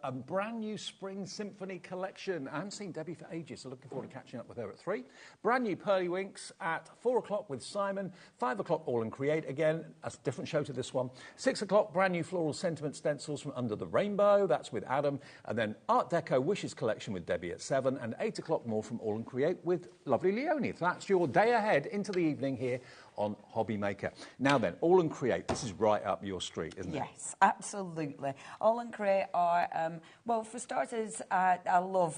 a brand new spring symphony collection. I haven't seen Debbie for ages, so looking forward to catching up with her at 3. Brand new Pearly Winks at 4 o'clock with Simon. 5 o'clock, All and Create again. A different show to this one. 6 o'clock, brand new floral sentiment stencils from Under the Rainbow. That's with Adam. And then Art Deco Wishes collection with Debbie at 7. And 8 o'clock, more from All and Create with lovely Leonie. So that's your day ahead into the evening here on HobbyMaker. Now then, All and Create, this is right up your street, isn't it? Yes, absolutely. All and Create are, well, for starters, I love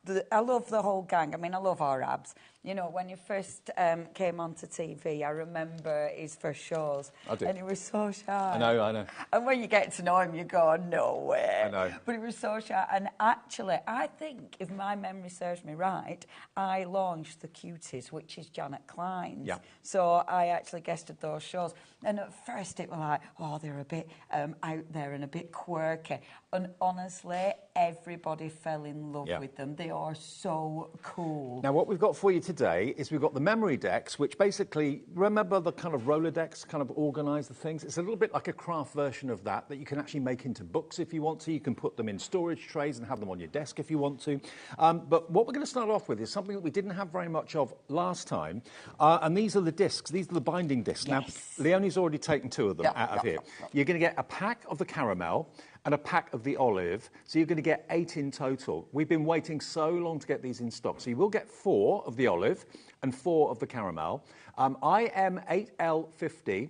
the whole gang. I mean, I love our abs. You know, when you first came onto TV, I remember his first shows. I do. And he was so shy. I know. And when you get to know him, you go, no way. I know. But he was so shy. And actually, I think, if my memory serves me right, I launched The Cuties, which is Janet Klein's. Yeah. So I actually guested those shows. And at first it was like, oh, they're a bit out there and a bit quirky. And honestly, everybody fell in love with them. They are so cool. Now, what we've got for you today is we've got the memory decks, which basically, remember the kind of Rolodex kind of organise the things? It's a little bit like a craft version of that you can actually make into books if you want to. You can put them in storage trays and have them on your desk if you want to. But what we're going to start off with is something that we didn't have very much of last time. And these are the discs. These are the binding discs. Yes. Now, Leonie's already taken 2 of them out of here. You're going to get a pack of the caramel and a pack of the olive, so you're going to get 8 in total. We've been waiting so long to get these in stock, so you will get 4 of the olive and 4 of the caramel. IM8L50.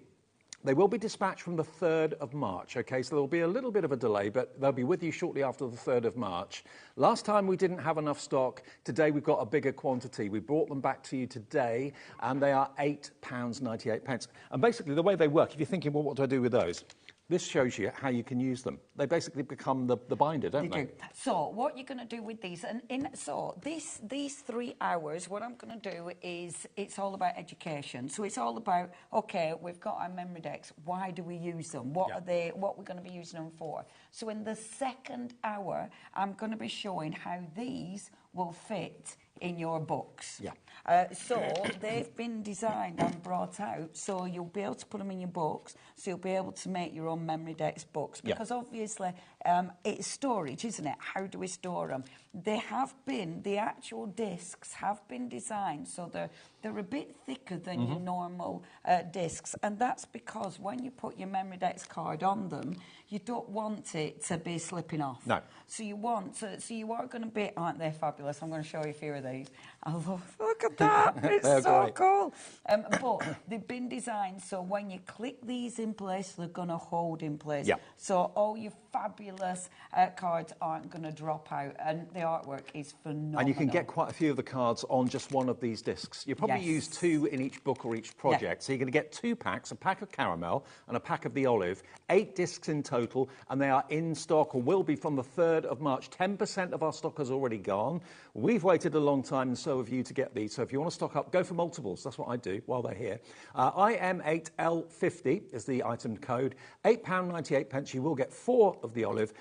They will be dispatched from the 3rd of March, okay? So there'll be a little bit of a delay, but they'll be with you shortly after the 3rd of March. Last time we didn't have enough stock. Today we've got a bigger quantity. We brought them back to you today, and they are £8.98. And basically the way they work, if you're thinking, well, what do I do with those? This shows you how you can use them. They basically become the binder, don't they? Do. So what you're going to do with these, these 3 hours, what I'm going to do is, it's all about education. So it's all about, okay, we've got our memory decks. Why do we use them? What are they? What we're going to be using them for? So in the second hour, I'm going to be showing how these will fit in your books. So they've been designed and brought out so you'll be able to put them in your books, so you'll be able to make your own memory decks books, because obviously it's storage, isn't it? How do we store them? The actual discs have been designed so they're a bit thicker than your normal discs, and that's because when you put your memory decks card on them, you don't want it to be slipping off. No. So you are going to be, aren't they fabulous? I'm going to show you a few of these. Look at that, it's so great. cool. But they've been designed so when you click these in place, they're going to hold in place. So all your fabulous cards aren't going to drop out, and the artwork is phenomenal. And you can get quite a few of the cards on just one of these discs. You probably use 2 in each book or each project. So you're going to get 2 packs, a pack of caramel and a pack of the olive, 8 discs in total, and they are in stock or will be from the 3rd of March. 10% of our stock has already gone. We've waited a long time, and so have you, to get these. So if you want to stock up, go for multiples. That's what I do while they're here. IM8L50 is the item code. £8.98. You will get 4 of the olive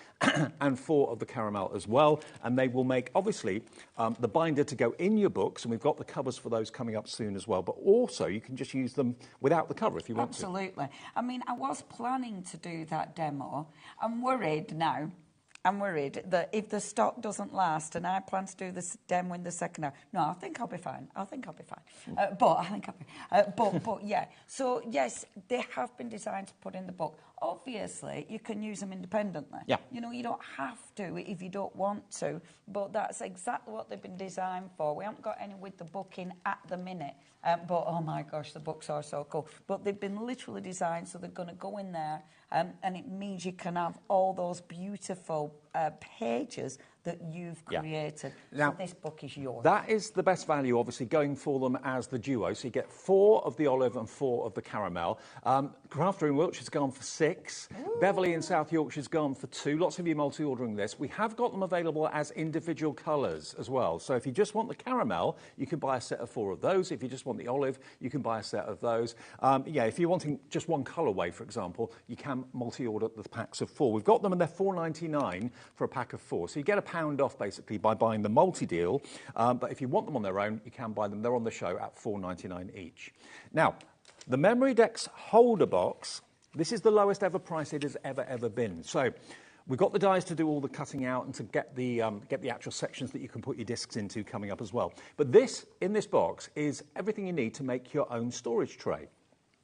and 4 of the caramel as well, and they will make, obviously, the binder to go in your books, and we've got the covers for those coming up soon as well, but also you can just use them without the cover if you want to. Absolutely. I mean, I was planning to do that demo. I'm worried now. I'm worried that if the stock doesn't last, and I plan to do this demo in the second hour. No, I think I'll be fine. But yeah. So yes, they have been designed to put in the book. Obviously, you can use them independently. You know, you don't have to if you don't want to, but that's exactly what they've been designed for. We haven't got any with the book in at the minute, but oh my gosh, the books are so cool. But they've been literally designed so they're going to go in there, and it means you can have all those beautiful pages that you've created. Now, so this book is yours. That is the best value, obviously, going for them as the duo. So you get 4 of the olive and 4 of the caramel. Crafter in Wiltshire's gone for 6. Ooh. Beverley in South Yorkshire's gone for 2. Lots of you multi-ordering this. We have got them available as individual colours as well. So if you just want the caramel, you can buy a set of 4 of those. If you just want the olive, you can buy a set of those. If you're wanting just one colourway, for example, you can multi-order the packs of 4. We've got them, and they're £4.99 for a pack of 4. So you get £1 off, basically, by buying the multi-deal. But if you want them on their own, you can buy them. They're on the show at £4.99 each. Now, the Memory Decks holder box, this is the lowest ever price it has ever been. So We've got the dies to do all the cutting out and to get the actual sections that you can put your discs into coming up as well. But this, in this box, is everything you need to make your own storage tray.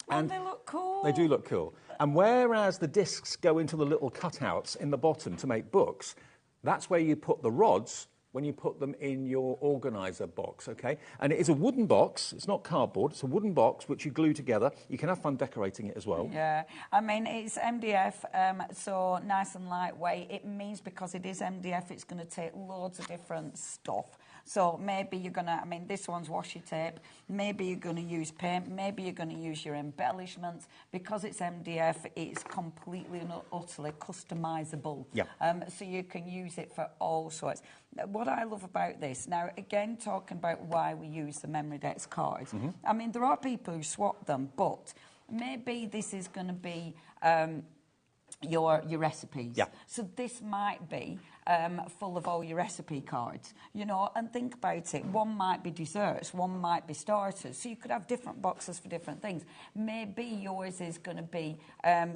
And they look cool. They do look cool. And whereas the discs go into the little cutouts in the bottom to make books, that's where you put the rods when you put them in your organiser box, okay? And it is a wooden box. It's not cardboard. It's a wooden box which you glue together. You can have fun decorating it as well. Yeah. I mean, it's MDF, so nice and lightweight. It means because it is MDF, it's going to take loads of different stuff. So maybe you're going to, I mean, this one's washi tape. Maybe you're going to use paint. Maybe you're going to use your embellishments. Because it's MDF, it's completely and utterly customisable. Yeah. So you can use it for all sorts. What I love about this, now, again, talking about why we use the memory decks cards. I mean, there are people who swap them, but maybe this is going to be your recipes. Yeah. So this might be full of all your recipe cards, you know, and think about it. One might be desserts, one might be starters. So you could have different boxes for different things. Maybe yours is going to be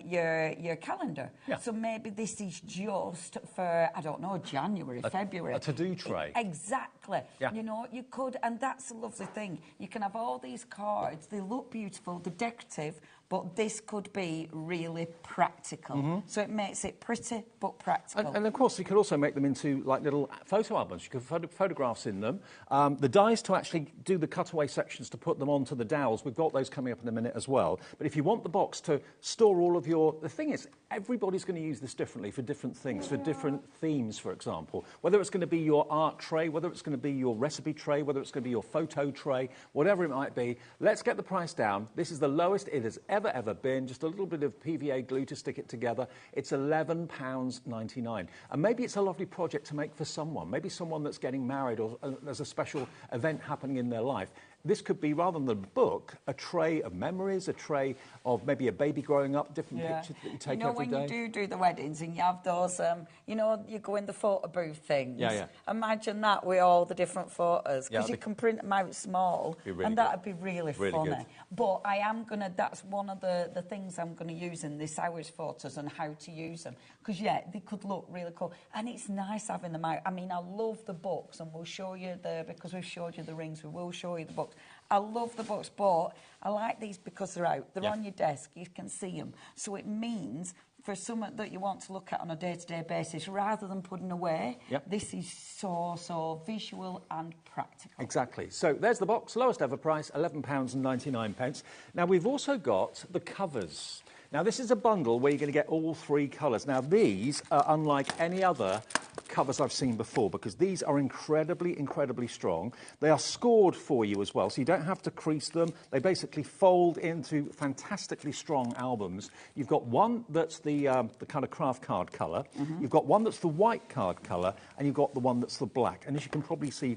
your calendar. Yeah. So maybe this is just for, I don't know, January, February. A to-do tray. Exactly. Yeah. You know, you could, and that's a lovely thing. You can have all these cards. They look beautiful, they're decorative, but this could be really practical. So it makes it pretty but practical. And of course, you could also make them into like little photo albums. You could put photographs in them. The dies to actually do the cutaway sections to put them onto the dowels. We've got those coming up in a minute as well. But if you want the box to store all of your... The thing is, everybody's going to use this differently for different things, for different themes, for example. Whether it's going to be your art tray, whether it's going to be your recipe tray, whether it's going to be your photo tray, whatever it might be, let's get the price down. This is the lowest it has ever been. Just a little bit of PVA glue to stick it together. It's £11.99. And maybe it's a lovely project to make for someone. Maybe someone that's getting married or there's a special event happening in their life. This could be, rather than a book, a tray of memories, a tray of maybe a baby growing up, different pictures that you take every day. You know, when you do the weddings and you have those, you know, you go in the photo booth things. Yeah. Imagine that with all the different photos, because Yeah, you can print them out small, really and good. that'd be really funny. Good. But I am going to, that's one of the things I'm going to use in this hour's photos and how to use them. Because, yeah, they could look really cool. And it's nice having them out. I mean, I love the books, and we'll show you because we've showed you the rings, we will show you the books. I love the books, but I like these because they're out. They're on your desk. You can see them. So it means for something that you want to look at on a day-to-day basis, rather than putting away, this is so visual and practical. Exactly. So there's the box, lowest ever price, £11.99. Now, we've also got the covers. Now, this is a bundle where you're going to get all three colours. Now, these are unlike any other covers I've seen before because these are incredibly strong. They are scored for you as well, so you don't have to crease them. They basically fold into fantastically strong albums. You've got one that's the kind of craft card colour. You've got one that's the white card colour, and you've got the one that's the black. And as you can probably see,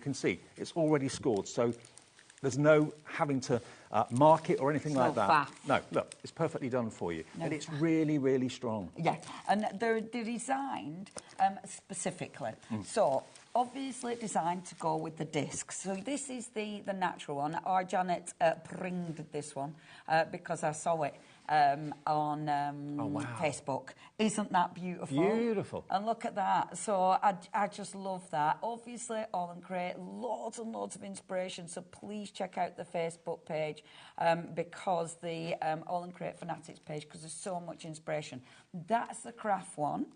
it's already scored, so there's no having to mark it or anything like that. Faff. No, look, it's perfectly done for you. No and it's faff. really strong. Yeah, and they're designed specifically. So, obviously designed to go with the discs. So this is the natural one. Our Janet pringed this one because I saw it on Facebook. Isn't that beautiful? Beautiful. And look at that. So I just love that. Obviously, All and Create, loads and loads of inspiration. So please check out the Facebook page because the All and Create Fanatics page, because there's so much inspiration. That's the craft one.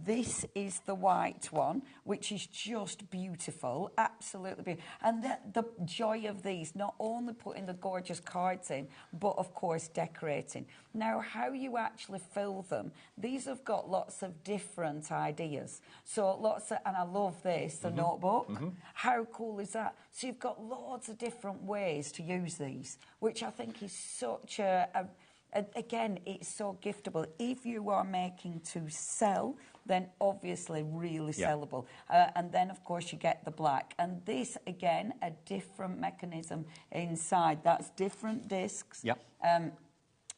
This is the white one, which is just beautiful, absolutely beautiful. And the joy of these, not only putting the gorgeous cards in, but of course decorating. Now, how you actually fill them, these have got lots of different ideas. So lots of, and I love this, the notebook. How cool is that? So you've got loads of different ways to use these, which I think is such again, it's so giftable. If you are making to sell, then obviously really sellable. And then, of course, you get the black. And this, again, a different mechanism inside. That's different discs.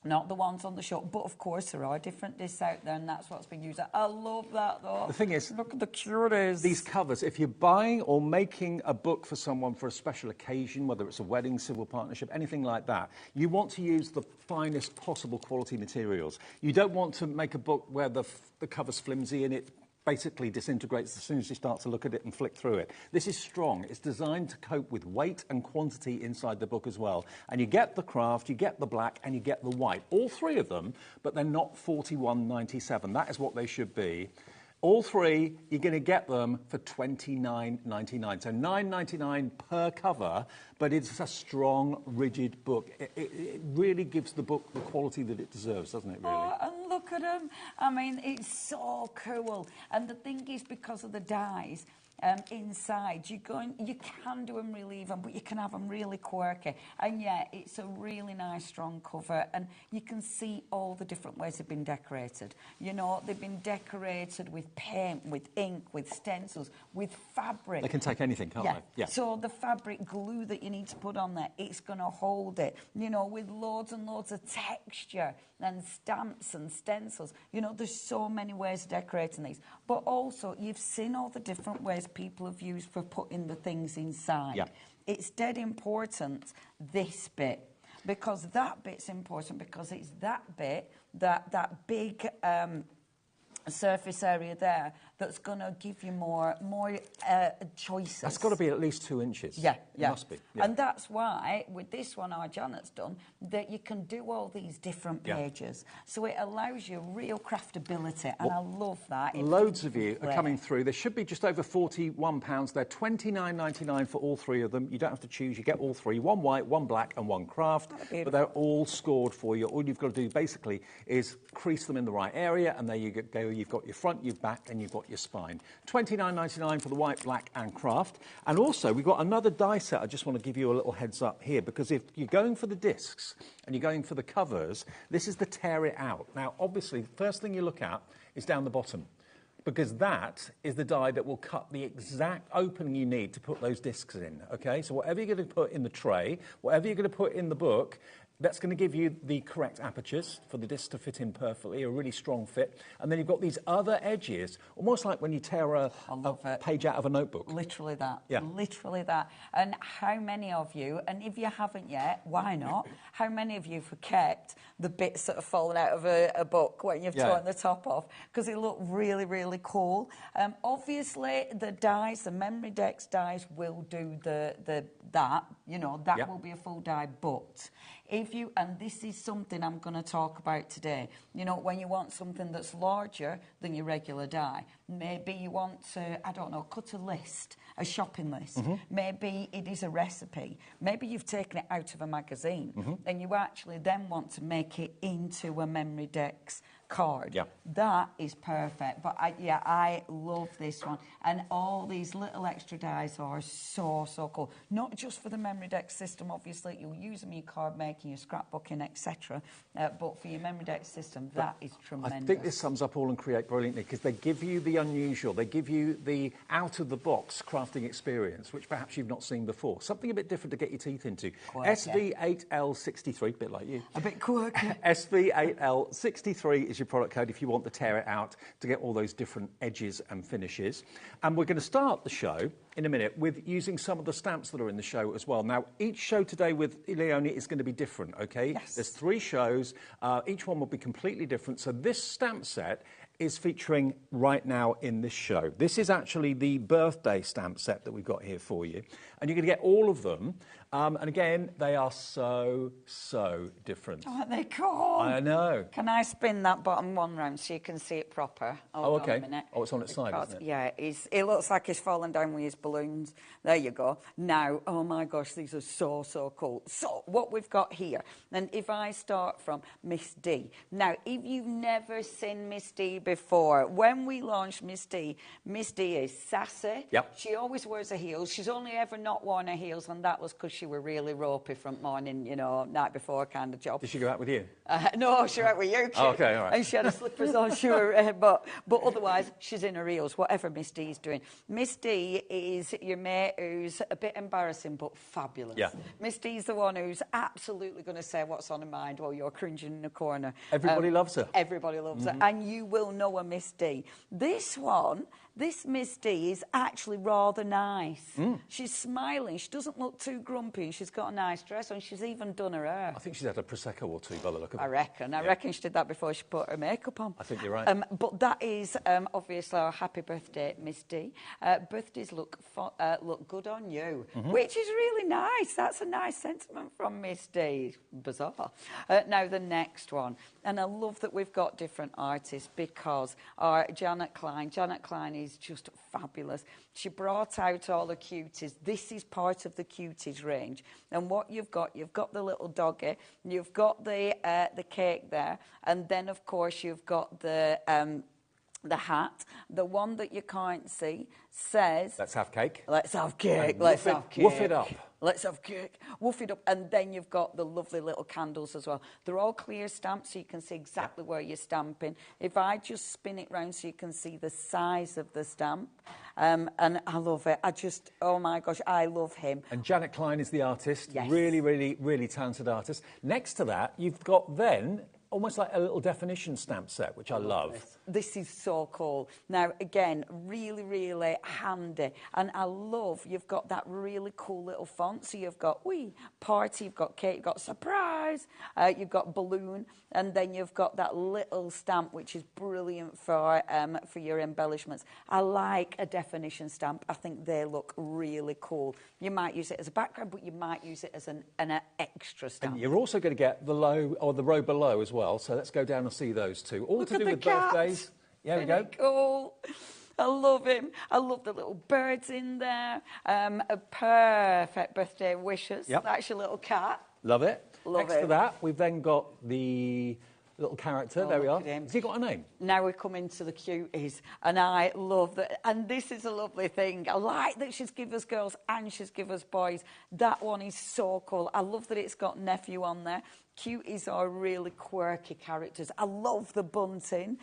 not the ones on the shop. But, of course, there are different discs out there, and that's what's being used. I love that, though. The thing is, look at the cuties. These covers, if you're buying or making a book for someone for a special occasion, whether it's a wedding, civil partnership, anything like that, you want to use the finest possible quality materials. You don't want to make a book where the cover's flimsy and it basically disintegrates as soon as you start to look at it and flick through it. This is strong. It's designed to cope with weight and quantity inside the book as well. And you get the craft, you get the black, and you get the white. All three of them, but they're not $41.97. That is what they should be. All three, you're going to get them for $29.99. So $9.99 per cover, but it's a strong, rigid book. It really gives the book the quality that it deserves, doesn't it, really? Oh, and look at them. I mean, it's so cool. And the thing is, because of the dies, inside, you can do them really even, but you can have them really quirky. And yeah, it's a really nice, strong cover, and you can see all the different ways they've been decorated. You know, they've been decorated with paint, with ink, with stencils, with fabric. They can take anything, can't they? Yeah. So the fabric glue that you need to put on there, it's going to hold it. You know, with loads and loads of texture and stamps and stencils. You know, there's so many ways of decorating these. But also, you've seen all the different ways people have used for putting the things inside. Yeah. It's dead important, this bit, because that bit's important, because it's that bit, that big surface area there, that's going to give you more choices. That's got to be at least 2 inches. Yeah. It must be. Yeah. And that's why, with this one our Janet's done, that you can do all these different pages. So it allows you real craftability, and I love that. Loads of you are coming through. There should be just over £41. They're $29.99 for all three of them. You don't have to choose. You get all three. One white, one black, and one craft. But they're all scored for you. All you've got to do, basically, is crease them in the right area, and there you go. You've got your front, your back, and you've got your spine. $29.99 for the white, black, and craft. And also, we've got another die set. I just want to give you a little heads up here, because if you're going for the discs and you're going for the covers, this is the tear it out. Now, obviously, the first thing you look at is down the bottom, because that is the die that will cut the exact opening you need to put those discs in, okay? So whatever you're going to put in the tray, whatever you're going to put in the book, that's going to give you the correct apertures for the disc to fit in perfectly, a really strong fit. And then you've got these other edges, almost like when you tear a page out of a notebook. Literally that. Yeah. Literally that. And how many of you, and if you haven't yet, why not? How many of you have kept the bits that have fallen out of a book when you've torn the top off? Because they look really, really cool. Obviously, the dies, the memory decks dies will do that. You know, that will be a full die, but if you, and this is something I'm going to talk about today, you know, when you want something that's larger than your regular die, maybe you want to, I don't know, cut a list, a shopping list. Maybe it is a recipe. Maybe you've taken it out of a magazine and you actually then want to make it into a memory decks card. Yeah. That is perfect. But I love this one. And all these little extra dies are so cool. Not just for the memory deck system, obviously, you'll use them in your card making, your scrapbooking, etc. But for your memory deck system, that is tremendous. I think this sums up all and create brilliantly, because they give you the unusual, they give you the out-of-the-box crafting experience, which perhaps you've not seen before. Something a bit different to get your teeth into. SV8L63, a bit like you. A bit quirky. SV8L63 is your product code if you want to tear it out to get all those different edges and finishes. And we're going to start the show in a minute with using some of the stamps that are in the show as well. Now, each show today with Leonie is going to be different, okay? Yes. There's 3 shows. Each one will be completely different. So this stamp set is featuring right now in this show. This is actually the birthday stamp set that we've got here for you. And you're going to get all of them. And again, they are so different. Oh, aren't they cool? I know. Can I spin that bottom one round so you can see it proper? Oh, okay. On a minute. Oh, it's on its side, isn't it? Yeah, it looks like he's fallen down with his balloons. There you go. Now, oh my gosh, these are so cool. So, what we've got here, and if I start from Miss D. Now, if you've never seen Miss D before, when we launched Miss D is sassy. Yep. She always wears her heels. She's only ever not worn her heels, and that was because she she were really ropey front morning, you know, night before kind of job. Did she go out with you? No, she went out with you, Oh, okay, all right. and she had her slippers on. She were, but otherwise, she's in her heels, whatever Miss D's doing. Miss D is your mate who's a bit embarrassing but fabulous. Yeah. Miss D's the one who's absolutely going to say what's on her mind while you're cringing in the corner. Everybody loves her. Everybody loves her, and you will know a Miss D. This Miss D is actually rather nice. She's smiling. She doesn't look too grumpy. She's got a nice dress on. She's even done her hair. I think she's had a Prosecco or two by the look of it. I reckon she did that before she put her makeup on. I think you're right. But that is obviously our happy birthday, Miss D. Birthdays look good on you, which is really nice. That's a nice sentiment from Miss D. Bizarre. Now the next one, and I love that we've got different artists because our Janet Klein is just fabulous. She brought out all the cuties. This is part of the cuties range. And what you've got the little doggy, you've got the cake there, and then of course you've got the hat. The one that you can't see says, let's have cake. Let's have cake. Let's have cake. Woof it up. Let's have cake. Woof it up. And then you've got the lovely little candles as well. They're all clear stamps, so you can see exactly where you're stamping. If I just spin it round so you can see the size of the stamp. And I love it. Oh my gosh, I love him. And Janet Klein is the artist. Yes. Really, really, really talented artist. Next to that, you've got then almost like a little definition stamp set, which I love. This is so cool. Now, again, really, really handy. And I love you've got that really cool little font. So you've got party, you've got cake, you've got surprise, you've got balloon, and then you've got that little stamp, which is brilliant for your embellishments. I like a definition stamp. I think they look really cool. You might use it as a background, but you might use it as an extra stamp. And you're also going to get the row below as well. So let's go down and see those two. All Look to at do the with cat. birthdays. Yeah, we go. Cool. I love him. I love the little birds in there. A perfect birthday wishes. Yep. That's your little cat. Love it. Love Next it. to that, we've then got the little character. Oh, there we look are. at him. Has he got a name? Now we come into the cuties, and I love that. And this is a lovely thing. I like that she's give us girls and she's give us boys. That one is so cool. I love that it's got nephew on there. Cuties are really quirky characters. I love the bunting.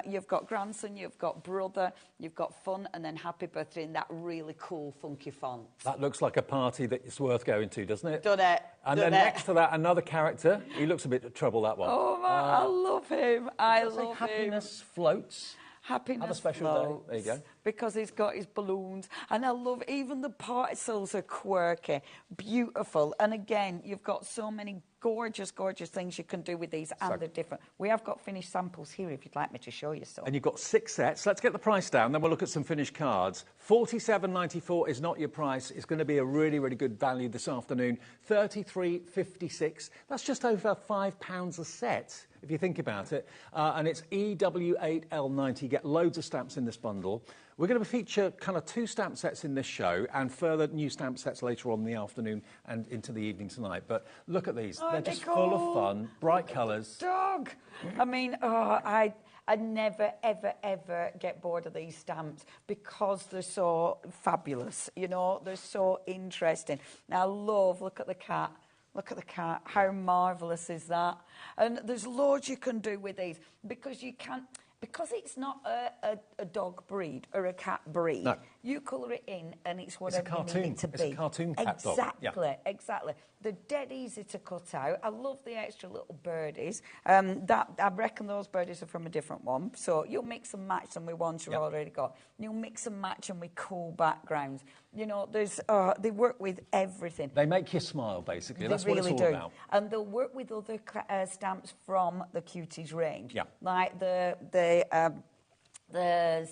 You've got grandson, you've got brother, you've got fun, and then happy birthday in that really cool, funky font. That looks like a party that it's worth going to, doesn't it? Done it. And then next to that, another character. He looks a bit of trouble, that one. Oh, man, I love him. I love him. Happiness floats. Happiness Have a special floats, day. There you go. Because he's got his balloons. And I love even the parcels are quirky, beautiful. And again, you've got so many gorgeous, gorgeous things you can do with these, and they're different. We have got finished samples here if you'd like me to show you some. And you've got 6 sets. Let's get the price down, then we'll look at some finished cards. $47.94 is not your price. It's going to be a really, really good value this afternoon. $33.56. That's just over £5 a set, if you think about it. And it's EW8L90. You get loads of stamps in this bundle. We're going to feature kind of 2 stamp sets in this show and further new stamp sets later on in the afternoon and into the evening tonight. But look at these. They're just full of fun, bright colours. Dog! I mean, I never, ever, ever get bored of these stamps because they're so fabulous. You know, they're so interesting. And I love, look at the cat. Look at the cat. How marvellous is that? And there's loads you can do with these because you can't... Because it's not a dog breed or a cat breed, no. You colour it in and it's whatever you need it to be. It's a cartoon cat dog. Exactly, exactly. They're dead easy to cut out. I love the extra little birdies. I reckon those birdies are from a different one. So you'll mix and match them with ones you've already got. You'll mix and match them with cool backgrounds. You know, they work with everything. They make you smile, basically. That's really what it's all about. And they'll work with other stamps from the Cuties range. Yeah. Like the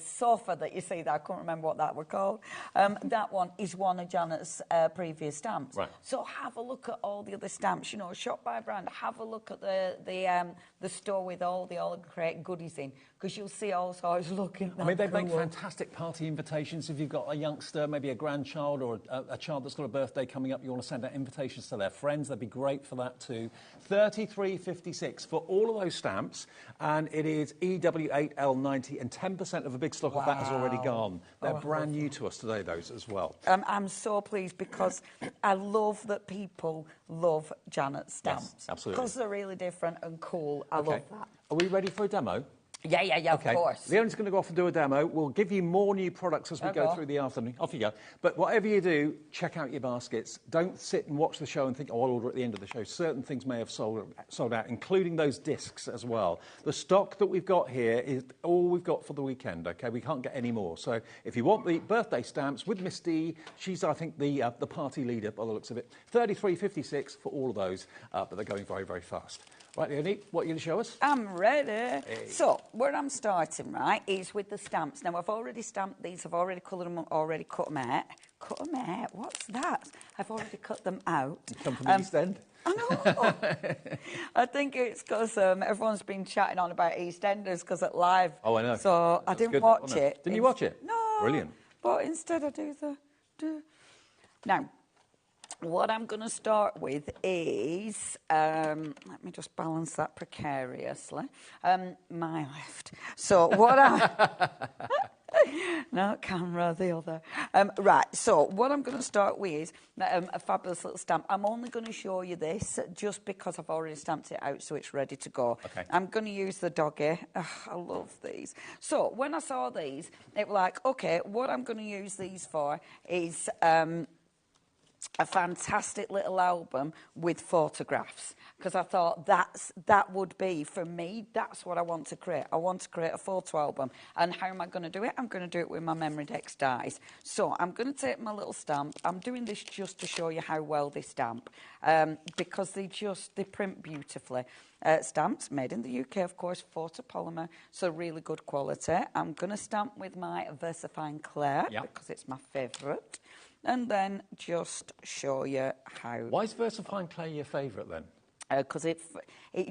sofa that you see there, I can't remember what that were called. That one is one of Janet's previous stamps. Right. So have a look at all the other stamps. You know, shop by brand. Have a look at the store with all the great goodies in, because you'll see all sorts looking. I mean, they make fantastic party invitations. If you've got a youngster, maybe a grandchild or a child that's got a birthday coming up, you want to send out invitations to their friends. They'd be great for that too. $33.56 for all of those stamps, and it is EW8L90 and 10 10% of a big stock of that has already gone. They're brand new to us today, those as well. I'm so pleased because I love that people love Janet's stamps. Yes, absolutely. Because they're really different and cool. I love that. Are we ready for a demo? Yeah, of course. Leonie's going to go off and do a demo. We'll give you more new products as we go through the afternoon. Off you go. But whatever you do, check out your baskets. Don't sit and watch the show and think, oh, I'll order at the end of the show. Certain things may have sold out, including those discs as well. The stock that we've got here is all we've got for the weekend, OK? We can't get any more. So if you want the birthday stamps with Miss D, she's, I think, the party leader by the looks of it. $33.56 for all of those, but they're going very, very fast. Right, Leonie, what are you going to show us? I'm ready. Hey. So, where I'm starting, right, is with the stamps. Now, I've already stamped these. I've already coloured them, already cut them out. Cut them out? What's that? I've already cut them out. You come from the East End? I know. I think it's because everyone's been chatting on about EastEnders because it's live. Oh, I know. So, I didn't watch it. Didn't you watch it? No. Brilliant. But instead I do the... Now... What I'm going to start with is, let me just balance that precariously, my left. So what no, camera, the other. Right, so what I'm going to start with is a fabulous little stamp. I'm only going to show you this just because I've already stamped it out, so it's ready to go. Okay. I'm going to use the doggy. I love these. So when I saw these, it was like, okay, what I'm going to use these for is... a fantastic little album with photographs, because I thought that would be, for me, that's what I want to create. I want to create a photo album. And how am I going to do it? I'm going to do it with my Memory Dex dies. So I'm going to take my little stamp. I'm doing this just to show you how well they stamp, because they print beautifully. Stamps made in the UK, of course, photopolymer, so really good quality. I'm going to stamp with my VersaFine Clay, because it's my favourite. And then just show you how... Why is VersaFine Clay your favourite, then? Because it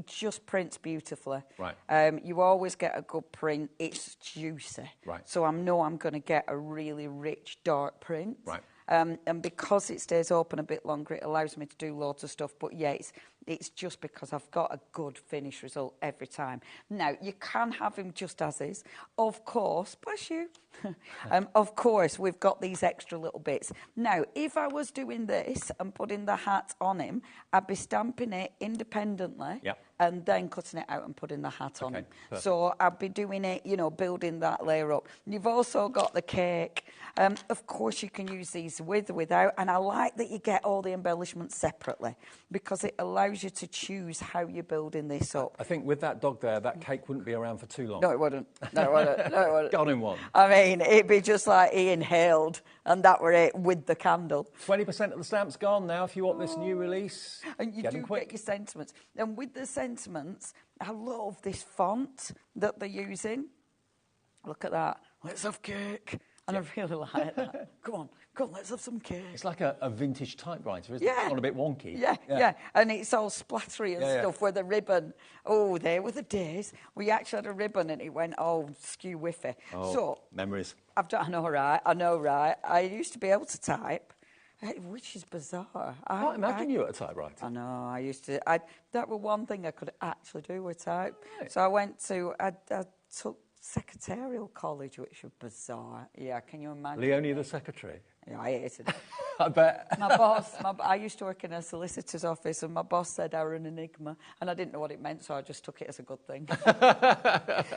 just prints beautifully. Right. You always get a good print. It's juicy. Right. So I know I'm going to get a really rich, dark print. Right. And because it stays open a bit longer, it allows me to do loads of stuff. But yeah, it's just because I've got a good finished result every time. Now, you can have him just as is. Of course, bless you. Of course, we've got these extra little bits. Now, if I was doing this and putting the hat on him, I'd be stamping it independently. Yep. And then cutting it out and putting the hat on him. Perfect. So I'd be doing it, you know, building that layer up. You've also got the cake. Of course, you can use these with, without, and I like that you get all the embellishments separately because it allows you to choose how you're building this up. I think with that dog there, that cake wouldn't be around for too long. No, it wouldn't. No, it wouldn't. No, it wouldn't. Got him one. I mean, it'd be just like he inhaled, and that were it with the candle. 20% of the stamps gone now if you want this new release. And you do get your sentiments. And with the sentiments, I love this font that they're using. Look at that. Let's have cake. And I really like that. Come on, let's have some cake. It's like a vintage typewriter, isn't it? It's not a bit wonky. Yeah. And it's all splattery and stuff with a ribbon. Oh, there were the days. We actually had a ribbon and it went all skew whiffy. Oh, so memories. I know, right? I used to be able to type. Which is bizarre. I can't imagine you at a typewriter. I know, I used to. That was one thing I could actually do with type. Right. So I took secretarial college, which was bizarre. Yeah, can you imagine? Leonie the secretary? Yeah, I hated it. I bet. My boss, I used to work in a solicitor's office, and my boss said I were an enigma, and I didn't know what it meant, so I just took it as a good thing.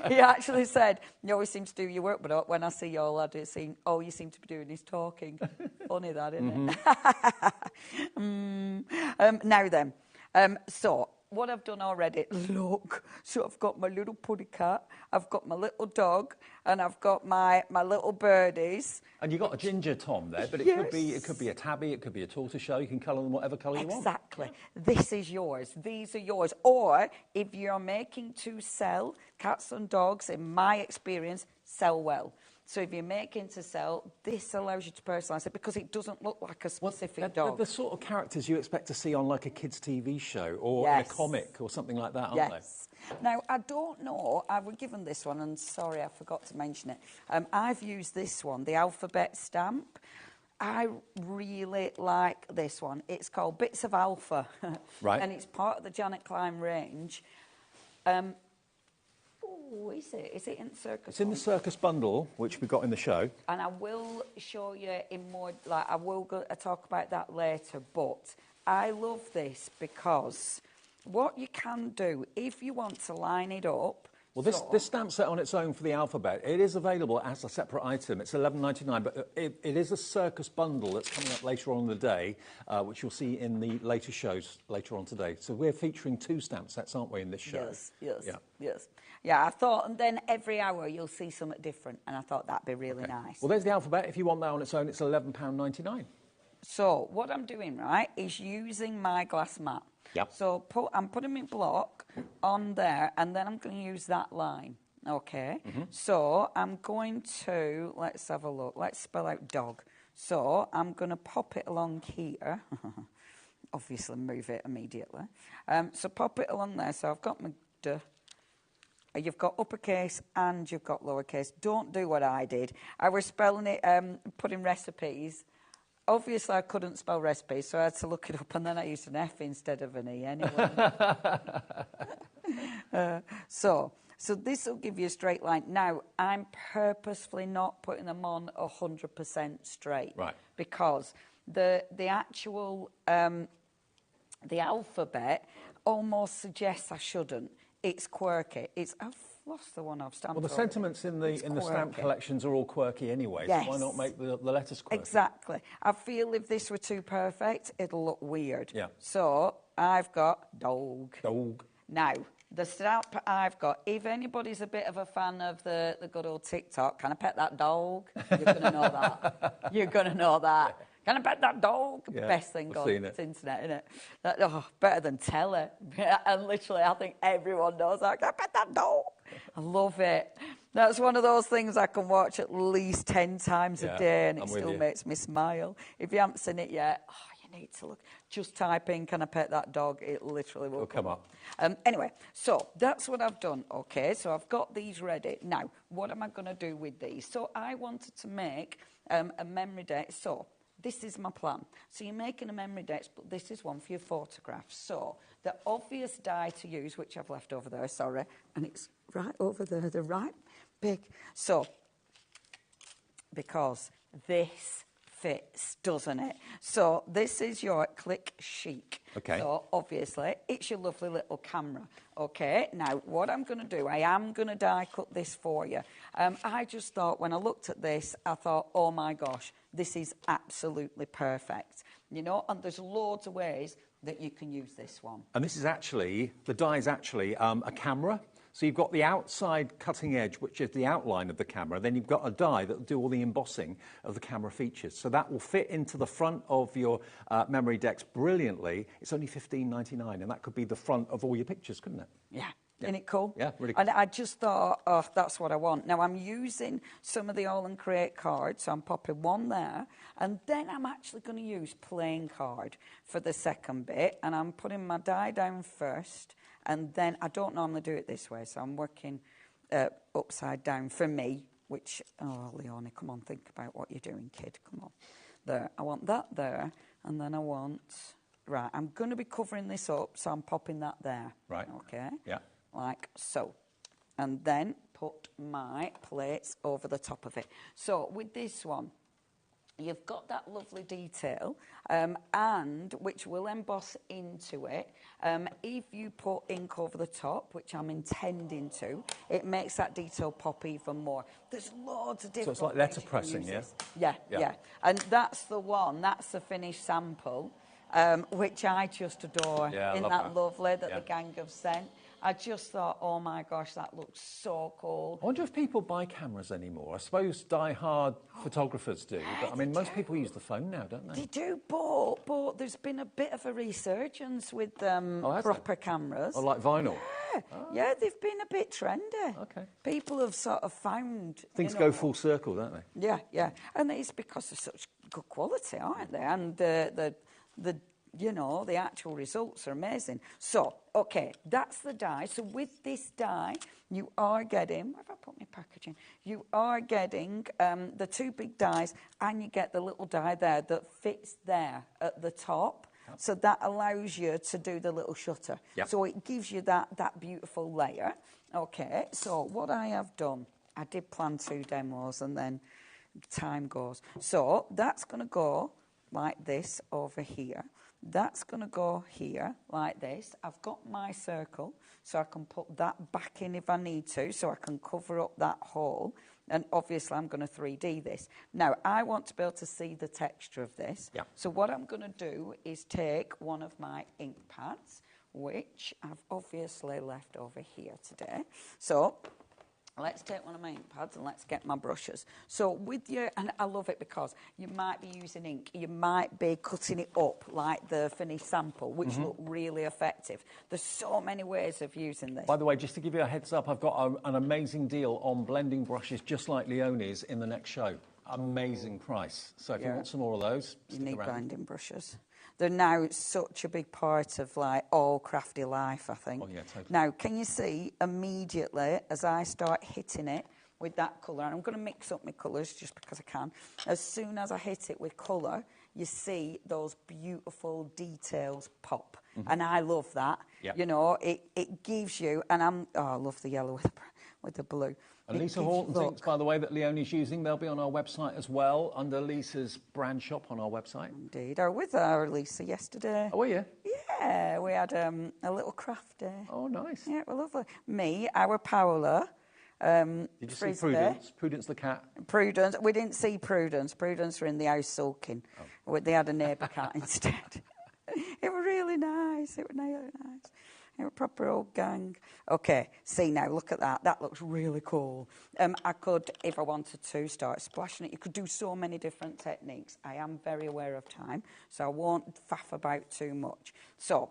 He actually said, you always seem to do your work, but when I see you all, you seem to be doing is talking. Funny that, isn't it? Now then, so... what I've done already, look, so I've got my little puddy cat, I've got my little dog, and I've got my little birdies. And you've got a ginger Tom there, but it could be a tabby, it could be a tortoiseshell, you can colour them whatever colour you want. Exactly. This is yours, these are yours. Or, if you're making to sell, cats and dogs, in my experience, sell well. So if you're making to sell, this allows you to personalise it because it doesn't look like a specific dog. They're the sort of characters you expect to see on like a kids' TV show or in a comic or something like that, aren't they? Now, I don't know, I was given this one, and sorry, I forgot to mention it. I've used this one, the alphabet stamp. I really like this one. It's called Bits of Alpha. Right. And it's part of the Janet Klein range. Oh, is it? Is it in the circus? It's in the circus bundle, which we got in the show. And I will show you in more, like, I will talk about that later, but I love this because what you can do, if you want to line it up... Well, this stamp set on its own for the alphabet, it is available as a separate item. It's $11.99, but it is a circus bundle that's coming up later on in the day, which you'll see in the later shows later on today. So we're featuring 2 stamp sets, aren't we, in this show? Yes. Yeah, I thought, and then every hour you'll see something different, and I thought that'd be really nice. Well, there's the alphabet. If you want that on its own, it's £11.99. So what I'm doing, right, is using my glass mat. Yep. So I'm putting my block on there, and then I'm going to use that line, okay? So I'm going to, let's have a look. Let's spell out dog. So I'm going to pop it along here. Obviously move it immediately. So pop it along there. So I've got my D. You've got uppercase and you've got lowercase. Don't do what I did. I was spelling it, putting recipes. Obviously, I couldn't spell recipes, so I had to look it up, and then I used an F instead of an E anyway. So this will give you a straight line. Now, I'm purposefully not putting them on 100% straight. Right. Because the actual, the alphabet almost suggests I shouldn't. It's quirky. I've lost the one I've stamped. Well, the sentiments in the stamp collections are all quirky anyway, yes. So why not make the letters quirky? Exactly. I feel if this were too perfect, it'll look weird. Yeah. So I've got dog. Dog. Now, the stamp I've got, if anybody's a bit of a fan of the good old TikTok, can I pet that dog? You're going to know that. You're going to know that. Can I pet that dog? Yeah, Best thing on the internet, isn't it? Better than telly. And literally, I think everyone knows that. Can I pet that dog? I love it. That's one of those things I can watch at least 10 times a day, and it still makes me smile. If you haven't seen it yet, you need to look. Just type in, can I pet that dog? It literally will come up. Anyway, so that's what I've done, okay? So I've got these ready. Now, what am I going to do with these? So I wanted to make a memory deck. So this is my plan. So you're making a memory deck, but this is one for your photographs. So the obvious die to use, which I've left over there, sorry, and it's right over there, the right big. So, because this fits, doesn't it? So this is your Click Chic. Okay. So obviously it's your lovely little camera. Okay. Now what I'm going to do, I am going to die cut this for you. I just thought when I looked at this, I thought, oh my gosh, this is absolutely perfect. You know, and there's loads of ways that you can use this one. And this is actually, the die is actually a camera. So you've got the outside cutting edge, which is the outline of the camera. Then you've got a die that will do all the embossing of the camera features. So that will fit into the front of your memory decks brilliantly. It's only $15.99, and that could be the front of all your pictures, couldn't it? Yeah. Isn't it cool? Yeah, really cool. And I just thought, oh, that's what I want. Now, I'm using some of the All and Create cards, so I'm popping one there, and then I'm actually going to use plain card for the second bit, and I'm putting my die down first, and then I don't normally do it this way, so I'm working upside down for me, which, oh, Leonie, come on, think about what you're doing, kid, come on. There, I want that there, and then I want, right, I'm going to be covering this up, so I'm popping that there. Right. Okay? Yeah. Like so. And then put my plates over the top of it. So with this one, you've got that lovely detail, and which will emboss into it. If you put ink over the top, which I'm intending to, it makes that detail pop even more. There's loads of different. So it's like letter pressing, yeah? Yeah. And that's the one. That's the finished sample, which I just adore. Yeah, Isn't love that that. lovely that the gang have sent? I just thought, oh my gosh, that looks so cool. I wonder if people buy cameras anymore. I suppose die-hard photographers do, but I mean, most people use the phone now, don't they? They do, but there's been a bit of a resurgence with proper cameras. Oh, like vinyl? Yeah, they've been a bit trendy. Okay. People have sort of found... Things go full circle, don't they? Yeah. And it's because of such good quality, aren't they? And the the actual results are amazing. So, okay, that's the die. So with this die, you are getting... Where have I put my packaging? You are getting the two big dies, and you get the little die there that fits there at the top. So that allows you to do the little shutter. Yep. So it gives you that beautiful layer. Okay, so what I have done, I did plan 2 demos and then time goes. So that's going to go like this over here. That's going to go here like this. I've got my circle, so I can put that back in if I need to, so I can cover up that hole. And obviously, I'm going to 3D this. Now, I want to be able to see the texture of this. Yeah. So what I'm going to do is take one of my ink pads, which I've obviously left over here today. So let's take one of my ink pads and let's get my brushes. So with your, and I love it because you might be using ink, you might be cutting it up like the finished sample, which look really effective. There's so many ways of using this. By the way, just to give you a heads up, I've got an amazing deal on blending brushes just like Leonie's in the next show. Amazing price. So if you want some more of those, you stick need around. blending brushes. They're now such a big part of like all crafty life, I think. Oh yeah, totally. Now, can you see immediately as I start hitting it with that colour, and I'm going to mix up my colours just because I can, as soon as I hit it with colour, you see those beautiful details pop. And I love that. Yep. You know, it gives you, and I love the yellow with the blue. And Lisa Horton's inks, by the way, that Leonie's using, they'll be on our website as well, under Lisa's brand shop on our website. Indeed. I was with our Lisa yesterday. Oh, were you? Yeah, we had a little craft day. Oh, nice. Yeah, it was lovely. Me, our Paola. Did you see Prudence? Prudence the cat? Prudence. We didn't see Prudence. Prudence were in the house sulking. Oh. They had a neighbour cat instead. It was really nice. It was really nice. It was a proper old gang. Okay, see now, look at that. That looks really cool. I could, if I wanted to, start splashing it. You could do so many different techniques. I am very aware of time, so I won't faff about too much. So,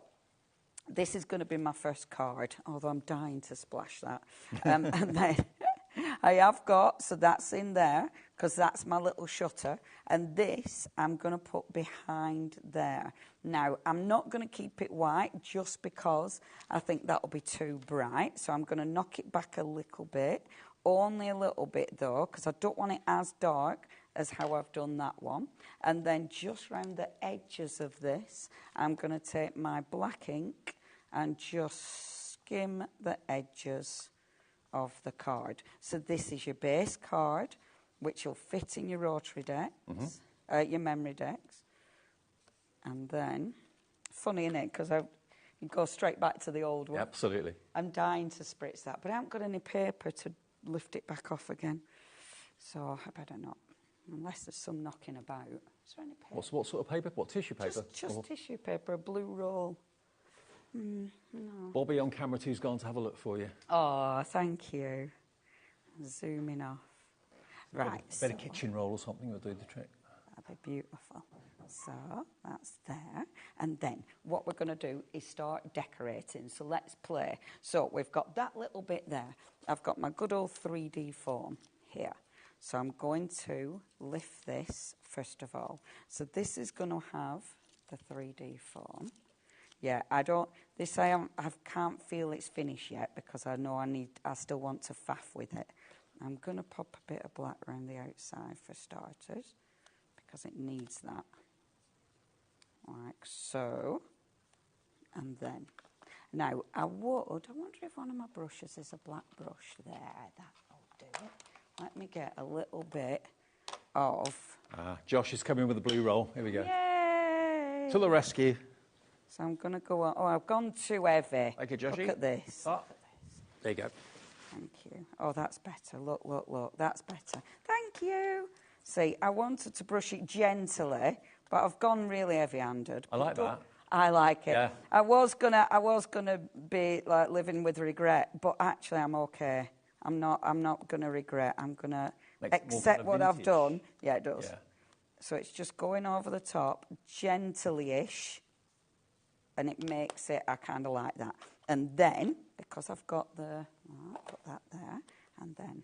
this is going to be my first card, although I'm dying to splash that. And then I have got, so that's in there, because that's my little shutter. And this I'm going to put behind there. Now, I'm not going to keep it white just because I think that'll be too bright. So I'm going to knock it back a little bit. Only a little bit, though, because I don't want it as dark as how I've done that one. And then just round the edges of this, I'm going to take my black ink and just skim the edges of the card. So this is your base card, which will fit in your rotary decks, your memory decks. And then, funny, isn't it? Because you go straight back to the old one. Absolutely. I'm dying to spritz that, but I haven't got any paper to lift it back off again. So I better not, unless there's some knocking about. Is there any paper? What sort of paper? What, tissue paper? Just tissue paper, a blue roll. No. Bobby on camera 2's gone to have a look for you. Oh, thank you. Zooming off. Right. A bit of kitchen roll or something will do the trick. That'd be beautiful. So that's there. And then what we're going to do is start decorating. So let's play. So we've got that little bit there. I've got my good old 3D form here. So I'm going to lift this first of all. So this is going to have the 3D form. Yeah, I can't feel it's finished yet because I know I still want to faff with it. I'm going to pop a bit of black around the outside for starters because it needs that. Like so. And then, now I wonder if one of my brushes is a black brush there. That'll do it. Let me get a little bit of... Josh is coming with a blue roll. Here we go. Yay! To the rescue. So I'm going to go on. Oh, I've gone too heavy. Okay, Joshy. Look at this. Oh. There you go. Thank you. Oh, that's better. Look, look, look. That's better. Thank you. See, I wanted to brush it gently, but I've gone really heavy-handed. I like that. I like it. Yeah. I was gonna be like living with regret, but actually I'm okay. I'm not gonna regret. I'm gonna accept what I've done. Yeah, it does. Yeah. So it's just going over the top, gently-ish, and it makes it. I kind of like that. And then because I've got I'll put that there, and then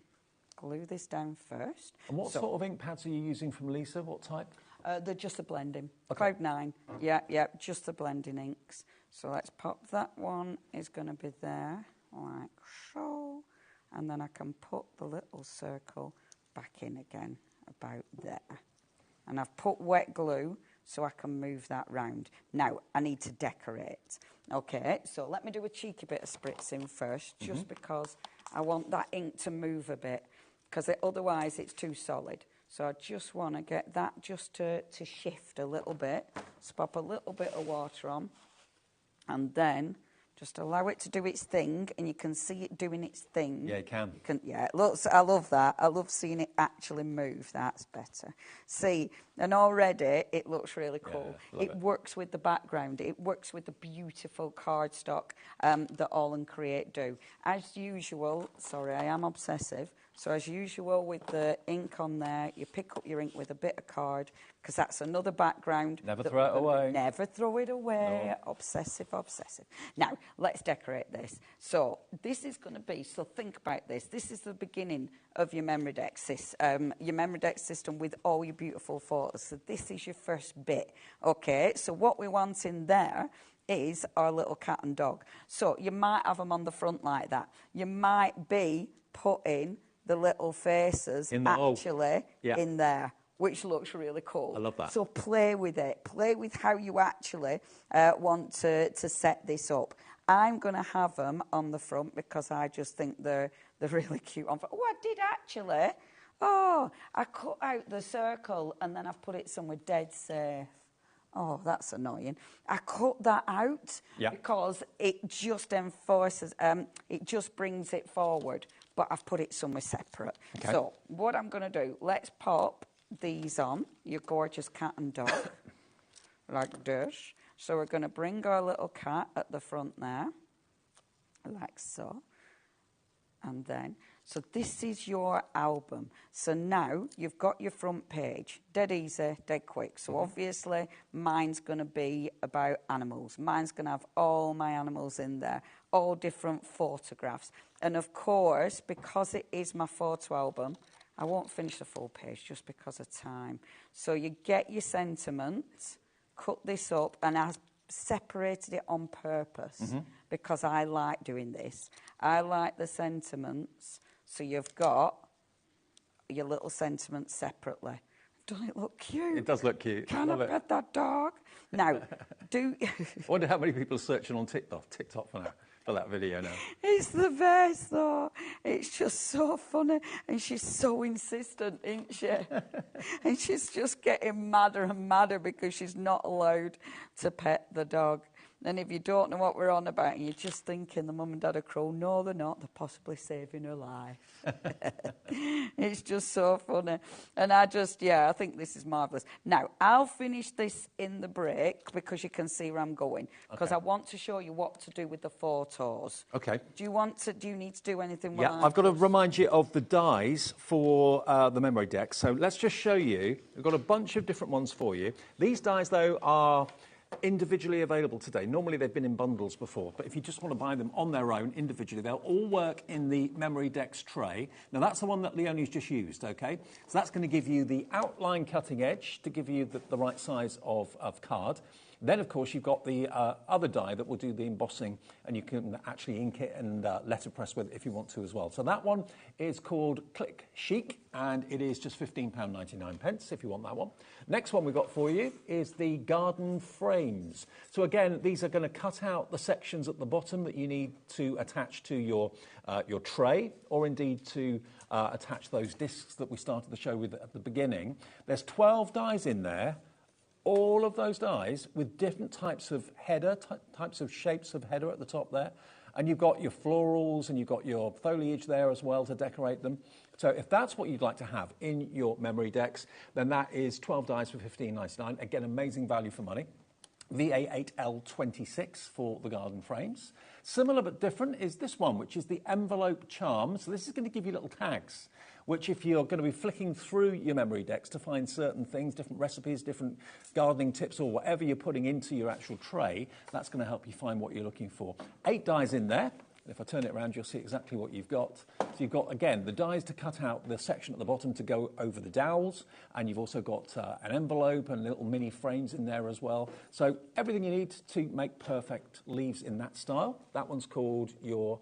glue this down first. And what sort of ink pads are you using from Lisa? What type? They're just the blending. Okay. Cloud 9. Yeah, just the blending inks. So let's pop that one. Is going to be there, like so. And then I can put the little circle back in again, about there. And I've put wet glue so I can move that round. Now, I need to decorate. Okay, so let me do a cheeky bit of spritzing first, just because I want that ink to move a bit, because otherwise it's too solid. So I just want to get that just to shift a little bit. So pop a little bit of water on, and then just allow it to do its thing, and you can see it doing its thing. Yeah, you can. Yeah, it looks, I love that. I love seeing it actually move. That's better. See, and already it looks really cool. Yeah, it works with the background. It works with the beautiful cardstock that All and Create do. As usual, sorry, I am obsessive. So as usual with the ink on there, you pick up your ink with a bit of card, because that's another background. Never throw it away. Never throw it away. No. Obsessive, obsessive. Now, let's decorate this. So this is going to be, so think about this. This is the beginning of your memory deck system with all your beautiful photos. So this is your first bit. Okay, so what we want in there is our little cat and dog. So you might have them on the front like that. You might be putting the little faces in there, which looks really cool. I love that. So play with it. Play with how you actually want to set this up. I'm going to have them on the front because I just think they're really cute. Oh, I did actually. Oh, I cut out the circle and then I've put it somewhere dead safe. Oh, that's annoying. I cut that out because it just enforces, it just brings it forward. But I've put it somewhere separate. Okay. So what I'm going to do, let's pop these on, your gorgeous cat and dog, like this. So we're going to bring our little cat at the front there, like so. And then, so this is your album. So now you've got your front page, dead easy, dead quick. So obviously mine's going to be about animals. Mine's going to have all my animals in there, all different photographs. And of course, because it is my photo album, I won't finish the full page just because of time. So you get your sentiments, cut this up, and I separated it on purpose because I like doing this. I like the sentiments, so you've got your little sentiments separately. Doesn't it look cute? It does look cute. Can I pet that dog? Now, I wonder how many people are searching on TikTok for that video now. It's the best, though. It's just so funny. And she's so insistent, isn't she? And she's just getting madder and madder because she's not allowed to pet the dog. And if you don't know what we're on about and you're just thinking the mum and dad are cruel, no, they're not. They're possibly saving her life. It's just so funny. And I think this is marvellous. Now, I'll finish this in the break because you can see where I'm going. Because I want to show you what to do with the photos. Okay. Do you need to do anything? Yeah, I've got to remind you of the dies for the memory deck. So let's just show you. We've got a bunch of different ones for you. These dies, though, are individually available today. Normally they've been in bundles before, but if you just want to buy them on their own individually, they'll all work in the memory decks tray. Now that's the one that Leonie's just used, okay? So that's going to give you the outline cutting edge to give you the right size of card. Then, of course, you've got the other die that will do the embossing, and you can actually ink it and letterpress with it if you want to as well. So that one is called Click Chic, and it is just £15.99 if you want that one. Next one we've got for you is the garden frames. So again, these are going to cut out the sections at the bottom that you need to attach to your tray, or indeed to attach those discs that we started the show with at the beginning. There's 12 dies in there. All of those dies with different types of header, types of shapes of header at the top there. And you've got your florals and you've got your foliage there as well to decorate them. So if that's what you'd like to have in your memory decks, then that is 12 dies for £15.99. Again, amazing value for money. VA8L26 for the garden frames. Similar but different is this one, which is the envelope charm. So this is going to give you little tags, which if you're going to be flicking through your memory decks to find certain things, different recipes, different gardening tips, or whatever you're putting into your actual tray, that's going to help you find what you're looking for. 8 dies in there. If I turn it around, you'll see exactly what you've got. So you've got, again, the dies to cut out the section at the bottom to go over the dowels, and you've also got an envelope and little mini frames in there as well. So everything you need to make perfect leaves in that style. That one's called your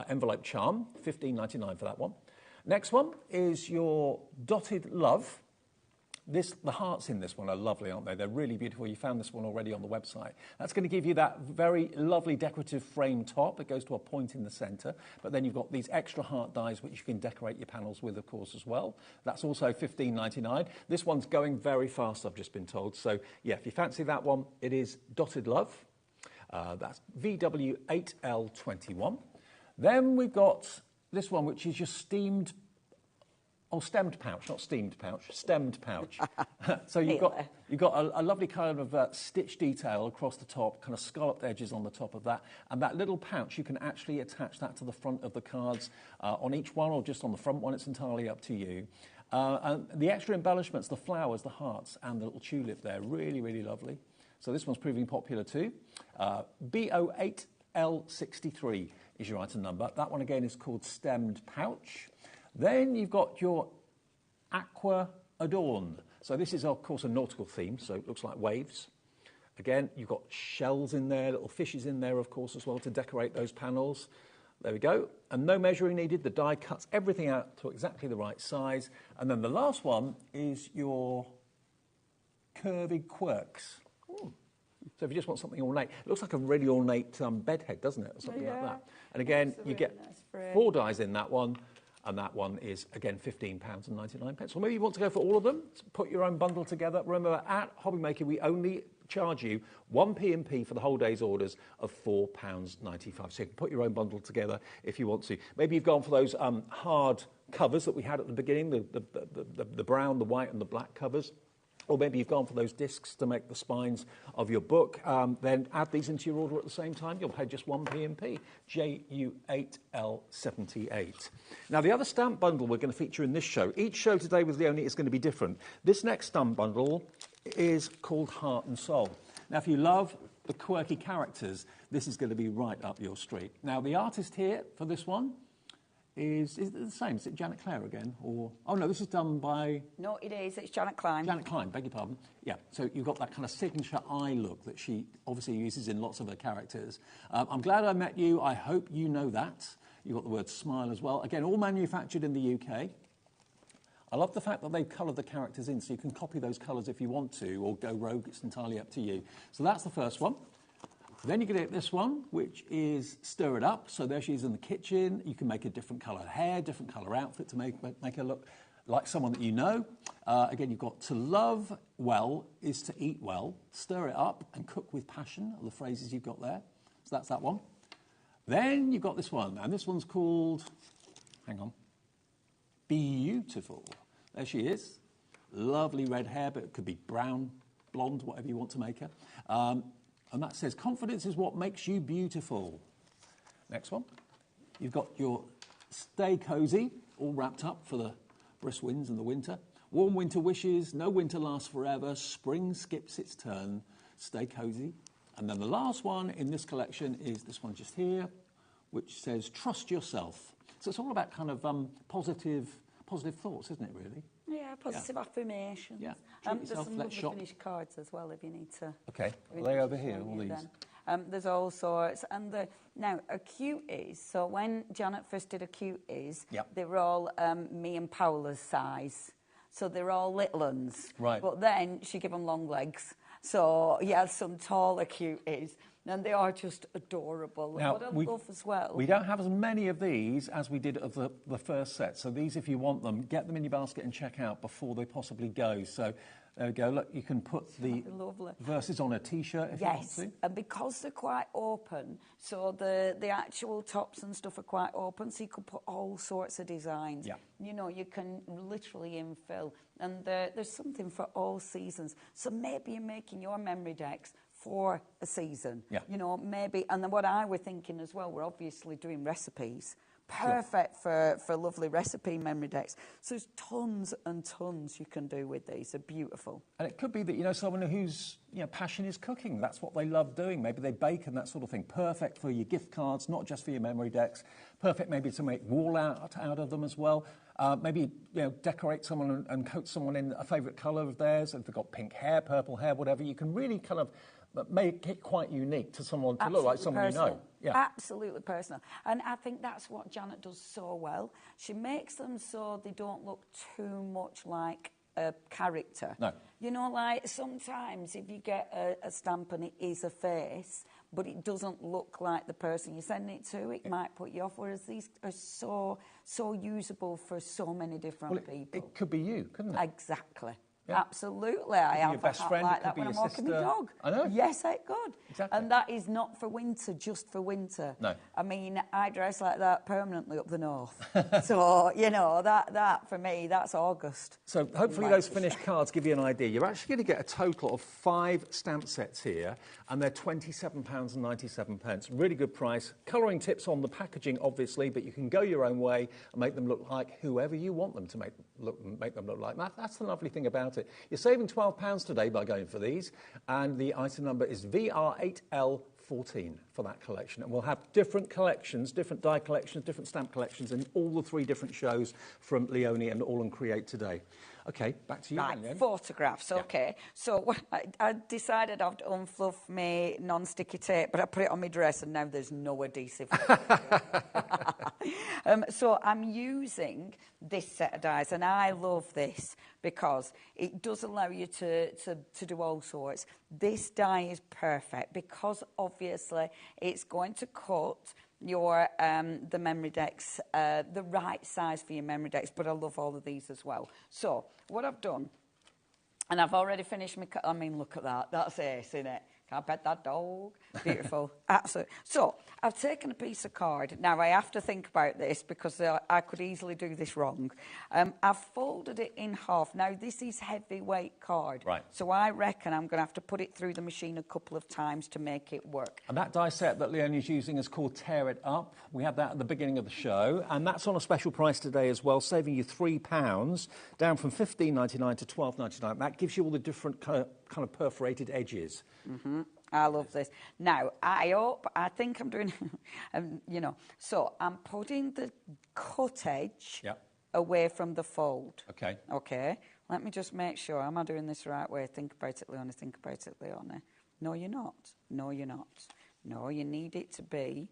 envelope charm, £15.99 for that one. Next one is your dotted love. The hearts in this one are lovely, aren't they? They're really beautiful. You found this one already on the website. That's going to give you that very lovely decorative frame top that goes to a point in the centre. But then you've got these extra heart dies which you can decorate your panels with, of course, as well. That's also $15.99. This one's going very fast, I've just been told. So, yeah, if you fancy that one, it is Dotted Love. That's VW8L21. Then we've got this one, which is your stemmed pouch, not steamed pouch, stemmed pouch. So you've got a lovely kind of stitch detail across the top, kind of scalloped edges on the top of that, and that little pouch, you can actually attach that to the front of the cards on each one or just on the front one. It's entirely up to you. And the extra embellishments, the flowers, the hearts, and the little tulip there, really, really lovely. So this one's proving popular too. BO8L63 is your item number. That one again is called Stemmed Pouch. Then you've got your Aqua Adorn. So this is, of course, a nautical theme, so it looks like waves. Again, you've got shells in there, little fishes in there, of course, as well, to decorate those panels. There we go. And no measuring needed. The die cuts everything out to exactly the right size. And then the last one is your Curvy Quirks. Ooh. So if you just want something ornate, it looks like a really ornate bed head, doesn't it? Or something like that. And again, you get nice 4 dies in that one. And that one is, again, £15.99. Well, maybe you want to go for all of them. Put your own bundle together. Remember, at HobbyMaker, we only charge you 1 P&P for the whole day's orders of £4.95. So you can put your own bundle together if you want to. Maybe you've gone for those hard covers that we had at the beginning, the brown, the white, and the black covers. Or maybe you've gone for those discs to make the spines of your book. Then add these into your order at the same time. You'll pay just 1 P&P, JU8L78. Now, the other stamp bundle we're going to feature in this show, each show today was the only, it's going to be different. This next stamp bundle is called Heart and Soul. Now, if you love the quirky characters, this is going to be right up your street. Now, the artist here for this one is it the same? Is it Janet Clare again? Or oh no, this is done by... No, it is. It's Janet Klein. Janet Klein, beg your pardon. Yeah, so you've got that kind of signature eye look that she obviously uses in lots of her characters. I'm glad I met you. I hope you know that. You've got the word smile as well. Again, all manufactured in the UK. I love the fact that they've coloured the characters in, so you can copy those colours if you want to, or go rogue. It's entirely up to you. So that's the first one. Then you get this one, which is Stir It Up. So there she is in the kitchen. You can make a different colour hair, different colour outfit to make her look like someone that you know. Again, you've got to love well is to eat well. Stir it up and cook with passion are the phrases you've got there. So that's that one. Then you've got this one, and this one's called, hang on, Beautiful. There she is. Lovely red hair, but it could be brown, blonde, whatever you want to make her. And that says, confidence is what makes you beautiful. Next one. You've got your Stay Cozy, all wrapped up for the brisk winds and the winter. Warm winter wishes, no winter lasts forever, spring skips its turn, stay cozy. And then the last one in this collection is this one just here, which says, trust yourself. So it's all about kind of positive thoughts, isn't it, really? Yeah, positive affirmations. Yeah. There's some lovely finished cards as well if you need to. Okay, are they over here, all these? There's all sorts. And now, a cuties, so when Janet first did a cuties, they were all me and Paula's size. So they're all little ones. Right. But then she gave them long legs. So you had some taller cuties. And they are just adorable. Now, what I love as well. We don't have as many of these as we did of the first set. So these, if you want them, get them in your basket and check out before they possibly go. So there we go. Look, you can put the verses on a T-shirt if you want to. And because they're quite open, so the actual tops and stuff are quite open, so you could put all sorts of designs. Yeah. You know, you can literally infill. And there's something for all seasons. So maybe you're making your memory decks for a season. Yeah. You know, maybe, and then what I were thinking as well, we're obviously doing recipes. Perfect for lovely recipe memory decks. So there's tons and tons you can do with these. They're beautiful. And it could be that, you know, someone whose passion is cooking. That's what they love doing. Maybe they bake and that sort of thing. Perfect for your gift cards, not just for your memory decks. Perfect maybe to make wall art out of them as well. Maybe decorate someone and coat someone in a favourite colour of theirs. If they've got pink hair, purple hair, whatever, you can really kind of make it quite unique to someone, to look like someone personal. you know. Yeah. Absolutely personal. And I think that's what Janet does so well. She makes them so they don't look too much like a character. No. You know, like sometimes if you get a stamp and it is a face, but it doesn't look like the person you're sending it to, it might put you off, whereas these are so usable for so many different people. It could be you, couldn't it? Exactly. Yeah. Absolutely. I have your best a hat friend, like it could that be when I'm your walking my sister. dog. I know. Yes, it could. Exactly. And that is not for winter, just for winter. No. I mean, I dress like that permanently up the north. So, you know, that for me, that's August. So hopefully those finished cards give you an idea. You're actually going to get a total of 5 stamp sets here, and they're £27.97. Really good price. Colouring tips on the packaging, obviously, but you can go your own way and make them look like whoever you want them to make them look like. That's the lovely thing about it. You're saving £12 today by going for these, and the item number is VR8L14 for that collection. And we'll have different collections, different die collections, different stamp collections in all the 3 different shows from Leonie and All and Create today. Okay, back to you. Right, Leonie. photographs, Yeah. okay. So I decided I'd unfluff my non-sticky tape, but I put it on my dress and now there's no adhesive. So I'm using this set of dies, and I love this because it does allow you to do all sorts. This die is perfect because obviously it's going to cut your the memory decks the right size for your memory decks, but I love all of these as well. So what I've done, and I've already finished my, I mean, look at that, that's ace, isn't it? Can't bet that dog. Beautiful. Absolutely. So I've taken a piece of card. Now I have to think about this because I could easily do this wrong. I've folded it in half. Now this is heavyweight card. Right. So I reckon I'm going to have to put it through the machine a couple of times to make it work. And that die set that Leonie's using is called Tear It Up. We had that at the beginning of the show, and that's on a special price today as well, saving you £3, down from $15.99 to $12.99. That gives you all the different kind of perforated edges. Mm-hmm. I love this. Now, I think I'm doing, you know, so I'm putting the cut edge away from the fold. Okay. Okay. Let me just make sure. Am I doing this the right way? Think about it, Leonie. Think about it, Leonie. No, you're not. No, you're not. No, you need it to be.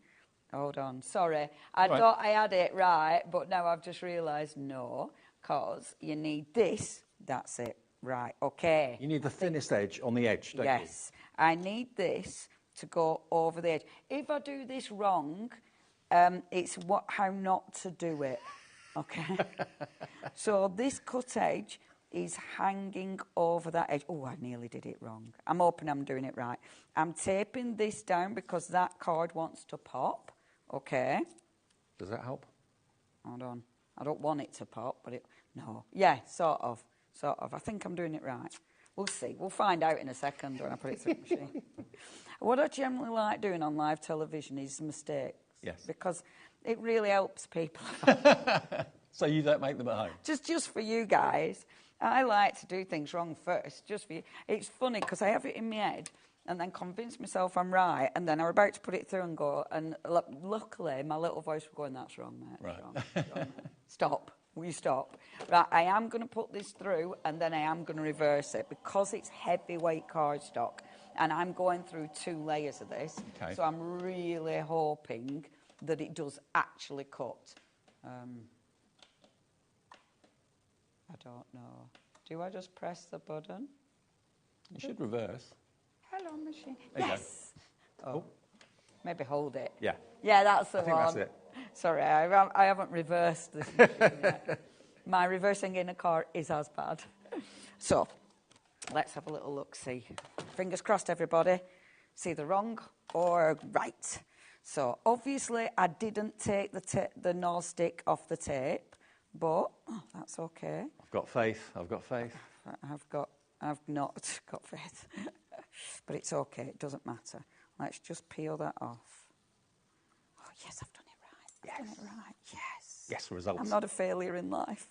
Hold on. Sorry. I thought I had it right, but now I've just realised no, because you need this. That's it. Right. Okay. You need the thinnest edge on the edge, don't you? Yes. I need this to go over the edge. If I do this wrong, it's how not to do it. Okay? So this cut edge is hanging over that edge. Oh, I nearly did it wrong. I'm hoping I'm doing it right. I'm taping this down because that card wants to pop. Okay? Does that help? Hold on. I don't want it to pop, but no. Yeah, sort of. I think I'm doing it right. We'll see. We'll find out in a second when I put it through the machine. What I generally like doing on live television is mistakes. Yes. Because it really helps people. So you don't make them at home? Just for you guys. I like to do things wrong first, just for you. It's funny because I have it in my head and then convince myself I'm right, and then I'm about to put it through and go, and luckily my little voice will go, and that's wrong, mate. Right. Wrong. Mate. Stop. Will you stop? Right, I am going to put this through and then I am going to reverse it because it's heavyweight cardstock and I'm going through 2 layers of this. Okay. So I'm really hoping that it does actually cut. I don't know. Do I just press the button? You should reverse. Hello, machine. There you Yes. go. Oh. Maybe hold it. Yeah. Yeah, that's the one. I think that's it. Sorry, I haven't reversed this machine yet. My reversing in a car is as bad. So, let's have a little look-see. Fingers crossed, everybody. It's either wrong or right. So, obviously, I didn't take the North stick off the tape, but that's okay. I've got faith. I've got faith. I've not got faith. But it's okay. It doesn't matter. Let's just peel that off. Oh, yes, I've done it right. I've done it right. Yes. Yes, results. I'm not a failure in life.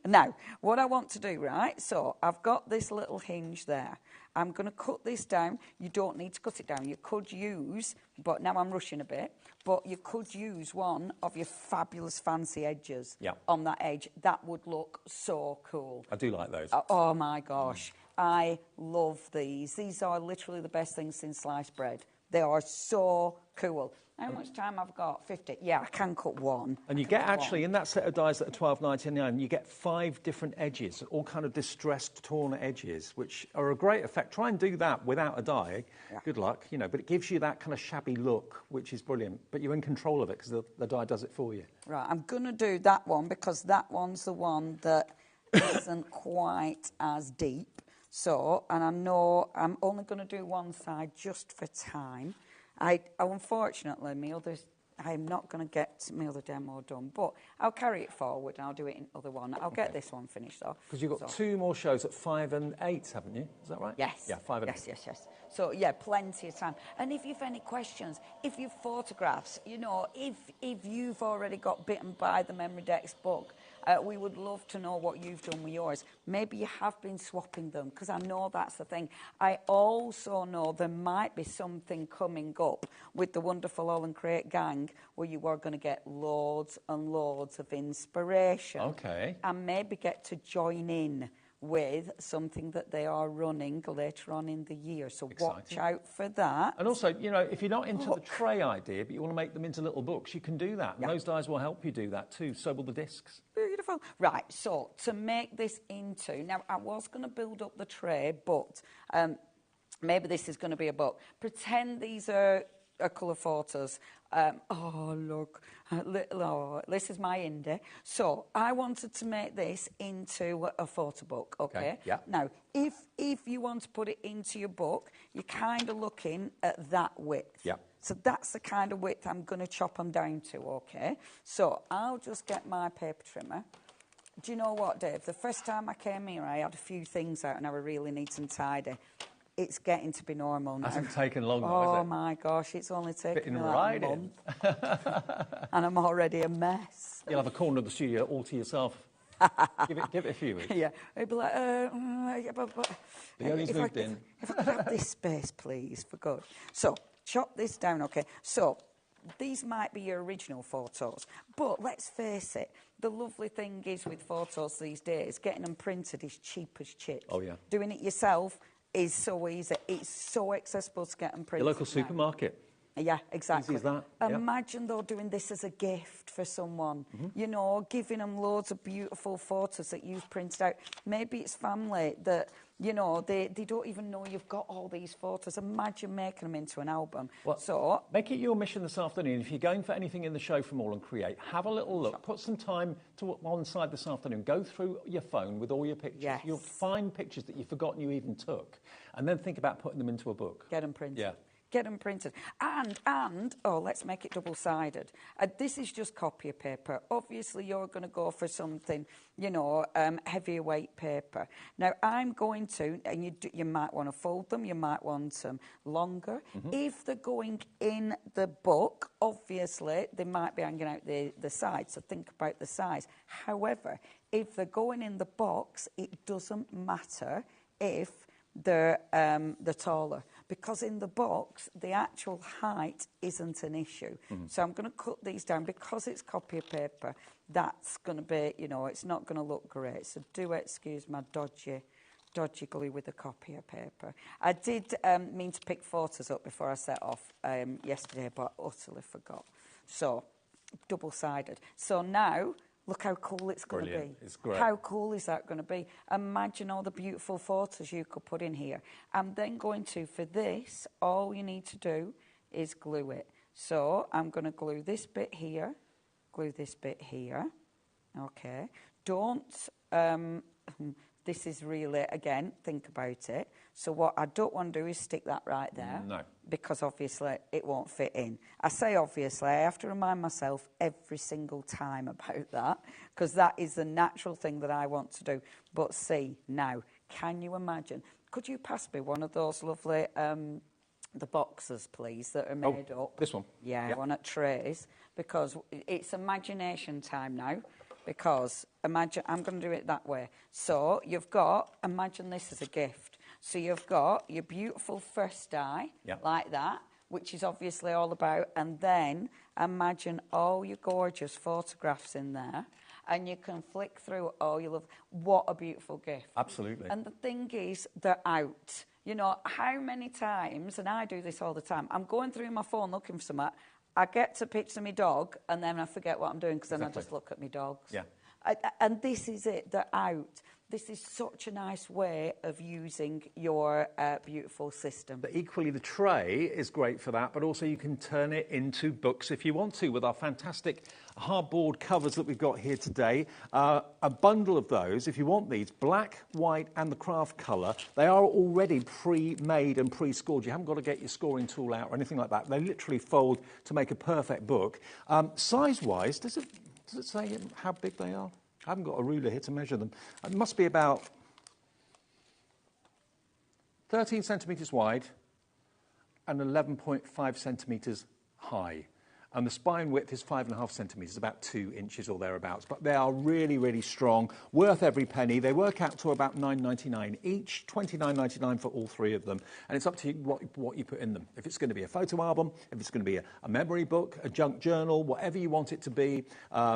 Now, what I want to do, right, so I've got this little hinge there. I'm going to cut this down. You don't need to cut it down. You could use, but now I'm rushing a bit, but you could use one of your fabulous fancy edges on that edge. That would look so cool. I do like those. Oh, my gosh. I love these. These are literally the best things since sliced bread. They are so cool. How much time I've got? 50. Yeah, I can cut one. And you get actually, in that set of dies that are $12.99, you get 5 different edges, all kind of distressed, torn edges, which are a great effect. Try and do that without a die. Yeah. Good luck, you know, but it gives you that kind of shabby look, which is brilliant. But you're in control of it because the die does it for you. Right, I'm going to do that one because that one's the one that isn't quite as deep. So, and I know I'm only going to do one side just for time. Unfortunately, I'm not going to get my other demo done, but I'll carry it forward and I'll do it in other one. I'll get this one finished though. Because you've got 2 more shows at 5 and 8, haven't you? Is that right? Yes. Yeah, 5 and 8. Yes. So, yeah, plenty of time. And if you've any questions, if you've photographs, you know, if you've already got bitten by the Memory Decks book, we would love to know what you've done with yours. Maybe you have been swapping them, because I know that's the thing. I also know there might be something coming up with the wonderful All and Create gang where you are going to get loads and loads of inspiration. Okay. And maybe get to join in with something that they are running later on in the year. So watch out for that. And also, you know, if you're not into the tray idea, but you want to make them into little books, you can do that. And those dies will help you do that too. So will the discs. Beautiful. Right, so to make this into... Now, I was going to build up the tray, but maybe this is going to be a book. Pretend these are colour photos. Oh, look. This is my indie. So I wanted to make this into a photo book, okay? Yeah. Now, if you want to put it into your book, you're kind of looking at that width. Yeah. So that's the kind of width I'm going to chop them down to, okay? So I'll just get my paper trimmer. Do you know what, Dave? The first time I came here, I had a few things out and I were really neat and tidy. It's getting to be normal now. Hasn't taken long, though, oh, has it? my gosh, it's only taken me right like a month. And I'm already a mess. You'll have a corner of the studio all to yourself. give it a few weeks. Yeah. It'd be like, Leonie's moved in. If I could have this space, please, for good. So, chop this down, okay? So, these might be your original photos, but let's face it, the lovely thing is with photos these days, getting them printed is cheap as chips. Oh, yeah. Doing it yourself is so easy. It's so accessible to get them printed. Your local supermarket. Yeah, exactly. Easy as that. Imagine, though, doing this as a gift for someone. You know, giving them loads of beautiful photos that you've printed out. Maybe it's family that, you know, they don't even know you've got all these photos. Imagine making them into an album. Well, so make it your mission this afternoon. If you're going for anything in the show from All and Create, have a little look. Put some time to one side this afternoon. Go through your phone with all your pictures. Yes. You'll find pictures that you've forgotten you even took. And then think about putting them into a book. Get them printed. Yeah. Get them printed. And let's make it double-sided. This is just copier paper. Obviously, you're going to go for something, you know, heavier weight paper. Now, I'm going to, and you might want to fold them, you might want them longer. If they're going in the book, obviously, they might be hanging out the side, so think about the size. However, if they're going in the box, it doesn't matter if they're taller, because in the box the actual height isn't an issue. So I'm going to cut these down because it's copier paper. That's going to be, you know, it's not going to look great. So do excuse my dodgy glue with the copier paper. I did mean to pick photos up before I set off yesterday, but I utterly forgot. So double-sided. So now, look how cool it's going to be. It's great. How cool is that going to be? Imagine all the beautiful photos you could put in here. I'm then going to, for this, all you need to do is glue it. So I'm going to glue this bit here, glue this bit here. Okay. Don't, this is really, again, think about it. So what I don't want to do is stick that right there. No. Because obviously it won't fit in. I say obviously, I have to remind myself every single time about that, because that is the natural thing that I want to do. But see, now, can you imagine? Could you pass me one of those lovely, the boxes, please, that are made up? This one? Yeah, Yep. one at Trays, because it's imagination time now. Because imagine, I'm going to do it that way. So you've got, imagine this as a gift. So you've got your beautiful first die, like that, which is obviously all about, and then imagine all your gorgeous photographs in there, and you can flick through all your love. What a beautiful gift. Absolutely. And the thing is, they're out. You know, how many times, and I do this all the time, I'm going through my phone looking for something, I get to picture my dog, and then I forget what I'm doing because then I just look at my dogs. Yeah. And this is it, they're out. This is such a nice way of using your beautiful system. But equally, the tray is great for that, but also you can turn it into books if you want to with our fantastic hardboard covers that we've got here today. A bundle of those, if you want these, black, white and the craft colour, they are already pre-made and pre-scored. You haven't got to get your scoring tool out or anything like that. They literally fold to make a perfect book. Size-wise, does it say how big they are? I haven't got a ruler here to measure them. It must be about 13 centimetres wide and 11.5 centimetres high. And the spine width is 5.5 centimetres, about 2 inches or thereabouts. But they are really, really strong, worth every penny. They work out to about $9.99 each, $29.99 for all three of them. And it's up to you what you put in them. If it's going to be a photo album, if it's going to be a memory book, a junk journal, whatever you want it to be,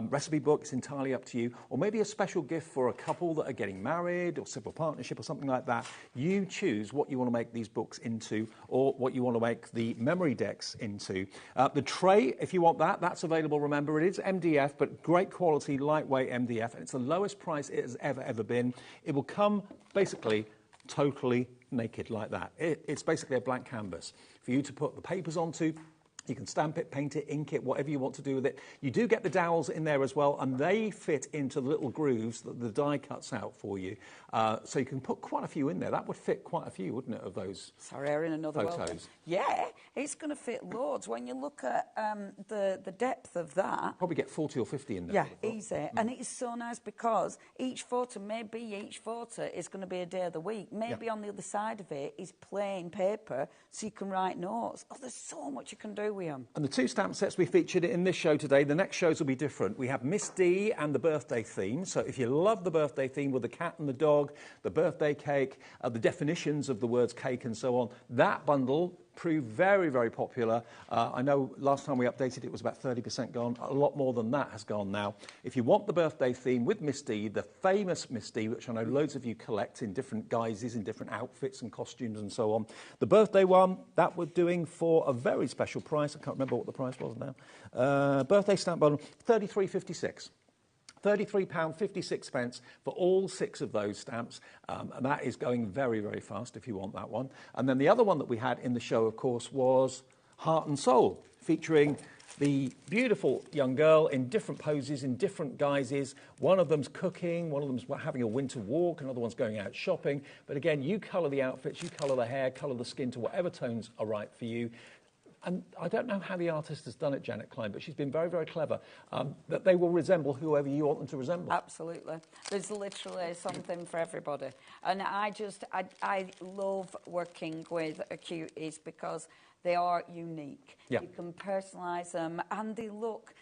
recipe book, it's entirely up to you. Or maybe a special gift for a couple that are getting married or civil partnership or something like that. You choose what you want to make these books into or what you want to make the memory decks into. The tray, if you want that, that's available. Remember, it is MDF, but great quality, lightweight MDF, and it's the lowest price it has ever been. It will come basically totally naked like that. It's basically a blank canvas for you to put the papers onto. You can stamp it, paint it, ink it, whatever you want to do with it. You do get the dowels in there as well, and they fit into the little grooves that the die cuts out for you. So you can put quite a few in there. That would fit quite a few, wouldn't it, of those Sorry, I'm in another photos? world. Yeah, it's going to fit loads. When you look at the depth of that... Probably get 40 or 50 in there. Yeah, easy. And it's so nice because each photo is going to be a day of the week. Maybe on the other side of it is plain paper, so you can write notes. Oh, there's so much you can do with them. And the two stamp sets we featured in this show today, the next shows will be different. We have Miss D and the birthday theme. So if you love the birthday theme with the cat and the dog, the birthday cake, the definitions of the words cake and so on, that bundle proved very, very popular. I know last time we updated it was about 30% gone. A lot more than that has gone now. If you want the birthday theme with Miss D, the famous Miss D, which I know loads of you collect in different guises, in different outfits and costumes and so on, the birthday one, that we're doing for a very special price. I can't remember what the price was now. Birthday stamp bundle, £33.56. £33.56 for all 6 of those stamps, and that is going very, very fast if you want that one. And then the other one that we had in the show, of course, was Heart and Soul, featuring the beautiful young girl in different poses, in different guises. One of them's cooking, one of them's having a winter walk, another one's going out shopping. But again, you colour the outfits, you colour the hair, colour the skin to whatever tones are right for you. And I don't know how the artist has done it, Janet Klein, but she's been very, very clever, that they will resemble whoever you want them to resemble. Absolutely. There's literally something for everybody. And I love working with cuties because they are unique. Yeah. You can personalise them, and they look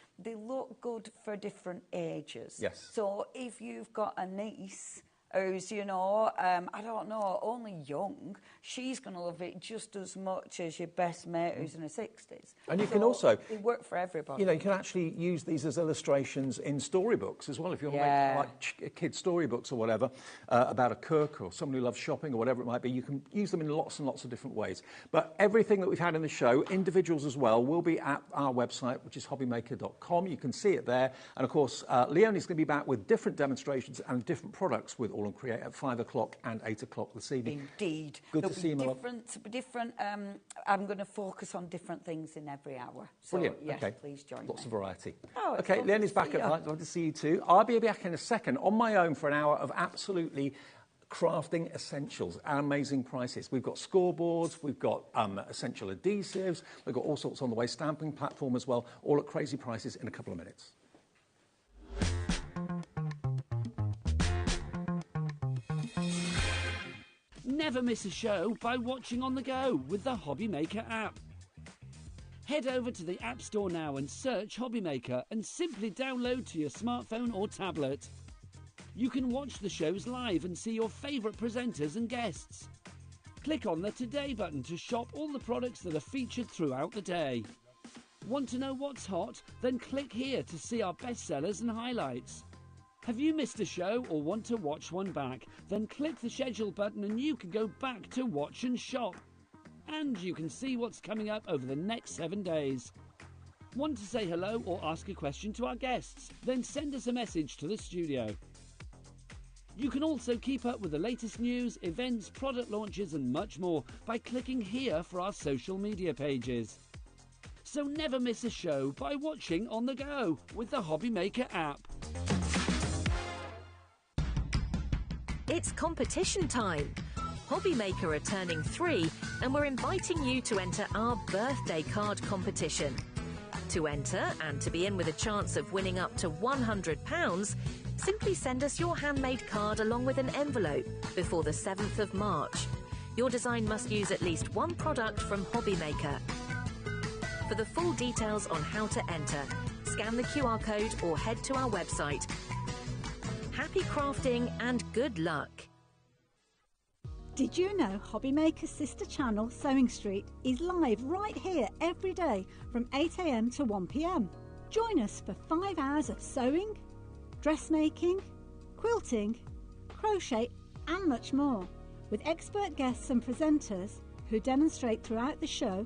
good for different ages. Yes. So if you've got a niece who's, you know, I don't know, only young, she's going to love it just as much as your best mate who's in her 60s. And you can also... They work for everybody. You know, you can actually use these as illustrations in storybooks as well. If you want to make like kids' storybooks or whatever, about a cook or somebody who loves shopping or whatever it might be, you can use them in lots and lots of different ways. But everything that we've had in the show, individuals as well, will be at our website, which is hobbymaker.com. You can see it there. And of course, Leonie's going to be back with different demonstrations and different products with All and Create at 5 o'clock and 8 o'clock this evening. Indeed. Good to see you, my love. I'm going to focus on different things in every hour. So, Brilliant. yes, okay. please join me. Lots of variety. Oh, okay, Leonie's back at night. I'd love to see you too. I'll be back in a second on my own for an hour of absolutely crafting essentials at amazing prices. We've got scoreboards, we've got essential adhesives, we've got all sorts on the way, stamping platform as well, all at crazy prices in a couple of minutes. Never miss a show by watching on the go with the HobbyMaker app. Head over to the App Store now and search HobbyMaker and simply download to your smartphone or tablet. You can watch the shows live and see your favourite presenters and guests. Click on the Today button to shop all the products that are featured throughout the day. Want to know what's hot? Then click here to see our bestsellers and highlights. Have you missed a show or want to watch one back? Then click the schedule button and you can go back to watch and shop. And you can see what's coming up over the next 7 days. Want to say hello or ask a question to our guests? Then send us a message to the studio. You can also keep up with the latest news, events, product launches and much more by clicking here for our social media pages. So never miss a show by watching on the go with the HobbyMaker app. It's competition time. HobbyMaker are turning 3 and we're inviting you to enter our birthday card competition. To enter and to be in with a chance of winning up to £100, simply send us your handmade card along with an envelope before the 7th of March. Your design must use at least one product from HobbyMaker. For the full details on how to enter, scan the QR code or head to our website. Happy crafting and good luck! Did you know HobbyMaker's sister channel, Sewing Street, is live right here every day from 8 AM to 1 PM? Join us for 5 hours of sewing, dressmaking, quilting, crochet and much more. With expert guests and presenters who demonstrate throughout the show,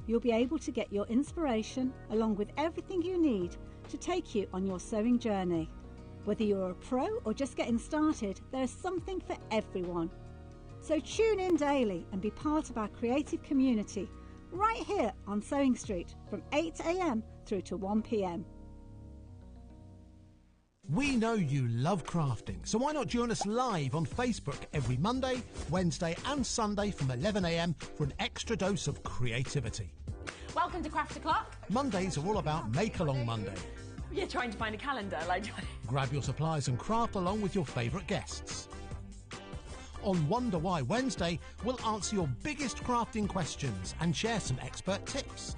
you'll be able to get your inspiration along with everything you need to take you on your sewing journey. Whether you're a pro or just getting started, there's something for everyone. So tune in daily and be part of our creative community right here on Sewing Street from 8 AM through to 1 PM. We know you love crafting, so why not join us live on Facebook every Monday, Wednesday and Sunday from 11 AM for an extra dose of creativity. Welcome to Craft O'Clock. Mondays are all about Make Along Monday. You're trying to find a calendar, like... Grab your supplies and craft along with your favourite guests. On Wonder Why Wednesday, we'll answer your biggest crafting questions and share some expert tips.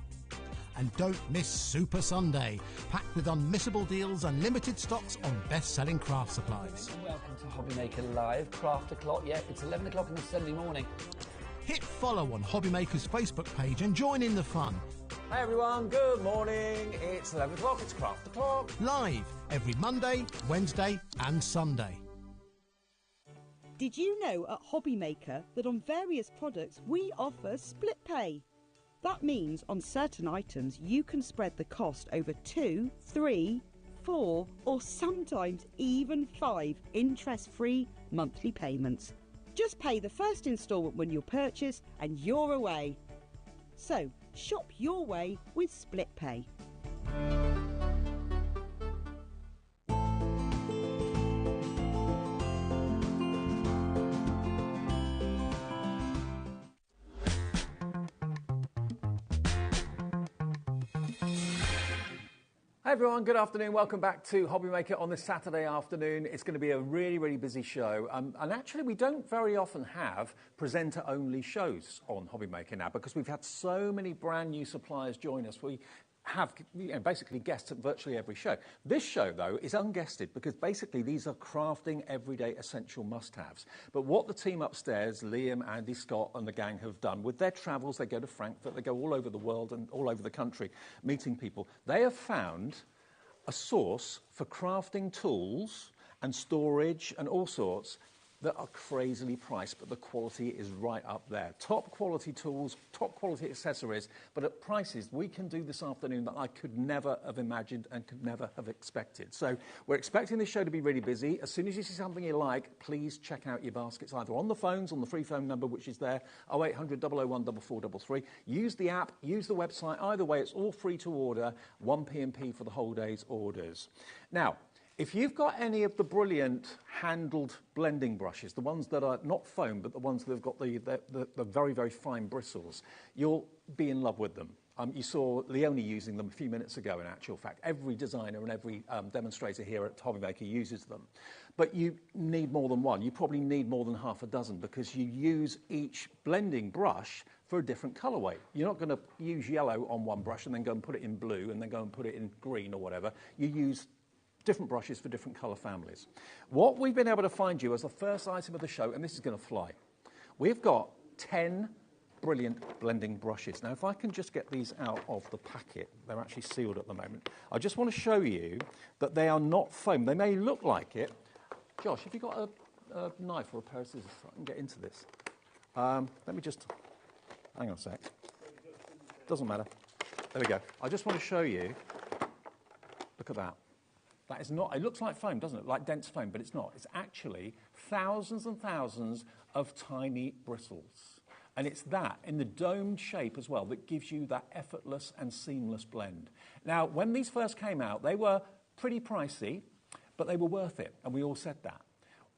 And don't miss Super Sunday, packed with unmissable deals and limited stocks on best-selling craft supplies. Welcome to HobbyMaker Live, Craft O'Clock. Yeah, it's 11 o'clock on a Sunday morning. Hit follow on HobbyMaker's Facebook page and join in the fun. Hey everyone, good morning. It's 11 o'clock, it's Craft O'Clock. Live every Monday, Wednesday and Sunday. Did you know at HobbyMaker that on various products we offer split pay? That means on certain items you can spread the cost over 2, 3, 4 or sometimes even 5 interest-free monthly payments. Just pay the first instalment when you purchase and you're away. So shop your way with split pay. Hi everyone, good afternoon. Welcome back to HobbyMaker on this Saturday afternoon. It's going to be a really, really busy show. And actually, we don't very often have presenter-only shows on HobbyMaker now because we've had so many brand new suppliers join us. We have basically guests at virtually every show. This show, though, is unguested because basically these are crafting everyday essential must-haves. But what the team upstairs, Liam, Andy, Scott and the gang have done with their travels, they go to Frankfurt, they go all over the world and all over the country meeting people. They have found a source for crafting tools and storage and all sorts that are crazily priced, but the quality is right up there. Top quality tools, top quality accessories, but at prices we can do this afternoon that I could never have imagined and could never have expected. So we're expecting this show to be really busy. As soon as you see something you like, please check out your baskets either on the phones, on the free phone number which is there, 0800 001 4433. Use the app, use the website. Either way, it's all free to order, 1 p&p for the whole day's orders. Now, if you've got any of the brilliant handled blending brushes, the ones that are not foam, but the ones that have got the very, very fine bristles, you'll be in love with them. You saw Leonie using them a few minutes ago, in actual fact. Every designer and every demonstrator here at HobbyMaker uses them. But you need more than one. You probably need more than half a dozen because you use each blending brush for a different colourway. You're not going to use yellow on one brush and then go and put it in blue and then go and put it in green or whatever. You use different brushes for different colour families. What we've been able to find you as the first item of the show, and this is going to fly, we've got 10 brilliant blending brushes. Now, if I can just get these out of the packet, they're actually sealed at the moment. I just want to show you that they are not foam. They may look like it. Josh, have you got a knife or a pair of scissors so I can get into this? Let me just, hang on a sec. Doesn't matter. There we go. I just want to show you, look at that. That is not, it looks like foam, doesn't it? Like dense foam, but it's not. It's actually thousands and thousands of tiny bristles. And it's that, in the domed shape as well, that gives you that effortless and seamless blend. Now, when these first came out, they were pretty pricey, but they were worth it, and we all said that.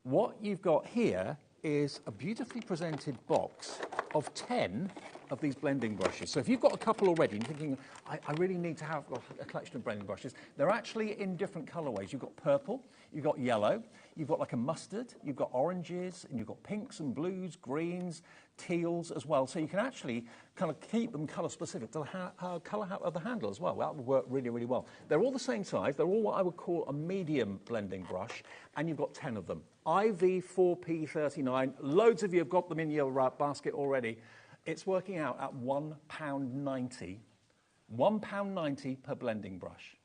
What you've got here is a beautifully presented box of 10 of these blending brushes. So if you've got a couple already and you're thinking, I really need to have a collection of blending brushes, they're actually in different colourways. You've got purple, you've got yellow, you've got like a mustard, you've got oranges, and you've got pinks and blues, greens, teals as well. So you can actually kind of keep them colour specific to the colour of the handle as well. That would work really, really well. They're all the same size. They're all what I would call a medium blending brush, and you've got 10 of them. IV4P39. Loads of you have got them in your basket already. It's working out at £1.90. £1.90 per blending brush.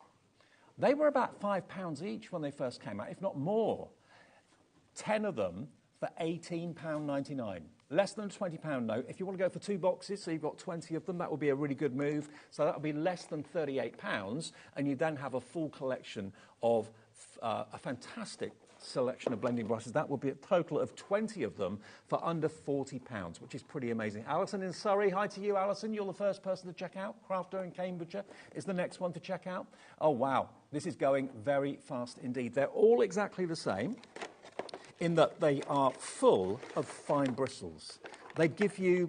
They were about £5 each when they first came out, if not more. 10 of them for £18.99. Less than a £20 note. If you want to go for 2 boxes, so you've got 20 of them, that would be a really good move. So that would be less than £38, and you then have a full collection of a fantastic selection of blending brushes. That would be a total of 20 of them for under £40, which is pretty amazing. Alison in Surrey, hi to you, Alison. You're the first person to check out. Crafter in Cambridgeshire is the next one to check out. Oh, wow. This is going very fast indeed. They're all exactly the same in that they are full of fine bristles. They give you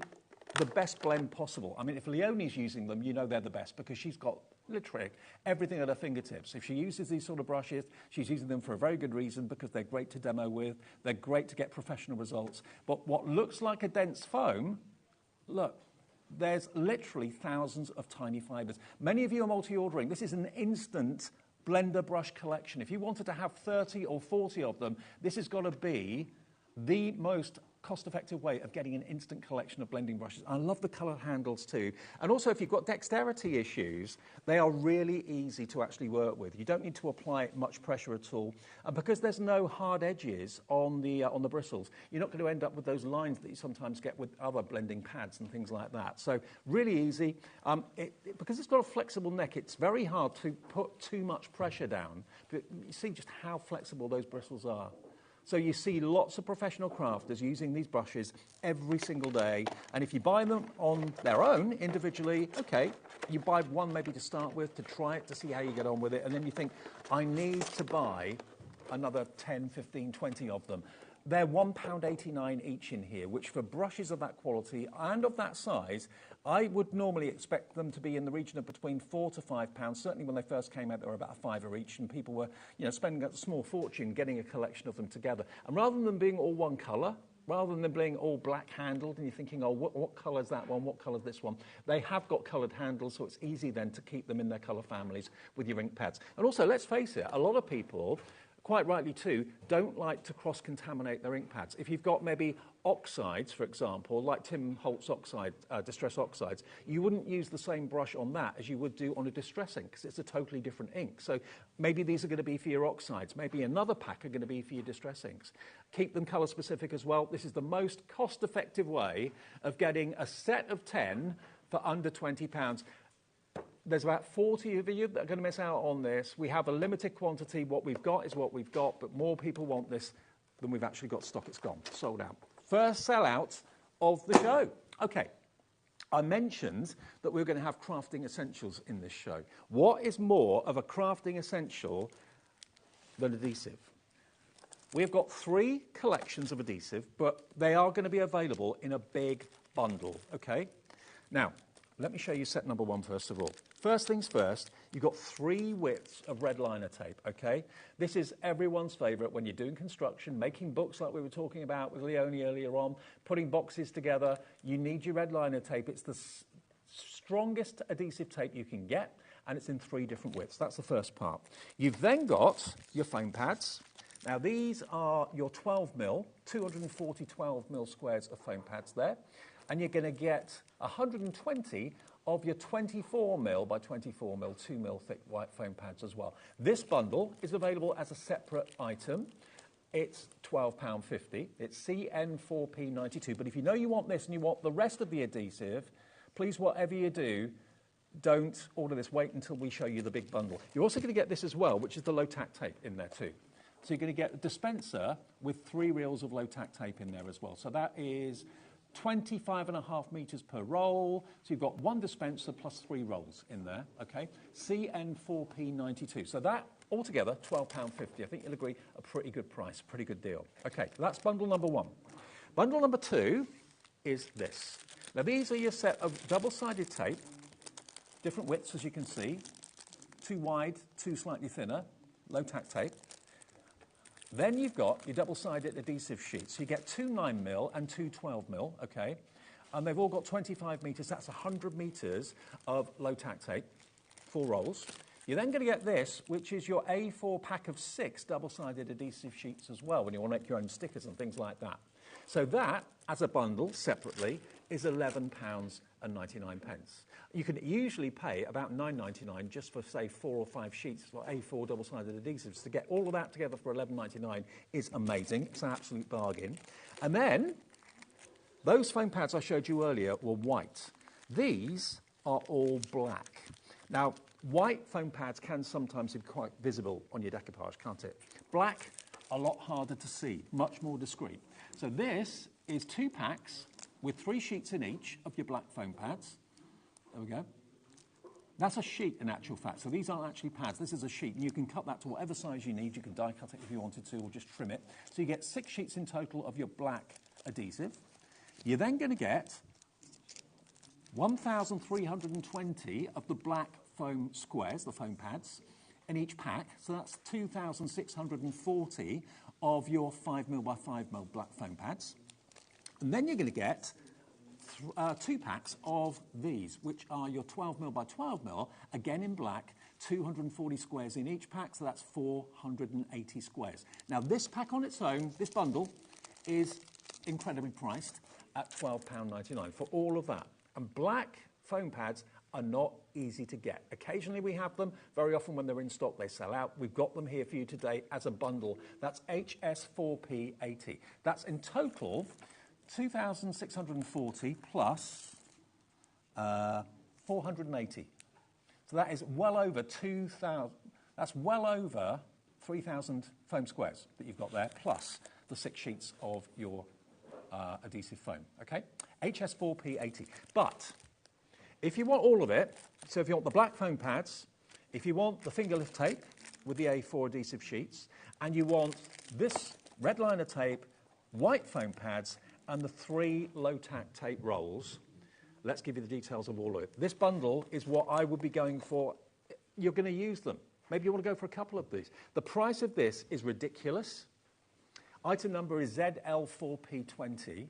the best blend possible. I mean, if Leonie's using them, you know they're the best because she's got literally everything at her fingertips. If she uses these sort of brushes, she's using them for a very good reason because they're great to demo with, they're great to get professional results. But what looks like a dense foam, look, there's literally thousands of tiny fibres. Many of you are multi-ordering. This is an instant blender brush collection. If you wanted to have 30 or 40 of them, this has got to be the most cost-effective way of getting an instant collection of blending brushes. I love the colour handles too. And also, if you've got dexterity issues, they are really easy to actually work with. You don't need to apply much pressure at all. And because there's no hard edges on the bristles, you're not going to end up with those lines that you sometimes get with other blending pads and things like that. So really easy. Because it's got a flexible neck, it's very hard to put too much pressure down. But you see just how flexible those bristles are. So you see lots of professional crafters using these brushes every single day. And if you buy them on their own, individually, okay, you buy one maybe to start with, to try it, to see how you get on with it. And then you think, I need to buy another 10, 15, 20 of them. They're £1.89 each in here, which for brushes of that quality and of that size, I would normally expect them to be in the region of between £4 to £5. Certainly when they first came out, they were about a £5 each, and people were, spending a small fortune getting a collection of them together. And rather than them being all one colour, rather than them being all black handled, and you're thinking, oh, what colour is that one? What colour is this one? They have got coloured handles, so it's easy then to keep them in their colour families with your ink pads. And also, let's face it, a lot of people, quite rightly too, don't like to cross-contaminate their ink pads. If you've got maybe oxides, for example, like Tim Holtz oxide, distress oxides, you wouldn't use the same brush on that as you would do on a distress ink because it's a totally different ink. So maybe these are going to be for your oxides. Maybe another pack are going to be for your distress inks. Keep them colour specific as well. This is the most cost-effective way of getting a set of 10 for under £20. There's about 40 of you that are going to miss out on this. We have a limited quantity. What we've got is what we've got, but more people want this than we've actually got stock. It's gone, sold out. First sellout of the show. Okay, I mentioned that we were going to have crafting essentials in this show. What is more of a crafting essential than adhesive? We've got 3 collections of adhesive, but they are going to be available in a big bundle, okay? Now, let me show you set number 1 first of all. First things first, you've got 3 widths of red liner tape, okay? This is everyone's favourite when you're doing construction, making books like we were talking about with Leonie earlier on, putting boxes together. You need your red liner tape. It's the strongest adhesive tape you can get, and it's in 3 different widths. That's the first part. You've then got your foam pads. Now, these are your 12mm, 240 12mm squares of foam pads there, and you're going to get 120 of your 24mm by 24mm, 2mm thick white foam pads as well. This bundle is available as a separate item. It's £12.50. It's CN4P92. But if you know you want this and you want the rest of the adhesive, please, whatever you do, don't order this. Wait until we show you the big bundle. You're also going to get this as well, which is the low-tack tape in there too. So you're going to get a dispenser with 3 reels of low-tack tape in there as well. So that is 25.5 metres per roll. So you've got 1 dispenser plus 3 rolls in there, okay? CN4P92. So that, altogether, £12.50. I think you'll agree, a pretty good price, pretty good deal. Okay, that's bundle number 1. Bundle number 2 is this. Now, these are your set of double-sided tape, different widths, as you can see, 2 wide, 2 slightly thinner, low-tack tape. Then you've got your double-sided adhesive sheets. So you get 2 9mm and 2 12mm, okay? And they've all got 25 metres. That's 100 metres of low-tack tape, 4 rolls. You're then going to get this, which is your A4 pack of 6 double-sided adhesive sheets as well, when you want to make your own stickers and things like that. So that, as a bundle, separately, is £11.99. You can usually pay about $9.99 just for, say, 4 or 5 sheets of A4 double-sided adhesives. To get all of that together for $11.99 is amazing. It's an absolute bargain. And then, those foam pads I showed you earlier were white. These are all black. Now, white foam pads can sometimes be quite visible on your decoupage, can't it? Black, a lot harder to see, much more discreet. So this is 2 packs with 3 sheets in each of your black foam pads. There we go. That's a sheet in actual fact. So these aren't actually pads. This is a sheet, and you can cut that to whatever size you need. You can die cut it if you wanted to, or just trim it. So you get 6 sheets in total of your black adhesive. You're then going to get 1,320 of the black foam squares, the foam pads, in each pack. So that's 2,640 of your 5mm by 5mm black foam pads. And then you're going to get 2 packs of these, which are your 12mm by 12mm, again in black, 240 squares in each pack, so that's 480 squares. Now, this pack on its own, this bundle, is incredibly priced at £12.99 for all of that. And black foam pads are not easy to get. Occasionally we have them. Very often when they're in stock, they sell out. We've got them here for you today as a bundle. That's HS4P80. That's in total 2,640 plus 480. So that is well over 2,000. That's well over 3,000 foam squares that you've got there, plus the 6 sheets of your adhesive foam. Okay, HS4P80. But if you want all of it, so if you want the black foam pads, if you want the finger lift tape with the A4 adhesive sheets, and you want this red liner tape, white foam pads, and the 3 low-tack tape rolls, let's give you the details of all of it. This bundle is what I would be going for. You're going to use them. Maybe you want to go for a couple of these. The price of this is ridiculous. Item number is ZL4P20.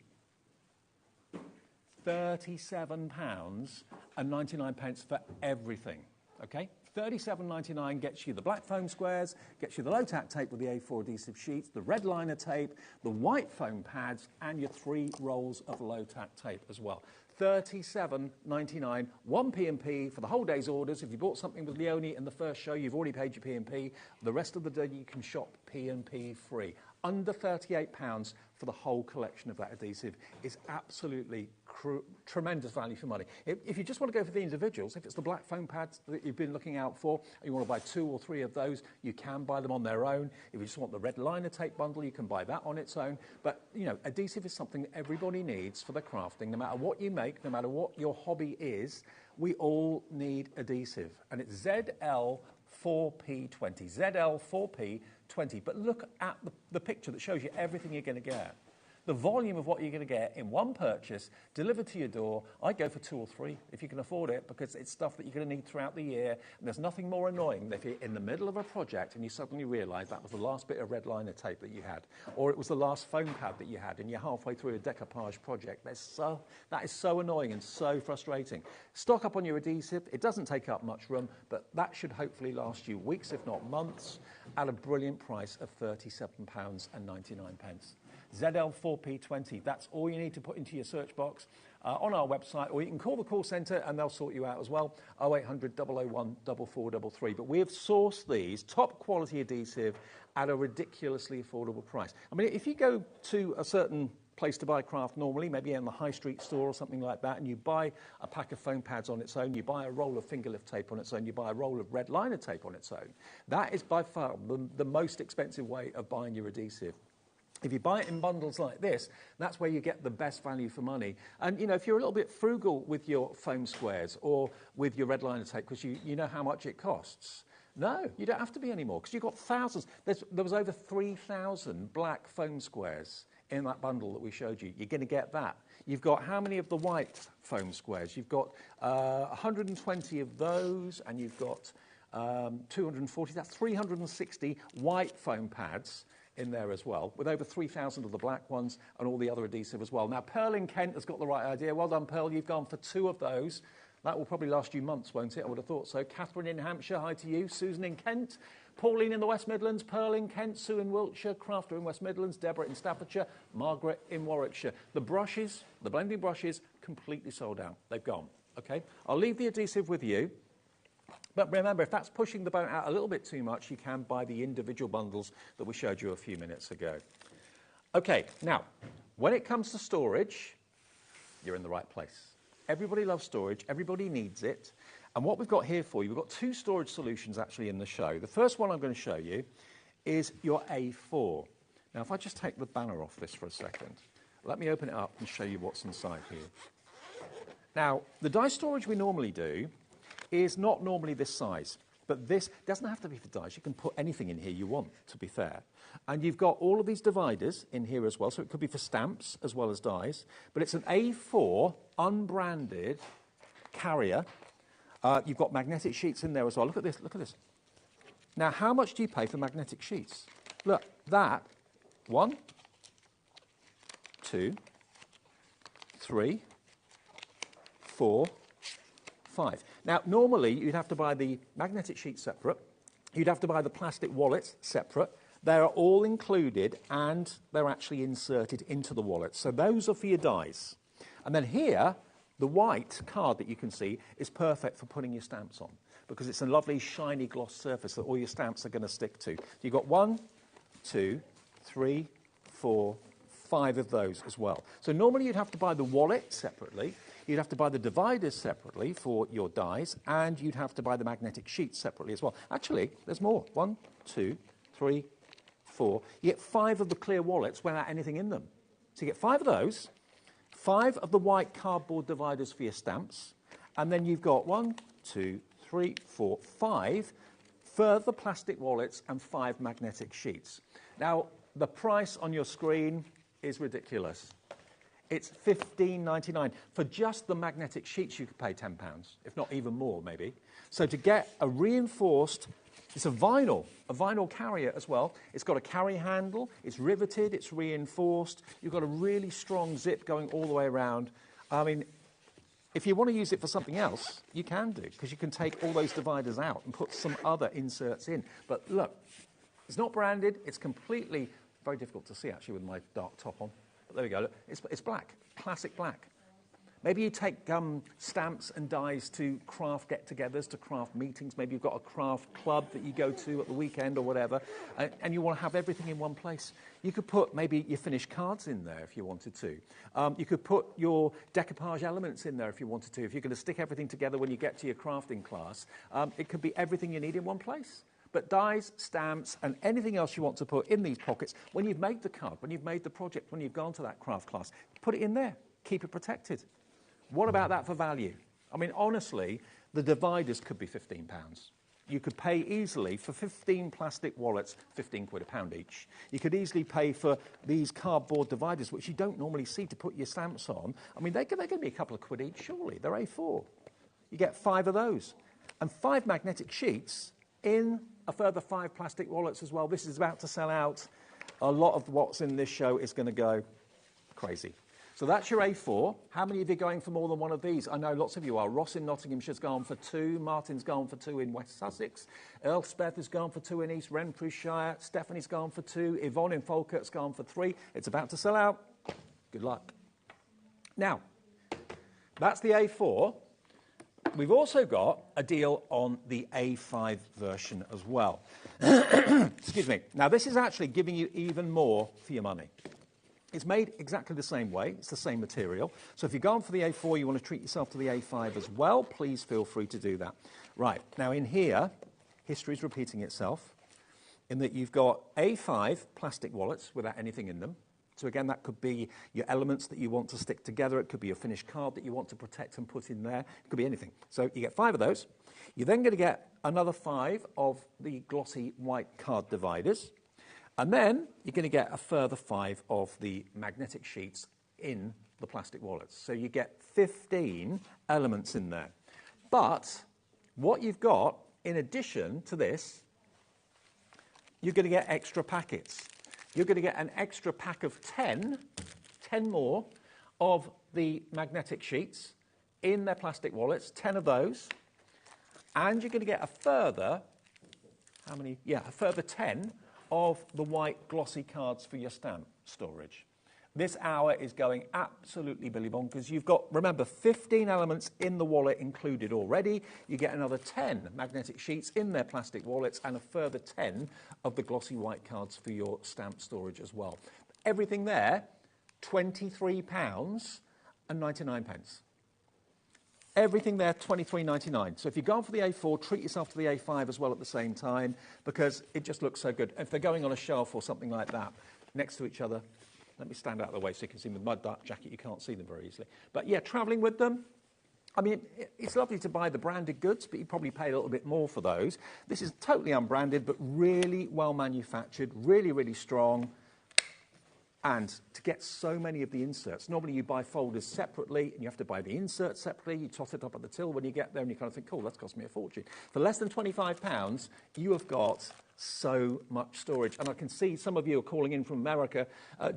£37.99 for everything, okay? £37.99 gets you the black foam squares, gets you the low-tack tape with the A4 adhesive sheets, the red liner tape, the white foam pads, and your 3 rolls of low-tack tape as well. £37.99, 1 P&P for the whole day's orders. If you bought something with Leonie in the first show, you've already paid your P&P. The rest of the day you can shop P&P free. Under £38 for the whole collection of that adhesive is absolutely tremendous value for money. If you just want to go for the individuals, if it's the black foam pads that you've been looking out for, and you want to buy 2 or 3 of those, you can buy them on their own. If you just want the red liner tape bundle, you can buy that on its own. But, you know, adhesive is something that everybody needs for their crafting. No matter what you make, no matter what your hobby is, we all need adhesive. And it's ZL4P20. ZL4P20. But look at the picture that shows you everything you're going to get. the volume of what you're going to get in one purchase delivered to your door, I'd go for 2 or 3 if you can afford it, because it's stuff that you're going to need throughout the year. And there's nothing more annoying than if you're in the middle of a project and you suddenly realise that was the last bit of red liner tape that you had, or it was the last foam pad that you had, and you're halfway through a decoupage project. That is so annoying and so frustrating. Stock up on your adhesive. It doesn't take up much room, but that should hopefully last you weeks, if not months, at a brilliant price of £37.99. ZL4P20. That's all you need to put into your search box on our website, or you can call the call centre and they'll sort you out as well, 0800 001 4433. But we have sourced these top quality adhesive at a ridiculously affordable price. I mean, if you go to a certain place to buy craft normally, maybe in the high street store or something like that, and you buy a pack of foam pads on its own, you buy a roll of finger lift tape on its own, you buy a roll of red liner tape on its own, that is by far the most expensive way of buying your adhesive. If you buy it in bundles like this, that's where you get the best value for money. And, you know, if you're a little bit frugal with your foam squares or with your red liner tape, because you know how much it costs, no, you don't have to be anymore, because you've got thousands. There was over 3,000 black foam squares in that bundle that we showed you. You're going to get that. You've got how many of the white foam squares? You've got 120 of those, and you've got 240. That's 360 white foam pads in there as well, with over 3,000 of the black ones and all the other adhesive as well. Now, Pearl in Kent has got the right idea. Well done, Pearl. You've gone for 2 of those. That will probably last you months, won't it? I would have thought so. Catherine in Hampshire, hi to you. Susan in Kent. Pauline in the West Midlands. Pearl in Kent. Sue in Wiltshire. Crafter in West Midlands. Deborah in Staffordshire. Margaret in Warwickshire. The brushes, the blending brushes, completely sold out. They've gone. Okay? I'll leave the adhesive with you. But remember, if that's pushing the boat out a little bit too much, you can buy the individual bundles that we showed you a few minutes ago. Okay, now, when it comes to storage, you're in the right place. Everybody loves storage. Everybody needs it. And what we've got here for you, we've got 2 storage solutions actually in the show. The first one I'm going to show you is your A4. Now, if I just take the banner off this for a second, let me open it up and show you what's inside here. Now, the die storage we normally do is not normally this size, but this doesn't have to be for dies. You can put anything in here you want, to be fair. And you've got all of these dividers in here as well, so it could be for stamps as well as dies. But it's an A4 unbranded carrier. You've got magnetic sheets in there as well. Look at this, look at this. Now, how much do you pay for magnetic sheets? Look, that, 1, 2, 3, 4, 5. Now, normally, you'd have to buy the magnetic sheet separate. You'd have to buy the plastic wallets separate. They're all included, and they're actually inserted into the wallet. So those are for your dies. And then here, the white card that you can see is perfect for putting your stamps on, because it's a lovely, shiny gloss surface that all your stamps are going to stick to. So you've got 1, 2, 3, 4, 5 of those as well. So normally, you'd have to buy the wallet separately. You'd have to buy the dividers separately for your dies, and you'd have to buy the magnetic sheets separately as well. Actually, there's more. 1, 2, 3, 4. You get 5 of the clear wallets without anything in them. So you get 5 of those, 5 of the white cardboard dividers for your stamps, and then you've got 1, 2, 3, 4, 5 further plastic wallets and 5 magnetic sheets. Now, the price on your screen is ridiculous. It's $15.99. For just the magnetic sheets, you could pay £10, if not even more, maybe. So to get a reinforced, it's a vinyl carrier as well. It's got a carry handle, it's riveted, it's reinforced. You've got a really strong zip going all the way around. I mean, if you want to use it for something else, you can do, because you can take all those dividers out and put some other inserts in. But look, it's not branded. It's completely, very difficult to see, actually, with my dark top on. There we go. Look, it's black, classic black. Maybe you take stamps and dies to craft get-togethers, to craft meetings. Maybe you've got a craft club that you go to at the weekend or whatever, and you want to have everything in one place. You could put maybe your finished cards in there if you wanted to. You could put your decoupage elements in there if you wanted to. If you're going to stick everything together when you get to your crafting class, it could be everything you need in one place. But dies, stamps, and anything else you want to put in these pockets, when you've made the card, when you've made the project, when you've gone to that craft class, put it in there. Keep it protected. What about that for value? I mean, honestly, the dividers could be £15. you could pay easily for 15 plastic wallets, 15 quid a pound each. You could easily pay for these cardboard dividers, which you don't normally see to put your stamps on. I mean, they're going to be a couple of quid each, surely. They're A4. You get 5 of those. And 5 magnetic sheets in a further 5 plastic wallets as well. This is about to sell out. A lot of what's in this show is going to go crazy. So that's your A4. How many of you are going for more than one of these? I know lots of you are. Ross in Nottinghamshire's gone for 2. Martin's gone for 2 in West Sussex. Elspeth has gone for 2 in East Renfrewshire. Stephanie's gone for 2. Yvonne in Falkirk's gone for 3. It's about to sell out. Good luck. Now, that's the A4. We've also got a deal on the A5 version as well. Excuse me. Now, this is actually giving you even more for your money. It's made exactly the same way. It's the same material. So if you're going for the A4, you want to treat yourself to the A5 as well, please feel free to do that. Right. Now, in here, history's repeating itself in that you've got A5 plastic wallets without anything in them. So again, that could be your elements that you want to stick together. It could be a finished card that you want to protect and put in there. It could be anything. So you get 5 of those. You're then going to get another 5 of the glossy white card dividers. And then you're going to get a further 5 of the magnetic sheets in the plastic wallets. So you get 15 elements in there. But what you've got, in addition to this, you're going to get extra packets. You're going to get an extra pack of 10 more of the magnetic sheets in their plastic wallets, 10 of those. And you're going to get a further, how many? Yeah, a further 10 of the white glossy cards for your stamp storage. This hour is going absolutely Billy bonkers. You've got, remember, 15 elements in the wallet included already. You get another 10 magnetic sheets in their plastic wallets and a further 10 of the glossy white cards for your stamp storage as well. Everything there, £23.99. Everything there, $23.99. So if you're going for the A4, treat yourself to the A5 as well at the same time because it just looks so good. If they're going on a shelf or something like that, next to each other, let me stand out of the way so you can see them. With my dark jacket, you can't see them very easily. But yeah, travelling with them, I mean, it's lovely to buy the branded goods, but you probably pay a little bit more for those. This is totally unbranded, but really well manufactured, really, really strong. And to get so many of the inserts, normally you buy folders separately and you have to buy the inserts separately. You toss it up at the till when you get there and you kind of think, cool, that's cost me a fortune. For less than £25, you have got so much storage. And I can see some of you are calling in from America.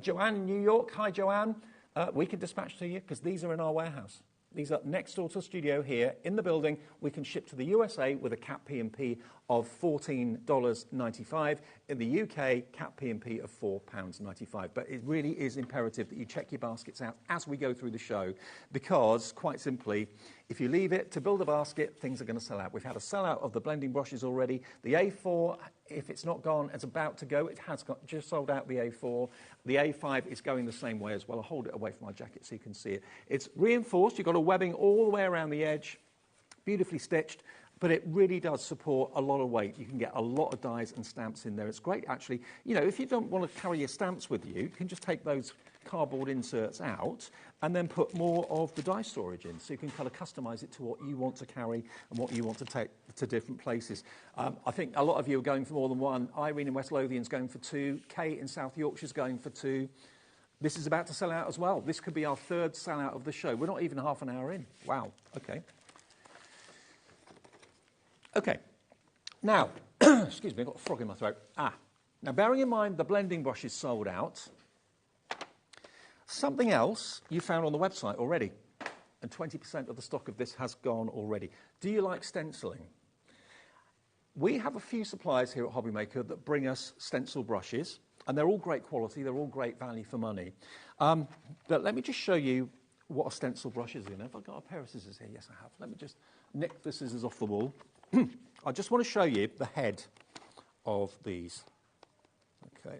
Joanne in New York. Hi, Joanne. We can dispatch to you because these are in our warehouse. These are next door to the studio here in the building. We can ship to the USA with a cap P&P of $14.95. In the UK, cap P&P of £4.95. But it really is imperative that you check your baskets out as we go through the show because, quite simply, if you leave it to build a basket, things are going to sell out. We've had a sellout of the blending brushes already. The A4, if it's not gone, it's about to go. It has got just sold out the A4. The A5 is going the same way as well. I'll hold it away from my jacket so you can see it. It's reinforced. You've got a webbing all the way around the edge, beautifully stitched, but it really does support a lot of weight. You can get a lot of dies and stamps in there. It's great, actually. You know, if you don't want to carry your stamps with you, you can just take those cardboard inserts out and then put more of the die storage in. So you can kind of customise it to what you want to carry and what you want to take to different places. I think a lot of you are going for more than one. Irene in West Lothian's going for 2. Kate in South Yorkshire's going for 2. This is about to sell out as well. This could be our 3rd sellout of the show. We're not even half an hour in. Wow. Okay. Okay. Now, excuse me, I've got a frog in my throat. Now, bearing in mind the blending brush is sold out, something else you found on the website already, and 20% of the stock of this has gone already. Do you like stenciling? We have a few suppliers here at HobbyMaker that bring us stencil brushes, and they're all great quality, they're all great value for money. But let me just show you what a stencil brush is in. Have I got a pair of scissors here? Yes, I have. Let me just nick the scissors off the wall. I just want to show you the head of these. Okay,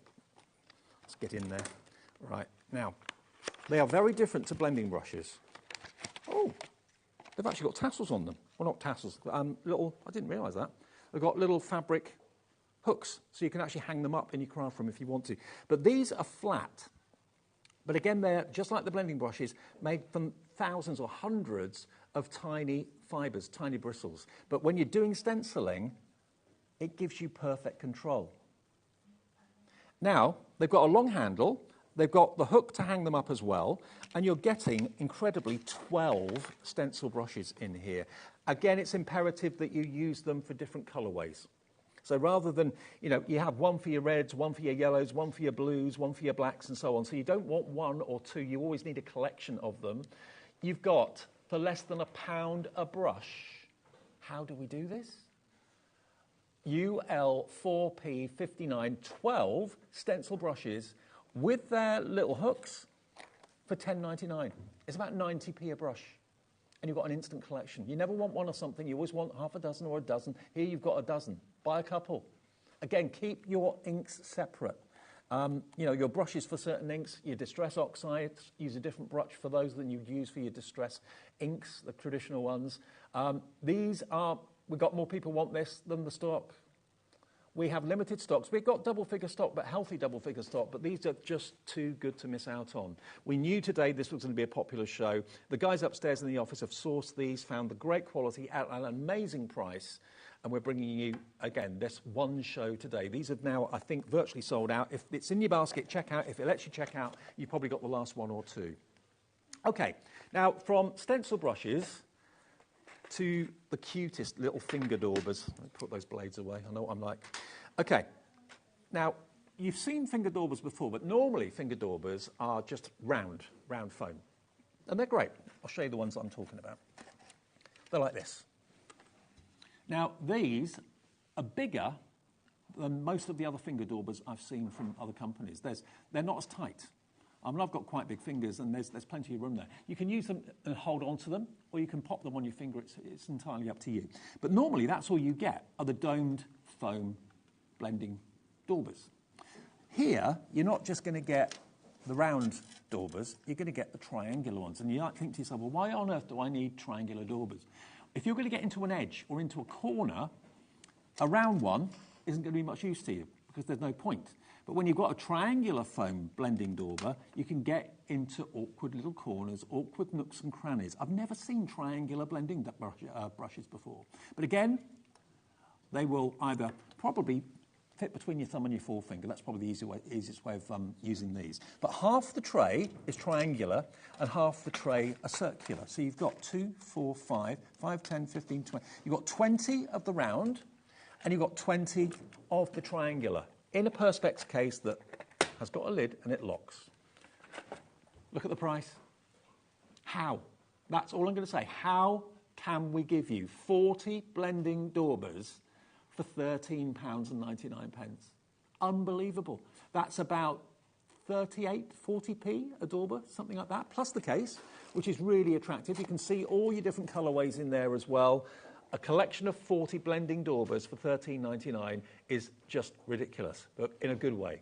let's get in there. Right, now, they are very different to blending brushes. Oh, they've actually got tassels on them. Well, not tassels, little, I didn't realise that. They've got little fabric hooks, so you can actually hang them up in your craft room if you want to. But these are flat. But again, they're, just like the blending brushes, made from thousands or hundreds of tiny fibres, tiny bristles. But when you're doing stenciling, it gives you perfect control. Now, they've got a long handle, they've got the hook to hang them up as well, and you're getting, incredibly, 12 stencil brushes in here. Again, it's imperative that you use them for different colourways. So rather than, you have one for your reds, one for your yellows, one for your blues, one for your blacks, and so on. So you don't want one or two, you always need a collection of them. You've got, for less than £1 a brush, how do we do this? UL4P59, 12 stencil brushes with their little hooks for £10.99. It's about 90p a brush. And you've got an instant collection. You never want one of something. You always want half a dozen or a dozen. Here you've got a dozen. Buy a couple. Again, keep your inks separate. Your brushes for certain inks, your distress oxides, use a different brush for those than you'd use for your distress inks, the traditional ones. We've got more people want this than the stock. We have limited stocks. We've got double-figure stock, but healthy double-figure stock, but these are just too good to miss out on. We knew today this was going to be a popular show. The guys upstairs in the office have sourced these, found the great quality at an amazing price, and we're bringing you, again, this one show today. These are now, I think, virtually sold out. If it's in your basket, check out. If it lets you check out, you've probably got the last one or two. Okay, now from stencil brushes to the cutest little finger daubers. Let me put those blades away. I know what I'm like. Okay. Now, you've seen finger daubers before, but normally finger daubers are just round foam. And they're great. I'll show you the ones that I'm talking about. They're like this. Now, these are bigger than most of the other finger daubers I've seen from other companies. They're not as tight. I've got quite big fingers, and there's plenty of room there. You can use them and hold on to them, or you can pop them on your finger. It's entirely up to you. But normally, that's all you get are the domed foam blending daubers. Here, you're not just going to get the round daubers, you're going to get the triangular ones. And you might think to yourself, well, why on earth do I need triangular daubers? If you're going to get into an edge or into a corner, a round one isn't going to be much use to you because there's no point. But when you've got a triangular foam blending dauber, you can get into awkward little corners, awkward nooks and crannies. I've never seen triangular blending brushes before. But again, they will either probably fit between your thumb and your forefinger. That's probably the easiest way of using these. But half the tray is triangular and half the tray are circular. So you've got 2, 4, 5, 10, 15, 20. You've got 20 of the round and you've got 20 of the triangular, in a Perspex case that has got a lid and it locks. Look at the price. How? That's all I'm going to say. How can we give you 40 blending daubers for £13.99? Unbelievable. That's about 40p a dauber, something like that, plus the case, which is really attractive. You can see all your different colourways in there as well. A collection of 40 blending daubers for £13.99 is just ridiculous, but in a good way.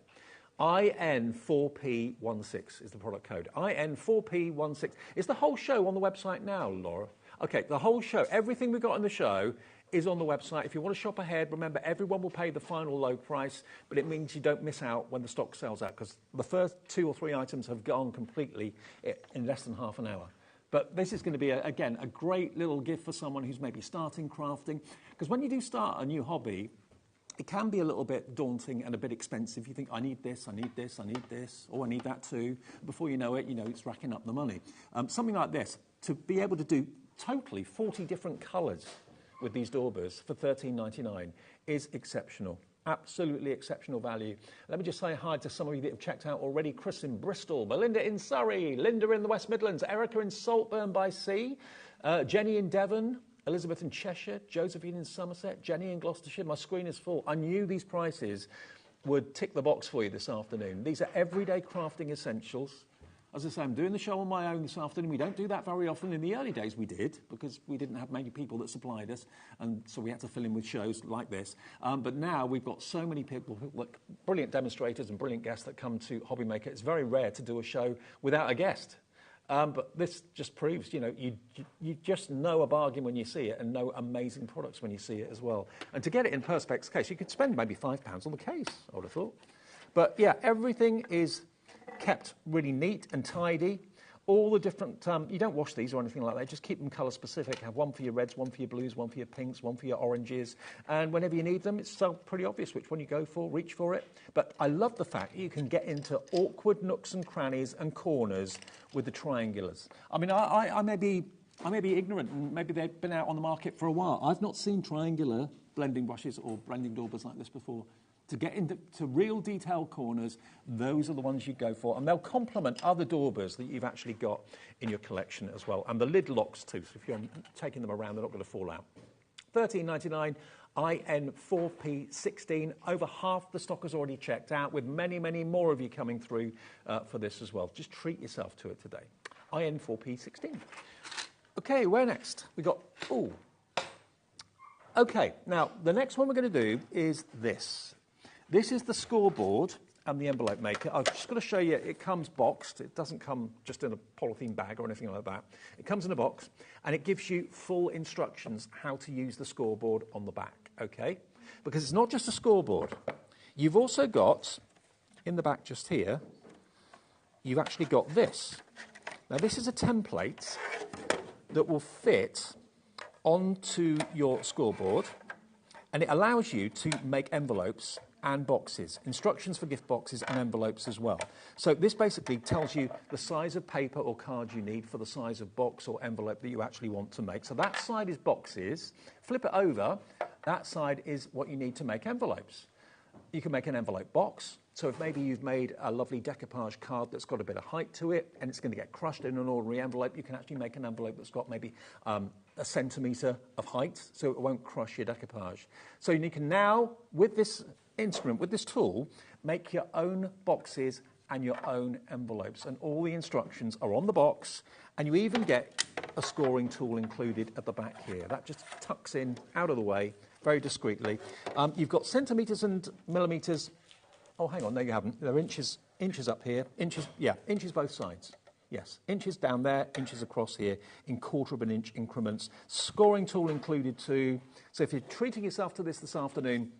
IN4P16 is the product code. IN4P16. Is the whole show on the website now, Laura? Okay, the whole show, everything we've got on the show is on the website. If you want to shop ahead, remember, everyone will pay the final low price, but it means you don't miss out when the stock sells out, because the first 2 or 3 items have gone completely in less than half an hour. But this is going to be, again, a great little gift for someone who's maybe starting crafting. Because when you do start a new hobby, it can be a little bit daunting and a bit expensive. You think, I need this, I need this, I need this, oh, I need that too. Before you know it, it's racking up the money. Something like this, to be able to do totally 40 different colours with these daubers for £13.99 is exceptional. Absolutely exceptional value. Let me just say hi to some of you that have checked out already. Chris in Bristol, Belinda in Surrey, Linda in the West Midlands, Erica in Saltburn by Sea, Jenny in Devon, Elizabeth in Cheshire, Josephine in Somerset, Jenny in Gloucestershire. My screen is full. I knew these prices would tick the box for you this afternoon. These are everyday crafting essentials. As I say, I'm doing the show on my own this afternoon. We don't do that very often. In the early days we did, because we didn't have many people that supplied us, and so we had to fill in with shows like this. But now we've got so many people, like brilliant demonstrators and brilliant guests that come to HobbyMaker. It's very rare to do a show without a guest. But this just proves, you just know a bargain when you see it, and know amazing products when you see it as well. And to get it in Perspex case, you could spend maybe £5 on the case, I would have thought. But yeah, everything is kept really neat and tidy. all the different, you don't wash these or anything like that, just keep them colour specific. Have one for your reds, one for your blues, one for your pinks, one for your oranges, and whenever you need them, it's pretty obvious which one you go for, reach for it. But I love the fact you can get into awkward nooks and crannies and corners with the triangulars. I mean, I may be ignorant, and maybe they've been out on the market for a while. I've not seen triangular blending brushes or blending daubers like this before. To get into real detailed corners, those are the ones you go for, and they'll complement other daubers that you've actually got in your collection as well. And the lid locks too, so if you're taking them around, they're not going to fall out. $13.99, IN4P16. Over half the stock is already checked out, with many, many more of you coming through for this as well. Just treat yourself to it today. IN4P16. Okay, where next? We got, okay, now the next one we're going to do is this. This is the Scoreboard and the envelope maker. I've just got to show you, it comes boxed. It doesn't come just in a polythene bag or anything like that. It comes in a box, and it gives you full instructions how to use the Scoreboard on the back, okay? Because it's not just a scoreboard. You've also got, in the back just here, you've actually got this. Now, this is a template that will fit onto your Scoreboard, and it allows you to make envelopes and boxes, instructions for gift boxes and envelopes as well. So this basically tells you the size of paper or card you need for the size of box or envelope that you actually want to make. So that side is boxes. Flip it over, that side is what you need to make envelopes. You can make an envelope box. So if maybe you've made a lovely decoupage card that's got a bit of height to it and it's going to get crushed in an ordinary envelope, you can actually make an envelope that's got maybe a centimetre of height, so it won't crush your decoupage. So you can now, with this instrument, with this tool, make your own boxes and your own envelopes. And all the instructions are on the box, and you even get a scoring tool included at the back here. That just tucks in out of the way very discreetly. You've got centimetres and millimetres. Oh, hang on, no you haven't. They're inches up here. Inches both sides. Yes, inches down there, inches across here, in quarter of an inch increments. Scoring tool included too. So if you're treating yourself to this afternoon,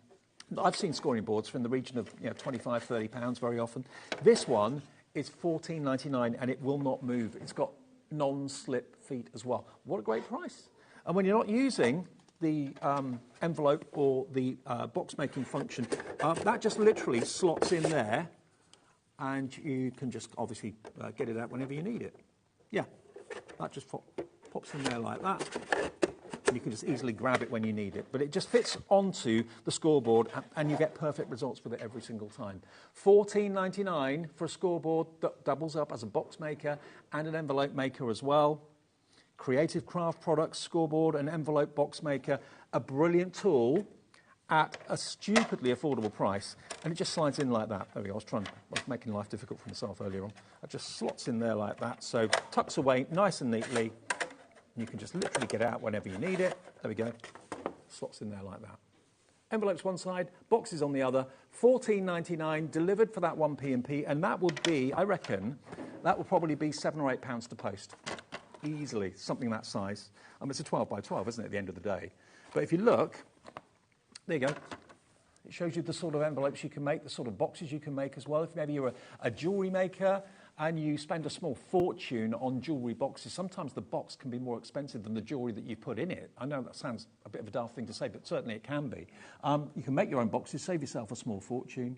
I've seen scoring boards for in the region of £25, £30 very often. This one is $14.99 and it will not move. It's got non-slip feet as well. What a great price. And when you're not using the envelope or the box making function, that just literally slots in there, and you can just obviously get it out whenever you need it. Yeah, that just pops in there like that. And you can just easily grab it when you need it. But it just fits onto the Scoreboard, and you get perfect results with it every single time. $14.99 for a Scoreboard that doubles up as a box maker and an envelope maker as well. Creative craft products, Scoreboard and envelope box maker, a brilliant tool at a stupidly affordable price, and it just slides in like that. There we go. I was making life difficult for myself earlier on. It just slots in there like that, so tucks away nice and neatly. You can just literally get out whenever you need it. There we go. Slots in there like that. Envelopes one side, boxes on the other. $14.99 delivered for that 1p&p, and that would be, I reckon, that will probably be £7 or £8 to post. Easily, something that size. I mean, it's a 12 by 12, isn't it, at the end of the day? But if you look, there you go. It shows you the sort of envelopes you can make, the sort of boxes you can make as well. If maybe you're a jewellery maker and you spend a small fortune on jewellery boxes, sometimes the box can be more expensive than the jewellery that you put in it. I know that sounds a bit of a daft thing to say, but certainly it can be. You can make your own boxes, save yourself a small fortune.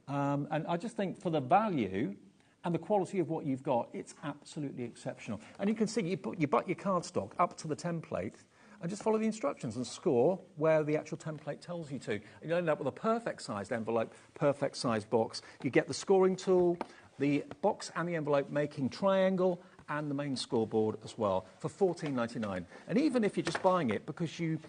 And I just think for the value and the quality of what you've got, it's absolutely exceptional. And you can see you butt your cardstock up to the template and just follow the instructions and score where the actual template tells you to. And you end up with a perfect sized envelope, perfect sized box. You get the scoring tool, the box and the envelope making triangle, and the main Scoreboard as well for $14.99. And even if you're just buying it because you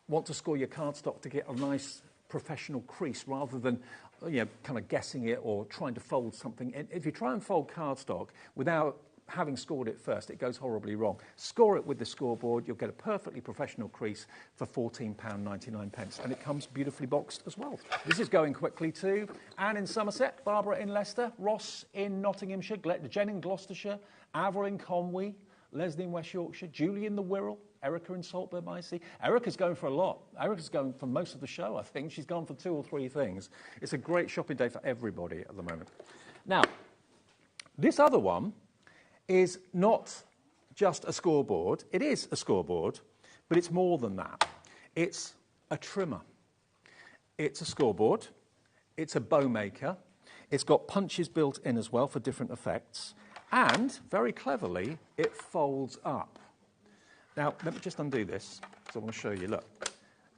want to score your cardstock to get a nice professional crease rather than kind of guessing it or trying to fold something, if you try and fold cardstock without having scored it first, it goes horribly wrong. Score it with the Scoreboard, you'll get a perfectly professional crease for £14.99, and it comes beautifully boxed as well. This is going quickly too. Anne in Somerset, Barbara in Leicester, Ross in Nottinghamshire, Jen in Gloucestershire, Avril in Conwy, Leslie in West Yorkshire, Julie in the Wirral, Erica in Saltburn by Sea. Erica's going for a lot. Erica's going for most of the show, I think. She's gone for 2 or 3 things. It's a great shopping day for everybody at the moment. Now, this other one is not just a scoreboard. It is a scoreboard, but it's more than that. It's a trimmer. It's a scoreboard. It's a bow maker. It's got punches built in as well for different effects. And, very cleverly, it folds up. Now, let me just undo this, because I want to show you. Look.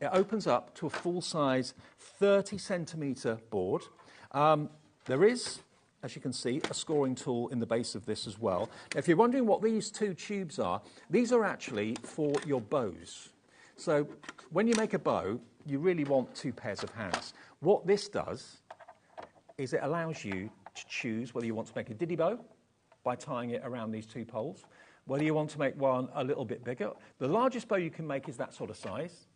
It opens up to a full-size 30-centimetre board. There is, as you can see, a scoring tool in the base of this as well. Now, if you're wondering what these two tubes are, these are actually for your bows. So when you make a bow, you really want two pairs of hands. What this does is it allows you to choose whether you want to make a diddy bow by tying it around these two poles, whether you want to make one a little bit bigger. The largest bow you can make is that sort of size.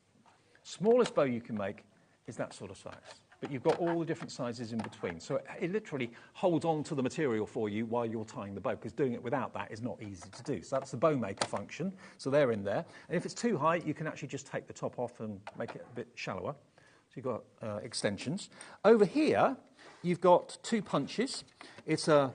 Smallest bow you can make is that sort of size. But you've got all the different sizes in between. So it literally holds on to the material for you while you're tying the bow, because doing it without that is not easy to do. So that's the bow maker function. So they're in there. And if it's too high, you can actually just take the top off and make it a bit shallower. So you've got extensions. Over here, you've got two punches. It's an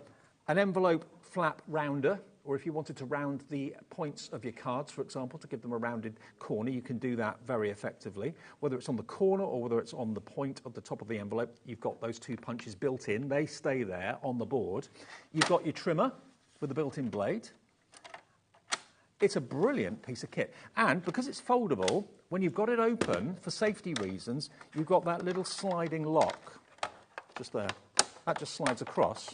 envelope flap rounder, or if you wanted to round the points of your cards, for example, to give them a rounded corner, you can do that very effectively. Whether it's on the corner or whether it's on the point of the top of the envelope, you've got those two punches built in. They stay there on the board. You've got your trimmer with a built-in blade. It's a brilliant piece of kit. And because it's foldable, when you've got it open, for safety reasons, you've got that little sliding lock just there. That just slides across,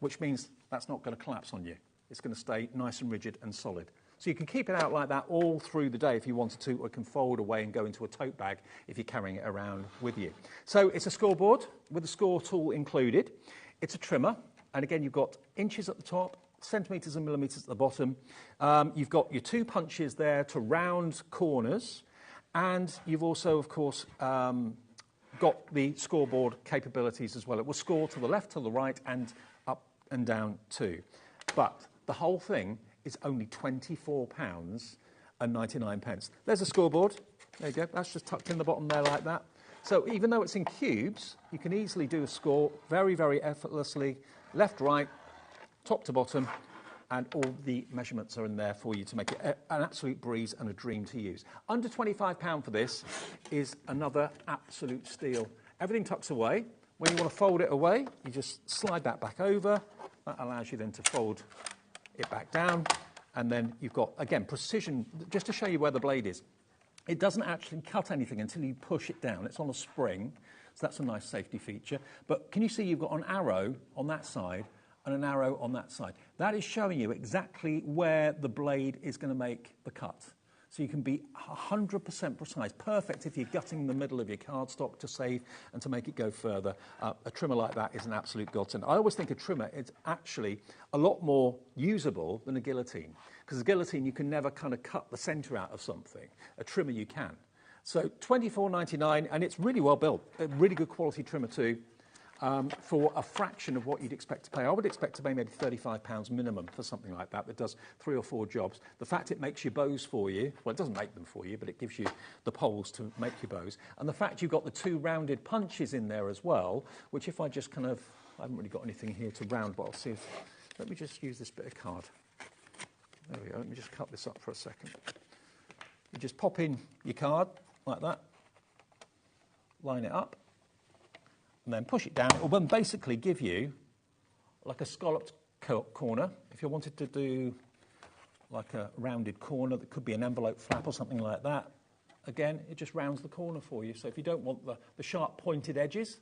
which means that's not going to collapse on you. It's going to stay nice and rigid and solid. So you can keep it out like that all through the day if you wanted to, or it can fold away and go into a tote bag if you're carrying it around with you. So it's a scoreboard with a score tool included. It's a trimmer, and again, you've got inches at the top, centimetres and millimetres at the bottom. You've got your two punches there to round corners, and you've also, of course, got the scoreboard capabilities as well. It will score to the left, to the right, and up and down too. But the whole thing is only £24.99. There's a scoreboard. There you go. That's just tucked in the bottom there like that. So even though it's in cubes, you can easily do a score very, very effortlessly, left, right, top to bottom, and all the measurements are in there for you to make it an absolute breeze and a dream to use. Under £25 for this is another absolute steal. Everything tucks away. When you want to fold it away, you just slide that back over. That allows you then to fold it back down. And then you've got, again, precision, just to show you where the blade is. It doesn't actually cut anything until you push it down. It's on a spring, so that's a nice safety feature. But can you see you've got an arrow on that side and an arrow on that side? That is showing you exactly where the blade is going to make the cut. So you can be 100% precise, perfect if you're gutting the middle of your cardstock to save and to make it go further. A trimmer like that is an absolute godsend. I always think a trimmer is actually a lot more usable than a guillotine, because a guillotine you can never kind of cut the centre out of something. A trimmer you can. So £24.99, and it's really well built. A really good quality trimmer too. For a fraction of what you'd expect to pay. I would expect to pay maybe £35 minimum for something like that that does 3 or 4 jobs. The fact it makes your bows for you, well, it doesn't make them for you, but it gives you the poles to make your bows. And the fact you've got the two rounded punches in there as well, which if I just kind of, I haven't really got anything here to round, but I'll see if, let me just use this bit of card. There we go, let me just cut this up for a second. You just pop in your card like that, line it up, and then push it down. It will basically give you like a scalloped corner. If you wanted to do like a rounded corner, that could be an envelope flap or something like that. Again, it just rounds the corner for you. So if you don't want the sharp pointed edges,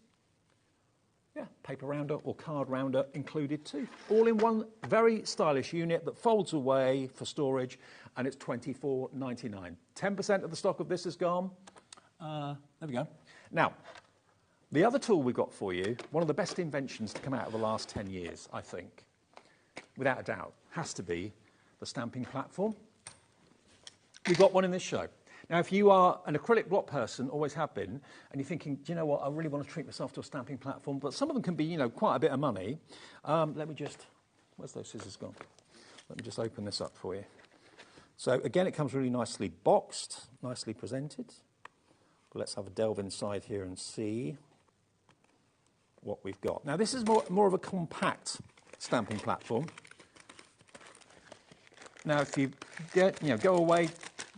yeah, paper rounder or card rounder included too. All in one very stylish unit that folds away for storage, and it's £24.99. 10% of the stock of this is gone. There we go. Now, the other tool we've got for you, one of the best inventions to come out of the last 10 years, I think, without a doubt, has to be the stamping platform. We've got one in this show. Now, if you are an acrylic block person, always have been, and you're thinking, do you know what, I really want to treat myself to a stamping platform, but some of them can be, you know, quite a bit of money. Let me just, where's those scissors gone? Let me just open this up for you. So, again, it comes really nicely boxed, nicely presented. But let's have a delve inside here and see what we've got. Now, this is more of a compact stamping platform. Now, if you go away,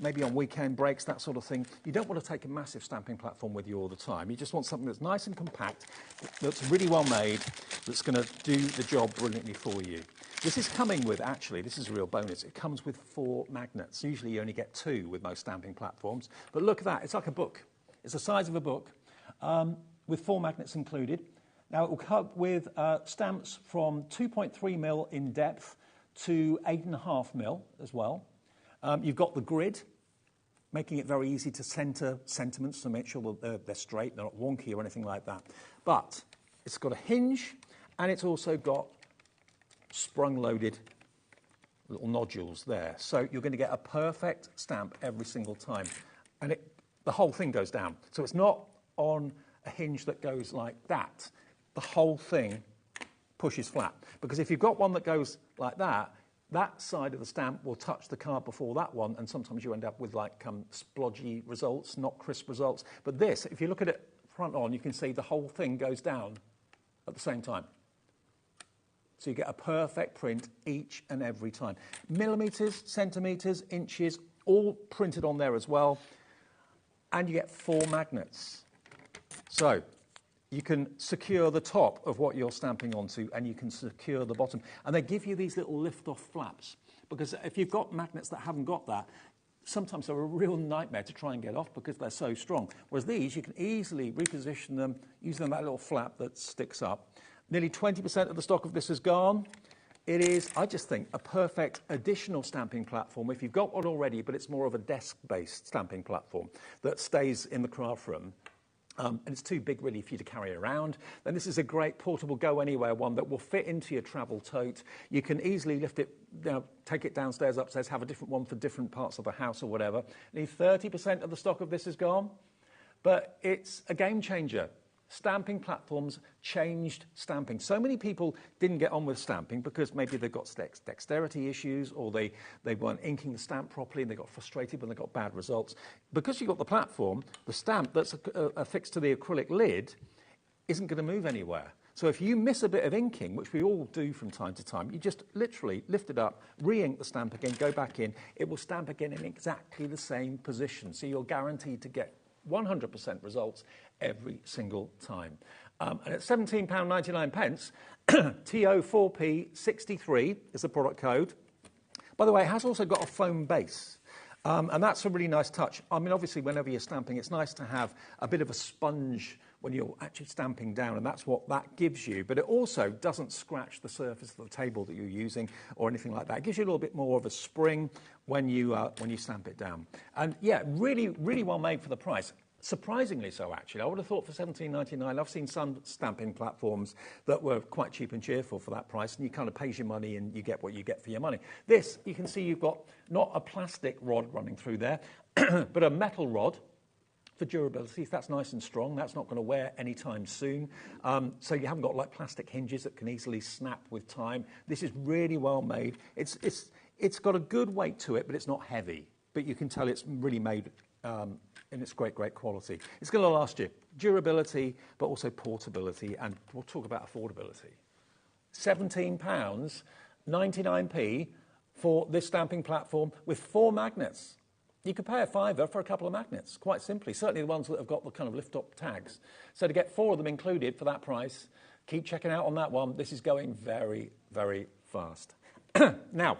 maybe on weekend breaks, that sort of thing, you don't want to take a massive stamping platform with you all the time. You just want something that's nice and compact, that's really well made, that's going to do the job brilliantly for you. This is coming with, actually, this is a real bonus, it comes with 4 magnets. Usually you only get 2 with most stamping platforms. But look at that, it's like a book. It's the size of a book, with 4 magnets included. Now, it will come with stamps from 2.3 mil in depth to 8.5 mil as well. You've got the grid, making it very easy to centre sentiments to make sure that they're straight, they're not wonky or anything like that. But it's got a hinge, and it's also got sprung-loaded little nodules there. So you're going to get a perfect stamp every single time. And the whole thing goes down. So it's not on a hinge that goes like that. The whole thing pushes flat. Because if you've got one that goes like that, that side of the stamp will touch the card before that one, and sometimes you end up with like splodgy results, not crisp results. But this, if you look at it front on, you can see the whole thing goes down at the same time. So you get a perfect print each and every time. Millimetres, centimetres, inches, all printed on there as well. And you get 4 magnets. So you can secure the top of what you're stamping onto, and you can secure the bottom. And they give you these little lift-off flaps, because if you've got magnets that haven't got that, sometimes they're a real nightmare to try and get off because they're so strong. Whereas these, you can easily reposition them using that little flap that sticks up. Nearly 20% of the stock of this is gone. It is, I just think, a perfect additional stamping platform if you've got one already, but it's more of a desk-based stamping platform that stays in the craft room. And it's too big, really, for you to carry around. Then this is a great portable go-anywhere one that will fit into your travel tote. You can easily lift it, take it downstairs, upstairs, have a different one for different parts of the house or whatever. Nearly 30% of the stock of this is gone. But it's a game changer. Stamping platforms changed stamping. So many people didn't get on with stamping because maybe they've got dexterity issues, or they weren't inking the stamp properly and they got frustrated when they got bad results. Because you've got the platform, the stamp that's affixed to the acrylic lid isn't going to move anywhere. So if you miss a bit of inking, which we all do from time to time, you just literally lift it up, re-ink the stamp again, go back in, it will stamp again in exactly the same position. So you're guaranteed to get 100% results every single time. And at £17.99, TO4P63 is the product code. By the way, it has also got a foam base. And that's a really nice touch. I mean, obviously, whenever you're stamping, it's nice to have a bit of a sponge when you're actually stamping down, and that's what that gives you. But it also doesn't scratch the surface of the table that you're using or anything like that. It gives you a little bit more of a spring when you stamp it down. And yeah, really, really well made for the price. Surprisingly so, actually. I would have thought for £17.99, I've seen some stamping platforms that were quite cheap and cheerful for that price, and you kind of pays your money and you get what you get for your money. This, you can see you've got not a plastic rod running through there, but a metal rod for durability. That's nice and strong. That's not going to wear anytime soon. So you haven't got like plastic hinges that can easily snap with time. This is really well made. It's got a good weight to it, but it's not heavy. But you can tell it's really made in its great quality. It's going to last you. Durability, but also portability, and we'll talk about affordability. £17, 99p for this stamping platform with 4 magnets. You could pay a £5 for a couple of magnets, quite simply. Certainly the ones that have got the kind of lift-up tags. So to get 4 of them included for that price, keep checking out on that one. This is going very, very fast. Now,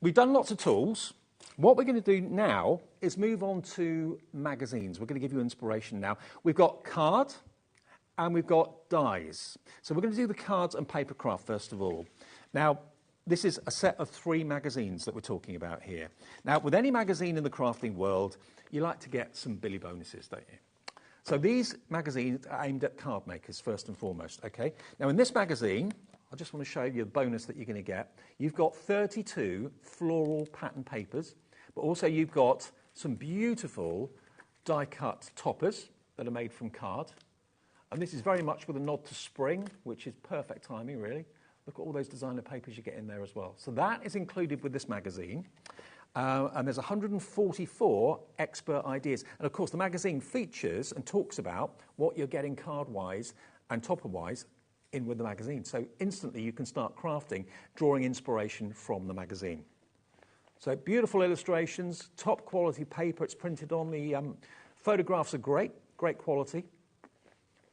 we've done lots of tools. What we're going to do now is move on to magazines. We're going to give you inspiration now. We've got card and we've got dies. So we're going to do the cards and papercraft first of all. Now, this is a set of 3 magazines that we're talking about here. Now, with any magazine in the crafting world, you like to get some Billy bonuses, don't you? So these magazines are aimed at card makers first and foremost, okay? Now, in this magazine, I just want to show you the bonus that you're going to get. You've got 32 floral pattern papers, but also you've got some beautiful die-cut toppers that are made from card. And this is very much with a nod to spring, which is perfect timing, really. Look at all those designer papers you get in there as well. So that is included with this magazine. And there's 144 expert ideas. And, of course, the magazine features and talks about what you're getting card-wise and topper-wise in with the magazine. So instantly you can start crafting, drawing inspiration from the magazine. So beautiful illustrations, top quality paper. It's printed on. The photographs are great quality.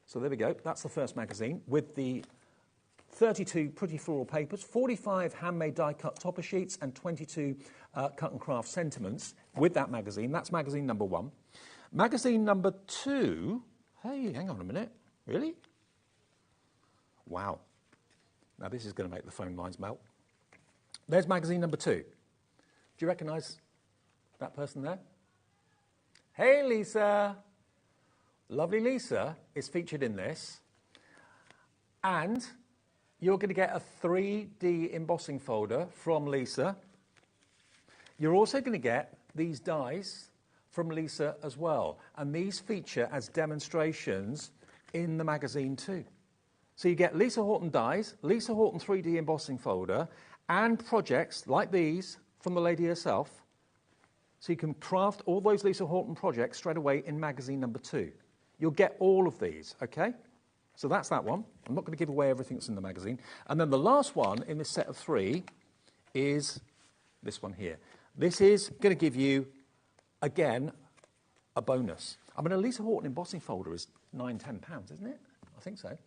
So there we go. That's the first magazine with the 32 pretty floral papers, 45 handmade die-cut topper sheets, and 22 cut and craft sentiments with that magazine. That's magazine number 1. Magazine number 2, hey, hang on a minute, really? Wow. Now this is going to make the phone lines melt. There's magazine number 2. Do you recognise that person there? Hey, Lisa. Lovely Lisa is featured in this. And you're going to get a 3D embossing folder from Lisa. You're also going to get these dies from Lisa as well. And these feature as demonstrations in the magazine too. So you get Lisa Horton dies, Lisa Horton 3D embossing folder, and projects like these from the lady herself. So you can craft all those Lisa Horton projects straight away in magazine number 2. You'll get all of these, okay? So that's that one. I'm not going to give away everything that's in the magazine. And then the last one in this set of 3 is this one here. This is going to give you, again, a bonus. I mean, a Lisa Horton embossing folder is £9–10, isn't it? I think so.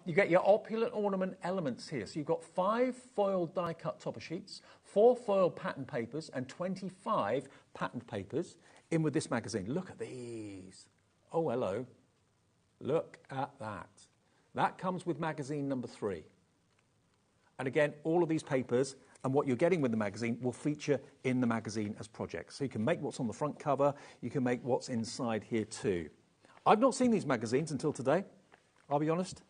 You get your opulent ornament elements here. So you've got 5 foiled die-cut topper sheets, 4 foiled pattern papers, and 25 patterned papers in with this magazine. Look at these. Oh, hello. Look at that. That comes with magazine number 3. And again, all of these papers and what you're getting with the magazine will feature in the magazine as projects. So you can make what's on the front cover, you can make what's inside here too. I've not seen these magazines until today, I'll be honest.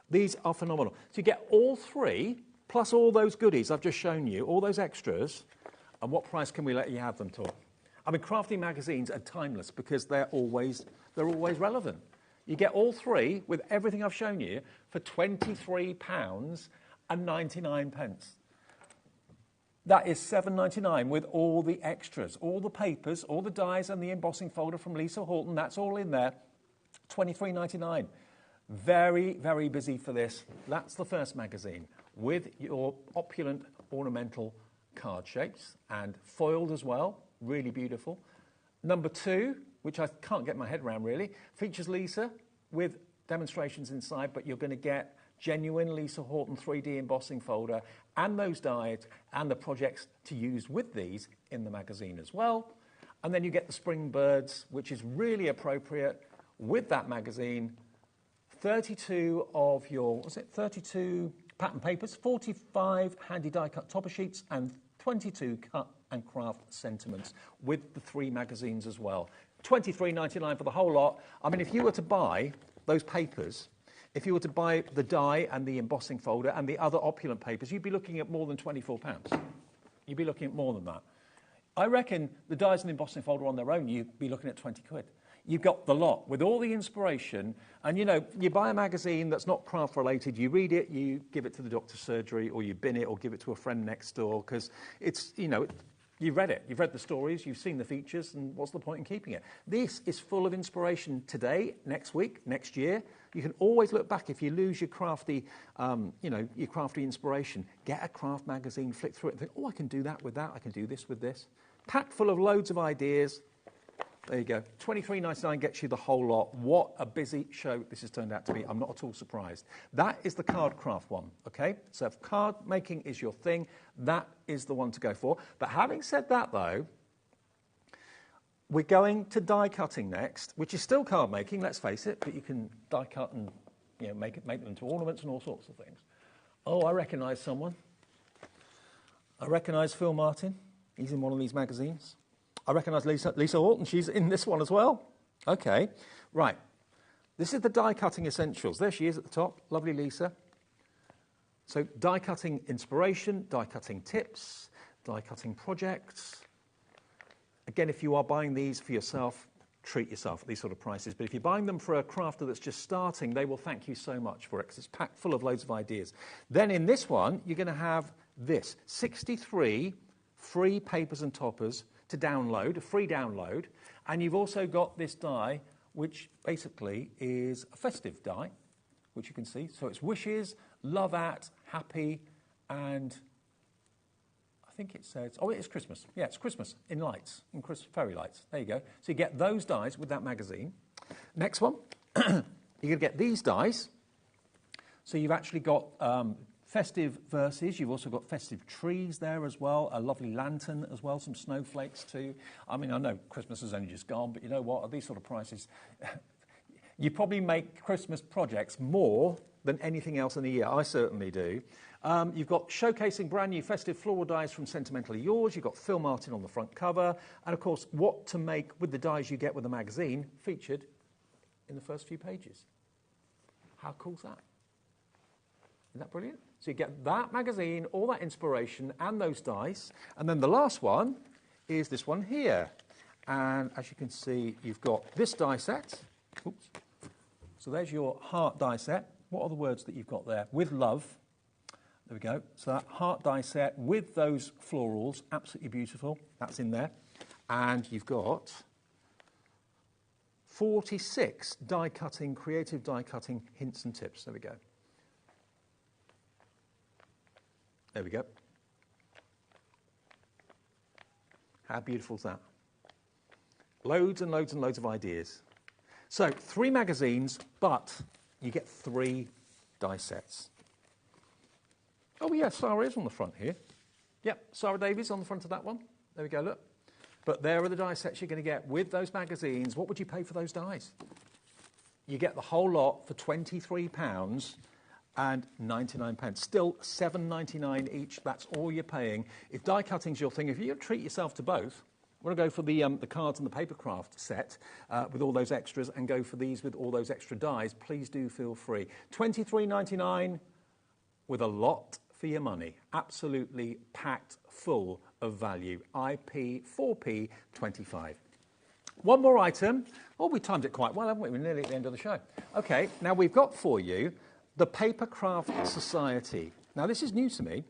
These are phenomenal. So you get all 3, plus all those goodies I've just shown you, all those extras, and what price can we let you have them to? I mean, crafting magazines are timeless because they're always relevant. You get all 3 with everything I've shown you for £23.99. That is £7.99 with all the extras, all the papers, all the dies and the embossing folder from Lisa Horton. That's all in there, £23.99. Very, very busy for this. That's the first magazine with your opulent ornamental card shapes and foiled as well. Really beautiful. Number 2, which I can't get my head around really, features Lisa with demonstrations inside, but you're going to get genuine Lisa Horton 3D embossing folder and those dies and the projects to use with these in the magazine as well. And then you get the spring birds, which is really appropriate with that magazine. 32 of your, 32 pattern papers, 45 handy die-cut topper sheets, and 22 cut and craft sentiments with the 3 magazines as well. £23.99 for the whole lot. I mean, if you were to buy those papers, if you were to buy the die and the embossing folder and the other opulent papers, you'd be looking at more than £24. You'd be looking at more than that. I reckon the dies and embossing folder on their own, you'd be looking at 20 quid. You've got the lot with all the inspiration. And, you know, you buy a magazine that's not craft related, you read it, you give it to the doctor's surgery, or you bin it or give it to a friend next door because it's, you know, you've read it. You've read the stories, you've seen the features, and what's the point in keeping it? This is full of inspiration today, next week, next year. You can always look back if you lose your crafty, your crafty inspiration. Get a craft magazine, flick through it and think, oh, I can do that with that, I can do this with this. Packed full of loads of ideas. There you go. £23.99 gets you the whole lot. What a busy show this has turned out to be. I'm not at all surprised. That is the card craft one, okay? So if card making is your thing, that is the one to go for. But having said that, though, we're going to die cutting next, which is still card making, let's face it, but you can die cut and make them into ornaments and all sorts of things. Oh, I recognise someone. I recognise Phil Martin. He's in one of these magazines. I recognise Lisa Horton. She's in this one as well. Okay, right. This is the die cutting essentials. There she is at the top. Lovely Lisa. So die cutting inspiration, die cutting tips, die cutting projects. Again, if you are buying these for yourself, treat yourself at these sort of prices. But if you're buying them for a crafter that's just starting, they will thank you so much for it because it's packed full of loads of ideas. Then in this one, you're going to have this, 63 free papers and toppers to download, a free download. And you've also got this die, which basically is a festive die, which you can see. So it's wishes, love at, happy, and I think it says, oh, it is Christmas. Yeah, it's Christmas in lights, in fairy lights. There you go. So you get those dies with that magazine. Next one, you're going to get these dies. So you've actually got festive verses. You've also got festive trees there as well, a lovely lantern as well, some snowflakes too. I mean, I know Christmas has only just gone, but you know what? At these sort of prices, you probably make Christmas projects more than anything else in the year. I certainly do. You've got showcasing brand new festive floral dies from Sentimentally Yours. You've got Phil Martin on the front cover. And of course, what to make with the dies you get with the magazine featured in the first few pages. How cool's that? Isn't that brilliant? So you get that magazine, all that inspiration, and those dies. And then the last one is this one here. And as you can see, you've got this die set. Oops. So there's your heart die set. What are the words that you've got there? With love. There we go. So that heart die set with those florals, absolutely beautiful. That's in there. And you've got 46 die cutting, creative die cutting hints and tips. There we go. There we go. How beautiful is that? Loads and loads and loads of ideas. So 3 magazines, but you get 3 die sets. Oh, yeah, Sarah is on the front here. Yep, Sarah Davies on the front of that one. There we go, look. But there are the die sets you're going to get with those magazines. What would you pay for those dies? You get the whole lot for £23 and 99 pence. Still £7.99 each. That's all you're paying. If die cutting's your thing, if you treat yourself to both, we're going to go for the cards and the Papercraft set with all those extras and go for these with all those extra dies. Please do feel free. £23.99 with a lot for your money. Absolutely packed full of value. IP 4p 25. One more item. Oh, we timed it quite well, haven't we? We're nearly at the end of the show. Okay, now we've got for you the Papercraft Society. Now, this is new to me.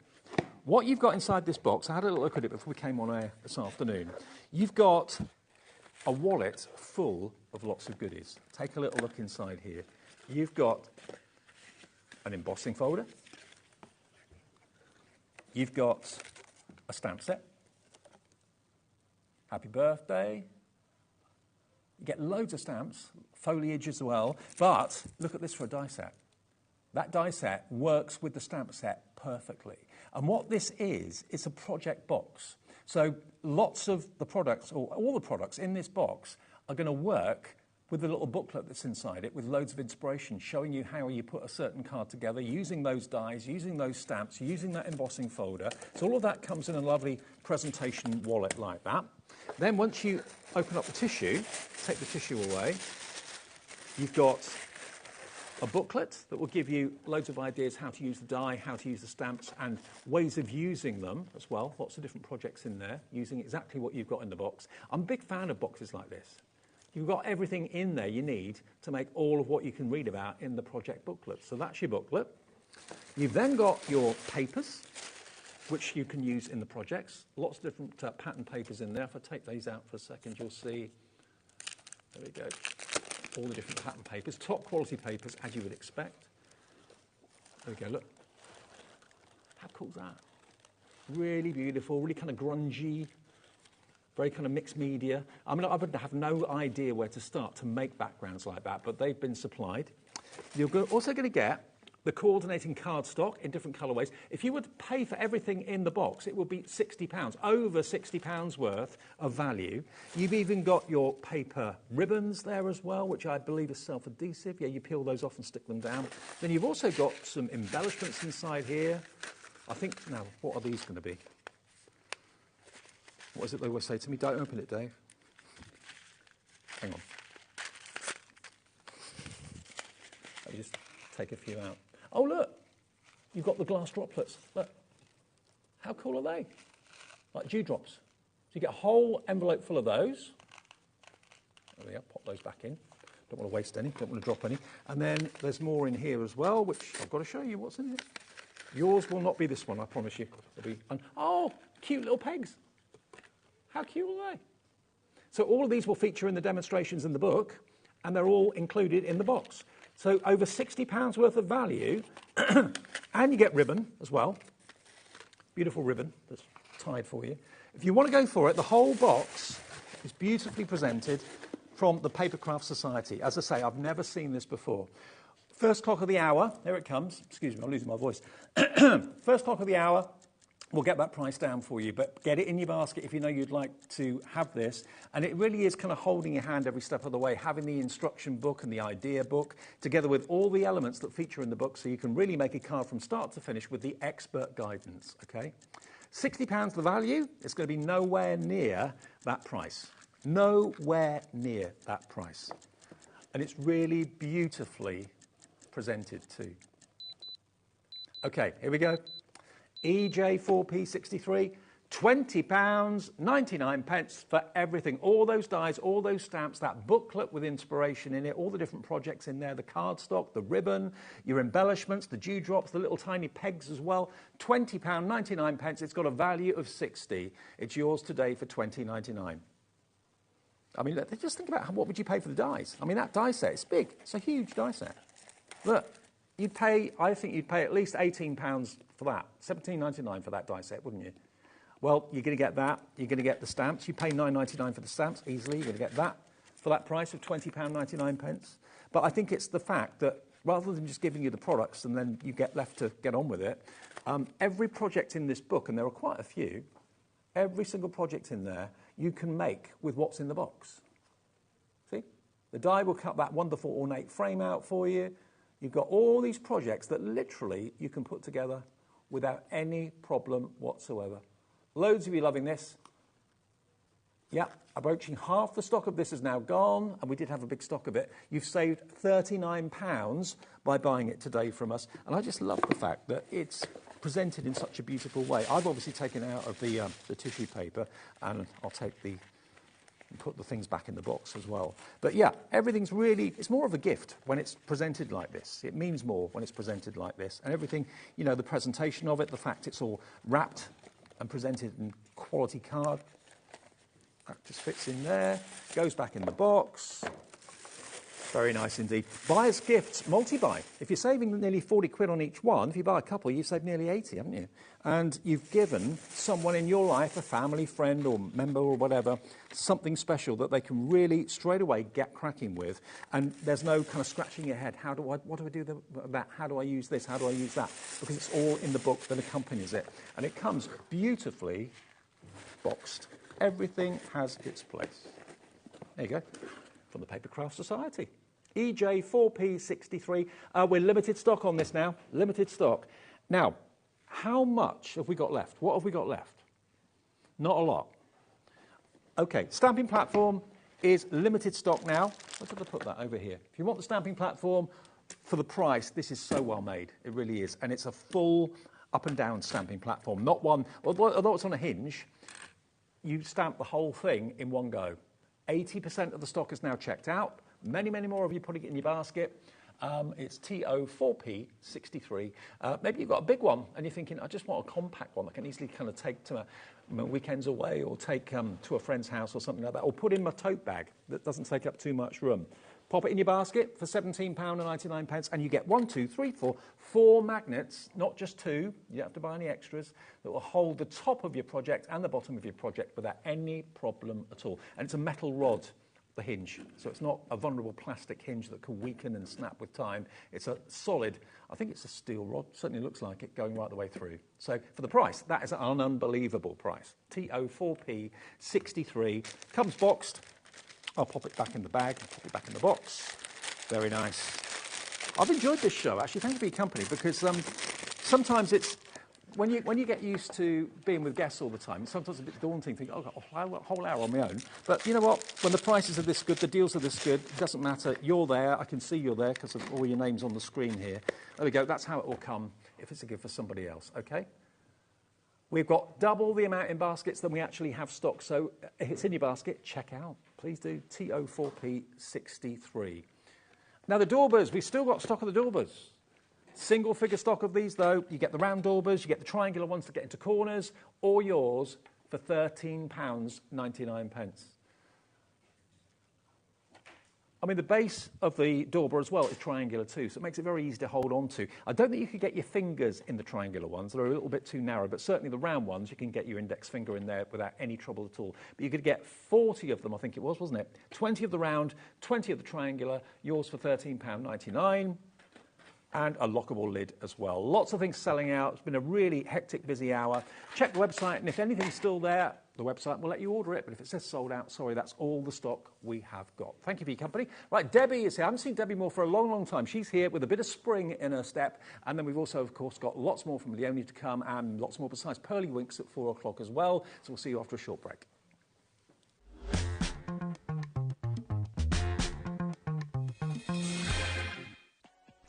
What you've got inside this box, I had a look at it before we came on air this afternoon. You've got a wallet full of lots of goodies. Take a little look inside here. You've got an embossing folder. You've got a stamp set. Happy birthday. You get loads of stamps, foliage as well. But look at this for a die set. That die set works with the stamp set perfectly. And what this is, it's a project box. So lots of the products, or all the products in this box, are going to work with the little booklet that's inside it with loads of inspiration, showing you how you put a certain card together, using those dies, using those stamps, using that embossing folder. So all of that comes in a lovely presentation wallet like that. Then once you open up the tissue, take the tissue away, you've got a booklet that will give you loads of ideas how to use the die, how to use the stamps, and ways of using them as well. Lots of different projects in there, using exactly what you've got in the box. I'm a big fan of boxes like this. You've got everything in there you need to make all of what you can read about in the project booklet. So that's your booklet. You've then got your papers, which you can use in the projects. Lots of different pattern papers in there. If I take these out for a second, you'll see, there we go, all the different pattern papers, top quality papers as you would expect. There we go, look. How cool is that? Really beautiful, really kind of grungy, very kind of mixed media. I mean, I would have no idea where to start to make backgrounds like that, but they've been supplied. You're also going to get the coordinating cardstock in different colourways. If you were to pay for everything in the box, it would be £60, over £60 worth of value. You've even got your paper ribbons there as well, which I believe is self-adhesive. Yeah, you peel those off and stick them down. Then you've also got some embellishments inside here. I think, now, what are these going to be? What is it they always say to me? Don't open it, Dave. Hang on. Let me just take a few out. Oh, look, you've got the glass droplets. Look, how cool are they? Like dewdrops. So you get a whole envelope full of those. There we go, pop those back in. Don't want to waste any, don't want to drop any. And then there's more in here as well, which I've got to show you what's in it. Yours will not be this one, I promise you. It'll be oh, cute little pegs. How cute are they? So all of these will feature in the demonstrations in the book, and they're all included in the box. So over £60 worth of value, and you get ribbon as well. Beautiful ribbon that's tied for you. If you want to go for it, the whole box is beautifully presented from the Papercraft Society. As I say, I've never seen this before. First clock of the hour, here it comes. Excuse me, I'm losing my voice. First clock of the hour, we'll get that price down for you, but get it in your basket if you know you'd like to have this. And it really is kind of holding your hand every step of the way, having the instruction book and the idea book, together with all the elements that feature in the book, so you can really make a card from start to finish with the expert guidance, okay? £60 the value, it's going to be nowhere near that price. Nowhere near that price. And it's really beautifully presented too. Okay, here we go. EJ4P63, £20, 99 pence for everything. All those dies, all those stamps, that booklet with inspiration in it, all the different projects in there, the cardstock, the ribbon, your embellishments, the dewdrops, the little tiny pegs as well. £20, 99 pence. It's got a value of 60. It's yours today for £20.99. I mean, just think about what would you pay for the dies. I mean, that die set, it's big. It's a huge die set. Look, I think you'd pay at least £18 for that, £17.99 for that die set, wouldn't you? Well, you're going to get that. You're going to get the stamps. You pay £9.99 for the stamps easily. You're going to get that for that price of £20.99. But I think it's the fact that rather than just giving you the products and then you get left to get on with it, every project in this book, and there are quite a few, every single project in there you can make with what's in the box. See? The die will cut that wonderful ornate frame out for you. You've got all these projects that literally you can put together without any problem whatsoever. Loads of you loving this. Yeah, approaching half the stock of this is now gone, and we did have a big stock of it. You've saved £39 by buying it today from us, and I just love the fact that it's presented in such a beautiful way. I've obviously taken it out of the tissue paper, and I'll put the things back in the box as well. But yeah, everything's really, it's more of a gift when it's presented like this. It means more when it's presented like this. And everything, you know, the presentation of it, the fact it's all wrapped and presented in quality card, that just fits in there, goes back in the box. Very nice indeed. Buyer's gifts, multi-buy. If you're saving nearly 40 quid on each one, if you buy a couple, you've saved nearly 80, haven't you? And you've given someone in your life, a family, friend or member or whatever, something special that they can really straight away get cracking with. And there's no kind of scratching your head. What do I do with that? How do I use this? How do I use that? Because it's all in the book that accompanies it. And it comes beautifully boxed. Everything has its place. There you go. From the Papercraft Society. EJ4P63. We're limited stock on this now. Limited stock. Now, how much have we got left? What have we got left? Not a lot. Okay, stamping platform is limited stock now. Where did I put that? Over here. If you want the stamping platform for the price, this is so well made. It really is. And it's a full up and down stamping platform. Not one, although it's on a hinge, you stamp the whole thing in one go. 80% of the stock is now checked out. Many, many more of you putting it in your basket. It's TO4P63. Maybe you've got a big one and you're thinking, I just want a compact one that I can easily kind of take to my weekends away or take to a friend's house or something like that, or put in my tote bag that doesn't take up too much room. Pop it in your basket for £17.99 and you get 4 magnets, not just 2, you don't have to buy any extras, that will hold the top of your project and the bottom of your project without any problem at all. And it's a metal rod, the hinge, so it's not a vulnerable plastic hinge that can weaken and snap with time. It's a solid, I think it's a steel rod, certainly looks like it, going right the way through. So for the price, that is an unbelievable price. TO4P63, comes boxed. I'll pop it back in the bag, pop it back in the box. Very nice. I've enjoyed this show, actually. Thank you for your company, because sometimes it's, when you get used to being with guests all the time, it's sometimes a bit daunting, thinking, oh, I've got a whole hour on my own. But you know what? When the prices are this good, the deals are this good, it doesn't matter. You're there. I can see you're there because of all your names on the screen here. There we go. That's how it will come if it's a gift for somebody else, okay? We've got double the amount in baskets than we actually have stock, so if it's in your basket, check out. Please do. TO4P63. Now, the daubers, we've still got stock of the daubers. Single figure stock of these, though. You get the round daubers, you get the triangular ones that get into corners, all yours for £13.99. I mean, the base of the dauber as well is triangular too, so it makes it very easy to hold on to. I don't think you could get your fingers in the triangular ones. They're a little bit too narrow, but certainly the round ones, you can get your index finger in there without any trouble at all. But you could get 40 of them, I think it was, wasn't it? 20 of the round, 20 of the triangular, yours for £13.99. And a lockable lid as well. Lots of things selling out. It's been a really hectic, busy hour. Check the website, and if anything's still there, the website will let you order it. But if it says sold out, sorry, that's all the stock we have got. Thank you for your company. Right, Debbie is here. I haven't seen Debbie Moore for a long, long time. She's here with a bit of spring in her step. And then we've also, of course, got lots more from Leonie to come and lots more besides. Pearly winks at 4 o'clock as well. So we'll see you after a short break.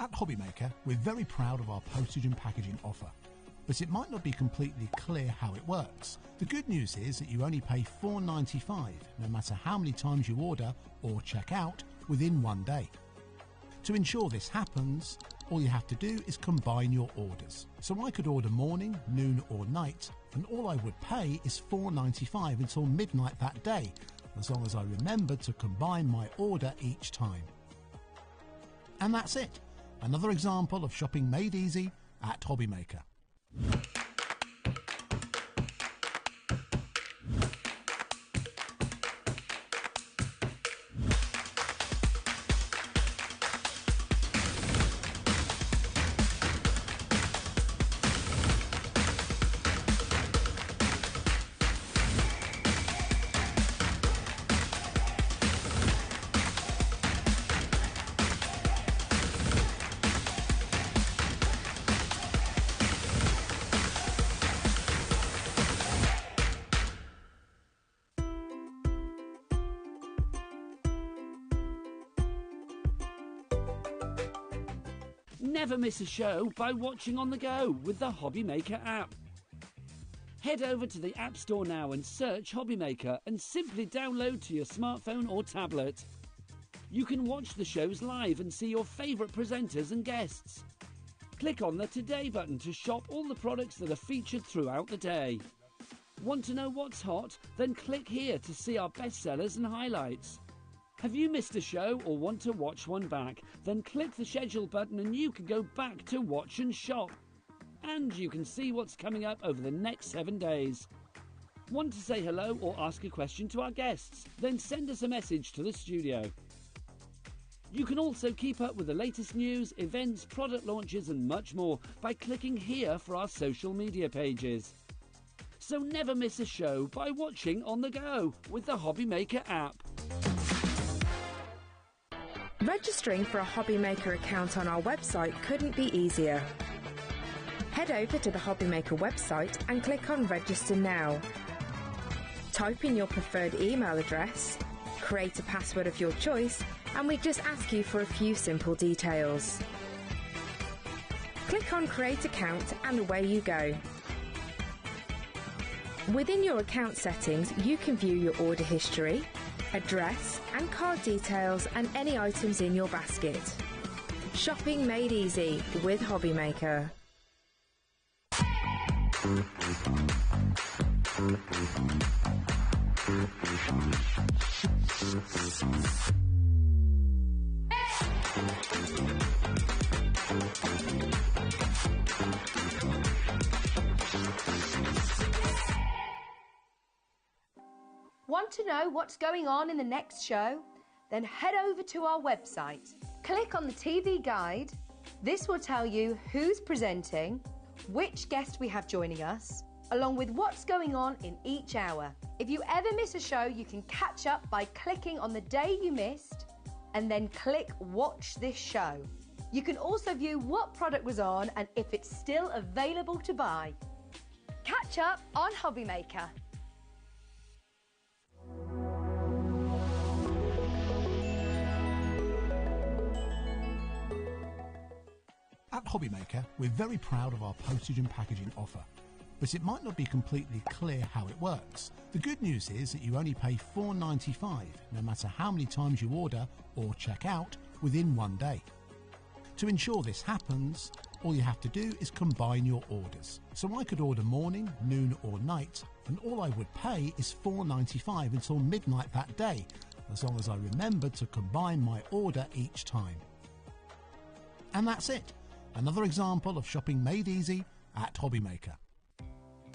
At HobbyMaker, we're very proud of our postage and packaging offer, but it might not be completely clear how it works. The good news is that you only pay £4.95 no matter how many times you order or check out within 1 day. To ensure this happens, all you have to do is combine your orders. So I could order morning, noon or night, and all I would pay is £4.95 until midnight that day, as long as I remembered to combine my order each time. And that's it. Another example of shopping made easy at HobbyMaker. Never miss a show by watching on the go with the HobbyMaker app. Head over to the App Store now and search HobbyMaker and simply download to your smartphone or tablet. You can watch the shows live and see your favourite presenters and guests. Click on the Today button to shop all the products that are featured throughout the day. Want to know what's hot? Then click here to see our bestsellers and highlights. Have you missed a show or want to watch one back? Then click the schedule button and you can go back to watch and shop. And you can see what's coming up over the next 7 days. Want to say hello or ask a question to our guests? Then send us a message to the studio. You can also keep up with the latest news, events, product launches and much more by clicking here for our social media pages. So never miss a show by watching on the go with the HobbyMaker app. Registering for a HobbyMaker account on our website couldn't be easier. Head over to the HobbyMaker website and click on Register Now. Type in your preferred email address, create a password of your choice, and we just ask you for a few simple details. Click on Create Account and away you go. Within your account settings, you can view your order history, address and card details and any items in your basket. Shopping made easy with HobbyMaker. Want to know what's going on in the next show? Then head over to our website. Click on the TV guide. This will tell you who's presenting, which guest we have joining us, along with what's going on in each hour. If you ever miss a show, you can catch up by clicking on the day you missed and then click Watch This Show. You can also view what product was on and if it's still available to buy. Catch up on HobbyMaker. At HobbyMaker, we're very proud of our postage and packaging offer, but it might not be completely clear how it works. The good news is that you only pay £4.95 no matter how many times you order or check out within 1 day. To ensure this happens, all you have to do is combine your orders. So I could order morning, noon or night, and all I would pay is £4.95 until midnight that day, as long as I remembered to combine my order each time. And that's it. Another example of shopping made easy at HobbyMaker.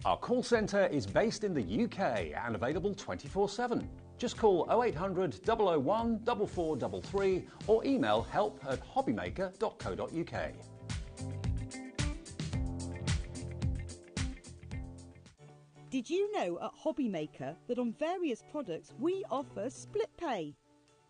Our call centre is based in the UK and available 24/7. Just call 0800 001 4433 or email help@hobbymaker.co.uk. Did you know at HobbyMaker that on various products we offer split pay?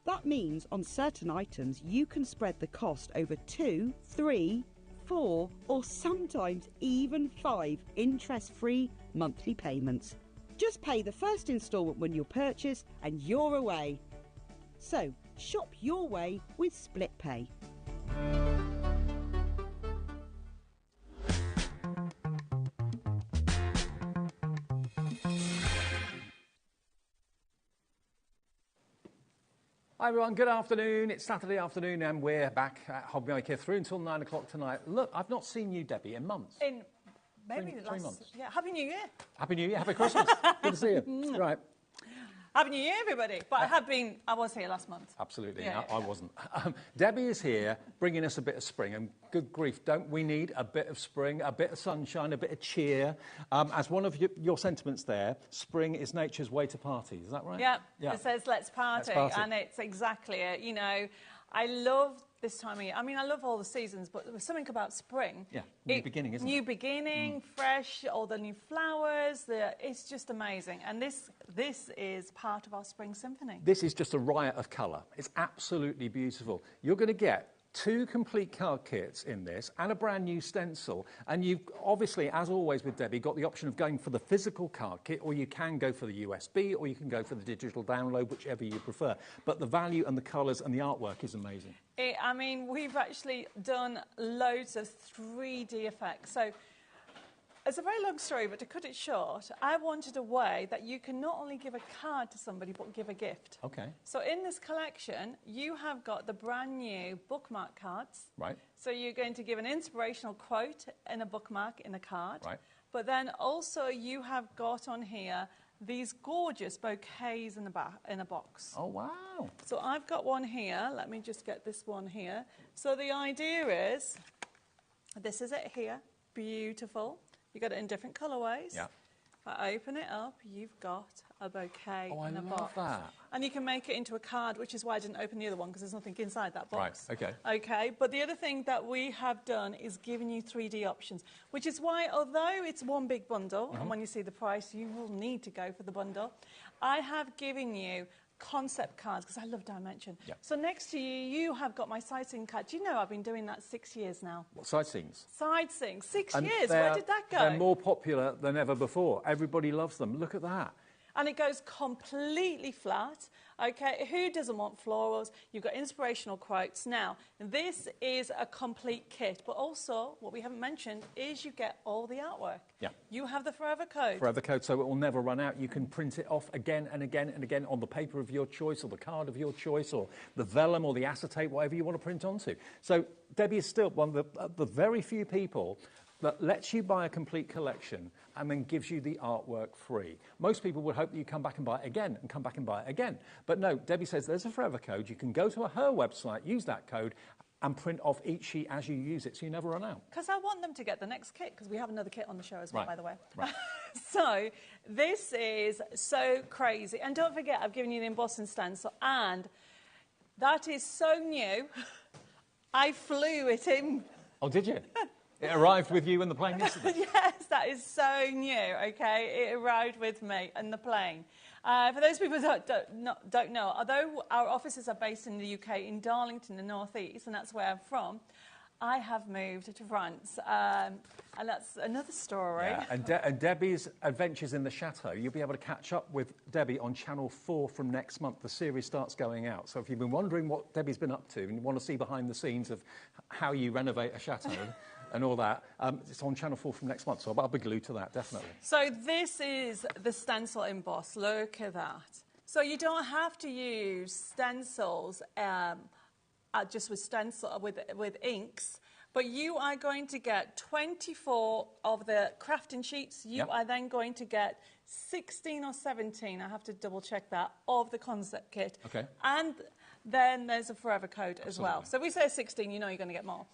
That means on certain items you can spread the cost over 2, 3, 4 or sometimes even 5 interest-free monthly payments. Just pay the first instalment when you purchase and you're away. So shop your way with split pay. Hi everyone, good afternoon. It's Saturday afternoon and we're back at HobbyMaker through until 9 o'clock tonight. Look, I've not seen you, Debbie, in months. In maybe Three the last months. Yeah, Happy New Year. Happy New Year, happy Christmas. Good to see you. Right. Happy New Year, everybody. But I was here last month. Absolutely, Yeah, I wasn't. Debbie is here bringing us a bit of spring, and good grief, don't we need a bit of spring, a bit of sunshine, a bit of cheer? As one of your sentiments there, spring is nature's way to party, is that right? Yeah, it says let's party, and it's exactly it. You know, I love this time of year. I mean, I love all the seasons, but there was something about spring. Yeah, new beginning, isn't it? New beginning, fresh, all the new flowers. It's just amazing. And this is part of our spring symphony. This is just a riot of colour. It's absolutely beautiful. You're going to get 2 complete card kits in this and a brand new stencil, and you've obviously, as always with Debbie, got the option of going for the physical card kit, or you can go for the USB, or you can go for the digital download, whichever you prefer. But the value and the colours and the artwork is amazing. I mean, we've actually done loads of 3D effects. So it's a very long story, but to cut it short, I wanted a way that you can not only give a card to somebody, but give a gift. Okay. So in this collection, you have got the brand new bookmark cards. Right. So you're going to give an inspirational quote in a bookmark in a card. Right. But then also you have got on here these gorgeous bouquets in a box. Oh, wow. So I've got one here. Let me just get this one here. So the idea is, this is it here. Beautiful. You got it in different colourways. Yeah. If I open it up, you've got a bouquet in a box. I love that. And you can make it into a card, which is why I didn't open the other one, because there's nothing inside that box. Right, okay. Okay, but the other thing that we have done is given you 3D options, which is why, although it's one big bundle, and when you see the price, you will need to go for the bundle, I have given you concept cards, because I love dimension. Yep. So next to you, you have got my sightseeing card. Do you know I've been doing that 6 years now? What, sightseeings? Sightseeing, 6 And years. Where did that go? They're more popular than ever before. Everybody loves them. Look at that. And it goes completely flat. Okay, who doesn't want florals? You've got inspirational quotes. Now, this is a complete kit, but also, what we haven't mentioned is you get all the artwork. Yeah. You have the forever code. Forever code, so it will never run out. You can print it off again and again and again on the paper of your choice, or the card of your choice, or the vellum, or the acetate, whatever you want to print onto. So Debbie is still one of the very few people that lets you buy a complete collection and then gives you the artwork free. Most people would hope that you come back and buy it again and come back and buy it again. But no, Debbie says there's a forever code. You can go to her website, use that code, and print off each sheet as you use it, so you never run out. Because I want them to get the next kit, because we have another kit on the show as well, Right. by the way. Right. So this is so crazy. And don't forget, I've given you the embossing stencil, and that is so new. I flew it in. Oh, did you? It arrived with you in the plane yesterday? Yes, that is so new, okay? It arrived with me in the plane. For those people that don't know, although our offices are based in the UK, in Darlington, the North East, and that's where I'm from, I have moved to France, and that's another story. Yeah, and Debbie's Adventures in the Chateau, you'll be able to catch up with Debbie on Channel 4 from next month. The series starts going out. So if you've been wondering what Debbie's been up to and you want to see behind the scenes of how you renovate a chateau and all that, it's on Channel 4 from next month. So I'll be glued to that, definitely. So this is the stencil emboss. Look at that. So you don't have to use stencils just with stencil with inks, but you are going to get 24 of the crafting sheets. You are then going to get 16 or 17, I have to double check that, of the concept kit. Okay. And then there's a forever code as well. Absolutely. So if we say 16, you know you're going to get more.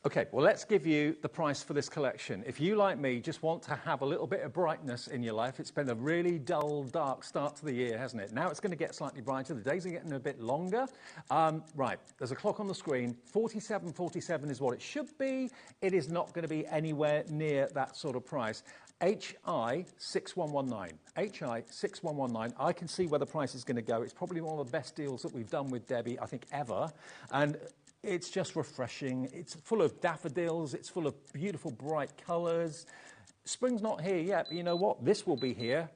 Okay, well, let's give you the price for this collection. If you, like me, just want to have a little bit of brightness in your life, it's been a really dull, dark start to the year, hasn't it? Now it's going to get slightly brighter. The days are getting a bit longer. Right, there's a clock on the screen. 47.47 is what it should be. It is not going to be anywhere near that sort of price. HI 6119. HI 6119. I can see where the price is going to go. It's probably one of the best deals that we've done with Debbie, I think, ever. And it's just refreshing. It's full of daffodils. It's full of beautiful, bright colours. Spring's not here yet, but you know what? This will be here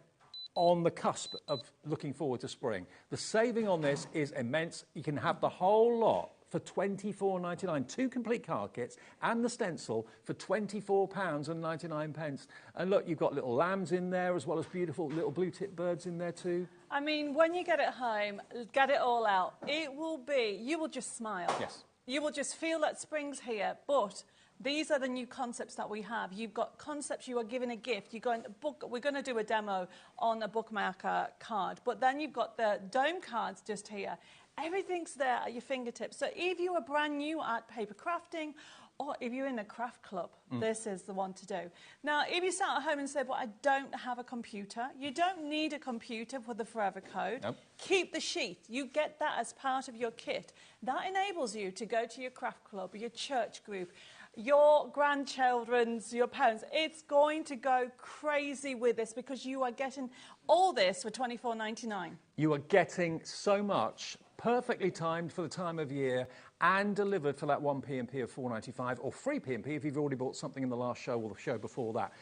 on the cusp of looking forward to spring. The saving on this is immense. You can have the whole lot for £24.99, 2 complete card kits and the stencil for £24.99. And look, you've got little lambs in there as well as beautiful little blue-tip birds in there too. I mean, when you get it home, get it all out. It will be, you will just smile. Yes. You will just feel that spring's here, but these are the new concepts that we have. You've got concepts, you are given a gift. We're going to do a demo on a bookmarker card, but then you've got the dome cards just here. Everything's there at your fingertips. So if you are brand new at paper crafting, or if you're in a craft club, this is the one to do. Now, if you sat at home and say, well, I don't have a computer, you don't need a computer for the Forever Code. Nope. Keep the sheet. You get that as part of your kit. That enables you to go to your craft club, your church group, your grandchildren's, your parents. It's going to go crazy with this because you are getting all this for £24.99. You are getting so much, perfectly timed for the time of year and delivered for that 1 P&P of £4.95 or free P&P if you've already bought something in the last show or the show before that.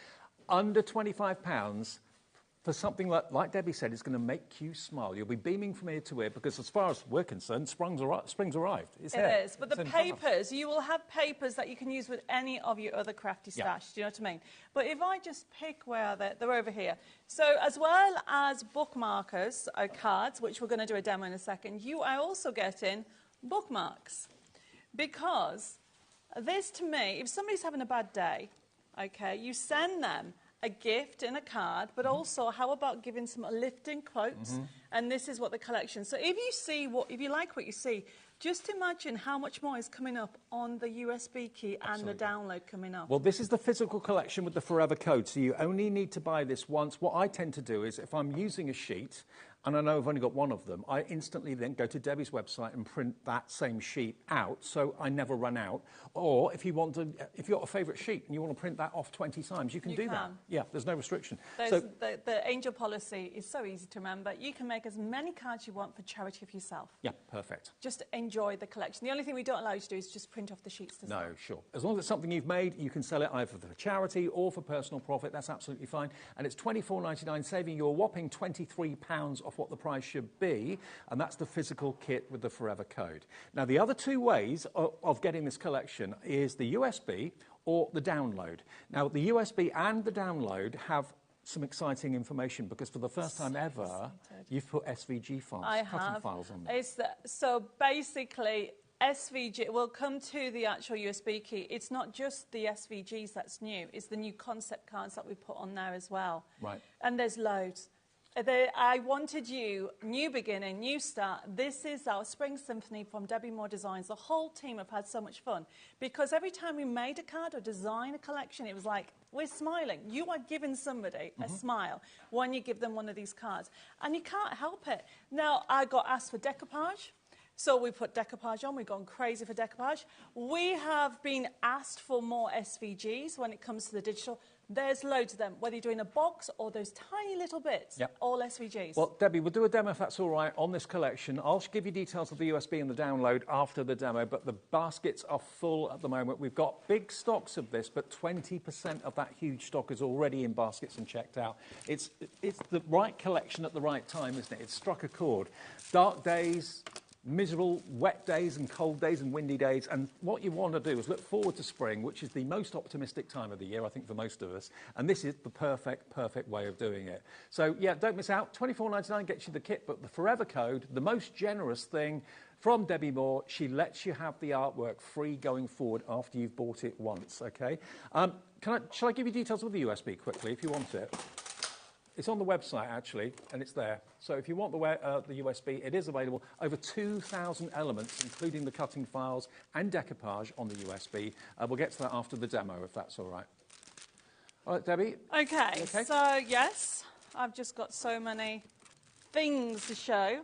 Under £25 for something like Debbie said, it's going to make you smile. You'll be beaming from ear to ear because as far as we're concerned, spring's arrived. It's here. It is, but the papers, you will have papers that you can use with any of your other crafty stash, do you know what I mean? But if I just pick where are they, they're over here. So as well as bookmarkers, cards, which we're going to do a demo in a second, you are also getting bookmarks. Because this, to me, if somebody's having a bad day, okay, you send them a gift in a card, but also how about giving some uplifting quotes? And this is what the collection. So if you like what you see, just imagine how much more is coming up on the USB key and the download coming up. Well, this is the physical collection with the Forever Code, so you only need to buy this once. What I tend to do is if I'm using a sheet, and I know I've only got one of them, I instantly then go to Debbie's website and print that same sheet out, so I never run out. Or if you've got a favourite sheet and you want to print that off 20 times, you can do that. Yeah, there's no restriction. The Angel policy is so easy to remember. You can make as many cards you want for charity of yourself. Yeah, perfect. Just enjoy the collection. The only thing we don't allow you to do is just print off the sheets to sell. No, sure. As long as it's something you've made, you can sell it either for charity or for personal profit. That's absolutely fine. And it's £24.99, saving you a whopping £23 off what the price should be, and that's the physical kit with the Forever Code. Now, the other two ways of getting this collection is the USB or the download. Now, the USB and the download have some exciting information because for the first time ever, you've put SVG files, cutting files on them. So basically, SVG, we'll come to the actual USB key. It's not just the SVGs that's new, it's the new concept cards that we put on there as well. Right. And there's loads. I wanted you, new beginning, new start. This is our Spring Symphony from Debbie Moore Designs. The whole team have had so much fun because every time we made a card or designed a collection, it was like, we're smiling. You are giving somebody a smile when you give them one of these cards. And you can't help it. Now, I got asked for decoupage. So we put decoupage on. We've gone crazy for decoupage. We have been asked for more SVGs when it comes to the digital. There's loads of them, whether you're doing a box or those tiny little bits, all SVGs. Well, Debbie, we'll do a demo if that's all right on this collection. I'll give you details of the USB and the download after the demo, but the baskets are full at the moment. We've got big stocks of this, but 20% of that huge stock is already in baskets and checked out. It's the right collection at the right time, isn't it? It's struck a chord. Dark days, miserable wet days and cold days and windy days, and what you want to do is look forward to spring, which is the most optimistic time of the year, I think, for most of us, and this is the perfect way of doing it. So yeah, don't miss out. £24.99 gets you the kit, but the Forever Code, the most generous thing from Debbie Moore, she lets you have the artwork free going forward after you've bought it once, okay? Shall I give you details of the USB quickly if you want it? It's on the website, actually, and it's there. So if you want the USB, it is available. Over 2,000 elements, including the cutting files and decoupage on the USB. We'll get to that after the demo, if that's all right. All right, Debbie? Okay, so yes, I've just got so many things to show.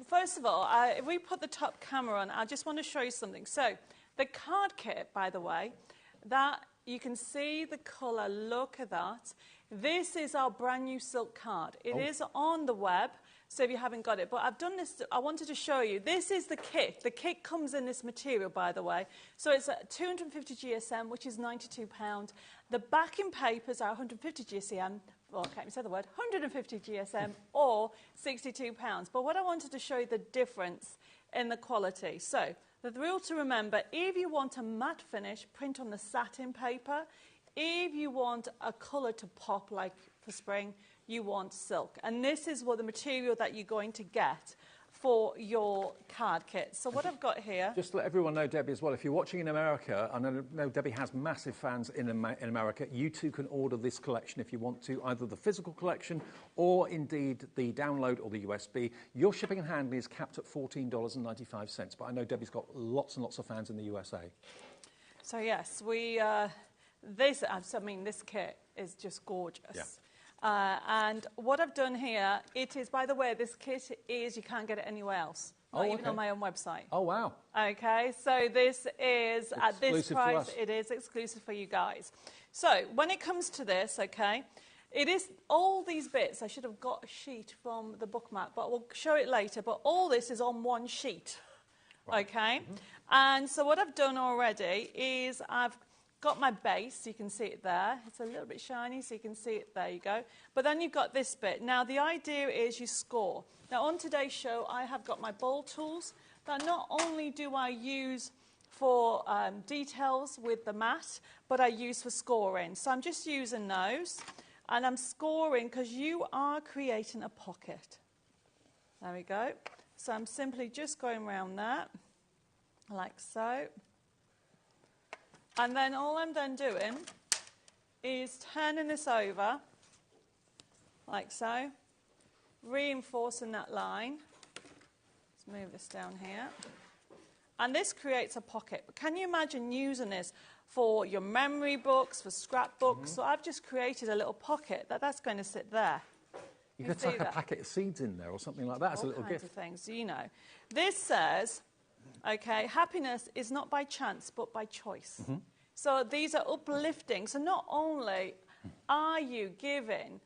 First of all, if we put the top camera on, I just want to show you something. So the card kit, by the way, that you can see the colour, look at that. This is our brand new silk card. It is on the web, so if you haven't got it. But I've done this, I wanted to show you. This is the kit. The kit comes in this material, by the way. So it's at 250 GSM, which is £92. The backing papers are 150 GSM, well, I can't even say the word, 150 GSM or £62. But what I wanted to show you the difference in the quality. So the rule to remember, if you want a matte finish, print on the satin paper. If you want a colour to pop, like for spring, you want silk. And this is what the material that you're going to get for your card kit. So what I've got here... Just to let everyone know, Debbie, as well, if you're watching in America, I know Debbie has massive fans in America, you too can order this collection if you want to, either the physical collection or indeed the download or the USB. Your shipping and handling is capped at $14.95, but I know Debbie's got lots and lots of fans in the USA. So yes, this kit is just gorgeous. Yeah. And what I've done here, it is, by the way, this kit is, you can't get it anywhere else. Not even on my own website. Oh, wow. Okay, so this is, at this price, to us. it is exclusive for you guys. So, when it comes to this, okay, it is all these bits. I should have got a sheet from the bookmark, but we'll show it later. But all this is on one sheet, okay? And so what I've done already is I've got my base, you can see it there. It's a little bit shiny, so you can see it. There you go. But then you've got this bit. Now, the idea is you score. Now, on today's show, I have got my bowl tools that not only do I use for details with the mat, but I use for scoring. So I'm just using those, and I'm scoring because you are creating a pocket. There we go. So I'm simply just going around that, like so. And then all I'm then doing is turning this over, like so, reinforcing that line. Let's move this down here. And this creates a pocket. But can you imagine using this for your memory books, for scrapbooks? So I've just created a little pocket that's going to sit there. You could tuck a packet of seeds in there or something like that as a little gift. All kinds of things, you know. This says, okay, happiness is not by chance, but by choice. So these are uplifting. So not only are you giving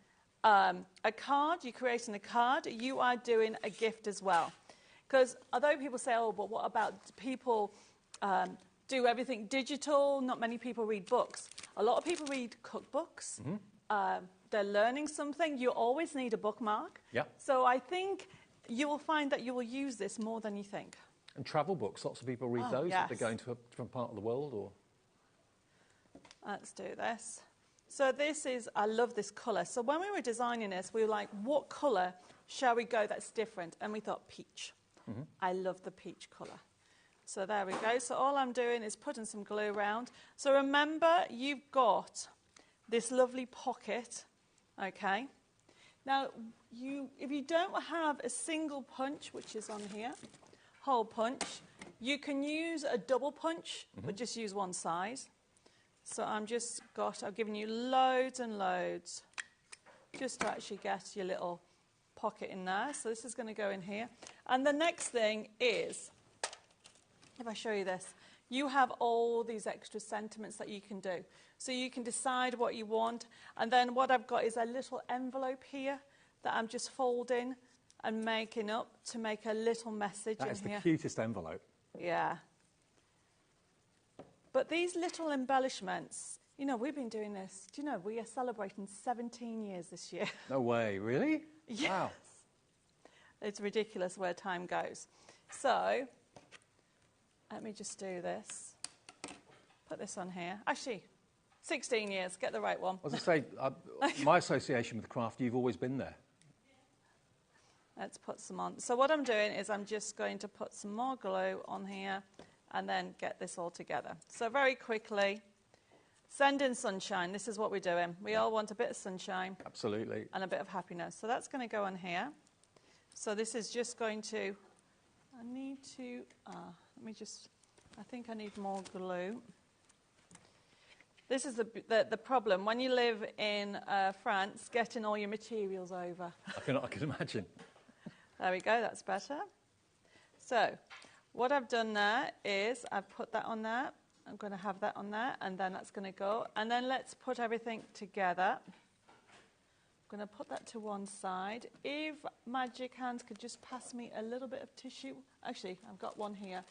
a card, you're creating a card, you are doing a gift as well. Because although people say, oh, but what about people do everything digital? Not many people read books. A lot of people read cookbooks. They're learning something. You always need a bookmark. Yeah. So I think you will find that you will use this more than you think. And travel books, lots of people read those if they're going to a different part of the world. Or let's do this. So this is, I love this colour. So when we were designing this, we were like, what colour shall we go that's different? And we thought peach. I love the peach colour. So there we go. So all I'm doing is putting some glue around. So remember, you've got this lovely pocket, okay? Now, if you don't have a single punch, which is on here, hole punch, you can use a double punch, but just use one size. So I've given you loads and loads just to actually get your little pocket in there. So this is going to go in here. And the next thing is, if I show you this, you have all these extra sentiments that you can do. So you can decide what you want. And then what I've got is a little envelope here that I'm just folding and making up to make a little message in here. That is the cutest envelope. Yeah. But these little embellishments, you know, we've been doing this. Do you know, we are celebrating 17 years this year. No way, really? Yes. Wow. It's ridiculous where time goes. So, let me just do this. Put this on here. Actually, 16 years, get the right one. As I say, my association with craft, you've always been there. Let's put some on. So what I'm doing is I'm just going to put some more glue on here and then get this all together. So very quickly, Send in sunshine. This is what we're doing. We all want a bit of sunshine. Absolutely. And a bit of happiness. So that's going to go on here. So this is just going to, I need to, let me just, I think I need more glue. This is the problem. When you live in France, getting all your materials over. I can imagine. There we go, that's better. So, what I've done there is I've put that on there. I'm going to have that on there, and then that's going to go. And then let's put everything together. I'm going to put that to one side. If Magic Hands could just pass me a little bit of tissue. Actually, I've got one here.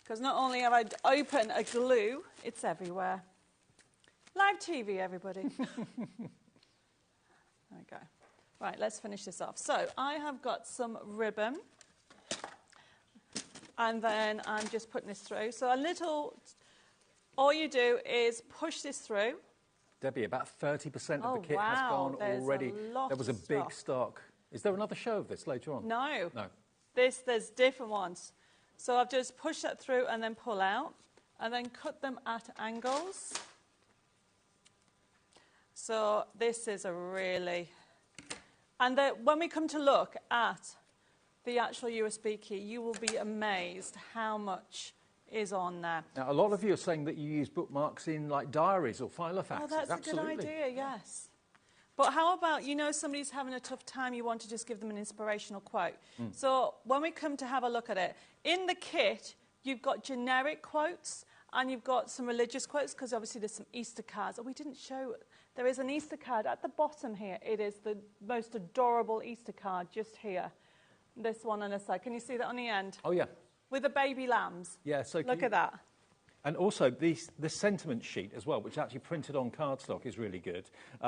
Because not only have I opened a glue, it's everywhere. Live TV, everybody. There we go. Right, let's finish this off. So I have got some ribbon. And then I'm just putting this through. So a little, all you do is push this through. Debbie, about 30% of the kit has gone already. There was a big stock. Is there another show of this later on? No. No. There's different ones. So I've just pushed that through and then pull out. And then cut them at angles. So this is a really... And when we come to look at the actual USB key, you will be amazed how much is on there. Now, a lot of you are saying that you use bookmarks in like diaries or filofaxes. Oh, that's Absolutely. a good idea, yes. But how about, somebody's having a tough time, you want to just give them an inspirational quote. So when we come to have a look at it, in the kit, you've got generic quotes and you've got some religious quotes, because obviously there's some Easter cards. Oh, we didn't show... There is an Easter card at the bottom here. It is the most adorable Easter card just here. This one on the side. Can you see that on the end? Oh, yeah. With the baby lambs. Yeah, so look at that. And also, the sentiment sheet as well, which is actually printed on cardstock, is really good.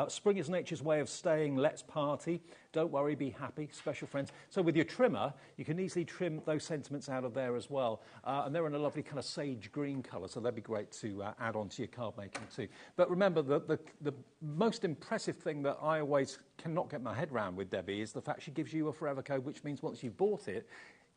Spring is nature's way of staying, let's party, don't worry, be happy, special friends. So with your trimmer, you can easily trim those sentiments out of there as well. And they're in a lovely kind of sage green colour, so they'd be great to add on to your card making too. But remember, the most impressive thing that I always cannot get my head around with Debbie is the fact she gives you a forever code, which means once you've bought it,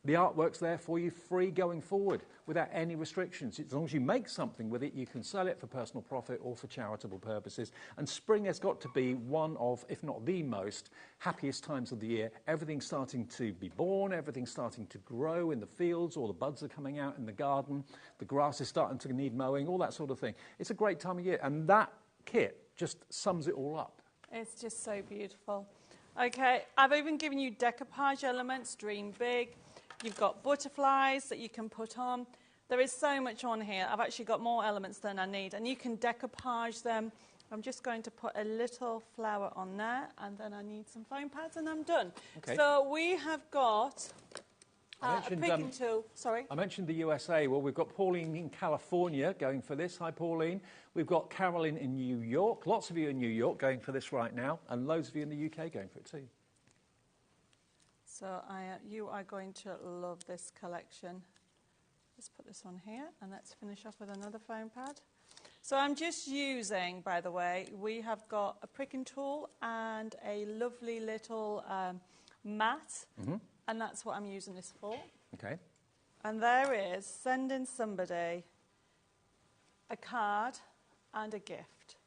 the artwork's there for you free going forward without any restrictions. As long as you make something with it, you can sell it for personal profit or for charitable purposes. And spring has got to be one of, if not the most, happiest times of the year. Everything's starting to be born, everything's starting to grow in the fields, all the buds are coming out in the garden, the grass is starting to need mowing, all that sort of thing. It's a great time of year, and that kit just sums it all up. It's just so beautiful. Okay, I've even given you decoupage elements, dream big. You've got butterflies that you can put on. There is so much on here. I've actually got more elements than I need. And you can decoupage them. I'm just going to put a little flower on there. And then I need some foam pads and I'm done. Okay. So we have got a picking tool. Sorry? I mentioned the USA. Well, we've got Pauline in California going for this. Hi, Pauline. We've got Carolyn in New York. Lots of you in New York going for this right now. And loads of you in the UK going for it too. So you are going to love this collection. Let's put this on here and let's finish off with another foam pad. So I'm just using, by the way, we have got a pricking tool and a lovely little mat, and that's what I'm using this for. Okay. And there is sending somebody a card and a gift.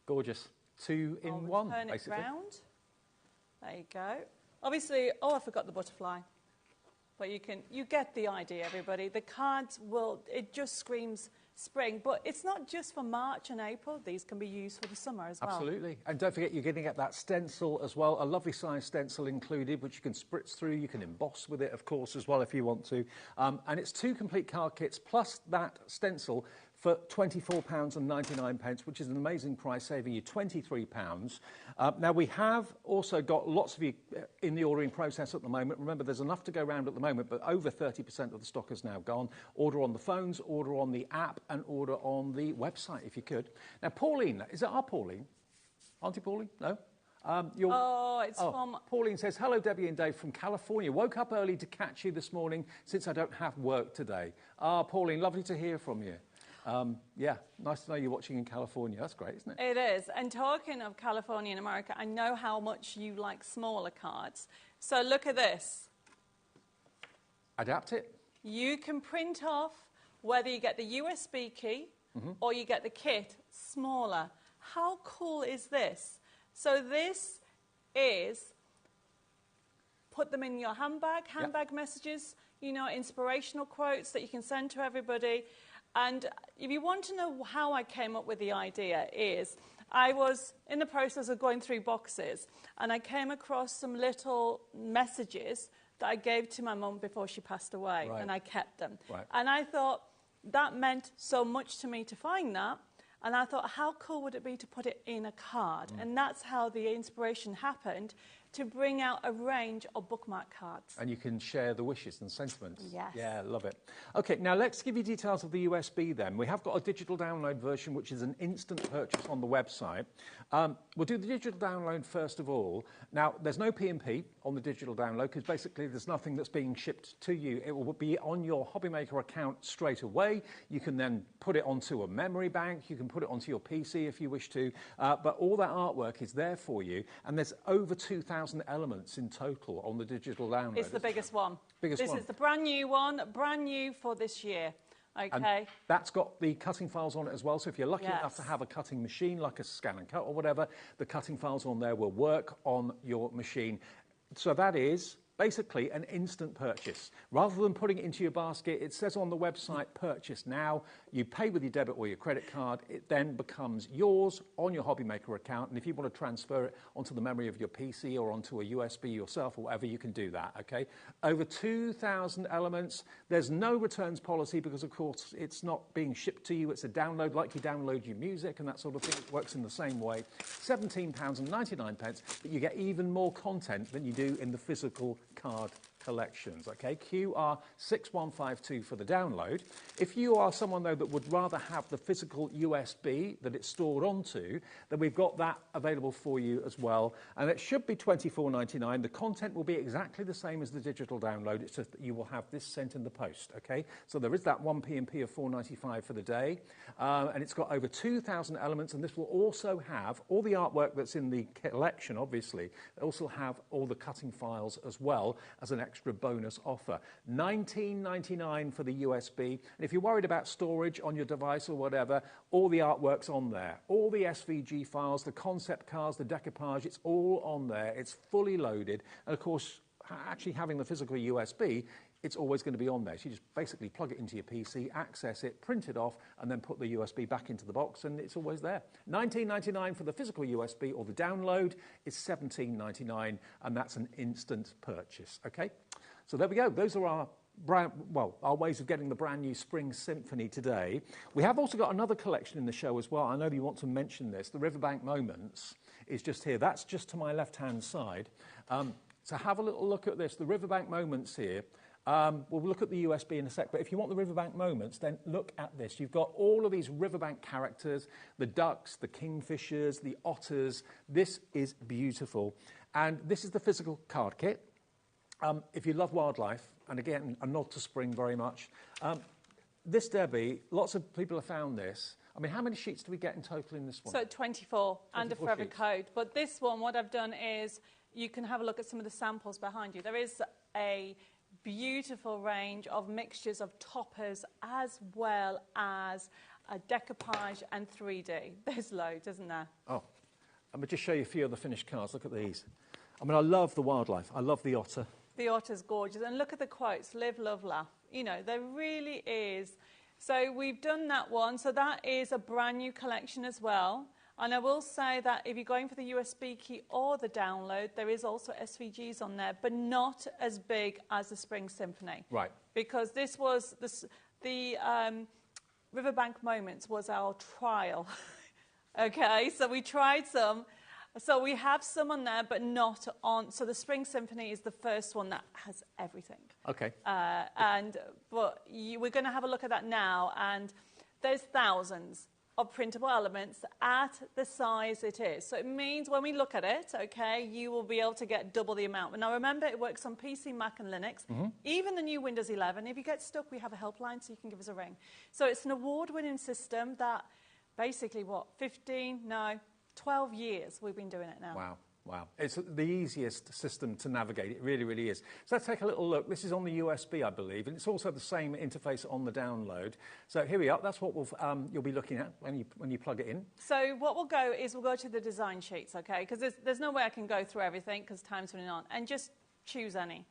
Gorgeous. Two in one, turn basically. It round. There you go. Obviously, I forgot the butterfly. But you get the idea, everybody. The cards it just screams spring. But it's not just for March and April. These can be used for the summer as well. Absolutely. And don't forget, you're getting at that stencil as well. A lovely size stencil included, which you can spritz through. You can emboss with it, of course, as well, if you want to. And it's 2 complete card kits, plus that stencil for £24.99, which is an amazing price, saving you £23. Now, we have also got lots of you in the ordering process at the moment. Remember, there's enough to go around at the moment, but over 30% of the stock has now gone. Order on the phones, order on the app, and order on the website, if you could. Now, Pauline, is it our Pauline? Auntie Pauline? No? From... Pauline says, hello, Debbie and Dave from California. Woke up early to catch you this morning since I don't have work today. Pauline, lovely to hear from you. Yeah, nice to know you're watching in California. That's great, isn't it? It is. And talking of California and America, I know how much you like smaller cards. So look at this. Adapt it. You can print off whether you get the USB key, or you get the kit smaller. How cool is this? So this is, put them in your handbag messages, you know, inspirational quotes that you can send to everybody. And if you want to know how I came up with the idea is, I was in the process of going through boxes and I came across some little messages that I gave to my mum before she passed away, and I kept them. And I thought that meant so much to me to find that. And I thought, how cool would it be to put it in a card? And that's how the inspiration happened, to bring out a range of bookmark cards. And you can share the wishes and sentiments. Yes. Yeah, love it. OK, now let's give you details of the USB then. We have got a digital download version, which is an instant purchase on the website. We'll do the digital download first of all. Now, there's no P&P on the digital download, because basically there's nothing that's being shipped to you. It will be on your HobbyMaker account straight away. You can then put it onto a memory bank. You can put it onto your PC if you wish to. But all that artwork is there for you. And there's over 2,000 elements in total on the digital download. It's the biggest one. This one. is the brand new one, brand new for this year. Okay. And that's got the cutting files on it as well. So if you're lucky enough to have a cutting machine, like a scan and cut or whatever, the cutting files on there will work on your machine. So that is basically an instant purchase. Rather than putting it into your basket, it says on the website, purchase now. You pay with your debit or your credit card. It then becomes yours on your HobbyMaker account. And if you want to transfer it onto the memory of your PC or onto a USB yourself or whatever, you can do that, okay? Over 2,000 elements. There's no returns policy because, of course, it's not being shipped to you. It's a download, like you download your music and that sort of thing. It works in the same way. £17.99, but you get even more content than you do in the physical card collections, okay? QR6152 for the download. If you are someone, though, that would rather have the physical USB that it's stored onto, then we've got that available for you as well. And it should be £24.99. The content will be exactly the same as the digital download. It's just that you will have this sent in the post, okay? So there is that one P&P of £4.95 for the day. And it's got over 2,000 elements. And this will also have all the artwork that's in the collection, obviously. It also have all the cutting files as well as an extra bonus offer. $19.99 for the USB. And if you're worried about storage on your device or whatever, all the artwork's on there. All the SVG files, the concept cards, the decoupage, it's all on there. It's fully loaded. And of course, actually having the physical USB, it's always going to be on there. So you just basically plug it into your PC, access it, print it off, and then put the USB back into the box, and it's always there. $19.99 for the physical USB, or the download is $17.99, and that's an instant purchase, okay? So there we go. Those are our ways of getting the brand new Spring Symphony today. We have also got another collection in the show as well. I know you want to mention this. The Riverbank Moments is just here. That's just to my left-hand side. So have a little look at this. The Riverbank Moments here. We'll look at the USB in a sec, but if you want the Riverbank Moments, then look at this. You've got all of these riverbank characters, the ducks, the kingfishers, the otters. This is beautiful. And this is the physical card kit. If you love wildlife, and again, a nod to spring very much, this, Debbie, lots of people have found this. I mean, how many sheets do we get in total in this one? So 24 and a forever sheets. code. But this one, what I've done is you can have a look at some of the samples behind you. There is a beautiful range of mixtures of toppers as well as a decoupage and 3D. There's loads, isn't there? Oh, I'm going to just show you a few of the finished cards. Look at these. I mean, I love the wildlife. I love the otter. The otter's gorgeous. And look at the quotes, live, love, laugh. You know, there really is. So we've done that one. So that is a brand new collection as well. And I will say that if you're going for the USB key or the download, there is also SVGs on there, but not as big as the Spring Symphony. Right. Because this was, the Riverbank Moments was our trial. Okay, so we tried some. So we have some on there, but not on. So the Spring Symphony is the first one that has everything. Okay. But we're going to have a look at that now, and there's thousands of printable elements at the size it is. So it means when we look at it, okay, you will be able to get double the amount. But now remember, it works on PC, Mac and Linux, even the new Windows 11. If you get stuck, we have a helpline, so you can give us a ring. So it's an award-winning system that basically, 12 years we've been doing it now. Wow. Wow. It's the easiest system to navigate. It really, really is. So let's take a little look. This is on the USB, I believe, and it's also the same interface on the download. So here we are. That's what you'll be looking at when you plug it in. So what we'll go to the design sheets, okay? Because there's no way I can go through everything because time's running on. And just choose any.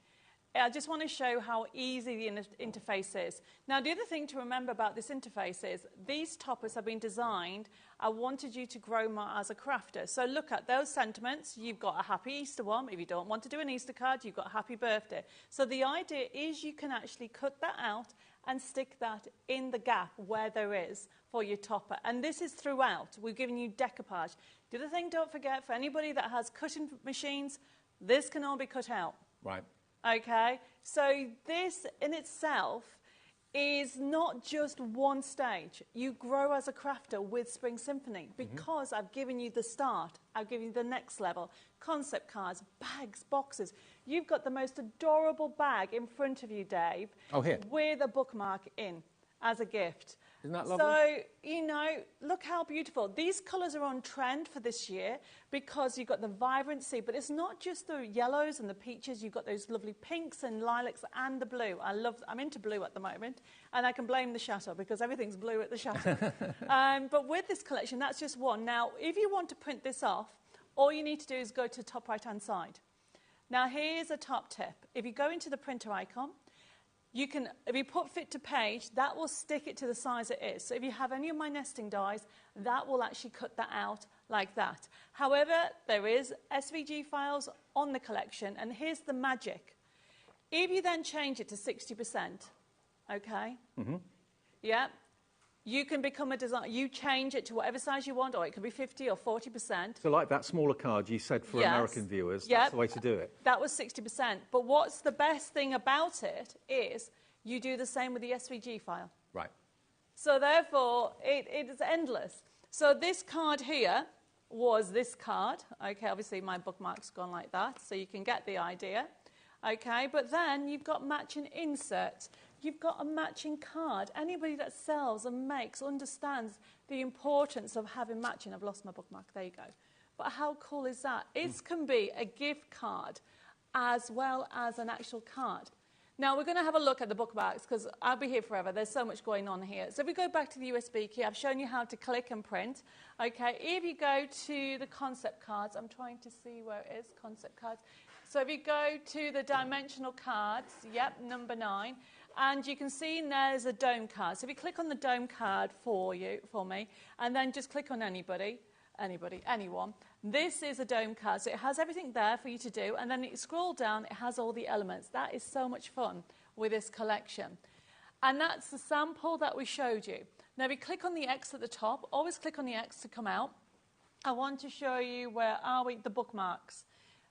I just want to show how easy the interface is. Now, the other thing to remember about this interface is these toppers have been designed. I wanted you to grow more as a crafter. So look at those sentiments. You've got a happy Easter one. If you don't want to do an Easter card, you've got a happy birthday. So the idea is you can actually cut that out and stick that in the gap where there is for your topper. And this is throughout. We've given you decoupage. The other thing, don't forget, for anybody that has cutting machines, this can all be cut out. Right. Okay, so this in itself is not just one stage. You grow as a crafter with Spring Symphony because I've given you the start, I've given you the next level, concept cards, bags, boxes. You've got the most adorable bag in front of you, Dave, with a bookmark in as a gift. Isn't that lovely? So, you know, look how beautiful. These colours are on trend for this year because you've got the vibrancy, but it's not just the yellows and the peaches. You've got those lovely pinks and lilacs and the blue. I'm into blue at the moment, and I can blame the Chateau because everything's blue at the Chateau. But with this collection, that's just one. Now, if you want to print this off, all you need to do is go to the top right-hand side. Now, here's a top tip. If you go into the printer icon, you can, if you put fit to page, that will stick it to the size it is. So if you have any of my nesting dies, that will actually cut that out like that. However, there is SVG files on the collection, and here's the magic. If you then change it to 60%, okay? Yeah, you can become a designer. You change it to whatever size you want, or it can be 50 or 40%. So like that smaller card you said for American viewers, that's the way to do it. That was 60%. But what's the best thing about it is you do the same with the SVG file. Right. So therefore, it is endless. So this card here was this card. Okay, obviously my bookmark's gone like that, so you can get the idea. Okay, but then you've got matching inserts. You've got a matching card. Anybody that sells and makes understands the importance of having matching. I've lost my bookmark. There you go. But how cool is that? It can be a gift card as well as an actual card. Now, we're going to have a look at the bookmarks because I'll be here forever. There's so much going on here. So if we go back to the USB key, I've shown you how to click and print. Okay, if you go to the concept cards, I'm trying to see where it is, concept cards. So if you go to the dimensional cards, yep, number 9, and you can see there's a dome card. So if you click on the dome card for me, and then just click on anyone. This is a dome card, so it has everything there for you to do, and then you scroll down, it has all the elements. That is so much fun with this collection. And that's the sample that we showed you. Now, if you click on the X at the top, always click on the X to come out. I want to show you the bookmarks.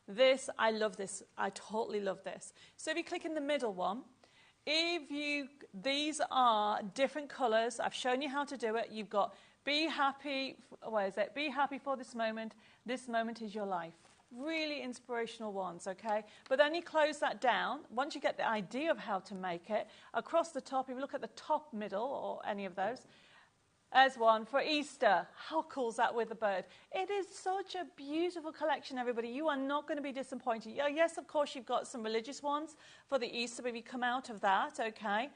This, I love this. I totally love this. So if you click in the middle one, these are different colours. I've shown you how to do it. You've got be happy, where is it? Be happy for this moment. This moment is your life. Really inspirational ones, okay? But then you close that down. Once you get the idea of how to make it, across the top, if you look at the top middle or any of those, there's one for Easter. How cool is that with the bird? It is such a beautiful collection, everybody. You are not going to be disappointed. Yes, of course, you've got some religious ones for the Easter, but if you come out of that, okay?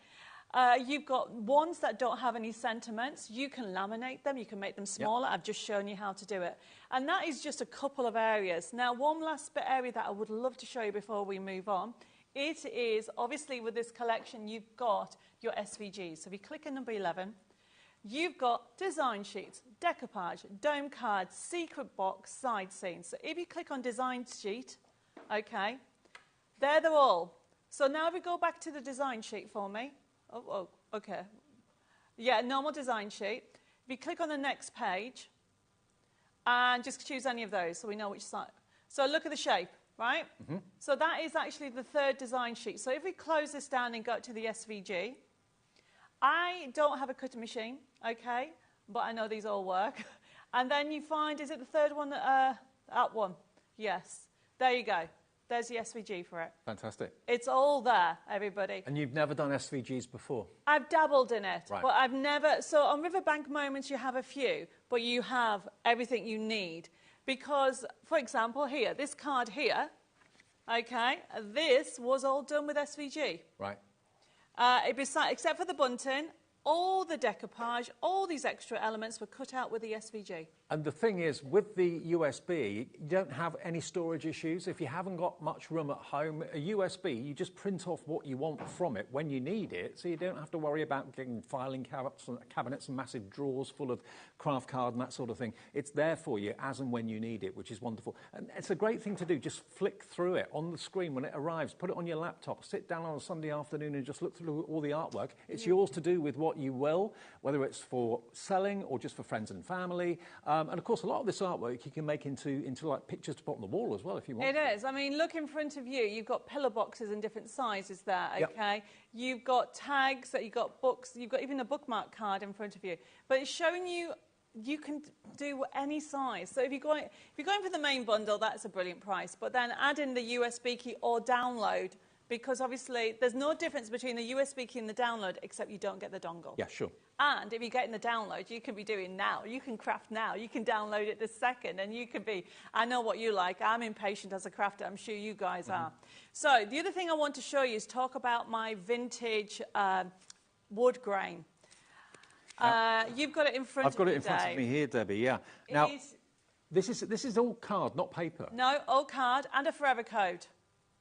You've got ones that don't have any sentiments. You can laminate them. You can make them smaller. Yep. I've just shown you how to do it. And that is just a couple of areas. Now, one last area that I would love to show you before we move on. It is, obviously, with this collection, you've got your SVGs. So if you click on number 11, you've got design sheets, decoupage, dome cards, secret box, side scenes. So if you click on design sheet, okay, they're all. So now if we go back to the design sheet for me. Oh, okay. Yeah, normal design sheet. If you click on the next page and just choose any of those so we know which side. So look at the shape, right? So that is actually the third design sheet. So if we close this down and go to the SVG, I don't have a cutting machine, okay, but I know these all work. And then you find, is it the third one? That one. Yes. There you go. There's the SVG for it. Fantastic. It's all there, everybody. And you've never done SVGs before? I've dabbled in it, right. But I've never... So on Riverbank Moments, you have a few, but you have everything you need. Because, for example, here, this card here, okay, this was all done with SVG. Right. Except for the bunting, all the decoupage, all these extra elements were cut out with the SVG. And the thing is, with the USB, you don't have any storage issues. If you haven't got much room at home, a USB, you just print off what you want from it when you need it, so you don't have to worry about getting filing cabinets and massive drawers full of craft card and that sort of thing. It's there for you as and when you need it, which is wonderful. And it's a great thing to do. Just flick through it on the screen when it arrives. Put it on your laptop. Sit down on a Sunday afternoon and just look through all the artwork. It's yours to do with what you will, whether it's for selling or just for friends and family. And of course, a lot of this artwork you can make into like pictures to put on the wall as well if you want. It is. I mean, look in front of you. You've got pillar boxes in different sizes there, okay? Yep. You've got tags, you've got books, you've got even a bookmark card in front of you. But it's showing you can do any size. So if you're going for the main bundle, that's a brilliant price. But then add in the USB key or download, because obviously there's no difference between the USB key and the download except you don't get the dongle. Yeah, sure. And if you're getting the download, you can be doing now. You can craft now. You can download it this second, and you can be, I know what you like. I'm impatient as a crafter. I'm sure you guys are. So the other thing I want to show you is talk about my vintage wood grain. You've got it in front of me, I've got it in front of me here, Debbie, yeah. Now, this is all card, not paper. No, all card and a forever code.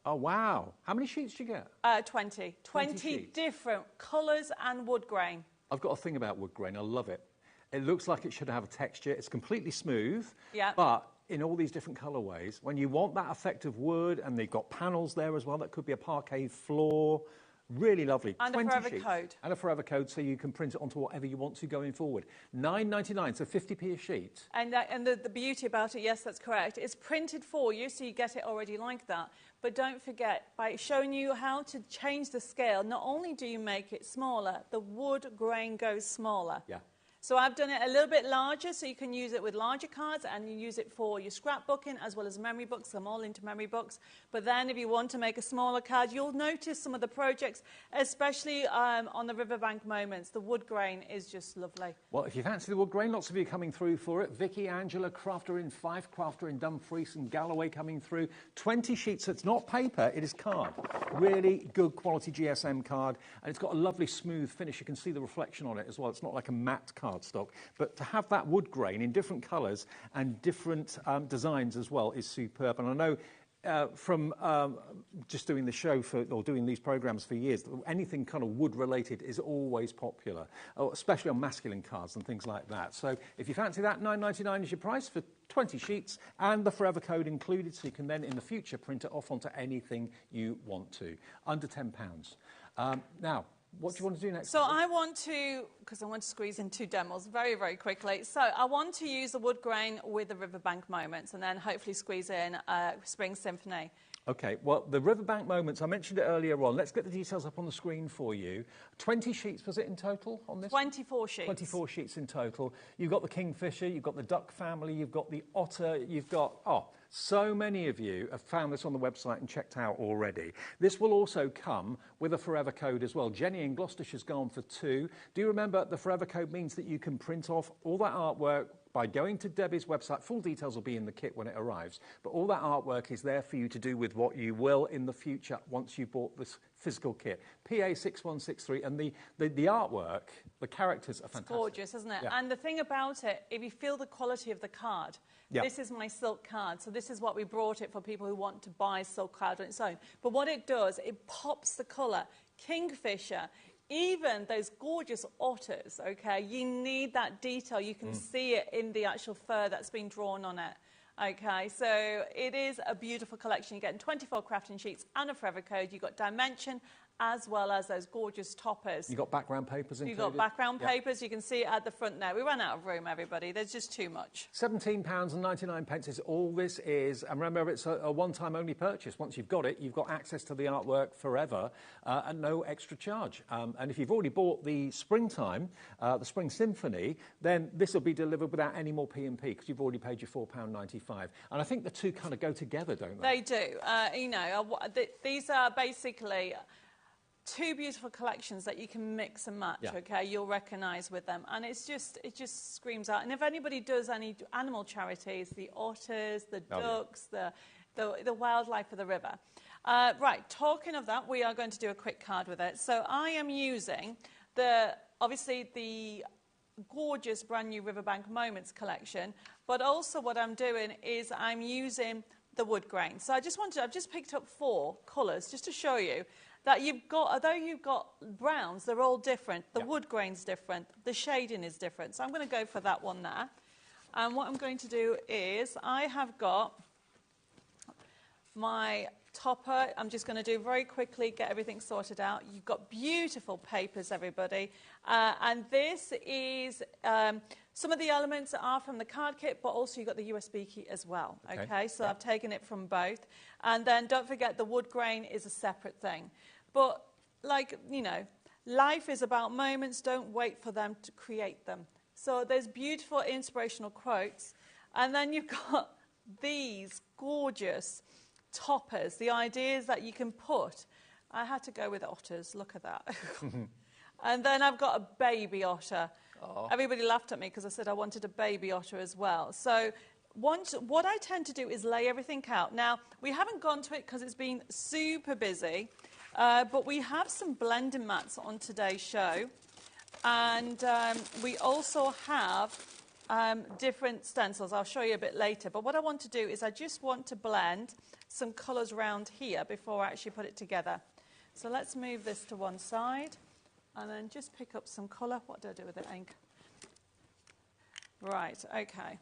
Oh, wow. How many sheets do you get? 20. 20 different colours and wood grain. I've got a thing about wood grain. I love it. It looks like it should have a texture. It's completely smooth. Yeah. But in all these different colourways, when you want that effect of wood, and they've got panels there as well, that could be a parquet floor. Really lovely. And 20 a forever sheets. code. And a forever code, so you can print it onto whatever you want to going forward. $9.99, so 50p a sheet. And the beauty about it, yes, that's correct. It's printed for you, so you get it already like that. But don't forget, by showing you how to change the scale, not only do you make it smaller, the wood grain goes smaller. Yeah. So I've done it a little bit larger, so you can use it with larger cards, and you use it for your scrapbooking as well as memory books. I'm all into memory books. But then if you want to make a smaller card, you'll notice some of the projects, especially on the riverbank moments. The wood grain is just lovely. Well, if you fancy the wood grain, lots of you coming through for it. Vicky, Angela, Crafter in Fife, Crafter in Dumfries and Galloway coming through. 20 sheets. So it's not paper, it is card. Really good quality GSM card. And it's got a lovely smooth finish. You can see the reflection on it as well. It's not like a matte card stock, but to have that wood grain in different colours and different designs as well is superb. And I know from just doing the show or doing these programmes for years, anything kind of wood related is always popular, especially on masculine cards and things like that. So if you fancy that, $9.99 is your price for 20 sheets and the forever code included, so you can then in the future print it off onto anything you want to. Under £10. Now, what do you want to do next? So I want to, because I want to squeeze in 2 demos very, very quickly. So I want to use the wood grain with the riverbank moments and then hopefully squeeze in Spring Symphony. OK, well, the riverbank moments, I mentioned it earlier on. Let's get the details up on the screen for you. 20 sheets, was it in total on this? 24 sheets. 24 sheets in total. You've got the kingfisher, you've got the duck family, you've got the otter, you've got... so many of you have found this on the website and checked out already. This will also come with a forever code as well. Jenny in Gloucestershire's gone for 2. Do you remember the forever code means that you can print off all that artwork by going to Debbie's website. Full details will be in the kit when it arrives. But all that artwork is there for you to do with what you will in the future once you've bought this physical kit. PA6163, and the artwork, the characters are fantastic. It's gorgeous, isn't it? Yeah. And the thing about it, if you feel the quality of the card, this is my silk card. So this is what we brought it for people who want to buy silk card on its own. But what it does, it pops the colour. Kingfisher, even those gorgeous otters, OK, you need that detail. You can see it in the actual fur that's been drawn on it. OK, so it is a beautiful collection. You're getting 24 crafting sheets and a forever code. You've got dimension as well as those gorgeous toppers. You've got background papers included? You've got background papers. You can see it at the front there. We ran out of room, everybody. There's just too much. £17.99 is all this is. And remember, it's a one-time only purchase. Once you've got it, you've got access to the artwork forever at no extra charge. And if you've already bought the springtime, the Spring Symphony, then this will be delivered without any more P&P because you've already paid your £4.95. And I think the two kind of go together, don't they? They do. You know, these are basically... two beautiful collections that you can mix and match, okay, you'll recognise with them. And it just screams out. And if anybody does any animal charities, the otters, the ducks, the wildlife of the river. Right, talking of that, we are going to do a quick card with it. So I am using obviously the gorgeous brand new Riverbank Moments collection, but also what I'm doing is I'm using the wood grain. So I've just picked up 4 colours just to show you that although you've got browns, they're all different. The wood grain's different, the shading is different. So I'm going to go for that one there. And what I'm going to do is I have got my topper. I'm just going to do very quickly, get everything sorted out. You've got beautiful papers, everybody. And this is, some of the elements are from the card kit, but also you've got the USB key as well. Okay, so I've taken it from both. And then don't forget the wood grain is a separate thing. But like, you know, life is about moments. Don't wait for them to create them. So there's beautiful inspirational quotes. And then you've got these gorgeous toppers, the ideas that you can put. I had to go with otters, look at that. And then I've got a baby otter. Everybody laughed at me because I said I wanted a baby otter as well. So what I tend to do is lay everything out. Now, we haven't gone to it because it's been super busy, but we have some blending mats on today's show. And we also have different stencils. I'll show you a bit later. But what I want to do is I just want to blend some colours around here before I actually put it together. So let's move this to one side and then just pick up some colour. What do I do with the ink? Right, okay.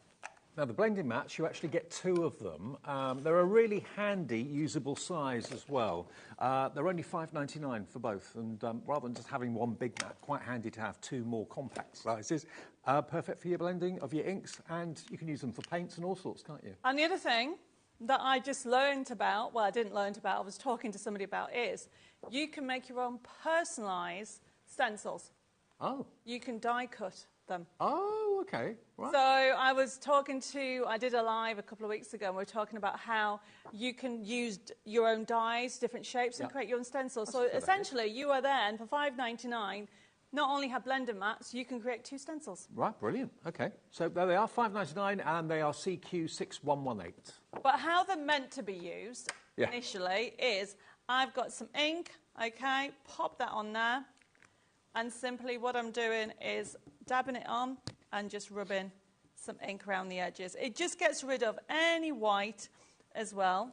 Now, the blending mats, you actually get 2 of them. They're a really handy, usable size as well. They're only $5.99 for both, and rather than just having one big mat, quite handy to have 2 more compact sizes. Perfect for your blending of your inks, and you can use them for paints and all sorts, can't you? And the other thing that I just learned about, well, I didn't learn about, I was talking to somebody about, is you can make your own personalised stencils. Oh. You can die cut them. Oh, okay. Right. So I did a live a couple of weeks ago, and we were talking about how you can use your own dies, different shapes, and create your own stencils. So essentially, you are then, for $5.99, not only have blending mats, you can create 2 stencils. Right, brilliant. Okay. So there they are, $5.99, and they are CQ6118. But how they're meant to be used initially is I've got some ink, okay, pop that on there, and simply what I'm doing is dabbing it on and just rubbing some ink around the edges. It just gets rid of any white as well.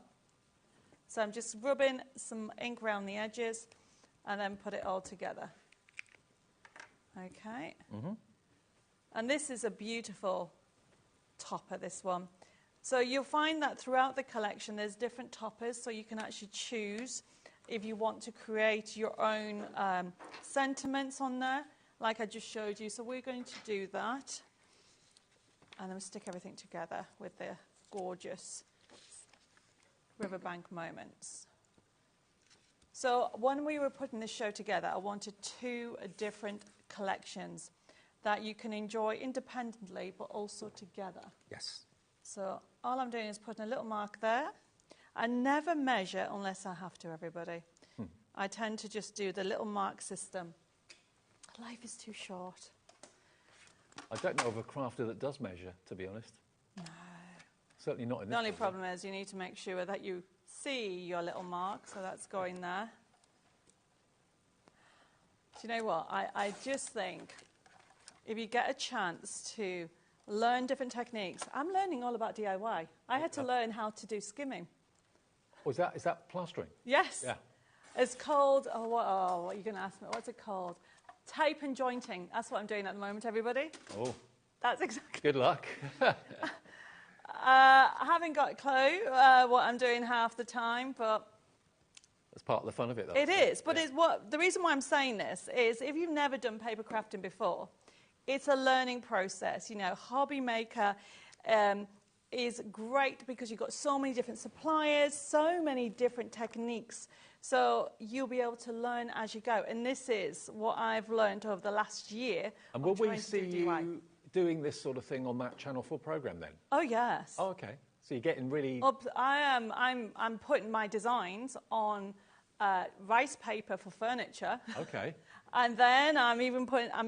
So I'm just rubbing some ink around the edges and then put it all together. Okay. And this is a beautiful topper, this one. So you'll find that throughout the collection there's different toppers, so you can actually choose if you want to create your own sentiments on there, like I just showed you. So we're going to do that. And then stick everything together with the gorgeous Riverbank Moments. So when we were putting this show together, I wanted 2 different collections that you can enjoy independently, but also together. Yes. So all I'm doing is putting a little mark there. I never measure unless I have to, everybody. I tend to just do the little mark system. Life is too short. I don't know of a crafter that does measure, to be honest. No. Certainly not in this. The only problem is you need to make sure that you see your little mark, so that's going there. Do you know what? I just think if you get a chance to learn different techniques, I'm learning all about DIY. I had to learn how to do skimming. Oh, is that plastering? Yes. Yeah. It's called, what are you going to ask me? What's it called? Tape and jointing. That's what I'm doing at the moment, everybody. Oh. That's exactly. Good luck. I haven't got a clue what I'm doing half the time, but that's part of the fun of it, though. It is, but the reason why I'm saying this is if you've never done paper crafting before, it's a learning process. You know, HobbyMaker is great because you've got so many different suppliers, so many different techniques. So you'll be able to learn as you go. And this is what I've learned over the last year. And will we see you doing this sort of thing on that Channel 4 programme then? Oh, yes. Oh, OK. So you're getting really... I'm putting my designs on rice paper for furniture. Okay. And then I'm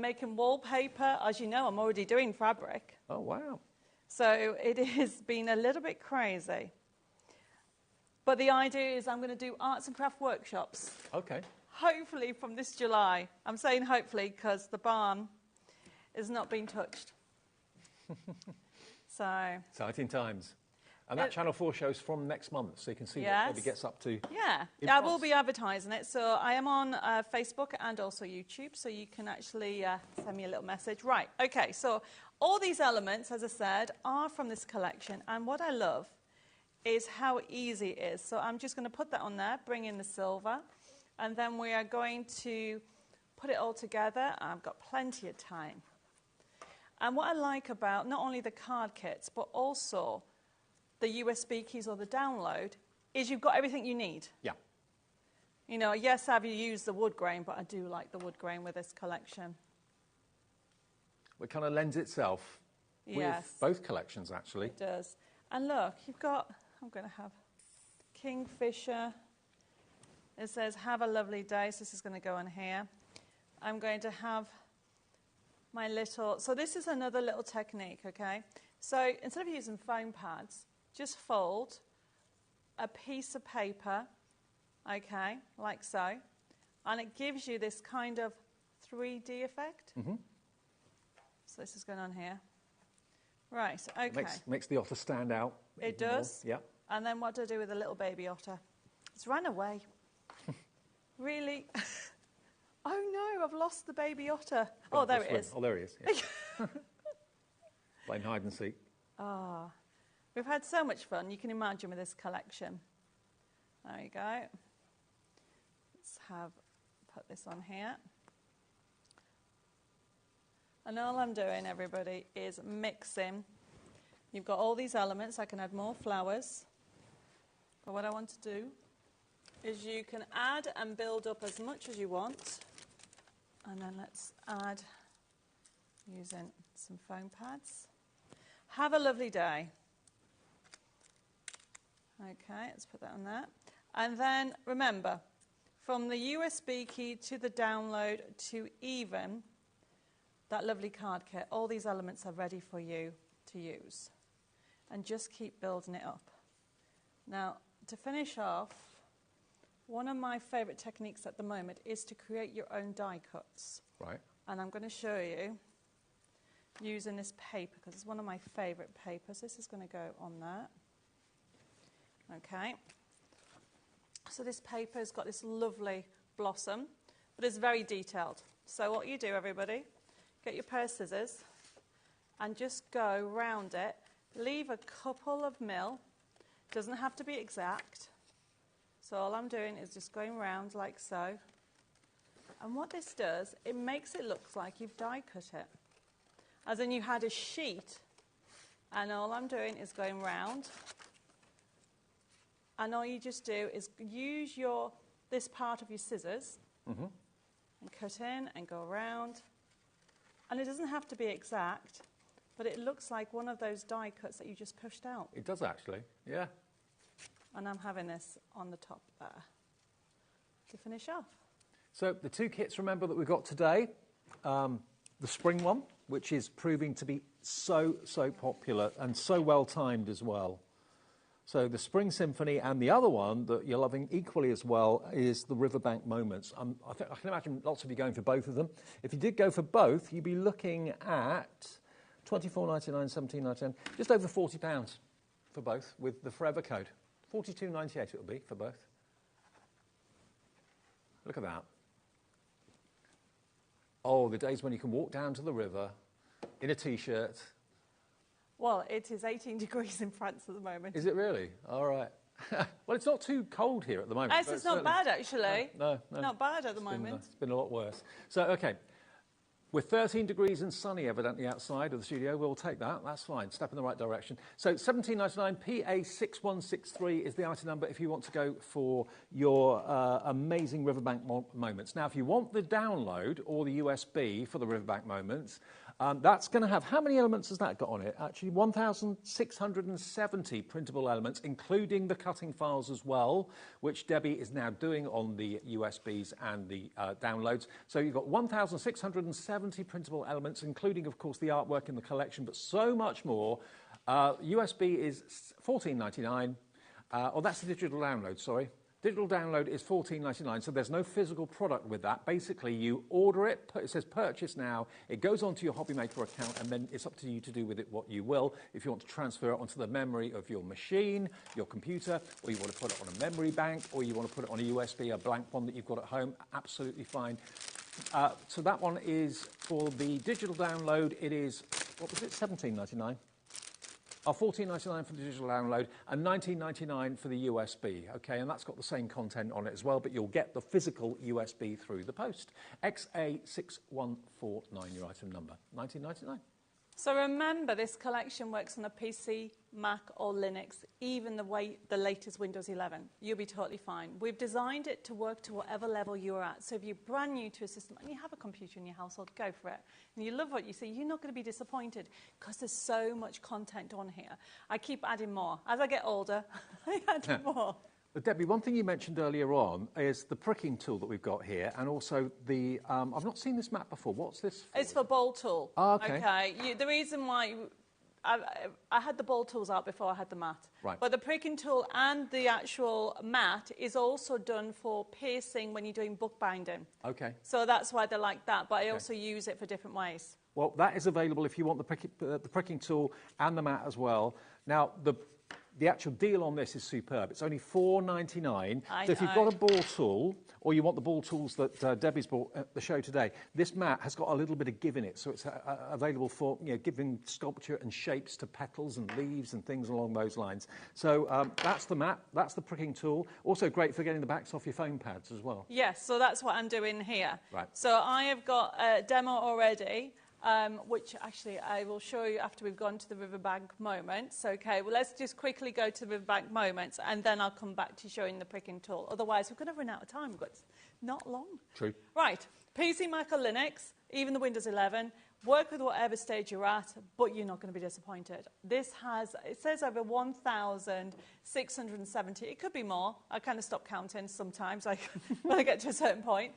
making wallpaper. As you know, I'm already doing fabric. Oh, wow. So it has been a little bit crazy. But the idea is I'm going to do arts and craft workshops. Okay. Hopefully from this July. I'm saying hopefully because the barn is not being touched. So exciting times. And that Channel 4 show's from next month, so you can see what Yes. Bobby gets up to. Yeah, I will be advertising it. So I am on Facebook and also YouTube, so you can actually send me a little message. Right, okay, so all these elements, as I said, are from this collection. And what I love is how easy it is. So I'm just going to put that on there, bring in the silver, and then we are going to put it all together. I've got plenty of time. And what I like about not only the card kits, but also the USB keys or the download, is you've got everything you need. Yeah. You know, yes, I've used the wood grain, but I do like the wood grain with this collection. It kind of lends itself Yes. with both collections, actually. It does. And look, you've got, I'm going to have Kingfisher. It says, have a lovely day. So this is going to go on here. I'm going to have my little, so this is another little technique, okay? So instead of using foam pads, just fold a piece of paper, okay, like so, and it gives you this kind of 3D effect. Mm-hmm. So this is going on here. Right, okay. Makes the otter stand out. It does. Yeah. And then what do I do with the little baby otter? It's run away. Really? Oh no, I've lost the baby otter. Oh, there it is. Oh, there he is. Yeah. Playing hide and seek. Ah, we've had so much fun. You can imagine with this collection. There you go. Let's put this on here. And all I'm doing, everybody, is mixing. You've got all these elements. I can add more flowers. But what I want to do is you can add and build up as much as you want. And then let's add using some foam pads. Have a lovely day. Okay, let's put that on there. And then remember, from the USB key to the download to even that lovely card kit, all these elements are ready for you to use. And just keep building it up. Now, to finish off, one of my favourite techniques at the moment is to create your own die cuts. Right. And I'm going to show you using this paper because it's one of my favourite papers. This is going to go on that. Okay. So this paper has got this lovely blossom, but it's very detailed. So what you do, everybody, get your pair of scissors and just go round it. Leave a couple of mil. Doesn't have to be exact. So all I'm doing is just going round like so. And what this does, it makes it look like you've die cut it. As in you had a sheet. And all I'm doing is going round. And all you just do is use this part of your scissors and cut in and go around. And it doesn't have to be exact, but it looks like one of those die cuts that you just pushed out. It does actually, yeah. And I'm having this on the top there to finish off. So the two kits, remember, that we've got today, the spring one, which is proving to be so popular and so well timed as well. So the Spring Symphony, and the other one that you're loving equally as well is the Riverbank Moments. I can imagine lots of you going for both of them. If you did go for both, you'd be looking at $24.99, $17.99, just over £40 for both with the Forever code. $42.98 it will be for both. Look at that. Oh, the days when you can walk down to the river in a T-shirt. Well, it is 18 degrees in France at the moment. Is it really? All right. Well, it's not too cold here at the moment. It's not bad, actually. No. Not bad at the moment. It's been a lot worse. So, OK. We're 13 degrees and sunny, evidently, outside of the studio. We'll take that. That's fine. Step in the right direction. So, $17.99, PA6163 is the item number if you want to go for your amazing Riverbank moments. Now, if you want the download or the USB for the Riverbank moments, That's going to have, how many elements has that got on it? Actually, 1,670 printable elements, including the cutting files as well, which Debbie is now doing on the USBs and the downloads. So you've got 1,670 printable elements, including, of course, the artwork in the collection, but so much more. USB is $14.99. Oh, that's the digital download, sorry. Digital download is $14.99, so there's no physical product with that. Basically, you order it, it says purchase now, it goes onto your HobbyMaker account, and then it's up to you to do with it what you will. If you want to transfer it onto the memory of your machine, your computer, or you want to put it on a memory bank, or you want to put it on a USB, a blank one that you've got at home, absolutely fine. So that one is for the digital download, it is, what was it, $17.99? $14.99 for the digital download and $19.99 for the USB, okay? And that's got the same content on it as well, but you'll get the physical USB through the post. XA6149, your item number, $19.99. So remember, this collection works on a PC, Mac or Linux, even the latest Windows 11. You'll be totally fine. We've designed it to work to whatever level you're at. So if you're brand new to a system and you have a computer in your household, go for it. And you love what you see, you're not going to be disappointed because there's so much content on here. I keep adding more. As I get older, I add more. But Debbie, one thing you mentioned earlier on is the pricking tool that we've got here, and also the, I've not seen this mat before. What's this for? It's for bowl tool. Oh, okay. The reason why I had the bowl tools out before I had the mat. Right. But the pricking tool and the actual mat is also done for piercing when you're doing bookbinding. Okay. So that's why they're like that, but I also use it for different ways. Well, that is available if you want the pricking tool and the mat as well. Now, the actual deal on this is superb. It's only $4.99. So if you've got a ball tool, or you want the ball tools that Debbie's bought at the show today, this mat has got a little bit of give in it, so it's available for giving sculpture and shapes to petals and leaves and things along those lines. So that's the mat, that's the pricking tool. Also great for getting the backs off your foam pads as well. Yes, so that's what I'm doing here. Right. So I have got a demo already. Which actually I will show you after we've gone to the riverbank moments. Okay, well, let's just quickly go to the riverbank moments, and then I'll come back to showing the pricking tool. Otherwise, we're going to run out of time. We've got not long. True. Right, PC, Mac or Linux, even the Windows 11, work with whatever stage you're at, but you're not going to be disappointed. This has, it says over 1,670. It could be more. I kind of stop counting sometimes when I get to a certain point.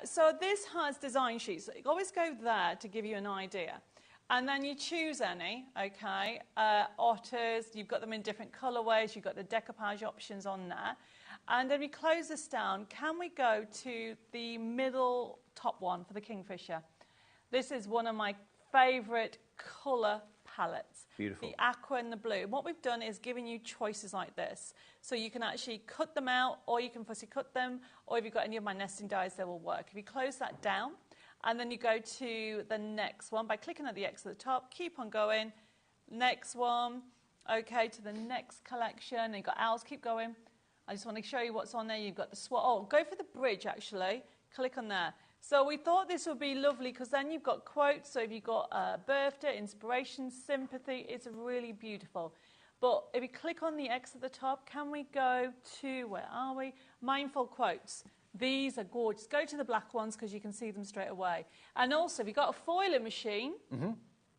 So this has design sheets. You always go there to give you an idea. And then you choose any, okay? Otters, you've got them in different colorways. You've got the decoupage options on there. And then we close this down. Can we go to the middle top one for the Kingfisher? This is one of my favorite color palettes. Beautiful. The aqua and the blue. What we've done is given you choices like this. So you can actually cut them out, or you can fussy cut them, or if you've got any of my nesting dies, they will work. If you close that down, and then you go to the next one by clicking at the X at the top, keep on going, next one, okay, to the next collection, and you've got owls, keep going. I just want to show you what's on there. You've got the SWAT. Oh, go for the bridge, actually. Click on there. So we thought this would be lovely because then you've got quotes. So if you've got birthday, inspiration, sympathy, it's really beautiful. But if you click on the X at the top, can we go to, where are we? Mindful quotes. These are gorgeous. Go to the black ones because you can see them straight away. And also, if you've got a foiling machine,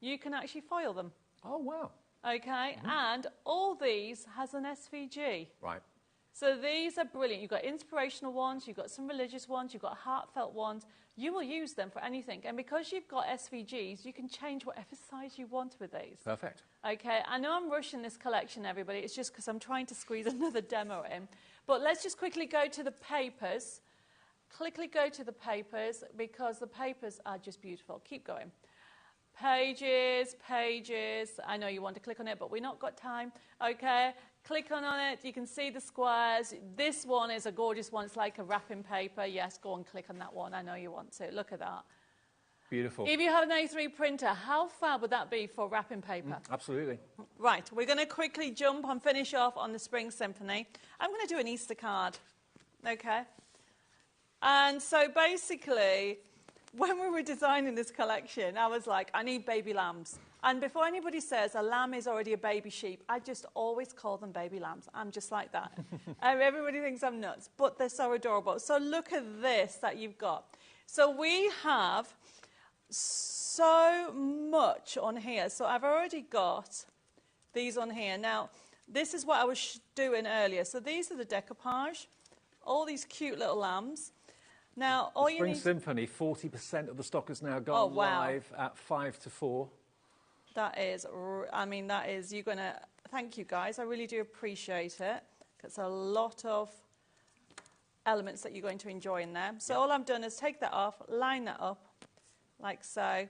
you can actually foil them. Oh, wow. Okay, and all these has an SVG. Right. So these are brilliant. You've got inspirational ones, you've got some religious ones, you've got heartfelt ones. You will use them for anything. And because you've got SVGs, you can change whatever size you want with these. Perfect. Okay, I know I'm rushing this collection, everybody. It's just because I'm trying to squeeze another demo in. But let's just quickly go to the papers. Quickly go to the papers because the papers are just beautiful. Keep going. Pages, pages. I know you want to click on it, but we've not got time. Okay, click on it. You can see the squares. This one is a gorgeous one. It's like a wrapping paper. Yes, go and click on that one. I know you want to. Look at that. Beautiful. If you have an A3 printer, how fab would that be for wrapping paper? Absolutely. Right, we're going to quickly jump and finish off on the Spring Symphony. I'm going to do an Easter card. Okay. And so basically, when we were designing this collection, I was like, I need baby lambs. And before anybody says a lamb is already a baby sheep, I just always call them baby lambs. I'm just like that. Everybody thinks I'm nuts, but they're so adorable. So look at this that you've got. So we have so much on here. So I've already got these on here. Now, this is what I was doing earlier. So these are the decoupage, all these cute little lambs. Now, all the you Spring need... Symphony, 40% of the stock has now gone live at 5 to 4. That is, I mean, that is, you're going to... Thank you, guys. I really do appreciate it. It's a lot of elements that you're going to enjoy in there. So all I've done is take that off, line that up, like so.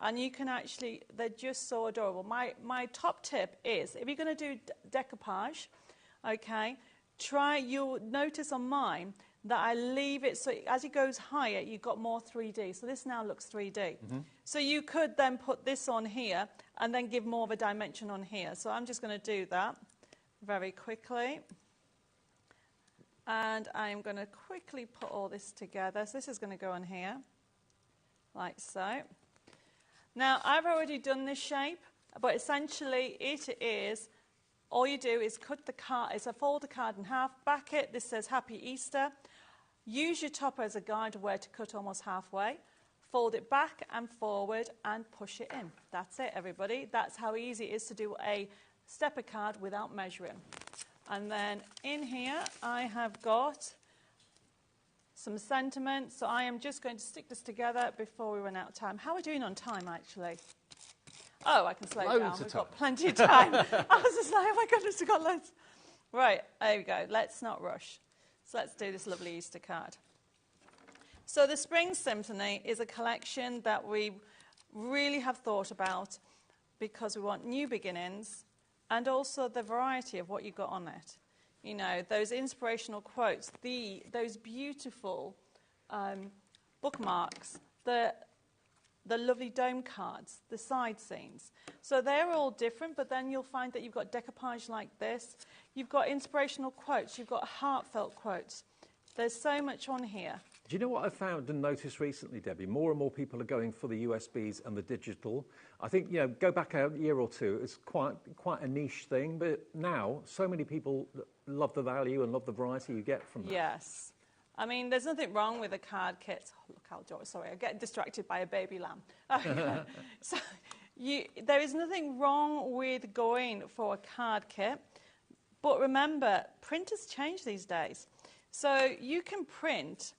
And you can actually, they're just so adorable. My top tip is, if you're going to do decoupage, okay, you'll notice on mine that I leave it so as it goes higher, you've got more 3D. So this now looks 3D. So you could then put this on here and then give more of a dimension on here. So I'm just going to do that very quickly. And I'm going to quickly put all this together. So this is going to go on here, like so. Now, I've already done this shape, but essentially it is, all you do is cut the card, it's a fold the card in half, back it, this says Happy Easter. Use your topper as a guide of where to cut almost halfway. Fold it back and forward and push it in. That's it, everybody. That's how easy it is to do a stepper card without measuring. And then in here, I have got some sentiment. So I am just going to stick this together before we run out of time. How are we doing on time, actually? Oh, I can slow down. We've got plenty of time. I was just like, oh my goodness, we've got loads. Right, there we go. Let's not rush. So let's do this lovely Easter card. So the Spring Symphony is a collection that we really have thought about because we want new beginnings and also the variety of what you got on it. You know, those inspirational quotes, those beautiful bookmarks, the lovely dome cards, the side scenes. So they're all different, but then you'll find that you've got decoupage like this. You've got inspirational quotes. You've got heartfelt quotes. There's so much on here. Do you know what I've found and noticed recently, Debbie? More and more people are going for the USBs and the digital. I think, you know, go back a year or two, it's quite a niche thing, but now so many people love the value and love the variety you get from that. Yes. I mean, there's nothing wrong with a card kit. Oh, look how adorable. Sorry, I get distracted by a baby lamb. So there is nothing wrong with going for a card kit. But remember, printers change these days. So you can print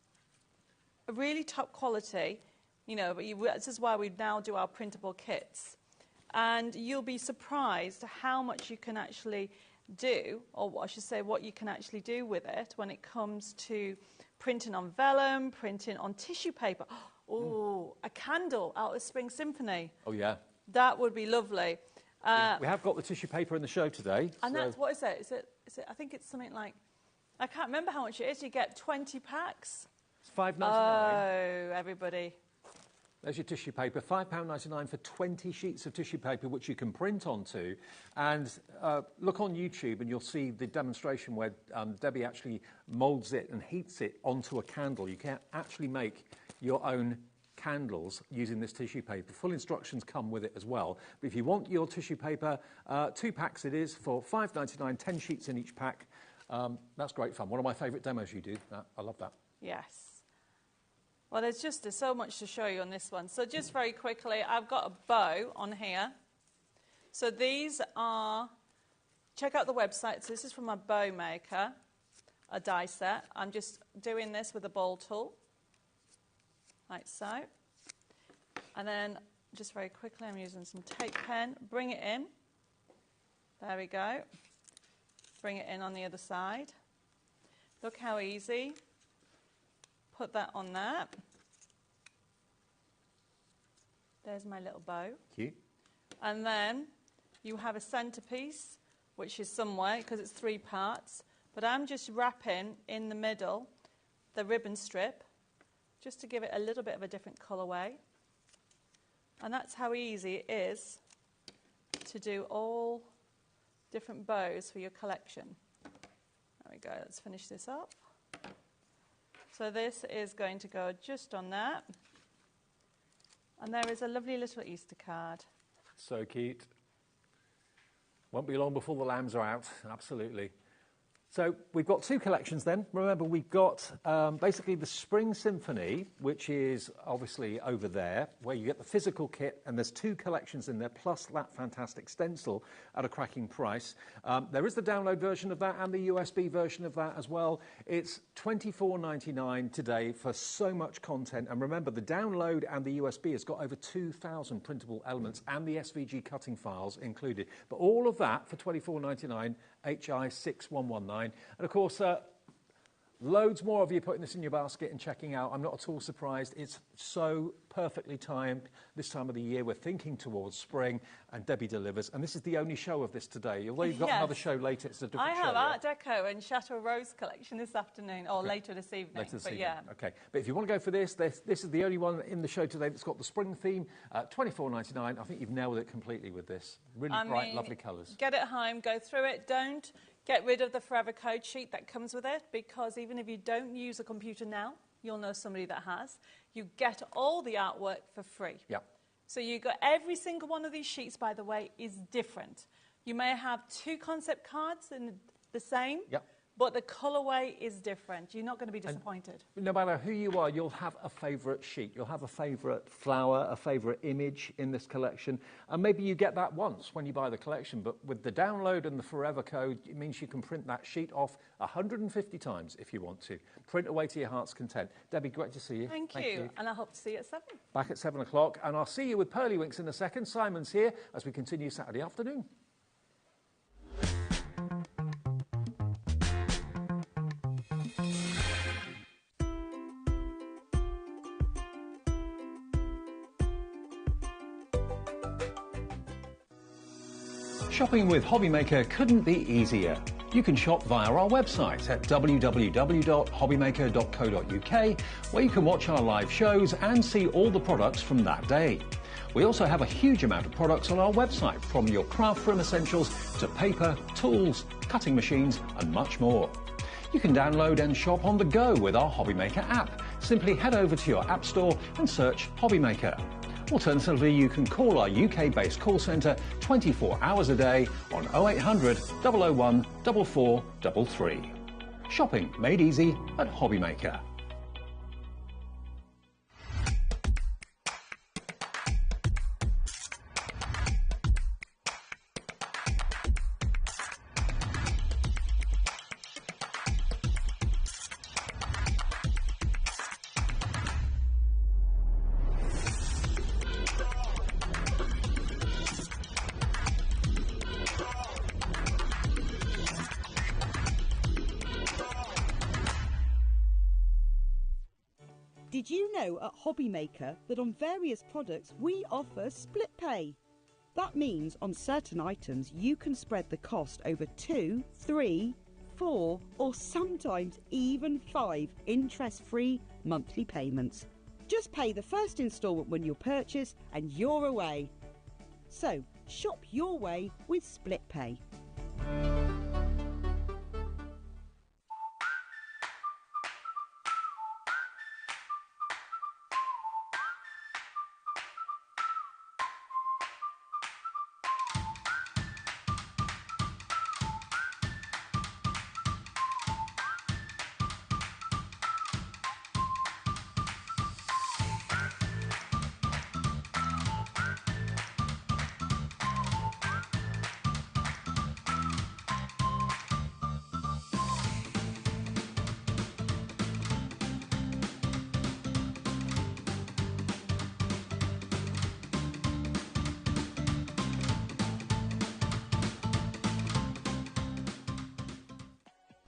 a really top quality, you know, but this is why we now do our printable kits. And you'll be surprised how much you can actually do, or I should say what you can actually do with it when it comes to printing on vellum, printing on tissue paper. Oh, a candle out of Spring Symphony. Oh, yeah. That would be lovely. We have got the tissue paper in the show today. And that's, what is it? Is it? I think it's something like, I can't remember how much it is. You get 20 packs. It's $5.99. Oh, everybody. There's your tissue paper, £5.99 for 20 sheets of tissue paper, which you can print onto. And look on YouTube and you'll see the demonstration where Debbie actually moulds it and heats it onto a candle. You can actually make your own candles using this tissue paper. Full instructions come with it as well. But if you want your tissue paper, 2 packs it is for £5.99, 10 sheets in each pack. That's great fun. One of my favourite demos you do. I love that. Yes. Well, there's so much to show you on this one. So just very quickly, I've got a bow on here. So these are, check out the website. So this is from my HobbyMaker, a die set. I'm just doing this with a ball tool, like so. And then just very quickly, I'm using some tape pen. Bring it in. There we go. Bring it in on the other side. Look how easy. Put that on there. There's my little bow. Cute. And then you have a centerpiece, which is somewhere, because it's 3 parts. But I'm just wrapping in the middle the ribbon strip, just to give it a little bit of a different colourway. And that's how easy it is to do all different bows for your collection. There we go. Let's finish this up. So this is going to go just on that. And there is a lovely little Easter card. So cute. Won't be long before the lambs are out, absolutely. So we've got two collections then. Remember, we've got basically the Spring Symphony, which is obviously over there, where you get the physical kit, and there's two collections in there, plus that fantastic stencil at a cracking price. There is the download version of that and the USB version of that as well. It's $24.99 today for so much content. And remember, the download and the USB has got over 2,000 printable elements and the SVG cutting files included. But all of that for $24.99, HI6119. And of course, loads more of you putting this in your basket and checking out. I'm not at all surprised. It's so perfectly timed this time of the year. We're thinking towards spring, and Debbie delivers. And this is the only show of this today. Although you've got another show later, it's a different show. I have Art Deco and Chateau Rose collection this afternoon, or later this evening. Later this evening. Yeah. Okay. But if you want to go for this is the only one in the show today that's got the spring theme. $24.99. I think you've nailed it completely with this. Really bright, lovely colours. Get it home, go through it. Don't get rid of the forever code sheet that comes with it, because even if you don't use a computer now, you'll know somebody that has. You get all the artwork for free. Yep. So you got every single one of these sheets, by the way, is different. You may have two concept cards in the same. Yep. But the colourway is different. You're not going to be disappointed. And no matter who you are, you'll have a favourite sheet. You'll have a favourite flower, a favourite image in this collection. And maybe you get that once when you buy the collection. But with the download and the forever code, it means you can print that sheet off 150 times if you want to. Print away to your heart's content. Debbie, great to see you. Thank you. And I hope to see you at 7. Back at 7 o'clock. And I'll see you with Pearly Winks in a second. Simon's here as we continue Saturday afternoon. Shopping with HobbyMaker couldn't be easier. You can shop via our website at www.hobbymaker.co.uk, where you can watch our live shows and see all the products from that day. We also have a huge amount of products on our website, from your craft room essentials to paper, tools, cutting machines and much more. You can download and shop on the go with our HobbyMaker app. Simply head over to your app store and search HobbyMaker. Alternatively, you can call our UK-based call centre 24 hours a day on 0800 001 4433. Shopping made easy at HobbyMaker. Did you know at HobbyMaker that on various products we offer split pay? That means on certain items you can spread the cost over 2, 3, 4 or sometimes even 5 interest-free monthly payments. Just pay the first instalment when you purchase and you're away. So shop your way with split pay.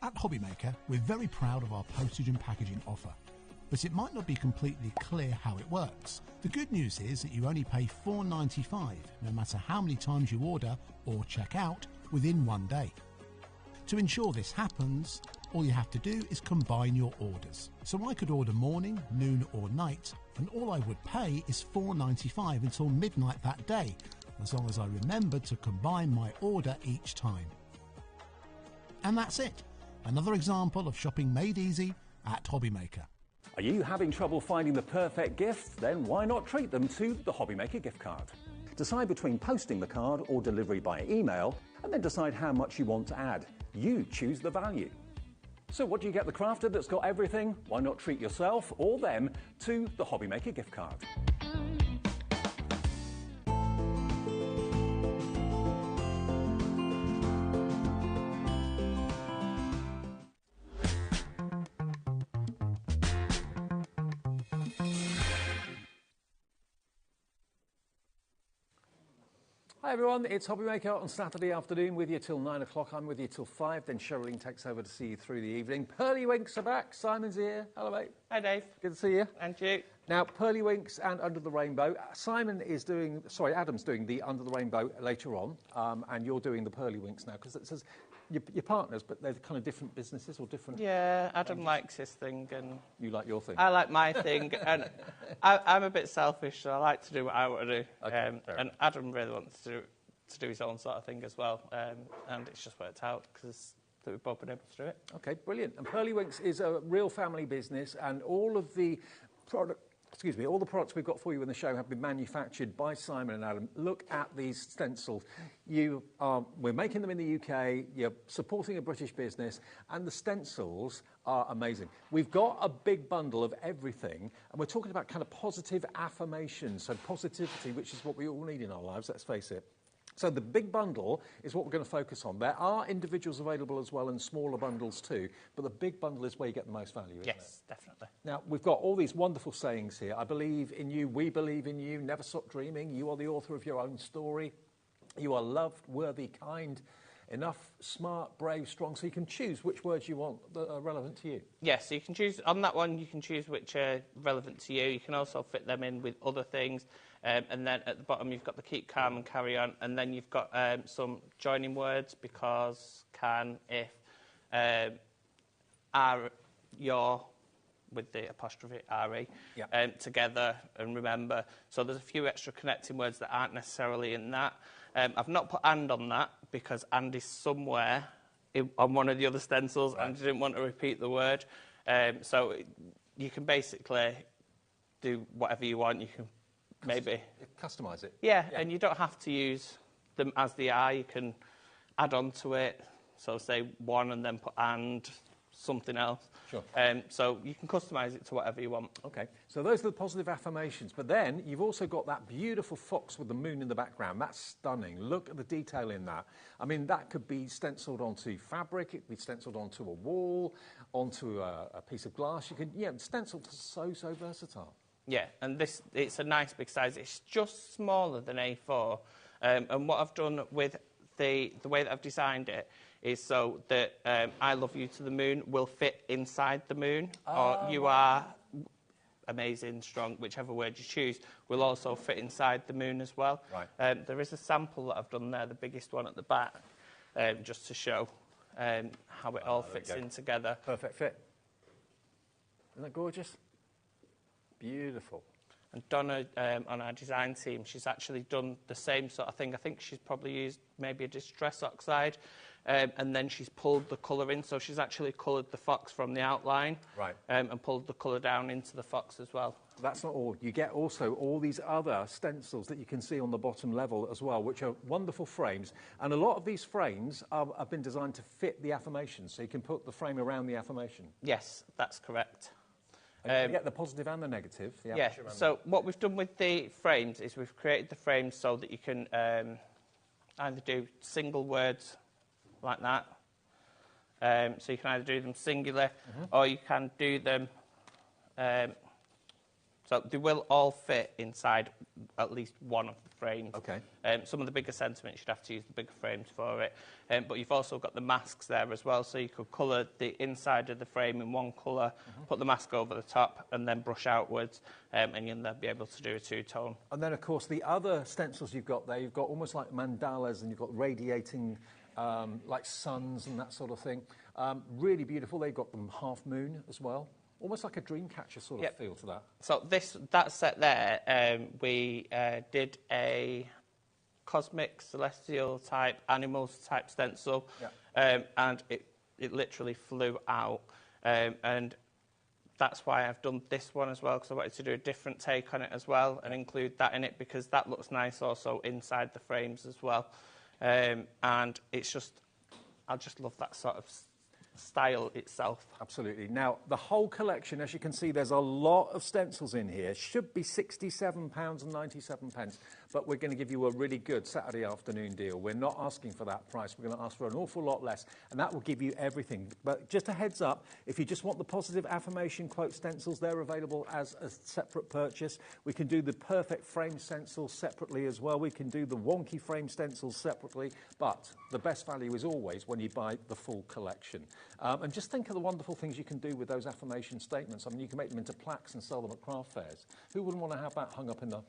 At HobbyMaker, we're very proud of our postage and packaging offer, but it might not be completely clear how it works. The good news is that you only pay $4.95 no matter how many times you order or check out within one day. To ensure this happens, all you have to do is combine your orders. So I could order morning, noon or night, and all I would pay is $4.95 until midnight that day, as long as I remembered to combine my order each time. And that's it. Another example of shopping made easy at HobbyMaker. Are you having trouble finding the perfect gift? Then why not treat them to the HobbyMaker gift card? Decide between posting the card or delivery by email, and then decide how much you want to add. You choose the value. So what do you get the crafter that's got everything? Why not treat yourself or them to the HobbyMaker gift card? Hi everyone, it's HobbyMaker on Saturday afternoon with you till 9 o'clock. I'm with you till 5, then Sherilyn takes over to see you through the evening. Pearly Winks are back, Simon's here. Hello mate. Hi Dave. Good to see you. And you. Now, Pearly Winks and Under the Rainbow. Adam's doing the Under the Rainbow later on, and you're doing the Pearly Winks now, because it says you're partners, but they're kind of different businesses or different... Yeah, Adam likes his thing and... You like your thing? I like my thing, and I'm a bit selfish, so I like to do what I want to do. Okay, and Adam really wants to do his own sort of thing as well, and it's just worked out, because we've both been able to do it. Okay, brilliant. And Pearly Winks is a real family business, and all of the all the products we've got for you in the show have been manufactured by Simon and Adam. Look at these stencils. We're making them in the UK, you're supporting a British business, and the stencils are amazing. We've got a big bundle of everything, and we're talking about kind of positive affirmations, so positivity, which is what we all need in our lives, let's face it. So the big bundle is what we're going to focus on. There are individuals available as well and smaller bundles too, but the big bundle is where you get the most value, isn't it? Yes, definitely. Now, we've got all these wonderful sayings here. I believe in you, we believe in you, never stop dreaming, you are the author of your own story, you are loved, worthy, kind, enough, smart, brave, strong, so you can choose which words you want that are relevant to you. Yes, so you can choose, on that one, you can choose which are relevant to you. You can also fit them in with other things. And then at the bottom, you've got the keep calm and carry on. And then you've got some joining words, because, can, if, are, your, with the apostrophe, re, together, and remember. So there's a few extra connecting words that aren't necessarily in that. I've not put and on that, because and is somewhere on one of the other stencils, and I didn't want to repeat the word. So you can basically do whatever you want. You can maybe customise it. Yeah, and you don't have to use them as they are. You can add on to it. So say one and then put and something else. Sure. So you can customise it to whatever you want. Okay, so those are the positive affirmations. But then you've also got that beautiful fox with the moon in the background. That's stunning. Look at the detail in that. I mean, that could be stenciled onto fabric. It could be stenciled onto a wall, onto a piece of glass. You can, stenciled is so versatile. Yeah, and it's a nice big size. It's just smaller than A4. And what I've done with the way that I've designed it is so that I love you to the moon will fit inside the moon, or you are amazing, strong, whichever word you choose, will also fit inside the moon as well. Right. There is a sample that I've done there, the biggest one at the back, just to show how it all fits in together. Perfect fit. Isn't that gorgeous? Beautiful. And Donna, on our design team, she's actually done the same sort of thing. I think she's probably used maybe a distress oxide, and then she's pulled the colour in. So she's actually coloured the fox from the outline, right, and pulled the colour down into the fox as well. That's not all. You get also all these other stencils that you can see on the bottom level as well, which are wonderful frames. And a lot of these frames have been designed to fit the affirmations, so you can put the frame around the affirmation. Yes, that's correct. And you get the positive and the negative. Yeah, so what we've done with the frames is we've created the frames so that you can either do single words like that. So you can either do them singular, or you can do them... so they will all fit inside at least one of the frames. Okay. Some of the bigger sentiments, you'd have to use the bigger frames for it. But you've also got the masks there as well, so you could colour the inside of the frame in one colour, put the mask over the top, and then brush outwards, and you'll then be able to do a two-tone. And then, of course, the other stencils you've got there, you've got almost like mandalas, and you've got radiating, like suns and that sort of thing. Really beautiful. They've got them half moon as well. Almost like a dream catcher sort of feel to that. So that set there, we did a cosmic, celestial type, animals type stencil, and it literally flew out. And that's why I've done this one as well, because I wanted to do a different take on it as well and include that in it, because that looks nice also inside the frames as well. And it's just... I just love that sort of style itself. Absolutely. Now, the whole collection, as you can see, there's a lot of stencils in here. Should be £67.97, but we're going to give you a really good Saturday afternoon deal. We're not asking for that price. We're going to ask for an awful lot less, and that will give you everything. But just a heads up, if you just want the positive affirmation quote stencils, they're available as a separate purchase. We can do the perfect frame stencils separately as well. We can do the wonky frame stencils separately, but the best value is always when you buy the full collection. And just think of the wonderful things you can do with those affirmation statements. I mean, you can make them into plaques and sell them at craft fairs. Who wouldn't want to have that hung up in the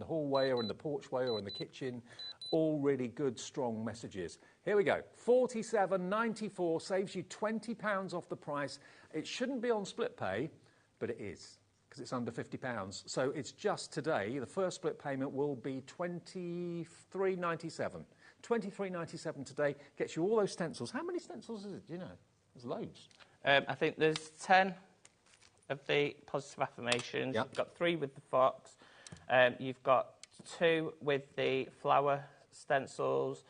hallway or in the porchway or in the kitchen? All really good, strong messages. Here we go. £47.94 saves you £20 off the price. It shouldn't be on split pay, but it is, because it's under £50. So it's just today. The first split payment will be £23.97. £23.97 today gets you all those stencils. How many stencils is it? Do you know? There's loads. I think there's 10 of the positive affirmations. Yep. You've got 3 with the fox. You've got 2 with the flower stencils,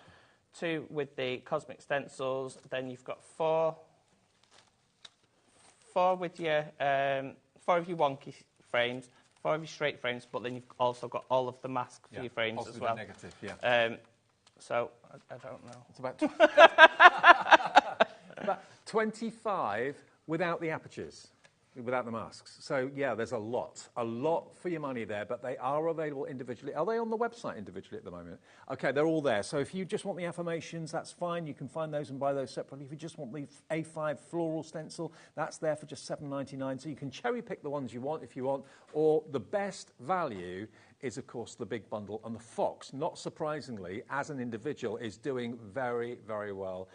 2 with the cosmic stencils. Then you've got 4 with your 4 of your wonky frames, 4 of your straight frames. But then you've also got all of the masks for your frames positive as well. And negative, yeah. So, I don't know. It's about, about 25 without the apertures, without the masks. So, yeah, there's a lot for your money there, but they are available individually. Are they on the website individually at the moment? Okay, they're all there. So if you just want the affirmations, that's fine. You can find those and buy those separately. If you just want the A5 floral stencil, that's there for just £7.99. So you can cherry pick the ones you want if you want, or the best value is, of course, the big bundle. And the fox, not surprisingly, as an individual, is doing very, very well.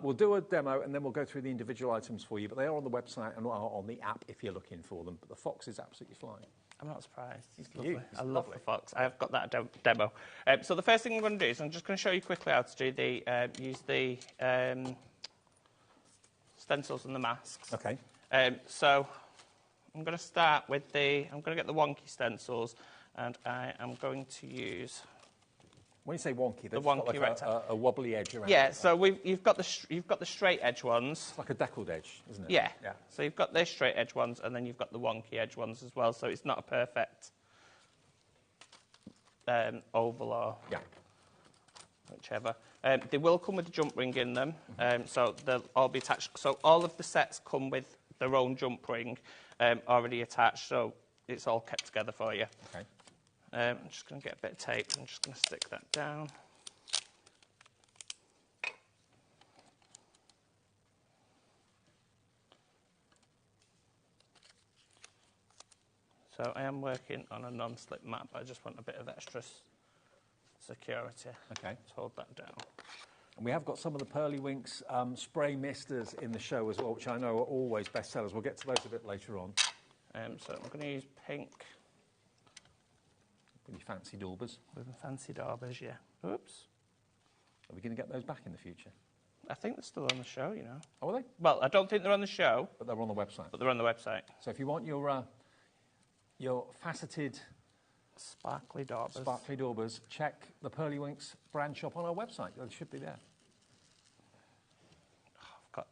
We'll do a demo, and then we'll go through the individual items for you. But they are on the website and are on the app if you're looking for them. But the fox is absolutely flying. I'm not surprised. It's lovely. lovely. I love the fox. I have got that demo. So the first thing I'm going to do is I'm just going to show you quickly how to do the use the stencils and the masks. Okay. So I'm going to start with I'm going to get the wonky stencils. And I am going to use. When you say wonky, the got wonky like a wobbly edge around. Yeah, it, so you've got the straight edge ones. It's like a deckled edge, isn't it? Yeah. So you've got the straight edge ones, and then you've got the wonky edge ones as well. So it's not a perfect oval or whichever. They will come with a jump ring in them, so they'll all be attached. So all of the sets come with their own jump ring already attached. So it's all kept together for you. Okay. I'm just going to get a bit of tape. I'm just going to stick that down. So I am working on a non-slip mat, but I just want a bit of extra security. Okay. Let's hold that down. And we have got some of the Pearly Winks spray misters in the show as well, which I know are always bestsellers. We'll get to those a bit later on. So I'm going to use pink. With your fancy daubers. With my fancy daubers, yeah. Oops. Are we going to get those back in the future? I think they're still on the show, you know. Oh, are they? Well, I don't think they're on the show. But they're on the website. But they're on the website. So if you want your faceted... Sparkly daubers, check the Pearly Winks brand shop on our website. They should be there. I've got...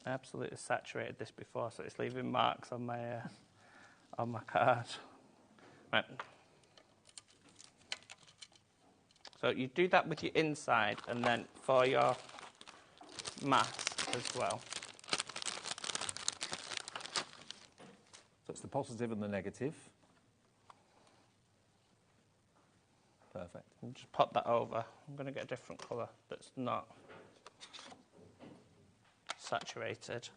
I absolutely saturated this before, so it's leaving marks on my card. Right. So you do that with your inside, and then for your mask as well. So it's the positive and the negative. Perfect. And just pop that over. I'm going to get a different colour that's not saturated.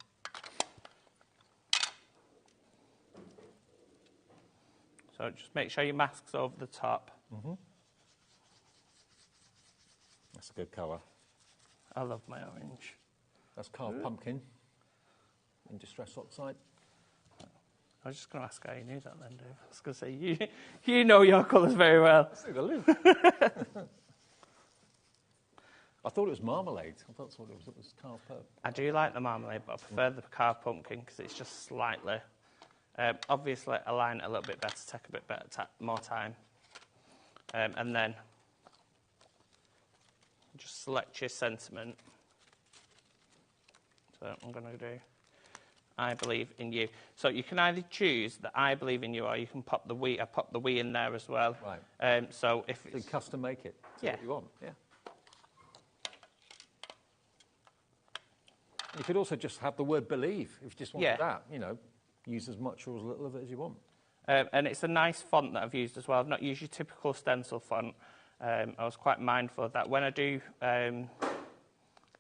So just make sure your mask's over the top. Mm-hmm. That's a good colour. I love my orange. That's carved pumpkin in Distress Oxide. I was just going to ask how you knew that then, Dave. I was going to say, you know your colours very well. See the loo. I thought it was marmalade. I thought that's what it was. It was carved purple. I do like the marmalade, but I prefer the carved pumpkin because it's just slightly... obviously, align it a little bit better, take a bit better more time. And then just select your sentiment. So I'm going to do, I believe in you. So you can either choose that I believe in you, or you can pop the we. I pop the we in there as well. Right. So if you custom make it to what you want. Yeah. You could also just have the word believe if you just wanted that. You know, use as much or as little of it as you want. And it's a nice font that I've used as well. I've not used your typical stencil font. I was quite mindful of that. When I do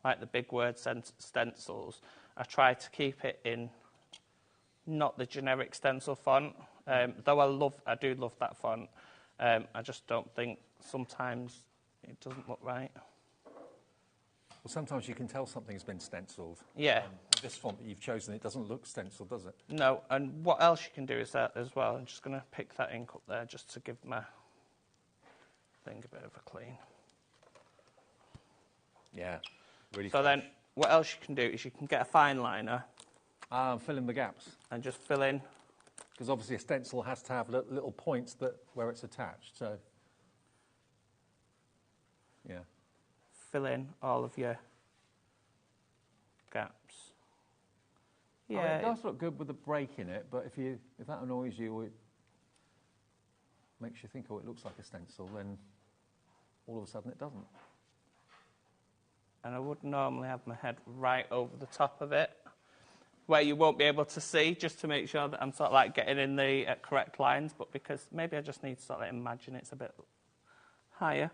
like the big word stencils, I try to keep it in not the generic stencil font. Though I do love that font. I just don't think sometimes it doesn't look right. Well, sometimes you can tell something's been stenciled. Yeah. This font that you've chosen, it doesn't look stenciled, does it? No, and what else you can do is that as well. I'm just going to pick that ink up there just to give my thing a bit of a clean. Yeah, really. So then, what else you can do is you can get a fine liner. Fill in the gaps. And just fill in. Because obviously a stencil has to have little points where it's attached, so... Yeah. Fill in all of your gaps. Yeah, it does look good with a break in it, but if that annoys you or it makes you think, oh, it looks like a stencil, then all of a sudden it doesn't. And I would normally have my head right over the top of it, where you won't be able to see, just to make sure that I'm sort of like getting in the correct lines, but because maybe I just need to sort of imagine it's a bit higher.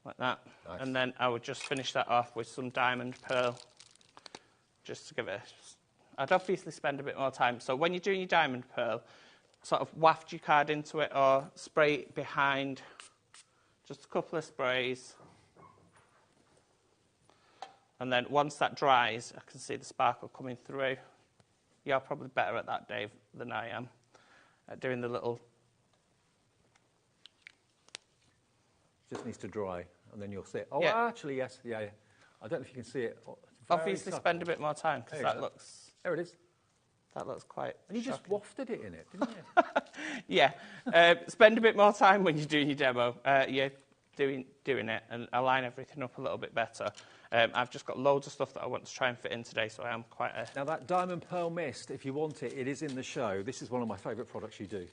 Like that. Nice. And then I would just finish that off with some diamond pearl, just to give it I'd obviously spend a bit more time. So when you're doing your diamond pearl, sort of waft your card into it or spray it behind, just a couple of sprays. And then once that dries, I can see the sparkle coming through. You're probably better at that, Dave, than I am, at doing the little... Just needs to dry, and then you'll see it. Oh, actually, yes. Yeah. I don't know if you can see it. Obviously, spend a bit more time, because that looks... There it is. That looks quite And you shocking. just wafted it in it, didn't you? Yeah. Spend a bit more time when you're doing your demo. You're doing it, and align everything up a little bit better. I've just got loads of stuff that I want to try and fit in today, so I am quite a... Now, that Diamond Pearl Mist, if you want it, it is in the show. This is one of my favourite products you do.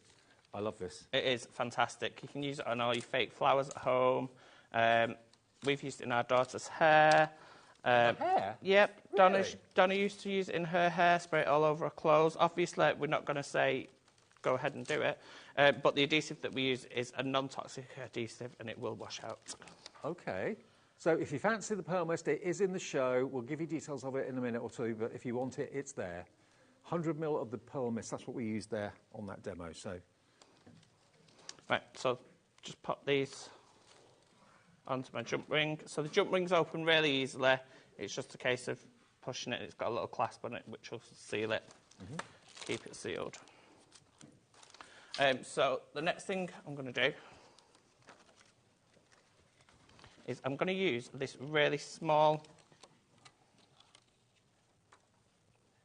I love this. It is fantastic. You can use it on all your fake flowers at home. We've used it in our daughter's hair. Hair? Yep. Really? Donna used to use it in her hair, spray it all over her clothes. Obviously, we're not going to say, go ahead and do it. But the adhesive that we use is a non-toxic adhesive, and it will wash out. OK. So if you fancy the Pearl Mist, it is in the show. We'll give you details of it in a minute or two, but if you want it, it's there. 100 ml of the Pearl Mist, that's what we used there on that demo, so... Right, so just pop these onto my jump ring. So the jump ring's open really easily. It's just a case of pushing it. It's got a little clasp on it, which will seal it, keep it sealed. So the next thing I'm going to do is I'm going to use this really small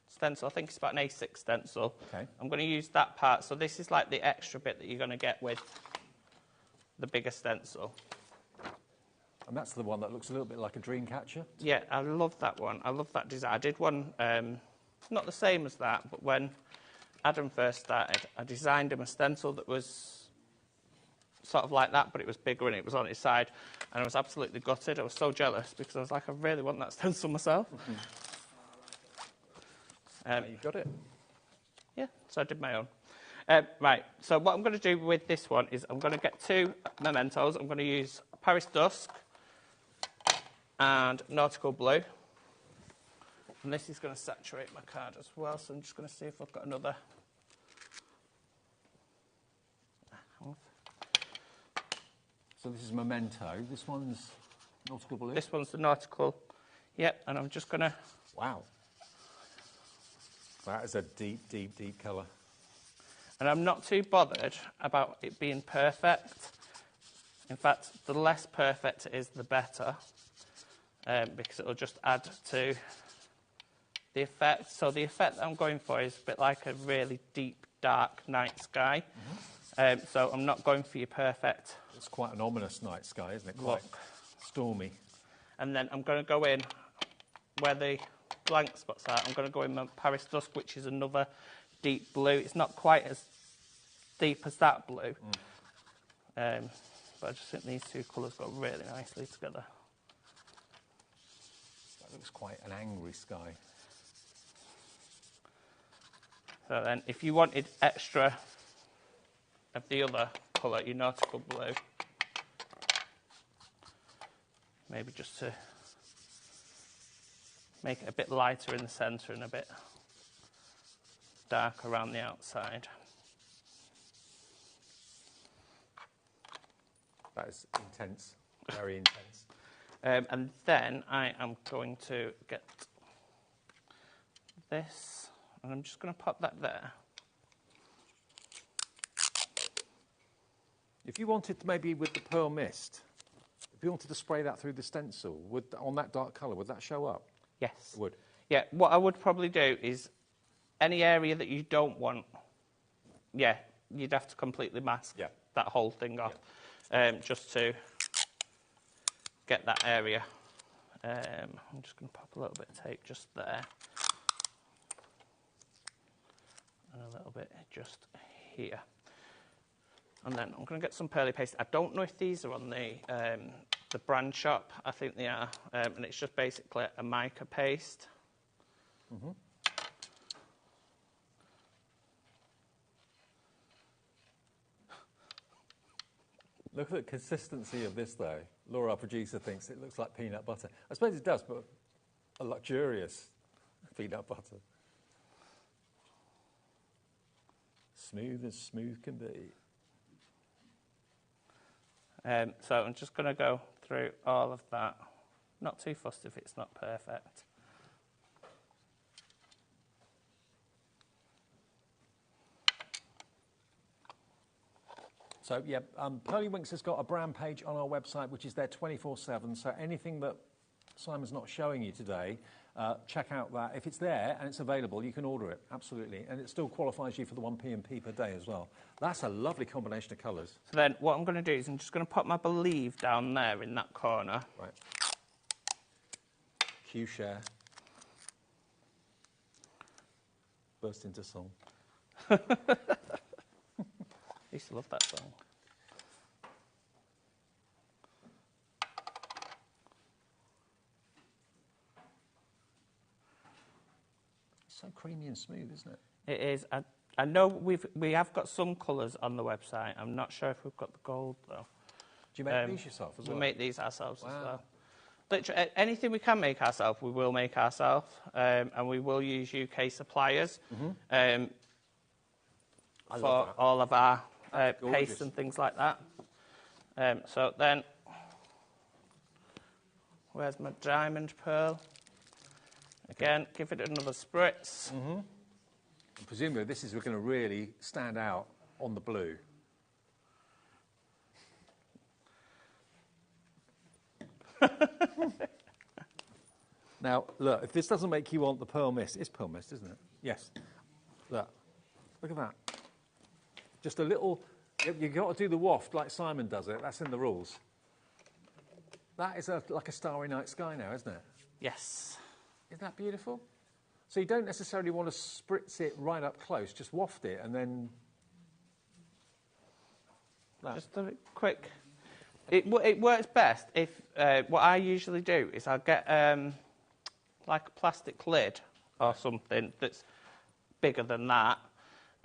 stencil. I think it's about an A6 stencil. Okay. I'm going to use that part. So this is like the extra bit that you're going to get with the bigger stencil. And that's the one that looks a little bit like a dream catcher? Yeah, I love that one. I love that design. I did one, not the same as that, but when Adam first started, I designed him a stencil that was sort of like that, but it was bigger and it was on its side. And I was absolutely gutted. I was so jealous because I was like, I really want that stencil myself. You've got it. Yeah, so I did my own. Right, so what I'm going to do with this one is I'm going to get two mementos. I'm going to use Paris Dusk and Nautical Blue. And this is going to saturate my card as well, so I'm just going to see if I've got another. So this is Memento. This one's Nautical Blue? This one's the Nautical. Yep, and I'm just going to... Wow. That is a deep, deep, deep colour. And I'm not too bothered about it being perfect. In fact, the less perfect it is, the better, because it'll just add to the effect. So the effect that I'm going for is a bit like a really deep, dark night sky. So I'm not going for your perfect. It's quite an ominous night sky, isn't it? Quite stormy. And then I'm going to go in where the blank spots are. I'm going to go in my Paris Dusk, which is another deep blue. It's not quite as deep as that blue. But I just think these two colours go really nicely together. That looks quite an angry sky. So then, if you wanted extra of the other colour, your nautical blue, maybe just to make it a bit lighter in the centre and a bit dark around the outside. That is intense, very intense. And then I am going to get this, and I'm just going to pop that there. If you wanted to, maybe with the pearl mist, if you wanted to spray that through the stencil, on that dark colour, would that show up? Yes. It would. Yeah, what I would probably do is any area that you don't want, you'd have to completely mask that whole thing off, just to get that area. I'm just going to pop a little bit of tape just there, and a little bit just here. And then I'm going to get some Pearly paste. I don't know if these are on the brand shop. I think they are. And it's just basically a mica paste. Look at the consistency of this, though. Laura, our producer, thinks it looks like peanut butter. I suppose it does, but a luxurious peanut butter. Smooth as smooth can be. So I'm just going to go through all of that. Not too fussed if it's not perfect. So, yeah, Pearly Winks has got a brand page on our website, which is there 24/7. So anything that Simon's not showing you today, check out that. If it's there and it's available, you can order it, absolutely. And it still qualifies you for the 1p&p per day as well. That's a lovely combination of colours. So then what I'm going to do is I'm just going to pop my Believe down there in that corner. Right. Cue share. Burst into song. I used to love that song. It's so creamy and smooth, isn't it? It is. I know we have got some colours on the website. I'm not sure if we've got the gold though. Do you make these yourself as well? We make these ourselves as well. Literally, anything we can make ourselves, we will make ourselves, and we will use UK suppliers for all of our pastes and things like that. So then, where's my diamond pearl? Again, give it another spritz. Presumably this is going to really stand out on the blue. Now, look, if this doesn't make you want the pearl mist, it's pearl mist, isn't it? Yes. Look at that. Just a little, you've got to do the waft like Simon does it. That's in the rules. That is like a starry night sky now, isn't it? Yes. Isn't that beautiful? So you don't necessarily want to spritz it right up close, just waft it and then... Just a quick... It works best if... what I usually do is I'll get like a plastic lid or something that's bigger than that,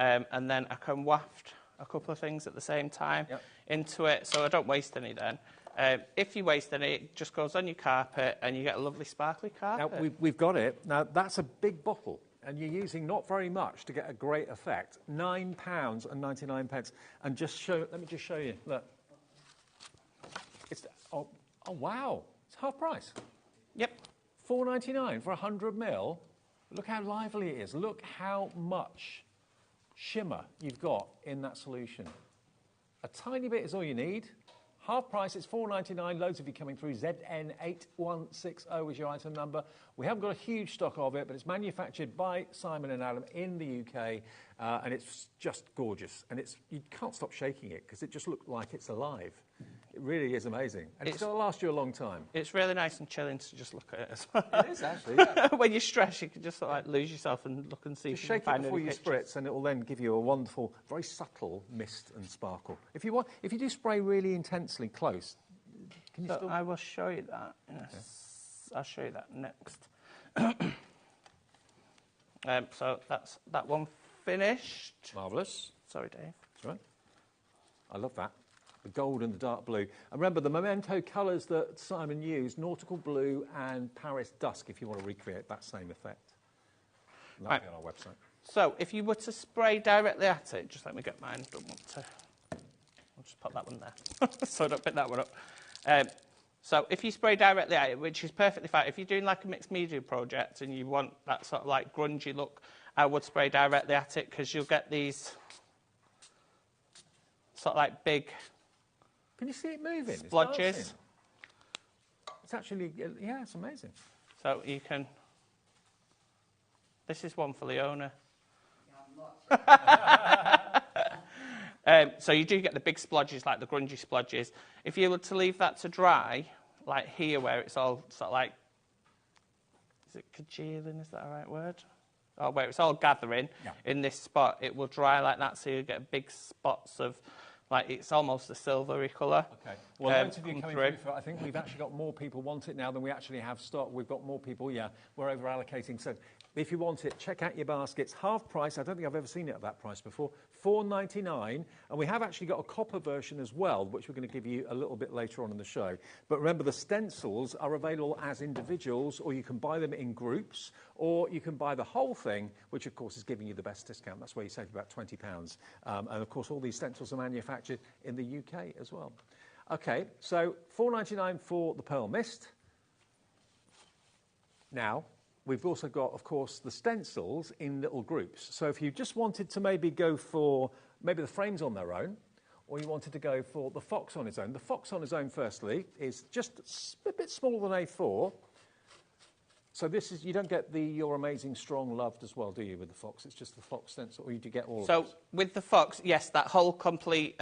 and then I can waft a couple of things at the same time into it, so I don't waste any then. If you waste any, it just goes on your carpet and you get a lovely sparkly carpet. Now, we've got it. Now, that's a big bottle, and you're using not very much to get a great effect. £9.99. And let me just show you. Look. It's, oh, wow. It's half price. Yep. £4.99 for 100 ml. Look how lively it is. Look how much shimmer you've got in that solution. A tiny bit is all you need. Half price, it's $4.99. Loads of you coming through. ZN8160 is your item number. We haven't got a huge stock of it, but it's manufactured by Simon and Adam in the UK, and it's just gorgeous. And you can't stop shaking it because it just looks like it's alive. It really is amazing. And it's going to last you a long time. It's really nice and chilling to just look at it as well. It is, actually. Yeah. When you're stressed, you can just sort of lose yourself and look and see Just if you shake can it find before any you pictures. spritz, and it will then give you a wonderful, very subtle mist and sparkle. If you do spray really intensely close, can you So still... I will show you that. I'll show you that next. So that's that one finished. Marvellous. Sorry, Dave. That's right. I love that. The gold and the dark blue. And remember, the Memento colours that Simon used, nautical blue and Paris dusk, if you want to recreate that same effect. And that'll be on our website. So if you were to spray directly at it, just let me get mine. Don't want to. I'll just pop that one there, so I don't pick that one up. So if you spray directly at it, which is perfectly fine, if you're doing like a mixed media project and you want that sort of like grungy look, I would spray directly at it because you'll get these sort of like big. Can you see it moving? Splodges. It's actually, yeah, it's amazing. So you can. This is one for Leona. So you do get the big splodges, like the grungy splodges. If you were to leave that to dry, like here where it's all sort of like, is it congealing, is that a right word? Oh, where it's all gathering in this spot, it will dry like that, so you get big spots of, like it's almost a silvery colour. Okay. Well, loads of you coming through. I think we've actually got more people want it now than we actually have stock. We've got more people, we're over allocating. So if you want it, check out your baskets. Half price, I don't think I've ever seen it at that price before, $4.99. And we have actually got a copper version as well, which we're going to give you a little bit later on in the show. But remember, the stencils are available as individuals, or you can buy them in groups, or you can buy the whole thing, which of course is giving you the best discount. That's where you save about £20. And of course, all these stencils are manufactured in the UK as well. Okay, so $4.99 for the Pearl Mist. Now, we've also got, of course, the stencils in little groups. So if you just wanted to maybe go for maybe the frames on their own, or you wanted to go for the fox on its own. The fox on its own, firstly, is just a bit smaller than A4. So this is, you don't get the Your Amazing Strong Loved as well, do you, with the fox? It's just the fox stencil, or you do get all of those? So with the fox, yes, that whole complete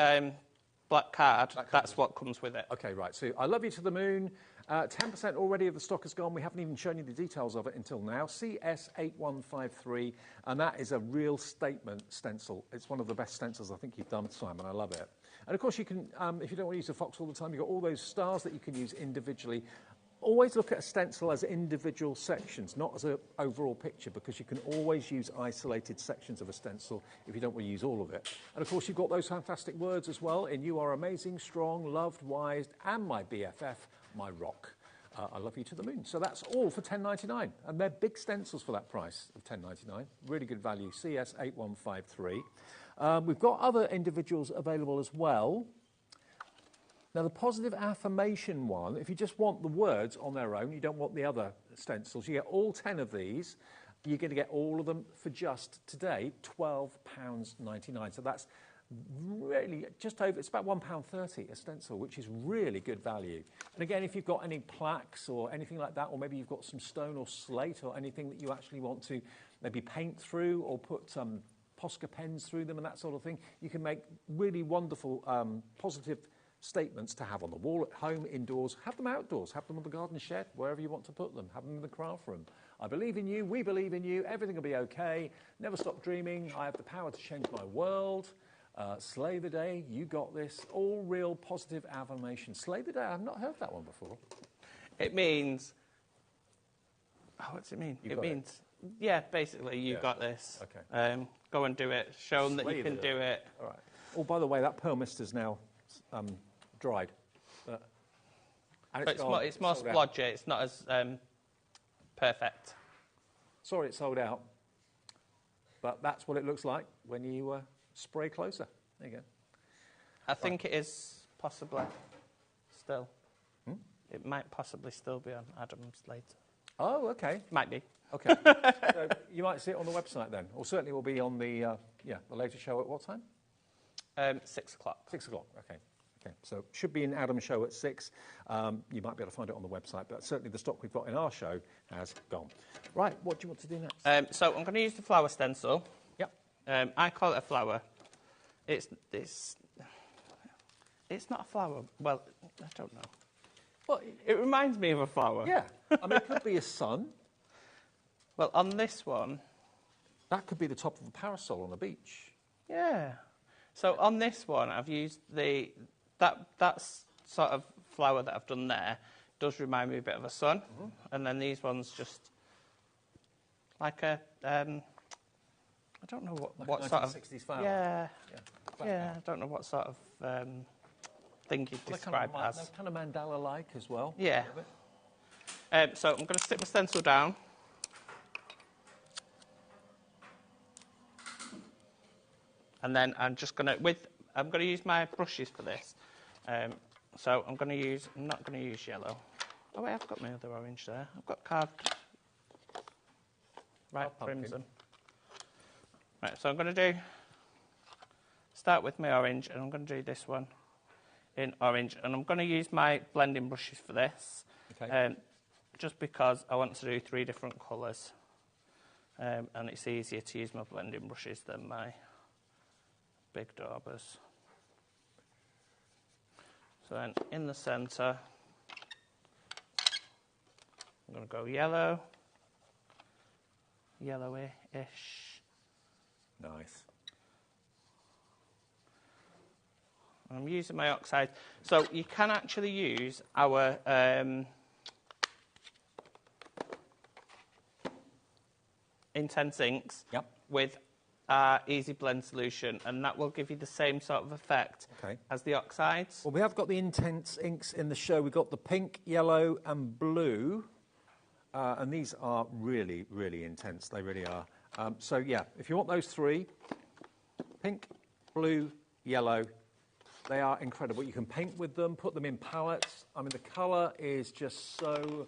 black card, that's what comes with it. Okay, right. So I Love You to the Moon. 10% already of the stock has gone. We haven't even shown you the details of it until now. CS8153, and that is a real statement stencil. It's one of the best stencils I think you've done, Simon. I love it. And of course, you can, if you don't want to use a fox all the time, you've got all those stars that you can use individually. Always look at a stencil as individual sections, not as an overall picture, because you can always use isolated sections of a stencil if you don't want to use all of it. And of course, you've got those fantastic words as well in You Are Amazing, Strong, Loved, Wise, and My BFF, My Rock. I Love You to the Moon. So that's all for $10.99. And they're big stencils for that price of $10.99. Really good value, CS8153. We've got other individuals available as well. Now, the positive affirmation one, if you just want the words on their own, you don't want the other stencils, you get all 10 of these. You're going to get all of them for just today, £12.99. So that's really just over, it's about £1.30 a stencil, which is really good value. And again, if you've got any plaques or anything like that, or maybe you've got some stone or slate or anything that you actually want to maybe paint through or put some Posca pens through them and that sort of thing, you can make really wonderful positive statements to have on the wall at home, indoors, have them outdoors, have them on the garden shed, wherever you want to put them, have them in the craft room. I believe in you, we believe in you, everything will be okay, never stop dreaming, I have the power to change my world, slay the day, you got this, all real positive affirmation. Slay the day, I've not heard that one before. It means, what's it mean? It means, yeah, basically, you got this. Okay. Go and do it, show them that you can do it. All right. Oh, by the way, that Pearl Mist is now dried. And But it's more splodgy, it's not as perfect. Sorry it's sold out, but that's what it looks like when you spray closer. There you go. I think it is possibly still. It might possibly still be on Adam's later. Oh, okay. Might be. Okay. So you might see it on the website then, or certainly will be on the later show at what time? 6 o'clock. 6 o'clock, okay. Okay, so should be in Adam's show at 6. You might be able to find it on the website, but certainly the stock we've got in our show has gone. Right, what do you want to do next? So I'm going to use the flower stencil. Yep. I call it a flower. It's not a flower. Well, I don't know. Well, it reminds me of a flower. Yeah. I mean, it could be a sun. Well, on this one... That could be the top of a parasol on a beach. Yeah. So on this one, I've used that sort of flower that I've done there does remind me a bit of a sun. Mm-hmm. And then these ones just like a... I don't know what sort of... 1960s flower. Yeah. Yeah, I don't know what sort of thing you'd describe as. They're kind of mandala-like as well. Yeah. So I'm going to stick my stencil down. And then I'm just going to use my brushes for this. So I'm not going to use yellow. Oh wait, I've got my other orange there. I've got carved crimson. Right, so I'm going to start with my orange, and I'm going to do this one in orange, and I'm going to use my blending brushes for this. Okay. Just because I want to do 3 different colours, and it's easier to use my blending brushes than my big daubers. So then in the centre, I'm going to go yellow, yellowy-ish. Nice. I'm using my oxide. So you can actually use our intense inks with our Easy Blend solution, and that will give you the same sort of effect as the oxides. Well, we have got the intense inks in the show. We've got the pink, yellow and blue, and these are really, really intense. They really are. So, yeah, if you want those 3, pink, blue, yellow, they are incredible. You can paint with them, put them in palettes. I mean, the colour is just so...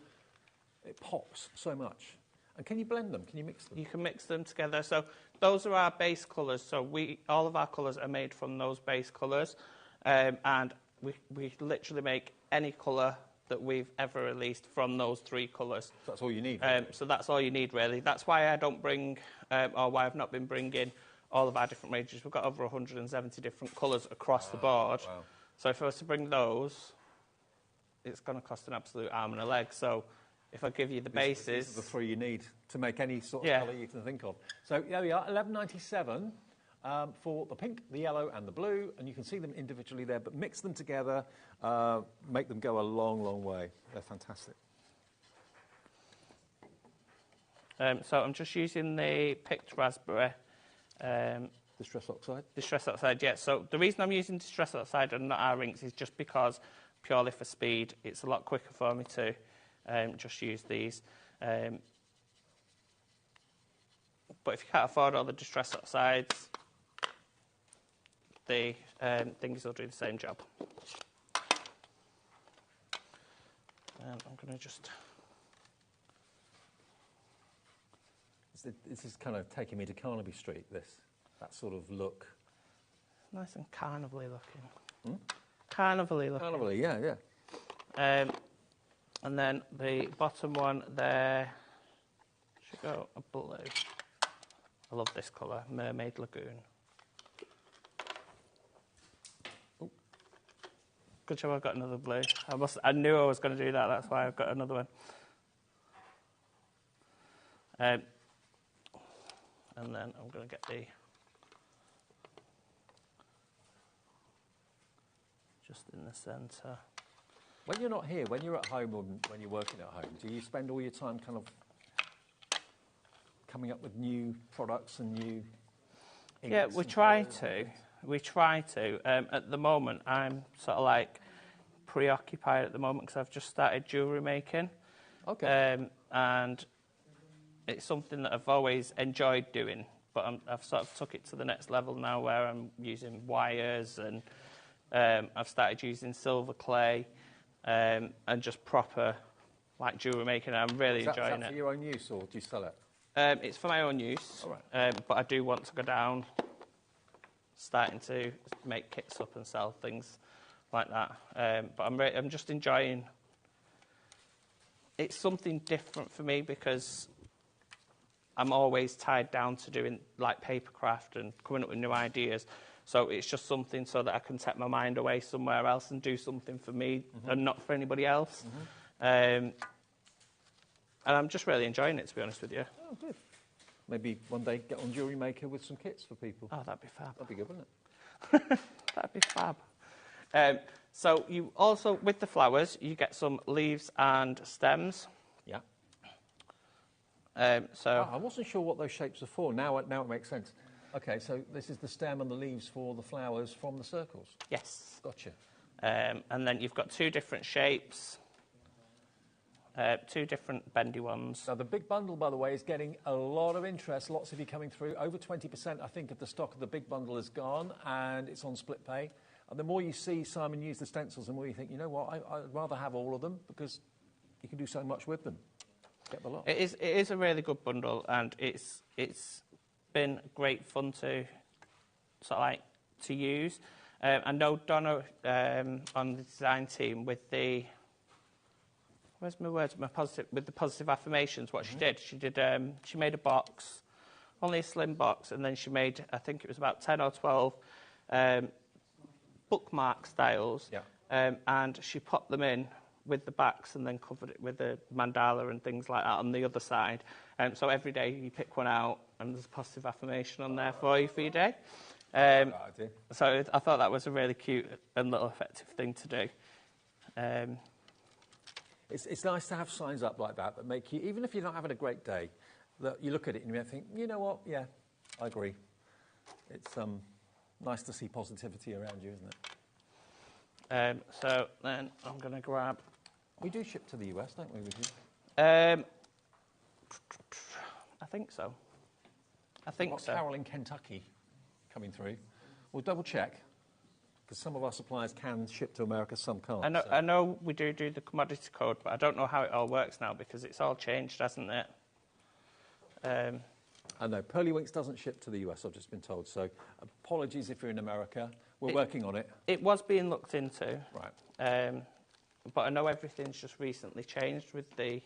It pops so much. And can you blend them? Can you mix them? You can mix them together. So those are our base colours. So all of our colours are made from those base colours. And we literally make any colour that we've ever released from those 3 colours. So that's all you need, really. So that's all you need, really. That's why I don't bring, or why I've not been bringing all of our different ranges. We've got over 170 different colours across the board. Wow. So if I was to bring those, it's going to cost an absolute arm and a leg. So if I give you the bases... These are the 3 you need to make any sort of colour you can think of. So there we are, $11.97 for the pink, the yellow and the blue, and you can see them individually there, but mix them together, make them go a long, long way. They're fantastic. So I'm just using the picked raspberry. Distress oxide? Distress oxide, yeah. So the reason I'm using Distress oxide and not our inks is just because, purely for speed, it's a lot quicker for me to just use these. But if you can't afford all the Distress oxides, the things will do the same job. I'm going to just... This is kind of taking me to Carnaby Street, that sort of look. Nice and carnival-y looking. Hmm? Carnival-y looking. Carnival-y, yeah. And then the bottom one there should go a blue. I love this colour, Mermaid Lagoon. Ooh. Good job I've got another blue. I knew I was going to do that, that's why I've got another one. And then I'm going to get just in the centre. When you're not here, when you're at home or when you're working at home, do you spend all your time kind of coming up with new products and new inks? Yeah, we try to. We try to. At the moment, I'm sort of like preoccupied at the moment because I've just started jewellery making. Okay. And it's something that I've always enjoyed doing, but I've sort of took it to the next level now where I'm using wires and I've started using silver clay and just proper like jewellery making. I'm really enjoying it. Is that for your own use or do you sell it? It's for my own use, all right. But I do want to go down, starting to make kits up and sell things like that. But I'm just enjoying. It's something different for me because I'm always tied down to doing like papercraft and coming up with new ideas. So it's just something so that I can take my mind away somewhere else and do something for me and not for anybody else. And I'm just really enjoying it, to be honest with you. Oh, good. Maybe one day get on Jewellery Maker with some kits for people. Oh, that'd be fab. That'd be good, wouldn't it? That'd be fab. So you also, with the flowers, you get some leaves and stems. Yeah. I wasn't sure what those shapes are for. Now it makes sense. Okay, so this is the stem and the leaves for the flowers from the circles? Yes. Gotcha. And then you've got two different shapes, two different bendy ones. Now, the big bundle, by the way, is getting a lot of interest. Lots of you coming through. Over 20%, I think, of the stock of the big bundle is gone, and it's on split pay. And the more you see Simon use the stencils, the more you think, you know what, I'd rather have all of them because you can do so much with them. Get the lot. It is a really good bundle, and it's been great fun to sort of like to use. I know Donna on the design team with the with the positive affirmations. What she did, she made a box, only a slim box, and then she made, I think it was about 10 or 12 bookmark styles, and she popped them in with the backs and then covered it with a mandala and things like that on the other side. So every day you pick one out and there's a positive affirmation on there for you for your day. So I thought that was a really cute and little effective thing to do. It's nice to have signs up like that make you, even if you're not having a great day, that you look at it and you think, you know what, yeah, I agree. It's nice to see positivity around you, isn't it? So then I'm going to grab... We do ship to the US, don't we, with you? I think so. Carol in Kentucky coming through. We'll double check, because some of our suppliers can ship to America, some can't. I know we do the commodity code, but I don't know how it all works now, because it's all changed, hasn't it? I know. Pearly Winks doesn't ship to the US, I've just been told, so apologies if you're in America. We're working on it. It was being looked into. Right. But I know everything's just recently changed with the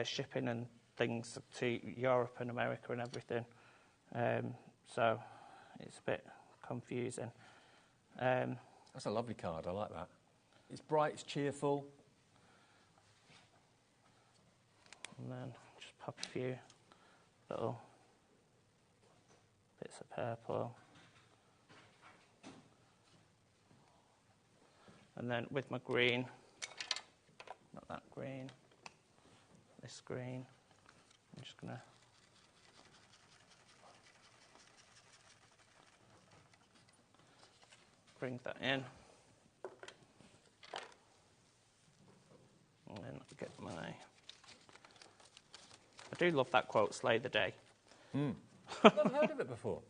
shipping and things to Europe and America and everything. So it's a bit confusing. That's a lovely card. I like that. It's bright, it's cheerful. And then just pop a few little bits of purple. And then with my green, not that green, this green, I'm just going to bring that in. And then get my... I do love that quote, slay the day. I've never heard of it before.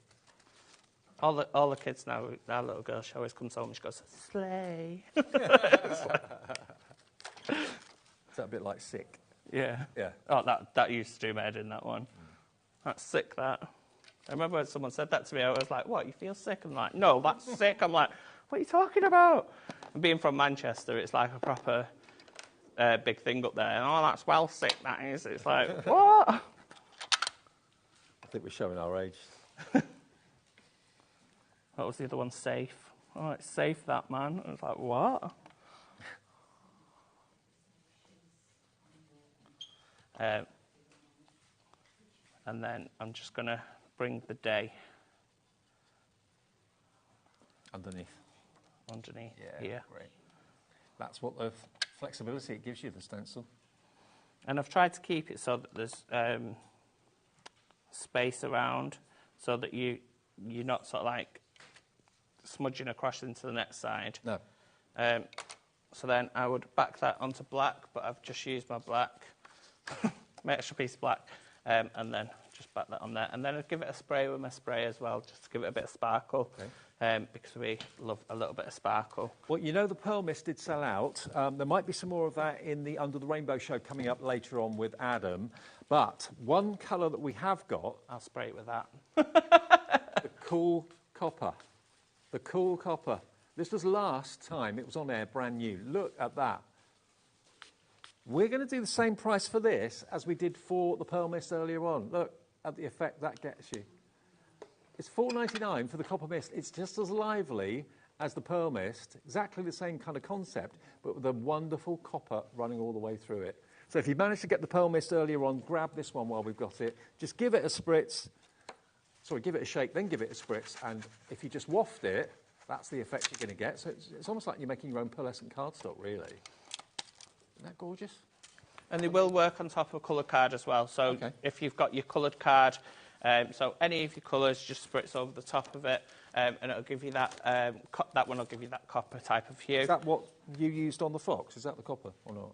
All the kids now, our little girl, she always comes home and she goes, slay. Is that a bit like sick? Yeah. Yeah. Oh, that used to do my head in, that one. That's sick, that. I remember when someone said that to me, I was like, what, you feel sick? I'm like, no, that's sick. I'm like, what are you talking about? And being from Manchester, it's like a proper big thing up there. And, oh, that's well sick, that is. It's like, what? I think we're showing our age. What was the other one? Safe. Oh, it's safe, that, man. I was like, what? And then I'm just going to bring the day underneath here. Great. That's what the flexibility it gives you, the stencil. And I've tried to keep it so that there's space around, so that you're not sort of like smudging across into the next side. No. So then I would back that onto black, but I've just used my black, my extra piece of black, and then just back that on there. And then I'd give it a spray with my spray as well, just to give it a bit of sparkle, because we love a little bit of sparkle. Well, you know the Pearl Mist did sell out. There might be some more of that in the Under the Rainbow show coming up later on with Adam. But one colour that we have got... I'll spray it with that. The cool copper. The cool copper. This was last time it was on air, brand new. Look at that. We're going to do the same price for this as we did for the Pearl Mist earlier on. Look at the effect that gets you. It's $4.99 for the copper mist. It's just as lively as the Pearl Mist, exactly the same kind of concept, but with a wonderful copper running all the way through it. So if you managed to get the Pearl Mist earlier on, grab this one while we've got it. Just give it a spritz. Sorry, give it a shake, then give it a spritz. And if you just waft it, that's the effect you're going to get. So it's almost like you're making your own pearlescent cardstock, really. Isn't that gorgeous? And they will work on top of a coloured card as well. So if you've got your coloured card, so any of your colours, just spritz over the top of it, and it'll give you that, that one will give you that copper type of hue. Is that what you used on the Fox? Is that the copper or not?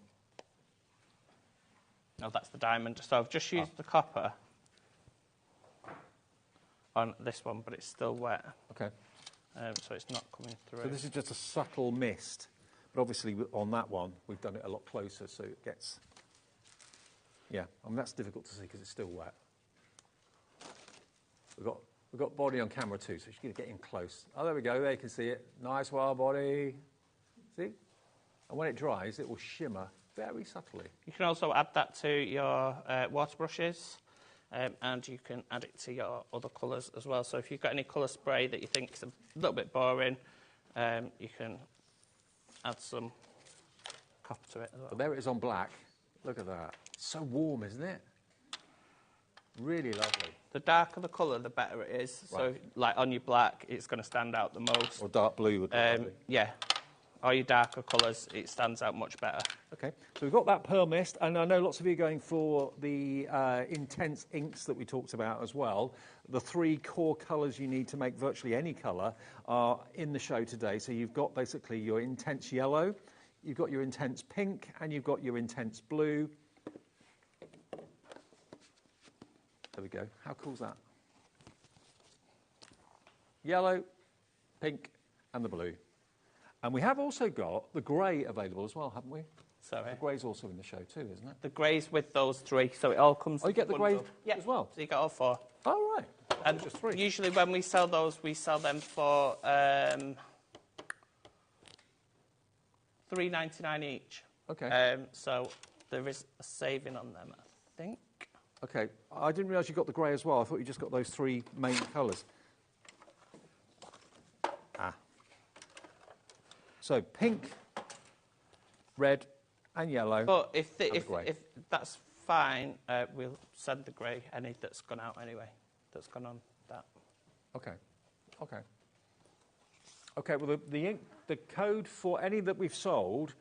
No, that's the diamond. So I've just used the copper on this one, but it's still wet. Okay. So it's not coming through. So this is just a subtle mist. But obviously on that one, we've done it a lot closer, so it gets... Yeah, I mean, that's difficult to see because it's still wet. We've got body on camera too, so she's going to get in close. Oh, there we go. There you can see it. Nice wild body. See? And when it dries, it will shimmer very subtly. You can also add that to your water brushes, and you can add it to your other colours as well. So if you've got any colour spray that you think is a little bit boring, you can add some copper to it as well. But there it is on black. Look at that. It's so warm, isn't it? Really lovely. The darker the colour, the better it is. Right. So, like on your black, it's going to stand out the most. Or dark blue would be lovely. Yeah. Or your darker colours, it stands out much better. Okay, so we've got that Pearl Mist, and I know lots of you are going for the intense inks that we talked about as well. The 3 core colours you need to make virtually any colour are in the show today. So you've got basically your intense yellow, you've got your intense pink, and you've got your intense blue. There we go. How cool is that? Yellow, pink, and the blue. And we have also got the grey available as well, haven't we? Sorry. The grey's also in the show too, isn't it? The grey's with those 3, so it all comes... Oh, you get the grey as well? So you get all 4. Oh, right. And just 3. Usually when we sell those, we sell them for $3.99 each. Okay. So there is a saving on them, I think. Okay. I didn't realise you got the grey as well. I thought you just got those 3 main colours. Ah. So pink, red, and yellow. But if that's fine, we'll send the grey, any that's gone out anyway, that's gone on that. Okay. Okay. Okay. Well, the code for any that we've sold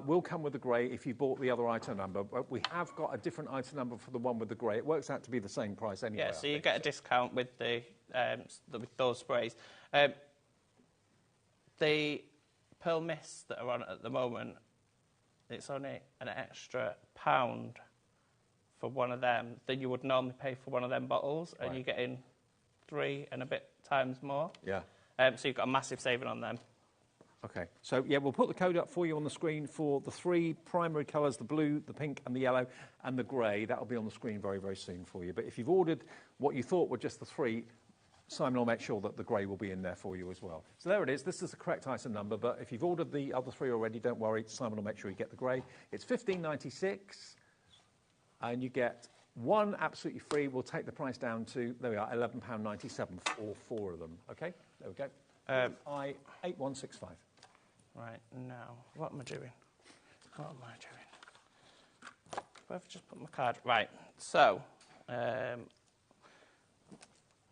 will come with the grey if you bought the other item number. But we have got a different item number for the one with the grey. It works out to be the same price anyway. Yeah. So you get a discount with with those sprays. The Pearl Mists that are on at the moment, it's only an extra £1 for one of them than you would normally pay for one of them bottles, and you're getting 3 and a bit times more. Yeah. So you've got a massive saving on them. Okay. So, yeah, we'll put the code up for you on the screen for the 3 primary colours, the blue, the pink and the yellow and the grey. That will be on the screen very, very soon for you. But if you've ordered what you thought were just the 3, Simon will make sure that the grey will be in there for you as well. So there it is. This is the correct item number, but if you've ordered the other 3 already, don't worry. Simon will make sure you get the grey. It's $15.96, and you get 1 absolutely free. We'll take the price down to, there we are, £11.97 for 4 of them. Okay? There we go. I8165. Right, now, what am I doing? What am I doing? I've just put my card... Right, so...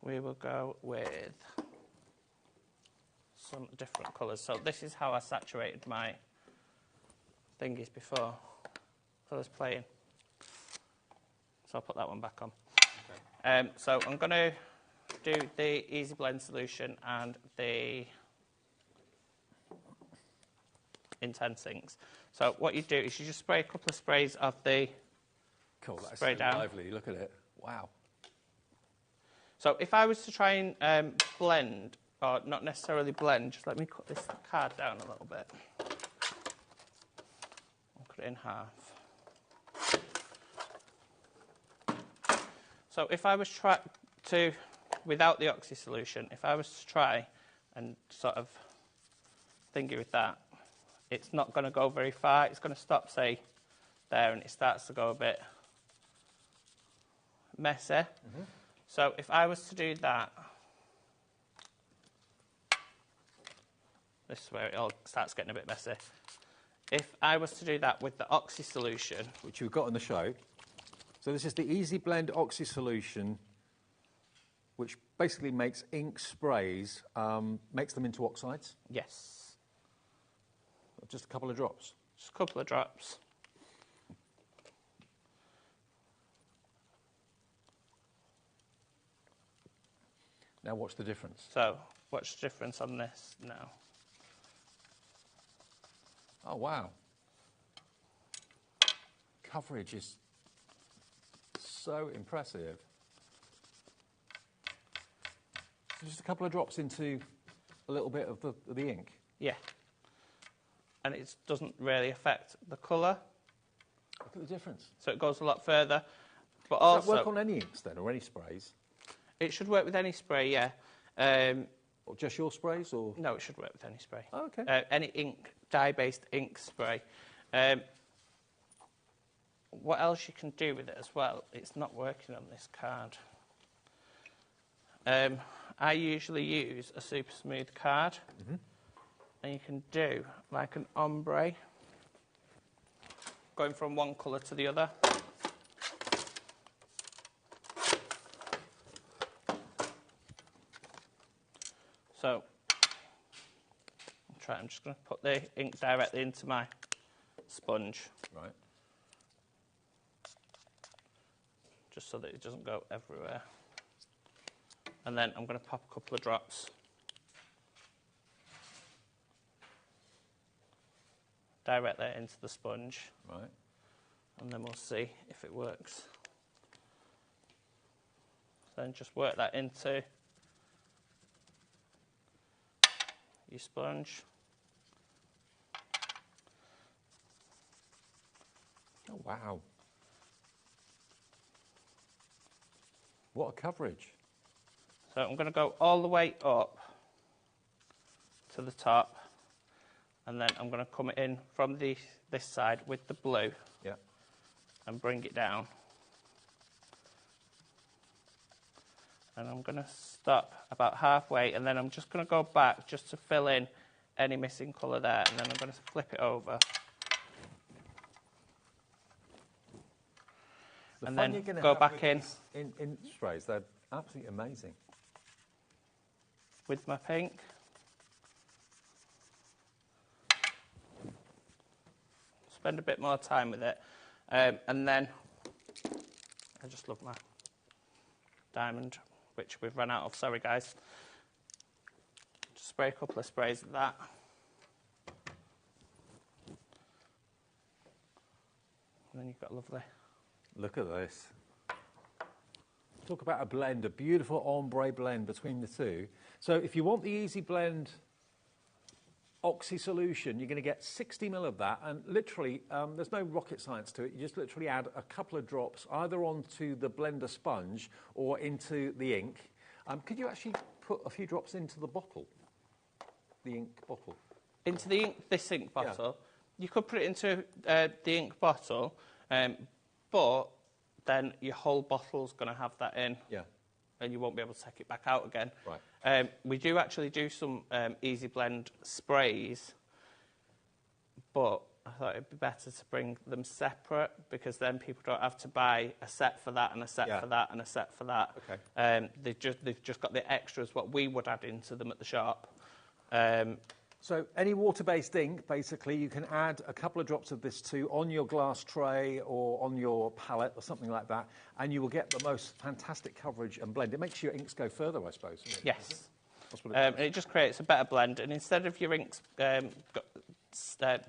we will go with some different colours. So this is how I saturated my thingies before. Colours playing. So I'll put that one back on. Okay. So I'm going to do the Easy Blend solution and the Intense inks. So what you do is you just spray a couple of sprays of the spray so down. Lively. Look at it. Wow. So if I was to try and blend, or not necessarily blend, just let me cut this card down a little bit. I'll cut it in half. So if I was without the oxy solution, if I was to try and sort of thingy with that, it's not going to go very far. It's going to stop, say, there, and it starts to go a bit messy. Mm-hmm. So if I was to do that, this is where it all starts getting a bit messy. If I was to do that with the Oxy solution, which we've got on the show, so this is the Easy Blend Oxy solution, which basically makes ink sprays, makes them into oxides. Yes. Just a couple of drops. Just a couple of drops. Now, what's the difference? So, what's the difference on this now? Oh, wow. Coverage is so impressive. So just a couple of drops into a little bit of the ink? Yeah. And it doesn't really affect the colour. Look at the difference. So it goes a lot further. But Does also, that work on any inks then, or any sprays? It should work with any spray, yeah. Or just your sprays, or? No, it should work with any spray. Oh, okay. Any ink, dye-based ink spray. What else you can do with it as well? It's not working on this card. I usually use a super smooth card, and you can do like an ombre, going from one colour to the other. So, I'm just going to put the ink directly into my sponge. Right. Just so that it doesn't go everywhere. And then I'm going to pop a couple of drops directly into the sponge. Right. And then we'll see if it works. Then just work that into your sponge. Oh, wow. What a coverage. So I'm going to go all the way up to the top, and then I'm going to come in from this side with the blue. Yeah. And bring it down. And I'm going to stop about halfway, and then I'm just going to go back just to fill in any missing colour there, and then I'm going to flip it over. And then go back in sprays. They're absolutely amazing. With my pink. Spend a bit more time with it. And then, I just love my diamond, which we've run out of. Sorry, guys. Just spray a couple of sprays of that. And then you've got lovely. Look at this. Talk about a blend, a beautiful ombre blend between the two. So if you want the Easy Blend Oxy solution, you're going to get 60 ml of that, and literally, there's no rocket science to it. You just literally add a couple of drops either onto the blender sponge or into the ink. Could you actually put a few drops into the bottle, the ink bottle? Into the ink, this ink bottle? Yeah. You could put it into the ink bottle, but then your whole bottle's going to have that in. Yeah. And you won't be able to take it back out again. Right. We do actually do some Easy Blend sprays, but I thought it'd be better to bring them separate, because then people don't have to buy a set for that and a set for that and a set for that. Okay. They've just got the extras, what we would add into them at the shop. So any water-based ink, basically, you can add a couple of drops of this to on your glass tray or on your palette or something like that, and you will get the most fantastic coverage and blend. It makes your inks go further, I suppose. Yes. That's what it does. And it just creates a better blend. And instead of your inks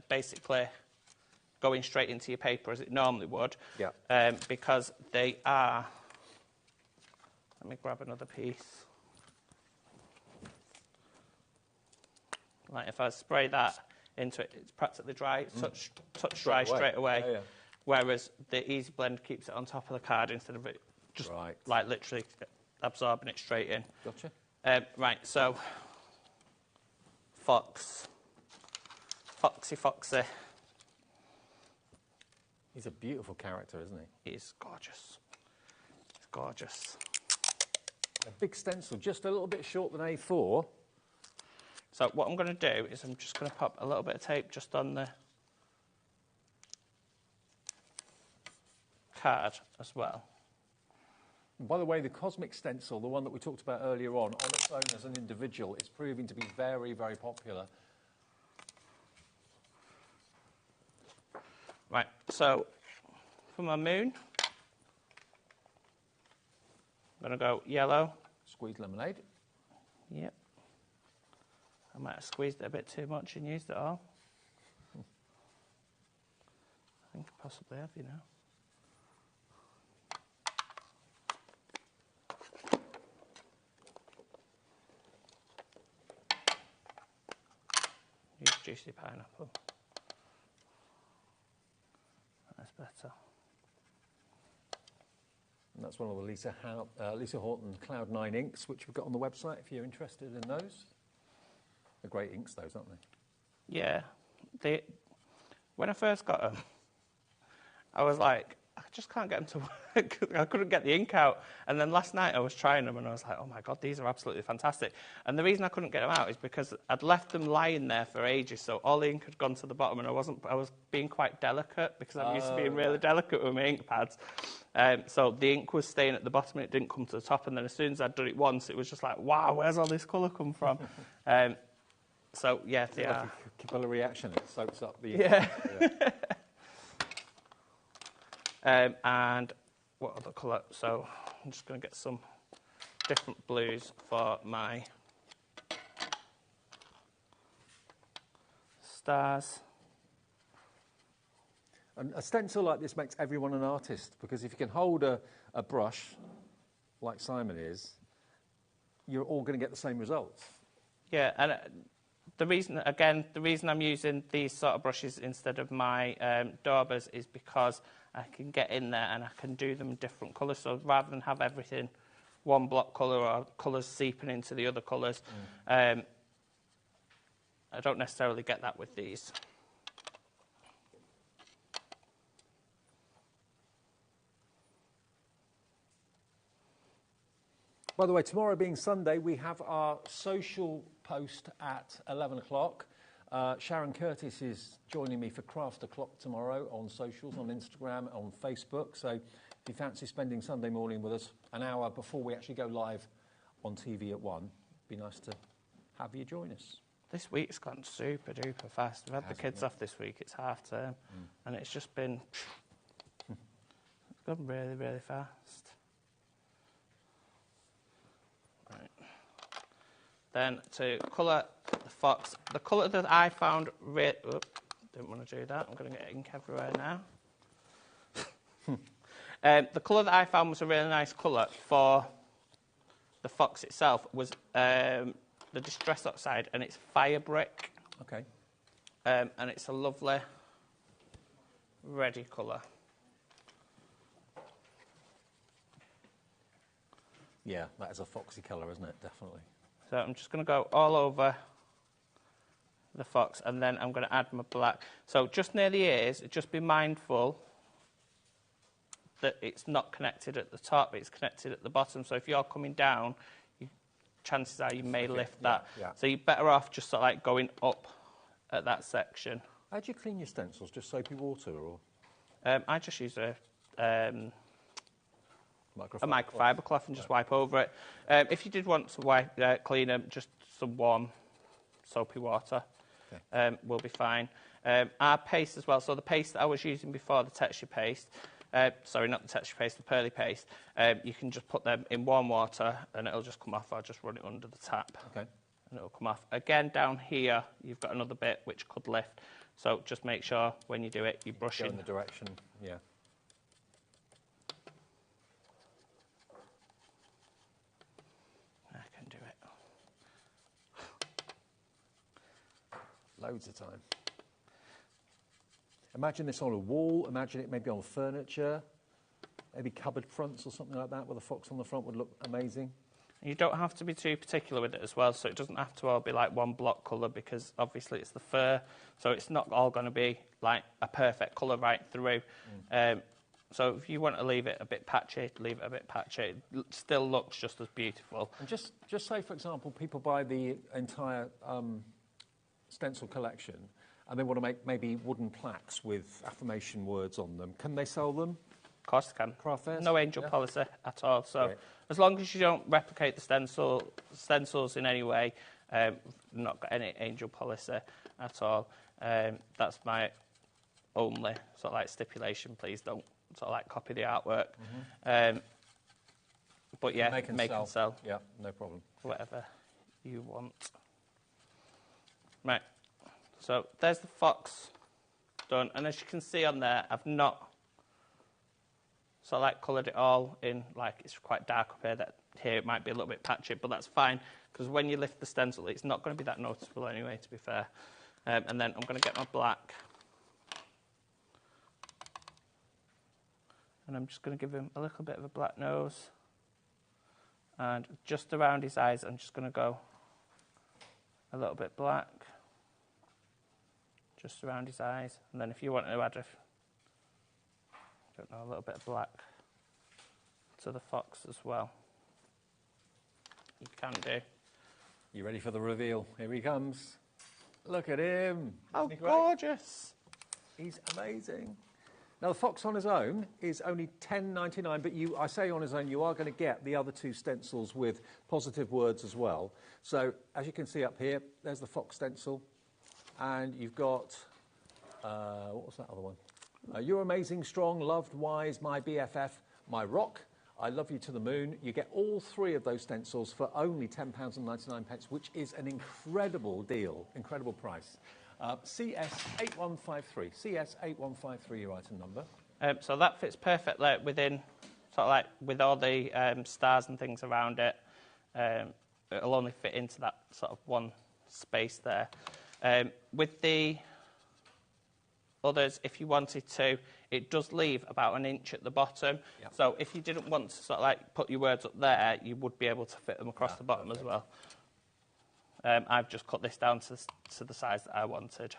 basically going straight into your paper as it normally would, because they are... Let me grab another piece. Like if I spray that into it, it's practically dry, touch dry straight away. Yeah. Whereas the Easy Blend keeps it on top of the card instead of it just like literally absorbing it straight in. Gotcha. Right, so fox. Foxy. He's a beautiful character, isn't he? He's gorgeous. He's gorgeous. A big stencil, just a little bit short than A4. So what I'm going to do is I'm just going to pop a little bit of tape just on the card as well. And by the way, the Cosmic Stencil, the one that we talked about earlier on its own as an individual, is proving to be very, very popular. Right, so for my moon, I'm going to go yellow. Squeeze lemonade. Yep. I might have squeezed it a bit too much and used it all. I think I possibly have, you know. Use juicy pineapple. That's better. And that's one of the Lisa Horton Cloud 9 inks, which we've got on the website if you're interested in those. They're great inks, those, aren't they? Yeah. When I first got them, I was like, I just can't get them to work. I couldn't get the ink out. And then last night I was trying them and I was like, oh my God, these are absolutely fantastic. And the reason I couldn't get them out is because I'd left them lying there for ages. So all the ink had gone to the bottom and I was being quite delicate because I'm used to being really delicate with my ink pads. So the ink was staying at the bottom and it didn't come to the top. And then as soon as I'd done it once, it was just like, wow, where's all this colour come from? So, yeah, they are. Like a capillary reaction, it soaks up the ink. Yeah. And what other colour? So I'm just going to get some different blues for my stars. And a stencil like this makes everyone an artist, because if you can hold a brush, like Simon is, you're all going to get the same results. Yeah, and the reason I'm using these sort of brushes instead of my daubers is because I can get in there and I can do them different colours. So rather than have everything one block colour or colours seeping into the other colours, I don't necessarily get that with these. By the way, tomorrow being Sunday, we have our social post at 11 o'clock. Sharon Curtis is joining me for Craft O'Clock tomorrow on socials, on Instagram, on Facebook. So if you fancy spending Sunday morning with us, an hour before we actually go live on TV at 1, it'd be nice to have you join us. This week's gone super duper fast. We've had the kids off this week. It's half term, and it's just been it's gone really, really fast. Right. Then to colour the fox, the colour that I found didn't want to do that. I'm going to get ink everywhere now. The colour that I found was a really nice colour for the fox itself was the Distress Oxide, and it's Fire Brick. Okay. And it's a lovely reddy colour. Yeah, that is a foxy colour, isn't it? Definitely. So I'm just going to go all over the fox, and then I'm going to add my black. So just near the ears, just be mindful that it's not connected at the top, it's connected at the bottom. So if you're coming down, chances are you may lift that. Yeah. So you're better off just sort of like going up at that section. How do you clean your stencils? Just soapy water, or? I just use a microfiber cloth and just wipe over it. If you did want to clean them, just some warm soapy water will be fine. Our paste as well, so the paste that I was using before, the texture paste, sorry, not the texture paste, the Pearly paste, you can just put them in warm water and it'll just come off. I'll just run it under the tap and it'll come off. Again, down here, you've got another bit which could lift, so just make sure when you do it, you brush in the direction, yeah. Loads of time. Imagine this on a wall, imagine it maybe on furniture, maybe cupboard fronts or something like that with a fox on the front would look amazing. You don't have to be too particular with it as well, so it doesn't have to all be like one block colour, because obviously it's the fur, so it's not all going to be like a perfect colour right through. So if you want to leave it a bit patchy, leave it a bit patchy. It still looks just as beautiful. And just say, for example, people buy the entire stencil collection and they want to make maybe wooden plaques with affirmation words on them. Can they sell them? Of course they can. Craft fairs? No angel policy at all. So as long as you don't replicate the stencils in any way, not got any angel policy at all. That's my only sort of like stipulation. Please don't sort of like copy the artwork. But yeah, make and sell. Yeah, no problem. Whatever you want. Right. So there's the fox done, and as you can see on there, I've not sort of like coloured it all in. Like, it's quite dark up here. That here it might be a little bit patchy, but that's fine, because when you lift the stencil, it's not going to be that noticeable anyway, to be fair. And then I'm going to get my black, and I'm just going to give him a little bit of a black nose, and just around his eyes I'm just going to go a little bit black, just around his eyes. And then if you want to add a little bit of black to the fox as well, you can do. You ready for the reveal? Here he comes. Look at him. Oh, gorgeous. He's amazing. Now, the fox on his own is only $10.99, but I say on his own, you are going to get the other two stencils with positive words as well. So, as you can see up here, there's the fox stencil. And you've got, what was that other one? You're amazing, strong, loved, wise, my BFF, my rock, I love you to the moon. You get all three of those stencils for only £10.99, which is an incredible deal, incredible price. CS8153, CS8153, your item number. So that fits perfectly within, sort of like, with all the stars and things around it. It'll only fit into that sort of one space there. With the others, if you wanted to, it does leave about an inch at the bottom. Yep. So if you didn't want to sort of like put your words up there, you would be able to fit them across the bottom as well. I've just cut this down to the size that I wanted.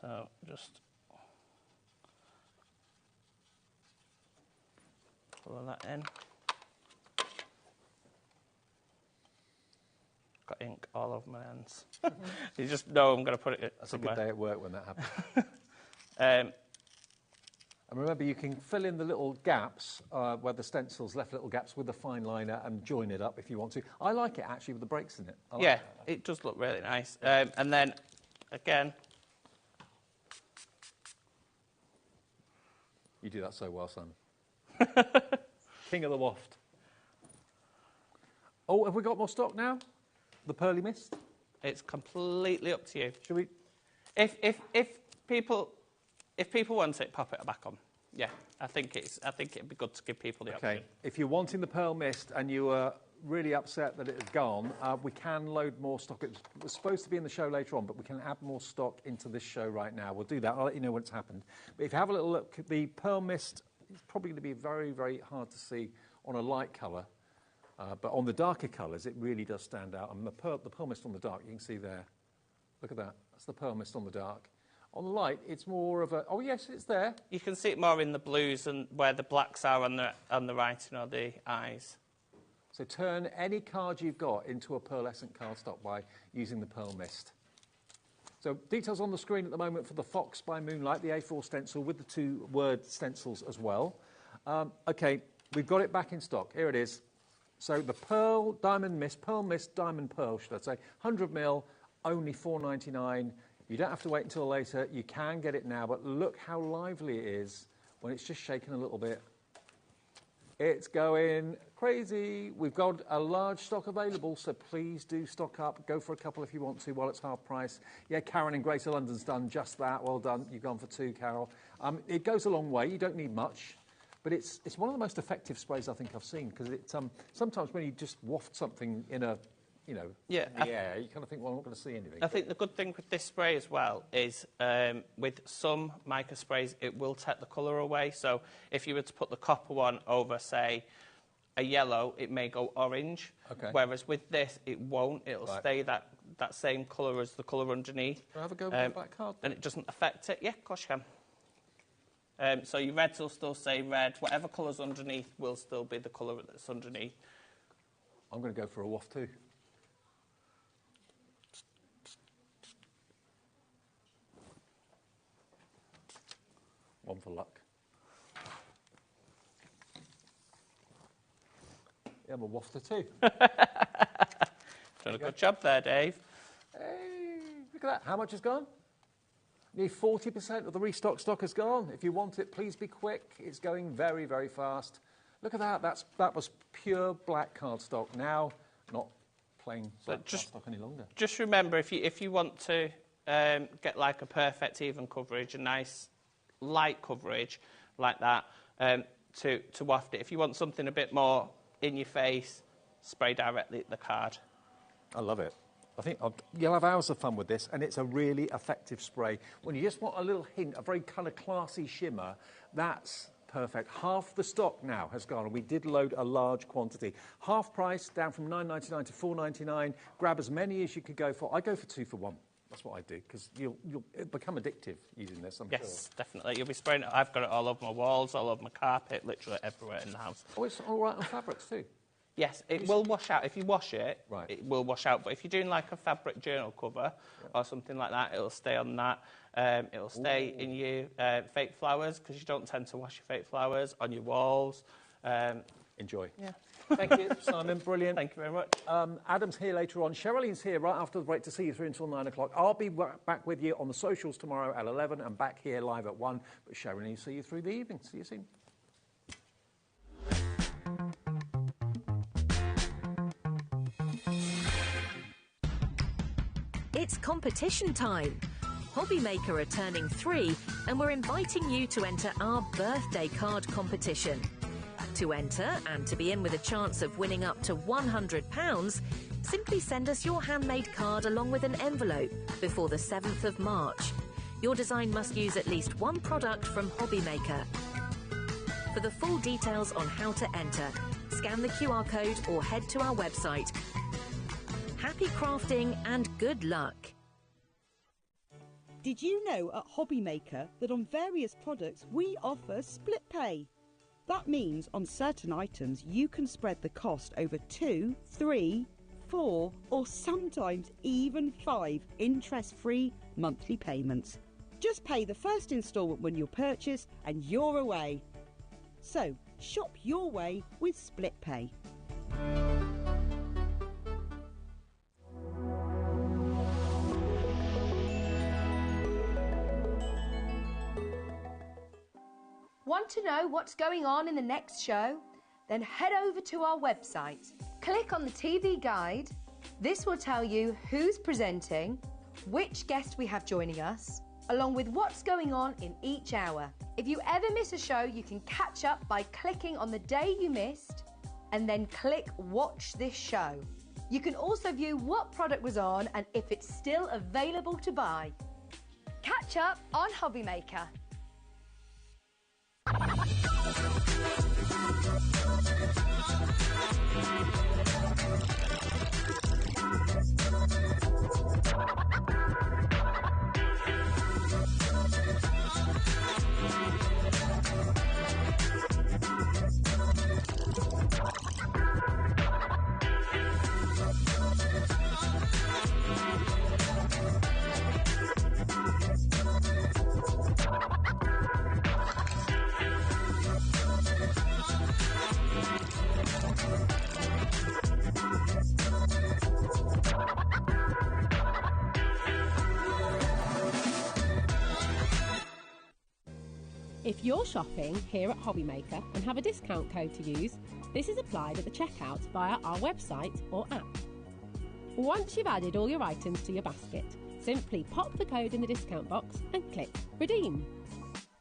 So just pull that in. Got ink all over my hands. You just know I'm going to put it That's somewhere. a good day at work when that happens. And remember, you can fill in the little gaps where the stencils left little gaps with a fine liner and join it up if you want to. I like it, actually, with the breaks in it. Yeah, it does look really nice. And then, again... You do that so well, son. King of the waft. Oh, have we got more stock now? The Pearly Mist? It's completely up to you. Should we? If people want it, pop it back on. Yeah, I think it'd be good to give people the option. If you're wanting the Pearl Mist and you are really upset that it has gone, we can load more stock. It was supposed to be in the show later on, but we can add more stock into this show right now. We'll do that. I'll let you know when it's happened. But if you have a little look, the Pearl Mist is probably going to be very, very hard to see on a light colour. But on the darker colours, it really does stand out. And the Pearl Mist on the dark, you can see there. Look at that. That's the Pearl Mist on the dark. On the light, it's more of a... Oh, yes, it's there. You can see it more in the blues and where the blacks are on the writing or the eyes. So turn any card you've got into a pearlescent cardstock by using the Pearl Mist. So details on the screen at the moment for the Fox by Moonlight, the A4 stencil with the two-word stencils as well. OK, we've got it back in stock. Here it is. So the Pearl Mist Diamond Pearl, should I say, 100ml, only £4.99. You don't have to wait until later. You can get it now, but look how lively it is when it's just shaken a little bit. It's going crazy. We've got a large stock available, so please do stock up. Go for a couple if you want to while it's half price. Yeah, Karen in Greater London's done just that. Well done. You've gone for two, Carol. It goes a long way. You don't need much. But it's one of the most effective sprays I think I've seen, because it sometimes when you just waft something in a you know, Yeah, in the air, you kind of think, well, I'm not going to see anything. I think the good thing with this spray as well is with some mica sprays, it will take the colour away. So if you were to put the copper one over, say, a yellow, it may go orange. Okay. Whereas with this, it won't. It'll stay that same colour as the colour underneath. Can I have a go with the black card? And it doesn't affect it. Yeah, of course you can. So your reds will still say red. Whatever colour's underneath will still be the colour that's underneath. I'm going to go for a waft too. One for luck. Yeah, I'm a wafter too. Done a good job there, Dave. Hey, look at that. How much has gone? Nearly 40% of the restock stock has gone. If you want it, please be quick. It's going very, very fast. Look at that. That was pure black cardstock. Now, not plain black cardstock any longer. Just remember, if you want to get like a perfect even coverage, a nice light coverage like that, to waft it. If you want something a bit more in your face, spray directly at the card. I love it. I think you'll have hours of fun with this, and it's a really effective spray. When you just want a little hint, a very kind of classy shimmer, that's perfect. Half the stock now has gone, and we did load a large quantity. Half price, down from $9.99 to $4.99. Grab as many as you could go for. I go for 2 for 1. That's what I do, because you'll become addictive using this, I'm sure. Yes, definitely. You'll be spraying it. I've got it all over my walls, all over my carpet, literally everywhere in the house. Oh, it's all right on fabrics too? Yes, it will wash out. If you wash it, it will wash out. But if you're doing like a fabric journal cover or something like that, it'll stay on that. It'll stay in your fake flowers, because you don't tend to wash your fake flowers, on your walls. Enjoy. Yeah. Thank you, Simon. Brilliant. Thank you very much. Adam's here later on. Sherilyn's here right after the break to see you through until 9 o'clock. I'll be back with you on the socials tomorrow at 11 and back here live at 1. But Sherilyn will see you through the evening. See you soon. It's competition time. HobbyMaker are turning 3 and we're inviting you to enter our birthday card competition. To enter and to be in with a chance of winning up to £100, simply send us your handmade card along with an envelope before the 7th of March. Your design must use at least one product from HobbyMaker. For the full details on how to enter, scan the QR code or head to our website. Happy crafting and good luck. Did you know at HobbyMaker that on various products we offer split pay? That means on certain items you can spread the cost over 2, 3, 4 or sometimes even 5 interest-free monthly payments. Just pay the first instalment when you purchase and you're away. So shop your way with split pay. Want to know what's going on in the next show? Then head over to our website. Click on the TV guide. This will tell you who's presenting, which guest we have joining us, along with what's going on in each hour. If you ever miss a show, you can catch up by clicking on the day you missed and then click Watch This Show. You can also view what product was on and if it's still available to buy. Catch up on HobbyMaker. If you're shopping here at HobbyMaker and have a discount code to use, this is applied at the checkout via our website or app. Once you've added all your items to your basket, simply pop the code in the discount box and click Redeem.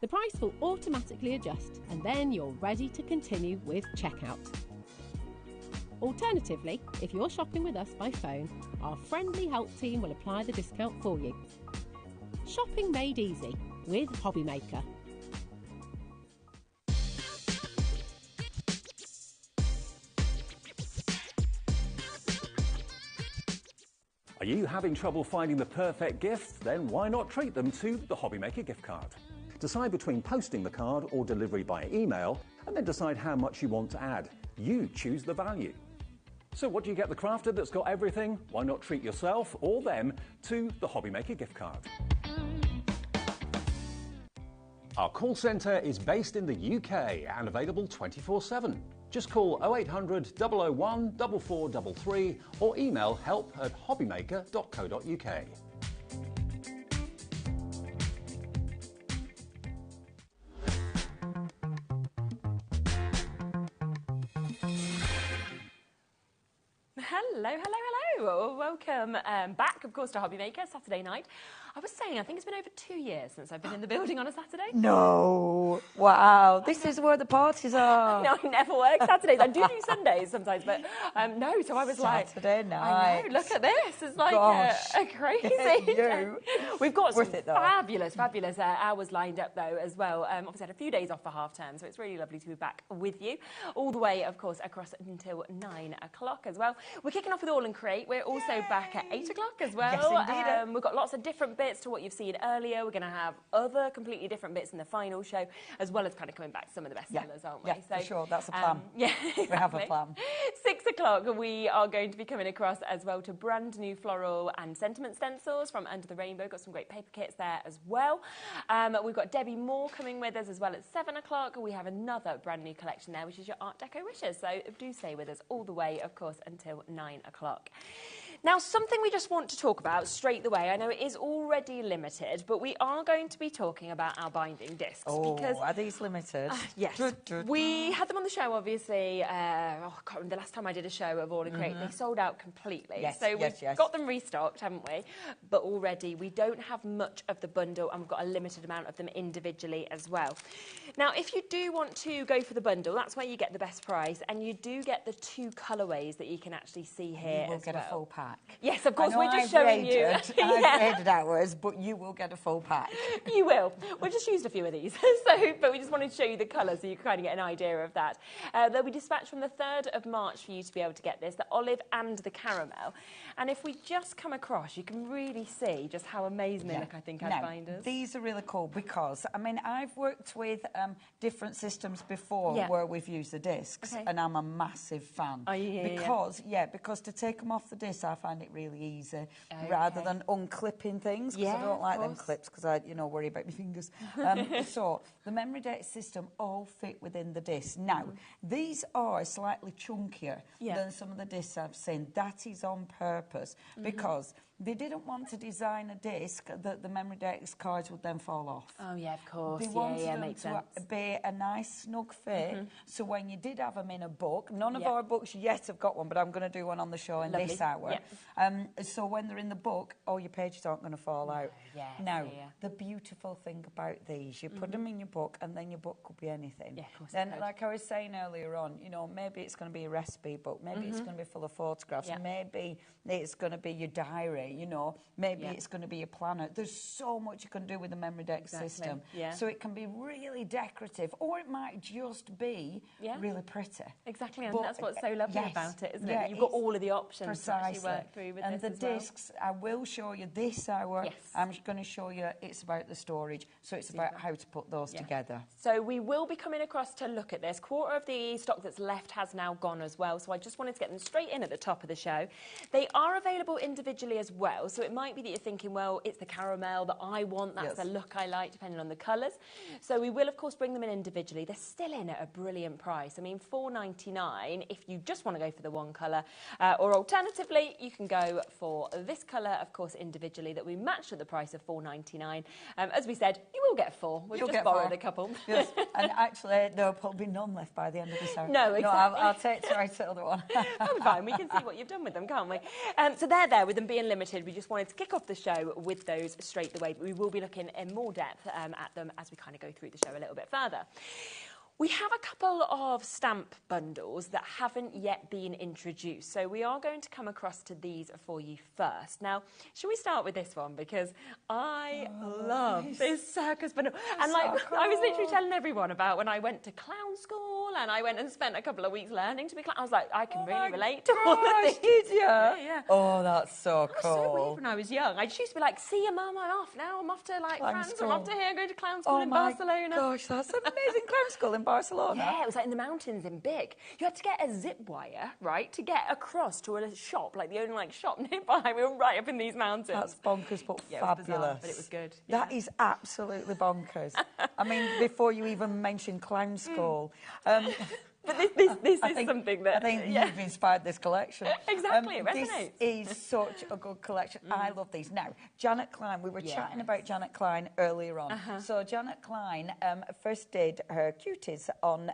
The price will automatically adjust and then you're ready to continue with checkout. Alternatively, if you're shopping with us by phone, our friendly help team will apply the discount for you. Shopping made easy with HobbyMaker. Are you having trouble finding the perfect gift? Then why not treat them to the HobbyMaker gift card? Decide between posting the card or delivery by email, and then decide how much you want to add. You choose the value. So what do you get the crafter that's got everything? Why not treat yourself or them to the HobbyMaker gift card? Our call centre is based in the UK and available 24/7. Just call 0800 001 4433 or email help@hobbymaker.co.uk. Hello, hello, hello. Welcome back, of course, to HobbyMaker Saturday night. I was saying, I think it's been over 2 years since I've been in the building on a Saturday. No. Wow. This is where the parties are. No, I never work Saturdays. I do Sundays sometimes, but no. So I was Saturday like, night. I know, look at this. It's like a crazy day. We've got some fabulous hours lined up, though, as well. Obviously, had a few days off for half term, so it's really lovely to be back with you. All the way, of course, across until 9 o'clock as well. We're kicking off with All and Create. We're also back at 8 o'clock as well. Yes, indeed. We've got lots of different bits to what you've seen earlier. We're going to have other completely different bits in the final show, as well as kind of coming back to some of the best sellers, aren't we? Yeah, so, for sure. That's a plan. Yeah, exactly. We have a plan. 6 o'clock, we are going to be coming across as well to brand new floral and sentiment stencils from Under the Rainbow. Got some great paper kits there as well. We've got Debbie Moore coming with us as well at 7 o'clock. We have another brand new collection there, which is your Art Deco wishes. So do stay with us all the way, of course, until 9 o'clock. Now, something we just want to talk about straight away. I know it is already limited, but we are going to be talking about our binding discs. Oh, because, are these limited? Yes. We had them on the show, obviously. I can't remember the last time I did a show of All and Create. They sold out completely. Yes, so we've got them restocked, haven't we? But already we don't have much of the bundle, and we've got a limited amount of them individually as well. Now, if you do want to go for the bundle, that's where you get the best price, and you do get the 2 colourways that you can actually see here. You will get a full pack. Yes, of course, we're just showing you. I've graded ours, but you will get a full pack. You will. We've just used a few of these, but we just wanted to show you the colours so you can kind of get an idea of that. They'll be dispatched from the 3rd of March for you to be able to get this, the olive and the caramel. And if we just come across, you can really see just how amazing they look, I think, as binders. These are really cool because, I mean, I've worked with different systems before where we've used the discs, and I'm a massive fan. Because to take them off the disc, I find it really easy, rather than unclipping things, because I don't like them clips, because I, worry about my fingers. So the memory date system all fit within the disc. Now, these are slightly chunkier than some of the discs I've seen. That is on purpose, because they didn't want to design a disc that the memory date cards would then fall off. Oh, yeah, of course. They wanted them to be a nice, snug fit, so when you did have them in a book, none of our books yet have got one, but I'm going to do one on the show in this hour. So when they're in the book, all your pages aren't going to fall out. Now, the beautiful thing about these, you put them in your book, and then your book could be anything. Yeah, of course. Then, like I was saying earlier on, maybe it's going to be a recipe book, maybe it's going to be full of photographs, maybe it's going to be your diary, maybe it's going to be a planner. There's so much you can do with the memory deck system. So it can be really decorative, or it might just be really pretty. Exactly, and that's what's so lovely about it, isn't it? You've got all of the options to actually work through with and this the discs, I will show you this hour. I'm going to show you it's about the storage, so it's about how to put those together. So we will be coming across to look at this. Quarter of the stock that's left has now gone as well, so I just wanted to get them straight in at the top of the show. They are available individually as well, so it might be that you're thinking, well, it's the caramel that I want, that's the look I like, depending on the colours. So we will, of course, bring them in individually. They're still in at a brilliant price. I mean, $4.99 if you just want to go for the one colour, or alternatively, you can go for this colour, of course, individually, that we matched at the price of $4.99. As we said, you will get 4. We've just borrowed a couple. Yes, and actually, there'll probably be none left by the end of this hour. No, exactly. I'll take the right other one. I'm fine. We can see what you've done with them, can't we? So they're there with them being limited. We just wanted to kick off the show with those straight away, but we will be looking in more depth at them as we kind of go through the show a little bit further. We have a couple of stamp bundles that haven't yet been introduced, so we are going to come across to these for you first. Now, shall we start with this one? Because I love this circus bundle. And like, so I was cool. literally telling everyone about when I went to clown school and I went and spent a couple of weeks learning to be clown. I was like, I can really relate to all of this. Did you? Yeah. Oh, that's so It was so weird cool. when I was young. I just used to be like, see you, Mum, I'm off now. I'm off to like Clown France. school. I'm off to here, going to clown school Oh in my Barcelona. gosh, that's an amazing clown school in Barcelona. Yeah, it was like in the mountains in Big. You had to get a zip wire, right, to get across to a shop, like the only like shop nearby. We were right up in these mountains. That's bonkers, but Yeah, it was fabulous. bizarre, but it was good. That is absolutely bonkers. I mean, before you even mentioned clown school. But this I is think- something that... I think yeah. you've inspired this collection. Exactly, it resonates. This is such a good collection. I love these. Now, Janet Klein, we were chatting about Janet Klein earlier on. So Janet Klein first did her cuties on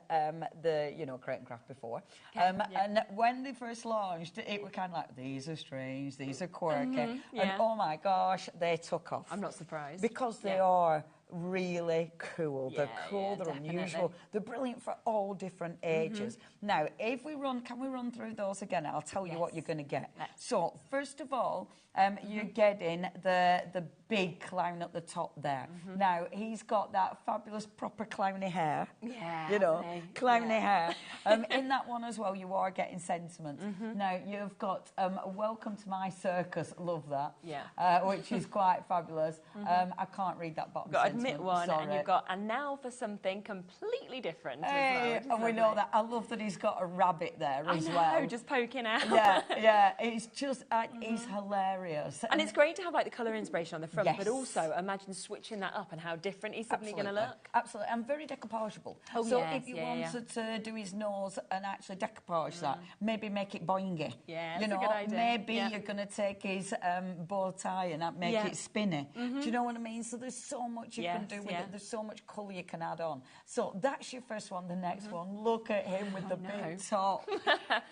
the, Create and Craft before. And when they first launched, it was kind of like, these are strange, these are quirky. And oh my gosh, they took off. I'm not surprised. Because they are really cool. They're cool, they're definitely. unusual. They're brilliant for all different ages. Now, if we can we run through those again? I'll tell you what you're going to get. So, first of all, you're getting the big clown at the top there. Now, he's got that fabulous proper clowny hair. Yeah. Clowny hair. In that one as well, you are getting sentiment. Now, you've got Welcome to My Circus. Love that. Yeah. Which is quite fabulous. I can't read that bottom Got to sentiment. admit one, Sorry. and you've got, and now for something completely different Hey, as well. and we know that. I love that he's got a rabbit there as I know, well. just poking out. Yeah. It's just, he's hilarious. And it's great to have like the colour inspiration on the front, but also imagine switching that up and how different he's suddenly going to look. Absolutely, and very decoupageable. Oh, so yes, if you wanted to do his nose and actually decoupage that, maybe make it boingy. Yeah, that's a good idea. Maybe you're going to take his bow tie and make it spinny. Do you know what I mean? So there's so much you can do with it. There's so much colour you can add on. So that's your first one. The next one, look at him with the big top.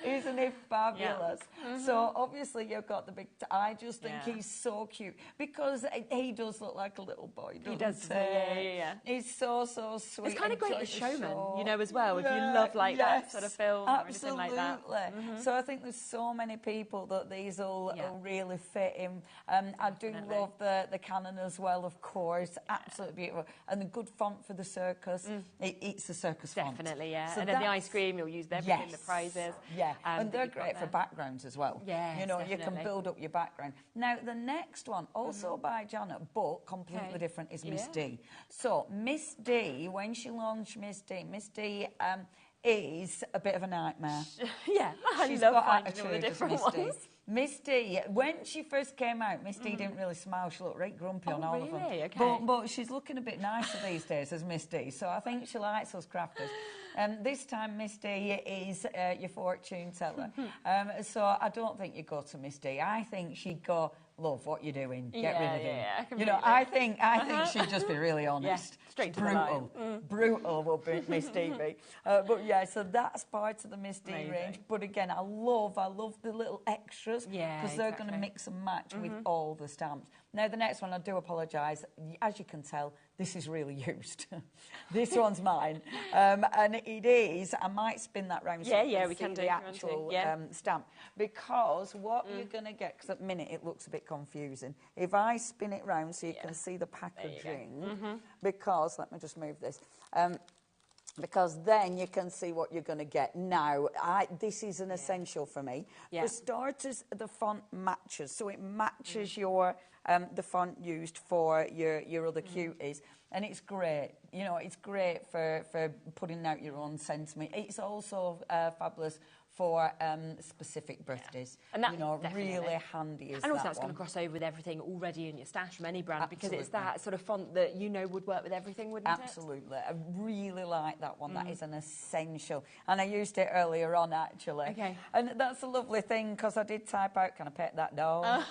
Isn't he fabulous? So obviously you've got the big I just think he's so cute because he does look like a little boy, doesn't he? Does, yeah. He's so sweet. It's kind of great as showman, show. As well, if you love like that sort of film or anything like that. So I think there's so many people that these will really fit in. I do love the Canon as well, of course. Absolutely beautiful. And the good font for the circus. It's the circus font. Definitely, yeah. So and then the ice cream, you'll use them in the prizes. Yeah, and they're great for backgrounds as well. Yes, you can build up your background. Now, the next one, also by Janet, but completely different, is Miss D. So, Miss D, when she launched Miss D is a bit of a nightmare. She's love got finding all the different ones. Miss D, when she first came out, Miss D didn't really smile. She looked right grumpy on all of them. Okay. But she's looking a bit nicer these days as Miss D, so I think she likes us crafters. This time, Miss D is your fortune teller. So I don't think you go to Miss D. I think she'd go, love what you're doing. Get rid of him. I think she'd just be really honest. Straight to brutal. the line. Brutal will be Miss D be. But yeah, so that's part of the Miss D range. But again, I love the little extras because they're going to mix and match with all the stamps. Now, the next one, I do apologise. As you can tell, this is really used. This one's mine. And it is, I might spin that round so we can do the actual stamp. Because what you're going to get, because at the minute it looks a bit confusing. If I spin it round so you can see the packaging, because, let me just move this, because then you can see what you're going to get. Now, this is an essential for me. For starters, the font matches. So it matches your the font used for your other cuties. And it's great. It's great for putting out your own sentiment. It's also fabulous for specific birthdays. And that, really handy is that. And also that's going to cross over with everything already in your stash from any brand because it's that sort of font that would work with everything, wouldn't it? Absolutely. I really like that one. That is an essential. And I used it earlier on, actually. Okay. And that's a lovely thing because I did type out, can I pet that dog?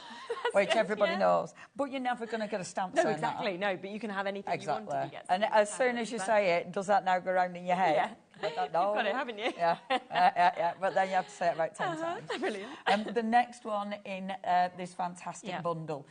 Which everybody knows. But you're never going to get a stamp No, saying exactly. that. No, but you can have anything you want to get. And as soon as you say it, does that now go round in your head? I don't know. You've got it, haven't you? Yeah. But then you have to say it about 10 times. Brilliant. The next one in this fantastic bundle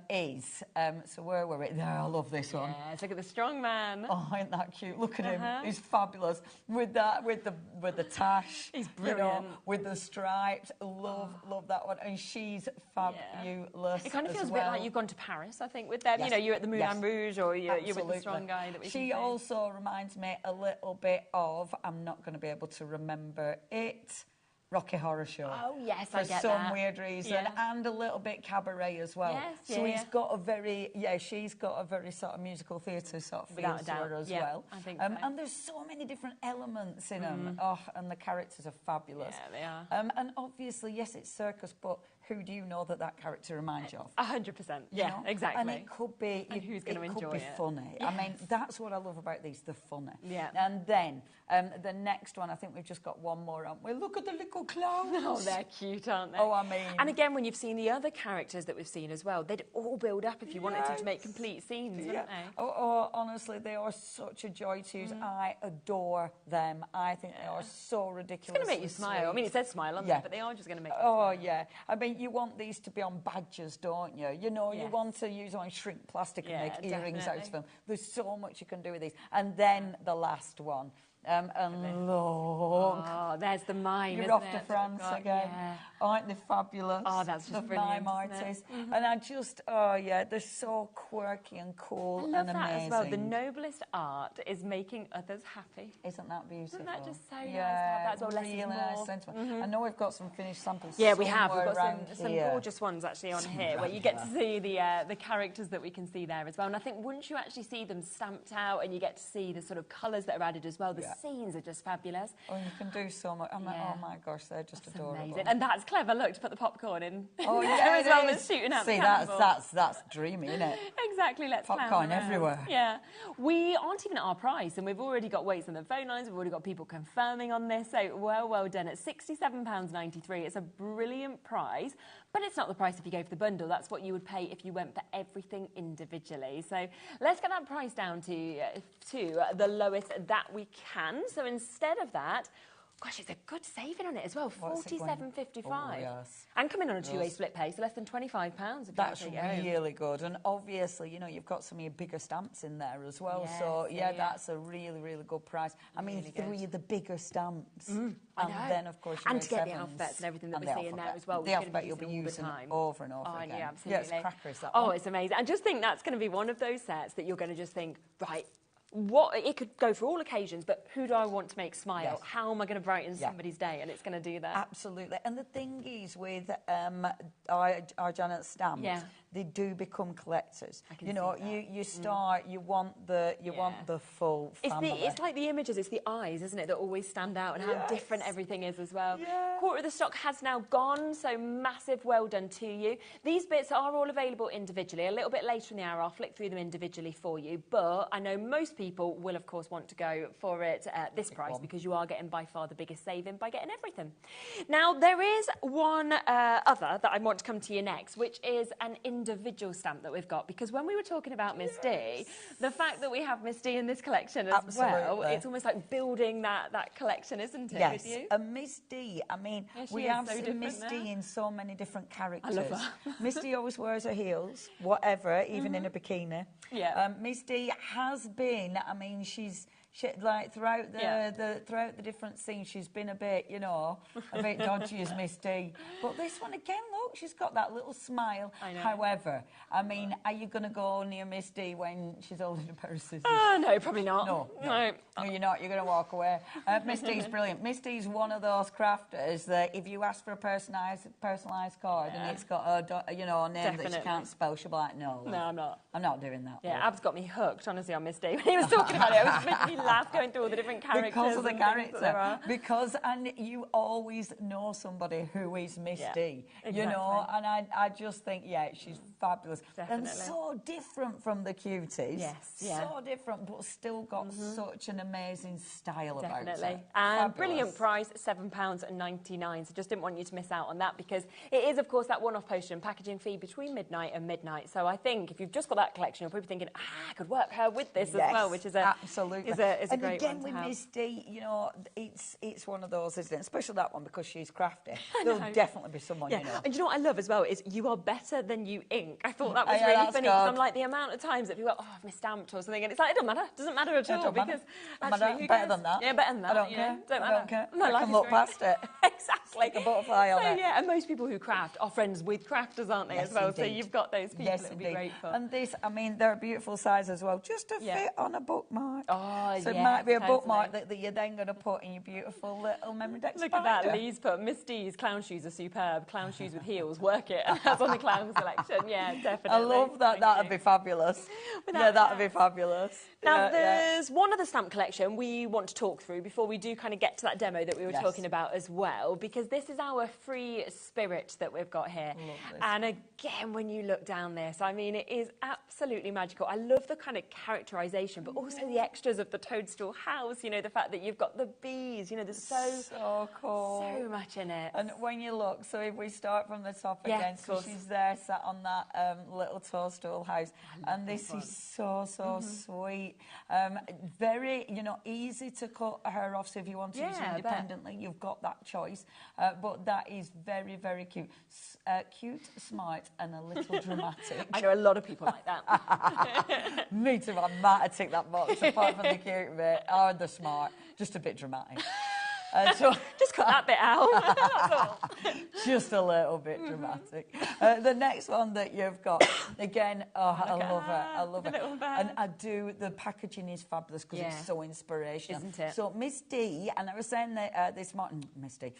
is, so where were we? There, I love this one. Yes, look at the strong man. Oh, isn't that cute? Look at him. He's fabulous. With the tash. He's brilliant. You know, with the stripes. Love that one. And she's fabulous. It kind of feels well. a bit like you've gone to Paris, I think, with them. Yes. You know, you're at the Moulin Rouge or you're with the Absolutely. strong guy that we She can see. also reminds me a little bit of, I'm not going to be able to remember it, Rocky Horror Show. Oh, yes, for I get some that. weird reason, Yeah. and a little bit cabaret as well. Yes, so yeah. he's got a very, she's got a very sort of musical theatre sort of feel Without a to doubt. her as Yeah, well. I think so. And there's so many different elements in them. Oh, and the characters are fabulous. Yeah, they are. And obviously, yes, it's circus, but who do you know that character reminds you of? 100%. You Yeah, know? exactly. And it could be, And who's going to enjoy could be it? funny. I mean, that's what I love about these, they're funny. Yeah. And then the next one, I think we've just got one more on. Well, look at the little clowns. Oh, they're cute, aren't they? Oh, I mean. And again, when you've seen the other characters that we've seen as well, they'd all build up if you wanted to make complete scenes, wouldn't they? Oh, honestly, they are such a joy to use. I adore them. I think they are so ridiculous. It's going to make you smile. I mean, it says smile on there, but they are just going to make you smile. smile. Yeah. I mean, you want these to be on badges, don't you? You know, you want to use them on shrink plastic and make earrings out of them. There's so much you can do with these. And then the last one. And look. Oh, there's the mime, You're isn't off it, to that France we've got? again. Yeah. Aren't they fabulous? Oh, that's just the brilliant, mime isn't it? artists. And I just, they're so quirky and cool I love and that amazing. as well. The noblest art is making others happy. Isn't that beautiful? Isn't that just so nice to have that as well? Less is really more. nice sentiment. I know we've got some finished samples. Yeah, we have. We've somewhere got around some here. gorgeous ones actually on here where you get to see the characters that we can see there as well. And I think once you actually see them stamped out and you get to see the sort of colours that are added as well, the scenes are just fabulous. Oh, you can do so much. I'm like, oh my gosh, they're just adorable. Amazing. And that's clever, look, to put the popcorn in. Oh, there as well it as is. shooting out See, the cannonball. that's dreamy, isn't it? Exactly, let's Popcorn clown around. everywhere. Yeah. We aren't even at our price, and we've already got waits on the phone lines, we've already got people confirming on this, so well done. At £67.93, it's a brilliant price, but it's not the price if you go for the bundle. That's what you would pay if you went for everything individually. So let's get that price down to the lowest that we can. So instead of that, gosh, it's a good saving on it as well, £47.55. Oh, yes. And coming on a two-way split pay, so less than £25. If That's you take it home. really good. And obviously, you know, you've got some of your bigger stamps in there as well. Yes, so, yeah. that's a really, really good price. I mean, Really three good. of the bigger stamps. I know. And then, of course, and your to get the sevens. alphabets and everything that And we're the seeing there alphabet. as well. The we're alphabet gonna you'll be all the using time. over and over Oh, again. yeah, absolutely. Yeah, it's crackers, that Oh, one. it's amazing. And just think that's going to be one of those sets that you're going to just think, right, what it could go for all occasions, but who do I want to make smile? Yes. How am I going to brighten somebody's day? And it's going to do that. Absolutely. And the thing is with our Janet stamps, they do become collectors. I can You know, see that. you start, you want the full family. It's like the images, it's the eyes, isn't it, that always stand out and how different everything is as well. Quarter of the stock has now gone, so massive well done to you. These bits are all available individually. A little bit later in the hour, I'll flick through them individually for you, but I know most people will, of course, want to go for it at this price because you are getting by far the biggest saving by getting everything. Now, there is one other that I want to come to you next, which is an individual stamp that we've got, because when we were talking about Miss D, the fact that we have Miss D in this collection as well, it's almost like building that collection, isn't it, with you? And Miss D, I mean, we have seen Miss D in so many different characters. I love her. Miss D always wears her heels, whatever, even in a bikini. Yeah. Miss D has been, I mean, she's like throughout the different scenes, she's been a bit, you know, a bit dodgy as Miss D. But this one again, look, she's got that little smile. I know. However, I mean, are you going to go near Miss D when she's holding a pair of scissors? No, probably not. No, you're not. You're going to walk away. Miss D's brilliant. Miss D's one of those crafters that if you ask for a personalised card and it's got a name that she can't spell, she'll be like, no, I'm not. I'm not doing that. Yeah, Ab's got me hooked, honestly, on Miss D. When he was talking about it, I was making me laugh going through all the different characters. Because of the and things that there character. are. Because, and you always know somebody who is Miss D. Exactly. You know, and I just think, she's fabulous. Definitely. And so different from the cuties. Yes, yeah. So different, but still got such an amazing style about her. Definitely. And Fabulous. brilliant price, £7.99. So just didn't want you to miss out on that because it is, of course, that one-off postage and packaging fee between midnight and midnight. So I think if you've just got that collection, you're probably thinking, I could work her with this as well, which is a, absolutely. is a a great again, one with to have. Misty, you know, it's one of those, isn't it? Especially that one because she's crafty. There'll definitely be someone, Yeah. you know. And you know what I love as well is you are better than you ink. I thought that was Yeah, really that's funny because good. I'm like, the amount of times that people go, oh, I've misstamped or something, and it's like, it doesn't matter at all because actually, who better cares? than that. Yeah, better than that. I don't you care. know, don't I matter. don't care. My I life can is look great. past it. Exactly. Like a butterfly on so, it. yeah, and most people who craft are friends with crafters, aren't they, Yes, as well? So indeed. you've got those people Yes, that would be indeed. great for. And this, I mean, they're a beautiful size as well, just to fit on a bookmark. Oh, so yeah, it might be a totally. bookmark that you're then going to put in your beautiful little memory deck Look spider. at that, Lee's put Miss D's clown shoes are superb. Clown shoes with heels, work it. And that's on the clown selection. Yeah, definitely. I love that. That'd be fabulous. Yeah, that'd be fabulous. Now, there's one other stamp collection we want to talk through before we do kind of get to that demo that we were talking about as well, because this is our free spirit that we've got here. And again, when you look down this, I mean, it is absolutely magical. I love the kind of characterisation, but also the extras of the toadstool house, you know, the fact that you've got the bees, you know, there's so cool. So much in it. And when you look, so if we start from the top Yeah, again, of so course. she's there sat on that little toadstool house, and this is so sweet. Very, you know, easy to cut her off, so if you want to use it independently, you've got that choice. But that is very, very cute. Cute, smart, and a little dramatic. I know a lot of people like that. Me too, I might have ticked that box, apart from the cute bit, or the smart, just a bit dramatic. So just cut that bit out. That's all. Just a little bit dramatic. The next one that you've got, again, I love it. I love it. And I do, the packaging is fabulous because it's so inspirational. Isn't it? So Miss D, and I was saying that this morning, Miss D,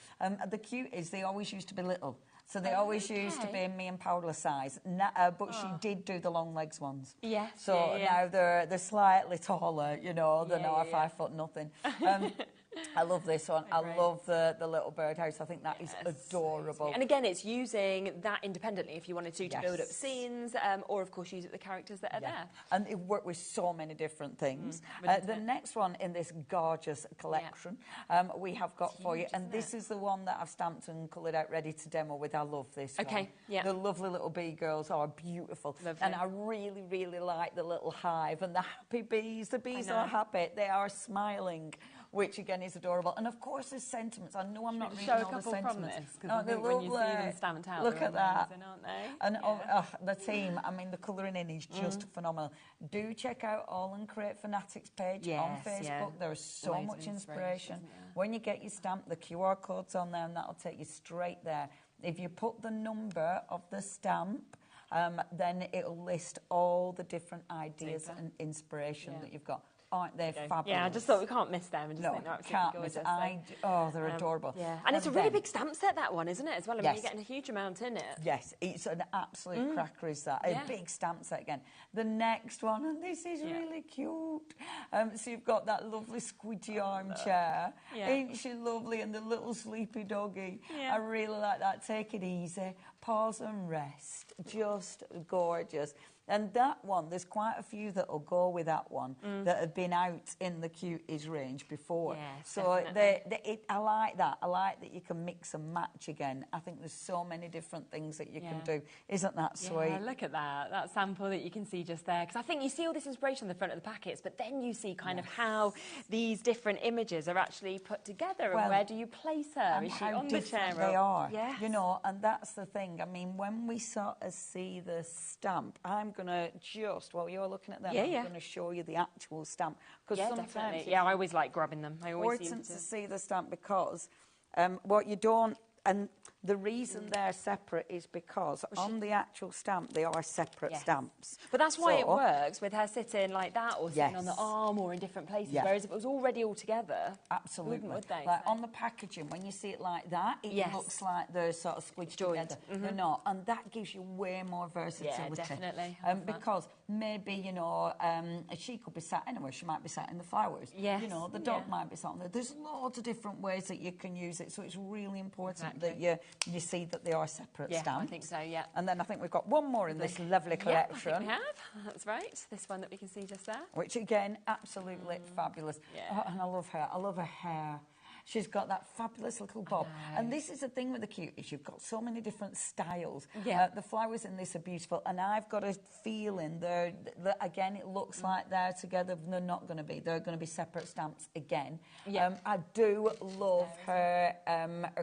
the cute is they always used to be little. So they always used to be me and Paula size, but she did do the long legs ones. Yes. So now they're slightly taller, you know, than our 5 foot nothing. I love this one. I love the little birdhouse. I think that is adorable. And again, it's using that independently if you wanted to build up scenes, or of course use it with the characters that are there. And it worked with so many different things. The next one in this gorgeous collection we have got for you, and this is the one that I've stamped and coloured out ready to demo with. I love this one. The lovely little bee girls are beautiful. And I really, really like the little hive and the happy bees. The bees are happy. They are smiling, which again is adorable. And of course there's sentiments. I know I'm not reading all the sentiments. They're lovely. When you see them stamped out, look at that. amazing, aren't they? And the team, I mean, the colouring in is just phenomenal. Do check out All and Create Fanatics page on Facebook. There is so much inspiration. When you get your stamp, the QR code's on there and that'll take you straight there. If you put the number of the stamp, then it'll list all the different ideas and inspiration that you've got. Aren't they fabulous? Yeah, I just thought we can't miss them. And just think they're absolutely gorgeous. They're adorable. Yeah. And it's a really big stamp set, that one, isn't it, as well? I mean, you're getting a huge amount in it. Yes, it's an absolute cracker, is that. A big stamp set again. The next one, and this is really cute. So you've got that lovely squidgy armchair. Ain't she lovely? And the little sleepy doggy. I really like that. Take it easy. Pause and rest. Just gorgeous. And that one, there's quite a few that will go with that one that have been out in the Cuties range before. Yes, so I like that. I like that you can mix and match again. I think there's so many different things that you can do. Isn't that sweet? Yeah, look at that sample that you can see just there. Because I think you see all this inspiration on the front of the packets, but then you see kind of how these different images are actually put together and where do you place her? And Is she how on the chair? different they are. Yes. You know, and that's the thing. I mean, when we sort of see the stamp, I'm going to just, while you're looking at them, I'm going to show you the actual stamp. Because sometimes I always like grabbing them. I always important to see the stamp because what you don't, and the reason they're separate is because on the actual stamp they are separate stamps. But that's why it works with her sitting like that or sitting on the arm or in different places. Whereas if it was already all together, absolutely, would they? Like on the packaging, when you see it like that, it looks like they're sort of squished together. They're not, and that gives you way more versatility. Yeah, definitely. Because maybe, you know, she could be sat anywhere. She might be sat in the flowers. Yes. You know, the dog might be sat on there. There's loads of different ways that you can use it, so it's really important that you see that they are separate stamps. I think so, And then I think we've got one more in this lovely collection. I think we have. That's right. This one that we can see just there. Which, again, absolutely fabulous. Yeah. And I love her. I love her hair. She's got that fabulous little bob. And this is the thing with the cuties. You've got so many different styles. Yeah. The flowers in this are beautiful. And I've got a feeling that again, it looks like they're together. They're not going to be. They're going to be separate stamps again. Yeah. I do love her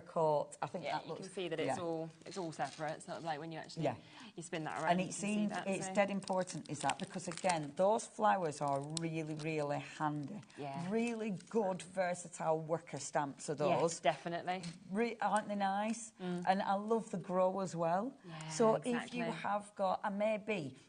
coat. I think that you looks... can see that it's all separate. It's not like when you actually you spin that around. And it seems it's dead important, is that? Because, again, those flowers are really, really handy. Yeah. Really good, versatile worker stamps are those. Yes, definitely. Aren't they nice? And I love the grow as well. Yeah, so exactly. if you have got,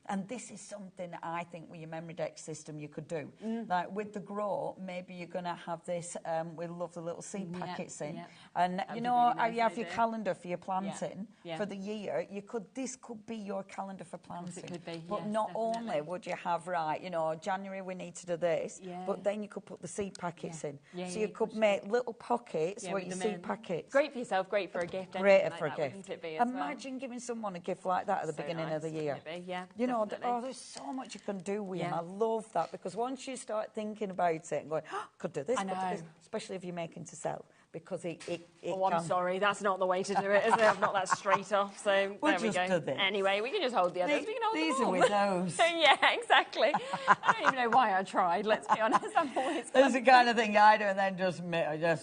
and this is something I think with your memory deck system you could do. Like with the grow, maybe you're going to have this, we love the little seed packets in. And, That you would be know, really how nice you have your idea. calendar for your planting Yeah. for the year, this could be your calendar for planting. It could be, but yes, not definitely. only would you have, right, you know, January we need to do this, but then you could put the seed packets in. So you could make little pockets where with your them seed in. packets. Great for yourself, great for a gift. Great anything for like a that, gift. wouldn't it be as well? Imagine giving someone a gift like that at the So beginning of the nice, year. wouldn't it be? Yeah, you know, definitely. there's so much you can do with them. Yeah. I love that because once you start thinking about it and going, could do this, I could do know. this, especially if you're making to sell, because it Oh, I'm can. sorry, that's not the way to do it, is it? I'm not that straight off, so We'll there we just go. do this. Anyway, we can just hold the others. We can hold These them are all. with those. Yeah, exactly. I don't even know why I tried, let's be honest. I'm always There's the kind of thing I do and then just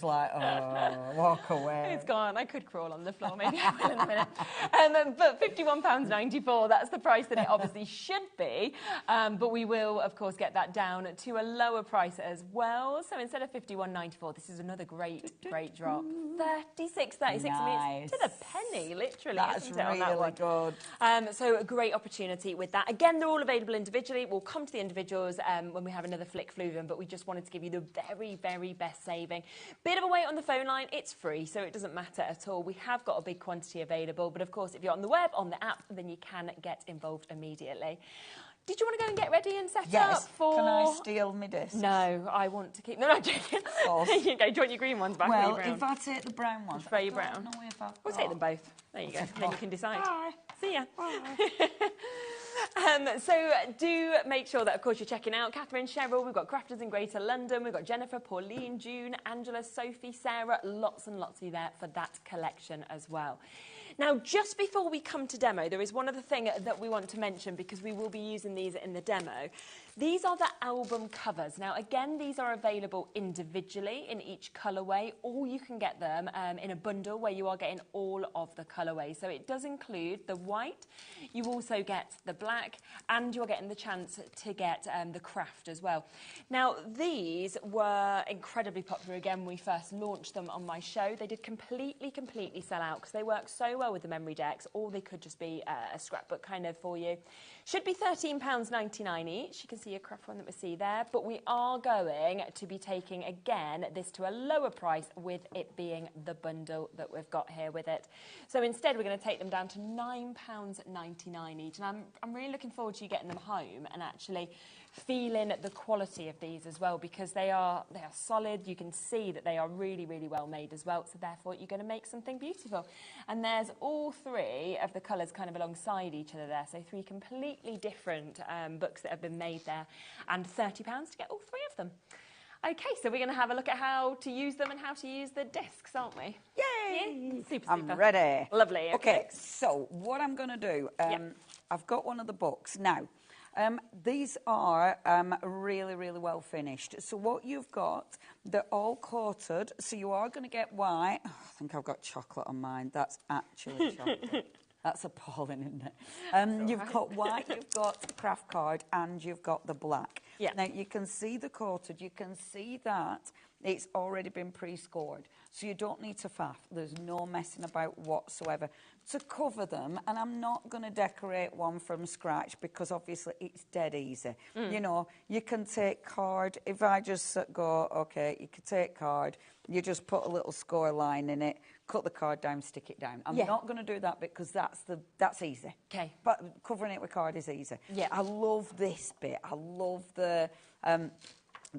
like, walk away. It's gone. I could crawl on the floor, maybe I will in a minute. But £51.94, that's the price that it obviously should be. But we will, of course, get that down to a lower price as well. So instead of £51.94, this is another great drop. £36.36. I mean, it's to the penny, literally. That's isn't it, on really that one? good. So a great opportunity with that. Again, they're all available individually. We'll come to the individuals when we have another Flick Fluvium, but we just wanted to give you the very, very best saving. Bit of a wait on the phone line. It's free, so it doesn't matter at all. We have got a big quantity available, but of course, if you're on the web, on the app, then you can get involved immediately. Did you want to go and get ready and set up for... Can I steal my discs? No, I want to keep... No, I'm joking. There you go. Do you want your green ones back or Well, your brown? if I take the brown ones... Prefer your brown? We'll take them both. There you go. Then you can decide. Bye. See ya. So do make sure that, of course, you're checking out Catherine, Cheryl. We've got Crafters in Greater London. We've got Jennifer, Pauline, June, Angela, Sophie, Sarah. Lots and lots of you there for that collection as well. Now, just before we come to demo, there is one other thing that we want to mention because we will be using these in the demo. These are the album covers. Now, again, these are available individually in each colourway, or you can get them in a bundle where you are getting all of the colourways. So it does include the white, you also get the black, and you're getting the chance to get the craft as well. Now, these were incredibly popular again when we first launched them on my show. They did completely sell out because they work so well with the memory decks, or they could just be a scrapbook kind of for you. Should be £13.99 each. You can see a craft one that we see there, but we are going to be taking again this to a lower price with it being the bundle that we've got here with it. So instead we're going to take them down to £9.99 each, and I'm really looking forward to you getting them home and actually feeling the quality of these as well, because they are solid. You can see that they are really well made as well, so therefore you're going to make something beautiful. And there's all three of the colours kind of alongside each other there, so three completely different books that have been made there, and £30 to get all three of them. Okay, so we're going to have a look at how to use them and how to use the discs, aren't we? Yay! Yeah? Super. I'm ready. Lovely. Okay, so what I'm going to do, I've got one of the books now. These are really well finished. So what you've got, they're all coated. So you are going to get white. Oh, I think I've got chocolate on mine. That's actually chocolate. That's appalling, isn't it? You've got white, you've got craft card, and you've got the black. Yeah. Now, you can see the coated. You can see that it's already been pre-scored. So you don't need to faff. There's no messing about whatsoever. To cover them, and I'm not going to decorate one from scratch because obviously it's dead easy. You know, you can take card. If I just go, okay, you can take card. You just put a little score line in it, cut the card down, stick it down. I'm not going to do that because that's easy. Okay. But covering it with card is easy. Yeah. I love this bit. I love the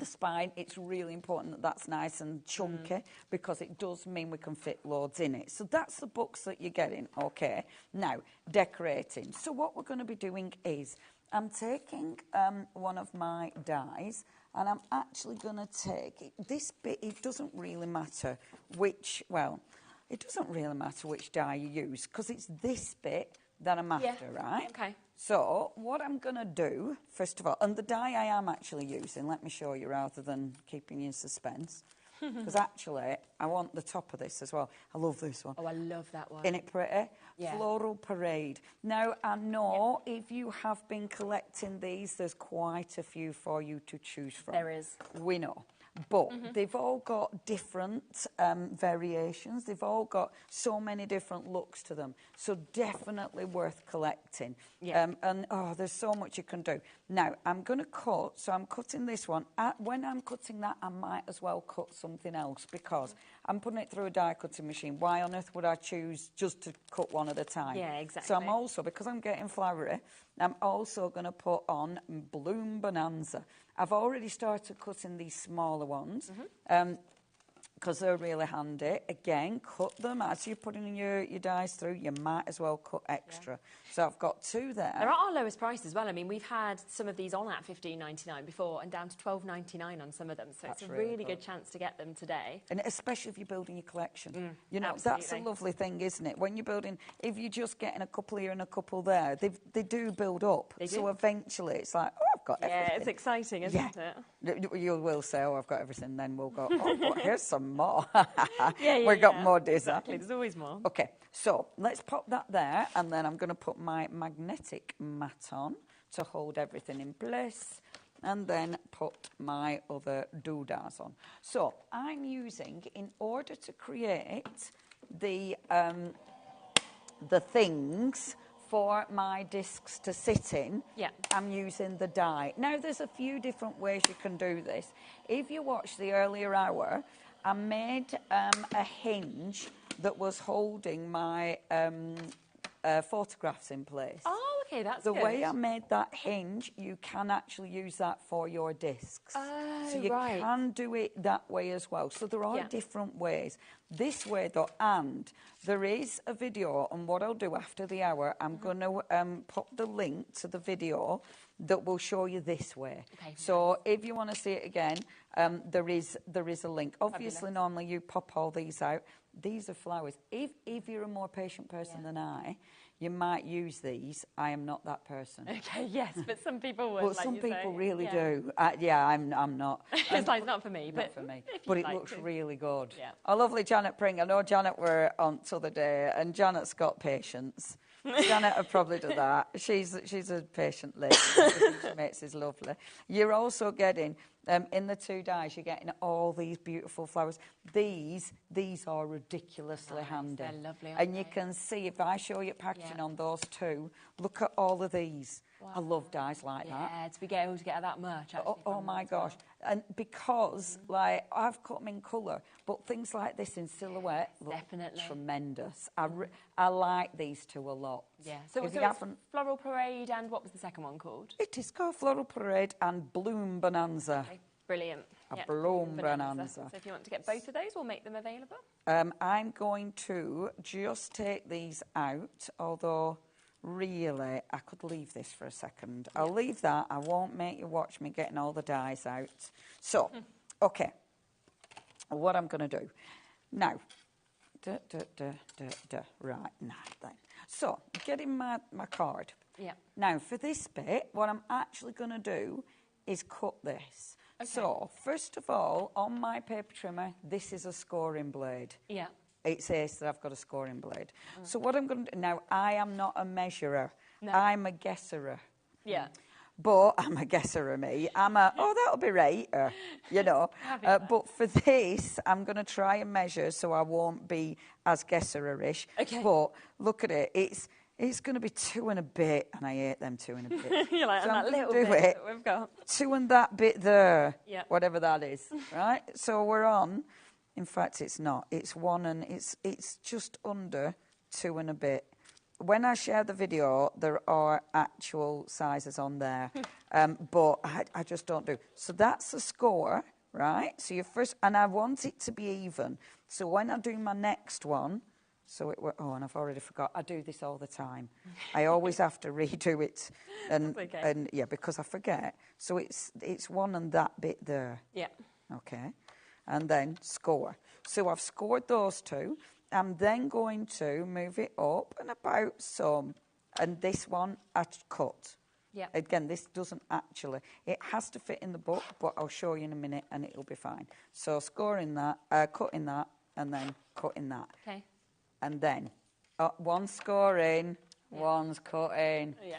spine. It's really important that that's nice and chunky because it does mean we can fit loads in it. So that's the books that you're getting. Okay. Now, decorating. So what we're going to be doing is I'm taking one of my dies, and I'm actually going to take this bit. It doesn't really matter which, well, it doesn't really matter which die you use, because it's this bit that I'm after, right? Okay. So what I'm going to do, first of all, and the die I am actually using, let me show you rather than keeping you in suspense, because actually I want the top of this as well. I love this one. Oh, I love that one. Isn't it pretty? Yeah. Floral Parade. Now, I know if you have been collecting these, there's quite a few for you to choose from. There is. We know. But they've all got different variations. They've all got so many different looks to them. So definitely worth collecting. Yeah. And, oh, there's so much you can do. Now, I'm going to cut. So I'm cutting this one. When I'm cutting that, I might as well cut something else because I'm putting it through a die cutting machine. Why on earth would I choose just to cut one at a time? Yeah, exactly. So I'm also, because I'm getting flowery, I'm also going to put on Bloom Bonanza. I've already started cutting these smaller ones because they're really handy. Again, cut them as you're putting your dies through. You might as well cut extra. Yeah. So I've got two there. They're at our lowest price as well. I mean, we've had some of these on at $15.99 before and down to $12.99 on some of them. So it's a really good chance to get them today. And especially if you're building your collection. You know, absolutely. that's a lovely thing, isn't it? When you're building, if you're just getting a couple here and a couple there, they do build up. They do. So eventually it's like, oh, I've got everything. Yeah, it's exciting, isn't it? You will say, oh, I've got everything. Then we'll go, oh, but here's some more. Yeah, We've got more designs. Exactly, there's always more. Okay, so let's pop that there, and then I'm going to put my magnetic mat on to hold everything in place, and then put my other doodahs on. So I'm using, in order to create the things for my discs to sit in, I'm using the die. Now, there's a few different ways you can do this. If you watch the earlier hour, I made a hinge that was holding my photographs in place. Oh, okay, that's the good. way I made that hinge, you can actually use that for your discs. Oh, so you can do it that way as well. So there are different ways. This way, though, and there is a video, and what I'll do after the hour, I'm going to pop the link to the video that will show you this way. Okay, so if you want to see it again, there is a link. Obviously, normally you pop all these out. These are flowers. If you're a more patient person than I, you might use these. I am not that person. Okay, yes, but some people would. Well, like some you people say. really do. I'm not. It's like, not for me, not for me. But it looks really good. Yeah. Our lovely Janet Pring. I know Janet were on the other day, and Janet's got patience. Janet would probably do that. She's a patient lady. She makes is lovely. You're also getting in the two dies. You're getting all these beautiful flowers. These are ridiculously handy. They're lovely, and you can see if I show you packaging on those two. Look at all of these. Wow. I love dies like that. Yeah, to be able to get that much. Oh my gosh! And because like I've cut them in colour, but things like this in silhouette look tremendous. I like these two a lot. Yeah. So it's Floral Parade, and what was the second one called? It is called Floral Parade and Bloom Bonanza. Okay, brilliant. Bloom Bonanza. So if you want to get both of those, we'll make them available. I'm going to just take these out, although really I could leave this for a second. I'll leave that. I won't make you watch me getting all the dies out. So, okay, what I'm going to do now. Right, now then. So, getting my card. Yeah. Now, for this bit, what I'm actually going to do is cut this. Okay. So, first of all, on my paper trimmer, this is a scoring blade. Yeah. It says that I've got a scoring blade. So what I'm going to do... Now, I am not a measurer. No. I'm a guesserer. Yeah. But I'm a guesserer, me. I'm a, that'll be right, you know. But for this, I'm going to try and measure so I won't be as guesserer-ish. Okay. But look at it. It's going to be 2 and a bit, and I hate them 2 and a bit. You're like, so that little bit that we've got. 2 and that bit there, whatever that is, right? So we're on... In fact, it's not. It's 1 and it's just under 2 and a bit. When I share the video, there are actual sizes on there, but I just don't do. So that's the score, right? So you first, and I want it to be even. So when I do my next one, So and I've already forgot. I do this all the time. I always have to redo it, and yeah, because I forget. So it's one and that bit there. Yeah. Okay, and then score. So I've scored those two. I'm then going to move it up and about some, and this one I cut. Yeah. Again, this doesn't actually. It has to fit in the book, but I'll show you in a minute, and it'll be fine. So scoring that, cutting that, and then cutting that. Okay. And then one's scoring, one's cutting. Yeah.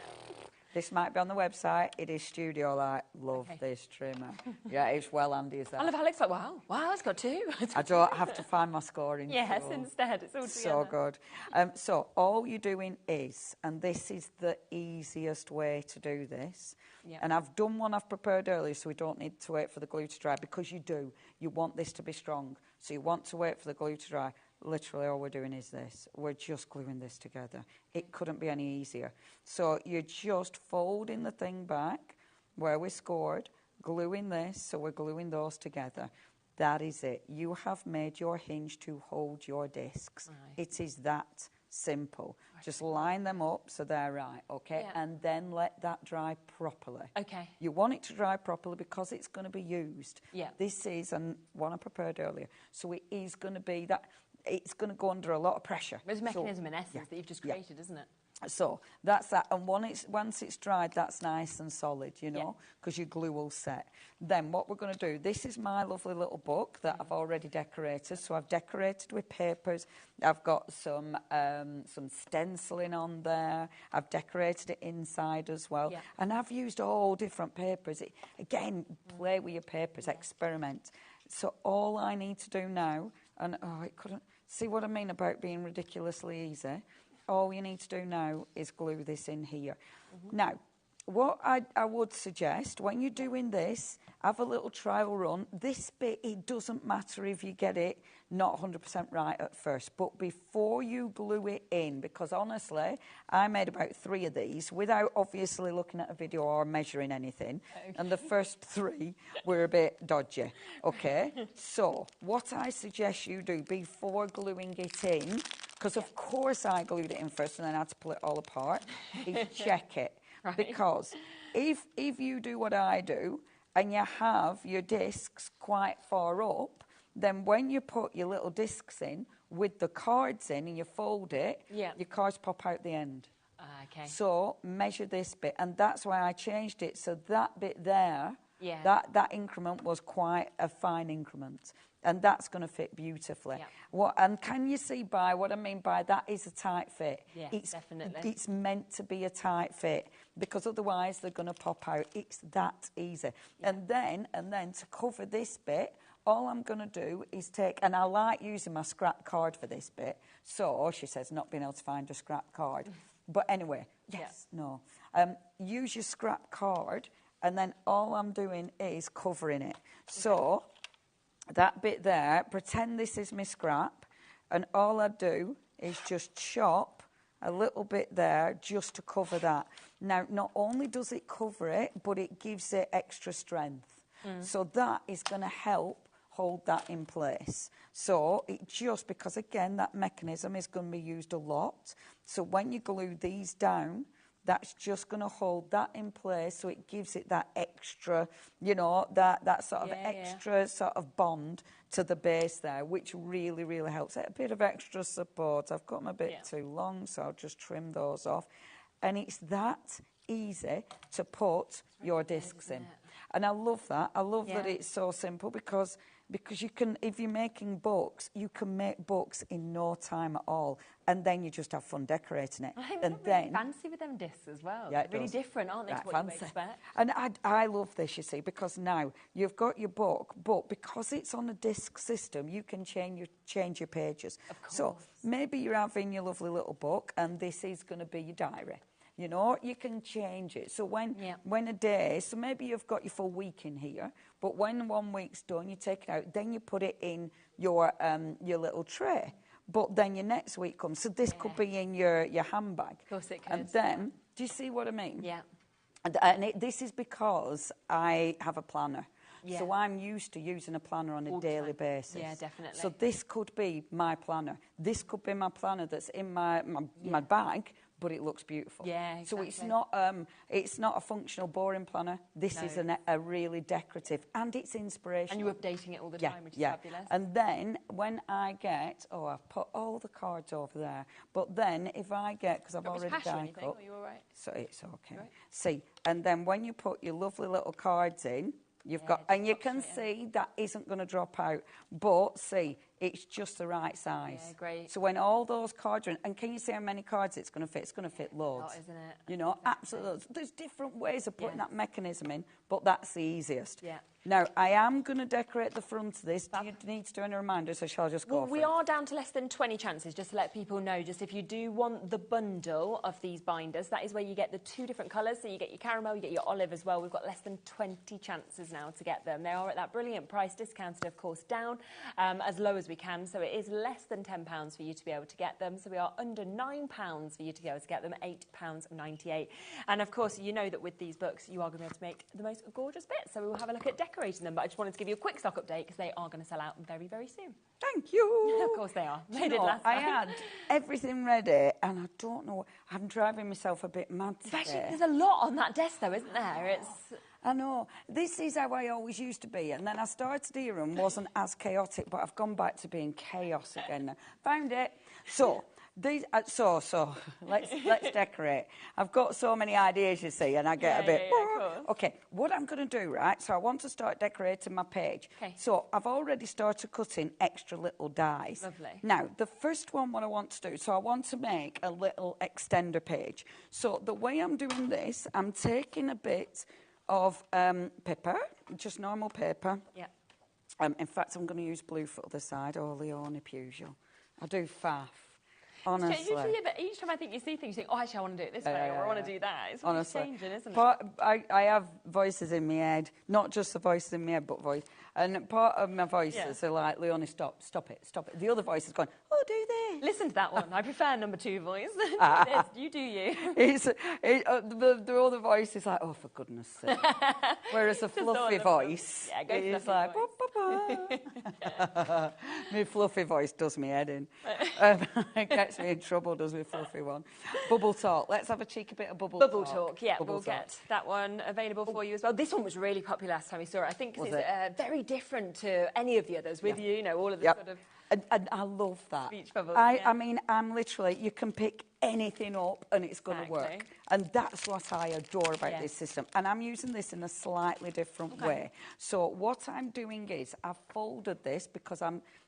This might be on the website. It is Studio Light. Love this trimmer. Yeah, it's well handy as that. I love how it's like, wow, it's got two. I don't have to find my scoring. Yes, instead, it's all together. So good. So all you're doing is, and this is the easiest way to do this, and I've done one I've prepared earlier, so we don't need to wait for the glue to dry, because you want this to be strong. So you want to wait for the glue to dry. Literally all we're doing is this. We're just gluing this together. It couldn't be any easier. So you're just folding the thing back where we scored, gluing this, so we're gluing those together. That is it. You have made your hinge to hold your discs. Right. It is that simple. Right. Just line them up so they're right, okay? Yeah. And then let that dry properly. Okay. You want it to dry properly because it's going to be used. Yeah. This is one I prepared earlier. So it is going to be that. It's going to go under a lot of pressure. There's a mechanism in essence that you've just created, isn't it? So that's that. And once it's dried, that's nice and solid, you know, because your glue will set. Then what we're going to do, this is my lovely little book that I've already decorated. So I've decorated with papers. I've got some stenciling on there. I've decorated it inside as well. Yeah. And I've used all different papers. Again, play with your papers, experiment. So all I need to do now, and it couldn't, see what I mean about being ridiculously easy? All you need to do now is glue this in here. Mm-hmm. Now, what I would suggest, when you're doing this, have a little trial run. This bit, it doesn't matter if you get it not 100% right at first, but before you glue it in, because honestly, I made about 3 of these without obviously looking at a video or measuring anything, and the first 3 were a bit dodgy, okay? So, what I suggest you do before gluing it in, because of course I glued it in first and then I had to pull it all apart, is check it. Right. Because if you do what I do and you have your discs quite far up, then when you put your little discs in with the cards in and you fold it, your cards pop out the end. Okay. So measure this bit, and that's why I changed it. So that bit there, that increment was quite a fine increment. And that's going to fit beautifully. Yeah. And can you see by what I mean by that is a tight fit? Yes, definitely. It's meant to be a tight fit, because otherwise they're going to pop out. It's that easy. Yeah. And then to cover this bit, all I'm going to do is take, and I like using my scrap card for this bit. So she says not being able to find a scrap card. But anyway, use your scrap card, and then all I'm doing is covering it. So that bit there, pretend this is my scrap, and all I do is just chop a little bit there just to cover that. Now, not only does it cover it, but it gives it extra strength. So that is going to help hold that in place. So it just, because again, that mechanism is going to be used a lot. So when you glue these down, that's just going to hold that in place, so it gives it that extra, you know, that sort of extra sort of bond to the base there, which really, really helps. A bit of extra support. I've got them a bit too long, so I'll just trim those off. And it's that easy to put your discs in. And I love that. I love that it's so simple, because you can, if you're making books, you can make books in no time at all, and then you just have fun decorating it. I think and they're really fancy with them discs as well. Yeah, they're really different, aren't they, to what you might expect? And I love this, you see, because now you've got your book, but because it's on a disc system, you can change your pages. Of course. So maybe you're having your lovely little book, and this is going to be your diary. You know, you can change it. So when a day, so maybe you've got your full week in here, but when 1 week's done, you take it out, then you put it in your little tray. But then your next week comes, so this could be in your handbag. Of course it could. And then, do you see what I mean? Yeah. This is because I have a planner. Yeah. So I'm used to using a planner on a daily basis. Yeah, definitely. So this could be my planner. This could be my planner that's in my bag, but it looks beautiful. Yeah, exactly. So it's not a functional, boring planner. This is a really decorative, and it's inspirational. And you're updating it all the time, which is fabulous. And then when I get, I've put all the cards over there, but then if I get, because I've already die cut, are you all right? so it's okay. Right. See, and then when you put your lovely little cards in, you've got, and you can see that isn't going to drop out, but see, it's just the right size. Yeah, great. So when all those cards are in, and can you see how many cards it's going to fit? It's going to fit loads. Lot, isn't it? You know, absolutely. There's different ways of putting that mechanism in, but that's the easiest. Yeah. Now, I am going to decorate the front of this. Do you need to do any reminders, or shall I just go for we it? are down to less than 20 chances, just to let people know. Just if you do want the bundle of these binders, that is where you get the 2 different colours. So you get your caramel, you get your olive as well. We've got less than 20 chances now to get them. They are at that brilliant price, discounted, of course, down as low as we can. So it is less than £10 for you to be able to get them. So we are under £9 for you to be able to get them, £8.98. And of course, you know that with these books, you are going to be able to make the most gorgeous bits. So we will have a look at decorating them. But I just wanted to give you a quick stock update because they are going to sell out very, very soon. Thank you. Of course they are. They did last I time. had everything ready, and I don't know. I'm driving myself a bit mad today. Actually, there's a lot on that desk, though, isn't there? I know. This is how I always used to be, and then I started here and wasn't as chaotic, but I've gone back to being chaos again now. Found it. So these. So let's decorate. I've got so many ideas, you see, and I get a bit. Cool. Okay, what I'm going to do, right? So I want to start decorating my page. Okay. So I've already started cutting extra little dies. Lovely. Now, the first one, what I want to do, so I want to make a little extender page. So the way I'm doing this, I'm taking a bit of paper, just normal paper. Yeah. In fact, I'm going to use blue for the side, or Leone Pugil. I do faff. Honestly. Usually, but each time I think you see things, you think, oh, actually, I want to do it this way, or I want to do that. It's always changing, isn't it? I have voices in my head, not just the voices in my head, but voice. And part of my voices are like, Leonie, stop it. The other voice is going, oh, do this. Listen to that one. I prefer number 2 voice. You do you. The other voice is like, oh, for goodness sake. Whereas the fluffy voice is like, my fluffy voice does me head in. It gets me in trouble, does my fluffy one. Bubble talk. Let's have a cheeky bit of bubble talk. Bubble talk, yeah. We'll get that one available for you as well. This one was really popular last time we saw it. I think because it's very different to any of the others with you know, all of the sort of... And I love that. Speech bubbles, I mean, I'm literally, you can pick anything up and it's going to work. And that's what I adore about this system. And I'm using this in a slightly different way. So what I'm doing is I've folded this because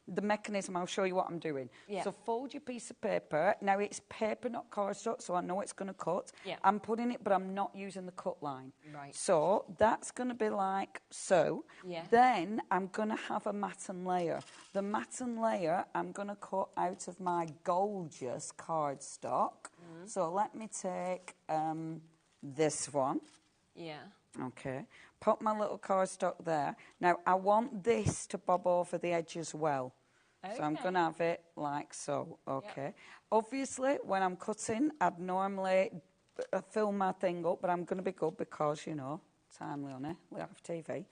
the mechanism, I'll show you what I'm doing. So fold your piece of paper. Now it's paper, not cardstock, so I know it's going to cut. I'm putting it, but I'm not using the cut line. Right. So that's going to be like so. Then I'm going to have a matten layer. The matten layer I'm going to cut out of my gorgeous cardstock. So let me take this one. Yeah. Okay. Put my little cardstock there. Now, I want this to bob over the edge as well. Okay. So I'm going to have it like so. Okay. Yep. Obviously, when I'm cutting, I'd normally fill my thing up, but I'm going to be good because, you know, timely on it. We have TV.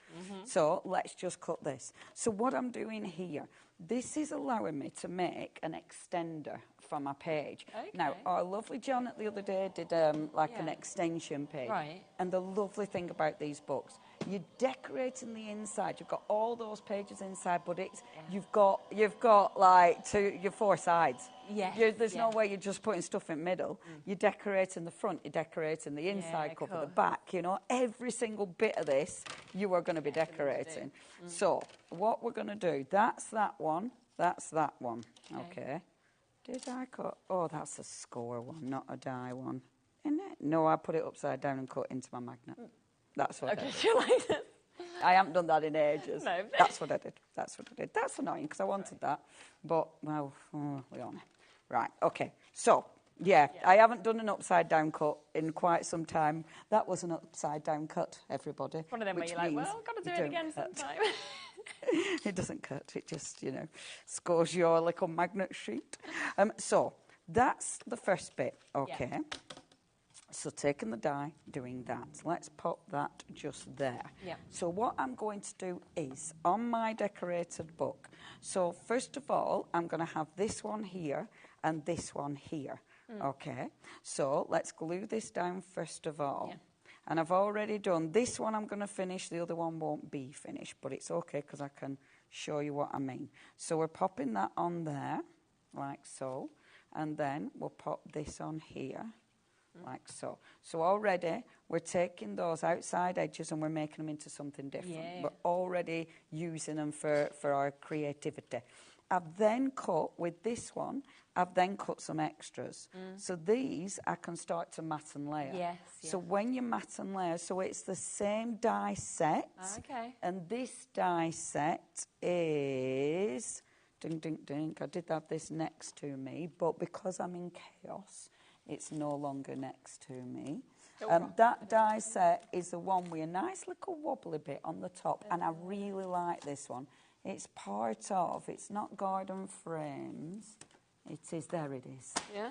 So let's just cut this. So what I'm doing here, this is allowing me to make an extender from my page. Okay. Now, our lovely Janet the other day did like an extension page. Right. And the lovely thing about these books, you're decorating the inside. You've got all those pages inside, but it's you've got like your 4 sides. There's no way you're just putting stuff in the middle. You're decorating the front, you're decorating the inside cover, the back, you know. Every single bit of this, you are going to be decorating. So, what we're going to do, that's that one, that's that one. Okay. Did I cut? Oh, that's a score one, not a die one. Isn't it? No, I put it upside down and cut into my magnet. That's what I did. I haven't done that in ages. No. That's what I did. That's annoying because I wanted that. But, well, Leonie. Right, okay. So, I haven't done an upside down cut in quite some time. That was an upside down cut, everybody. One of them where you're like, well, I've got to do it again sometime. It doesn't cut. It just, you know, scores your little magnet sheet. So, that's the first bit, okay. So taking the die, doing that. Let's pop that just there. Yeah. So what I'm going to do is, on my decorated book, so first of all, I'm going to have this one here and this one here. Okay? So let's glue this down first of all. Yeah. And I've already done this one. I'm going to finish. The other one won't be finished, but it's okay because I can show you what I mean. So we're popping that on there, like so. And then we'll pop this on here, like so. So already we're taking those outside edges and we're making them into something different. Yeah. We're already using them for our creativity. I've then cut, with this one, I've then cut some extras. So these I can start to mat and layer. Yes, So when you mat and layer, so it's the same die set. Okay. And this die set is, ding, ding, ding, I did have this next to me, but because I'm in chaos, it's no longer next to me. That die set is the one with a nice little wobbly bit on the top, and I really like this one. It's part of, it's not garden frames, it is, there it is. Yeah.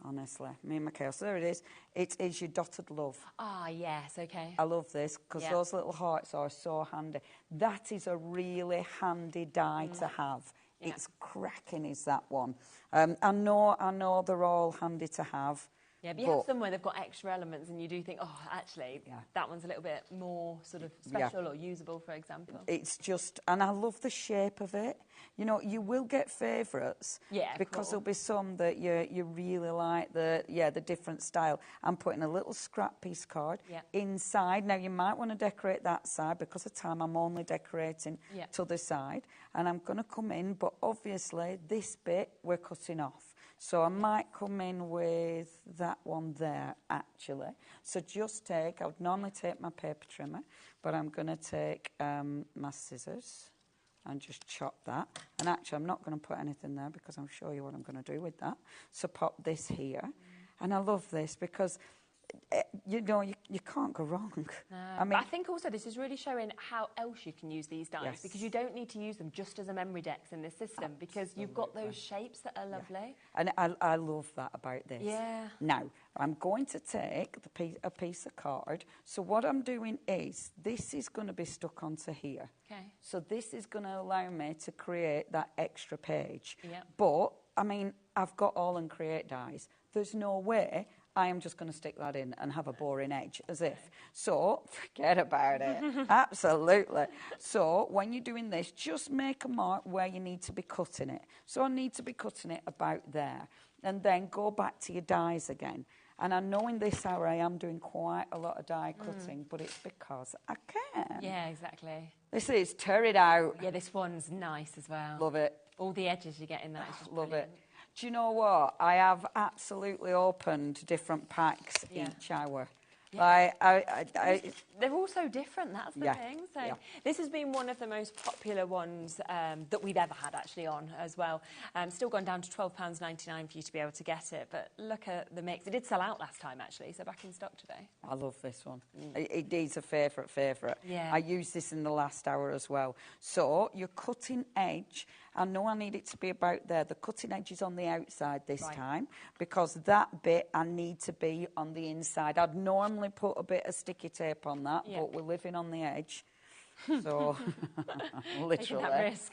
Honestly, me and my chaos, there it is. It is your dotted love. Ah, yes, okay. I love this because those little hearts are so handy. That is a really handy die to have. Yeah. It's cracking, is that one. I know they're all handy to have. Yeah, but you have some where they've got extra elements and you do think, oh, actually, that one's a little bit more sort of special or usable, for example. It's just, and I love the shape of it. You know, you will get favourites. Yeah, because there'll be some that you really like, the different style. I'm putting a little scrap piece card inside. Now, you might want to decorate that side. Because of time, I'm only decorating to the side. And I'm going to come in, but obviously, this bit, we're cutting off. So I might come in with that one there, actually. So just take, I would normally take my paper trimmer, but I'm going to take my scissors and just chop that. And actually, I'm not going to put anything there because I'll show you what I'm going to do with that. So pop this here. And I love this because, you know, you can't go wrong. No, I mean, but I think also this is really showing how else you can use these dies because you don't need to use them just as a memory decks in this system because you've got those shapes that are lovely. And I love that about this. Yeah. Now, I'm going to take a piece of card. So what I'm doing is, this is going to be stuck onto here. Okay. So this is going to allow me to create that extra page. Yeah. But, I mean, I've got all and create dies. There's no way I am just going to stick that in and have a boring edge, as if. So, forget about it. Absolutely. So, when you're doing this, just make a mark where you need to be cutting it. So, I need to be cutting it about there. And then go back to your dies again. And I know in this hour I am doing quite a lot of die cutting, but it's because I can. Yeah, exactly. This is, tear it out. Yeah, this one's nice as well. Love it. All the edges you get in that is just Love brilliant. it. Do you know what? I have absolutely opened different packs each hour. Yeah. They're all so different, that's the thing. So this has been one of the most popular ones that we've ever had actually on as well. Still gone down to £12.99 for you to be able to get it, but look at the mix. It did sell out last time actually, so back in stock today. I love this one. It is a favourite. Yeah. I used this in the last hour as well. So your cutting edge, I know I need it to be about there. The cutting edge is on the outside this time because that bit I need to be on the inside. I'd normally put a bit of sticky tape on that, but we're living on the edge. So, literally. Taking that risk.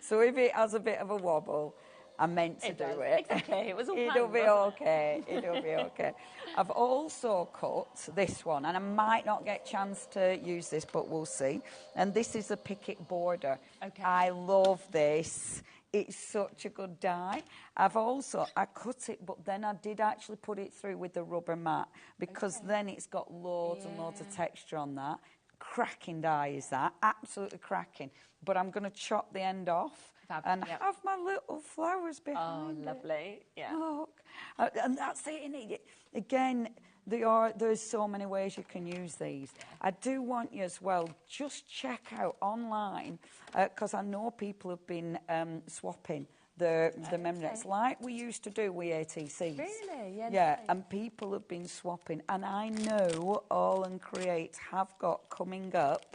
So if it has a bit of a wobble, I meant to do it. Exactly. It was all It'll planned, be wasn't it? okay. It'll be okay. I've also cut this one, and I might not get a chance to use this, but we'll see. And this is a picket border. Okay. I love this. It's such a good die. I cut it, but then I did actually put it through with the rubber mat because then it's got loads and loads of texture on that. Cracking die is that, absolutely cracking. But I'm going to chop the end off and have my little flowers behind it. Oh, lovely, yeah. Look. And that's it, innit? Again, there's so many ways you can use these. I do want you as well, just check out online, because I know people have been swapping the memory decks like we used to do with ATCs. Really? Yeah, and people have been swapping. And I know All and Create have got coming up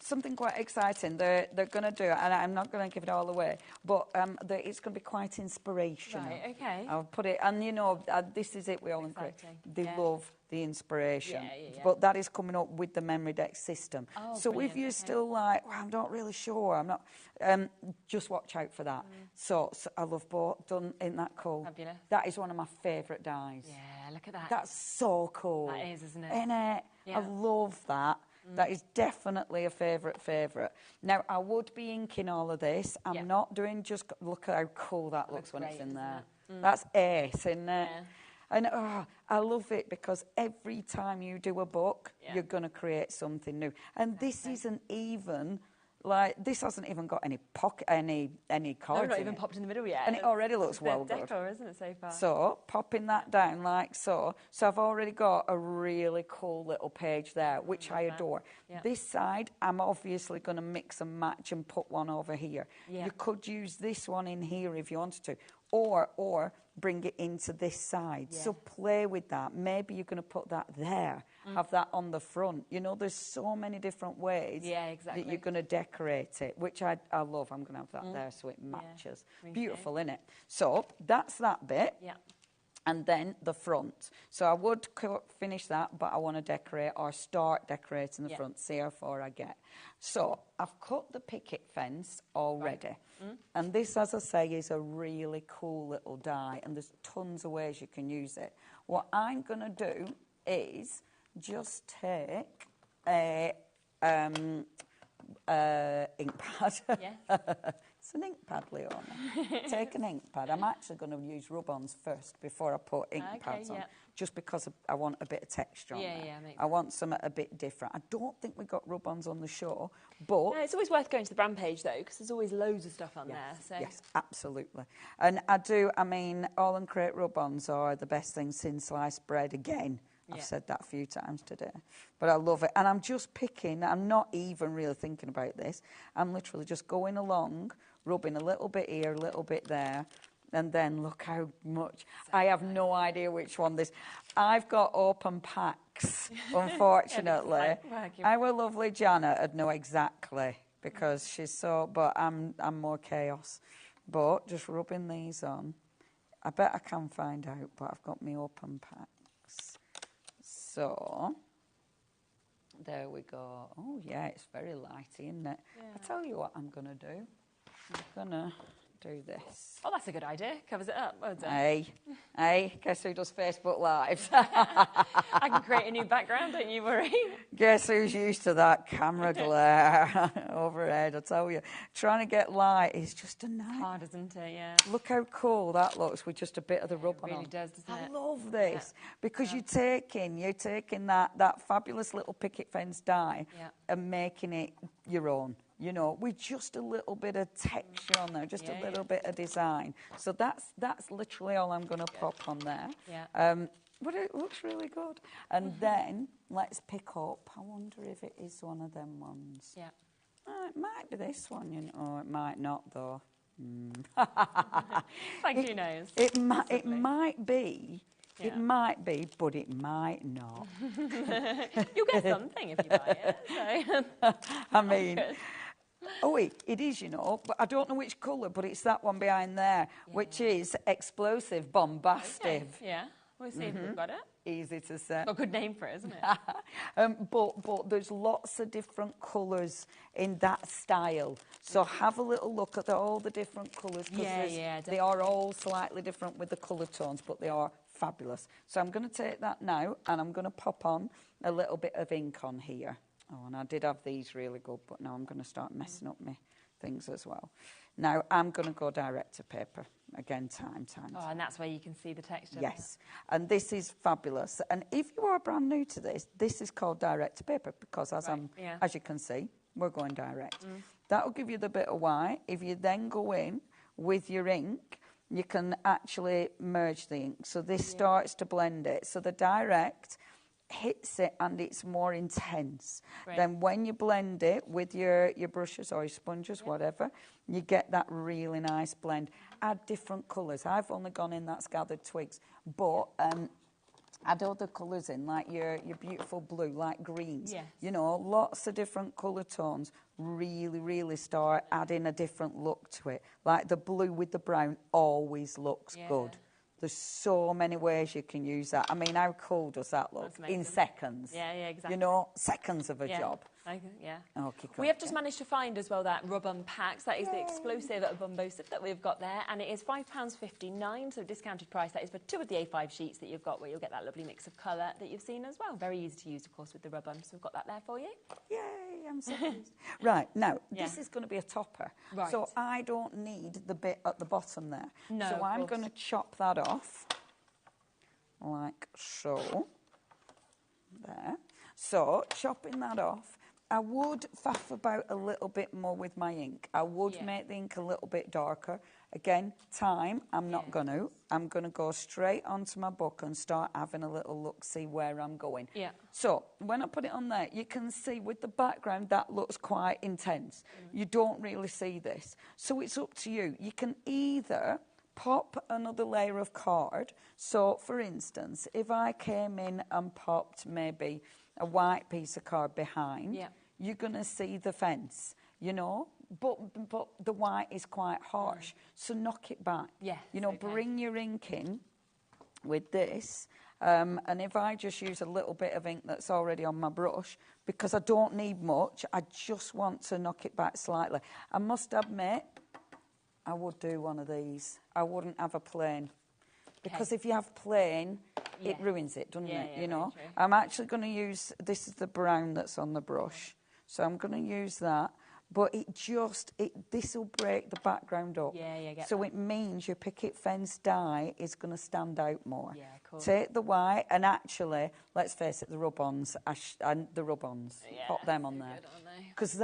something quite exciting. They're going to do, and I'm not going to give it all away, but it's going to be quite inspirational. Right, okay. I'll put it, and you know, this is it. We all encourage. They love the inspiration, Yeah. but that is coming up with the memory deck system. Oh, so brilliant, if you're still like, well, I'm not really sure, I'm not. Just watch out for that. So I love both. Isn't that cool? Fabulous. That is one of my favourite dies. Yeah, look at that. That's so cool. That is, isn't it? Innit? Yeah. I love that. That is definitely a favourite. Now, I would be inking all of this. I'm not doing just... Look at how cool that looks when it's in there. That's ace, isn't it? Yeah. And I love it because every time you do a book, you're going to create something new. And this isn't even... Like, this hasn't even got any pocket, any cards. No, not even popped in the middle yet. And it already looks well good. good. Decor, isn't it, so far? So, popping that down like so. So I've already got a really cool little page there, which I adore. Yeah. This side, I'm obviously going to mix and match and put one over here. Yeah. You could use this one in here if you wanted to. Or bring it into this side. Yeah. So play with that. Maybe you're going to put that there, have that on the front. You know, there's so many different ways that you're going to decorate it, which I love. I'm going to have that there so it matches. Beautiful, innit? So that's that bit. Yeah. And then the front. So I would finish that, but I want to decorate or start decorating the front, see how far I get. So I've cut the picket fence already. And this, as I say, is a really cool little die, and there's tons of ways you can use it. What I'm going to do is just take a ink pad. It's an ink pad, Leona. Take an ink pad. I'm actually going to use rub-ons first before I put ink pads on, just because I want a bit of texture on there. I want something a bit different. I don't think we got rub-ons on the show, but... No, it's always worth going to the brand page, though, because there's always loads of stuff on there. So. Yes, absolutely. And I mean, All and Create rub-ons are the best thing since sliced bread again. I've said that a few times today. But I love it. And I'm just picking, I'm not even really thinking about this. I'm literally just going along, rubbing a little bit here, a little bit there. And then look how much. I have no idea which one this. I've got open packs, unfortunately. Our lovely Janet would know exactly because she's so, but I'm more chaos. But just rubbing these on. I bet I can find out, but I've got my open packs. So, there we go. Oh, yeah, it's very lighty, isn't it? Yeah. I tell you what I'm going to do. I'm going to do this. Oh, that's a good idea. Covers it up. Well done. Hey, guess who does Facebook Live? I can create a new background, don't you worry. Guess who's used to that camera glare overhead, I tell you. Trying to get light is just a nightmare. Hard, isn't it? Yeah. Look how cool that looks with just a bit of the rub on. It really does, doesn't it? I love this because you're taking that fabulous little picket fence die and making it your own. You know, with just a little bit of texture on there, just a little bit of design. So that's literally all I'm going to pop on there. Yeah. But it looks really good. And then let's pick up. I wonder if it is one of them ones. Yeah. It might be this one, you know. Oh, it might not, though. Thank you, knows. It might be. Yeah. It might be, but it might not. You'll get something if you buy it. So. I mean... Oh, it is, you know, but I don't know which colour, but it's that one behind there, which is explosive, bombastic. Okay. Yeah, we'll see if we've got it. Easy to say. Got a good name for it, isn't it? But there's lots of different colours in that style. So have a little look at all the different colours. They are all slightly different with the colour tones, but they are fabulous. So I'm going to take that now, and I'm going to pop on a little bit of ink on here. Oh, and I did have these really good, but now I'm going to start messing up my things as well. Now, I'm going to go direct to paper. Again, time. Oh, and that's where you can see the texture. Yes, and this is fabulous. And if you are brand new to this, this is called direct to paper because as you can see, we're going direct. That'll give you the bit of white. If you then go in with your ink, you can actually merge the ink. So this starts to blend it. So the direct hits it and it's more intense. Then when you blend it with your brushes or your sponges, whatever, you get that really nice blend. Add different colours. I've only gone in that's gathered twigs, but Add other colours in, like your beautiful blue, like greens. Yes. You know, lots of different colour tones really, really start adding a different look to it. Like the blue with the brown always looks good. There's so many ways you can use that. I mean, how cool does that look? In seconds. Yeah, exactly. You know, seconds of a job. Yeah. Okay, We have just managed to find as well that Rub-On Packs. That is the exclusive at Bombosive that we've got there, and it is £5.59, so discounted price. That is for 2 of the A5 sheets that you've got, where you'll get that lovely mix of colour that you've seen as well. Very easy to use, of course, with the Rub-On, so we've got that there for you. Yay, I'm so pleased. Right, now, this is going to be a topper. Right. So I don't need the bit at the bottom there. No, so of I'm course. going to chop that off, like so. There. So, chopping that off, I would faff about a little bit more with my ink. I would make the ink a little bit darker. Again, time, I'm not going to. I'm going to go straight onto my book and start having a little look, see where I'm going. Yeah. So, when I put it on there, you can see with the background, that looks quite intense. You don't really see this. So, it's up to you. You can either pop another layer of card. So, for instance, if I came in and popped maybe a white piece of card behind, you're going to see the fence, you know, but the white is quite harsh, so knock it back. Yes, you know, bring your ink in with this, and if I just use a little bit of ink that's already on my brush, because I don't need much, I just want to knock it back slightly. I must admit, I would do one of these. I wouldn't have a plain. Because if you have plain, it ruins it, doesn't it? You know? I'm actually going to use, this is the brown that's on the brush. So I'm going to use that. But this will break the background up. So it means your picket fence die is going to stand out more. Cool. Take the white, and actually, let's face it, the rub-ons, pop them on there. Because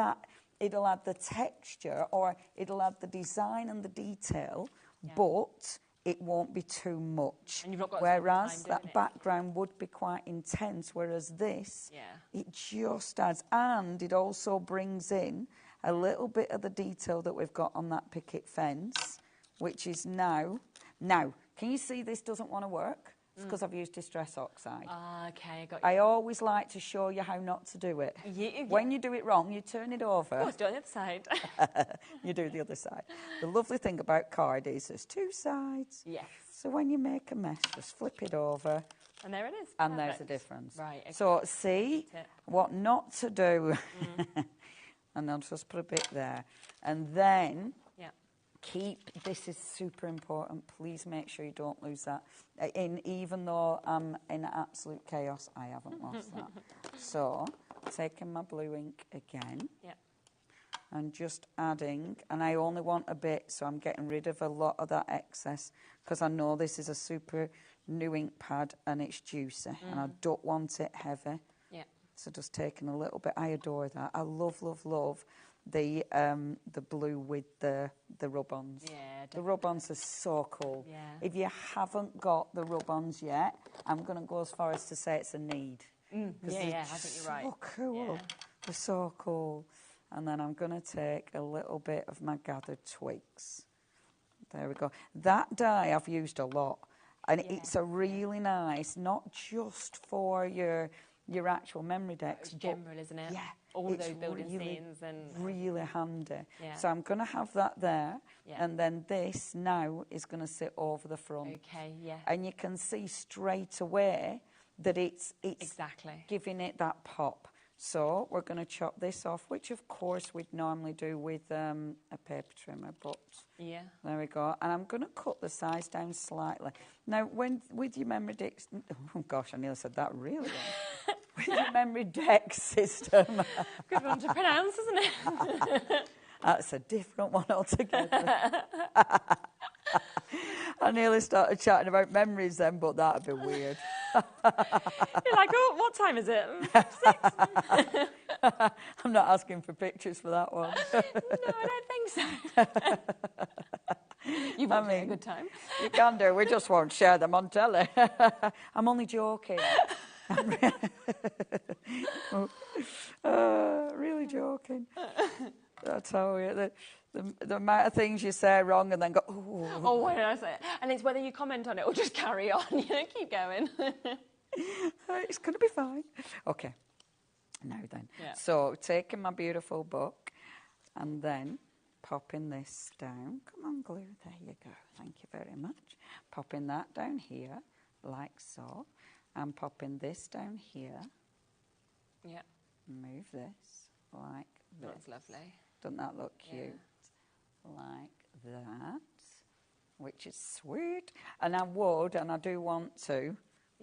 it'll add the texture, or it'll add the design and the detail, but it won't be too much. And you've not got whereas time, that background would be quite intense, whereas this, it just adds, and it also brings in a little bit of the detail that we've got on that picket fence, which is now, can you see this doesn't want to work? It's because I've used Distress Oxide. Okay, I got you. I always like to show you how not to do it. When you do it wrong, you turn it over. Of course, do it on the other side. You do the other side. The lovely thing about card is there's 2 sides. Yes. So when you make a mess, just flip it over. And there it is. And there's a difference. Right. Okay. So see what not to do. And I'll just put a bit there. And then this is super important. Please make sure you don't lose that. Even though I'm in absolute chaos, I haven't lost that. So, taking my blue ink again. And just adding, and I only want a bit, so I'm getting rid of a lot of that excess, because I know this is a super new ink pad and it's juicy, and I don't want it heavy. So just taking a little bit. I adore that. I love, love, love the blue with the rub-ons. The rub-ons are so cool. If you haven't got the rub-ons yet, I'm going to go as far as to say it's a need. I think you're right. So cool. They're so cool. And then I'm going to take a little bit of my gathered twigs. There we go. That dye I've used a lot. And it's a really nice, not just for your actual memory decks. It's general, isn't it? Yeah. All those building scenes and... really handy. So I'm going to have that there. And then this now is going to sit over the front. And you can see straight away that it's giving it that pop. So we're going to chop this off, which of course we'd normally do with a paper trimmer, but there we go. And I'm going to cut the size down slightly. Now, with your memory deck, oh gosh, I nearly said that really wrong. With your memory deck system. Good one to pronounce, isn't it? That's a different one altogether. I nearly started chatting about memories then, but that'd be weird. You're like, oh, what time is it? 6. I'm not asking for pictures for that one. No, I don't think so. You've had a good time. You can do. We just won't share them on telly. I'm only joking. Really joking. I tell you, the amount of things you say wrong and then go, ooh. Oh, why did I say it? And it's whether you comment on it or just carry on, keep going. It's going to be fine. Okay, now then. Yeah. So taking my beautiful book and then popping this down. Come on, glue. There you go. Thank you very much. Popping that down here, like so. And popping this down here. Yeah. Move this like this. That's lovely. Doesn't that look cute? Yeah. Like that, which is sweet. And I would, and I do want to,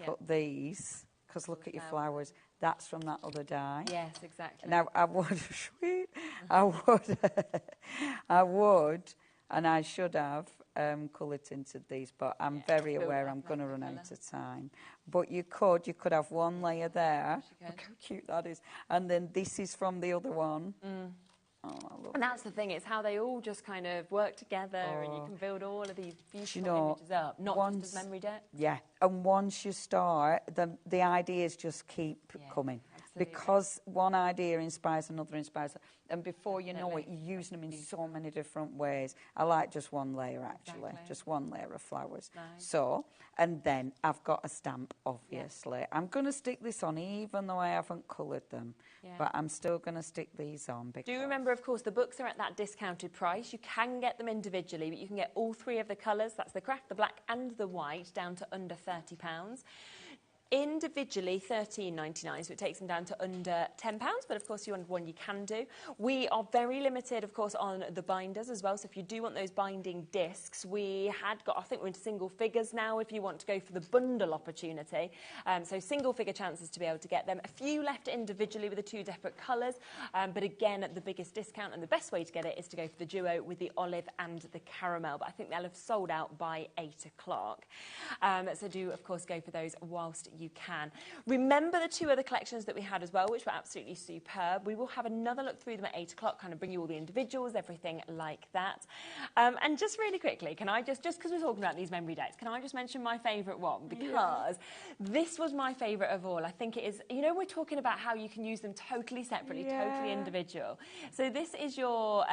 put these, because look at your flowers. That's from that other die. Yes, exactly. Now, I would, sweet, I would, and I should have colour tinted these, but I'm very aware I'm going to run out of time. But you could have one layer there. Look how cute that is. And then this is from the other one. Mm. Oh, I love and that's the thing, it's how they all just kind of work together and you can build all of these beautiful images up, not just as memory deck. Yeah, and once you start, the ideas just keep coming. Absolutely. Because one idea inspires another, and before you know it, you're using them in so many different ways. I like just one layer, actually, just one layer of flowers. Nice. So, and then I've got a stamp, obviously. Yeah. I'm going to stick this on, even though I haven't coloured them, but I'm still going to stick these on. Do remember, of course, the books are at that discounted price. You can get them individually, but you can get all three of the colours. That's the craft, the black and the white, down to under £30. Individually, $13.99, so it takes them down to under £10, but of course you want one, you can do. We are very limited, of course, on the binders as well, so if you do want those binding discs, we had got, I think we're into single figures now if you want to go for the bundle opportunity, so single figure chances to be able to get them. A few left individually with the two separate colours, but again, at the biggest discount, and the best way to get it is to go for the duo with the olive and the caramel, but I think they'll have sold out by 8 o'clock. So do, of course, go for those whilst you can. Remember the two other collections that we had as well, which were absolutely superb. We will have another look through them at 8 o'clock, kind of bring you all the individuals, everything like that. And just really quickly, can I just because we're talking about these memory decks, can I just mention my favourite one? Because this was my favourite of all. I think it is, you know, we're talking about how you can use them totally separately, totally individual. So this is your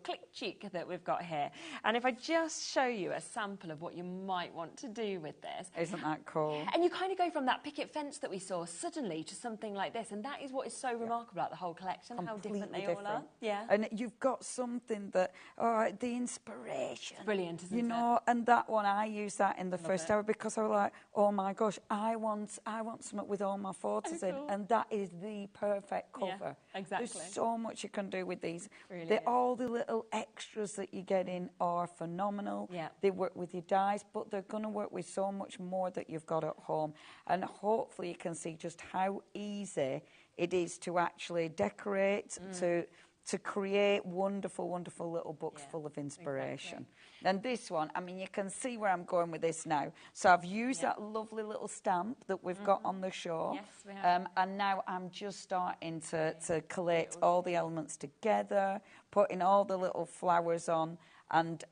click cheek that we've got here. And if I just show you a sample of what you might want to do with this. Isn't that cool? And you kind of go from that picket fence that we saw suddenly to something like this, and that is what is so remarkable about the whole collection. Completely how different they all are. Yeah. And you've got something that, the inspiration. It's brilliant, isn't it? You know, and that one, I used that in the first hour because I was like, oh my gosh, I want something with all my photos in, and that is the perfect cover. Yeah, exactly. There's so much you can do with these. Really all the little extras that you get in are phenomenal. Yeah. They work with your dies, but they're going to work with so much more that you've got at home. And hopefully you can see just how easy it is to actually decorate, to create wonderful, wonderful little books full of inspiration. Exactly. And this one, I mean, you can see where I'm going with this now. So I've used that lovely little stamp that we've got on the show. Yes, we have. And now I'm just starting to collate all the elements together, putting all the little flowers on, and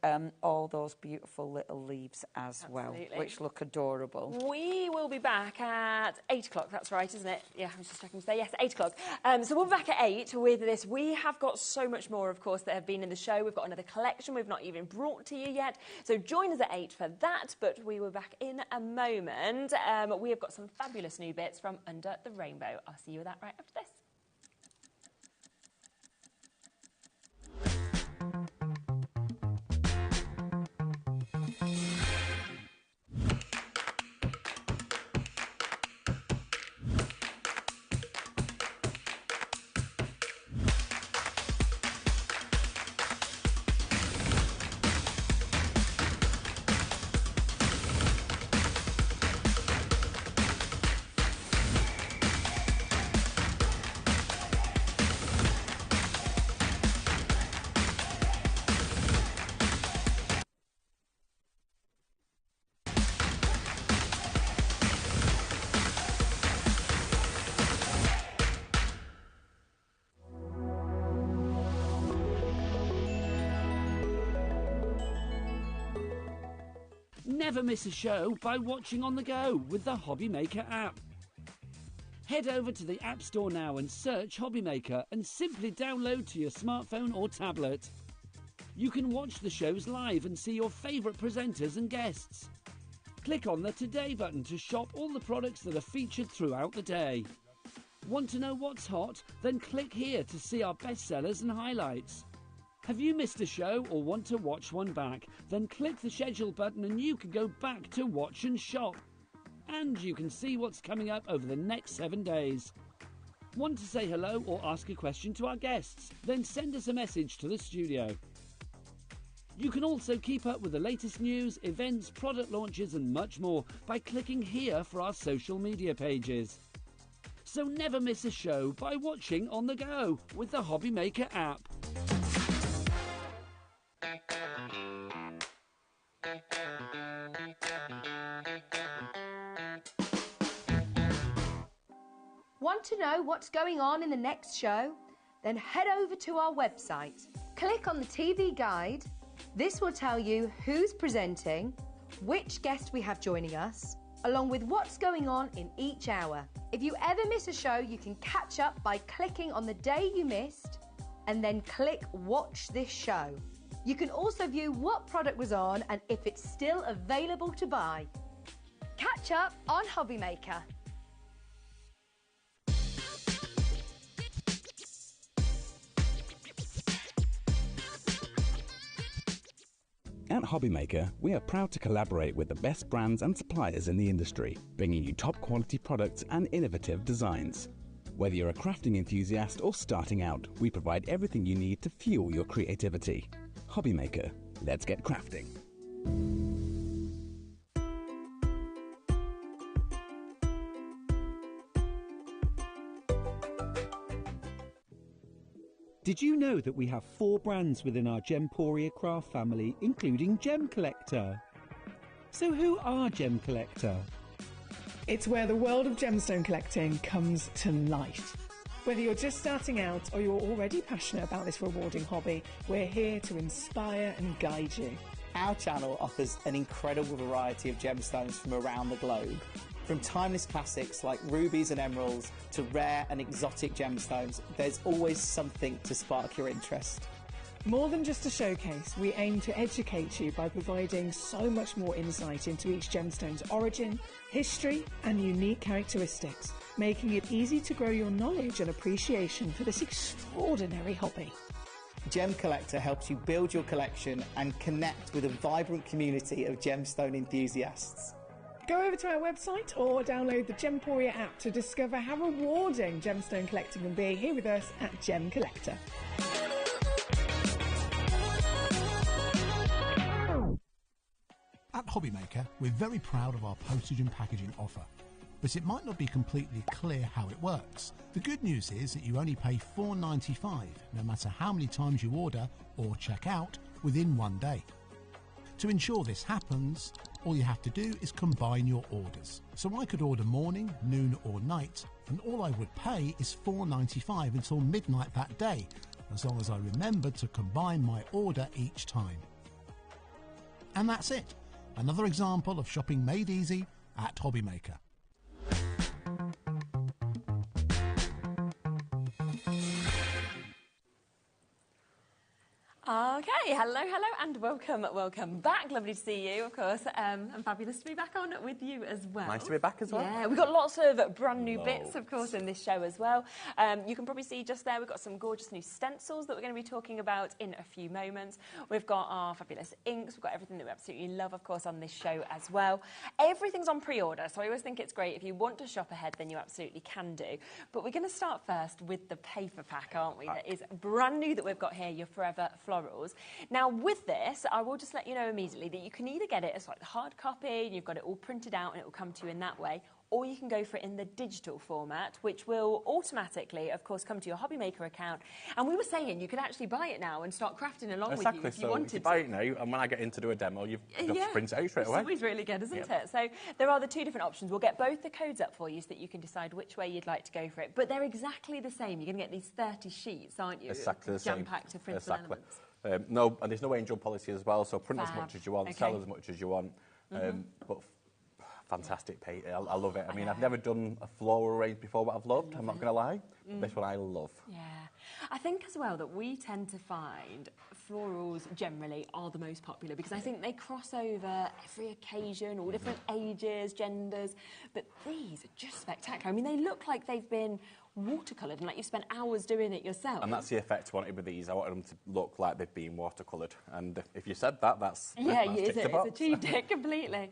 all those beautiful little leaves as well, which look adorable. We will be back at 8 o'clock, that's right, isn't it? Yeah, I was just checking to say, yes, 8 o'clock. So we'll be back at 8 with this. We have got so much more, of course, that have been in the show. We've got another collection we've not even brought to you yet. So join us at 8 for that, but we will be back in a moment. We have got some fabulous new bits from Under the Rainbow. I'll see you with that right after this. Never miss a show by watching on the go with the HobbyMaker app. Head over to the App Store now and search HobbyMaker and simply download to your smartphone or tablet. You can watch the shows live and see your favourite presenters and guests. Click on the Today button to shop all the products that are featured throughout the day. Want to know what's hot? Then click here to see our bestsellers and highlights. Have you missed a show or want to watch one back? Then click the schedule button and you can go back to watch and shop. And you can see what's coming up over the next 7 days. Want to say hello or ask a question to our guests? Then send us a message to the studio. You can also keep up with the latest news, events, product launches and much more by clicking here for our social media pages. So never miss a show by watching on the go with the HobbyMaker app. Want to know what's going on in the next show? Then head over to our website. Click on the TV guide. This will tell you who's presenting, which guest we have joining us, along with what's going on in each hour. If you ever miss a show, you can catch up by clicking on the day you missed and then click Watch This Show. You can also view what product was on and if it's still available to buy. Catch up on HobbyMaker. At HobbyMaker, we are proud to collaborate with the best brands and suppliers in the industry, bringing you top quality products and innovative designs. Whether you're a crafting enthusiast or starting out, we provide everything you need to fuel your creativity. HobbyMaker, let's get crafting. Did you know that we have 4 brands within our Gemporia craft family, including Gem Collector? So who are Gem Collector? It's where the world of gemstone collecting comes to life. Whether you're just starting out or you're already passionate about this rewarding hobby, we're here to inspire and guide you. Our channel offers an incredible variety of gemstones from around the globe. From timeless classics like rubies and emeralds to rare and exotic gemstones, there's always something to spark your interest. More than just a showcase, we aim to educate you by providing so much more insight into each gemstone's origin, history and unique characteristics, making it easy to grow your knowledge and appreciation for this extraordinary hobby. Gem Collector helps you build your collection and connect with a vibrant community of gemstone enthusiasts. Go over to our website or download the Gemporia app to discover how rewarding gemstone collecting can be here with us at Gem Collector. At HobbyMaker, we're very proud of our postage and packaging offer, but it might not be completely clear how it works. The good news is that you only pay $4.95 no matter how many times you order or check out within 1 day. To ensure this happens, all you have to do is combine your orders. So I could order morning, noon or night, and all I would pay is $4.95 until midnight that day, as long as I remembered to combine my order each time. And that's it. Another example of shopping made easy at HobbyMaker. Okay, hello and welcome back. Lovely to see you, of course, and fabulous to be back on with you as well. Nice to be back as well. Yeah, we've got lots of brand new bits, of course, in this show as well. You can probably see just there we've got some gorgeous new stencils that we're going to be talking about in a few moments. We've got our fabulous inks, we've got everything that we absolutely love, of course, on this show as well. Everything's on pre-order, so I always think it's great. If you want to shop ahead, then you absolutely can do. But we're going to start first with the paper pack, aren't we? That is brand new that we've got here, your Forever Florals. Now, with this, I will just let you know immediately that you can either get it as like the hard copy, and you've got it all printed out and it will come to you in that way, or you can go for it in the digital format, which will automatically, of course, come to your HobbyMaker account. And we were saying you could actually buy it now and start crafting along with you if you wanted to. Buy it now, and when I get in to do a demo, you've got to print it out straight away. It's always really good, isn't it? So there are the 2 different options. We'll get both the codes up for you so that you can decide which way you'd like to go for it. But they're exactly the same. You're going to get these 30 sheets, aren't you? Exactly the same. Jam-packed of printable elements. No, and there's no angel policy as well, so print as much as you want, sell as much as you want. But fantastic paper, I love it. I mean, I've never done a floral range before, but I've loved, I'm not going to lie. This one I love. Yeah. I think as well that we tend to find florals generally are the most popular because I think they cross over every occasion, all different ages, genders, but these are just spectacular. I mean, they look like they've been watercoloured and like you've spent hours doing it yourself. And that's the effect I wanted with these. I wanted them to look like they've been watercoloured. And if you said that, that's it's achieved it completely.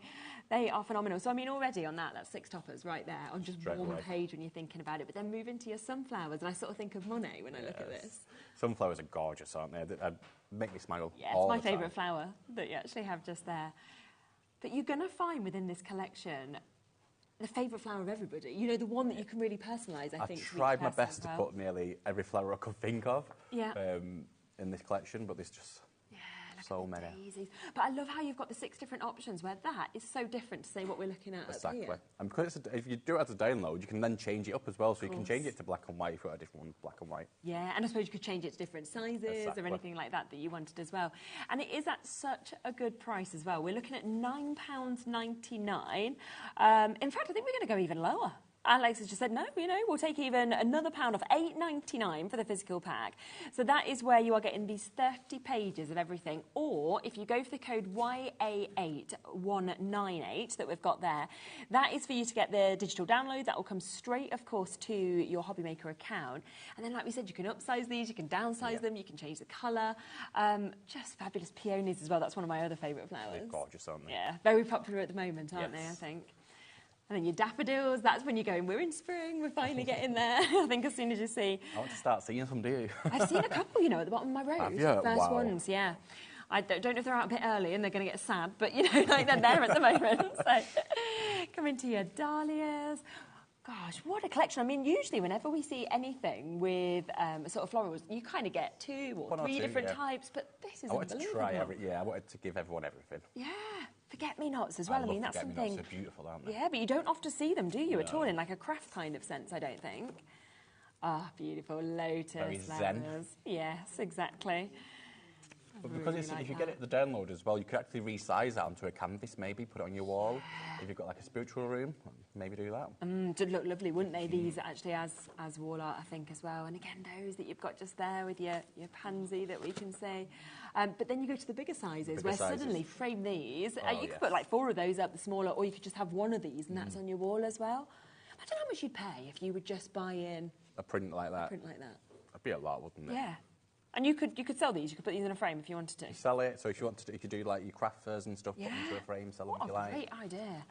They are phenomenal. So, I mean, already on that's 6 toppers right there on just one page when you're thinking about it. But then move into your sunflowers, and I sort of think of Monet when I look at this. Sunflowers are gorgeous, aren't they? They make me smile Yeah, it's my favourite flower that you actually have just there. But you're going to find within this collection the favourite flower of everybody. You know, the one that you can really personalise, I think. I tried my best to put nearly every flower I could think of in this collection, but there's just so many. Daisies. But I love how you've got the 6 different options where that is so different to say what we're looking at up here. And because if you do it as a download, you can then change it up as well. So you can change it to black and white if you want a different one, black and white. Yeah, and I suppose you could change it to different sizes or anything like that you wanted as well. And it is at such a good price as well. We're looking at £9.99. In fact, I think we're going to go even lower. Alex has just said, no, we'll take even another £1 off, £8.99 for the physical pack. So that is where you are getting these 30 pages of everything. Or if you go for the code YA8198 that we've got there, that is for you to get the digital download. That will come straight, of course, to your HobbyMaker account. And then, like we said, you can upsize these, you can downsize them, you can change the colour. Just fabulous peonies as well. That's one of my other favourite flowers. They're gorgeous, aren't they? Yeah, very popular at the moment, aren't they, I think. And then your daffodils, that's when you're going, we're in spring, we're finally getting there. I think as soon as you see... I want to start seeing some, do you? I've seen a couple, at the bottom of my road. Have you? First ones, yeah. I don't know if they're out a bit early and they're going to get sad, but, they're there at the moment. So, coming to your dahlias. Gosh, what a collection. I mean, usually whenever we see anything with sort of florals, you kind of get 2 or 3 different types, but this is unbelievable. I wanted to try I wanted to give everyone everything. Yeah. Forget-me-nots as well. I mean, that's something... They're beautiful, aren't they? Yeah, but you don't often see them, do you, at all, in like a craft kind of sense, I don't think. Ah, beautiful. Lotus. Very zen. Yes, exactly. But because if you get it the download as well, you could actually resize that onto a canvas, maybe, put it on your wall. If you've got like a spiritual room, maybe do that. Would look lovely, wouldn't they? These actually as wall art, I think, as well. And again, those that you've got just there with your pansy that we can see. But then you go to the bigger sizes, suddenly frame these. You could put like 4 of those up, the smaller, or you could just have 1 of these, and that's on your wall as well. I don't know how much you'd pay if you would just buy in a print like that. That'd be a lot, wouldn't it? Yeah. And you could sell these. You could put these in a frame if you wanted to. Sell it. So if you wanted to, you could do like your craft fairs and stuff, put them into a frame, sell them if you like. Great idea,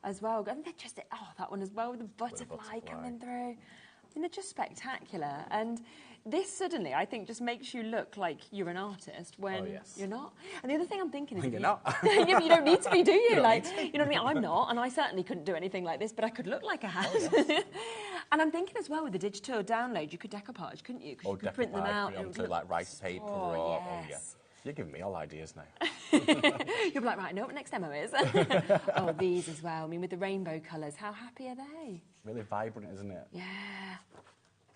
as well. And they're just that one as well with the butterfly coming through. I mean, they're just spectacular. And this suddenly, I think, just makes you look like you're an artist when you're not. And the other thing I'm thinking is... You're not. Yeah, but you don't need to be, do you? You know what I mean? I'm not, and I certainly couldn't do anything like this, but I could look like I had. And I'm thinking as well, with the digital download, you could decoupage, couldn't you? Because you could print them out. Onto like rice paper or... You're giving me all ideas now. You'll be like, right, I know what next demo is. Oh, these as well. I mean, with the rainbow colours, how happy are they? Really vibrant, isn't it? Yeah. I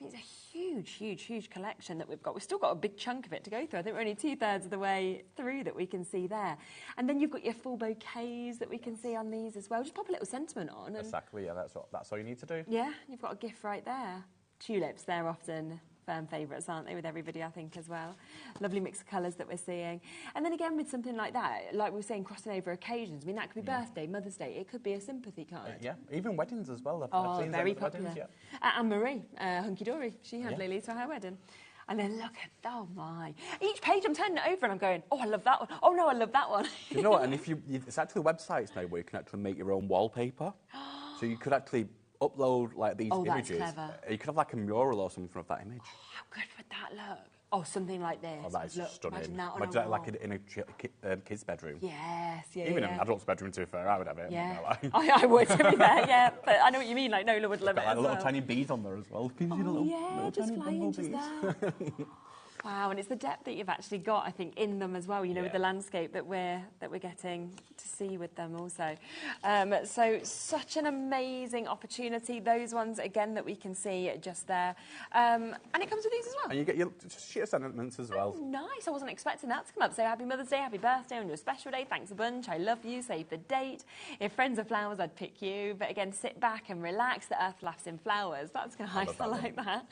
mean, it's a huge, huge, huge collection that we've got. We've still got a big chunk of it to go through. I think we're only 2/3 of the way through that we can see there. And then you've got your full bouquets that we can see on these as well. Just pop a little sentiment on. And exactly, yeah, that's all you need to do. Yeah, you've got a gift right there. Tulips, they're often firm favourites, aren't they, with everybody, I think, as well. Lovely mix of colours that we're seeing. And then again, with something like that, like we were saying, crossing over occasions, I mean, that could be birthday, Mother's Day, it could be a sympathy card. Yeah, even weddings as well. I've seen very popular. Weddings, and Marie, Hunky Dory, she had lilies for her wedding. And then look at, oh my. Each page I'm turning it over and I'm going, oh, I love that one. Oh, no, I love that one. You know what, and it's actually websites now where you can actually make your own wallpaper. So you could actually upload like these images. That's clever. You could have like a mural or something of that image. Oh, how good would that look? Oh, something like this. Oh, that is stunning. Imagine that on a wall. Like in a kid's bedroom. Yes, Even in an adult's bedroom, to be fair, I would have it. Yeah, I would, to be fair, yeah. But I know what you mean, like Nola would love it like as little tiny bees on there as well. Just flying just there. Wow, and it's the depth that you've actually got, I think, in them as well, you know, with the landscape that we're getting to see with them also. So such an amazing opportunity. Those ones, again, that we can see just there. And it comes with these as well. And you get your sheer sentiments as well. Oh, nice. I wasn't expecting that to come up. So happy Mother's Day, happy birthday on your special day. Thanks a bunch. I love you. Save the date. If friends are flowers, I'd pick you. But again, sit back and relax. The earth laughs in flowers. That's nice. I like that.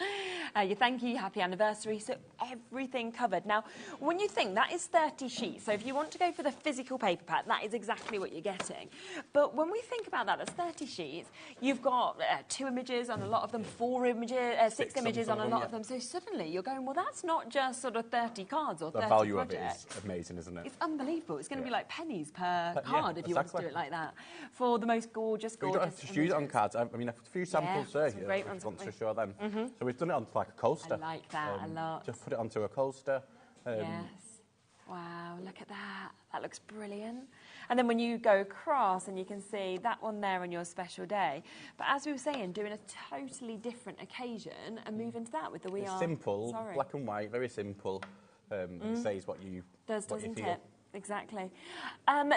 Your thank you, happy anniversary. So everything covered. Now, when you think that is 30 sheets, so if you want to go for the physical paper pack, that is exactly what you're getting. But when we think about that, that's 30 sheets. You've got 2 images on a lot of them, 4 images, 6 images on a lot of them. So suddenly you're going, well, that's not just sort of 30 cards or 30 The value projects. of it is amazing, isn't it? It's unbelievable. It's going to be like pennies per card if you want to do it like that. For the most gorgeous, You don't have to shoot it on cards. I mean, a few samples there here if you want to show them. So we've done it onto like a coaster. I like that a lot. Just put it onto a coaster. Yes. Wow, look at that. That looks brilliant. And then when you go across and you can see that one there on your special day. But as we were saying, doing a totally different occasion and move into that with the It's simple, black and white, very simple. It says what you doesn't feel. it? Exactly.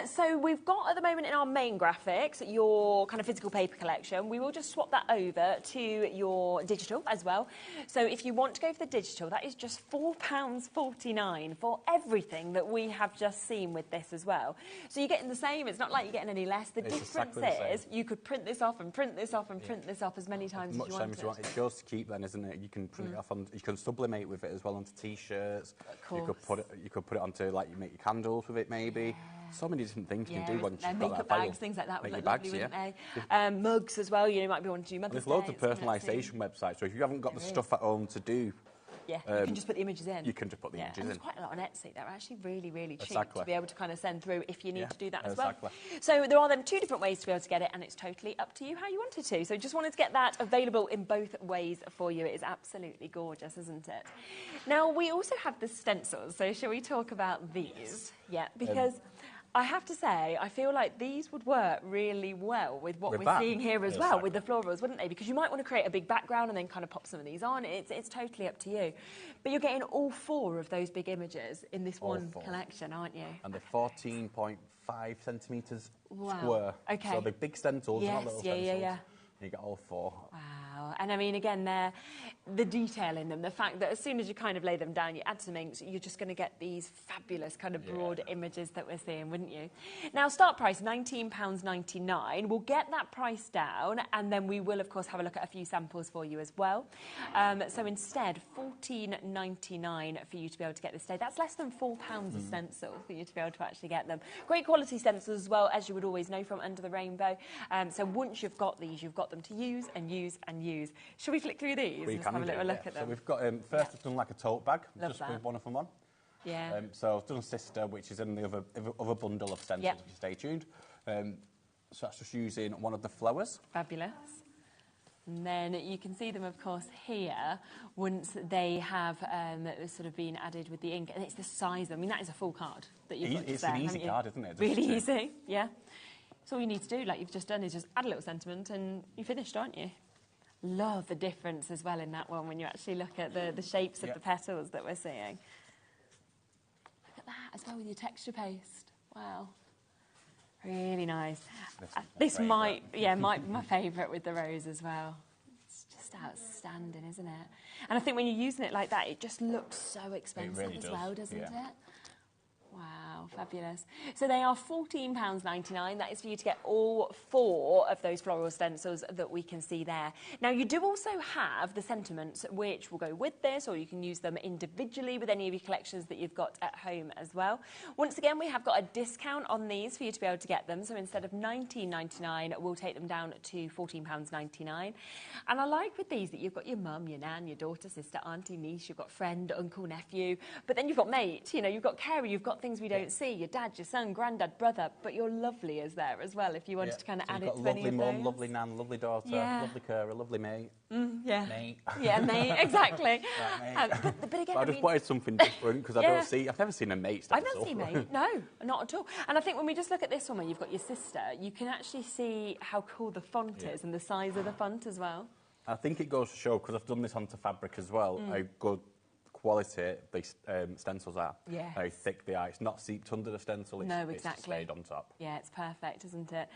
So we've got at the moment in our main graphics your kind of physical paper collection. We will just swap that over to your digital as well. So if you want to go for the digital, that is just £4.49 for everything that we have just seen with this as well. So you're getting the same. It's not like you're getting any less. The difference is you could print this off and print this off and print this off as many times as you want. As you want. It's yours to keep then, isn't it? You can print it off on. You can sublimate with it as well onto T-shirts. Of course. You could put it onto like you make your candles with it maybe. So many different things you can do once you've got makeup that bags, things like that would look bags, lovely, wouldn't they? Mugs as well. You might be wanting to do Mother's Day. There's loads of personalisation websites. So if you haven't got the stuff at home to do. Yeah, you can just put the images in. You can just put the images in. There's quite a lot on Etsy. They're actually really, really cheap Exactly. to be able to kind of send through if you need to do that as well. Exactly. So there are then 2 different ways to be able to get it, and it's totally up to you how you wanted to. So just wanted to get that available in both ways for you. It is absolutely gorgeous, isn't it? Now, we also have the stencils. So shall we talk about these? Yes. Yeah, because I have to say, I feel like these would work really well with what we're seeing here as well, with the florals, wouldn't they? Because you might want to create a big background and then kind of pop some of these on. It's totally up to you. But you're getting all 4 of those big images in this one collection, aren't you? And they're 14.5 centimetres Wow. square. Okay. So they're big stencils, not little stencils. Yeah. You get all 4. Wow. And I mean, again, the detail in them, the fact that as soon as you kind of lay them down, you add some inks, you're just going to get these fabulous kind of broad images that we're seeing, wouldn't you? Now, start price, £19.99. We'll get that price down, and then we will, of course, have a look at a few samples for you as well. So instead, £14.99 for you to be able to get this today. That's less than £4 a stencil for you to be able to actually get them. Great quality stencils as well, as you would always know from Under the Rainbow. So once you've got these, you've got them to use and use and use. Shall we flick through these and just have a little look at them? So we've got, first I've done like a tote bag, Love just that. with one of them on. Yeah. So I've done Sister, which is in the other bundle of stencils, if you stay tuned. So that's just using one of the flowers. Fabulous. And then you can see them, of course, here once they have sort of been added with the ink. And it's the size. I mean, that is a full card that you've got It's there, an easy card, isn't it? Really easy, yeah. So all you need to do, like you've just done, is just add a little sentiment and you're finished, aren't you? Love the difference as well in that one when you actually look at the shapes of the petals that we're seeing. Look at that as well with your texture paste. Wow. Really nice. This might be my favourite with the rose as well. It's just outstanding, isn't it? And I think when you're using it like that, it just looks so expensive as well, doesn't it? Wow, fabulous. So they are £14.99. That is for you to get all 4 of those floral stencils that we can see there. Now, you do also have the sentiments, which will go with this, or you can use them individually with any of your collections that you've got at home as well. Once again, we have got a discount on these for you to be able to get them. So instead of £19.99, we'll take them down to £14.99. And I like with these that you've got your mum, your nan, your daughter, sister, auntie, niece, you've got friend, uncle, nephew, but then you've got mate, you know, you've got carer, you've got things we don't see, your dad, your son, granddad, brother, but your lovely is there as well if you wanted to kind of add it to any of those. Lovely mum, lovely nan, lovely daughter, lovely carer, lovely mate. Mate. Yeah, mate, exactly. But again, I just wanted something different because I've never seen a mate stencil. I've never seen mate, no, not at all. And I think when we just look at this one where you've got your sister, you can actually see how cool the font is and the size of the font as well. I think it goes to show, because I've done this onto fabric as well, how good quality these stencils are. Yes. How thick they are. It's not seeped under the stencil. No, It's exactly. stayed on top. Yeah, it's perfect, isn't it?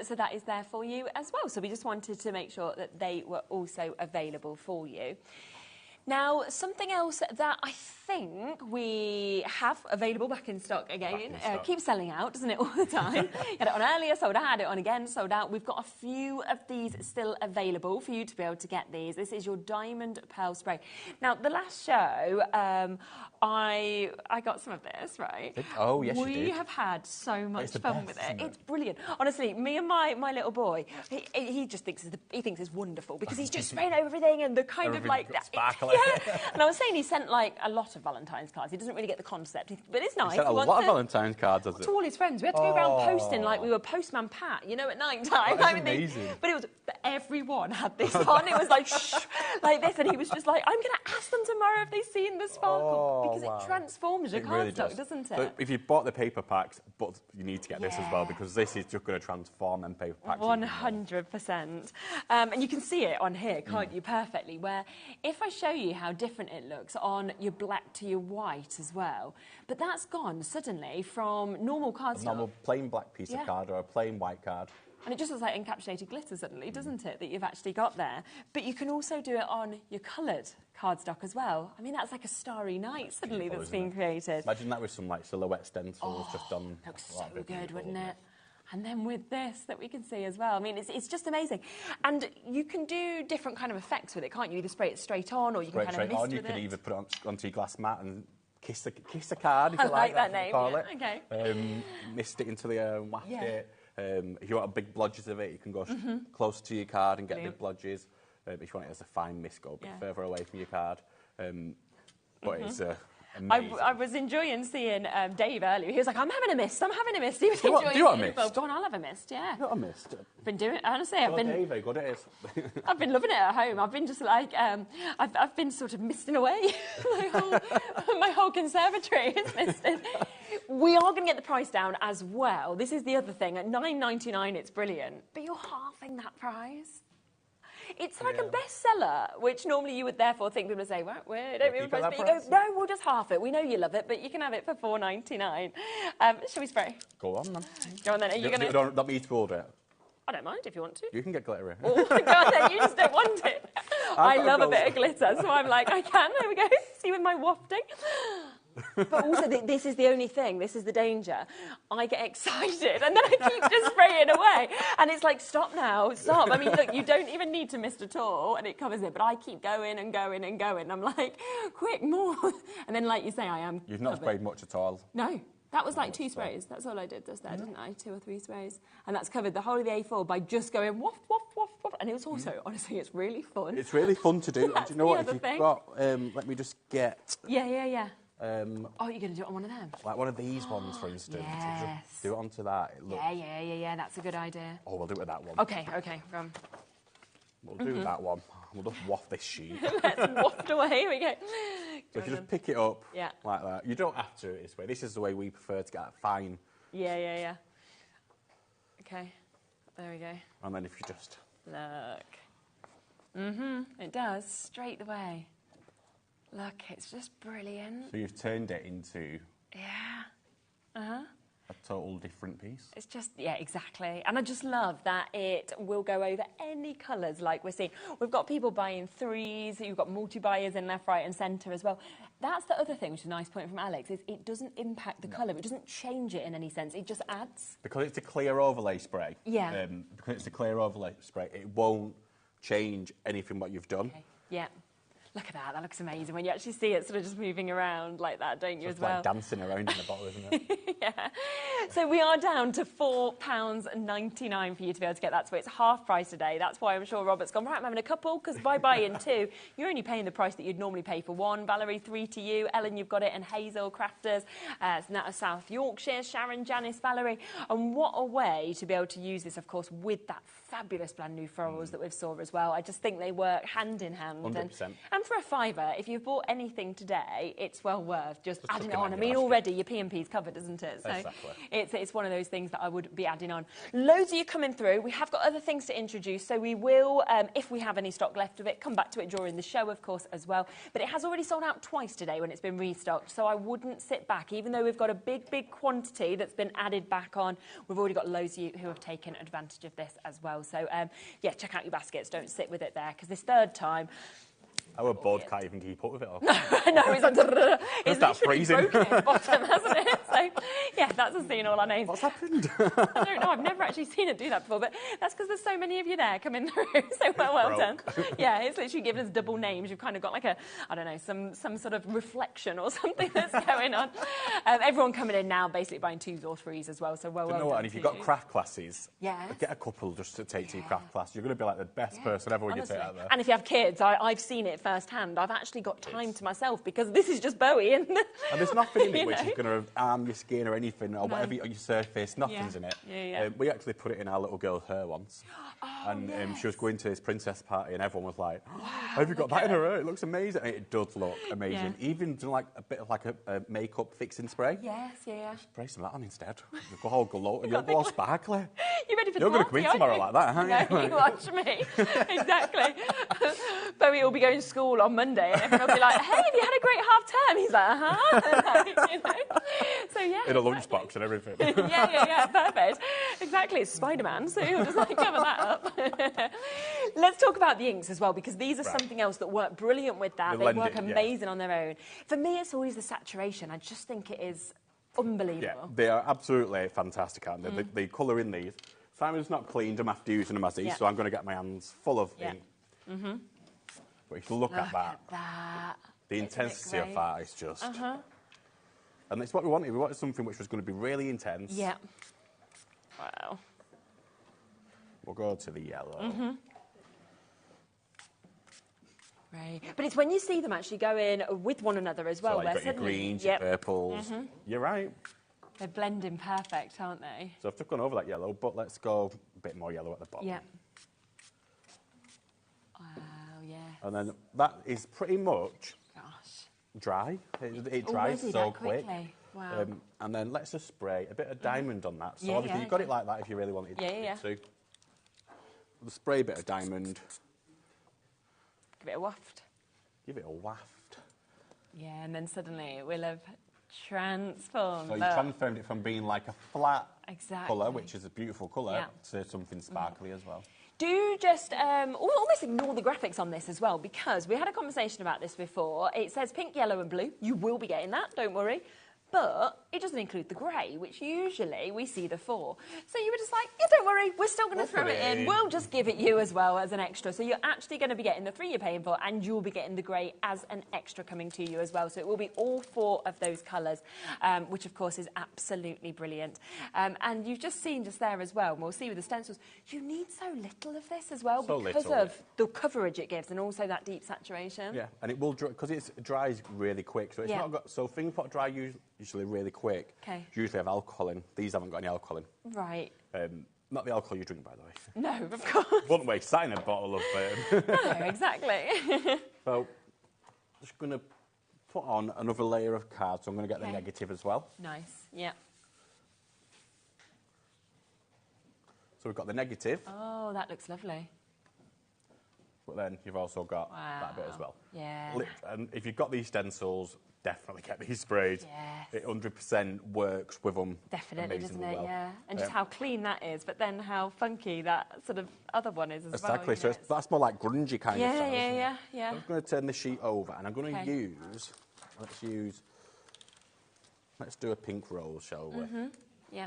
So that is there for you as well. So we just wanted to make sure that they were also available for you. Now, something else that I think we have available back in stock again, keeps selling out, doesn't it, all the time? Had it on earlier, sold out, had it on again, sold out. We've got a few of these still available for you to be able to get these. This is your Diamond Pearl Spray. Now, the last show, I got some of this, right? Oh, yes, you We did. have had so much the fun best, with it. isn't it? It's brilliant. Honestly, me and my little boy, he just thinks it's wonderful because he's just spraying over everything and the kind of like sparkle. yeah. And I was saying he sent like a lot of Valentine's cards. He doesn't really get the concept, but it's nice. He sent a lot of Valentine's cards, has it? To all his friends. We had to go around posting like we were Postman Pat, you know, at night time. That is amazing. But it was, everyone had this on. It was like, shh, like this. And he was just like, I'm going to ask them tomorrow if they've seen the sparkle. Because it transforms your cardstock, doesn't it? So if you bought the paper packs, but you need to get this as well, because this is just going to transform them paper packs. 100%. And you can see it on here, can't you, perfectly, where if I show you how different it looks on your black to your white as well, but that's gone suddenly from normal cardstock. A normal plain black piece of card or a plain white card. And it just looks like encapsulated glitter suddenly, doesn't it, that you've actually got there. But you can also do it on your coloured cardstock as well. I mean, that's like a starry night suddenly that's been created. Imagine that with some like silhouette stencils just on. Looks so good, wouldn't it? And then with this that we can see as well. I mean, it's just amazing. And you can do different kind of effects with it, can't you? Either spray it straight on or you can kind of mist with it. You could either put it onto your glass mat and kiss the card, if I you like that that's name, what you yeah, call it. okay. Mist it into the waft Yeah. it. If you want big blodges of it, you can go close to your card and get Brilliant. big blodges. If you want it as a fine mist, go a bit Yeah. further away from your card. But it's amazing. I was enjoying seeing Dave earlier. He was like, I'm having a mist. He was Do you want- enjoying do you want a it as well. mist? Go on, I'll have a mist, yeah. Not a mist. I've been doing it, honestly. I've been Dave, good it is. I've been loving it at home. I've been just like, I've been sort of misting away. my whole conservatory is misted. We are going to get the price down as well. This is the other thing. At $9.99, it's brilliant. But you're halving that price. It's like a bestseller, which normally you would therefore think people would say, well, we don't mean price, but you go, no, we'll just half it. We know you love it, but you can have it for $4.99. Shall we spray? Go on, then. Go on then. Are you going to? Don't need to order it. I don't mind if you want to. You can get glitter. Oh my God, then you just don't want it. I love a bit of glitter, so I'm like, I can. There we go. See with my wafting. But also, this is the only thing. This is the danger. I get excited, and then I keep just spraying away. And it's like, stop now, stop. I mean, look, you don't even need to mist at all, and it covers it. But I keep going and going and going. I'm like, quick, more. And then, like you say, I am. You've not sprayed much at all. No. That was like 2 sprays. That's all I did just there, didn't I? 2 or 3 sprays. And that's covered the whole of the A4 by just going waft, waft, waft, waft. And it was also, honestly, it's really fun. It's really fun to do. And do you know what? If other you've thing. got, let me just get... Yeah. Oh, you're going to do it on one of them? Like one of these ones, for instance. Yes. Just do it onto that. It looks... Yeah. That's a good idea. Oh, we'll do it with that one. Okay. We'll do that one. We'll just waft this sheet. Let's waft away. Here we go. So if you just pick it up Yeah. like that. You don't have to do it this way. This is the way we prefer to get that fine. Yeah. Okay. There we go. And then if you just... Look. It does. Straight away. Look, it's just brilliant. So you've turned it into Yeah. a total different piece. It's just, yeah, exactly. And I just love that it will go over any colours like we're seeing. We've got people buying 3s, you've got multi-buyers in left, right and centre as well. That's the other thing, which is a nice point from Alex, is it doesn't impact the colour. It doesn't change it in any sense. It just adds. Because it's a clear overlay spray. Yeah. Because it's a clear overlay spray, it won't change anything what you've done. Okay. Yeah. Look at that. That looks amazing. When you actually see it sort of just moving around like that, don't you, It's as well? like dancing around in the bottle, isn't it? Yeah. So we are down to £4.99 for you to be able to get that. So it's half price today. That's why I'm sure Robert's gone, right, I'm having a couple, because by buying 2, you're only paying the price that you'd normally pay for 1. Valerie, 3 to you. Ellen, you've got it. And Hazel, Crafters, South Yorkshire, Sharon, Janice, Valerie. And what a way to be able to use this, of course, with that fabulous brand new florals that we've saw as well. I just think they work hand in hand. 100%. And for a £5, if you've bought anything today, it's well worth just adding it on. I mean, basket. already your P&P's covered, isn't it? So Exactly. it's one of those things that I would be adding on. Loads of you coming through. We have got other things to introduce, so we will, if we have any stock left of it, come back to it during the show, of course, as well. But it has already sold out twice today when it's been restocked, so I wouldn't sit back. Even though we've got a big quantity that's been added back on, we've already got loads of you who have taken advantage of this as well. So, yeah, check out your baskets. Don't sit with it there, because this third time... Our board can't even keep up with it all. No, it's like... It's Start literally freezing. broken at the bottom, hasn't it? So, yeah, that's us seeing all our names. What's happened? I don't know. I've never actually seen it do that before, but that's because there's so many of you there coming through. So well done. Yeah, it's literally given us double names. You've kind of got like a, I don't know, some sort of reflection or something that's going on. Everyone coming in now, basically buying 2s or 3s as well. So well You know done. what? And if you've got craft classes, Yes. get a couple just to take to your craft class. You're going to be like the best person ever when you Honestly. take out there. And if you have kids, I've seen it firsthand. I've actually got time to myself because this is just Bowie. And there's nothing in it you which know. is going to harm your skin or anything or whatever on your surface. Nothing's in it. Yeah. We actually put it in our little girl's hair once. And she was going to this princess party and everyone was like, have you got that in her hair? It looks amazing. And it does look amazing. Even do like a bit of like a makeup fixing spray. Yes, yeah. Spray some of that on instead. You'll go all glow. You'll go all sparkly. You're ready for You're the going to come in party, tomorrow aren't like that, aren't No, you? you watch me. Exactly. Bowie will be going to school on Monday and everyone will be like, hey, have you had a great half term? He's like, uh-huh. You know? So, yeah. In a lunchbox and everything. yeah, perfect. Exactly, it's Spider-Man, so you'll just like cover that up. Let's talk about the inks as well, because these are something else that work brilliant with that. They work amazing on their own. For me, it's always the saturation. I just think it is unbelievable. Yeah, they are absolutely fantastic, aren't they? The colour in these. Simon's not cleaned them after using them, has he? So I'm going to get my hands full of ink. But if you look at that, the intensity of that is just... And it's what we wanted. We wanted something which was going to be really intense. Yeah. Wow. We'll go to the yellow. Right. But it's when you see them actually go in with one another as well. So like you've got your greens, your purples. You're right. They're blending perfect, aren't they? So I've just gone over that yellow, but let's go a bit more yellow at the bottom. Yeah. Wow, yeah. And then that is pretty much dry. It dries so quick. Wow. And then let's just spray a bit of diamond on that. So obviously you've got it like that if you really wanted to. We'll spray a bit of diamond. Give it a waft. Give it a waft. Yeah, and then suddenly it will have transformed. So you transformed it from being like a flat colour, which is a beautiful colour, to something sparkly as well. Do just almost ignore the graphics on this as well, because we had a conversation about this before. It says pink, yellow and blue. You will be getting that, don't worry. But it doesn't include the grey, which usually we see the 4. So you were just like, yeah, don't worry, we're still going to throw it in. We'll just give it you as well as an extra. So you're actually going to be getting the 3 you're paying for, and you'll be getting the grey as an extra coming to you as well. So it will be all 4 of those colours, which of course is absolutely brilliant. And you've just seen just there as well, and we'll see with the stencils, you need so little of this as well because of the coverage it gives and also that deep saturation. Yeah, and it will dry, because it dries really quick. So it's not got, so things that dry usually really quick. Usually have alcohol in. These haven't got any alcohol in. Right. Not the alcohol you drink, by the way. No, of course. Wouldn't waste that in a bottle of... No, exactly. So, just going to put on another layer of card, so I'm going to get the negative as well. Nice, yeah. So we've got the negative. Oh, that looks lovely. But then you've also got that bit as well. Yeah. And if you've got these stencils, definitely get these sprayed. Yes. It 100% works with them. Definitely, doesn't it? Well. Yeah. And just how clean that is, but then how funky that sort of other one is as well. Exactly. So that's more like grungy kind of style. Yeah. So I'm going to turn the sheet over, and I'm going to use. Let's do a pink rose, shall we? Yeah.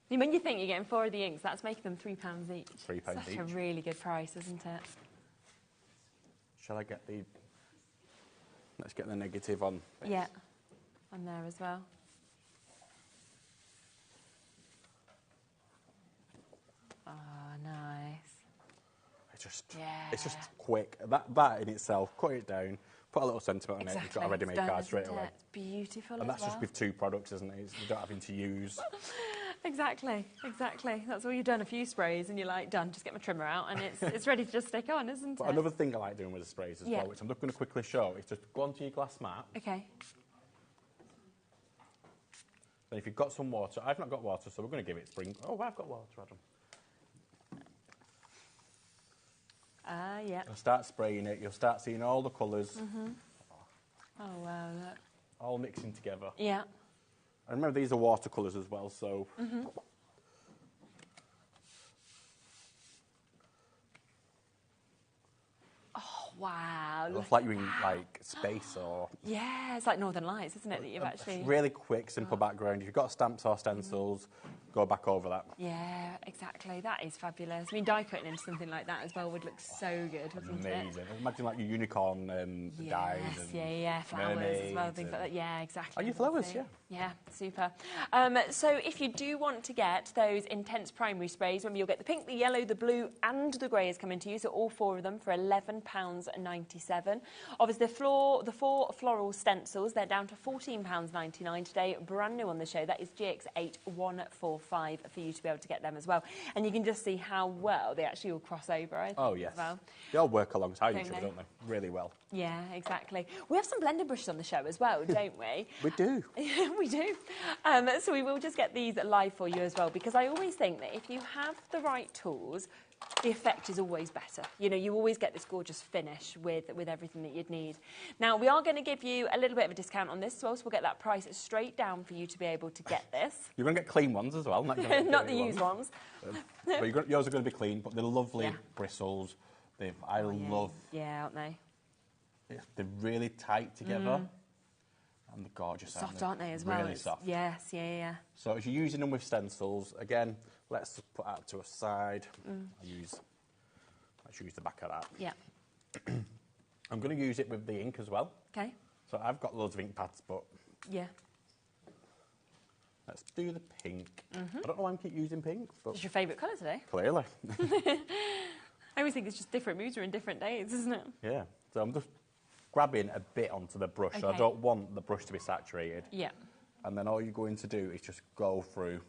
I mean, when you think you're getting 4 of the inks, that's making them £3 each. £3 each. Such a really good price, isn't it? Shall I get the... Let's get the negative on. Yeah, on there as well. Oh, nice. It's just quick. That in itself, cut it down, put a little sentiment on it, you've got a ready-made card straight away. It's beautiful. And that's just with 2 products, isn't it? You don't having to use Exactly. That's all you've done, a few sprays, and you're like, done, just get my trimmer out, and it's ready to just stick on, isn't But it? another thing I like doing with the sprays as well, which I'm just going to quickly show, is just go onto your glass mat. Okay. Then if you've got some water, I've not got water, so we're going to give it spring. Oh, I've got water, Adam. Yeah. You'll start spraying it, you'll start seeing all the colours. Oh, wow, look. All mixing together. Yeah. And remember, these are watercolours as well, so... Oh, wow. It looks like you're in, like, space or... Yeah, it's like Northern Lights, isn't it, that you've actually... Really quick, simple background. If you've got stamps or stencils, go back over that. Yeah, exactly. That is fabulous. I mean, die cutting into something like that as well would look so good, wouldn't it? Amazing. Imagine, like, your unicorn dyes and yeah, flowers as well, things like that. Yeah, exactly. Oh, your flowers, yeah. Yeah, super. So if you do want to get those intense primary sprays, remember you'll get the pink, the yellow, the blue and the grey is coming to you, so all 4 of them for £11.97. Obviously, the 4 floral stencils, they're down to £14.99 today, brand new on the show. That is GX8145 for you to be able to get them as well. And you can just see how well they actually all cross over, I think, as well. They all work alongside each other, don't they? Really well. Yeah, exactly. We have some blending brushes on the show as well, don't we? We do. We do. So we will just get these live for you as well, because I always think that if you have the right tools, the effect is always better. You know, you always get this gorgeous finish with everything that you'd need. Now, we are going to give you a little bit of a discount on this as well, so we'll get that price straight down for you to be able to get this. You're going to get clean ones as well, not, not the used ones. But yours are going to be clean, but they're lovely bristles. I love... Yeah, aren't they? They're really tight together. And they're gorgeous, aren't they, as well? Really soft. Yes, yeah. So as you're using them with stencils, again, let's put that to a side. Let's use the back of that. Yeah. I'm going to use it with the ink as well. Okay. So I've got loads of ink pads, but... Yeah. Let's do the pink. I don't know why I keep using pink, but... It's your favourite colour today. Clearly. I always think it's just different moods are in different days, isn't it? Yeah. So I'm just grabbing a bit onto the brush. So I don't want the brush to be saturated. Yeah. And then all you're going to do is just go through.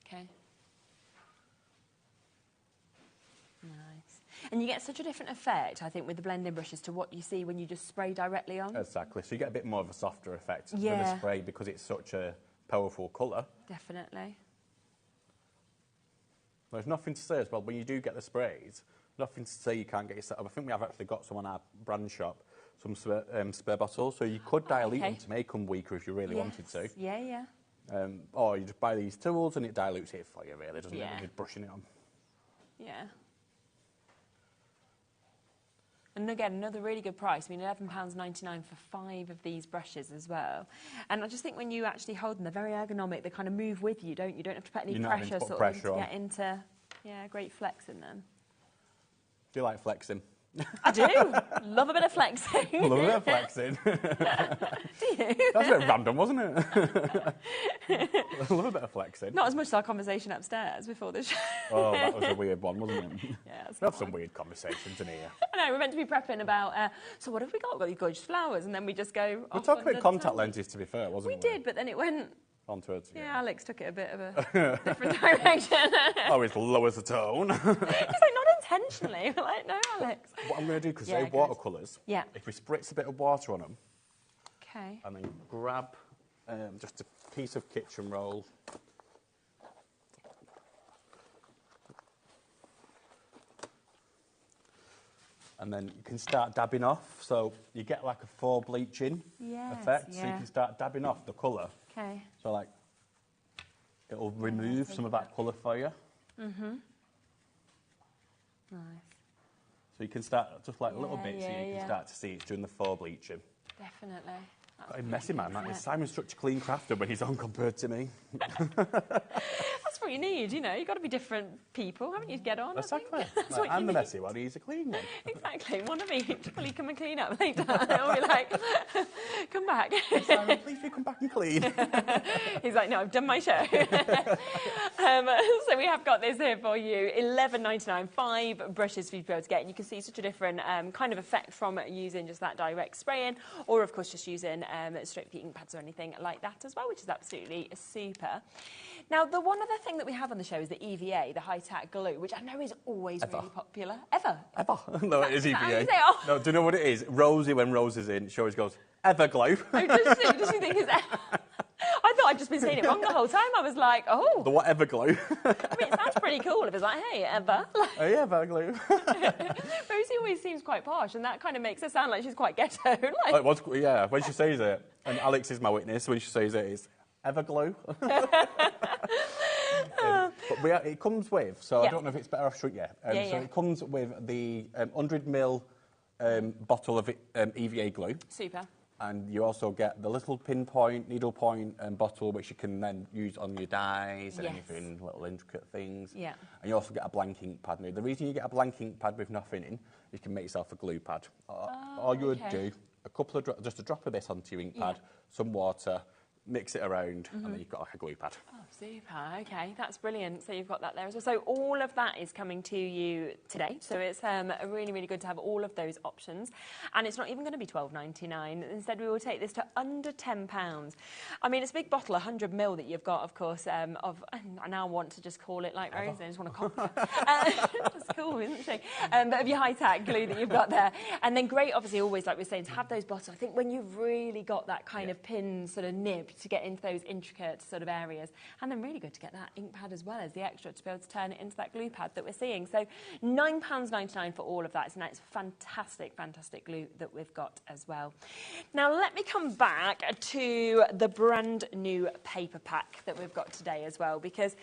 Okay. Nice. And you get such a different effect, I think, with the blending brushes to what you see when you just spray directly on. Exactly. So you get a bit more of a softer effect with Yeah. the spray because it's such a powerful colour. Definitely. There's nothing to say as well, when you do get the sprays, nothing to say you can't get your set up. I think we have actually got some on our brand shop, some spare bottles, so you could dilute them to make them weaker if you really wanted to. Yeah. Or you just buy these tools and it dilutes it for you, really, doesn't it? Yeah. Just brushing it on. Yeah. And again, another really good price. I mean, £11.99 for 5 of these brushes as well. And I just think when you actually hold them, they're very ergonomic. They kind of move with you, don't you? You don't have to put any pressure sort of to get into, great flex in them. Do you like flexing? I do. Love a bit of flexing. Love a bit of flexing. Do you? That's a bit random, wasn't it? Love a bit of flexing. Not as much as our conversation upstairs before the show. Oh, that was a weird one, wasn't it? Yeah, we have some weird conversations in here. I know, we're meant to be prepping about, so what have we got? We've got these gorgeous flowers, and then we just go We talked about contact lenses, to be fair, wasn't we? We did, but then it went... Onto it. Yeah, Alex took it a bit of a different direction. Always lowers the tone. He's like, not intentionally. We're like, no, Alex. What I'm going to do, because they're watercolours, if we spritz a bit of water on them, and then grab just a piece of kitchen roll, and then you can start dabbing off, so you get like a faux bleaching effect, so you can start dabbing off the colour. Okay. So like, it'll remove some of that colour for you. Nice. So you can start just like little bits, so you can start to see it's doing the faux bleaching. Definitely. Got a messy man, that is. Simon's such a clean crafter when he's on compared to me. That's That's what you need, you know. You've got to be different people, haven't you, to get on? Exactly. That's what I'm you the need. messy one, he's a clean one. Exactly. One of each. Will you come and clean up later? I'll be like, come back. Simon, please do come back and clean. He's like, no, I've done my show. So we have got this here for you, $11.99, 5 brushes for you to be able to get. And you can see such a different kind of effect from using just that direct spraying, or of course just using straight ink pads or anything like that as well, which is absolutely super. Now, the one other thing that we have on the show is the EVA, the high-tack glue, which I know is always really popular. Ever? No, it is How do you EVA. say, oh? No, do you know what it is? Rosie, when Rose is in, she always goes, Everglow. Oh, does she think it's... I thought I'd just been saying it wrong the whole time. I was like, oh. The whatever glue. I mean, it sounds pretty cool if it's like, hey, Ever. Oh, yeah, Everglow. Rosie always seems quite posh, and that kind of makes her sound like she's quite ghetto. Like... Oh, it was, yeah, when she says it, and Alex is my witness, when she says it, it's Everglow. But it comes with, so I don't know if it's better off short yet. So it comes with the 100ml bottle of EVA glue. Super. And you also get the little pinpoint, needle point bottle, which you can then use on your dies and anything, little intricate things. Yeah. And you also get a blank ink pad. Now, the reason you get a blank ink pad with nothing in, you can make yourself a glue pad. All you would do, just a drop of this onto your ink pad, some water, mix it around, and then you've got like a glue pad. Oh, super. OK, that's brilliant. So you've got that there as well. So all of that is coming to you today. So it's really, really good to have all of those options. And it's not even going to be $12.99. Instead, we will take this to under £10. I mean, it's a big bottle, 100ml that you've got, of course, of... I now want to just call it like Rose. I just want to copy her. That's cool, isn't she? But of your high-tack glue that you've got there. And then great, obviously, always, like we're saying, to have those bottles. I think when you've really got that kind of pin sort of nib to get into those intricate sort of areas. And then really good to get that ink pad as well as the extra to be able to turn it into that glue pad that we're seeing. So £9.99 for all of that. So it's fantastic, fantastic glue that we've got as well. Now let me come back to the brand new paper pack that we've got today as well, because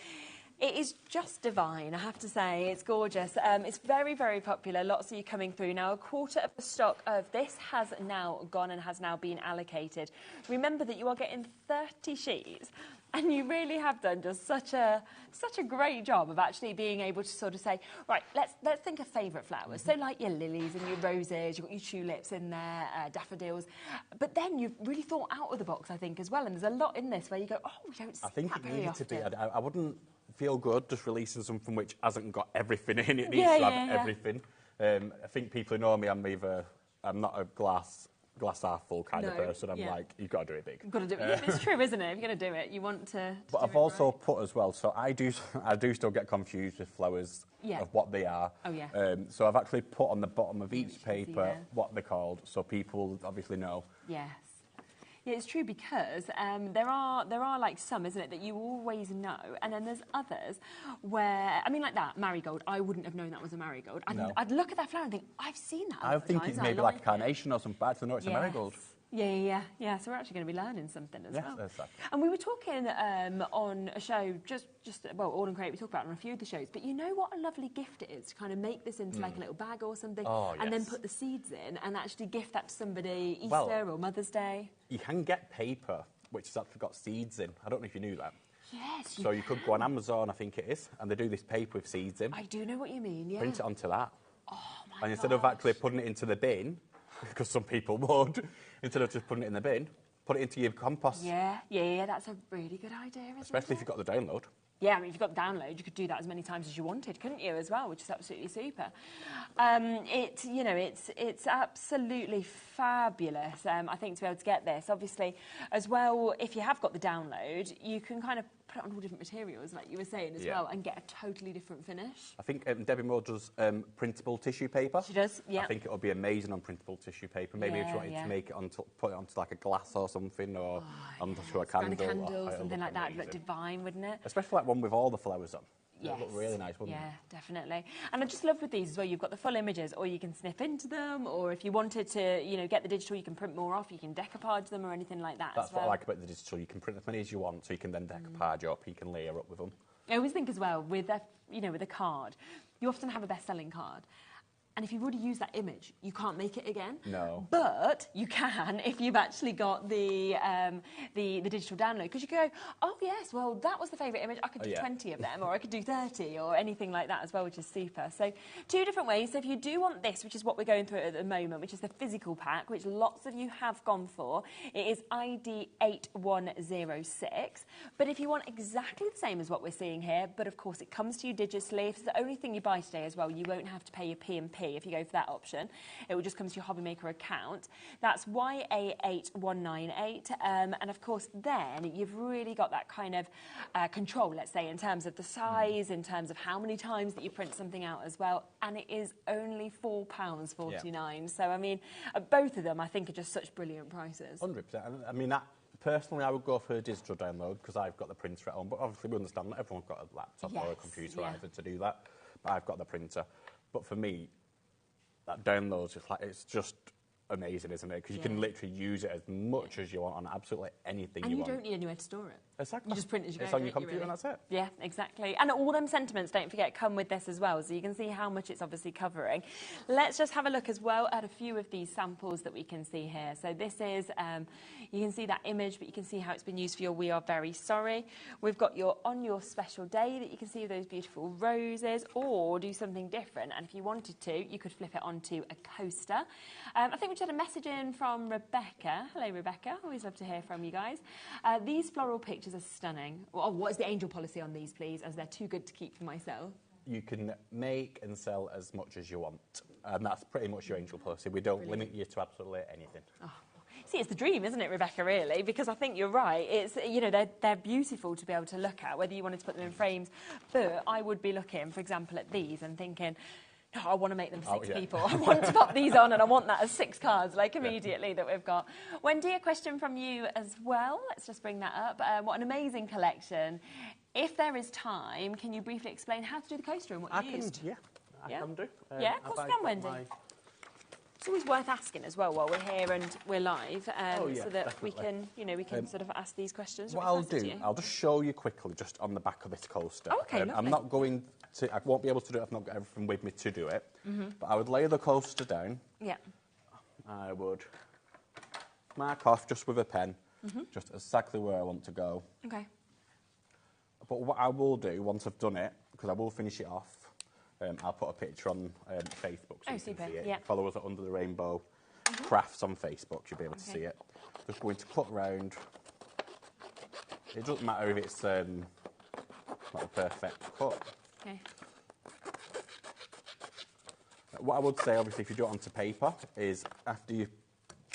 it is just divine, I have to say. It's gorgeous. It's very, very popular. Lots of you coming through. Now, a quarter of the stock of this has now gone and has now been allocated. Remember that you are getting 30 sheets, and you really have done just such a great job of actually being able to sort of say, right, let's think of favourite flowers. So like your lilies and your roses, you've got your tulips in there, daffodils. But then you've really thought out of the box, I think, as well. And there's a lot in this where you go, oh, we don't see I think that it very needed often. to be. I wouldn't feel good just releasing something which hasn't got everything in. It needs to have everything. I think people who know me, I'm not a glass half full kind of person. I'm like, you've got to do it big. You've got to do it. Yeah, it's true, isn't it? If you're going to do it, you want to but do I've it also right. put as well, so I do still get confused with flowers of what they are. Oh, yeah. So I've actually put on the bottom of each paper what they're called, so people obviously know. Yes. Yeah, it's true, because there are like some, isn't it, that you always know, and then there's others where, I mean, like that marigold. I wouldn't have known that was a marigold. I'd look at that flower and think, I've seen that. I think it's maybe like a carnation or something, but I actually know it's a marigold. Yeah. So we're actually going to be learning something as well. Exactly. And we were talking on a show All and Create, we talked about it on a few of the shows, but you know what a lovely gift it is to kind of make this into like a little bag or something, and then put the seeds in and actually gift that to somebody Easter or Mother's Day. You can get paper which has actually got seeds in. I don't know if you knew that. Yes. So you could go on Amazon, I think it is, and they do this paper with seeds in. I do know what you mean, yeah. Print it onto that. Oh, my And instead of actually putting it into the bin, because some people would, instead of just putting it in the bin, put it into your compost. Yeah, that's a really good idea, isn't it? Especially if you've got the download. Yeah, I mean, if you've got the download, you could do that as many times as you wanted, couldn't you, as well, which is absolutely super. It's absolutely fabulous, I think, to be able to get this. Obviously, as well, if you have got the download, you can kind of put it on all different materials, like you were saying, as well, and get a totally different finish. I think Debbie Moore does printable tissue paper. She does, yeah. I think it'll be amazing on printable tissue paper. Maybe if you wanted to make it put it onto like a glass or something, or onto a candle. Something like that. It'd look divine, wouldn't it? Especially like one with all the flowers on. Yes. It would look really nice, wouldn't it? Yeah, definitely. And I just love with these as well, you've got the full images, or you can snip into them, or if you wanted to, get the digital, you can print more off, you can decoupage them or anything like that. That's as well. what I like about the digital. You can print as many as you want, so you can then decoupage up, you can layer up with them. I always think as well, with a card, you often have a best-selling card. And if you've already used that image, you can't make it again. No. But you can if you've actually got the digital download. Because you can go, oh, yes, well, that was the favourite image. I could do 20 of them, or I could do 30, or anything like that as well, which is super. So 2 different ways. So if you do want this, which is what we're going through at the moment, which is the physical pack, which lots of you have gone for, it is ID 8106. But if you want exactly the same as what we're seeing here, but of course it comes to you digitally, if it's the only thing you buy today as well, you won't have to pay your P&P if you go for that option. It will just come to your HobbyMaker account. That's YA8198. And of course, then you've really got that kind of control, let's say, in terms of the size, in terms of how many times that you print something out as well. And it is only £4.49. Yeah. So, I mean, both of them, I think, are just such brilliant prices. 100%. I mean, personally, I would go for a digital download because I've got the printer at home. But obviously, we understand that everyone's got a laptop or a computer either to do that. But I've got the printer. But for me, that download's it's just amazing, isn't it? Because you can literally use it as much as you want on absolutely anything you want. And you don't need anywhere to store it. Exactly. You just print it as you go. It's on your computer and that's it. Yeah, exactly. And all them sentiments, don't forget, come with this as well, so you can see how much it's obviously covering. Let's just have a look as well at a few of these samples that we can see here. So this is, you can see that image, but you can see how it's been used for your We Are Very Sorry. We've got your On Your Special Day that you can see those beautiful roses, or do something different. And if you wanted to, you could flip it onto a coaster. I think we just had a message in from Rebecca. Hello, Rebecca. Always love to hear from you guys. These floral pictures are stunning. Oh, what is the angel policy on these, please, as they're too good to keep for myself? You can make and sell as much as you want. And that's pretty much your angel policy. We don't limit you to absolutely anything. Oh. See, it's the dream, isn't it, Rebecca, really? Because I think you're right. It's, you know, they're beautiful to be able to look at, whether you wanted to put them in frames. But I would be looking, for example, at these and thinking, oh, I want to make them 6 people. I want to pop these on and I want that as 6 cards, like immediately that we've got. Wendy, a question from you as well. Let's just bring that up. What an amazing collection. If there is time, can you briefly explain how to do the coaster and what you used? I can do. Yeah, of course you can, Wendy. It's always worth asking as well while we're here and we're live, so that we can, you know, we can sort of ask these questions. What I'll do, I'll just show you quickly, just on the back of this coaster. Oh, okay, I'm not going to, I won't be able to do it. I've not got everything with me to do it. But I would lay the coaster down. Yeah. I would mark off just with a pen, just exactly where I want to go. Okay. But what I will do once I've done it, because I will finish it off. I'll put a picture on Facebook so you can see it. Yeah. Follow us at Under the Rainbow Crafts on Facebook, you'll be able to see it. Just going to cut round. It doesn't matter if it's not a perfect cut. Okay. What I would say, obviously, if you do it onto paper, is after you've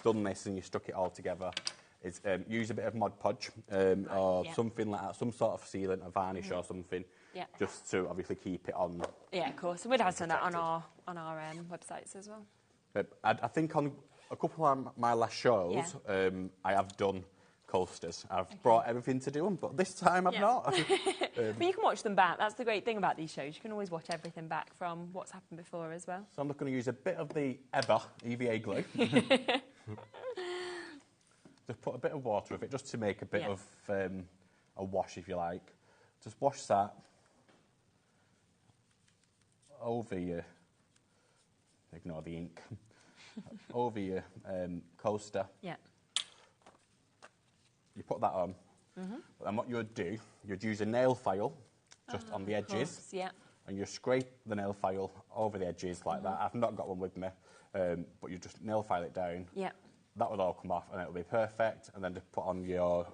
done this and you stuck it all together, is use a bit of Mod Podge or something like that, some sort of sealant, a varnish or something. Yeah. Just to obviously keep it on. Yeah, of course. We'd have done that on our websites as well. I think on a couple of my last shows, I have done coasters. I've brought everything to do them, but this time I've not. But you can watch them back. That's the great thing about these shows. You can always watch everything back from what's happened before as well. So I'm just going to use a bit of the EVA glue. Just put a bit of water with it, just to make a bit of a wash, if you like. Just wash that over your, ignore the ink, over your coaster. Yeah. You put that on. And what you would do, you'd use a nail file just on the edges. And you scrape the nail file over the edges like that. I've not got one with me, but you just nail file it down. Yeah. That would all come off and it'll be perfect. And then just put on your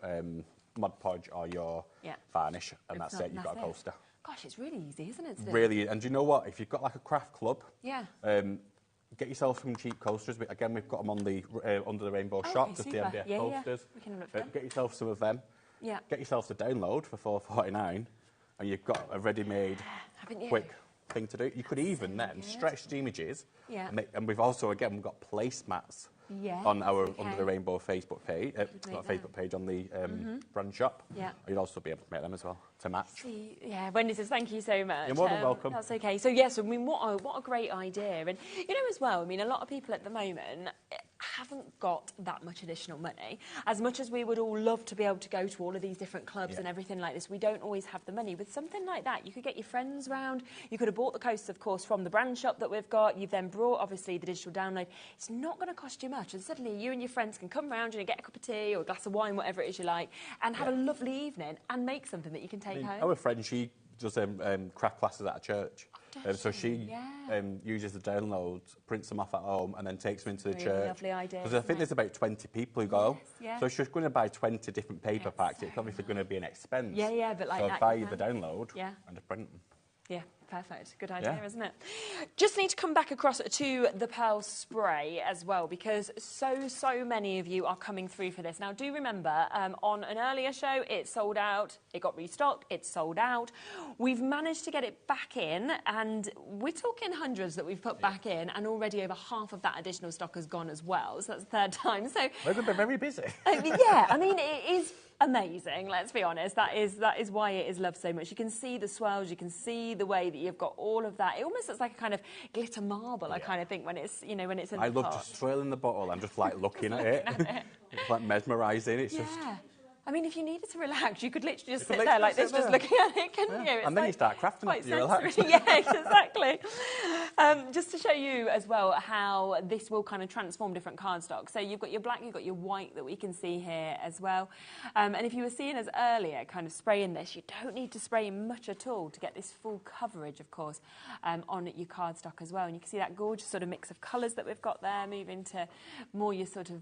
Mod Podge or your varnish, and that's it. You've got a coaster. Gosh, it's really easy, isn't it? Really, and do you know what? If you've got like a craft club, get yourself some cheap coasters. Again, we've got them on the Under the Rainbow shop, just the MDF coasters. We can look for them. Get yourself some of them. Yeah. Get yourself the download for $4.49, and you've got a ready-made, quick thing to do. You could even then stretch the images. Yeah. And we've also, again, we've got placemats. On our Under the Rainbow Facebook page, not Facebook page, on the brand shop. Yeah. You'd also be able to make them as well. to match. Yeah, Wendy says thank you so much. You're more than welcome. That's okay. So yes, I mean, what a great idea. And you know as well, I mean, a lot of people at the moment haven't got that much additional money. As much as we would all love to be able to go to all of these different clubs and everything like this, we don't always have the money. With something like that, you could get your friends round. You could have bought the coasters, of course, from the brand shop that we've got. You've then brought, obviously, the digital download. It's not going to cost you much. And suddenly you and your friends can come round and get a cup of tea or a glass of wine, whatever it is you like, and have a lovely evening and make something that you can take home. Our friend, she does craft classes at a church. So she uses the downloads, prints them off at home, and then takes them into the church. Lovely idea. Because I think there's about 20 people who go. Yes, so she's going to buy 20 different paper packs. It's obviously going to be an expense. Yeah, but like so that. So buy the download and just print them. Yeah, perfect. Good idea, isn't it? Just need to come back across to the Pearl spray as well, because so many of you are coming through for this. Now, do remember, on an earlier show, it sold out. It got restocked. It's sold out. We've managed to get it back in, and we're talking hundreds that we've put back in, and already over half of that additional stock has gone as well. So that's the third time. So we're going to be very busy. Yeah, I mean, it is amazing, let's be honest. That is why it is loved so much. You can see the swirls, you can see the way that you've got all of that. It almost looks like a kind of glitter marble, I kind of think, when it's, you know, when it's in the pot. I love just swirling the bottle and just like looking at it. It's like mesmerising. It's just... I mean, if you needed to relax, you could literally just sit there like this, just looking at it, couldn't you? It's and then you start crafting it, you relax. Yeah, exactly. Just to show you as well how this will kind of transform different cardstock. So you've got your black, you've got your white that we can see here as well. And if you were seeing us earlier kind of spraying this, you don't need to spray much at all to get this full coverage, of course, on your cardstock as well. And you can see that gorgeous sort of mix of colours that we've got there, moving to more your sort of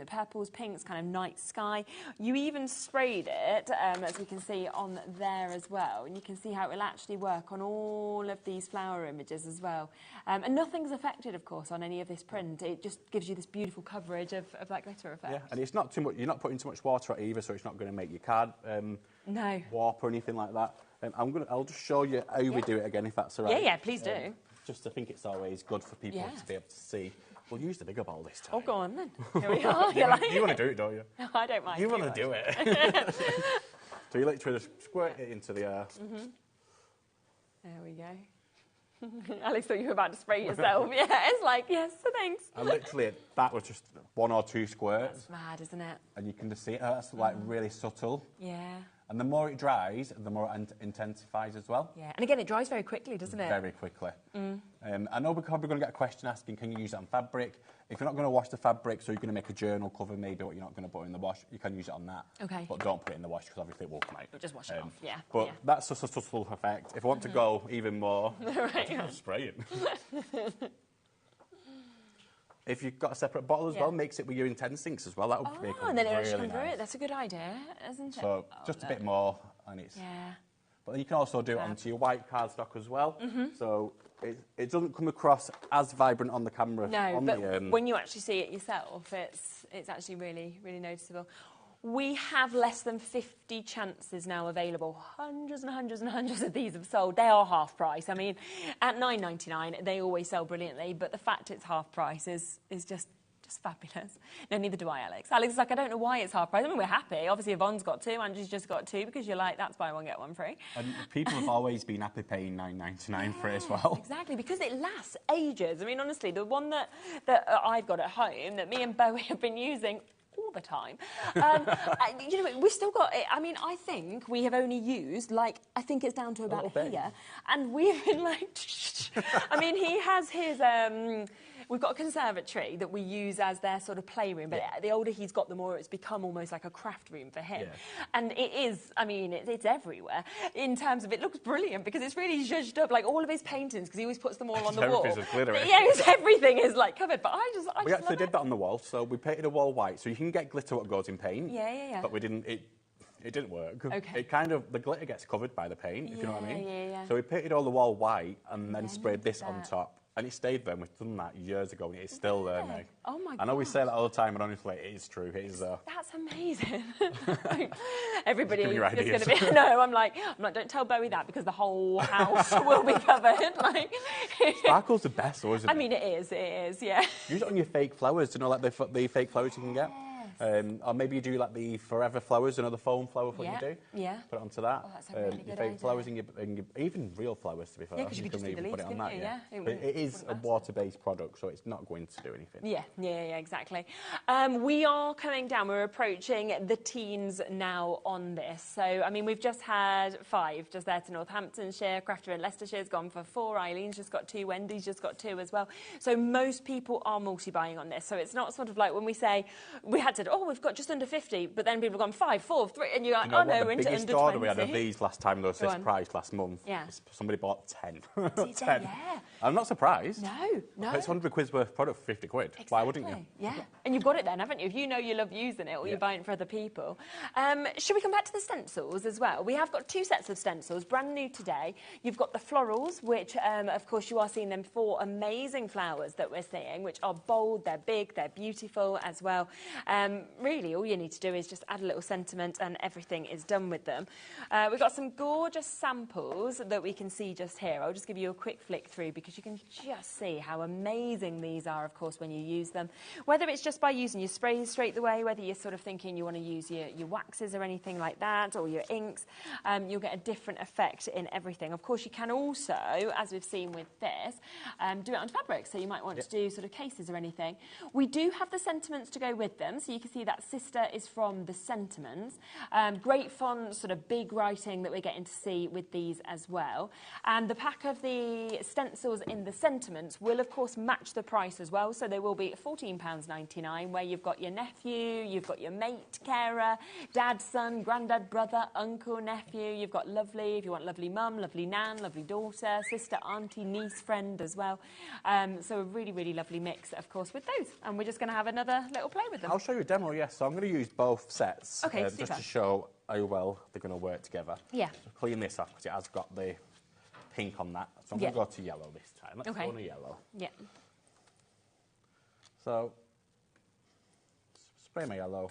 purples, pinks, kind of night sky. You even sprayed it, as we can see on there as well, and you can see how it will actually work on all of these flower images as well. And nothing's affected, of course, on any of this print. It just gives you this beautiful coverage of that glitter effect. Yeah, and it's not too much. You're not putting too much water on it either, so it's not going to make your card warp or anything like that. I'll just show you how we do it again, if that's all right. Yeah, please do. Just I think it's always good for people to be able to see. We'll use the bigger bowl this time. Oh, go on then. Here we are. You want to do it, don't you? No, I don't mind. You want to do it. So you literally just squirt it into the air. There we go. Alex thought you were about to spray yourself. Yeah, it's like, yes, thanks. And literally, that was just 1 or 2 squirts. That's mad, isn't it? And you can just see it. That's like really subtle. Yeah. And the more it dries, the more it intensifies as well. Yeah, and again, it dries very quickly, doesn't it? Very quickly. I know we're probably going to get a question asking, can you use it on fabric? If you're not going to wash the fabric, so you're going to make a journal cover, maybe what you're not going to put in the wash, you can use it on that. Okay. But don't put it in the wash, because obviously it will come out. We'll just wash it off, yeah. But that's just a subtle effect. If you want to go even more, spray it. If you've got a separate bottle as well, mix it with your intense inks as well. That would make it and then really it'll just come through nice. it. That's a good idea, isn't it? So just a bit more, and it's... Yeah. But then you can also do it onto your white cardstock as well. So it doesn't come across as vibrant on the camera. No, but when you actually see it yourself, it's actually really, really noticeable. We have less than 50 chances now available. Hundreds and hundreds and hundreds of these have sold. They are half price. I mean, at $9.99, they always sell brilliantly, but the fact it's half price is just fabulous. No, neither do I, Alex. Alex is like, I don't know why it's half price. I mean, we're happy. Obviously, Yvonne's got 2, Andrew's just got 2, because you're like, that's buy one, get one free. And people have always been happy paying $9.99 for it as well. Exactly, because it lasts ages. I mean, honestly, the one that I've got at home, that me and Bowie have been using all the time. You know, we've still got it. I mean, I think we have only used, like, I think it's down to about here. And we've been like, I mean, he has his... We've got a conservatory that we use as their sort of playroom, but the older he's got, the more it's become almost like a craft room for him. And it is, I mean, it's everywhere in terms of, it looks brilliant because it's really zhuzhed up, like all of his paintings, because he always puts them all on the wall. Everything is like covered, but I just we actually did that on the wall, so we painted a wall white, so you can get glitter what goes in paint. But we didn't, it didn't work. It kind of, the glitter gets covered by the paint, if you know what I mean. So we painted all the wall white and then sprayed this on top. And it stayed there, and we've done that years ago, and it's still there now. Oh my God. I know we say that all the time, and honestly, it is true. It is there. That's amazing. Everybody is going to be... No, I'm like, don't tell Bowie that, because the whole house will be covered. Like, Sparkle's the best, though, isn't it? I mean, it is, yeah. Use it on your fake flowers, you know, like the fake flowers you can get. Or maybe you do like the forever flowers, another foam flower, what you do. Yeah. Put it onto that. Oh, that's a really your good favourite flowers in your, even real flowers, to be fair. Yeah, because you could just do the leaves, put it on that, yeah. But it is a water-based product, so it's not going to do anything. Yeah, exactly. We are coming down. We're approaching the teens now on this. So, I mean, we've just had 5 just there to Northamptonshire. Crafter in Leicestershire's gone for 4. Eileen's just got 2. Wendy's just got 2 as well. So most people are multi-buying on this. So it's not sort of like when we say, we had said, oh, we've got just under 50, but then people have gone 5, 4, 3, and you're like, You know, oh no, the into biggest under 20. order we had of these last time, though, this price last month. Yeah. Somebody bought 10. Did 10. they? Yeah. I'm not surprised. No. It's 100 quid's worth of product for 50 quid. Exactly. Why wouldn't you? Yeah. And you've got it then, haven't you? If you know you love using it or you're buying it for other people. Should we come back to the stencils as well? We have got 2 sets of stencils, brand new today. You've got the florals, which, of course, you are seeing them 4 amazing flowers that we're seeing, which are bold, they're big, they're beautiful as well. Really, all you need to do is just add a little sentiment and everything is done with them. We've got some gorgeous samples that we can see just here. I'll just give you a quick flick through because you can just see how amazing these are, of course, when you use them. Whether it's just by using your sprays straight away, whether you're sort of thinking you want to use your waxes or anything like that, or your inks, you'll get a different effect in everything. Of course, you can also, as we've seen with this, do it on fabric. So you might want to do sort of cases or anything. We do have the sentiments to go with them. So you can see that sister is from the sentiments. Great font, sort of big writing that we're getting to see with these as well. And the pack of the stencils in the sentiments will, of course, match the price as well. So they will be £14.99, where you've got your nephew, you've got your mate, carer, dad, son, granddad, brother, uncle, nephew. You've got lovely, if you want lovely mum, lovely nan, lovely daughter, sister, auntie, niece, friend as well. So a really, really lovely mix, of course, with those. And we're just going to have another little play with them. I'll show you a demo, yes. So I'm going to use both sets Okay, just to show how well they're going to work together. Yeah. So clean this off because it has got the pink on that. So I'm going to go to yellow this time. Let's go on a yellow. Yeah. So spray my yellow.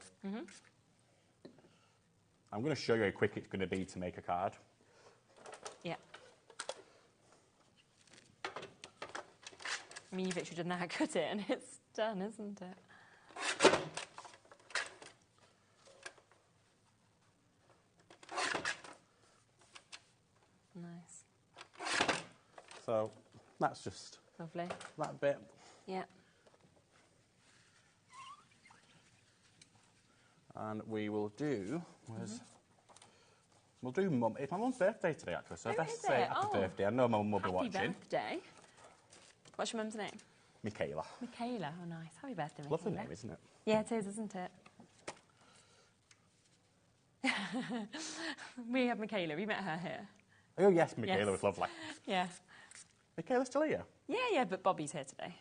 I'm going to show you how quick it's going to be to make a card. Yeah. I mean, you've literally done that, cut it, and it's done, isn't it? Nice. So that's just lovely. That bit. Yeah. And we will do we'll do mum. It's my mum's birthday today, actually. So let's say happy birthday. I know my mum will be watching. Happy birthday. What's your mum's name? Michaela. Michaela. Oh, nice. Happy birthday, Michaela. Lovely name, isn't it? Yeah, it is, isn't it? We have Michaela. We met her here. Oh, yes, Michaela was lovely. Yeah. Michaela's still here? Yeah, but Bobby's here today.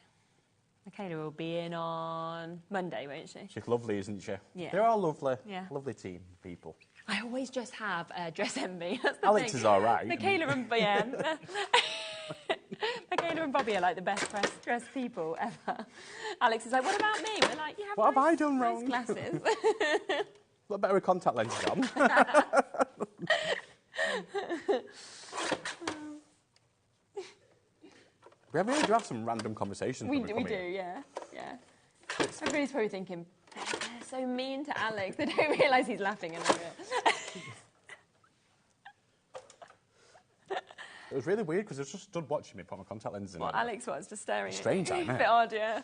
Michaela will be in on Monday, won't she? She's lovely, isn't she? Yeah. They're all lovely. Yeah. Lovely team people. I always just have dress envy. That's the Alex thing. is all right. Michaela and Michaela and Bobby are like the best dressed people ever. Alex is like, what about me? We're like, you have what nice, have I done nice wrong? glasses. A lot better with contact lenses on. We really do have some random conversations. We do, yeah. Everybody's probably thinking, they're so mean to Alex. They don't realise he's laughing at it. It was really weird because I was just stood watching me put my contact lenses in. What Alex was, just staring Strange, at you. isn't it? A bit odd, yeah.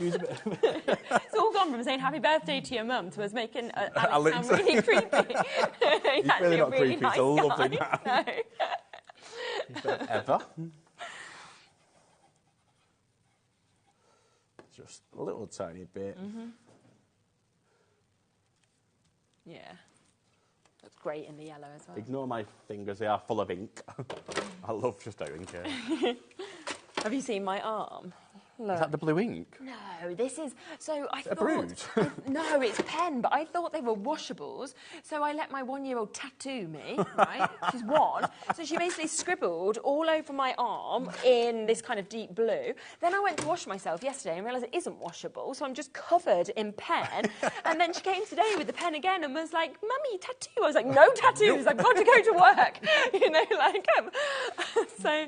It's all gone from saying happy birthday to your mum to us making Alex sound really creepy. He's actually really not a really creepy, nice it's a lovely guy. man. No. Ever. Just a little tiny bit. Yeah. Looks great in the yellow as well. Ignore my fingers, they are full of ink. I love just doing it. Have you seen my arm? Look. Is that the blue ink? No, this is... So I thought... A brood? No, it's pen, but I thought they were washables. So I let my one-year-old tattoo me, right? She's 1. So she basically scribbled all over my arm in this kind of deep blue. Then I went to wash myself yesterday and realised it isn't washable, so I'm just covered in pen. And then she came today with the pen again and was like, Mummy, tattoo. I was like, no tattoos, I've got to go to work. You know, like... So...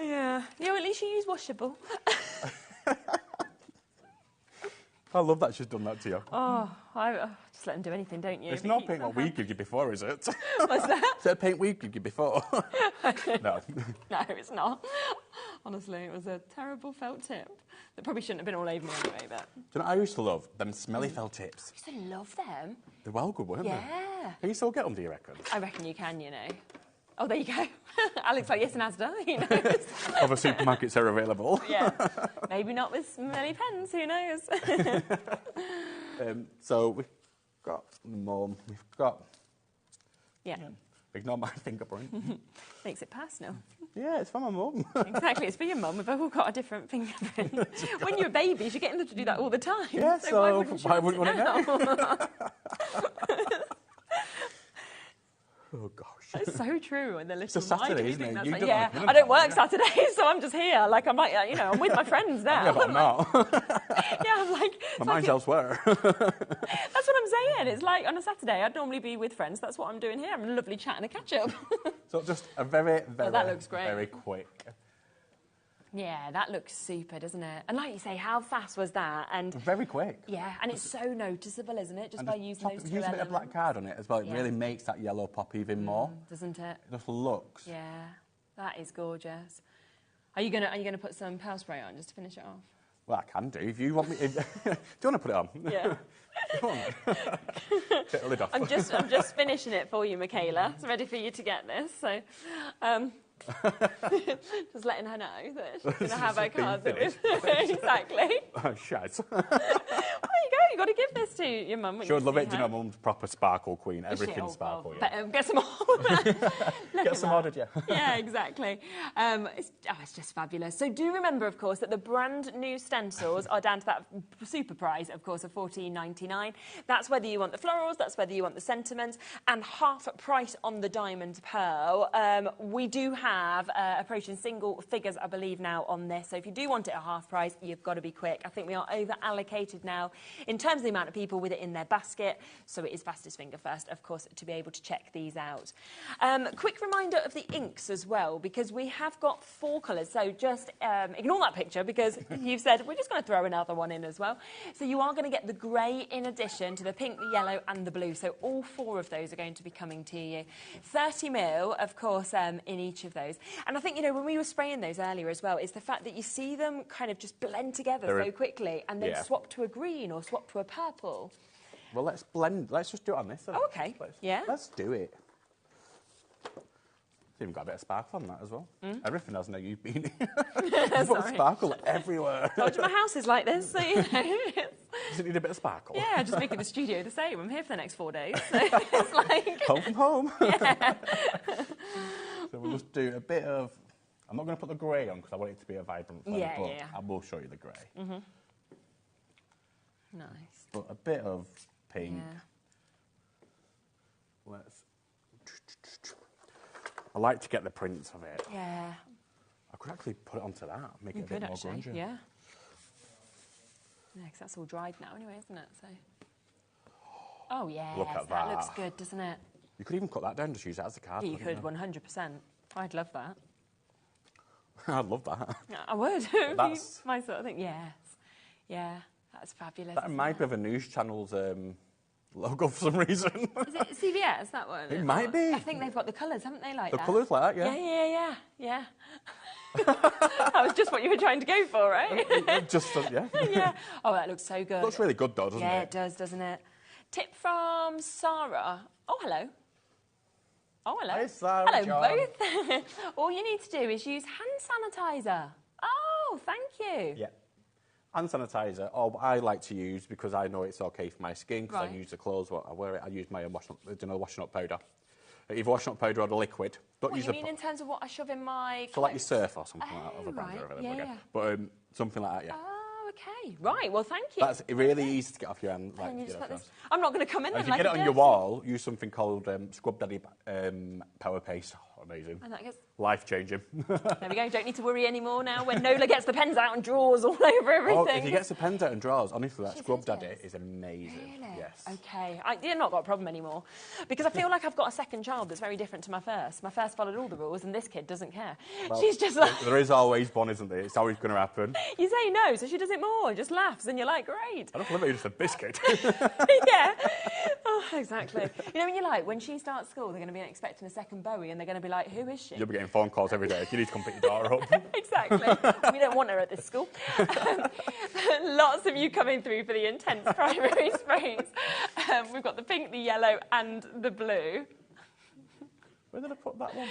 Yeah. At least you use washable. I love that she's done that to you. Oh, just let them do anything, don't you? It's not paint what we give you before, is it? What's that? Is it paint we give you before? No. No, it's not. Honestly, it was a terrible felt tip that probably shouldn't have been all over me anyway, but... Do you know what I used to love? Them smelly felt tips. I used to love them. They're well good, weren't they? Yeah. Can you still get them, do you reckon? I reckon you can, you know. Oh, there you go. Alex like, yes, and Asda, he knows. Other supermarkets are available. Yeah. Maybe not with smelly pens, who knows? So we've got Mum, we've got... Yeah. Ignore my fingerprint. Makes it personal. Yeah, it's for my mum. Exactly, it's for your mum. We've all got a different fingerprint. When you're a baby, you're getting them to do that all the time. Yeah, so why wouldn't you want to know? Oh, gosh. It's so true. When they're little, It's a Saturday, isn't it? Yeah, I don't work Saturdays, so I'm just here. Like, I'm like, you know, I'm with my friends now. Yeah, but I'm not. Yeah, I'm like... My mind's elsewhere. That's what I'm saying. It's like, on a Saturday, I'd normally be with friends. That's what I'm doing here. I'm a lovely chat and a catch-up. So just a very, very, that looks great. very quick... Yeah, that looks super, doesn't it? And like you say, how fast was that? And very quick. Yeah, and it's so noticeable, isn't it? Just by using those two Using a bit of black card on it as well, it really makes that yellow pop even more. Doesn't it? It just looks. Yeah, that is gorgeous. Are you gonna put some pearl spray on just to finish it off? Well, I can do if you want me. Do you want to put it on? Yeah. Take the lid off. I'm just finishing it for you, Michaela. It's ready for you to get this. So, just letting her know that she's going to have her cards with. Exactly. Oh, shite. There you go. You've got to give this to your mum. She would love it. Do you know, Mum's proper sparkle queen. Everything Oh, sparkle. well, Yeah. get some more. Get some ordered, yeah. Yeah, exactly. It's just fabulous. So do remember, of course, that the brand new stencils are down to that super price, of course, of $14.99. That's whether you want the florals, that's whether you want the sentiments, and half price on the diamond pearl. We do have approaching single figures, I believe, now on this. So if you do want it at half price, you've got to be quick. I think we are over allocated now in terms of the amount of people with it in their basket. So it is fastest finger first, of course, to be able to check these out. Quick reminder of the inks as well, because we have got 4 colours. So just ignore that picture because you've said we're just going to throw another one in as well. So you are going to get the grey in addition to the pink, the yellow and the blue. So all 4 of those are going to be coming to you. 30ml, of course, in each of those. And I think, you know, when we were spraying those earlier as well, it's the fact that you see them kind of just blend together so quickly and then swap to a green or swap to a purple. Well, let's blend. Let's just do it on this. Oh, okay. Let's do it. It's even got a bit of sparkle on that as well. Everything has no you've been. You've got sparkle everywhere. Told you my house is like this, so you know. Does it need a bit of sparkle? Yeah, just making the studio the same. I'm here for the next 4 days. So it's like... Home from home. Yeah. So we'll just do a bit of... I'm not going to put the grey on because I want it to be a vibrant colour, but I will show you the grey. Nice. But a bit of pink. Yeah. Let's... I like to get the prints of it. Yeah. I could actually put it onto that, make it a bit more grungy. Yeah. Yeah, because that's all dried now anyway, isn't it? So. Oh, yeah. Look at that looks good, doesn't it? You could even cut that down, just use that as a card. Yeah, you could, 100%. I'd love that. I'd love that. I would. That's my sort of thing. Yes. Yeah, that's fabulous. That reminds me of a news channel's logo for some reason. Is it CVS, that one? It might be. I think they've got the colours, haven't they, like the that? The colours like that, yeah. Yeah. That was just what you were trying to go for, right? Yeah. Oh, that looks so good. Looks really good, though, doesn't it? Yeah, it does, doesn't it? Tip from Sarah. Oh, hello. Oh, hello. Hi, Sarah. Hello, John. both. All you need to do is use hand sanitizer. Oh, thank you. Yeah. Hand sanitizer, I like to use because I know it's okay for my skin because I use the clothes I wear it. I use my washing up powder. Either washing up powder or the liquid. Don't use you mean in terms of what I shove in my clothes? So like your Surf or something like that, other brands or whatever. Yeah. But something like that, yeah. Oh, okay. Right, well, thank you. That's really easy to get off your hand. Like, you just put this... I'm not going to come in and and if you get it on your wall, use something called Scrub Daddy Power Paste amazing. And that gets... Life-changing. There we go. Don't need to worry anymore now when Nola gets the pens out and draws all over everything. Oh, if he gets the pens out and draws, honestly, that scrub daddy is amazing. Really? Yes. Okay. I've not got a problem anymore because I feel like I've got a second child that's very different to my first. My first followed all the rules and this kid doesn't care. Well, She's just like... There is always one, isn't there? It's always going to happen. You say no, so she does it more, just laughs, and you're like, great. I don't believe it, just a biscuit. Yeah. Oh, exactly. You know, when you're like, when she starts school, they're going to be expecting a second Bowie, and they're going to be like, who is she? You'll be getting phone calls every day. You need to come pick your daughter up. Exactly. We don't want her at this school. Lots of you coming through for the intense primary sprays. We've got the pink, the yellow, and the blue. Where did I put that one?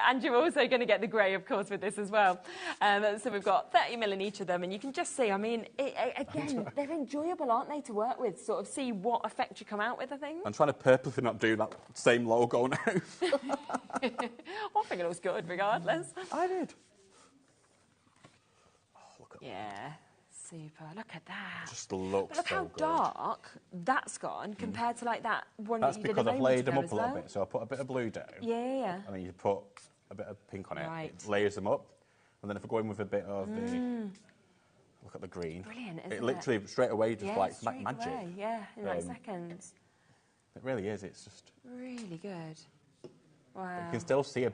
And you're also going to get the grey, of course, with this as well. So we've got 30mm in each of them, and you can just see, I mean, again, they're enjoyable, aren't they, to work with? Sort of see what effect you come out with, I think. I'm trying to purposely not do that same logo now. I think it looks good, regardless. I did. Oh, look at that. Super. Look at that. Just looks but look so how good. dark that's gone compared to like that one That's that you did because a I've moment laid them ago up as a little well. bit. So I put a bit of blue down. Yeah. And then you put a bit of pink on it. Right. It layers them up. And then if I go in with a bit of the... Look at the green. Brilliant, isn't it? Literally straight away just like straight magic. away. Yeah, in like seconds. It really is. It's just... Really good. Wow. You can still see a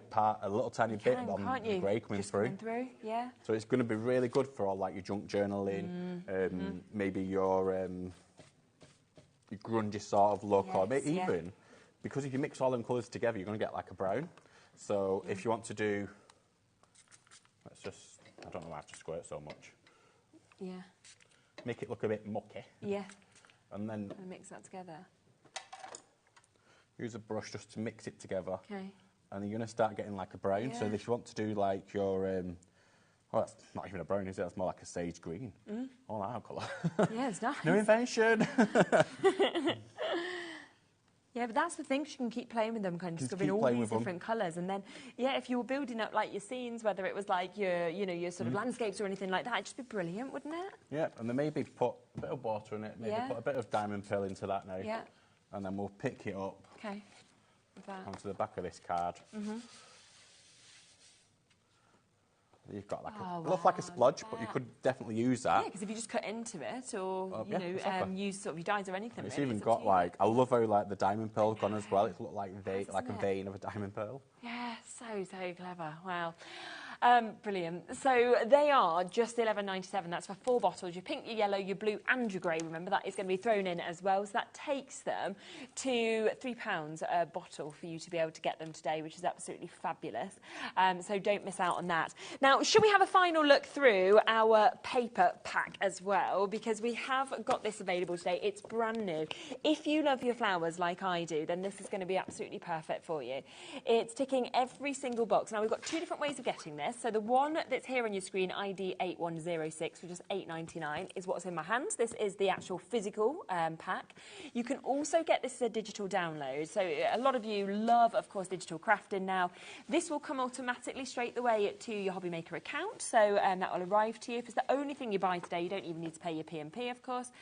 little tiny bit on the grey coming through. Yeah. So it's going to be really good for all like your junk journaling, maybe your grungy sort of look, or maybe even because if you mix all them colours together, you're going to get like a brown. So if you want to do, let's just, I don't know why I have to squirt so much. Yeah. Make it look a bit mucky. Yeah. And then mix that together. Use a brush just to mix it together. Okay. And you're going to start getting like a brown. So if you want to do like your, oh, that's not even a brown, is it? That's more like a sage green. Oh, that colour. Yeah, it's nice. New invention. Yeah, but that's the thing. She can keep playing with them, kind of discovering all these different colours. And then, yeah, if you were building up like your scenes, whether it was like your, you know, your sort of landscapes or anything like that, it'd just be brilliant, wouldn't it? Yeah, and then maybe put a bit of water in it. Maybe put a bit of diamond pearl into that now. Yeah. And then we'll pick it up with that onto the back of this card. You've got like it looks like a splodge, but you could definitely use that. Yeah, because if you just cut into it, or you know, exactly. use sort of your dyes or anything. It's really, even got like I love how like the diamond pearl gone as well. It's looked like a vein of a diamond pearl. Yeah, so clever. Wow. Brilliant. So they are just $11.97. That's for 4 bottles. Your pink, your yellow, your blue and your grey. Remember, that is going to be thrown in as well. So that takes them to £3 a bottle for you to be able to get them today, which is absolutely fabulous. So don't miss out on that. Now, should we have a final look through our paper pack as well? Because we have got this available today. It's brand new. If you love your flowers like I do, then this is going to be absolutely perfect for you. It's ticking every single box. Now, we've got 2 different ways of getting this. So the one that's here on your screen, ID 8106, which is $8.99, is what's in my hands. This is the actual physical pack. You can also get this as a digital download. So a lot of you love, of course, digital crafting now. This will come automatically straight away to your HobbyMaker account. So that will arrive to you. If it's the only thing you buy today, you don't even need to pay your P&P, of course.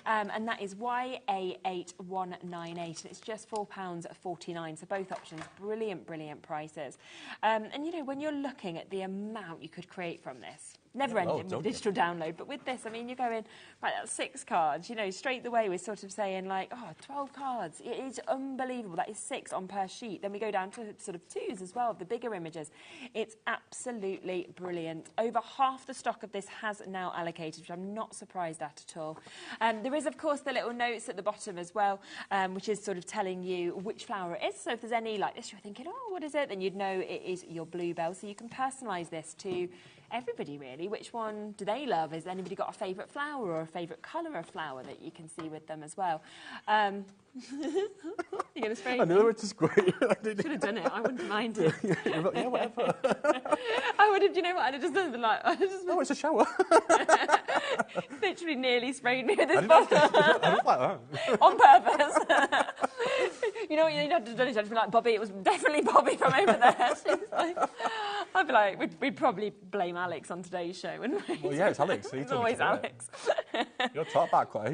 And that is YA8198. And it's just £4.49. So both options, brilliant, brilliant prices. And, you know, when you're looking at the amount you could create from this. Never ending with digital download, but with this, I mean, you're going, right, that's 6 cards, you know, straight away we're sort of saying like, oh, 12 cards. It is unbelievable. That is 6 on per sheet. Then we go down to sort of 2s as well, the bigger images. It's absolutely brilliant. Over half the stock of this has now allocated, which I'm not surprised at all. There is, of course, the little notes at the bottom as well, which is sort of telling you which flower it is. So if there's any like this, you're thinking, oh, what is it? Then you'd know it is your bluebell. So you can personalise this to everybody, really. Which one do they love? Has anybody got a favourite flower or a favourite colour of flower that you can see with them as well? You're going to spray me? I knew it was great. Should have done it. I wouldn't mind it. Yeah, whatever. I would have, do you know what? I'd have just done it like... Oh, it's a shower. Literally nearly sprayed me with this bottle. I was like that. On purpose. You know what you have to do? Is I'd be like, Bobby, it was definitely Bobby from over there. Like, I'd be like, we'd probably blame Alex on today's show, wouldn't we? Well, yeah, it's Alex. It's always Alex. You're taught back quite a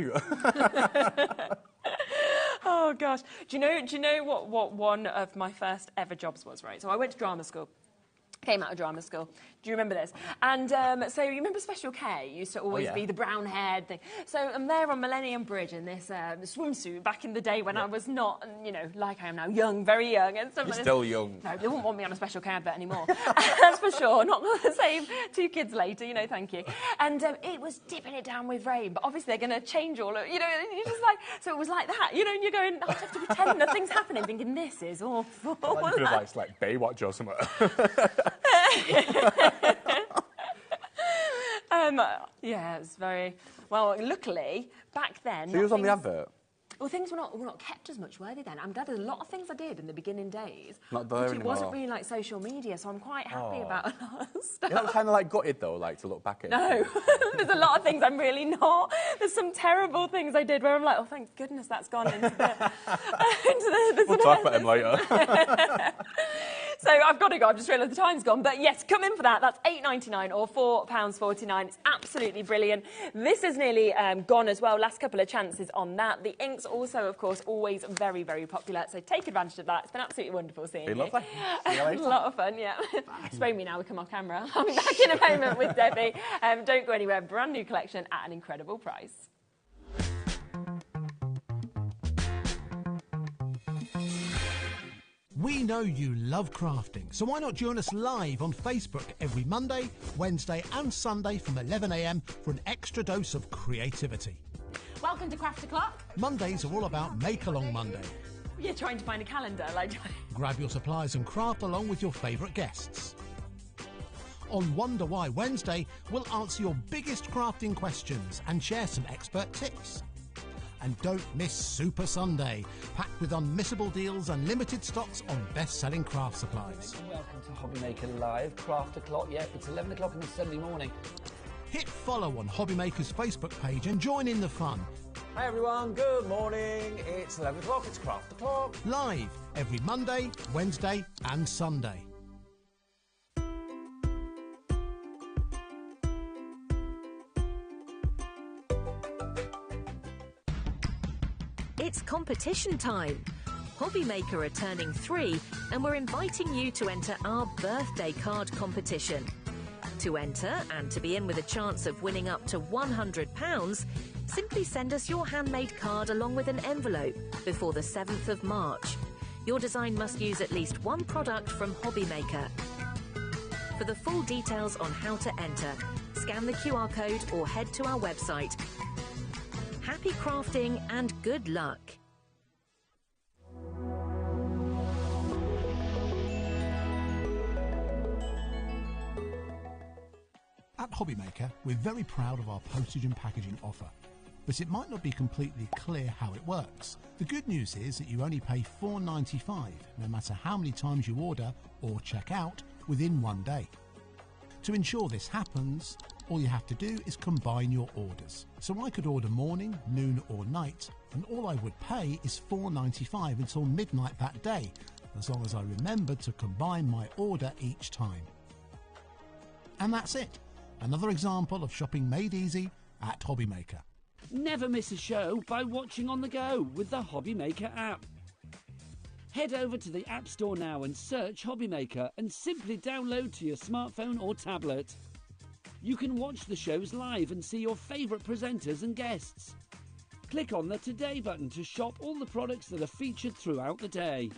Oh gosh. Do you know what one of my first ever jobs was, right? So I went to drama school. Came out of drama school. Do you remember this? And so you remember Special K used to always be the brown-haired thing. So I'm there on Millennium Bridge in this swimsuit back in the day when I was not, you know, like I am now, young, very young and stuff. You're still young. No, they wouldn't want me on a Special K advert anymore. That's for sure. Not the same 2 kids later, you know, thank you. And it was dipping it down with rain, but obviously they're going to change all of, you know, you're just like, so it was like that, you know, and you're going, I have to pretend nothing's happening, thinking this is awful. Like you could have like Baywatch or something. Yeah, it was very... Well, luckily, back then... So you was on the advert? Well, things were not kept as much, were they then? I'm glad there's a lot of things I did in the beginning days. Not there anymore. It wasn't really like social media, so I'm quite happy about a lot of stuff. You're not kind of like gutted though, like to look back at? No, there's a lot of things I'm really not. There's some terrible things I did where I'm like, oh, thank goodness that's gone into the... We'll talk about them later. So I've got to go. I've just realised the time's gone. But yes, come in for that. That's £8.99 or £4.49. It's absolutely brilliant. This is nearly gone as well. Last couple of chances on that. The inks also, of course, always very, very popular. So take advantage of that. It's been absolutely wonderful seeing you. Lovely. See you later. A lot of fun, yeah. Spray me now. We come off camera. I'll be back in a moment with Debbie. Don't go anywhere. Brand new collection at an incredible price. We know you love crafting, so why not join us live on Facebook every Monday, Wednesday and Sunday from 11 a.m. for an extra dose of creativity. Welcome to Craft O'Clock. Mondays are all about Make Along Monday. You're trying to find a calendar, like... Grab your supplies and craft along with your favourite guests. On Wonder Why Wednesday, we'll answer your biggest crafting questions and share some expert tips. And don't miss Super Sunday, packed with unmissable deals and limited stocks on best-selling craft supplies. Welcome to HobbyMaker Live, Craft O'Clock. Yeah, it's 11 o'clock on a Sunday morning. Hit follow on HobbyMaker's Facebook page and join in the fun. Hi everyone, good morning. It's 11 o'clock, it's Craft O'Clock. Live every Monday, Wednesday and Sunday. It's competition time. HobbyMaker are turning 3 and we're inviting you to enter our birthday card competition. To enter and to be in with a chance of winning up to £100, simply send us your handmade card along with an envelope before the 7th of March. Your design must use at least one product from HobbyMaker. For the full details on how to enter, scan the QR code or head to our website. Happy crafting and good luck. At HobbyMaker, we're very proud of our postage and packaging offer, but it might not be completely clear how it works. The good news is that you only pay $4.95 no matter how many times you order or check out within one day. To ensure this happens, all you have to do is combine your orders. So I could order morning, noon or night, and all I would pay is $4.95 until midnight that day, as long as I remembered to combine my order each time. And that's it. Another example of shopping made easy at HobbyMaker. Never miss a show by watching on the go with the HobbyMaker app. Head over to the App Store now and search HobbyMaker and simply download to your smartphone or tablet. You can watch the shows live and see your favourite presenters and guests. Click on the Today button to shop all the products that are featured throughout the day.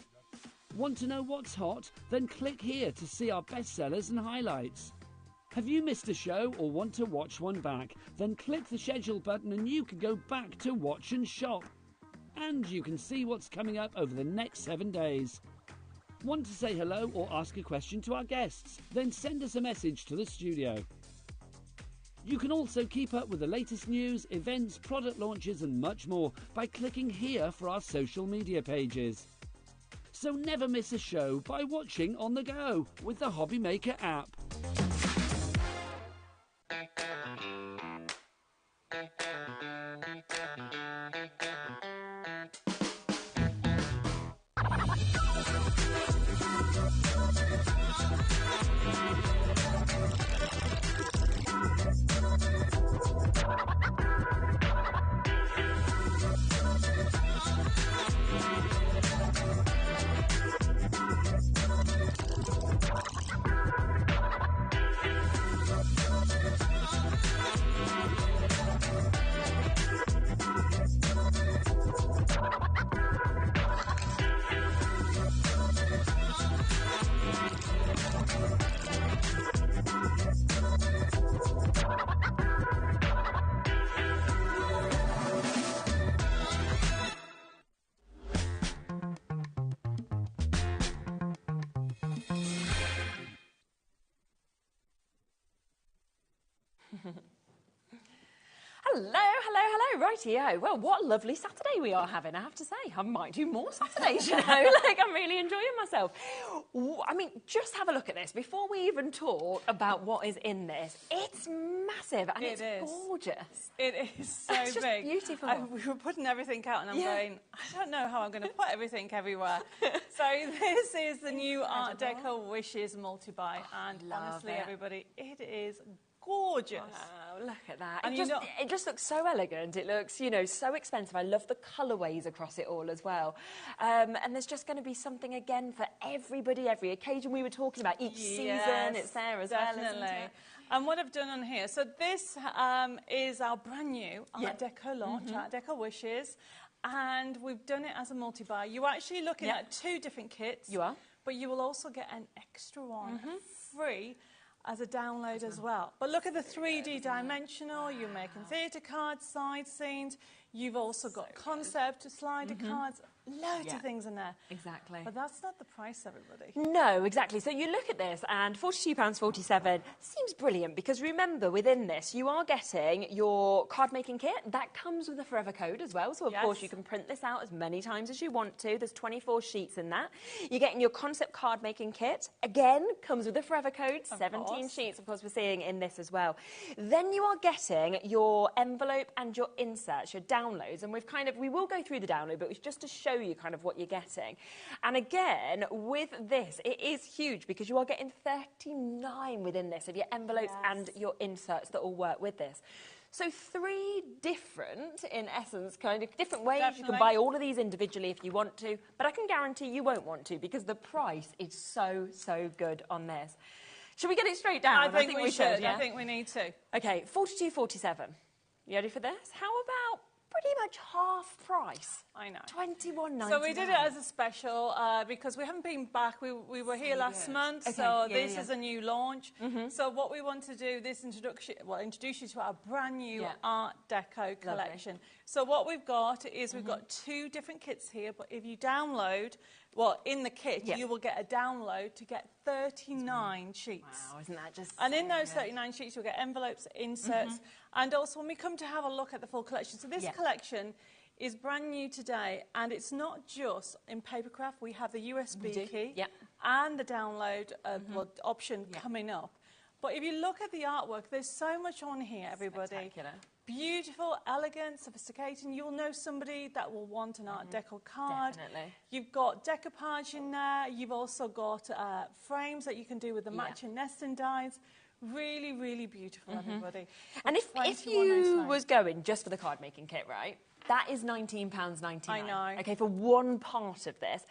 Want to know what's hot? Then click here to see our bestsellers and highlights. Have you missed a show or want to watch one back? Then click the schedule button and you can go back to watch and shop. And you can see what's coming up over the next 7 days. Want to say hello or ask a question to our guests? Then send us a message to the studio. You can also keep up with the latest news, events, product launches and much more by clicking here for our social media pages. So never miss a show by watching on the go with the HobbyMaker app. Hello, hello, hello, rightio. Well, what a lovely Saturday we are having, I have to say. I might do more Saturdays, you know, like I'm really enjoying myself. I mean, just have a look at this. Before we even talk about what is in this, it's massive and it's gorgeous. It is so it's just big. Beautiful. We were putting everything out and I'm going, I don't know how I'm going to put everything everywhere. So this is the new Art Deco Wishes multi-buy and honestly, everybody, it is gorgeous. Wow, look at that. And it just looks so elegant. It looks, you know, so expensive. I love the colourways across it all as well. And there's just going to be something, again, for everybody, every occasion we were talking about. Each season, it's there as well, isn't it? And what I've done on here, so this is our brand new Art Deco launch, Art Deco Wishes. And we've done it as a multi-buy. You're actually looking at 2 different kits. You are. But you will also get an extra one free as a download as well. But look at the 3D dimensional. You're making theatre cards, side scenes. You've also got concept slider cards. Loads of things in there. Exactly. But that's not the price, everybody. No, exactly. So you look at this and £42.47 seems brilliant because remember, within this, you are getting your card-making kit. That comes with a forever code as well. So, of course, you can print this out as many times as you want to. There's 24 sheets in that. You're getting your concept card-making kit. Again, comes with a forever code. 17 sheets, of course, we're seeing in this as well. Then you are getting your envelope and your inserts, your downloads. And we will go through the download, but it's just to show you kind of what you're getting. And again, with this, it is huge because you are getting 39 within this of your envelopes and your inserts that all work with this. So 3 different, in essence, kind of different ways. You can buy all of these individually if you want to, but I can guarantee you won't want to because the price is so, so good on this. Should we get it straight down? I think we should. I think we need to. Okay, £42.47. You ready for this? How about pretty much half price? I know. £21.99. So we did it as a special because we haven't been back. We were here last month, so this is a new launch. So what we want to do, this introduce you to our brand new Art Deco collection. So what we've got is we've got 2 different kits here, but if you download, in the kit, you will get a download to get 39 sheets. Wow, isn't that just And in those 39 sheets, you'll get envelopes, inserts, and also when we come to have a look at the full collection. So this collection is brand new today, and it's not just in Papercraft. We have the USB key and the download option coming up. But if you look at the artwork, there's so much on here, everybody. Spectacular. Beautiful, elegant, sophisticated. You'll know somebody that will want an Art Deco card. Definitely. You've got decoupage in there. You've also got frames that you can do with the matching nesting dies. Really, really beautiful, everybody. And if you was going just for the card making kit, right, that is £19.99. I know. Okay, for one part of this.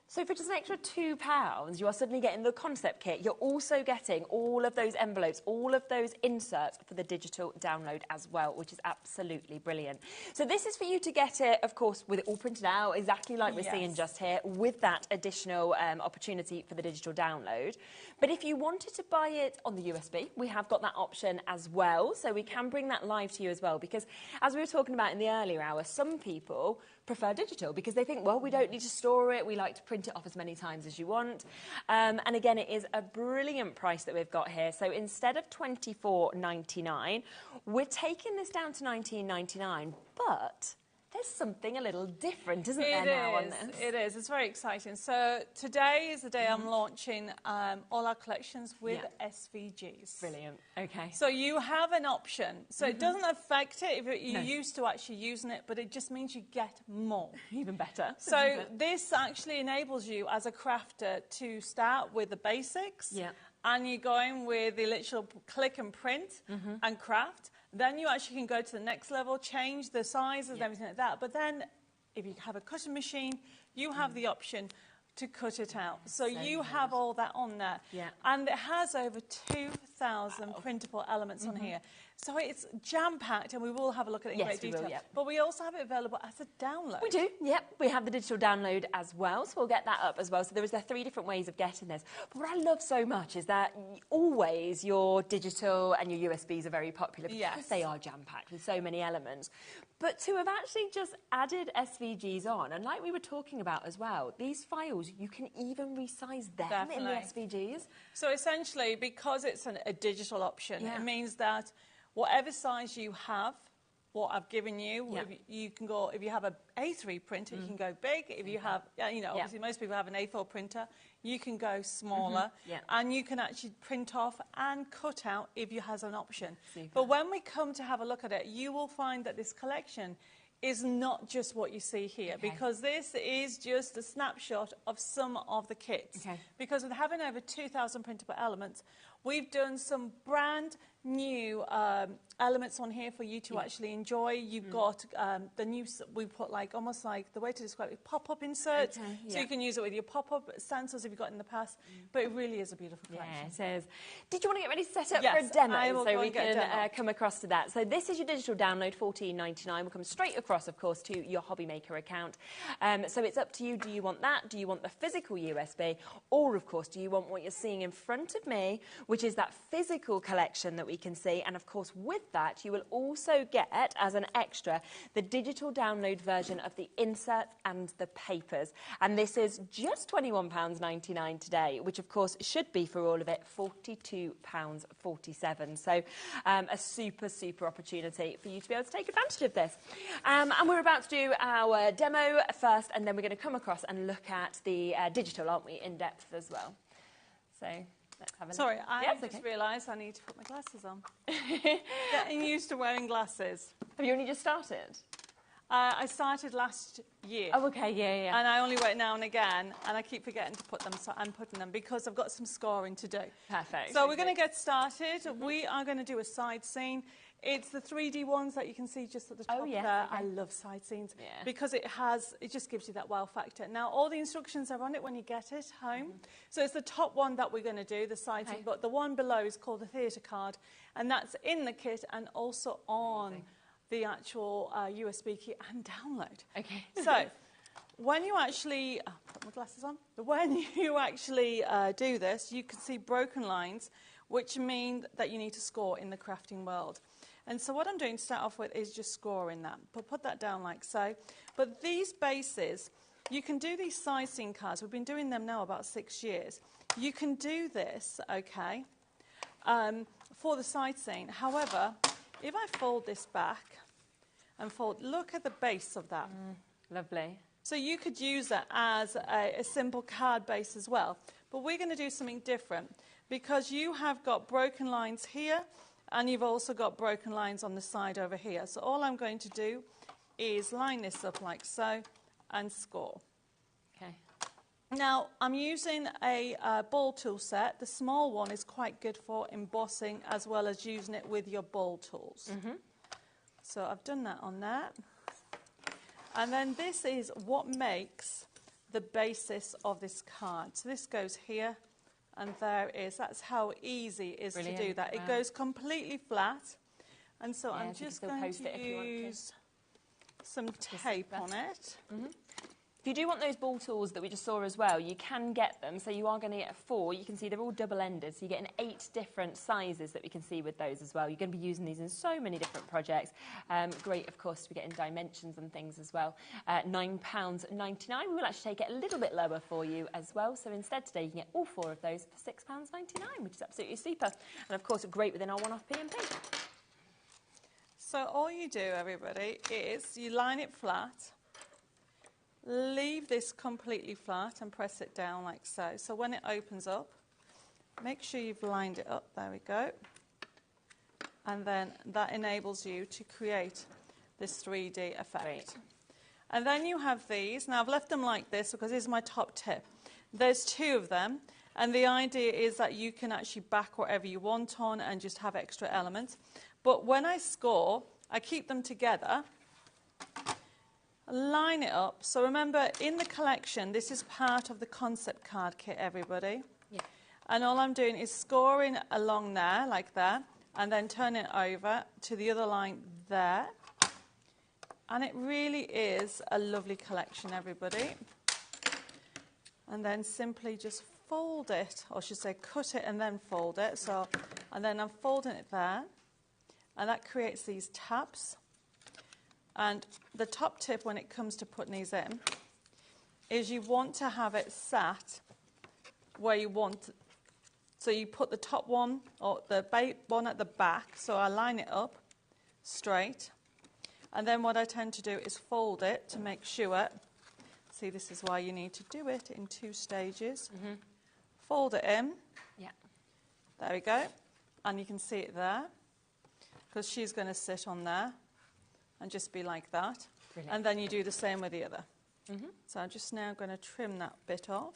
So for just an extra £2, you are suddenly getting the concept kit. You're also getting all of those envelopes, all of those inserts for the digital download as well, which is absolutely brilliant. So this is for you to get it, of course, with it all printed out, exactly like we're seeing just here, with that additional opportunity for the digital download. But if you wanted to buy it on the USB, we have got that option as well. So we can bring that live to you as well, because as we were talking about in the earlier hour, some people prefer digital because they think, well, we don't need to store it. We like to print it off as many times as you want. And again, it is a brilliant price that we've got here. So instead of $24.99, we're taking this down to $19.99, but there's something a little different, isn't there, now on this? It is. It's very exciting. So today is the day I'm launching all our collections with SVGs. Brilliant. Okay. So you have an option. So it doesn't affect it if you're used to actually using it, but it just means you get more. Even better. So this actually enables you as a crafter to start with the basics. Yeah. And you're going with the literal click and print and craft. Then you actually can go to the next level, change the sizes and everything like that. But then if you have a cutting machine, you have the option to cut it out. So you have all that on there. Yeah. And it has over 2,000 printable elements on here. So it's jam-packed, and we will have a look at it in great detail. But we also have it available as a download. We do, yep. We have the digital download as well, so we'll get that up as well. So there are 3 different ways of getting this. But what I love so much is that always your digital and your USBs are very popular because they are jam-packed with so many elements. But to have actually just added SVGs on, and like we were talking about as well, these files, you can even resize them in the SVGs. So essentially, because it's a digital option, it means that whatever size you have, what I've given you, you can go, if you have a A3 printer, you can go big. If you have, you know, obviously most people have an A4 printer, you can go smaller. And you can actually print off and cut out if you have an option. Super. But when we come to have a look at it, you will find that this collection is not just what you see here, because this is just a snapshot of some of the kits. Because with having over 2,000 printable elements, we've done some brand new elements on here for you to actually enjoy. You've got the new, we put like, almost like, the way to describe it, pop-up inserts. So you can use it with your pop-up stencils if you've got in the past. But it really is a beautiful collection. Yeah, it says, did you want to get ready to set up Yes, for a demo? I will so go we and get a can demo. come across to that. So this is your digital download, $14.99. We'll come straight across, of course, to your HobbyMaker account. So it's up to you. Do you want that? Do you want the physical USB? Or, of course, do you want what you're seeing in front of me, which is that physical collection that we can see? And, of course, with that, you will also get, as an extra, the digital download version of the inserts and the papers. And this is just £21.99 today, which, of course, should be, for all of it, £42.47. So a super, super opportunity for you to be able to take advantage of this. And we're about to do our demo first, and then we're going to come across and look at the digital, aren't we, in depth as well. So let's have a look. Sorry, I just realised I need to put my glasses on. Getting used to wearing glasses. Have you only just started? I started last year. Oh, okay, yeah. And I only wear it now and again, and I keep forgetting to put them, so I'm putting them because I've got some scoring to do. Perfect. So we're going to get started. We are going to do a side scene. It's the 3D ones that you can see just at the top there. I love side scenes because it just gives you that wow factor. Now, all the instructions are on it when you get it home. So it's the top one that we're going to do, the side scene, but the one below is called the theatre card, and that's in the kit and also on the actual USB key and download. Okay. So when you actually, put my glasses on, when you actually do this, you can see broken lines, which mean that you need to score in the crafting world. And so what I'm doing to start off with is just scoring that. But put that down like so. But these bases, you can do these side scene cards. We've been doing them now about 6 years. You can do this, okay, for the side scene. However, if I fold this back and fold, look at the base of that. Lovely. So you could use that as a simple card base as well. But we're going to do something different because you have got broken lines here and you've also got broken lines on the side over here. So all I'm going to do is line this up like so and score. Okay. Now, I'm using a ball tool set. The small one is quite good for embossing as well as using it with your ball tools. So I've done that on that. And then this is what makes the basis of this card. So this goes here, and there it is. That's how easy it is to do that. It goes completely flat. And so I'm just going to use some tape on it. If you do want those ball tools that we just saw as well, you can get them. So you are going to get 4. You can see they're all double-ended. So you get 8 different sizes that we can see with those as well. You're going to be using these in so many different projects. Great, of course, to be getting dimensions and things as well. £9.99. We will actually take it a little bit lower for you as well. So instead today you can get all 4 of those for £6.99, which is absolutely super. And of course, great within our one-off P&P. So all you do, everybody, is you line it flat. Leave this completely flat and press it down like so. So when it opens up, make sure you've lined it up. There we go. And then that enables you to create this 3D effect. Great. And then you have these. Now I've left them like this because this is my top tip. There's 2 of them. And the idea is that you can actually back whatever you want on and just have extra elements. But when I score, I keep them together. Line it up. So remember, in the collection, this is part of the concept card kit, everybody. And all I'm doing is scoring along there, like that, and then turning it over to the other line there. And it really is a lovely collection, everybody. And then simply just fold it, or I should say cut it and then fold it. So, and then I'm folding it there. And that creates these tabs. And the top tip when it comes to putting these in is you want to have it sat where you want So you put the top one or the one at the back. So I line it up straight. And then what I tend to do is fold it to make sure. See, this is why you need to do it in 2 stages. Fold it in. Yeah. There we go. And you can see it there. Because she's going to sit on there and just be like that. Brilliant. And then you do the same with the other. So I'm just now going to trim that bit off.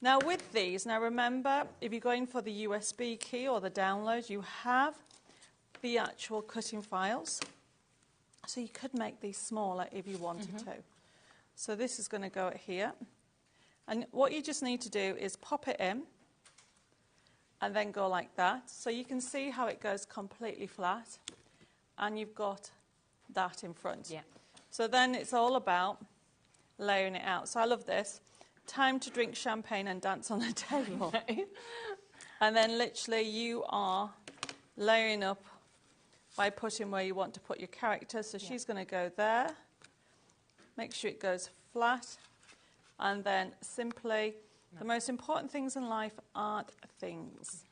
Now with these, now remember, if you're going for the USB key or the download, you have the actual cutting files. So you could make these smaller if you wanted to. So this is going to go here. And what you just need to do is pop it in and then go like that. So you can see how it goes completely flat. And you've got that in front. Yeah. So then it's all about layering it out. So I love this. Time to drink champagne and dance on the table. And then literally you are layering up by putting where you want to put your character. So she's going to go there. Make sure it goes flat. And then simply, the most important things in life aren't things.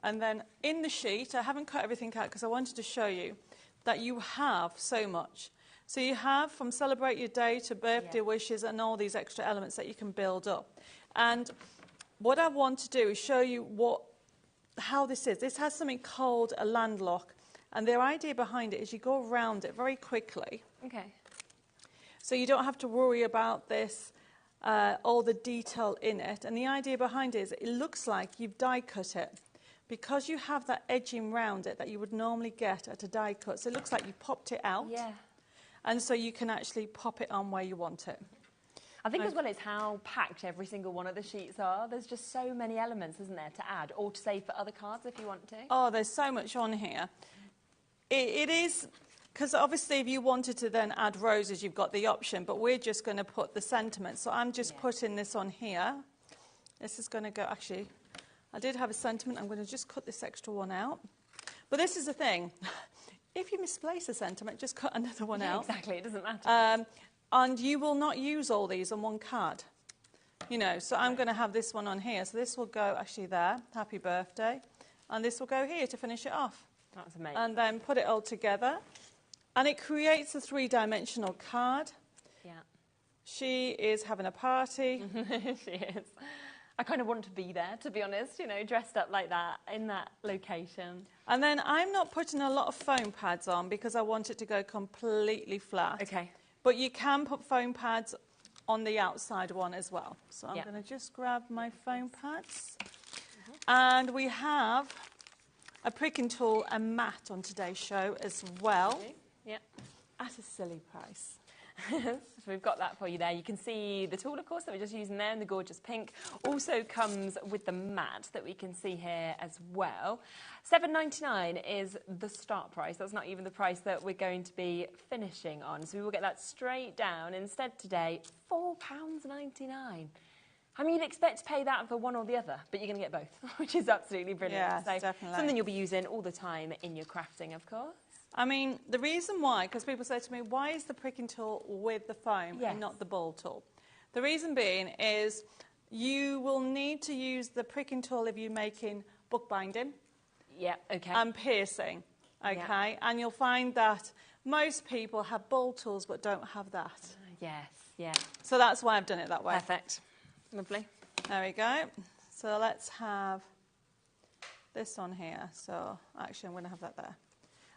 And then in the sheet, I haven't cut everything out because I wanted to show you that you have so much. So you have from celebrate your day to birthday wishes and all these extra elements that you can build up. And what I want to do is show you how this is. This has something called a landlock. And the idea behind it is you go around it very quickly. Okay. So you don't have to worry about this, all the detail in it. And the idea behind it is it looks like you've die cut it. Because you have that edging round it that you would normally get at a die cut. So it looks like you popped it out. Yeah. And so you can actually pop it on where you want it. I think as well it's how packed every single one of the sheets are. There's just so many elements, isn't there, to add or to save for other cards if you want to. Oh, there's so much on here. It is, because obviously if you wanted to then add roses, you've got the option, but we're just going to put the sentiment. So I'm just putting this on here. This is going to go, actually, I did have a sentiment. I'm going to just cut this extra one out. But this is the thing. If you misplace a sentiment, just cut another one out. Exactly, it doesn't matter. And you will not use all these on one card. You know, so I'm going to have this one on here. So this will go actually there, happy birthday. And this will go here to finish it off. That's amazing. And then put it all together. And it creates a 3-dimensional card. Yeah. She is having a party. She is. I kind of want to be there, to be honest, you know, dressed up like that, in that location. And then I'm not putting a lot of foam pads on because I want it to go completely flat. Okay. But you can put foam pads on the outside one as well. So I'm going to just grab my foam pads. And we have a pricking tool and mat on today's show as well. Yeah. At a silly price. So we've got that for you there. You can see the tool, of course, that we're just using there in the gorgeous pink. Also comes with the mat that we can see here as well. $7.99 is the start price. That's not even the price that we're going to be finishing on. So we will get that straight down. Instead today, £4.99. I mean, you'd expect to pay that for one or the other, but you're going to get both, which is absolutely brilliant. Yes, so definitely. Something you'll be using all the time in your crafting, of course. I mean, the reason why, because people say to me, why is the pricking tool with the foam and not the ball tool? The reason being is you will need to use the pricking tool if you're making bookbinding and piercing, okay? And you'll find that most people have ball tools but don't have that. Yes, yeah. So that's why I've done it that way. Perfect. Lovely. There we go. So let's have this on here. So actually, I'm going to have that there.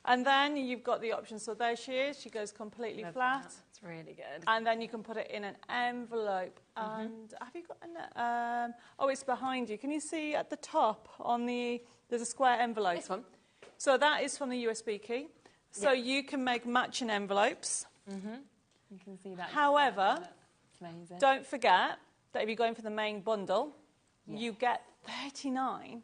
And then you've got the option. So there she is. She goes completely flat. It's really good. And then you can put it in an envelope. And have you got an... oh, it's behind you. Can you see at the top on the... There's a square envelope. This one. So that is from the USB key. So you can make matching envelopes. You can see that. However, amazing. Don't forget that if you're going for the main bundle, you get 39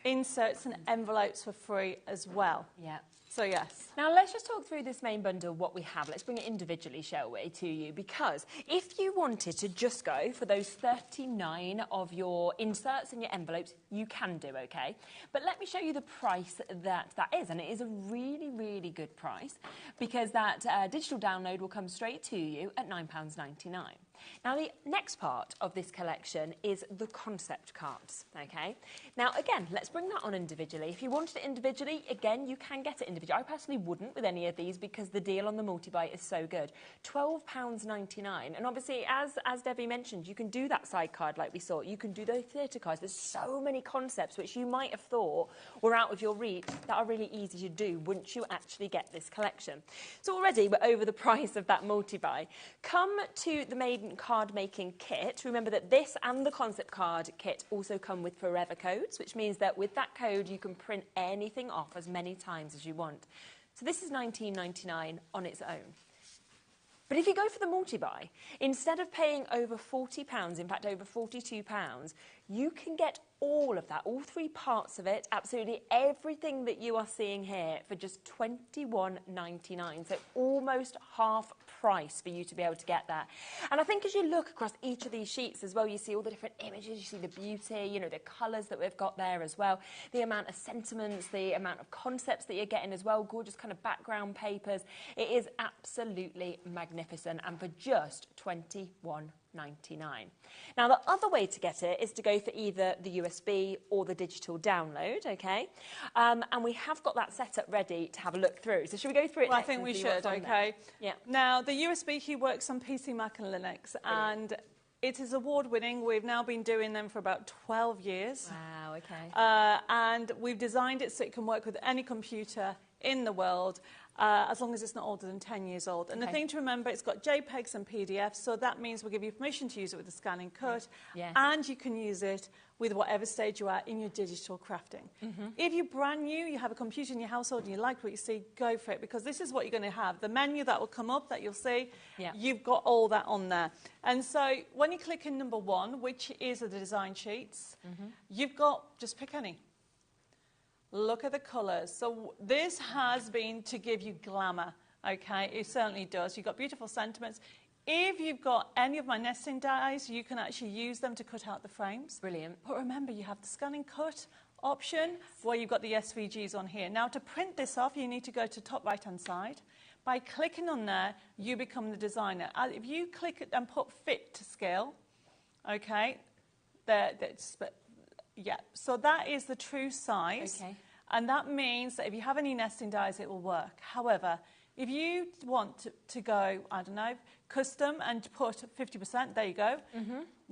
inserts and envelopes for free as well. Yeah. So yes. Now let's just talk through this main bundle, what we have. Let's bring it individually, shall we, to you? Because if you wanted to just go for those 39 of your inserts and your envelopes, you can do, okay? But let me show you the price that is, and it is a really, really good price because that digital download will come straight to you at £9.99. Now, the next part of this collection is the concept cards, okay? Now, again, let's bring that on individually. If you wanted it individually, again, you can get it individually. I personally wouldn't with any of these because the deal on the multi-buy is so good. £12.99. And obviously, as Debbie mentioned, you can do that side card like we saw. You can do those theatre cards. There's so many concepts which you might have thought were out of your reach that are really easy to do once you actually get this collection. So already, we're over the price of that multi-buy. Come to the Maiden card making kit. Remember that this and the concept card kit also come with forever codes, which means that with that code you can print anything off as many times as you want. So this is £19.99 on its own. But if you go for the multi-buy, instead of paying over £40, in fact over £42, you can get all of that, all three parts of it, absolutely everything that you are seeing here for just £21.99. So almost half price for you to be able to get that. And I think as you look across each of these sheets as well, you see all the different images, you see the beauty, you know, the colours that we've got there as well, the amount of sentiments, the amount of concepts that you're getting as well, gorgeous kind of background papers. It is absolutely magnificent, and for just £21.99. Now, the other way to get it is to go for either the USB or the digital download, okay? And we have got that set up ready to have a look through. So should we go through it Well, next? I think we should, okay? Yeah. Now, the USB key works on PC, Mac and Linux, and it is award-winning. We've now been doing them for about 12 years. Wow, okay. And we've designed it so it can work with any computer in the world, as long as it's not older than 10 years old. And the thing to remember, it's got JPEGs and PDFs, so that means we'll give you permission to use it with the scan and cut, and you can use it with whatever stage you are in your digital crafting. If you're brand new, you have a computer in your household and you like what you see, go for it, because this is what you're going to have. The menu that will come up that you'll see, you've got all that on there. And so when you click in number 1, which is the design sheets, you've got, just pick any. Look at the colours. So this has been to give you glamour, okay? It certainly does. You've got beautiful sentiments. If you've got any of my nesting dies, you can actually use them to cut out the frames. Brilliant. But remember, you have the scan and cut option where you've got the SVGs on here. Now, to print this off, you need to go to top right-hand side. By clicking on there, you become the designer. If you click it and put fit to scale, okay, so that is the true size. Okay. And that means that if you have any nesting dies, it will work. However, if you want to go, I don't know, custom and put 50%, there you go,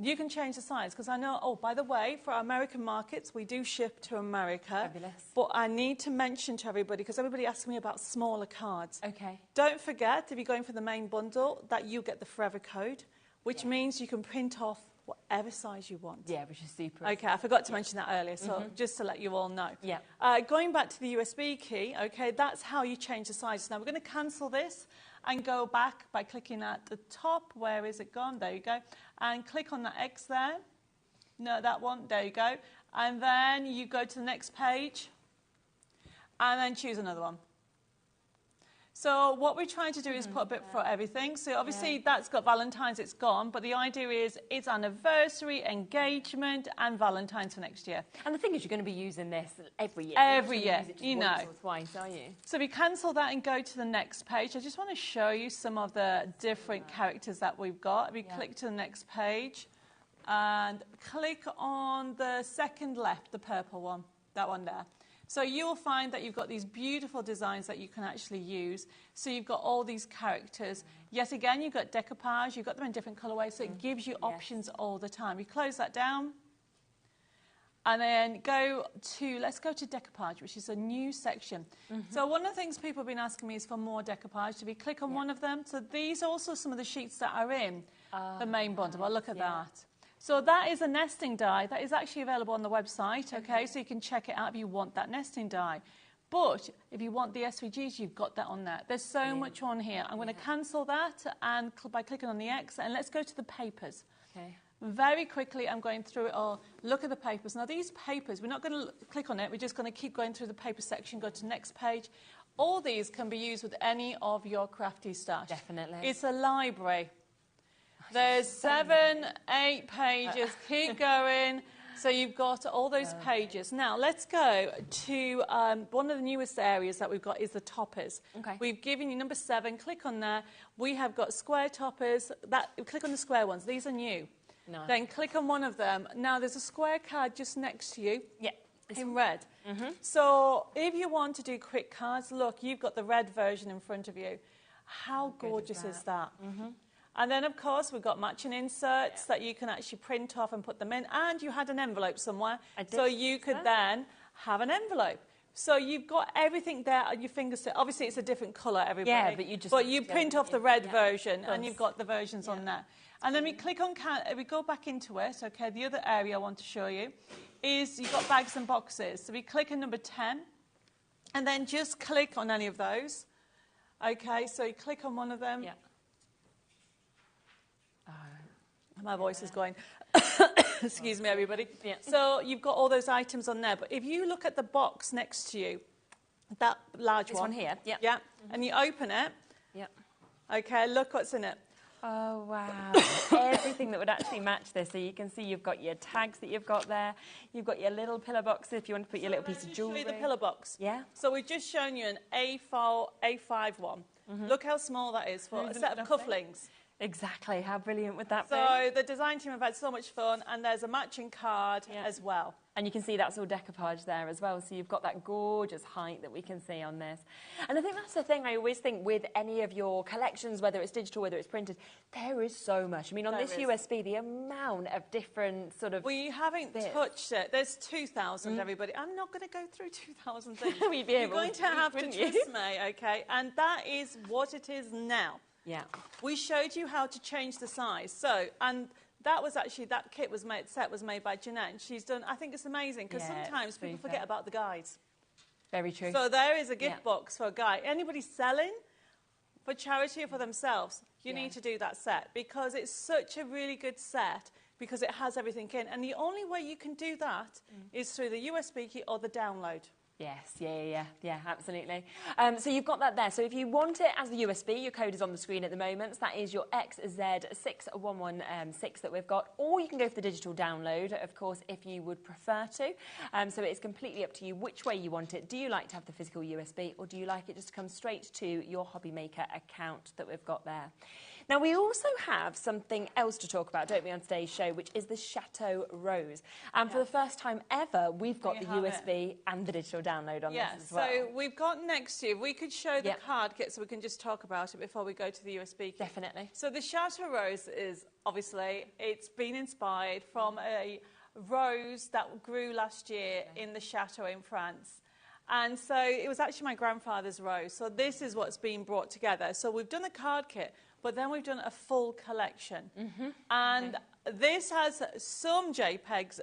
you can change the size. Because I know, oh, by the way, for our American markets, we do ship to America. Fabulous. But I need to mention to everybody, because everybody asks me about smaller cards. Okay. Don't forget, if you're going for the main bundle, that you get the forever code, which means you can print off whatever size you want. Yeah, which is super. Okay, I forgot to mention that earlier, so just to let you all know. Yeah. Going back to the USB key, okay, that's how you change the size. Now, we're going to cancel this and go back by clicking at the top. Where is it gone? There you go. And click on that X there. No, that one. There you go. And then you go to the next page and then choose another one. So what we're trying to do is put a bit for everything. So obviously that's got Valentine's, it's gone. But the idea is it's anniversary, engagement, and Valentine's for next year. And the thing is, you're going to be using this every year. Every year, use it just you know. once or twice, are you? So we cancel that and go to the next page. I just want to show you some of the different characters that we've got. We click to the next page and click on the second left, the purple one, that one there. So you'll find that you've got these beautiful designs that you can actually use. So you've got all these characters. Yet again, you've got decoupage. You've got them in different colorways, so it gives you options all the time. You close that down. And then let's go to decoupage, which is a new section. So one of the things people have been asking me is for more decoupage. If we click on one of them, so these are also some of the sheets that are in the main bundle. Well, look at that. So that is a nesting die that is actually available on the website, okay? So you can check it out if you want that nesting die. But if you want the SVGs, you've got that on there. There's so much on here. I'm going to cancel that and by clicking on the X, and let's go to the papers. Okay. Very quickly, I'm going through it all. Look at the papers. Now, these papers, we're not going to click on it. We're just going to keep going through the paper section, go to the next page. All these can be used with any of your crafty stash. Definitely. It's a library. There's 7, 8 pages. Keep going. So you've got all those pages. Now, let's go to one of the newest areas that we've got is the toppers. Okay. We've given you number 7. Click on there. We have got square toppers. Click on the square ones. These are new. Nice. Then click on one of them. Now, there's a square card just next to you. Yeah. In red. So if you want to do quick cards, look, you've got the red version in front of you. How gorgeous is that? And then, of course, we've got matching inserts that you can actually print off and put them in. And you had an envelope somewhere. So you could then have an envelope. So you've got everything there at your fingertips. Obviously, it's a different colour, everybody. Yeah, but you just... But you print off the red version, and you've got the versions on there. And then we click on... We go back into it, OK? The other area I want to show you is you've got bags and boxes. So we click on number 10, and then just click on any of those. OK, so you click on one of them. Yeah. My voice is going. Excuse me, everybody. Yeah. So you've got all those items on there. But if you look at the box next to you, that large This one here? Yeah. Yeah. And you open it. Yeah. OK, look what's in it. Oh, wow. Everything that would actually match this. So you can see you've got your tags that you've got there. You've got your little pillar boxes if you want to put your little piece of jewellery. Show you the pillar box. Yeah. So we've just shown you an A5 one. Look how small that is for a set of cufflinks. Exactly. How brilliant would that be? So the design team have had so much fun, and there's a matching card as well. And you can see that's all decoupage there as well. So you've got that gorgeous height that we can see on this. And I think that's the thing I always think with any of your collections, whether it's digital, whether it's printed, there is so much. I mean, on this USB, the amount of different sort of... Well, you haven't touched it. There's 2,000, everybody. I'm not going to go through 2,000 things. We'd be You're able going to have to wouldn't you? trust me, OK? And that is what it is now. Yeah. We showed you how to change the size. So, and that was actually, that kit was made, set was made by Jeanette. And she's done, I think it's amazing, because sometimes people forget about the guides. Very true. So there is a gift box for a guide. Anybody selling for charity or for themselves, you need to do that set, because it's such a really good set, because it has everything in. And the only way you can do that is through the USB key or the download. Yes, yeah, absolutely. So you've got that there. So if you want it as the USB, your code is on the screen at the moment. So that is your XZ6116 that we've got. Or you can go for the digital download, of course, if you would prefer to. So it's completely up to you which way you want it. Do you like to have the physical USB, or do you like it just to come straight to your HobbyMaker account that we've got there? Now, we also have something else to talk about, don't we, on today's show, which is the Chateau Rose. And for the first time ever, we've got the USB and the digital download on this as well. So we've got next to you, we could show the card kit so we can just talk about it before we go to the USB kit. Definitely. So the Chateau Rose is, obviously, it's been inspired from a rose that grew last year in the chateau in France. And so it was actually my grandfather's rose. So this is what's been brought together. So we've done a card kit, but then we've done a full collection. And this has some JPEGs,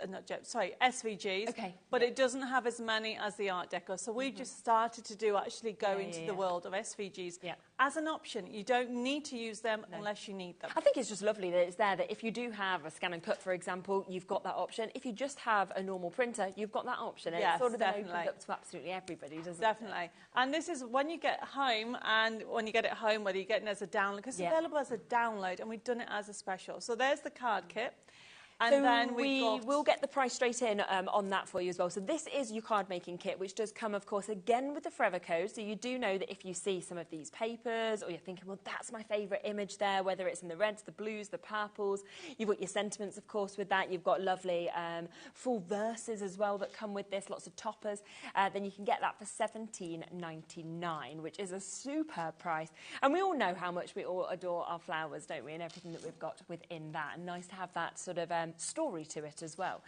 SVGs, but it doesn't have as many as the Art Deco. So we've just started to go into the world of SVGs as an option. You don't need to use them unless you need them. I think it's just lovely that it's there, that if you do have a scan and cut, for example, you've got that option. If you just have a normal printer, you've got that option. And Yes, it sort of definitely. opens up to absolutely everybody, doesn't it? Definitely. And this is when you get home, and when you get it home, whether you get it as a download, because it's available as a download, and we've done it as a special. So there's the card kit. And so then we will get the price straight in on that for you as well. So this is your card making kit, which does come, of course, again with the forever code. So you do know that if you see some of these papers, or you're thinking, well, that's my favourite image there, whether it's in the reds, the blues, the purples, you've got your sentiments, of course, with that. You've got lovely full verses as well that come with this, lots of toppers. Then you can get that for $17.99, which is a superb price. And we all know how much we all adore our flowers, don't we, and everything that we've got within that. And nice to have that sort of story to it as well.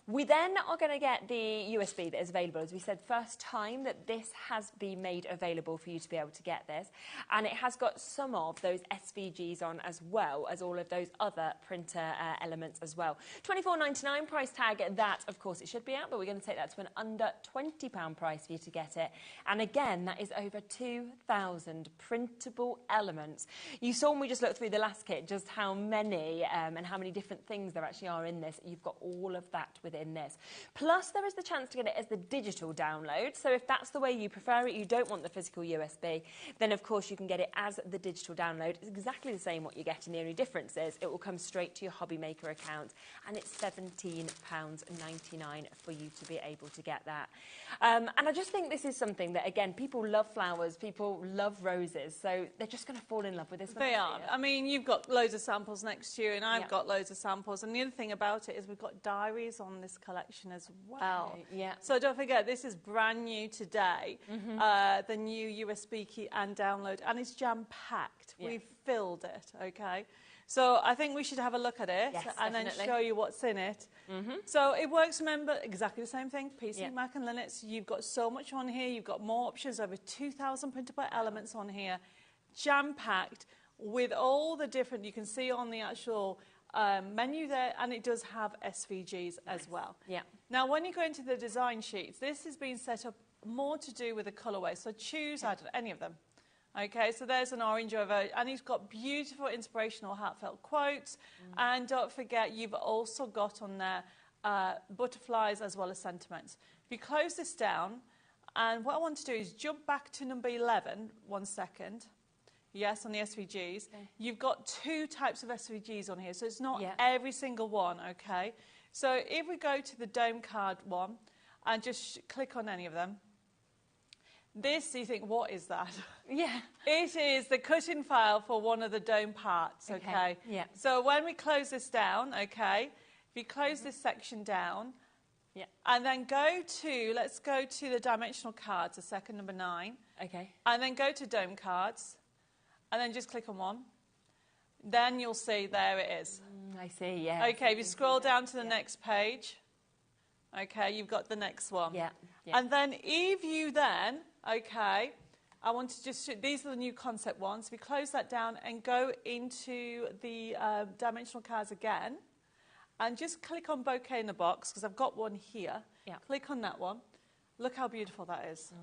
We then are going to get the USB that is available. As we said, first time that this has been made available for you to be able to get this. And it has got some of those SVGs on, as well as all of those other printer elements as well. $24.99 price tag. That, of course, it should be out, but we're going to take that to an under £20 price for you to get it. And again, that is over 2,000 printable elements. You saw when we just looked through the last kit just how many and how many different things there actually are in this. You've got all of that within in this. Plus, there is the chance to get it as the digital download. So if that's the way you prefer it, you don't want the physical USB, then of course you can get it as the digital download. It's exactly the same what you're getting. The only difference is it will come straight to your HobbyMaker account, and it's £17.99 for you to be able to get that. And I just think this is something that, again, people love flowers, people love roses, so they're just going to fall in love with this. They are. I mean, you've got loads of samples next to you, and I've got loads of samples. And the other thing about it is we've got diaries on this collection as well. Right, yeah. So don't forget, this is brand new today, the new USB key and download, and it's jam-packed. Yeah. We've filled it, okay? So I think we should have a look at it and then show you what's in it. So it works, remember, exactly the same thing, PC, Mac and Linux. You've got so much on here. You've got more options, over 2,000 printable elements on here, jam-packed with all the different, you can see on the actual menu there, and it does have SVGs as well. Yeah. Now, when you go into the design sheets, this has been set up more to do with the colourway. So choose, I don't know, any of them. Okay, so there's an orange over, and he's got beautiful, inspirational, heartfelt quotes. And don't forget, you've also got on there butterflies as well as sentiments. If you close this down, and what I want to do is jump back to number 11, 1 second. Yes, on the SVGs. Okay. You've got 2 types of SVGs on here, so it's not every single one, okay? So if we go to the dome card one and just click on any of them, this, you think, what is that? Yeah. It is the cut-in file for one of the dome parts, okay? Yeah. So when we close this down, okay, if you close this section down, and then go to, let's go to the dimensional cards, the second, number 9. Okay. And then go to dome cards, and then just click on one. Then you'll see there it is. I see, yeah. Okay, if you scroll down to the next page, okay, you've got the next one. Yeah. And then if you then, okay, I want to just, these are the new concept ones. If you close that down and go into the dimensional cards again, and just click on bouquet in the box, because I've got one here. Yeah. Click on that one. Look how beautiful that is.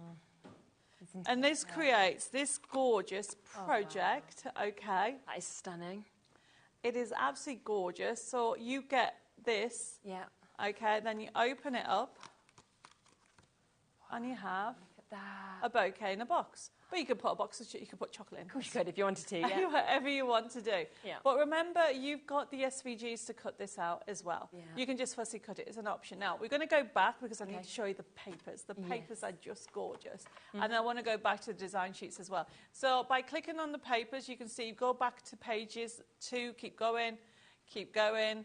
And this creates this gorgeous project, okay? That is stunning. It is absolutely gorgeous. So you get this, okay, then you open it up, and you have a bouquet in a box. But you could put a box of, you could put chocolate in. Of course you could if you wanted to, yeah. Whatever you want to do. Yeah. But remember, you've got the SVGs to cut this out as well. Yeah. You can just fussy cut it as an option. Now, we're going to go back because I need to show you the papers. The papers are just gorgeous. And I want to go back to the design sheets as well. So by clicking on the papers, you can see, go back to pages 2, keep going. Keep going.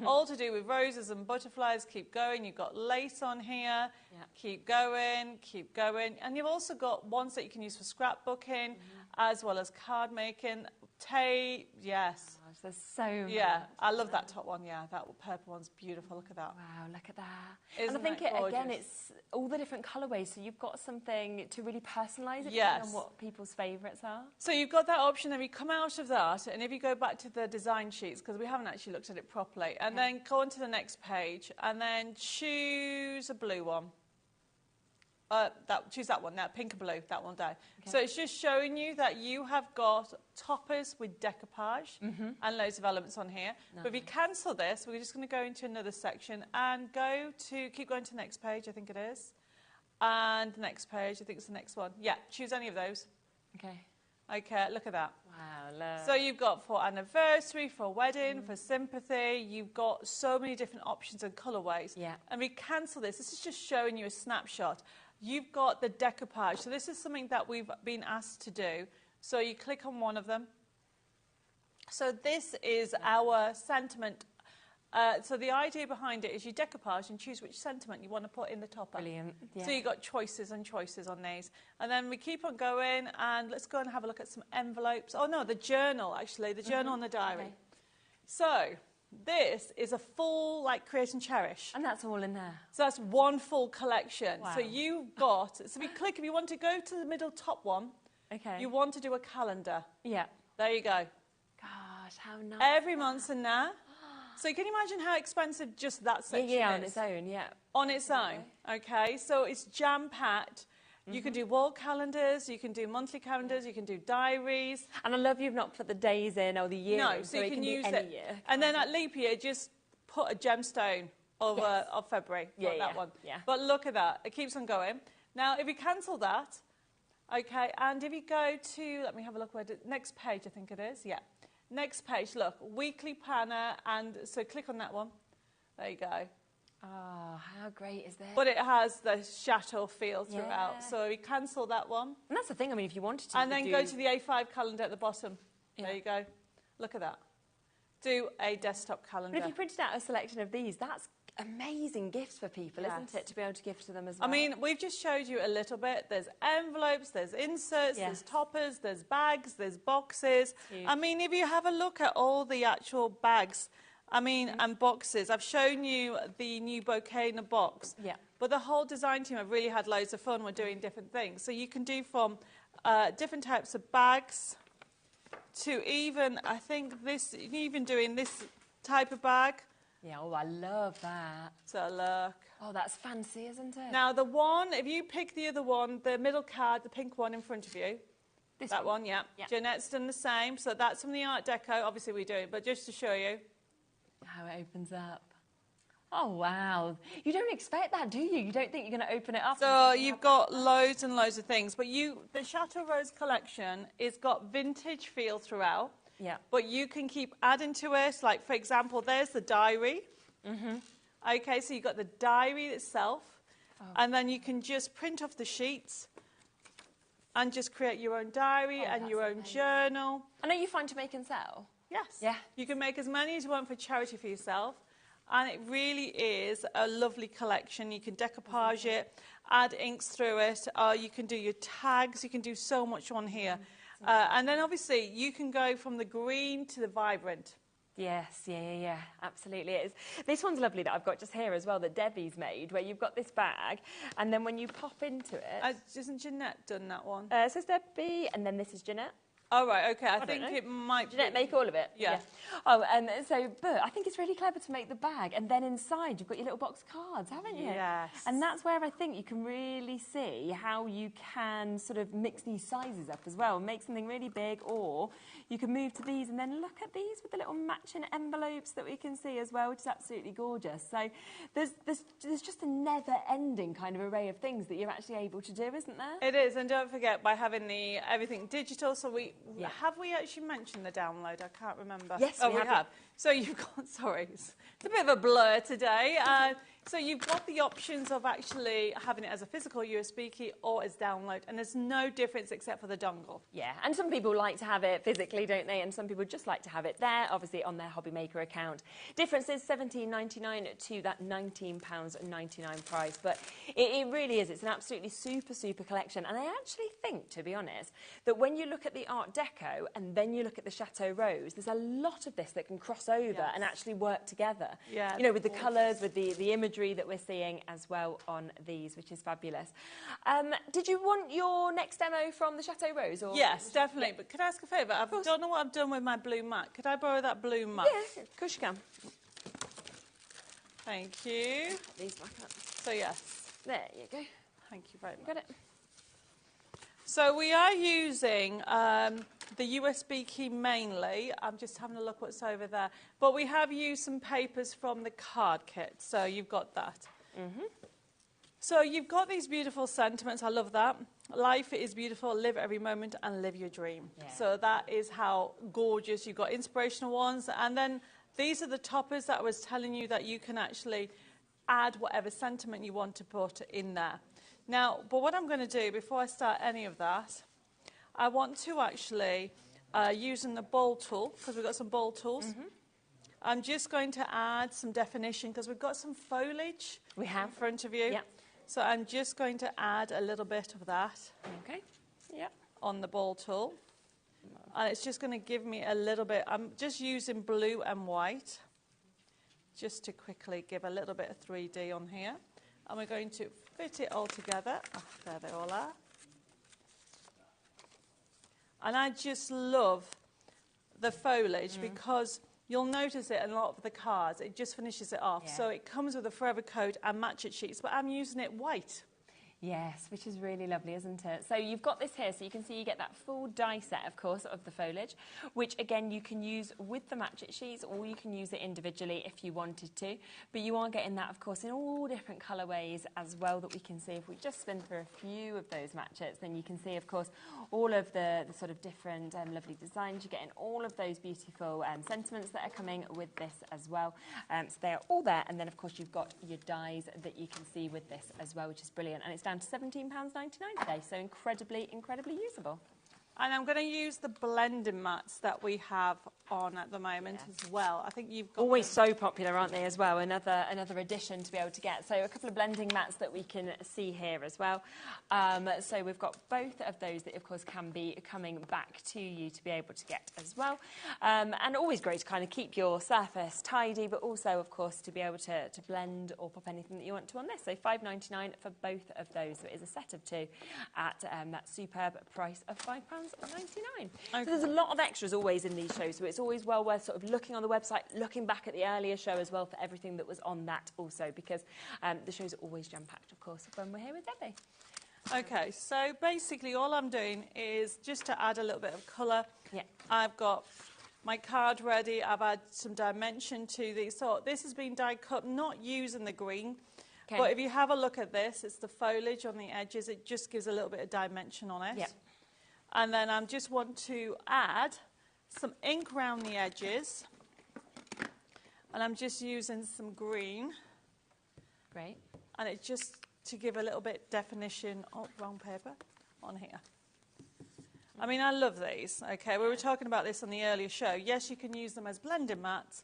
All to do with roses and butterflies. Keep going. You've got lace on here. Keep going. Keep going. And you've also got ones that you can use for scrapbooking as well as card making. Tape, yes. Gosh, there's so yeah, I love that top one. Yeah, that purple one's beautiful. Look at that. Wow, look at that. Isn't and I think that again, gorgeous? it's all the different colourways, so you've got something to really personalise it Yes. depending on what people's favourites are. So you've got that option, and we come out of that, and if you go back to the design sheets, because we haven't actually looked at it properly, and then go on to the next page, and then choose a blue one. Choose that one, that pink and blue, that one down. Okay. So it's just showing you that you have got toppers with decoupage and loads of elements on here. Nice. But if you cancel this, we're just going to go into another section and keep going to the next page, I think it is. And the next page, I think it's the next one. Yeah, choose any of those. Okay. Okay, look at that. Wow, look. So you've got for anniversary, for wedding, for sympathy, you've got so many different options and colourways. Yeah. And we cancel this. This is just showing you a snapshot. You've got the decoupage. So this is something that we've been asked to do. So you click on one of them. So this is our sentiment. So the idea behind it is you decoupage and choose which sentiment you want to put in the topper. Brilliant. Yeah. So you've got choices and choices on these. And then we keep on going, and let's go and have a look at some envelopes. Oh, no, the journal, actually, the journal and the diary. Okay. So this is a full, create and cherish. And that's all in there. So that's one full collection. Wow. So you've got, so if you want to go to the middle top one, okay. You want to do a calendar. Yeah. There you go. Gosh, how nice. Every month and now. So can you imagine how expensive just that section is? Yeah, on its own, yeah. On its own, okay? So it's jam-packed. You can do wall calendars, you can do monthly calendars, you can do diaries. And I love you've not put the days in or the year No, in, so you it can be use any it. year. And then at leap year, just put a gemstone of, of February. Yeah, that one. Yeah. But look at that. It keeps on going. Now, if you cancel that, okay, and if you go to, let me have a look, next page, I think it is. Yeah. Next page, look, weekly planner, and so click on that one. There you go. Oh, how great is this? But it has the chateau feel throughout. So we cancel that one. And that's the thing, I mean, if you wanted to... And then go to the A5 calendar at the bottom. There you go. Look at that. Do a desktop calendar. But if you printed out a selection of these, that's amazing gifts for people, isn't it, to be able to give to them as well? I mean, we've just showed you a little bit. There's envelopes, there's inserts, there's toppers, there's bags, there's boxes. I mean, if you have a look at all the actual bags, I mean, and boxes. I've shown you the new bouquet in a box. Yeah. But the whole design team have really had loads of fun. We're doing different things. So you can do from different types of bags to even, I think, this, even doing this type of bag. Yeah, oh, I love that. So look. Oh, that's fancy, isn't it? Now, the one, if you pick the other one, the middle card, the pink one in front of you, that one, yeah. Jeanette's done the same. So that's from the Art Deco. Obviously, we do it, but just to show you. How it opens up. Oh, wow. You don't expect that, do you? You don't think you're going to open it up? So you've got loads and loads of things. But the Chateau Rose collection has got vintage feel throughout. Yeah. But you can keep adding to it. Like, for example, there's the diary. Okay, so you've got the diary itself. And then you can just print off the sheets and just create your own diary and your own journal. I know you find to make and sell. Yes. Yeah. You can make as many as you want for charity for yourself. And it really is a lovely collection. You can decoupage it, add inks through it. You can do your tags. You can do so much on here. And then, obviously, you can go from the green to the vibrant. Yes, yeah, absolutely it is. This one's lovely that I've got just here as well that Debbie's made, where you've got this bag, and then when you pop into it... Isn't Jeanette done that one? It says Debbie, and then this is Jeanette. Oh, right, OK. I think it might Jeanette make all of it? Yeah. Oh, but I think it's really clever to make the bag, and then inside you've got your little box cards, haven't you? Yes. And that's where I think you can really see how you can sort of mix these sizes up as well, make something really big, or you can move to these and then look at these with the little matching envelopes that we can see as well, which is absolutely gorgeous. So there's just a never-ending kind of array of things that you're actually able to do, isn't there? It is, and don't forget, by having the everything digital, so have we actually mentioned the download? I can't remember. Yes, we have. So you've got, sorry, it's a bit of a blur today. So you've got the options of actually having it as a physical USB key or as download, and there's no difference except for the dongle. Yeah, and some people like to have it physically, don't they? And some people just like to have it there, obviously on their HobbyMaker account. Difference is $17.99 to that £19.99 price, but it really is. It's an absolutely super collection, and I actually think, to be honest, that when you look at the Art Deco and then you look at the Chateau Rose, there's a lot of this that can cross over and actually work together. Yeah, you know, with the colours, with the imagery that we're seeing as well on these, which is fabulous. Did you want your next demo from the Chateau Rose? Or yes, definitely. But could I ask a favour? I don't know what I've done with my blue mat. Could I borrow that blue mat? Yeah, of course you can. Thank you. These back up. So, yes. There you go. Thank you very much. Got it. So we are using the USB key mainly. I'm just having a look what's over there. But we have used some papers from the card kit, so you've got that. So you've got these beautiful sentiments. I love that. Life is beautiful. Live every moment and live your dream. Yeah. So that is how gorgeous. You've got inspirational ones. And then these are the toppers that I was telling you that you can actually add whatever sentiment you want to put in there. Now, but what I'm going to do before I start any of that, I want to actually, using the bowl tool, because we've got some bowl tools, I'm just going to add some definition, because we've got some foliage in front of you. Yep. So I'm just going to add a little bit of that on the bowl tool. And it's just going to give me a little bit, I'm just using blue and white, just to quickly give a little bit of 3D on here. And we're going to fit it all together. Oh, there they all are. And I just love the foliage because you'll notice it in a lot of the cards. It just finishes it off. Yeah. So it comes with a forever coat and match it sheets, but I'm using it white. Yes, which is really lovely, isn't it? So you've got this here, so you can see you get that full die set, of course, of the foliage, which again you can use with the matchit sheets, or you can use it individually if you wanted to. But you are getting that, of course, in all different colourways as well that we can see. If we just spin through a few of those matchets, then you can see, of course, all of the sort of different lovely designs. You're getting all of those beautiful sentiments that are coming with this as well. So they are all there, and then, of course, you've got your dies that you can see with this as well, which is brilliant. And it's down to £17.99 today, so incredibly, incredibly usable. And I'm going to use the blending mats that we have on at the moment as well. I think you've got always so popular, aren't they, as well? Another addition to be able to get. So a couple of blending mats that we can see here as well. So we've got both of those that, of course, can be coming back to you to be able to get as well. And always great to kind of keep your surface tidy, but also, of course, to be able to blend or pop anything that you want to on this. So £5.99 for both of those. So it is a set of two at that superb price of £5.99. Okay. So there's a lot of extras always in these shows, so it's always well worth sort of looking on the website, looking back at the earlier show as well for everything that was on that also, because the shows are always jam-packed, of course, when we're here with Debbie. Okay, so basically all I'm doing is just to add a little bit of colour. Yeah. I've got my card ready. I've added some dimension to these. So this has been die cut, not using the green. Okay. But if you have a look at this, it's the foliage on the edges. It just gives a little bit of dimension on it. Yeah. And then I just want to add some ink around the edges. And I'm just using some green. Great. And it just to give a little bit definition, oh, wrong paper, on here. I mean, I love these, okay? We were talking about this on the earlier show. Yes, you can use them as blending mats,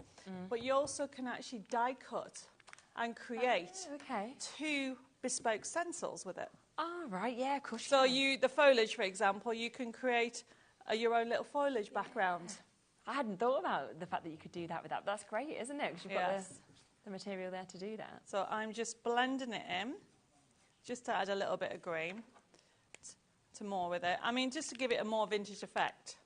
but you also can actually die cut and create two bespoke stencils with it. Oh, right, yeah, of course. So the foliage, for example, you can create your own little foliage background. I hadn't thought about the fact that you could do that with that. That's great, isn't it? Because you've got the material there to do that. So I'm just blending it in, just to add a little bit of green to more with it. I mean, just to give it a more vintage effect.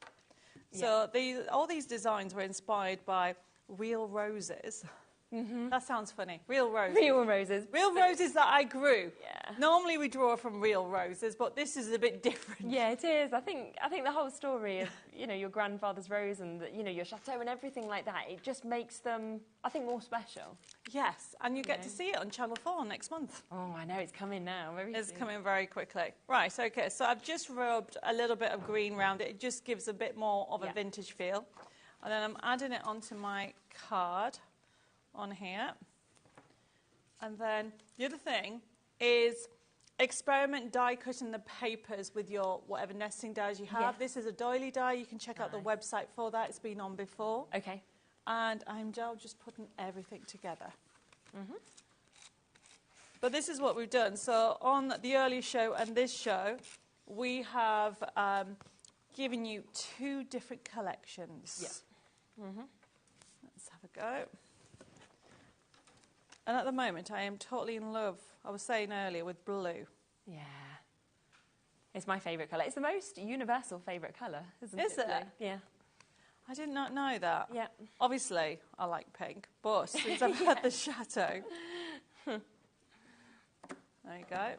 So all these designs were inspired by real roses. That sounds funny. Real roses. Real roses. Real roses that I grew. Yeah. Normally we draw from real roses, but this is a bit different. Yeah, it is. I think the whole story of your grandfather's rose and your chateau and everything like that, it just makes them, I think, more special. Yes, and you get to see it on Channel 4 next month. Oh, I know, it's coming now. It's coming very quickly. Right, okay, so I've just rubbed a little bit of green around it. It just gives a bit more of a vintage feel. And then I'm adding it onto my card on here. And then the other thing is experiment die cutting the papers with your whatever nesting dies you have. Yeah. This is a doily die. You can check out the website for that. It's been on before. Okay. And I'm now just putting everything together. But this is what we've done. So on the earlier show and this show, we have given you two different collections. Yeah. Let's have a go. And at the moment, I am totally in love, I was saying earlier, with blue. Yeah. It's my favourite colour. It's the most universal favourite colour, isn't it? Is it? Blue? Yeah. I did not know that. Yeah. Obviously, I like pink, but since I've had the chateau. There you go.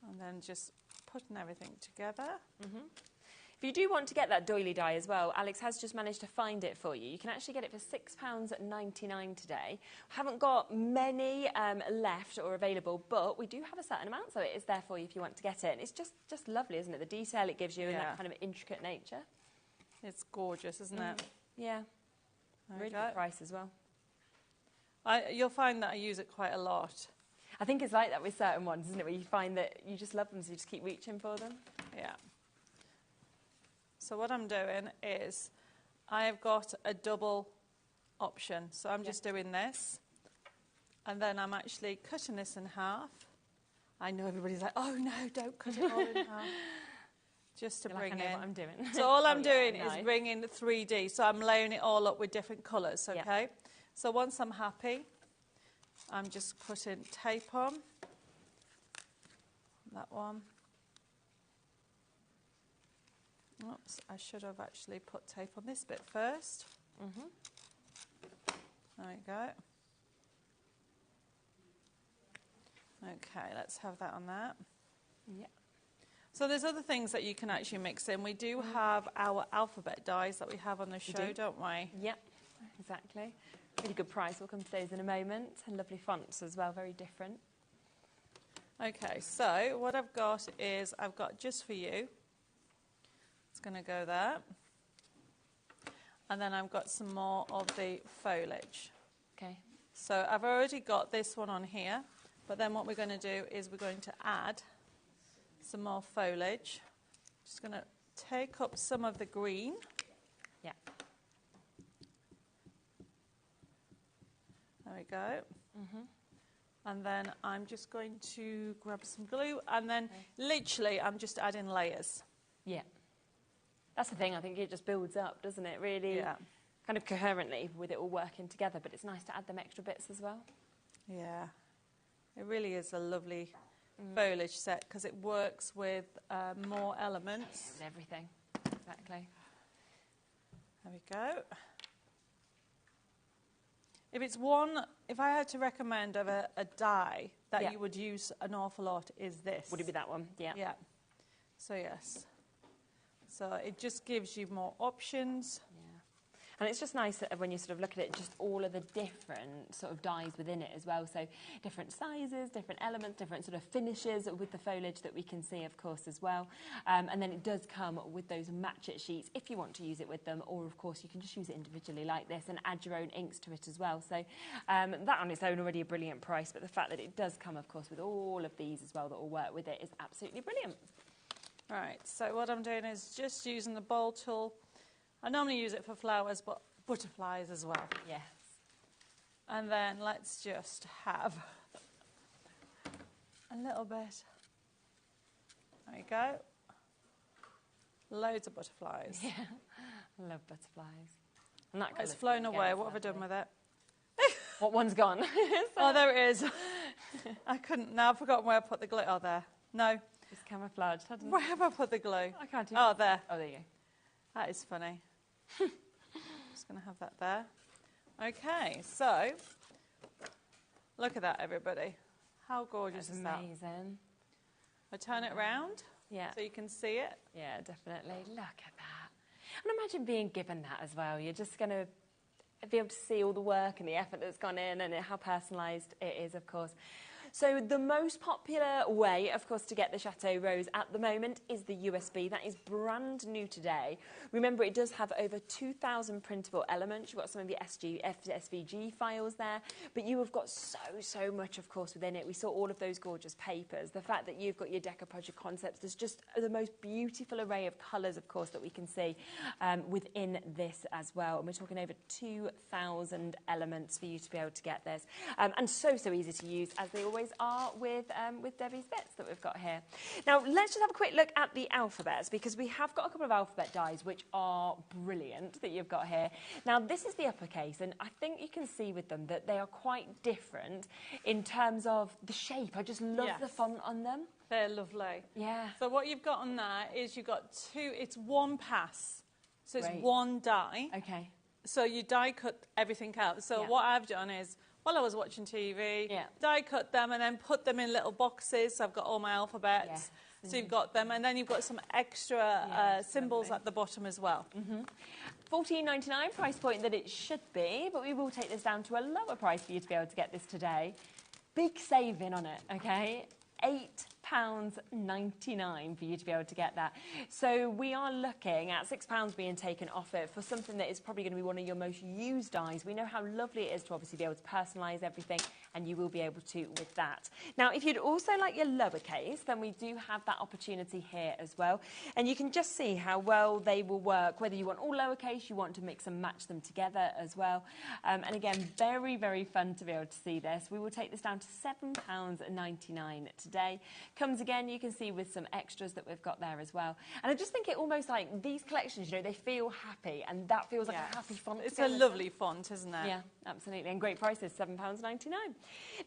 And then just putting everything together. If you do want to get that doily die as well, Alex has just managed to find it for you. You can actually get it for £6.99 today. We haven't got many left or available, but we do have a certain amount, so it is there for you if you want to get it. And it's just lovely, isn't it? The detail it gives you and that kind of intricate nature. It's gorgeous, isn't it? Yeah. Really good price as well. You'll find that I use it quite a lot. I think it's like that with certain ones, isn't it? Where you find that you just love them, so you just keep reaching for them. Yeah. So what I'm doing is I've got a double option. So I'm just doing this. And then I'm actually cutting this in half. I know everybody's like, oh, no, don't cut it all in half. Just to bring in. I know what I'm doing. So all I'm doing is bringing 3D. So I'm layering it all up with different colours, okay? Yeah. So once I'm happy, I'm just putting tape on. That one. Oops, I should have actually put tape on this bit first. There we go. Okay, let's have that on that. Yeah. So there's other things that you can actually mix in. We do have our alphabet dies that we have on the show, don't we? Yep, exactly. Really good price. We'll come to those in a moment. And lovely fonts as well, very different. Okay, so what I've got is, I've got Just For You. It's going to go there. And then I've got some more of the foliage. Okay. So I've already got this one on here, but then what we're going to do is we're going to add some more foliage. Just going to take up some of the green. Yeah. There we go. And then I'm just going to grab some glue, and then literally I'm just adding layers. Yeah. That's the thing, I think it just builds up, doesn't it? Really kind of coherently with it all working together, but it's nice to add them extra bits as well. Yeah. It really is a lovely foliage set because it works with more elements. With everything, exactly. There we go. If I had to recommend of a dye that you would use an awful lot, is this. Would it be that one? Yeah. Yeah. So yes. So it just gives you more options. And it's just nice that when you sort of look at it, just all of the different sort of dyes within it as well. So different sizes, different elements, different sort of finishes with the foliage that we can see, of course, as well. And then it does come with those match it sheets if you want to use it with them, or of course you can just use it individually like this and add your own inks to it as well. So that on its own already a brilliant price, but the fact that it does come, of course, with all of these as well that will work with it is absolutely brilliant. Right, so what I'm doing is just using the bowl tool. I normally use it for flowers, but butterflies as well. Yes. And then let's just have a little bit. There we go. Loads of butterflies. Yeah, I love butterflies. And that it's flown away. What have I done with it? What one's gone? Oh, there it is. I couldn't. Now I've forgotten where I put the glue. Oh, there. No. It's camouflaged, hasn't it? Where have I put the glue? I can't do Oh, there. Oh, there you go. That is funny. Just going to have that there. Okay, so look at that, everybody. How gorgeous is that? Amazing. I turn it round so you can see it. Yeah, definitely. Look at that. And imagine being given that as well. You're just going to be able to see all the work and the effort that's gone in and how personalised it is, of course. So the most popular way, of course, to get the Chateau Rose at the moment is the USB. That is brand new today. Remember, it does have over 2,000 printable elements. You've got some of your SVG files there, but you have got so much, of course, within it. We saw all of those gorgeous papers. The fact that you've got your deco project concepts, there's just the most beautiful array of colours, of course, that we can see within this as well. And we're talking over 2,000 elements for you to be able to get this. And so easy to use, as they always are with Debbie's bits that we've got here. Now, let's just have a quick look at the alphabets, because we have got a couple of alphabet dies which are brilliant that you've got here. Now, this is the uppercase, and I think you can see with them that they are quite different in terms of the shape. I just love the font on them. They're lovely. Yeah. So what you've got on there is you've got it's one pass. So it's Great. one die. Okay. So you die cut everything out. So what I've done is, while I was watching TV, die cut them and then put them in little boxes. So I've got all my alphabets. So you've got them, and then you've got some extra symbols at the bottom as well. $14.99 price point that it should be, but we will take this down to a lower price for you to be able to get this today. Big saving on it, okay? £8.99 for you to be able to get that. So we are looking at £6 being taken off it for something that is probably going to be one of your most used dies. We know how lovely it is to obviously be able to personalise everything, and you will be able to with that. Now, if you'd also like your lowercase, then we do have that opportunity here as well. And you can just see how well they will work, whether you want all lowercase, you want to mix and match them together as well. And again, very, very fun to be able to see this. We will take this down to £7.99 today. Comes again, you can see, with some extras that we've got there as well. And I just think it almost like these collections, you know, they feel happy, and that feels like a happy font. It's a lovely font, isn't it? Yeah, absolutely. And great prices, £7.99.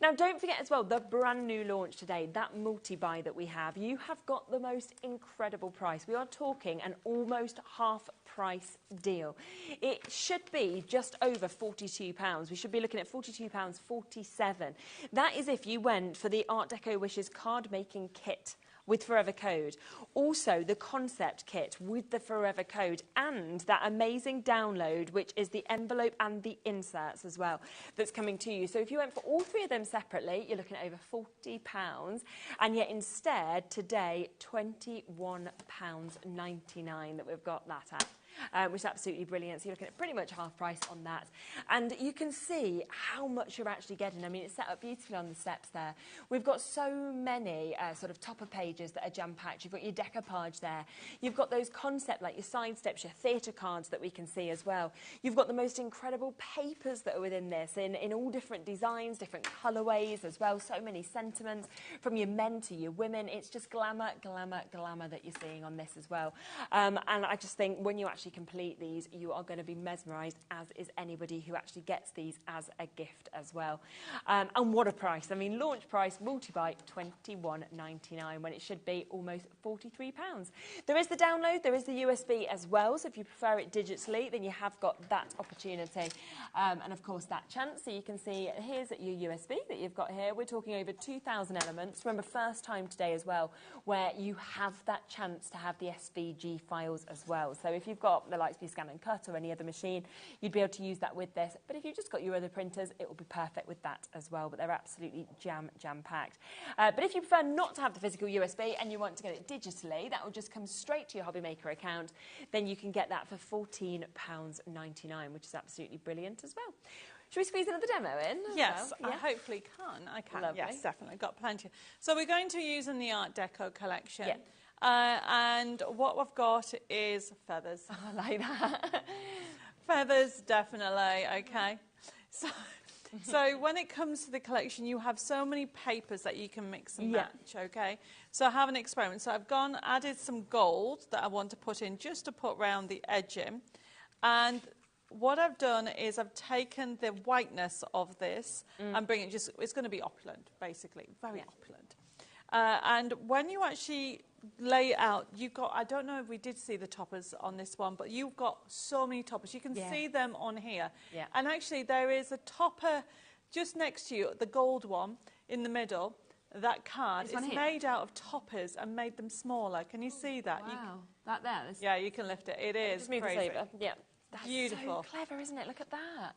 Now, don't forget as well, the brand new launch today, that multi-buy that we have, you have got the most incredible price. We are talking an almost half price deal. It should be just over £42. We should be looking at £42.47. That is if you went for the Art Deco Wishes card making kit with Forever Code. Also, the concept kit with the Forever Code and that amazing download, which is the envelope and the inserts as well, that's coming to you. So if you went for all three of them separately, you're looking at over £40. And yet instead, today, £21.99 that we've got that at. Which is absolutely brilliant. So you're looking at pretty much half price on that. And you can see how much you're actually getting. I mean, it's set up beautifully on the steps there. We've got so many sort of topper pages that are jam-packed. You've got your decoupage there. You've got those concept, like your side steps, your theatre cards that we can see as well. You've got the most incredible papers that are within this in all different designs, different colourways as well. So many sentiments from your men to your women. It's just glamour, glamour, glamour that you're seeing on this as well. And I just think when you actually complete these, you are going to be mesmerised, as is anybody who actually gets these as a gift as well. And what a price. I mean, launch price, multi-buy, £21.99, when it should be almost £43. There is the download, there is the USB as well, so if you prefer it digitally, then you have got that opportunity. And of course, that chance. So you can see, here's your USB that you've got here. We're talking over 2,000 elements. Remember, first time today as well, where you have that chance to have the SVG files as well. So if you've got the Lightspeed Scan and Cut or any other machine, you'd be able to use that with this. But if you've just got your other printers, it will be perfect with that as well. But they're absolutely jam-packed. But if you prefer not to have the physical USB and you want to get it digitally, that will just come straight to your HobbyMaker account. Then you can get that for £14.99, which is absolutely brilliant as well. Should we squeeze another demo in? Yes, well? I hopefully can. I can. Lovely. Yes, definitely. Got plenty. So we're going to use in the Art Deco collection. Yeah. And what we've got is feathers. I like that. Feathers, definitely, okay. So when it comes to the collection, you have so many papers that you can mix and match, okay? So have an experiment. So I've added some gold that I want to put in, just to put round the edging. And what I've done is I've taken the whiteness of this and bring it it's going to be opulent, basically, very opulent. And when you actually lay it out, you've got, I don't know if we did see the toppers on this one, but you've got so many toppers. You can see them on here. Yeah. And actually there is a topper just next to you, the gold one in the middle. That card is made out of toppers and made them smaller. Can you see that? Wow, that there? Yeah, you can lift it. It is just move crazy. this over. Yeah. That's beautiful. So clever, isn't it? Look at that.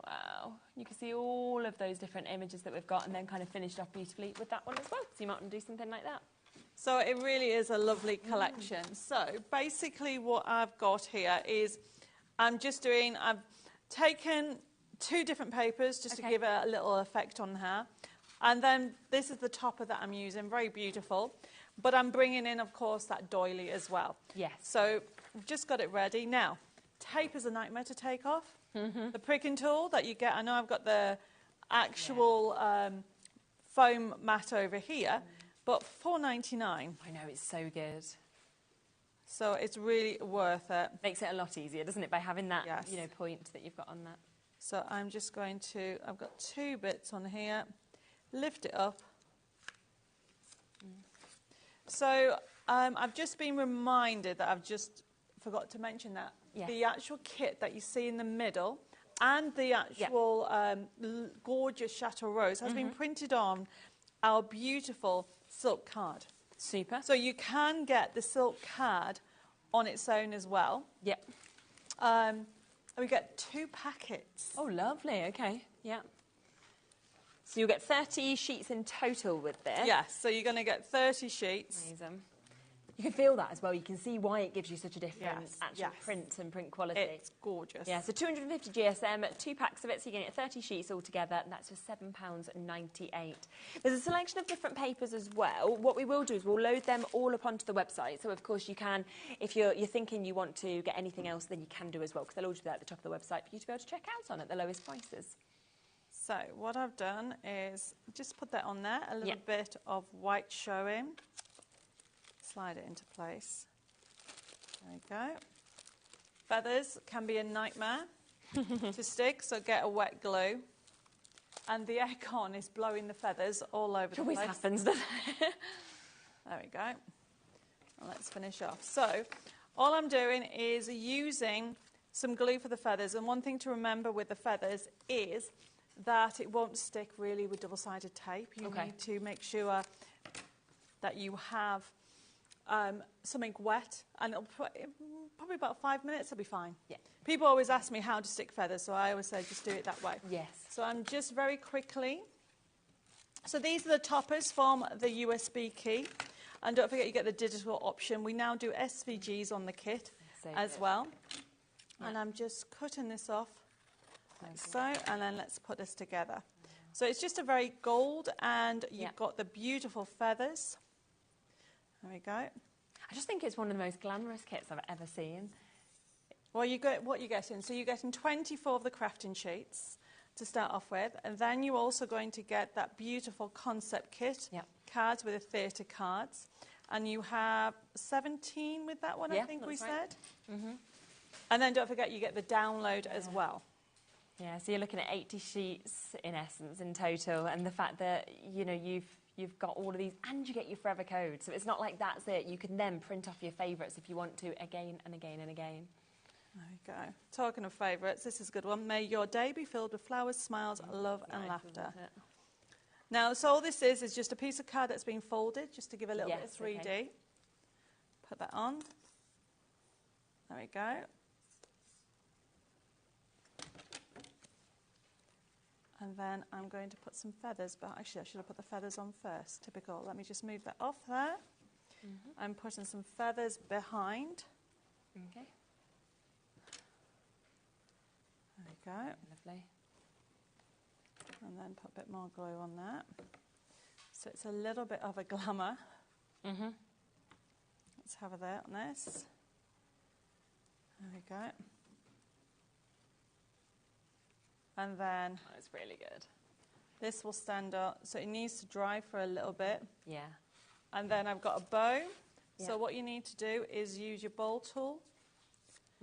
Wow. You can see all of those different images that we've got and then kind of finished off beautifully with that one as well. So you might want to do something like that. So it really is a lovely collection. So basically what I've got here is I've taken 2 different papers just to give it a little effect on her. And then this is the topper that I'm using, very beautiful. But I'm bringing in, of course, that doily as well. Yes. So I've just got it ready. Now, tape is a nightmare to take off. The pricking tool that you get, I know I've got the actual foam mat over here, but $4.99. I know, it's so good. So it's really worth it. Makes it a lot easier, doesn't it, by having that point that you've got on that. So I'm just going to, I've got 2 bits on here, lift it up. So I've just been reminded that I've just forgot to mention that the actual kit that you see in the middle and the actual gorgeous Chateau Rose has been printed on our beautiful silk card. Super. So you can get the silk card on its own as well. Yep. And we get 2 packets. Oh, lovely. Okay. Yeah. So you'll get 30 sheets in total with this. Yes, so you're going to get 30 sheets. Amazing. You can feel that as well. You can see why it gives you such a different actual print and print quality. It's gorgeous. Yeah, so 250 GSM, 2 packs of it, so you can get 30 sheets altogether, and that's for £7.98. There's a selection of different papers as well. What we will do is we'll load them all up onto the website. So, of course, you can, if you're thinking you want to get anything else, then you can do as well, because they'll all do that at the top of the website for you to be able to check out on at the lowest prices. So what I've done is just put that on there, a little bit of white showing. Slide it into place. There we go. Feathers can be a nightmare to stick, so get a wet glue. and the aircon is blowing the feathers all over the always place. happens, doesn't it? There we go. And let's finish off. So all I'm doing is using some glue for the feathers. And one thing to remember with the feathers is that it won't stick really with double-sided tape. You need to make sure that you have something wet, and it'll probably about 5 minutes, it'll be fine. Yeah. People always ask me how to stick feathers, so I always say just do it that way. Yes. So I'm just very quickly. So these are the toppers from the USB key. And don't forget you get the digital option. We now do SVGs on the kit as well. Yeah. And I'm just cutting this off like so, and then let's put this together. So it's just a very gold, and you've got the beautiful feathers. There we go. I just think it's one of the most glamorous kits I've ever seen. Well, you get what you're getting. So you're getting 24 of the crafting sheets to start off with, and then you're also going to get that beautiful concept kit, cards with the theatre cards, and you have 17 with that one, I think we said. Mm-hmm. And then don't forget you get the download as well. Yeah, so you're looking at 80 sheets in essence in total, and the fact that you've got all of these, and you get your forever code. So it's not like that's it. You can then print off your favourites if you want to, again and again and again. There we go. Talking of favourites, this is a good one. May your day be filled with flowers, smiles, love and laughter. Now, so all this is just a piece of card that's been folded, just to give a little bit of 3D. Okay. Put that on. There we go. And then I'm going to put some feathers, but actually I should have put the feathers on first. Typical. Let me just move that off there. Mm-hmm. I'm putting some feathers behind. Okay. There we go. Lovely. And then put a bit more glue on that. So it's a little bit of a glamour. Mm-hmm. Let's have a there on this. There we go. And then... Oh, it's really good. This will stand up. So it needs to dry for a little bit. Yeah. And then I've got a bow. Yeah. So what you need to do is use your bowl tool.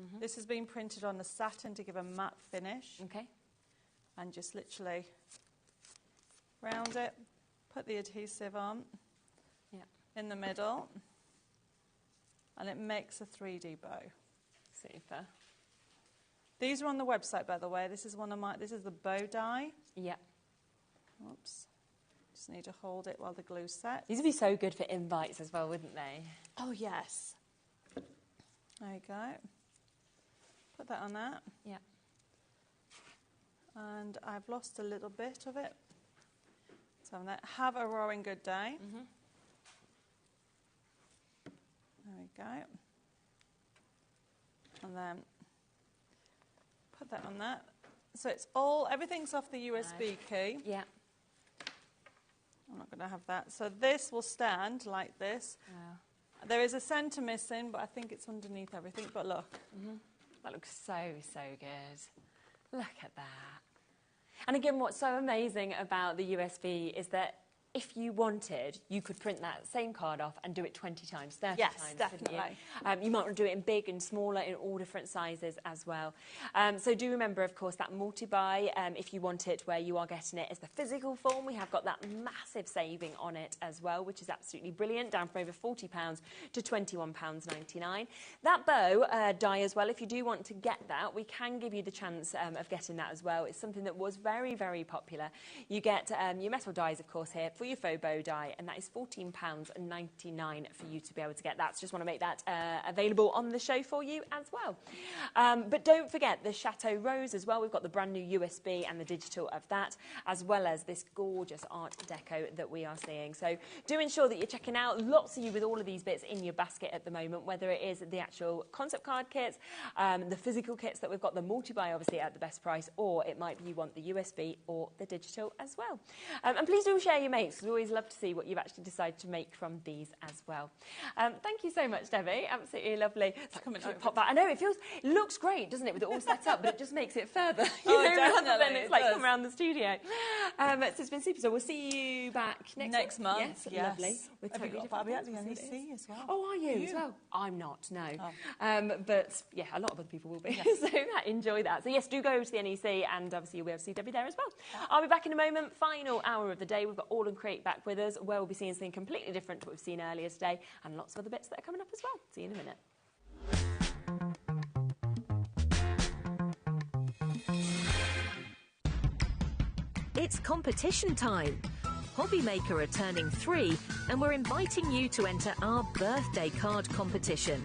Mm-hmm. This has been printed on the satin to give a matte finish. Okay. And just literally round it, put the adhesive on in the middle, and it makes a 3D bow. Super. These are on the website, by the way. This is this is the bow die. Yeah. Oops. Just need to hold it while the glue's set. These would be so good for invites as well, wouldn't they? Oh, yes. There you go. Put that on that. Yeah. And I've lost a little bit of it. So have a roaring good day. Mm-hmm. There we go. And then put that on that. So it's everything's off the USB key. Yeah. I'm not going to have that. So this will stand like this. Wow. There is a centre missing, but I think it's underneath everything. But look. Mm-hmm. That looks so, so good. Look at that. And again, what's so amazing about the USB is that if you wanted, you could print that same card off and do it 20 times, 30 yes, times, definitely. Couldn't you? You might want to do it in big and smaller, in all different sizes as well. So do remember, of course, that multi-buy, if you want it where you are getting it as the physical form, we have got that massive saving on it as well, which is absolutely brilliant, down from over £40 to £21.99. That bow die as well, if you do want to get that, we can give you the chance of getting that as well. It's something that was very, very popular. You get your metal dies, of course, here for your faux bow die, and that is £14.99 for you to be able to get that. So just want to make that available on the show for you as well. But don't forget the Chateau Rose as well. We've got the brand new USB and the digital of that, as well as this gorgeous Art Deco that we are seeing. So do ensure that you're checking out. Lots of you with all of these bits in your basket at the moment, whether it is the actual concept card kits, the physical kits that we've got, the multi-buy obviously at the best price, or it might be you want the USB or the digital as well. And please do share your mates thanks. We always love to see what you've actually decided to make from these as well. Thank you so much, Debbie. Absolutely lovely. It's like, pop that. I know, it looks great, doesn't it, with it all set up, but it just makes it further. Rather than it's like come around the studio. So it's been super. So we'll see you back next month. Yes, lovely. With totally I'll be at the NEC as well. Oh, are you as well? I'm not, no. Oh. But yeah, a lot of other people will be. So enjoy that. So yes, do go to the NEC, and obviously you'll be able to see Debbie there as well. I'll be back in a moment. Final hour of the day. We've got All and Create back with us, where we'll be seeing something completely different to what we've seen earlier today, and lots of other bits that are coming up as well. See you in a minute. It's competition time. HobbyMaker are turning 3, and we're inviting you to enter our birthday card competition.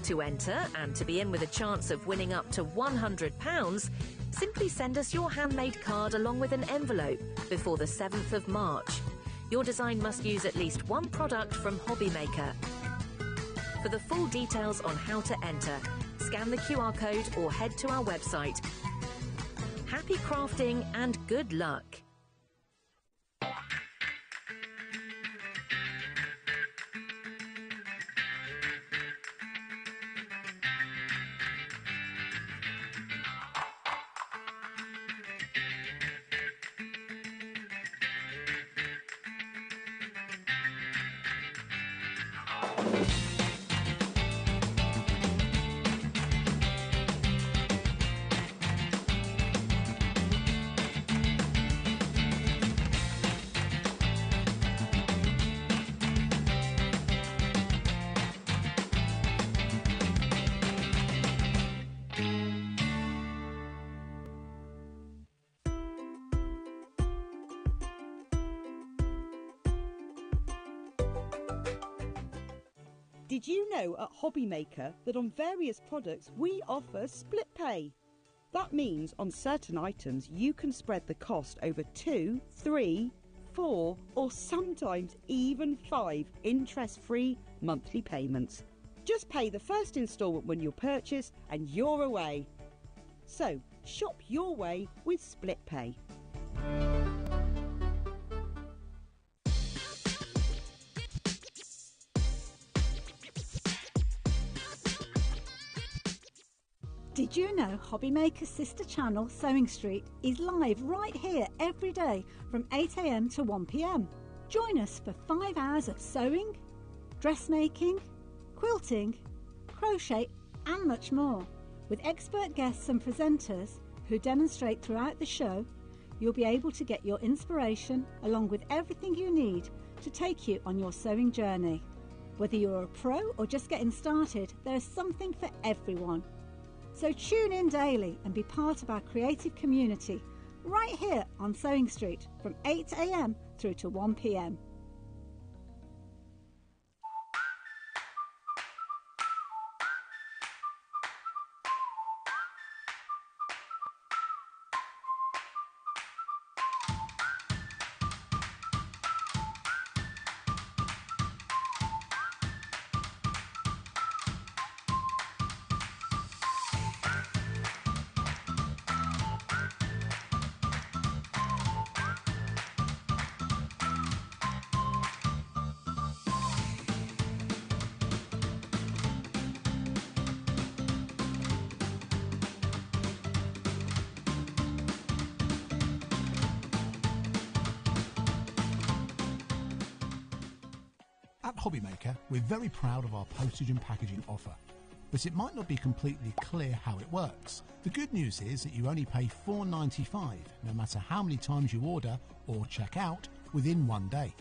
To enter, and to be in with a chance of winning up to £100, simply send us your handmade card along with an envelope before the 7th of March. Your design must use at least one product from HobbyMaker. For the full details on how to enter, scan the QR code or head to our website. Happy crafting and good luck! Did you know at HobbyMaker that on various products we offer split pay? That means on certain items you can spread the cost over 2, 3, 4 or sometimes even 5 interest-free monthly payments. Just pay the first instalment when you purchase and you're away. So shop your way with split pay. Did you know HobbyMaker's sister channel, Sewing Street, is live right here every day from 8 AM to 1 PM? Join us for 5 hours of sewing, dressmaking, quilting, crochet and much more. With expert guests and presenters who demonstrate throughout the show, you'll be able to get your inspiration along with everything you need to take you on your sewing journey. Whether you're a pro or just getting started, there is something for everyone. So tune in daily and be part of our creative community right here on Sewing Street from 8 AM through to 1 PM. At HobbyMaker, we're very proud of our postage and packaging offer, but it might not be completely clear how it works. The good news is that you only pay $4.95 no matter how many times you order or check out within 1 day.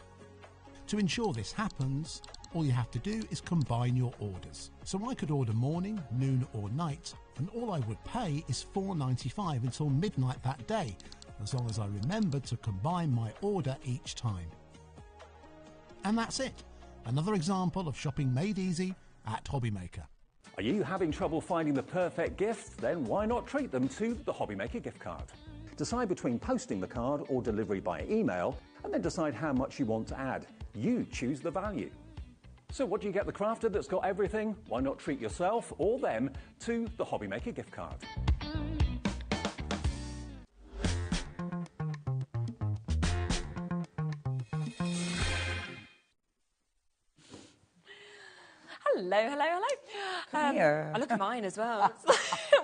To ensure this happens, all you have to do is combine your orders. So I could order morning, noon or night, and all I would pay is $4.95 until midnight that day, as long as I remembered to combine my order each time. And that's it. Another example of shopping made easy at HobbyMaker. Are you having trouble finding the perfect gift? Then why not treat them to the HobbyMaker gift card? Decide between posting the card or delivery by email, and then decide how much you want to add. You choose the value. So what do you get the crafter that's got everything? Why not treat yourself or them to the HobbyMaker gift card? Hello, hello, hello. Here. I look at mine as well.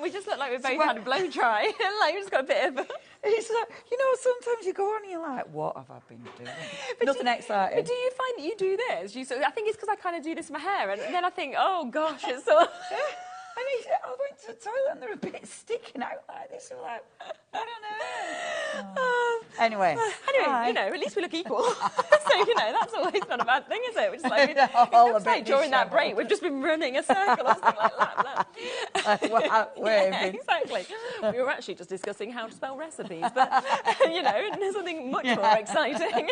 We just look like we both had a blow dry. Like, we've just got a bit of... It's like, you know, sometimes you go on and you're like, what have I been doing? Nothing exciting. But do you find that you do this? I think it's because I kind of do this with my hair, and then I think, oh, gosh, it's so... I went to the toilet and they're a bit sticking out like this. I'm like, I don't know. Anyway, you know, at least we look equal. So, you know, that's always not a bad thing, is it? We're just like, it all looks a like bit during that disheveled. break, we've just been running a circle or something like that. Yeah, exactly. We were actually just discussing how to spell recipes, but, you know, there's something much more exciting.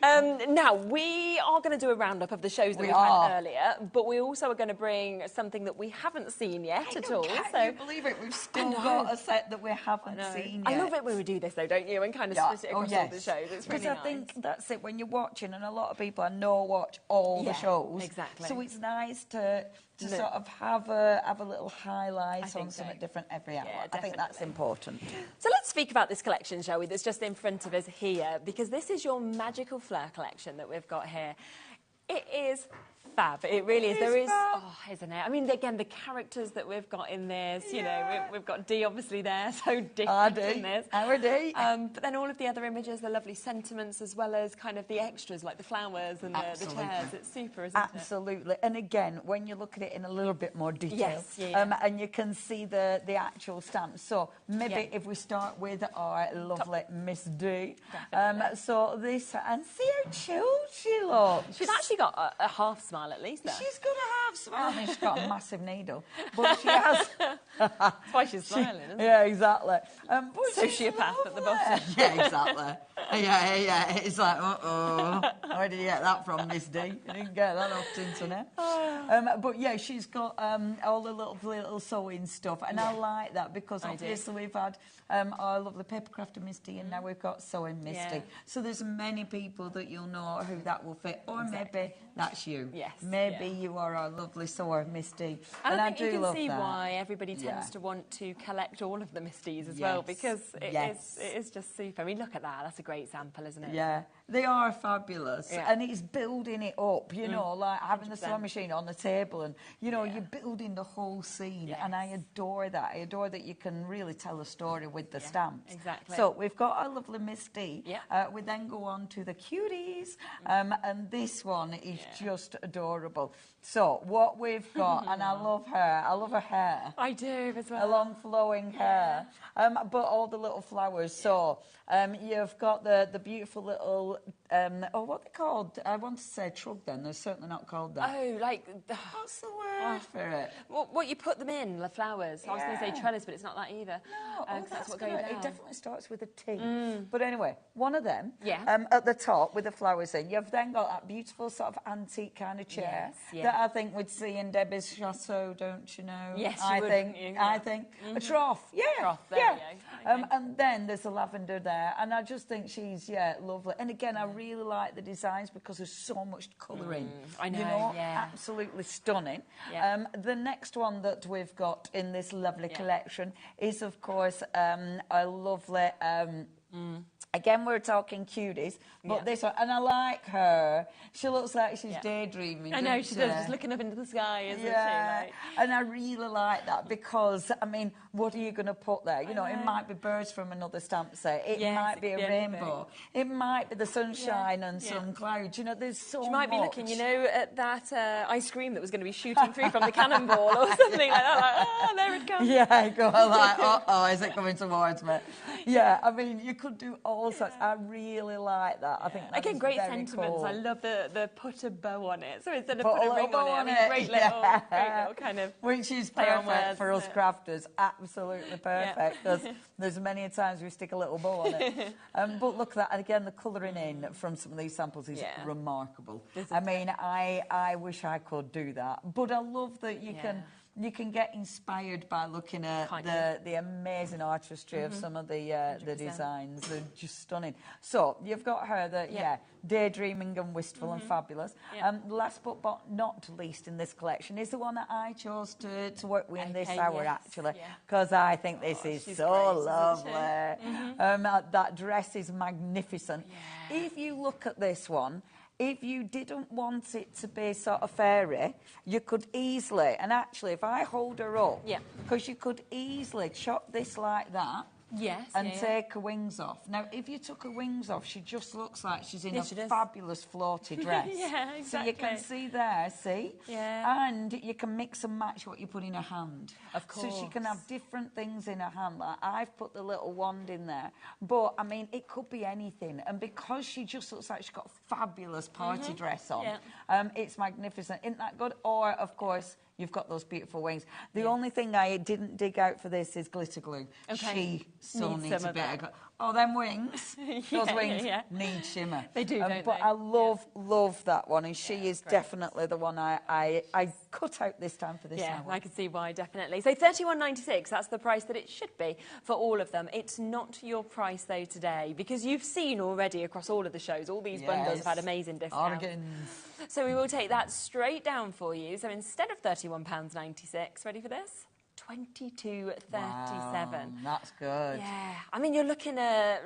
Now, we are going to do a roundup of the shows that we've had earlier, but we also are going to bring something that we haven't seen yet at all. Can you believe it? We've still got a set that we haven't seen yet. I love it when we do this, though, don't you? And kind of split it across all the shows. It's really nice. I think that's it. When you're watching, and a lot of people I know watch all the shows. Exactly. So it's nice to sort of have a little highlight on something different every hour. I think that's important. So let's speak about this collection, shall we, that's just in front of us here, because this is your Magical Flair collection that we've got here. It is fab. It really is. There is, isn't it? I mean, again, the characters that we've got in this, you know, we've got Dee obviously there, so Dee in this. Our Dee. But then all of the other images, the lovely sentiments, as well as kind of the extras, like the flowers and the chairs. It's super, isn't it? Absolutely. And again, when you look at it in a little bit more detail, and you can see the actual stamps. So maybe if we start with our lovely Miss Dee. So this, and see how chilled she looks. She's actually got a half smile at least, though. She's got a half smile. I mean, she's got a massive needle, but she has... That's why she's smiling, isn't it? Yeah, exactly. Sociopath at the bottom. Yeah, exactly. Yeah. It's like, where did you get that from, Miss D? You didn't get that off the internet. But yeah, she's got all the little sewing stuff, and I like that because obviously we've had our lovely Papercraft Misty, and now we've got Sewing Misty. So there's many people that you'll know who that will fit, or maybe that's you. Yes. Maybe you are our lovely sewer Misty. And I do think you can love see that. why everybody tends to want to collect all of the Misties as well, because it is just super. I mean, look at that. That's a great sample, isn't it? Yeah, they are fabulous. And it's building it up, you know, like having 100%. The sewing machine on the table, and, you know, you're building the whole scene. And I adore that. I adore that you can really tell a story with the stamps. Exactly. So we've got our lovely Misty. We then go on to the cuties, and this one is just adorable. So what we've got, and I love her hair. I do as well. A long flowing hair, but all the little flowers. So you've got the beautiful little, what they called? I want to say trug then, they're certainly not called that. Oh, like... What's the word for it? What you put them in, the flowers. I was going to say trellis, but it's not that either. No, that's what goes down. It definitely starts with a T. But anyway, one of them, Yeah. at the top with the flowers in. You've then got that beautiful sort of antique kind of chair that I think we'd see in Debbie's chateau, don't you know? Yes, I you would, think. wouldn't you? I think a trough. Yeah, trough, there you go. And then there's the lavender there, and I just think she's lovely. And again, I really like the designs because there's so much colour in. I know. You know, absolutely stunning. The next one that we've got in this lovely collection is, of course, a lovely. Again, we're talking cuties, but this one, and I like her. She looks like she's daydreaming. I know, she does, just looking up into the sky, isn't she? Like... And I really like that because, I mean, what are you going to put there? You know, it might be birds from another stamp set. It might be a rainbow. It might be the sunshine and some clouds. You know, there's so much. She might be looking, you know, at that ice cream that was going to be shooting through from the cannonball or something like that. Like, oh, there it comes. Yeah, go like, uh-oh, is it coming towards me? Yeah, I mean, you could do all sorts. I really like that. I think that again, is great very sentiments. cool. I love the put a bow on it. So instead of Put put a a ring bow on on it, it. great little kind of... Which is play on perfect words, for us isn't it? crafters. Absolutely perfect. Because there's many times we stick a little bow on it. But look at that. And again, the colouring in from some of these samples is remarkable. I mean, I wish I could do that. But I love that you can... You can get inspired by looking at the amazing artistry of some of the designs. They're just stunning. So you've got her that, daydreaming and wistful and fabulous. Last but not least in this collection is the one that I chose to work with in this hour, actually, because I think this is so lovely. That dress is magnificent. If you look at this one, if you didn't want it to be sort of fairy, you could easily, and actually if I hold her up, because you could easily chop this like that. Yes, and take her wings off. Now, if you took her wings off, she just looks like she's in a fabulous floaty dress. Yeah, exactly. So you can see there, see? Yeah. And you can mix and match what you put in her hand. Of course. So she can have different things in her hand. Like I've put the little wand in there. But, I mean, it could be anything. And because she just looks like she's got a fabulous party dress on, it's magnificent. Isn't that good? Or, of course, you've got those beautiful wings. The only thing I didn't dig out for this is glitter glue. Okay. She still Needs needs some a of bit that. of... Oh, them wings. Those wings need shimmer. They do, don't but they? I love that one, and she is definitely the one I cut out this time for this hour. I can see why, definitely. So £31.96, that's the price that it should be for all of them. It's not your price, though, today, because you've seen already across all of the shows, all these bundles have had amazing discounts. So we will take that straight down for you. So instead of £31.96, ready for this? $22.37. Wow, that's good. Yeah, I mean, you're looking at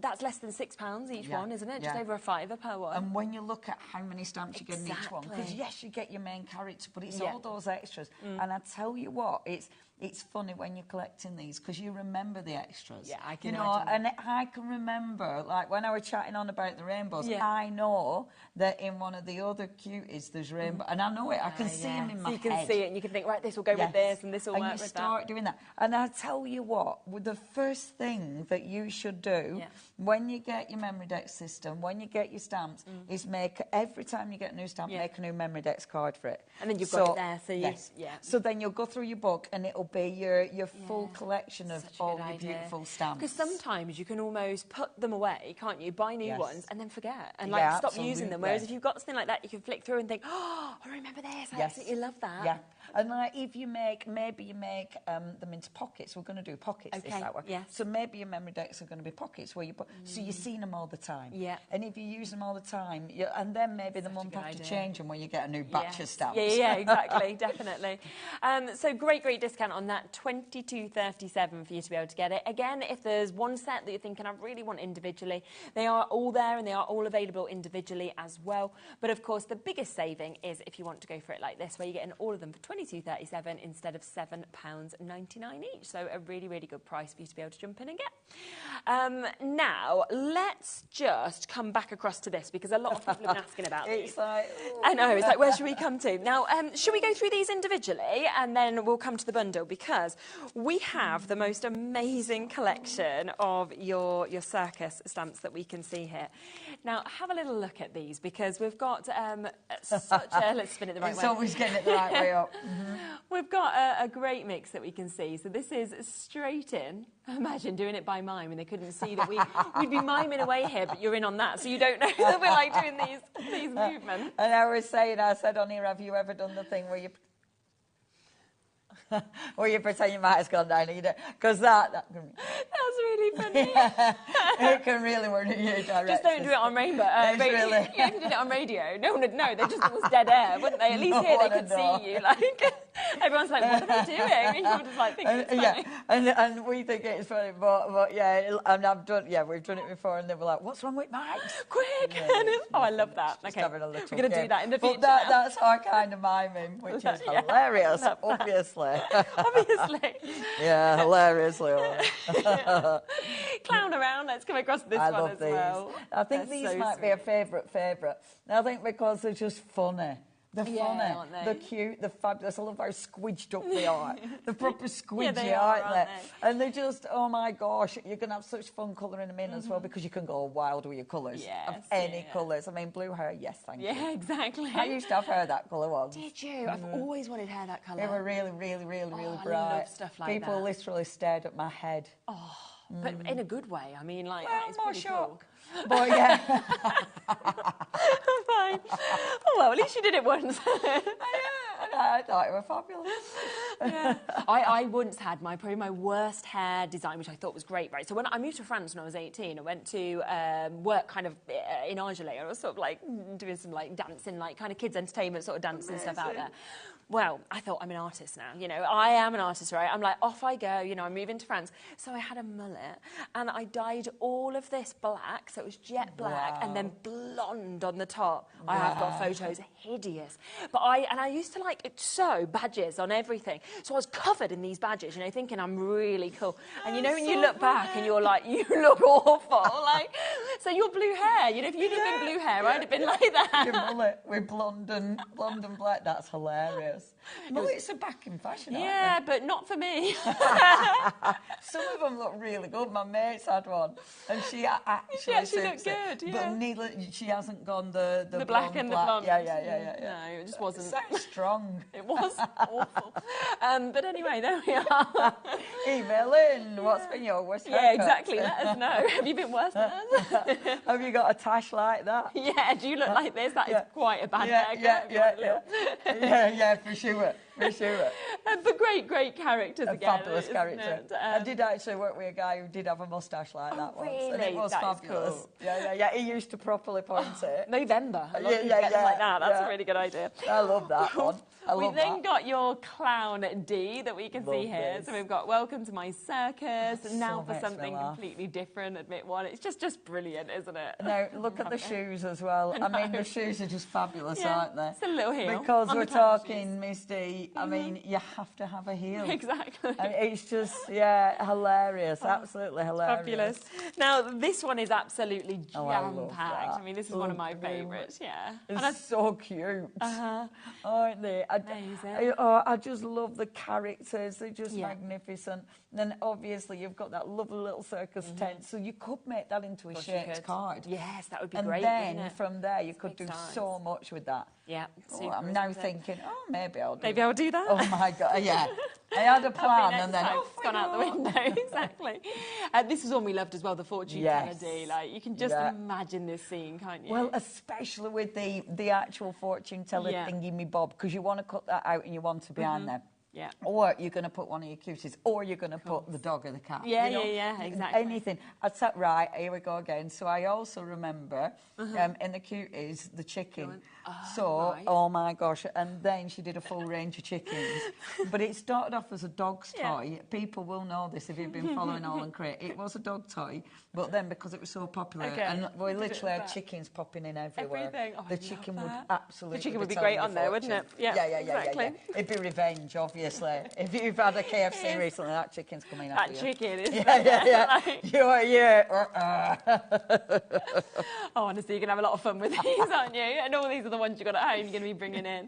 that's less than £6 each one, isn't it? Just over a £5 per one. And when you look at how many stamps you get in each one, because yes, you get your main character, but it's all those extras. And I tell you what, it's funny when you're collecting these because you remember the extras. Yeah, I can imagine. And I can remember, like when I was chatting on about the rainbows, I know that in one of the other cuties there's rainbow, and I know it. I can see them in my head. So you can see it, and you can think, right, this will go with this, and this will work with that. And you start doing that. And I tell you what, the first thing that you should do when you get your memory deck system, when you get your stamps, is make every time you get a new stamp, make a new memory decks card for it. And then you've got it there, so you, So then you'll go through your book, and it'll be your full collection of all your beautiful stamps. Because sometimes you can almost put them away, can't you? Buy new ones and then forget and stop using them. Whereas if you've got something like that, you can flick through and think, oh, I remember this. I absolutely love that. Yeah. And like if you make, maybe you make them into pockets. We're going to do pockets this hour. Yeah. So maybe your memory decks are going to be pockets where you put, so you've seen them all the time. Yeah. And if you use them all the time, and then maybe the month have to change them when you get a new batch of stamps. Yeah, exactly, definitely. So great discount on that, $22.37 for you to be able to get it. Again, if there's one set that you're thinking I really want individually, they are all there and they are all available individually as well. But of course, the biggest saving is if you want to go for it like this, where you're getting all of them for $22.37 instead of £7.99 each. So a really good price for you to be able to jump in and get. Now, let's just come back across to this because a lot of people have been asking about these. It's like, I know, it's like, where should we come to? Now, should we go through these individually and then we'll come to the bundle, because we have the most amazing collection of your circus stamps that we can see here. Now, have a little look at these because we've got such a... Let's spin it the right way. It's always getting it the right way up. We've got a great mix that we can see. So this is straight in. Imagine doing it by mime and they couldn't see that we'd be miming away here, but you're in on that, so you don't know that we're like doing these movements. And I said on here, have you ever done the thing where you... or you pretend your mic has gone down, because that's really funny. It can really work in your direction. Just don't do it on rainbow. Really... You even did it on radio. No one would know. They just thought it was dead air, wouldn't they? At least here they could see you. Like everyone's like, what are they doing? And you're just like thinking it's funny. And we think it's funny, but yeah, and we've done it before, and they were like, what's wrong with mics? Quick! Oh, I love that. Okay, we're going to do that in the future. But that's our kind of miming, which is hilarious, obviously. Obviously. Yeah, hilariously. Clown around. Let's come across this one as well. I think these might be a favourite. I think because they're just funny. They're funny, aren't they? They're cute, they're fabulous. I love how squidged up they are. They're proper squidgy, they aren't they? And they're just, oh my gosh, you're going to have such fun colouring them in as well, because you can go wild with your colours. Of any colours. I mean, blue hair, yes, thank you. Yeah, exactly. I used to have hair that colour once. Did you? I've always wanted hair that colour. They were really bright. I love stuff like People literally stared at my head. Oh, but in a good way. I mean, like, well, it's more pretty cool. But yeah. Fine. Oh, well, at least you did it once. I thought you were fabulous. Yeah. I once had probably my worst hair design, which I thought was great, right? So when I moved to France when I was 18, I went to work kind of in Argelais. I was sort of like doing some like dancing, like kind of kids entertainment sort of dancing stuff out there. Well, I thought, I'm an artist now, you know, I am an artist, right? I'm like, off I go, you know, I'm moving to France. So I had a mullet and I dyed all of this black, so it was jet black, and then blonde on the top. I have got photos, hideous. But I used to like sew badges on everything. So I was covered in these badges, you know, thinking I'm really cool. And you know, when you look back and you're like, you look awful, like, so your blue hair, you know, if you'd have been blue hair, I'd have been like that. Your mullet with blonde and black, that's hilarious. Mullets are back in fashion, aren't yeah, but not for me. Some of them look really good. My mate's had one, and she actually looked good. Yeah. But she hasn't gone the black and the blonde. Yeah. No, it just wasn't. So strong. It was awful. But anyway, there we are. Email in. What's been your worst haircut? Yeah, exactly. Let us know. Have you been worse than us? Have you got a tash like that? Yeah. Do you look like this? That is quite a bad haircut. Yeah, for sure. But great characters again. Fabulous character. I did actually work with a guy who did have a moustache like that once. Really? And it was fabulous. Cool. Yeah. He used to properly point it. November. I love like that. That's a really good idea. I love that one. We've then got your clown D that we can see here. So we've got Welcome to My Circus, and now for something completely different, admit one. It's just brilliant, isn't it? Now, look at the shoes as well. I mean, the shoes are just fabulous, aren't they? It's a little heel. Because we're talking, Miss D, I mean, you have to have a heel. Exactly. I mean, it's just, hilarious. Absolutely hilarious. Fabulous. Now, this one is absolutely jam-packed. I mean, this is one of my favourites, It's so cute. Aren't they? Amazing. I just love the characters. They're just magnificent. Then obviously you've got that lovely little circus tent, so you could make that into a shaped card. Yes, that would be great. And then from there you could do so much with that. Yeah. I'm now thinking, maybe I'll do that. Oh my God, yeah. I had a plan and then it's gone out the window. Exactly. This is one we loved as well, the Fortune Kennedy. Like, you can just imagine this scene, can't you? Well, especially with the actual fortune teller thingy me bob, because you want to cut that out and you want to behind there. Yeah. Or you're going to put one of your cuties, or you're going to put the dog or the cat. Yeah, exactly. Anything. I'd say, right, here we go again. So I also remember in the cuties, the chicken. Oh my gosh. And then she did a full range of chickens. But it started off as a dog's toy. People will know this if you've been following All and Crate. It was a dog toy, but then because it was so popular, and we literally had chickens popping in everywhere. The chicken would absolutely The chicken would be great on there, wouldn't it? Yeah. It'd be revenge, obviously. If you've had a KFC recently, that chicken's coming out of you. That chicken is... Oh, honestly, you can have a lot of fun with these, aren't you? And all these are the ones you've got at home you're going to be bringing in.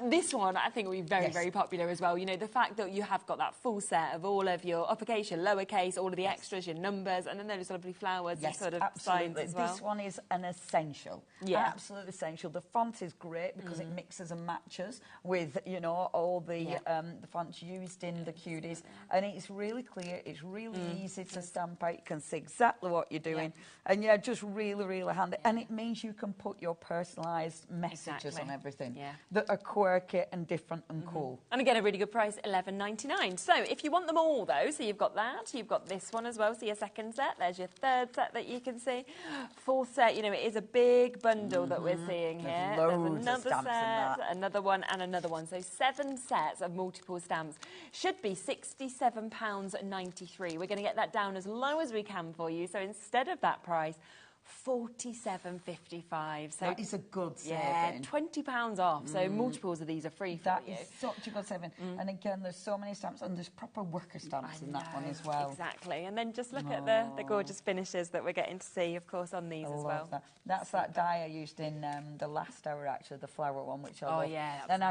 This one, I think, will be very, very popular as well. You know, the fact that you have got that full set of all of your uppercase, your lowercase, all of the extras, your numbers, and then those lovely flowers and sort of signs as well. This one is an essential. Yeah. Absolutely essential. The font is great because it mixes and matches with, you know, all the fonts used in the cuties. And it's really clear. It's really easy to stamp out. You can see exactly what you're doing. And, just really, really handy. And it means you can put your personalised messages on everything that are quirky and different and cool. And again, a really good price, $11.99. So if you want them all, though, so you've got that, you've got this one as well, so your second set, there's your third set that you can see. Fourth set, you know, it is a big bundle that we're seeing here. There's another set, another one, and another one. So 7 sets of multiple stamps. Should be £67.93. We're going to get that down as low as we can for you. So instead of that price, $47.55. So that is a good saving. Yeah, £20 off. So multiples of these are free for you. That is such a good saving. And again, there's so many stamps, and there's proper worker stamps in that one as well. Exactly. And then just look at the gorgeous finishes that we're getting to see, of course, on these as well. That's that dye I used in the last hour, actually, the flower one, which I love. Yeah. And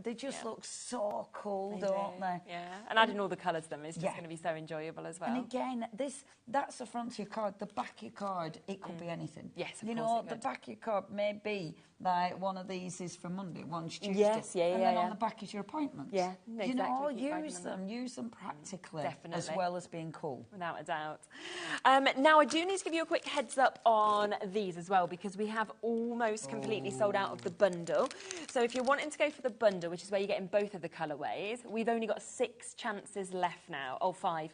they just look so cool, don't they? Yeah. And adding all the colours to them is just going to be so enjoyable as well. And again, that's the front of your card. The back of your card card, it could be anything. Yes, of you course know, it the could. back of your card may be like one of these is for Monday, one's Tuesday. Yes, yeah, and yeah, then yeah. on the back is your appointments. Yeah, You know, exactly. Keep writing use them practically, Definitely. as well as being cool. Without a doubt. Now, I do need to give you a quick heads up on these as well, because we have almost completely sold out of the bundle. So if you're wanting to go for the bundle, which is where you're getting both of the colourways, we've only got 6 chances left now. Oh, 5.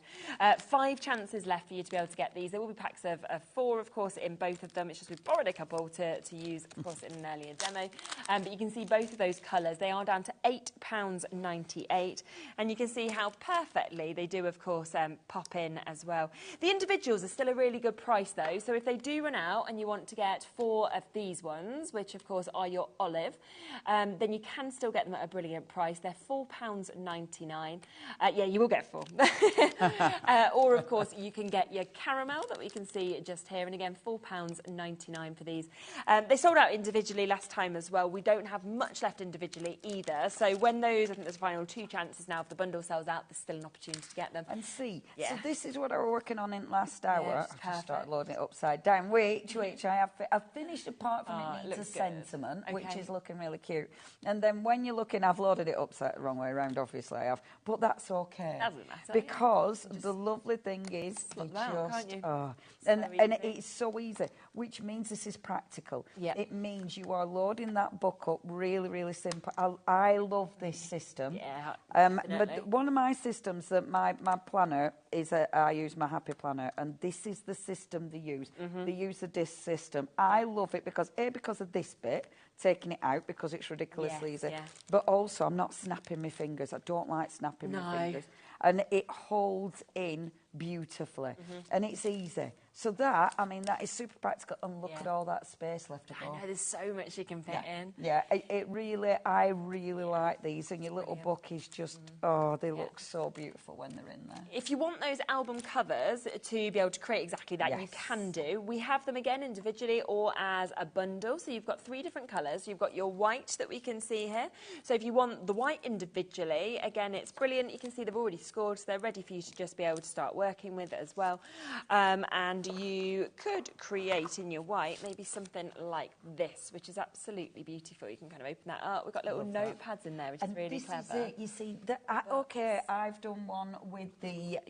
5 chances left for you to be able to get these. There will be packs of 4, of course, in both of them. It's just we've borrowed a couple to use, of course, in an earlier demo. But you can see both of those colours. They are down to £8.98. And you can see how perfectly they do, of course, pop in as well. The individuals are still a really good price, though. So if they do run out and you want to get 4 of these ones, which, of course, are your olive, then you can still get them at a brilliant price. They're £4.99. Yeah, you will get 4. Or, of course, you can get your caramel that we can see just here. And again, £4.99 for these. They sold out individually last time as well. We don't have much left individually either. So when those, I think there's a final 2 chances now, if the bundle sells out, there's still an opportunity to get them. And see, Yeah. so this is what I was working on in last hour. Yeah, it's I've just started perfect. loading it upside down. Which I've finished apart from Oh, it it needs a looks good. sentiment, which Okay. is looking really cute. And then when you're looking, I've loaded it upside the wrong way around, obviously I have, but that's okay. Doesn't matter. Because the lovely thing is, swap they them out, just, can't you? oh, So and easy. it's so easy, which means this is practical. Yep. It means you are loading that book up really, really simple. I love this system. Yeah, But definitely. one of my systems that my planner is, I use my Happy Planner, and this is the system they use. Mm-hmm. They use the disc system. I love it because of this bit, taking it out because it's ridiculously Yes, easy. yeah. But also, I'm not snapping my fingers. I don't like snapping No. my fingers. And it holds in beautifully. Mm-hmm. And it's easy. So that is super practical. And look Yeah. at all that space left to I go. know, there's so much you can fit in. Yeah, I really like these, and your little book is just, they look so beautiful when they're in there. If you want those album covers to be able to create exactly that, you can do. We have them again individually or as a bundle. So you've got 3 different colours. You've got your white that we can see here. So if you want the white individually, again, it's brilliant. You can see they've already scored, so they're ready for you to just be able to start working with it as well. And you could create in your white maybe something like this, which is absolutely beautiful. You can kind of open that up. We've got little notepads in there, which is really clever. Is it. You see, I've done one with the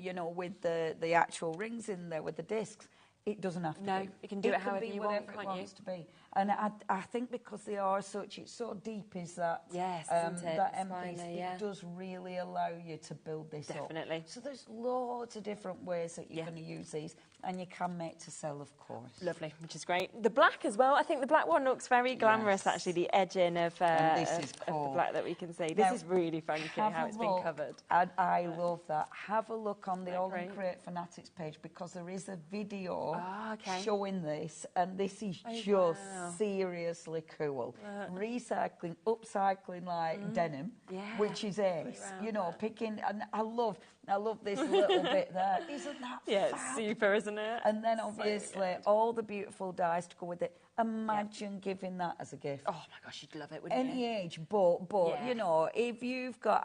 actual rings in there with the discs. It doesn't have to No, be. you can do it however you want, whatever can't it you? wants to be. And I think because they are it's so deep is that, Yes, isn't it? that It's M piece, finely, yeah. it does really allow you to build this up. Definitely. So there's loads of different ways that you're going to use these, and you can make to sell, of course. Lovely, which is great. The black as well. I think the black one looks very glamorous, actually, the edging of, And this is of cool. the black that we can see. This Now, is really funky how it's been covered. I love that. Have a look on the All great? and Create Fanatics page, because there is a video okay. showing this, and this is Oh, just wow. seriously cool. Recycling, upcycling like denim, Yeah. which is ace. around You know, picking, and I love this little bit there. Isn't that Yeah, it's fab? super, isn't it? And then obviously all the beautiful dies to go with it. Imagine giving that as a gift. Oh my gosh, you'd love it, wouldn't you? Any age, but Yeah. you know, if you've got,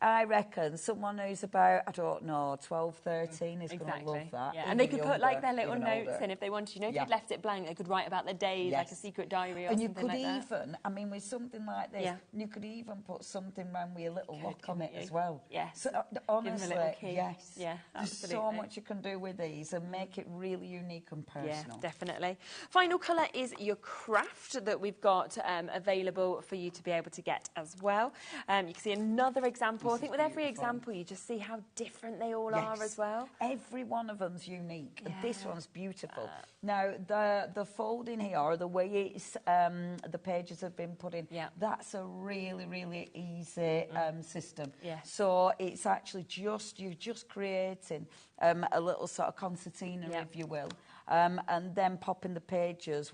I reckon someone who's about, 12, 13 is going to love that. Yeah. And they Even could put like their younger, little even notes older. in if they wanted. You know, if Yeah. you'd left it blank, they could write about their days, like a secret diary or and you something could like that. even, with something like this, Yeah. you could even put something around with a little look on couldn't it you? as well. Yes. So Give 'em a honestly, little key. yes. Yeah, There's so absolutely. much you can do with these and make it really unique and personal. Yeah, definitely. Final colour is your craft that we've got available for you to be able to get as well. You can see another example. I think with every example, you just see how different they all are as well. Every one of them's unique. And this one's beautiful. Now, the folding here, or the way it's the pages have been put in, that's a really, really easy system. Yeah. So it's actually you're just creating a little sort of concertina, if you will. And then popping the pages,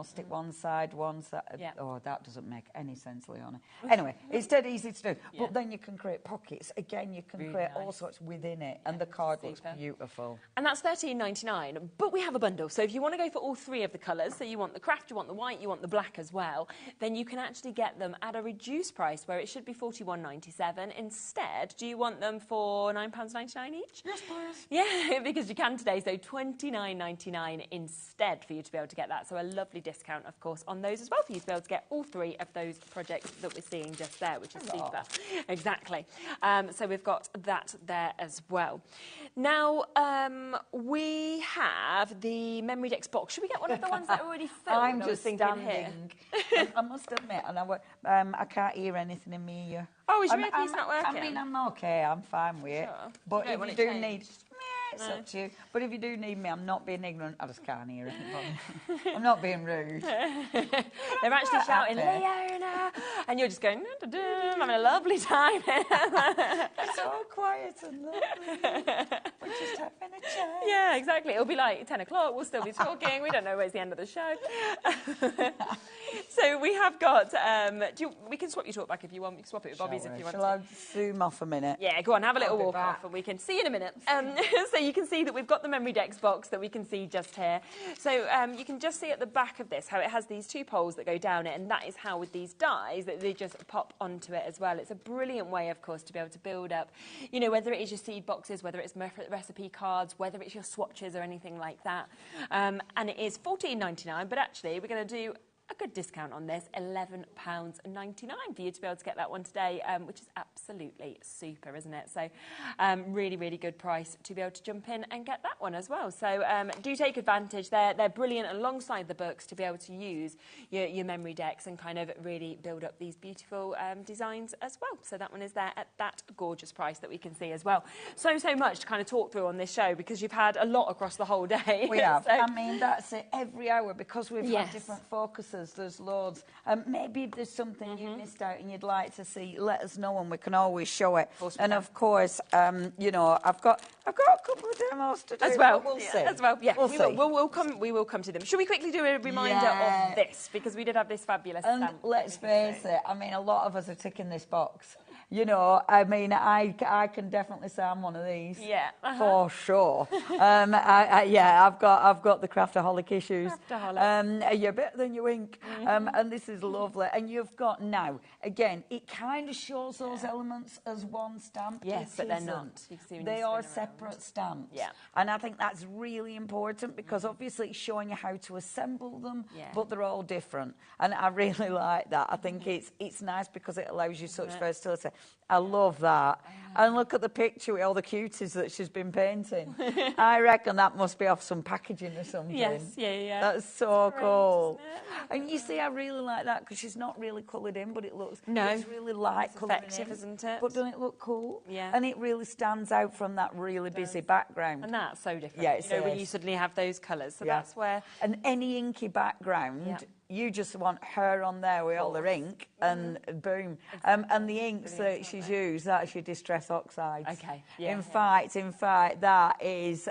stick one side, one side. Oh, that doesn't make any sense, Leona. Anyway, it's dead easy to do. But then you can create pockets. Again, you can Really create all nice. sorts within it. And the card looks super. beautiful. And that's $13.99, but we have a bundle. So if you want to go for all 3 of the colours, so you want the craft, you want the white, you want the black as well, then you can actually get them at a reduced price where it should be $41.97. Instead, do you want them for £9.99 each? Yes, please. Yeah, because you can today. So $29.99 £14.99 instead for you to be able to get that. So a lovely discount, of course, on those as well for you to be able to get all 3 of those projects that we're seeing just there, which is super. Exactly. So we've got that there as well. Now, we have the memory decks box. Should we get one of the ones that are already filled? I'm just standing. I must admit, and I can't hear anything in my ear. Oh, is your earpiece not working? I mean, I'm okay. I'm fine with it. Sure. But You don't if you want do it need... changed? It's up to you. But if you do need me, I'm not being ignorant. I just can't hear anything. I'm not being rude. They're actually shouting, Leona! And you're just going, I'm having a lovely time. It's so quiet and lovely. We're just having a chat. Yeah, exactly. It'll be like 10 o'clock. We'll still be talking. We don't know where's the end of the show. So we have got... we can swap your talk back if you want. We can swap it with Bobby's if you want. Shall I zoom off a minute? Yeah, go on. Have a little walk off and we can see you in a minute. So you can see that we've got the memory decks box that we can see just here. So you can just see at the back of this how it has these 2 poles that go down it, and that is how with these dies that they just pop onto it as well. It's a brilliant way, of course, to be able to build up, you know, whether it is your seed boxes, whether it's recipe cards, whether it's your swatches or anything like that. And it is £14.99, but actually we're going to do a good discount on this, £11.99 for you to be able to get that one today, which is absolutely super, isn't it? So really, really good price to be able to jump in and get that one as well. So do take advantage. They're brilliant alongside the books to be able to use your memory decks and kind of really build up these beautiful designs as well. So that one is there at that gorgeous price that we can see as well. So much to kind of talk through on this show because you've had a lot across the whole day. We have. So, I mean, that's it. Every hour, because we've had different focuses, there's loads. Maybe if there's something you missed out and you'd like to see, let us know and we can always show it. And of course, you know, I've got a couple of demos to do as well. We'll see. As well, yeah. We'll We will come to them. Should we quickly do a reminder of this because we did have this fabulous stamp. Let's face it. I mean, a lot of us are ticking this box. You know, I mean, I can definitely say I'm one of these. Yeah. For sure. I've got the craftaholic issues. You're better than you ink. And this is lovely. And you've got now, again, it kind of shows those elements as one stamp. Yes, but they're not. You can see when they you are spin separate stamps. Yeah. And I think that's really important because obviously it's showing you how to assemble them, but they're all different. And I really like that. I think it's nice because it allows you such versatility. I love that. And look at the picture with all the cuties that she's been painting. I reckon that must be off some packaging or something. Yes, yeah. That's so cool. And you see, I really like that because she's not really coloured in, but it looks it's really light colouring effective, in. Isn't it? But doesn't it look cool? Yeah. And it really stands out from that really busy background. And that's so different. Yeah, it's when you suddenly have those colours. So that's where... And any inky background... You just want her on there with all her ink, and boom. And the inks that she's used, that's your distress oxides. Okay. In fact, that is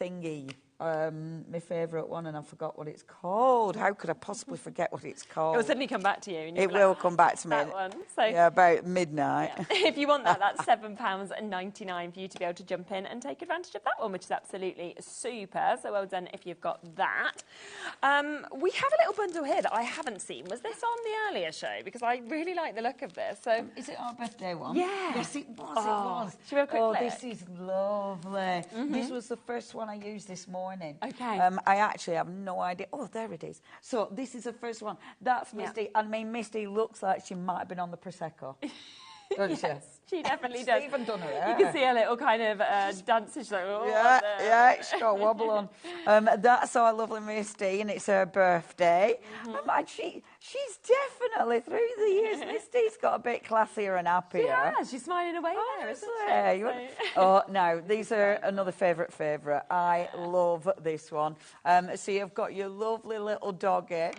thingy. My favourite one, and I forgot what it's called. How could I possibly forget what it's called? It will suddenly come back to you. And it will come back to me. That one. So, yeah, about midnight. Yeah. If you want that, that's £7.99 for you to be able to jump in and take advantage of that one, which is absolutely super. So well done if you've got that. We have a little bundle here that I haven't seen. Was this on the earlier show? Because I really like the look of this. So is it our birthday one? Yeah. Yes, it was. It was. Should we have a quick look? This is lovely. This was the first one I used this morning. Okay. I actually have no idea. Oh, there it is. So this is the first one. That's Misty. I mean, Misty looks like she might have been on the Prosecco. Doesn't she? She definitely does. She's even done her hair. You can see a little kind of dance. She's like, she's got a wobble on. That's our lovely Misty, and it's her birthday. And she's definitely, through the years, Misty's got a bit classier and happier. Yeah, she's smiling away there, isn't she? Oh, no, these are another favourite. I love this one. So you've got your lovely little doggy.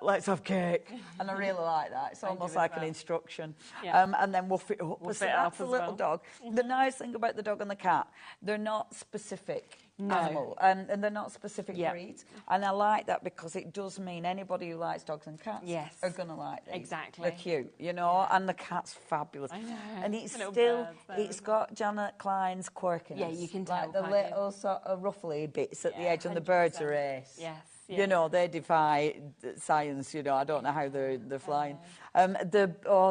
Let's have cake. And I really like that. It's almost like an instruction. And then woof it up. So that's a little dog. The nice thing about the dog and the cat, they're not specific animal, and they're not specific breeds. And I like that because it does mean anybody who likes dogs and cats are going to like these. Exactly. They're cute, you know, and the cat's fabulous. I know. And it's still, it's got Janet Klein's quirkiness. Yeah, you can tell. Like the little sort of ruffly bits at the edge, and the birds are ace. Yes. You know, they defy science, you know. I don't know how they're flying.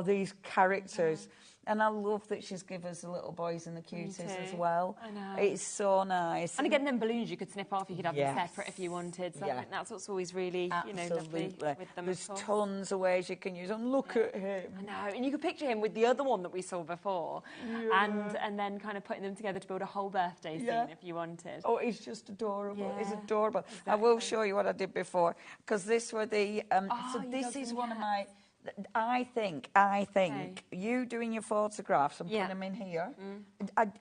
These characters... And I love that she's given us the little boys and the cuties as too. well. I know. It's so nice. And again, them balloons you could snip off. You could have them Yes. separate if you wanted. So Yeah. I think that's what's always really, you know, lovely with them. There's of course. tons of ways you can use them. Look at him. I know, and you could picture him with the other one that we saw before, and then kind of putting them together to build a whole birthday scene if you wanted. Oh, it's just adorable. Yeah, It's adorable. I will show you what I did before, because this were the. So you this love is them, one of yeah. my. I think you doing your photographs and putting them in here.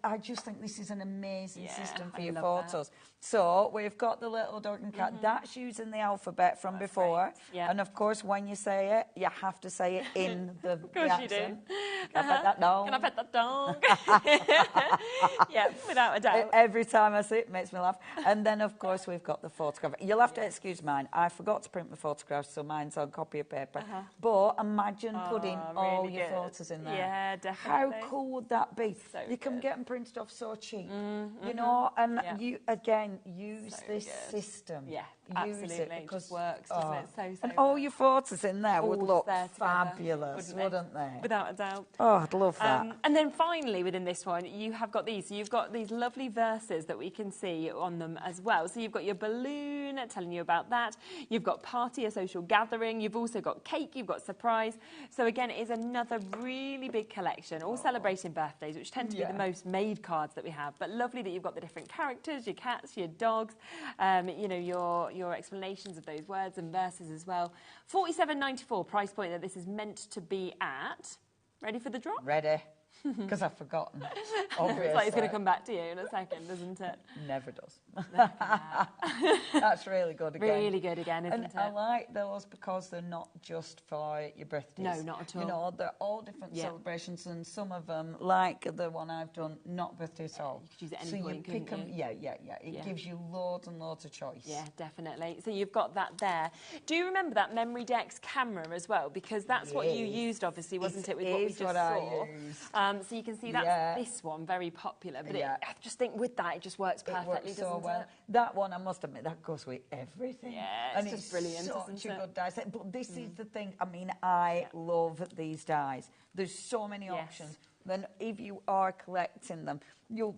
I just think this is an amazing system for I your love that. photos. So we've got the little dog and cat. That's using the alphabet from before. Yeah. And of course, when you say it, you have to say it in the Of course you do. accent. Can I pet that dog? Can I pet that dog? Yeah, without a doubt. Every time I see it, it makes me laugh. And then, of course, we've got the photograph. You'll have to excuse mine. I forgot to print my photographs, so mine's on copy of paper. But imagine putting all really your good. photos in there. Yeah, definitely. How cool would that be? So you can good. get them printed off so cheap, you know, and you, again, use So this good. system. Yeah, Use absolutely. it It because just works, doesn't it? So and well. all your photos in there would All look there together, fabulous, wouldn't they? Without a doubt. Oh, I'd love that. And then finally, within this one, you have got these. So you've got these lovely verses that we can see on them as well. So you've got your balloon telling you about that. You've got party, a social gathering. You've also got cake. You've got surprise. So again, it is another really big collection, all celebrating birthdays, which tend to be the most made cards that we have. But lovely that you've got the different characters, your cats, your dogs, you know, your explanations of those words and verses as well. $47.94 price point that this is meant to be at. Ready for the drop? Ready. Because I've forgotten. It's like it's Obviously. going to come back to you in a second, isn't it? Never does. That's really good again. Really good again, isn't and it? I like those because they're not just for your birthdays. No, not at all. You know, they're all different celebrations, and some of them, like the one I've done, not birthdays at all. You could use it at so any point, you couldn't pick them. you? It gives you loads and loads of choice. Yeah, definitely. So you've got that there. Do you remember that Memory Dex camera as well? Because that's what you used, obviously, wasn't it, with what we just saw? So you can see that's this one, very popular. But I just think with that, it just works perfectly, so doesn't well. it? That one, I must admit, that goes with everything. Yeah, and it's just brilliant, such isn't a it? good die set. But this is the thing. I mean, I love these dies. There's so many options. Then, if you are collecting them, you'll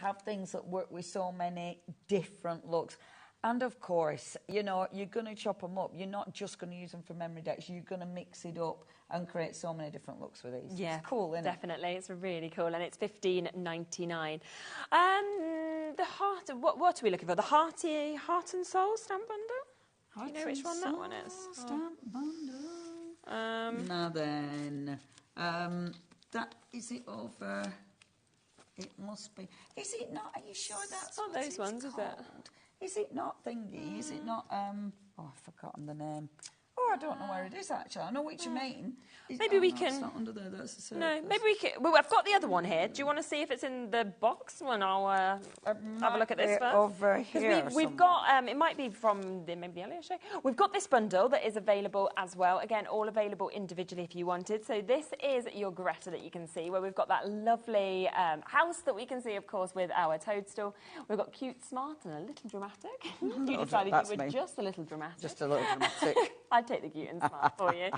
have things that work with so many different looks. And of course, you know, you're going to chop them up. You're not just going to use them for memory decks. You're going to mix it up and create so many different looks with these. Yeah, it's cool, isn't definitely. It's really cool, and it's $15.99. The heart. What are we looking for? The Heart and Soul stamp bundle. Do you know which one that one is? Stamp bundle. Now then, that is it over. It must be. Is it not? Are you sure that's not what those it's ones? called? Is it not thingy? Is it not? Oh, I've forgotten the name. Oh, I don't know where it is actually. I know what you mean. Maybe we no, can. It's not under there. That's a no, maybe we can. Well, I've got the other one here. Do you want to see if it's in the box? When I'll have a look at this first. Over here. We've got. It might be from maybe the earlier show. We've got this bundle that is available as well. Again, all available individually if you wanted. So this is your Greta that you can see, where we've got that lovely house that we can see, of course, with our toadstool. We've got cute, smart, and a little dramatic. You decided you were just a little dramatic. Just a little dramatic. I'd take the cute and smart for you.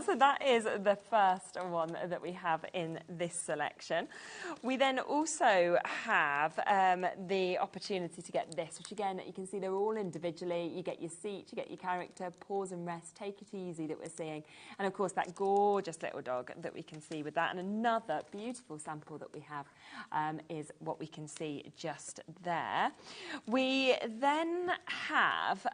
So that is the first one that we have in this selection. We then also have the opportunity to get this, which again, you can see they're all individually. You get your seat, you get your character, pause and rest, take it easy that we're seeing. And of course, that gorgeous little dog that we can see with that. And another beautiful sample that we have is what we can see just there. We then have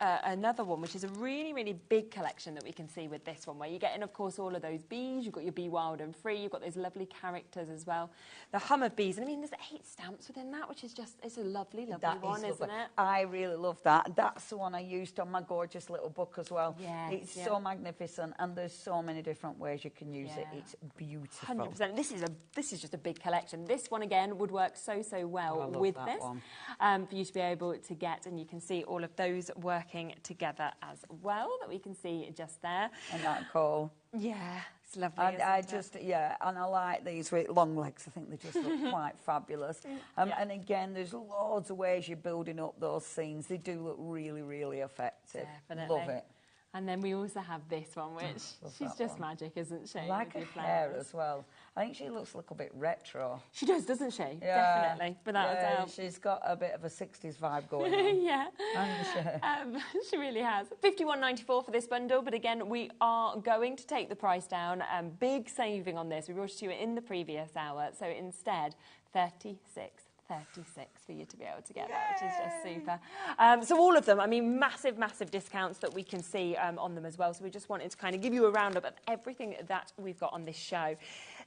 another one, which is a really, really big collection that we can see with this one, where you're getting, of course, all of those bees. You've got your Be Wild and Free. You've got those lovely characters as well. The hum of bees. And I mean, there's 8 stamps within that, which is just, it's a lovely, lovely one, isn't it? I really love that. That's the one I used on my gorgeous little book as well. Yes, it's so magnificent, and there's so many different ways you can use it. It's beautiful. 100%. This is just a big collection. This one, again, would work so well with this for you to be able to get, and you can see all of those working together as well, that we can see just there. And that cool. Yeah, it's lovely. And and I like these with long legs. I think they just look quite fabulous. And again, there's loads of ways you're building up those scenes. They do look really, really effective. Definitely. Love it. And then we also have this one, which she's just magic, isn't she? I like her hair as well. I think she looks a little bit retro. She does, doesn't she? Yeah. Definitely, without a doubt. She's got a bit of a 60s vibe going on. Yeah. She really has. £51.94 for this bundle, but again, we are going to take the price down. Big saving on this. We brought it to you in the previous hour, so instead, 36 for you to be able to get that, which is just super. So all of them, I mean, massive discounts that we can see on them as well. So we just wanted to kind of give you a roundup of everything that we've got on this show.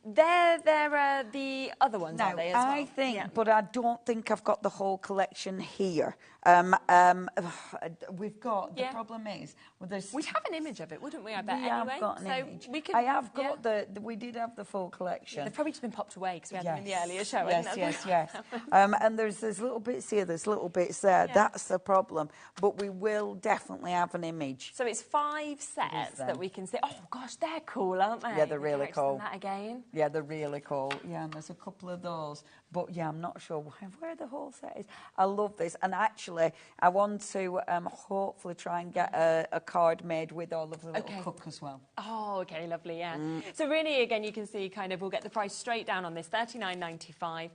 There are the other ones, aren't they, as well? I think, but I don't think I've got the whole collection here. We've got, the problem is... We'd have an image of it, wouldn't we, I bet, we anyway? have got an image. We could, I have got we did have the full collection. Yeah, they've probably just been popped away because we had them in the earlier show. Yes. And there's little bits here, there's little bits there. Yeah. That's the problem. But we will definitely have an image. So it's 5 sets that we can see. Oh, gosh, they're cool, aren't they? Yeah, they're really cool. That again. Yeah, they're really cool. Yeah, and there's a couple of those. But, yeah, I'm not sure where the whole set is. I love this. And actually, I want to hopefully try and get a card made with all of the little cook as well. Oh, okay, lovely, yeah. So really, again, you can see kind of we'll get the price straight down on this, $39.95.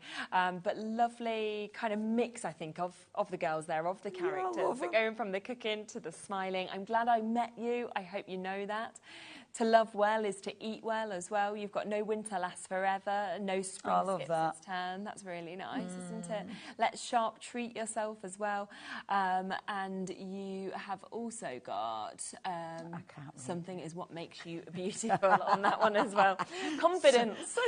But lovely kind of mix, I think, of the girls there, of the characters. But going from the cooking to the smiling. I'm glad I met you. I hope you know that. To love well is to eat well as well. You've got no winter lasts forever, no spring skips its turn. That's really nice, isn't it? Let sharp treat yourself as well. And you have also got something is what makes you beautiful on that one as well. Confidence.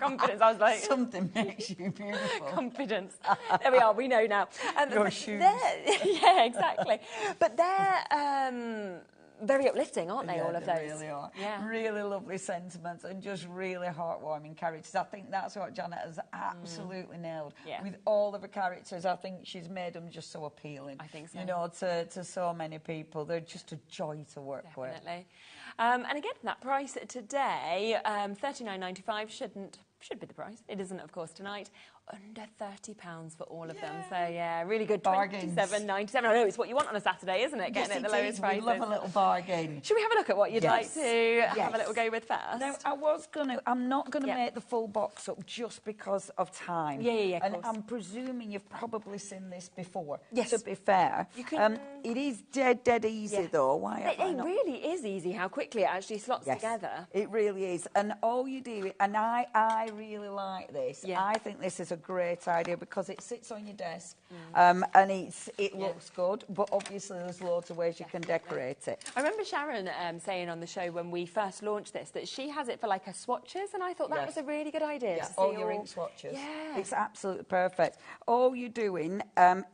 Confidence. I was like... Something makes you beautiful. Confidence. There we are, we know now. Your shoes. Yeah, exactly. But they're... very uplifting, aren't they, all of those? They really are. Yeah. Really lovely sentiments and just really heartwarming characters. I think that's what Janet has absolutely nailed. Yeah. With all of her characters, I think she's made them just so appealing. I think so. You know, to so many people. They're just a joy to work with. Definitely. And again, that price today, $39.95 should be the price. It isn't, of course, tonight. Under £30 for all of them. So, yeah, really good. Bargains. $27.97. I know, it's what you want on a Saturday, isn't it? Getting it at the lowest prices. We love a little bargain. Should we have a look at what you'd like to have a little go with first? Now, I'm not going to make the full box up just because of time. Yeah, and I'm presuming you've probably seen this before. Yes. To be fair. You can, it is dead easy, though. Why? It really is easy how quickly it actually slots together. It really is. And all you do, and I really like this. Yeah. I think this is a great idea because it sits on your desk and it looks good, but obviously there's loads of ways you can decorate it. I remember Sharon saying on the show when we first launched this that she has it for like her swatches, and I thought that was a really good idea. Yeah, to see all your ink swatches. Yeah. It's absolutely perfect. All you're doing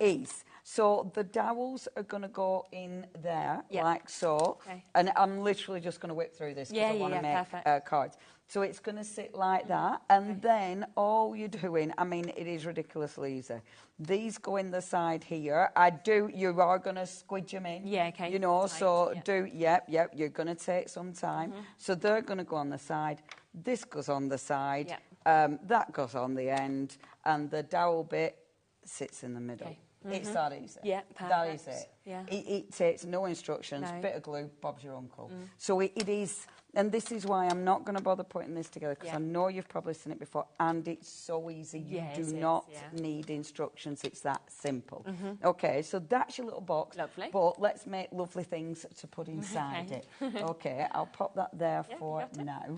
is... So the dowels are going to go in there, like so. Okay. And I'm literally just going to whip through this because I want to make cards. So it's going to sit like that. And then all you're doing, I mean, it is ridiculously easy. These go in the side here. You are going to squidge them in. Yeah, okay. You know, so you're going to take some time. So they're going to go on the side. This goes on the side. That goes on the end. And the dowel bit sits in the middle. Okay. It's that easy. Yeah, perfect. That is it. Yeah. It takes no instructions, bit of glue, Bob's your uncle. So it is, and this is why I'm not going to bother putting this together, because I know you've probably seen it before, and it's so easy. You do not need instructions. It's that simple. Okay, so that's your little box. Lovely. But let's make lovely things to put inside it. Okay, I'll pop that there for now,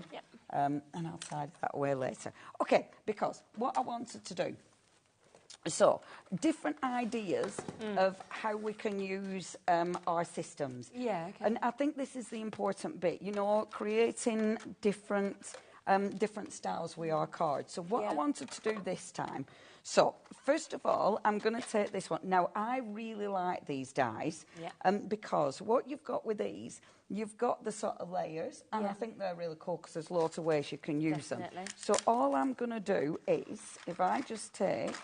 and I'll tidy that away later. Okay, because what I wanted to do, so, different ideas of how we can use our systems. Yeah, okay. And I think this is the important bit, you know, creating different styles with our cards. So what I wanted to do this time, so first of all, I'm going to take this one. Now, I really like these dies because what you've got with these, you've got the sort of layers, and I think they're really cool because there's lots of ways you can use them. So all I'm going to do is, if I just take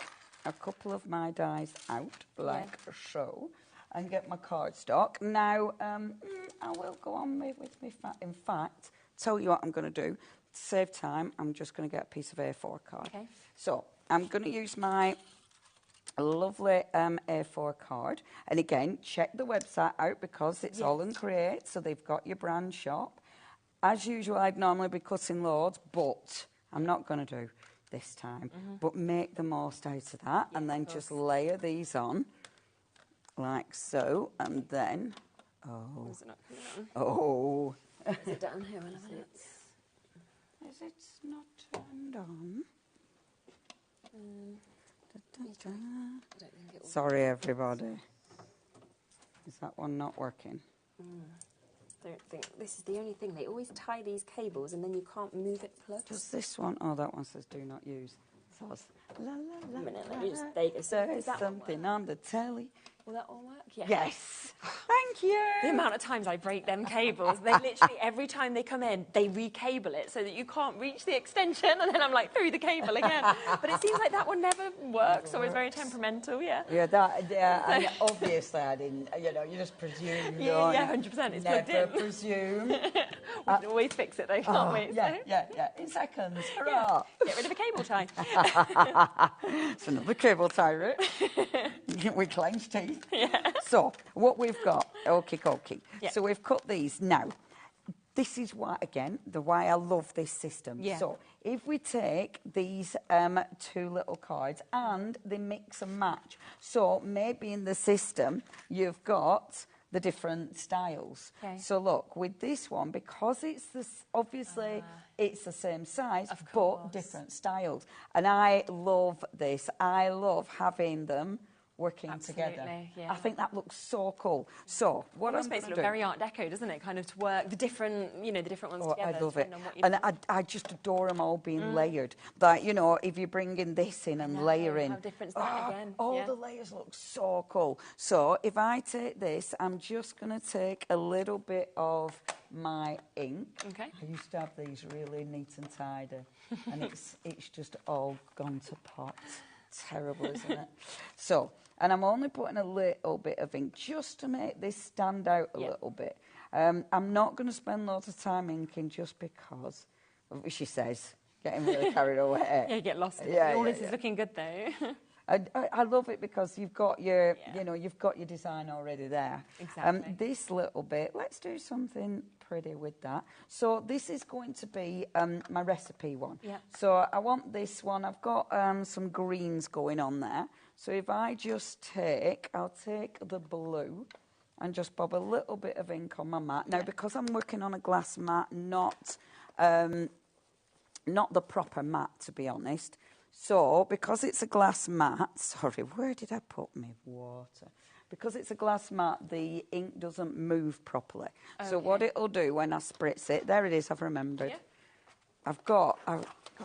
a couple of my dies out, like so, and get my cardstock. Now, I will go on with me. In fact, tell you what I'm going to do. To save time, I'm just going to get a piece of A4 card. Okay. So, I'm going to use my a lovely A4 card. And again, check the website out because it's all in Create, so they've got your brand shop. As usual, I'd normally be cutting loads, but I'm not going to do this time. But make the most out of that, and then just layer these on, like so, and then, Is it not coming on? oh. Is it down here? Is it not turned on? Sorry, everybody. Is that one not working? Don't think this is the only thing. They always tie these cables and then you can't move it plugged. Does this one? Oh, that one says do not use. So it's la la la. A minute, let me just. There you go. So There's something on the telly. Will that all work? Yeah. Yes. Thank you. The amount of times I break them cables, they literally, every time they come in, they recable it so that you can't reach the extension, and then I'm like, through the cable again. But it seems like that one never works, or it's very temperamental, yeah. Yeah, and obviously I didn't, you just presume. Yeah, 100%, it's plugged in. Never presume. We can always fix it though, can't we? Yeah, in seconds, hurrah. Get rid of a cable tie. It's another cable tie route. We clench teeth. Yeah. So, what we've got, okay. Yeah. So we've cut these. Now, this is why, again, why I love this system. Yeah. So, if we take these two little cards and they mix and match, so maybe in the system you've got the different styles. Okay. So look, with this one, because it's obviously it's the same size, but different styles. And I love this. I love having them working together. Yeah. I think that looks so cool. So what Almost I'm makes going it to look do... very Art Deco, doesn't it? Kind of to work the different, the different ones together. I love it. On what And I just adore them all being layered. Like, if you're bringing this in and layering... How different is that again? All the layers look so cool. So if I take this, I'm just going to take a little bit of my ink. Okay. I used to have these really neat and tidy. And it's just all gone to pot. Terrible, isn't it? So... And I'm only putting a little bit of ink just to make this stand out a little bit. I'm not going to spend lots of time inking just because, she says, getting really carried away. Yeah, you get lost. All this is looking good though. I love it because you've got your, you've got your design already there. Exactly. This little bit, let's do something pretty with that. So this is going to be my recipe one. Yeah. So I want this one. I've got some greens going on there. So if I just I'll take the blue and just bob a little bit of ink on my mat. Now, because I'm working on a glass mat, not the proper mat, to be honest. So, because it's a glass mat, sorry, where did I put my water? Because it's a glass mat, the ink doesn't move properly. Okay. So what it'll do when I spritz it, there it is, I've remembered. Yeah. I've got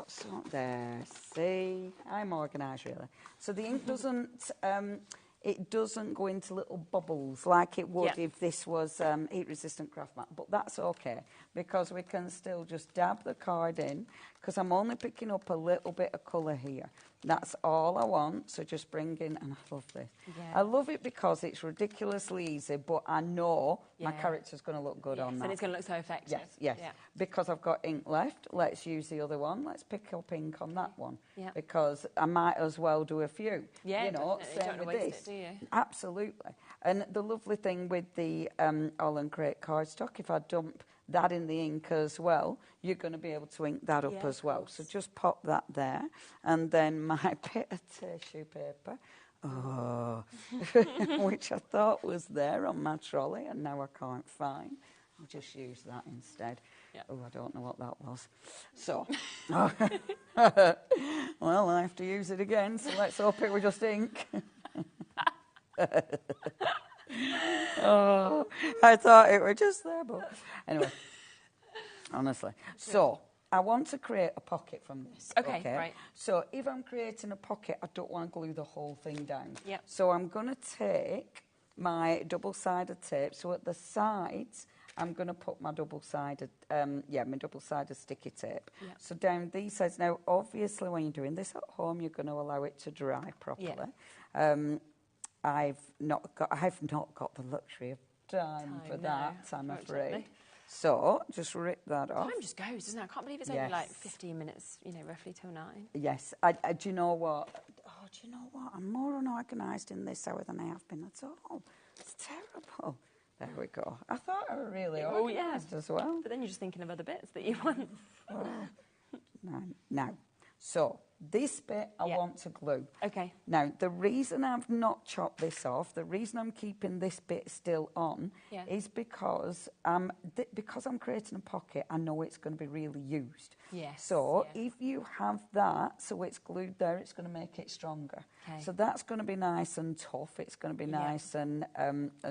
some there. See, I'm organised really. So the ink doesn't go into little bubbles like it would if this was heat-resistant craft mat. But that's okay because we can still just dab the card in because I'm only picking up a little bit of colour here. That's all I want. So just bring in, and I love this. Yeah. I love it because it's ridiculously easy, but I know my character's going to look good on that. And it's going to look so effective. Yes. Yeah. Because I've got ink left, let's use the other one. Let's pick up ink on that one. Yeah. Because I might as well do a few. Yeah, same with this. It, do you? Absolutely. And the lovely thing with the Holland Crate cardstock, if I dump that in the ink as well, you're going to be able to ink that up as well. So just pop that there. And then my bit of tissue paper, which I thought was there on my trolley, and now I can't find. I'll just use that instead. Yeah. Oh, I don't know what that was. So, well, I have to use it again, so let's hope it was just ink. Oh, I thought it were just there, but anyway, honestly. So, I want to create a pocket from this. Okay, right. So, if I'm creating a pocket, I don't want to glue the whole thing down. Yep. So, I'm going to take my double-sided tape. So, at the sides, I'm going to put my double-sided, sticky tape. Yep. So, down these sides. Now, obviously, when you're doing this at home, you're going to allow it to dry properly. Yeah. I've not got the luxury of time for that, I'm afraid. So, just rip that off. Time just goes, doesn't it? I can't believe it's only like 15 minutes, roughly till 9. Yes. Do you know what? Oh, do you know what? I'm more unorganised in this hour than I have been at all. It's terrible. There we go. I thought I were really organised as well. But then you're just thinking of other bits that you want. Now, so this bit I want to glue. Okay. Now, the reason I've not chopped this off, the reason I'm keeping this bit still on is because I'm creating a pocket, I know it's going to be really used. Yes. So if you have that, so it's glued there, it's going to make it stronger. Okay. So that's going to be nice and tough. It's going to be nice and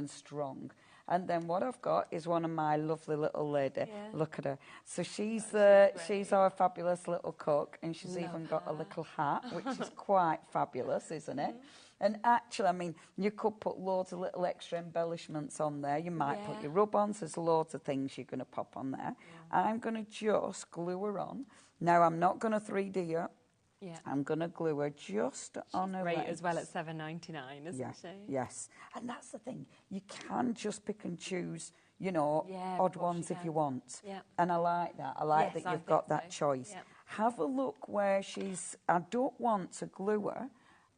strong. And then what I've got is one of my lovely little lady. Yeah. Look at her. So she's our fabulous little cook, and she's even got a little hat, which is quite fabulous, isn't it? And actually, I mean, you could put loads of little extra embellishments on there. You might put your rub-ons. There's loads of things you're going to pop on there. I'm going to just glue her on. Now, I'm not going to 3D her. Yeah. I'm going to glue her just on her legs. Great as well at $7.99, isn't she? Yes. And that's the thing. You can just pick and choose, you know, odd ones if you want. Yeah. And I like that. I like that you've got that choice. Yeah. Have a look where she's... I don't want to glue her.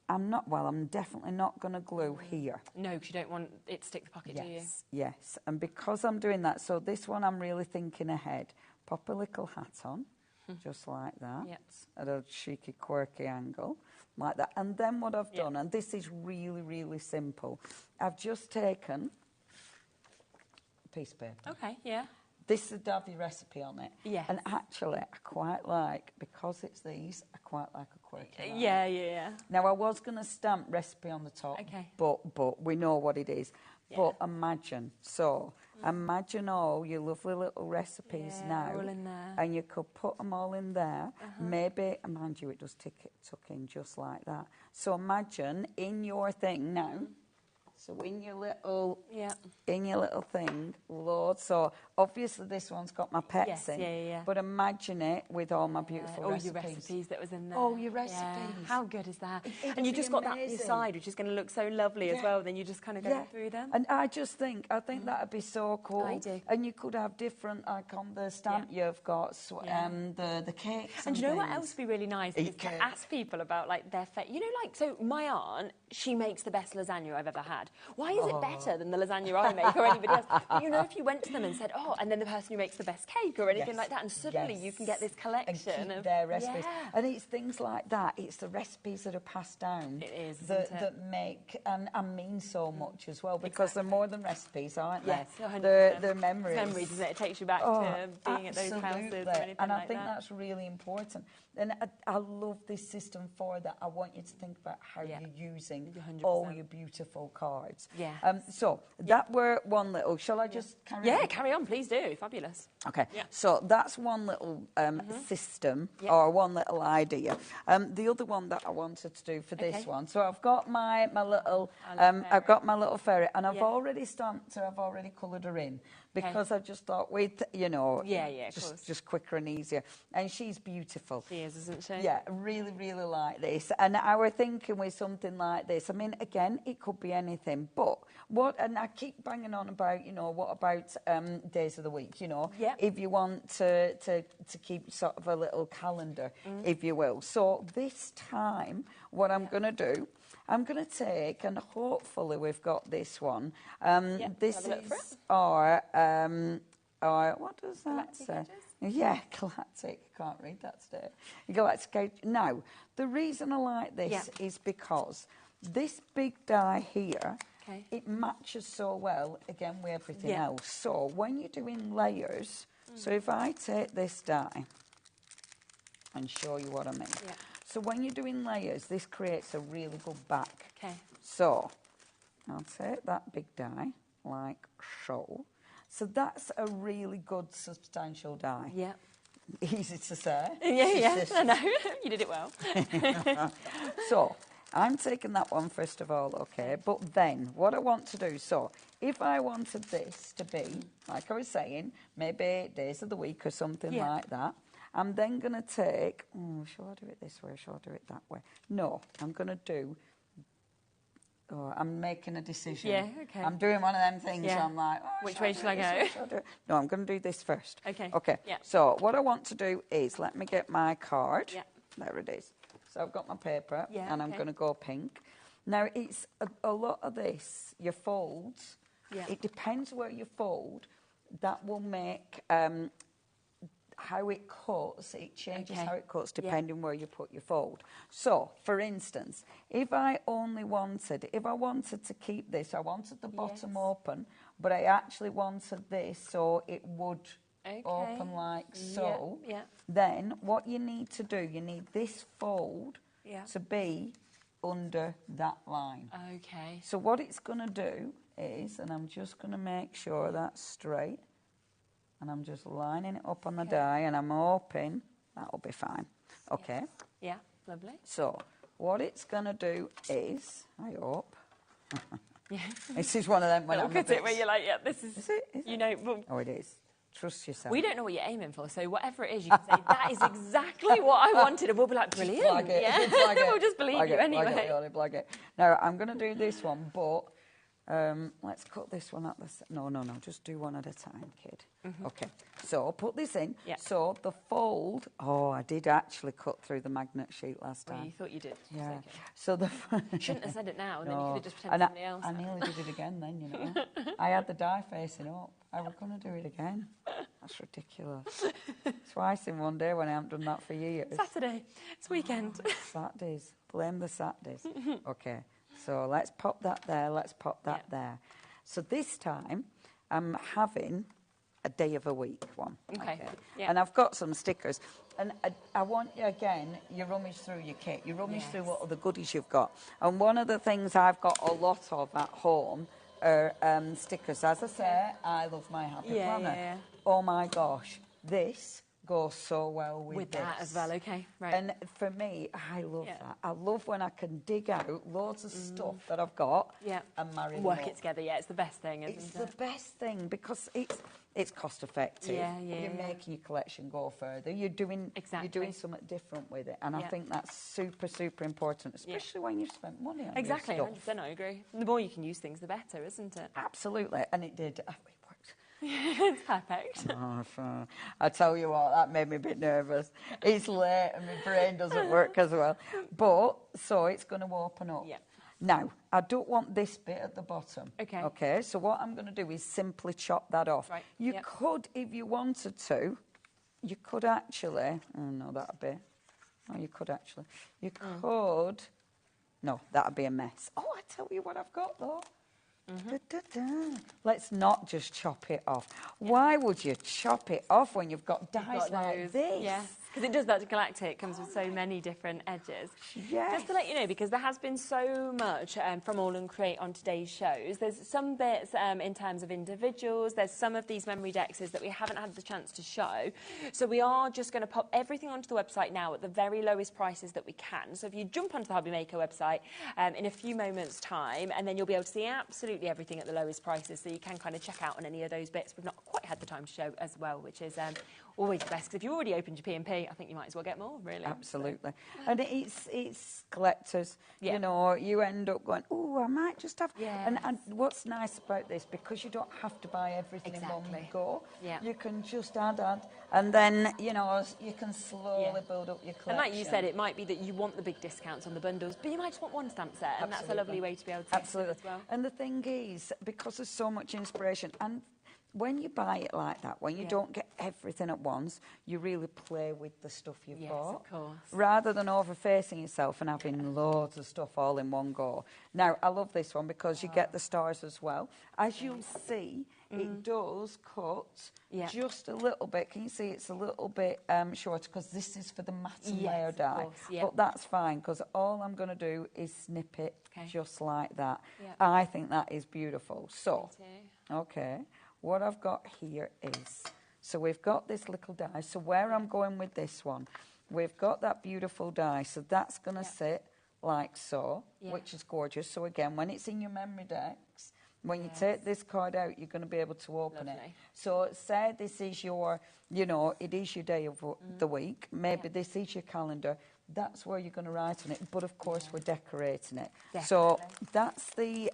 I'm definitely not going to glue here. No, because you don't want it to stick the pocket, do you? Yes. And because I'm doing that, so this one I'm really thinking ahead. Pop a little hat on. Just like that, at a cheeky, quirky angle, like that. And then what I've done, and this is really, really simple, I've just taken a piece of paper. Okay, yeah. This is Davy recipe on it. Yes. And actually, I quite like, because it's these, I quite like a quirky line. Yeah. Now, I was going to stamp recipe on the top, but we know what it is. Yeah. But imagine, imagine all your lovely little recipes now. All in there. And you could put them all in there. Maybe, mind you, it does tuck in just like that. So imagine in your thing now. So in your little thing, loads. So obviously this one's got my pets in. But imagine it with all my beautiful recipes. Your recipes that was in there. Oh, your recipes. Yeah. How good is that? And you just got that on your side, which is going to look so lovely as well. Then you just kind of go through them. And I think that'd be so cool. I do. And you could have different, like on the stamp you've got the cakes. And you know what else would be really nice is to ask people about like their so my aunt, she makes the best lasagna I've ever had. Why is it better than the lasagna I make or anybody else? But, if you went to them and said, and then the person who makes the best cake or anything like that, and suddenly you can get this collection of their recipes. And it's things like that. It's the recipes that are passed down that make and mean so much as well, because they're more than recipes, aren't they? Yes, they're memories. Memories, isn't it? It takes you back to being at those houses or anything and I think that's really important. And I love this system for that. I want you to think about how you're using 100%. All your beautiful cards. Yeah. So that were one little... Shall I just carry on? Yeah, carry on, please do. Fabulous. Okay. Yeah. So that's one little system or one little idea. The other one that I wanted to do for this one. So I've got my little... I've got my little ferret, and I've already stamped her. I've already coloured her in. Because I just thought with, just quicker and easier. And she's beautiful. She is, isn't she? Yeah, really, really like this. And I were thinking with something like this, I mean, again, it could be anything. But and I keep banging on about, what about days of the week, if you want to keep sort of a little calendar, if you will. So this time, what I'm going to do, I'm going to take, and hopefully we've got this one. This is our, what does that say? Yeah, galactic. I can't read that today. Galactic. Now, the reason I like this is because this big die here, it matches so well, again, with everything else. So when you're doing layers, so if I take this die and show you what I mean. Yeah. So when you're doing layers, this creates a really good back. Okay. So I'll take that big die, like so. So that's a really good, substantial die. Yeah. Easy to say. Yeah, I know. You did it well. So I'm taking that one first of all, okay? But then what I want to do, so if I wanted this to be, like I was saying, maybe days of the week or something like that, I'm then going to take, shall I do it this way or shall I do it that way? No, I'm going to do, I'm making a decision. Yeah, okay. I'm doing one of them things, so I'm like, which way shall I go? No, I'm going to do this first. Okay. Okay, so what I want to do is, let me get my card. Yeah. There it is. So I've got my paper, Yeah, and I'm okay. going to go pink. Now, it's a lot of this, your folds, it depends where you fold, that will make how it cuts, it changes how it cuts depending where you put your fold. So, for instance, if I wanted to keep this, I wanted the bottom open, but I actually wanted this so it would open like so, then what you need to do, you need this fold to be under that line. Okay. So what it's going to do is, and I'm just going to make sure that's straight, and I'm just lining it up on the die, and I'm hoping that'll be fine. Okay? Yeah, lovely. So what it's going to do is, I hope, Yeah. this is one of them when Look I'm at it where you're like, yeah, this is it? you know. Well, oh, it is. Trust yourself. we don't know what you're aiming for, so whatever it is, you can say, that is exactly what I wanted, and we'll be like, brilliant. Flag it. Yeah. Flag it. We'll just believe Flag you it. anyway. Flag it, Leonie, flag it. Now, I'm going to do this one, but let's cut this one at the... No, just do one at a time, kid. Okay, so I'll put this in. Yeah. So the fold... Oh, I did actually cut through the magnet sheet last time. Well, you thought you did. Yeah. Okay. So the... Shouldn't have said it now, and then you could have just And pretended somebody else. I nearly did it again then, you know. I had the die facing up. I was going to do it again. That's ridiculous. Twice in one day when I haven't done that for years. Saturday. It's weekend. Saturdays. Blame the Saturdays. Okay. So let's pop that there. Let's pop that there. So this time, I'm having a day of a week one. Okay. Yeah. And I've got some stickers. And I want you, again, you rummage through your kit. You rummage through what other goodies you've got. And one of the things I've got a lot of at home are stickers. As I say, I love my Happy Planner. Yeah. Oh, my gosh. This goes so well with that this. as well, okay, right. And for me, I love that. I love when I can dig out loads of stuff that I've got and marry them work up. it together. Yeah, it's the best thing, isn't it? It's the best thing because it's cost effective. You're making your collection go further. You're doing something different with it, and I think that's super, super important, especially when you've spent money on exactly. your stuff. 100%, I agree. The more you can use things, the better, isn't it? Absolutely, and it did. It's perfect. Oh, I tell you what, that made me a bit nervous. It's late and my brain doesn't work as well. But, so it's going to open up. Yeah. Now, I don't want this bit at the bottom. Okay. Okay, so what I'm going to do is simply chop that off. Right. You could, if you wanted to, you could actually... Oh, no, that would be... Oh, you could actually... You could... No, that would be a mess. Oh, I tell you what I've got, though. Let's not just chop it off. Why would you chop it off when you've got dies like this? Yes, because it does that to collect it. It comes with so many different edges. Yes. Just to let you know, because there has been so much from All and Create on today's shows. There's some bits in terms of individuals. There's some of these memory dexes that we haven't had the chance to show. So we are just going to pop everything onto the website now at the very lowest prices that we can. So if you jump onto the HobbyMaker website in a few moments' time, and then you'll be able to see absolutely everything at the lowest prices, so you can kind of check out on any of those bits. We've not quite had the time to show as well, which is always the best, because if you already opened your P&P, I think you might as well get more, really. Absolutely. So. And it's collectors, you know, you end up going, oh, I might just have... And what's nice about this, because you don't have to buy everything in one go, you can just add, and then, you know, you can slowly build up your collection. And like you said, it might be that you want the big discounts on the bundles, but you might just want one stamp set, and that's a lovely way to be able to get it as well. And the thing is, because there's so much inspiration, and when you buy it like that, when you don't get everything at once, you really play with the stuff you've bought. Of course. Rather than overfacing yourself and having loads of stuff all in one go. Now, I love this one because you get the stars as well. As you'll see, it does cut just a little bit. Can you see it's a little bit shorter because this is for the matte and layer die. But that's fine because all I'm going to do is snip it just like that. I think that is beautiful. So, what I've got here is, so we've got this little die. So where I'm going with this one, we've got that beautiful die. So that's going to sit like so, which is gorgeous. So again, when it's in your memory decks, when you take this card out, you're going to be able to open it. So say this is your, you know, it is your day of the week. Maybe this is your calendar. That's where you're going to write on it. But of course, we're decorating it. So that's the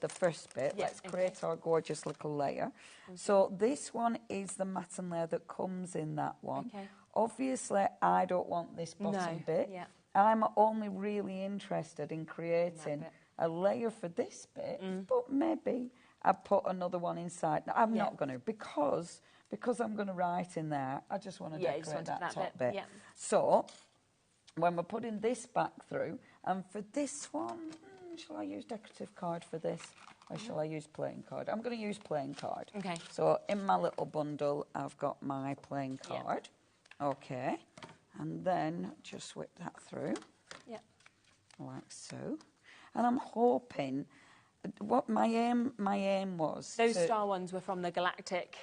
first bit. Let's create our gorgeous little layer. So this one is the matte and layer that comes in that one. Obviously, I don't want this bottom bit. I'm only really interested in creating a layer for this bit, but maybe I put another one inside. No, I'm not going to, because I'm going to write in there. I just want to decorate that top bit. Yeah. So when we're putting this back through, and for this one, shall I use decorative card for this? Or shall I use playing card? I'm going to use playing card. Okay. So in my little bundle, I've got my playing card. Okay. And then just whip that through. Yep. Like so. And I'm hoping, what my aim was... Those star ones were from the Galactic.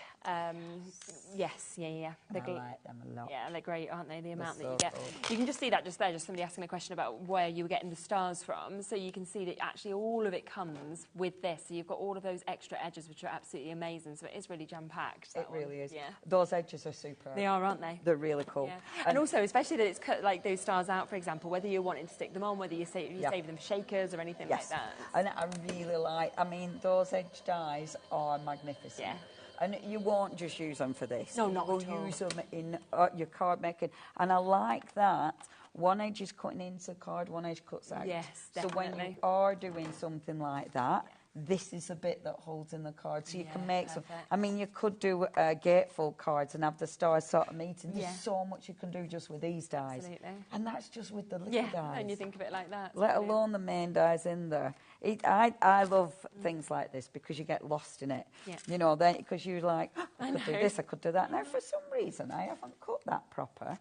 Yes, yeah. I like them a lot. Yeah, they're great, aren't they? The amount They're that you so get. cool. You can just see that just there, just somebody asking a question about where you were getting the stars from. So you can see that actually all of it comes with this. So you've got all of those extra edges, which are absolutely amazing. So it is really jam-packed. It really is. Yeah. Those edges are super. They are, aren't they? They're really cool. Yeah. And also, especially that it's cut like those stars out, for example, whether you're wanting to stick them on, whether you save them shakers or anything like that. And I really like, I mean, those edge dies are magnificent. Yeah. And you won't just use them for this. No, not You'll at all. use them in your card making. And I like that. One edge is cutting into the card, one edge cuts out. Yes, So when you definitely. are doing something like that, this is a bit that holds in the card. So you can make some... I mean, you could do gatefold cards and have the stars sort of meeting. There's so much you can do just with these dies. Absolutely. And that's just with the little dies. And you think of it like that. Let alone the main dies in there. I love things like this because you get lost in it. Yeah. You know, because you're like, I could do know. this, I could do that. Now, for some reason, I haven't cut that proper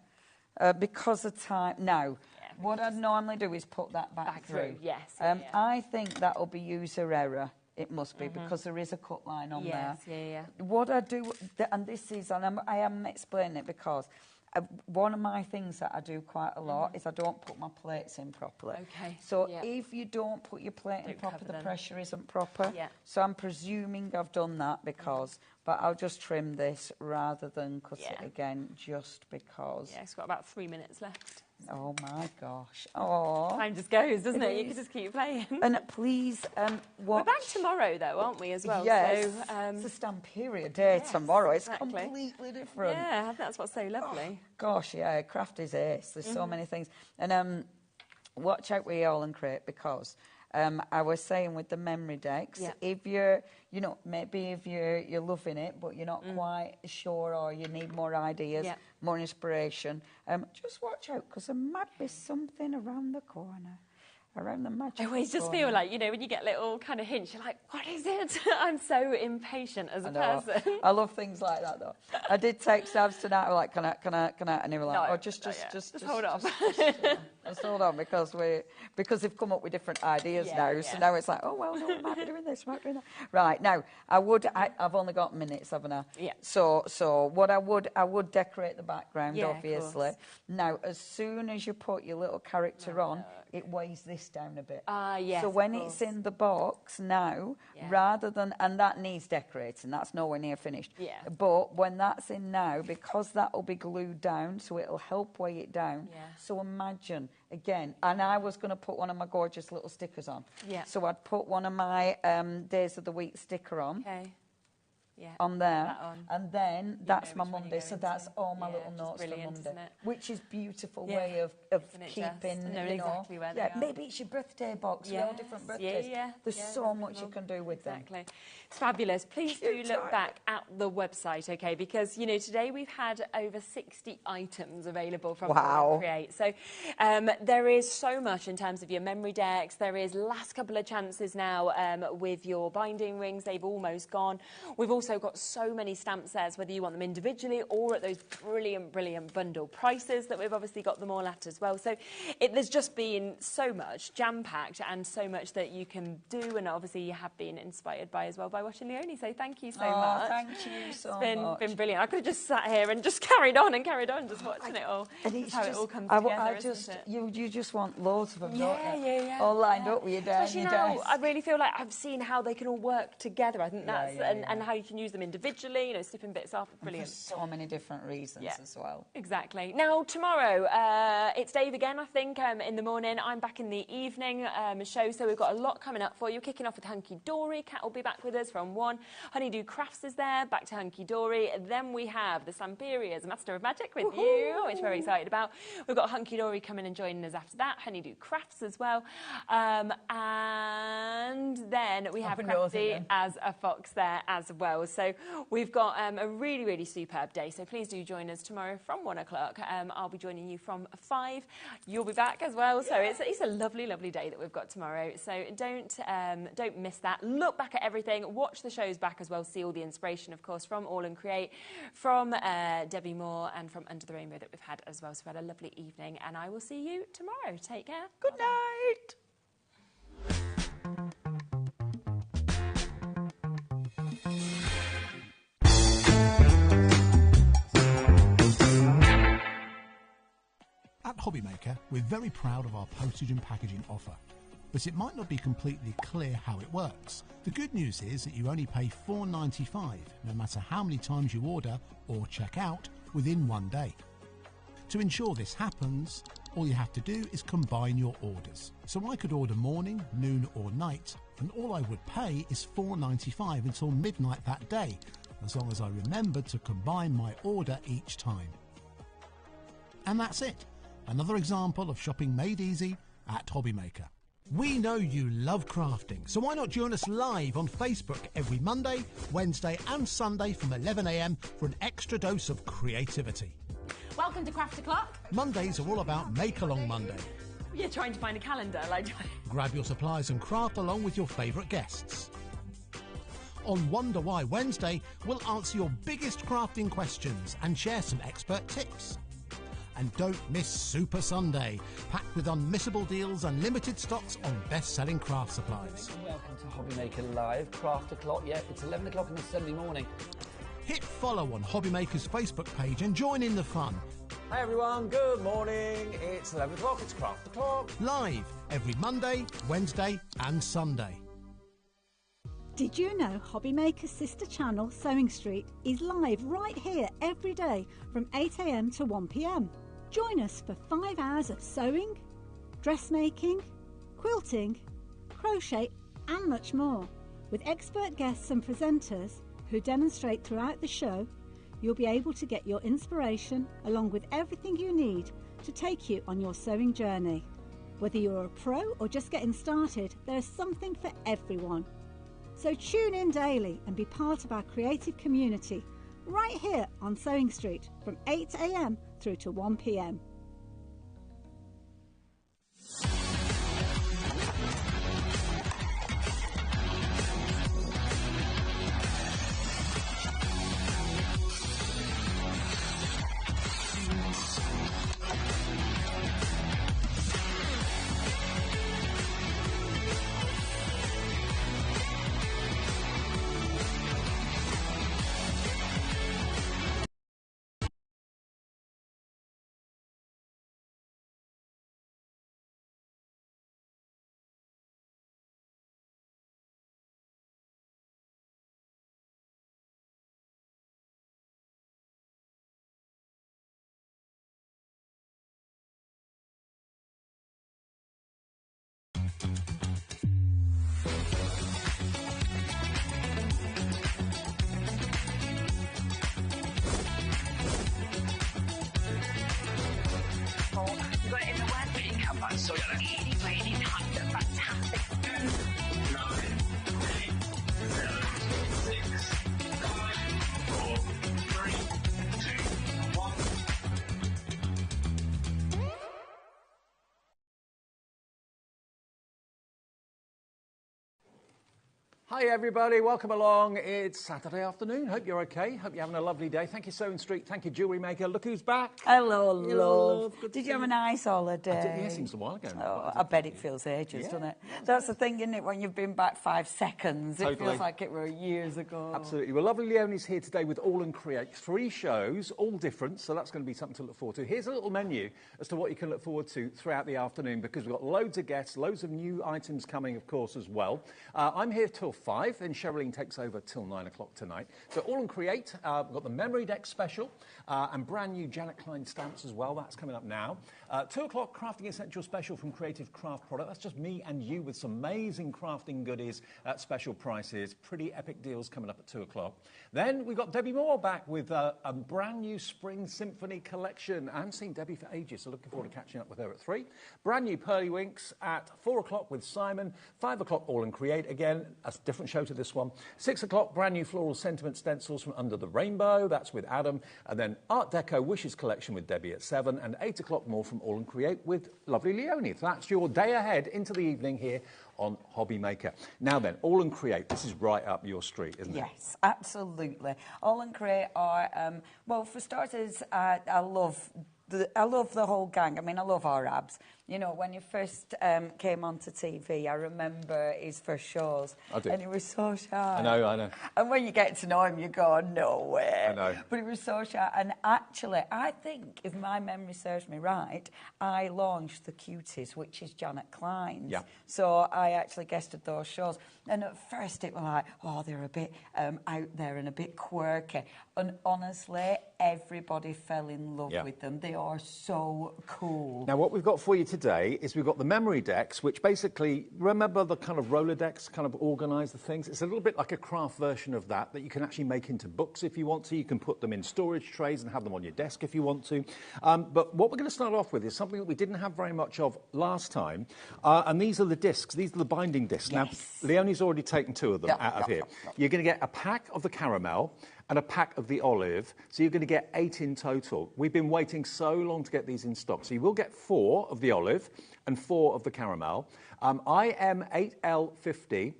because of time. Now, what I'd normally do is put that back through. Yes. I think that'll be user error. It must be because there is a cut line on there. Yes, What I do, and this is, and I am explaining it because one of my things that I do quite a lot is I don't put my plates in properly. Okay. So if you don't put your plate in proper, the pressure isn't proper. Yeah. So I'm presuming I've done that because, but I'll just trim this rather than cut it again just because. Yeah, it's got about 3 minutes left. Oh my gosh. Oh. Time just goes, doesn't it? You can just keep playing. And please, We're back tomorrow, though, aren't we, as well? Yes. So, it's a Stamperia day tomorrow. It's completely different. Yeah, I think that's what's so lovely. Gosh, yeah, craft is ace. There's so many things. And watch out with all and crate because I was saying with the memory decks, if you're, maybe if you're loving it, but you're not quite sure or you need more ideas, more inspiration, just watch out because there might be something around the corner. Around the magic. I always just feel like, when you get little kind of hints, you're like, what is it? I'm so impatient as a person. I love things like that, though. I did text Abs tonight. I was like, can I? And he was like, No, just hold on. Just hold on, because they've come up with different ideas now. So now it's like, oh well, no, we might be doing this, we might be doing that. Right now, I've only got minutes, haven't I? Yeah. So what I would decorate the background, obviously. Of course. Now, as soon as you put your little character on, it weighs this down a bit. Yes. So when it's in the box now, rather than, and that needs decorating, that's nowhere near finished. Yeah. But when that's in now, because that will be glued down, so it'll help weigh it down. Yeah. So imagine, again, and I was going to put one of my gorgeous little stickers on. Yeah. So I'd put one of my Days of the Week sticker on. Okay. Yeah. On there, That on. and then that's my Monday, so that's all my little notes for brilliant, Monday, isn't it? which is beautiful Yeah. way of Isn't it keeping, just knowing exactly where they are. maybe it's your birthday box with all different birthdays. There's so much you can do with them. Exactly. It's fabulous. Please do look back at the website, okay? Because, today we've had over 60 items available from Create. So there is so much in terms of your memory decks. There is last couple of chances now with your binding rings. They've almost gone. We've also got so many stamp sets, whether you want them individually or at those brilliant, brilliant bundle prices that we've obviously got them all at as well. So there's just been so much jam-packed and so much that you can do, and obviously you have been inspired by as well by watching Leonie. So thank you so much. Thank you so much. It's been brilliant. I could have just sat here and just carried on just watching it all. And it's how just, it all comes together, just, isn't it? you just want loads of them, Yeah, don't you? yeah. All lined up with you down Especially your now, desk. I really feel like I've seen how they can all work together. I think that's, and how you can can use them individually, you know, snipping bits off. Brilliant. For so many different reasons as well. Exactly. Now, tomorrow, it's Dave again, I think, in the morning. I'm back in the evening show, so we've got a lot coming up for you. Kicking off with Hunky Dory. Kat will be back with us from 1. Honeydew Crafts is there, back to Hunky Dory. Then we have the Samperia's Master of Magic with you, which we're very excited about. We've got Hunky Dory coming and joining us after that. Honeydew Crafts as well. And then we have Crafty as a fox there as well. So we've got a really, really superb day. So please do join us tomorrow from 1 o'clock. I'll be joining you from 5. You'll be back as well. So it's a lovely, lovely day that we've got tomorrow. So don't miss that. Look back at everything. Watch the shows back as well. See all the inspiration, of course, from All and Create, from Debbie Moore, and from Under the Rainbow that we've had as well. So we've had a lovely evening, and I will see you tomorrow. Take care. Good night. At HobbyMaker, we're very proud of our postage and packaging offer, but it might not be completely clear how it works. The good news is that you only pay $4.95 no matter how many times you order or check out within 1 day. To ensure this happens, all you have to do is combine your orders. So I could order morning, noon or night, and all I would pay is $4.95 until midnight that day, as long as I remembered to combine my order each time. And that's it. Another example of shopping made easy at HobbyMaker. We know you love crafting, so why not join us live on Facebook every Monday, Wednesday and Sunday from 11 a.m. for an extra dose of creativity. Welcome to Craft O'Clock. Mondays are all about Make Along Monday. You're trying to find a calendar, like... Grab your supplies and craft along with your favourite guests. On Wonder Why Wednesday, we'll answer your biggest crafting questions and share some expert tips. And don't miss Super Sunday, packed with unmissable deals and limited stocks on best-selling craft supplies. Welcome to HobbyMaker Live, Craft O'Clock. Yeah, it's 11 o'clock on a Sunday morning. Hit follow on HobbyMaker's Facebook page and join in the fun. Hi everyone, good morning. It's 11 o'clock, it's Craft O'Clock. Live every Monday, Wednesday and Sunday. Did you know HobbyMaker's sister channel, Sewing Street, is live right here every day from 8 a.m. to 1 p.m. Join us for 5 hours of sewing, dressmaking, quilting, crochet and much more. With expert guests and presenters who demonstrate throughout the show, you'll be able to get your inspiration along with everything you need to take you on your sewing journey. Whether you're a pro or just getting started, there's something for everyone. So tune in daily and be part of our creative community right here on Sewing Street from 8 a.m. through to 1 p.m. So yeah, really tight, fantastic. 9, 8, 7, 6, 5, 4, 3, 2, 1. Hi everybody, welcome along. It's Saturday afternoon. Hope you're okay. Hope you're having a lovely day. Thank you, Sewing Street. Thank you, Jewellery Maker. Look who's back. Hello, love. Did you have a nice holiday? Yes, it was a while ago. Oh, I bet it feels ages, doesn't it? That's the thing, isn't it? When you've been back 5 seconds, it feels like it were years ago. Absolutely. Well, lovely Leonie's here today with All and Create. 3 shows, all different, so that's going to be something to look forward to. Here's a little menu as to what you can look forward to throughout the afternoon, because we've got loads of guests, loads of new items coming, of course, as well. I'm here till 5. Then Sherilyn takes over till 9 o'clock tonight. So all and create. We've got the Memory Deck special and brand new Janet Klein stamps as well. That's coming up now. 2 o'clock, Crafting Essential special from Creative Craft Product. That's just me and you with some amazing crafting goodies at special prices. Pretty epic deals coming up at 2 o'clock. Then we've got Debbie Moore back with a brand new Spring Symphony collection. I haven't seen Debbie for ages, so looking forward to catching up with her at 3. Brand new Pearly Winks at 4 o'clock with Simon. 5 o'clock, All and Create again. A different show to this one. 6 o'clock, brand new Floral Sentiment stencils from Under the Rainbow. That's with Adam. And then Art Deco Wishes collection with Debbie at 7. And 8 o'clock, more from All and Create with lovely Leonie. So that's your day ahead into the evening here on HobbyMaker. Now then, All and Create. This is right up your street, isn't it? Yes, absolutely. All and Create are, well, for starters, I love the whole gang. I mean, I love our abs. You know, when you first came onto TV, I remember his first shows. I do. And he was so shy. I know. And when you get to know him, you go, no way. I know. But he was so shy. And actually, I think, if my memory serves me right, I launched the Cuties, which is Janet Klein's. Yeah. So I actually guested those shows. And at first it was like, oh, they're a bit out there and a bit quirky. And honestly, everybody fell in love with them. They are so cool. Now, what we've got for you today is we've got the memory decks, which basically, remember the kind of roller decks, kind of organise the things? It's a little bit like a craft version of that you can actually make into books if you want to. You can put them in storage trays and have them on your desk if you want to. But what we're going to start off with is something that we didn't have very much of last time. And these are the discs. These are the binding discs. Yes. Now, Leonie's already taken 2 of them out of here. You're going to get a pack of the caramel and a pack of the olive, so you're going to get 8 in total. We've been waiting so long to get these in stock, so you will get 4 of the olive and 4 of the caramel. IM8L50.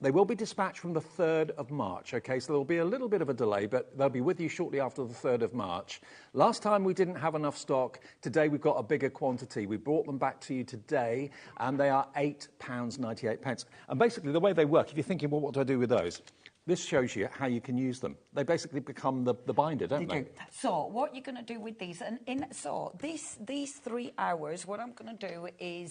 They will be dispatched from the 3rd of March, OK? So there'll be a little bit of a delay, but they'll be with you shortly after the 3rd of March. Last time we didn't have enough stock. Today we've got a bigger quantity. We brought them back to you today, and they are £8.98. And basically the way they work, if you're thinking, well, what do I do with those? This shows you how you can use them. They basically become the binder, don't they? So what you're going to do with these, these 3 hours, what I'm going to do is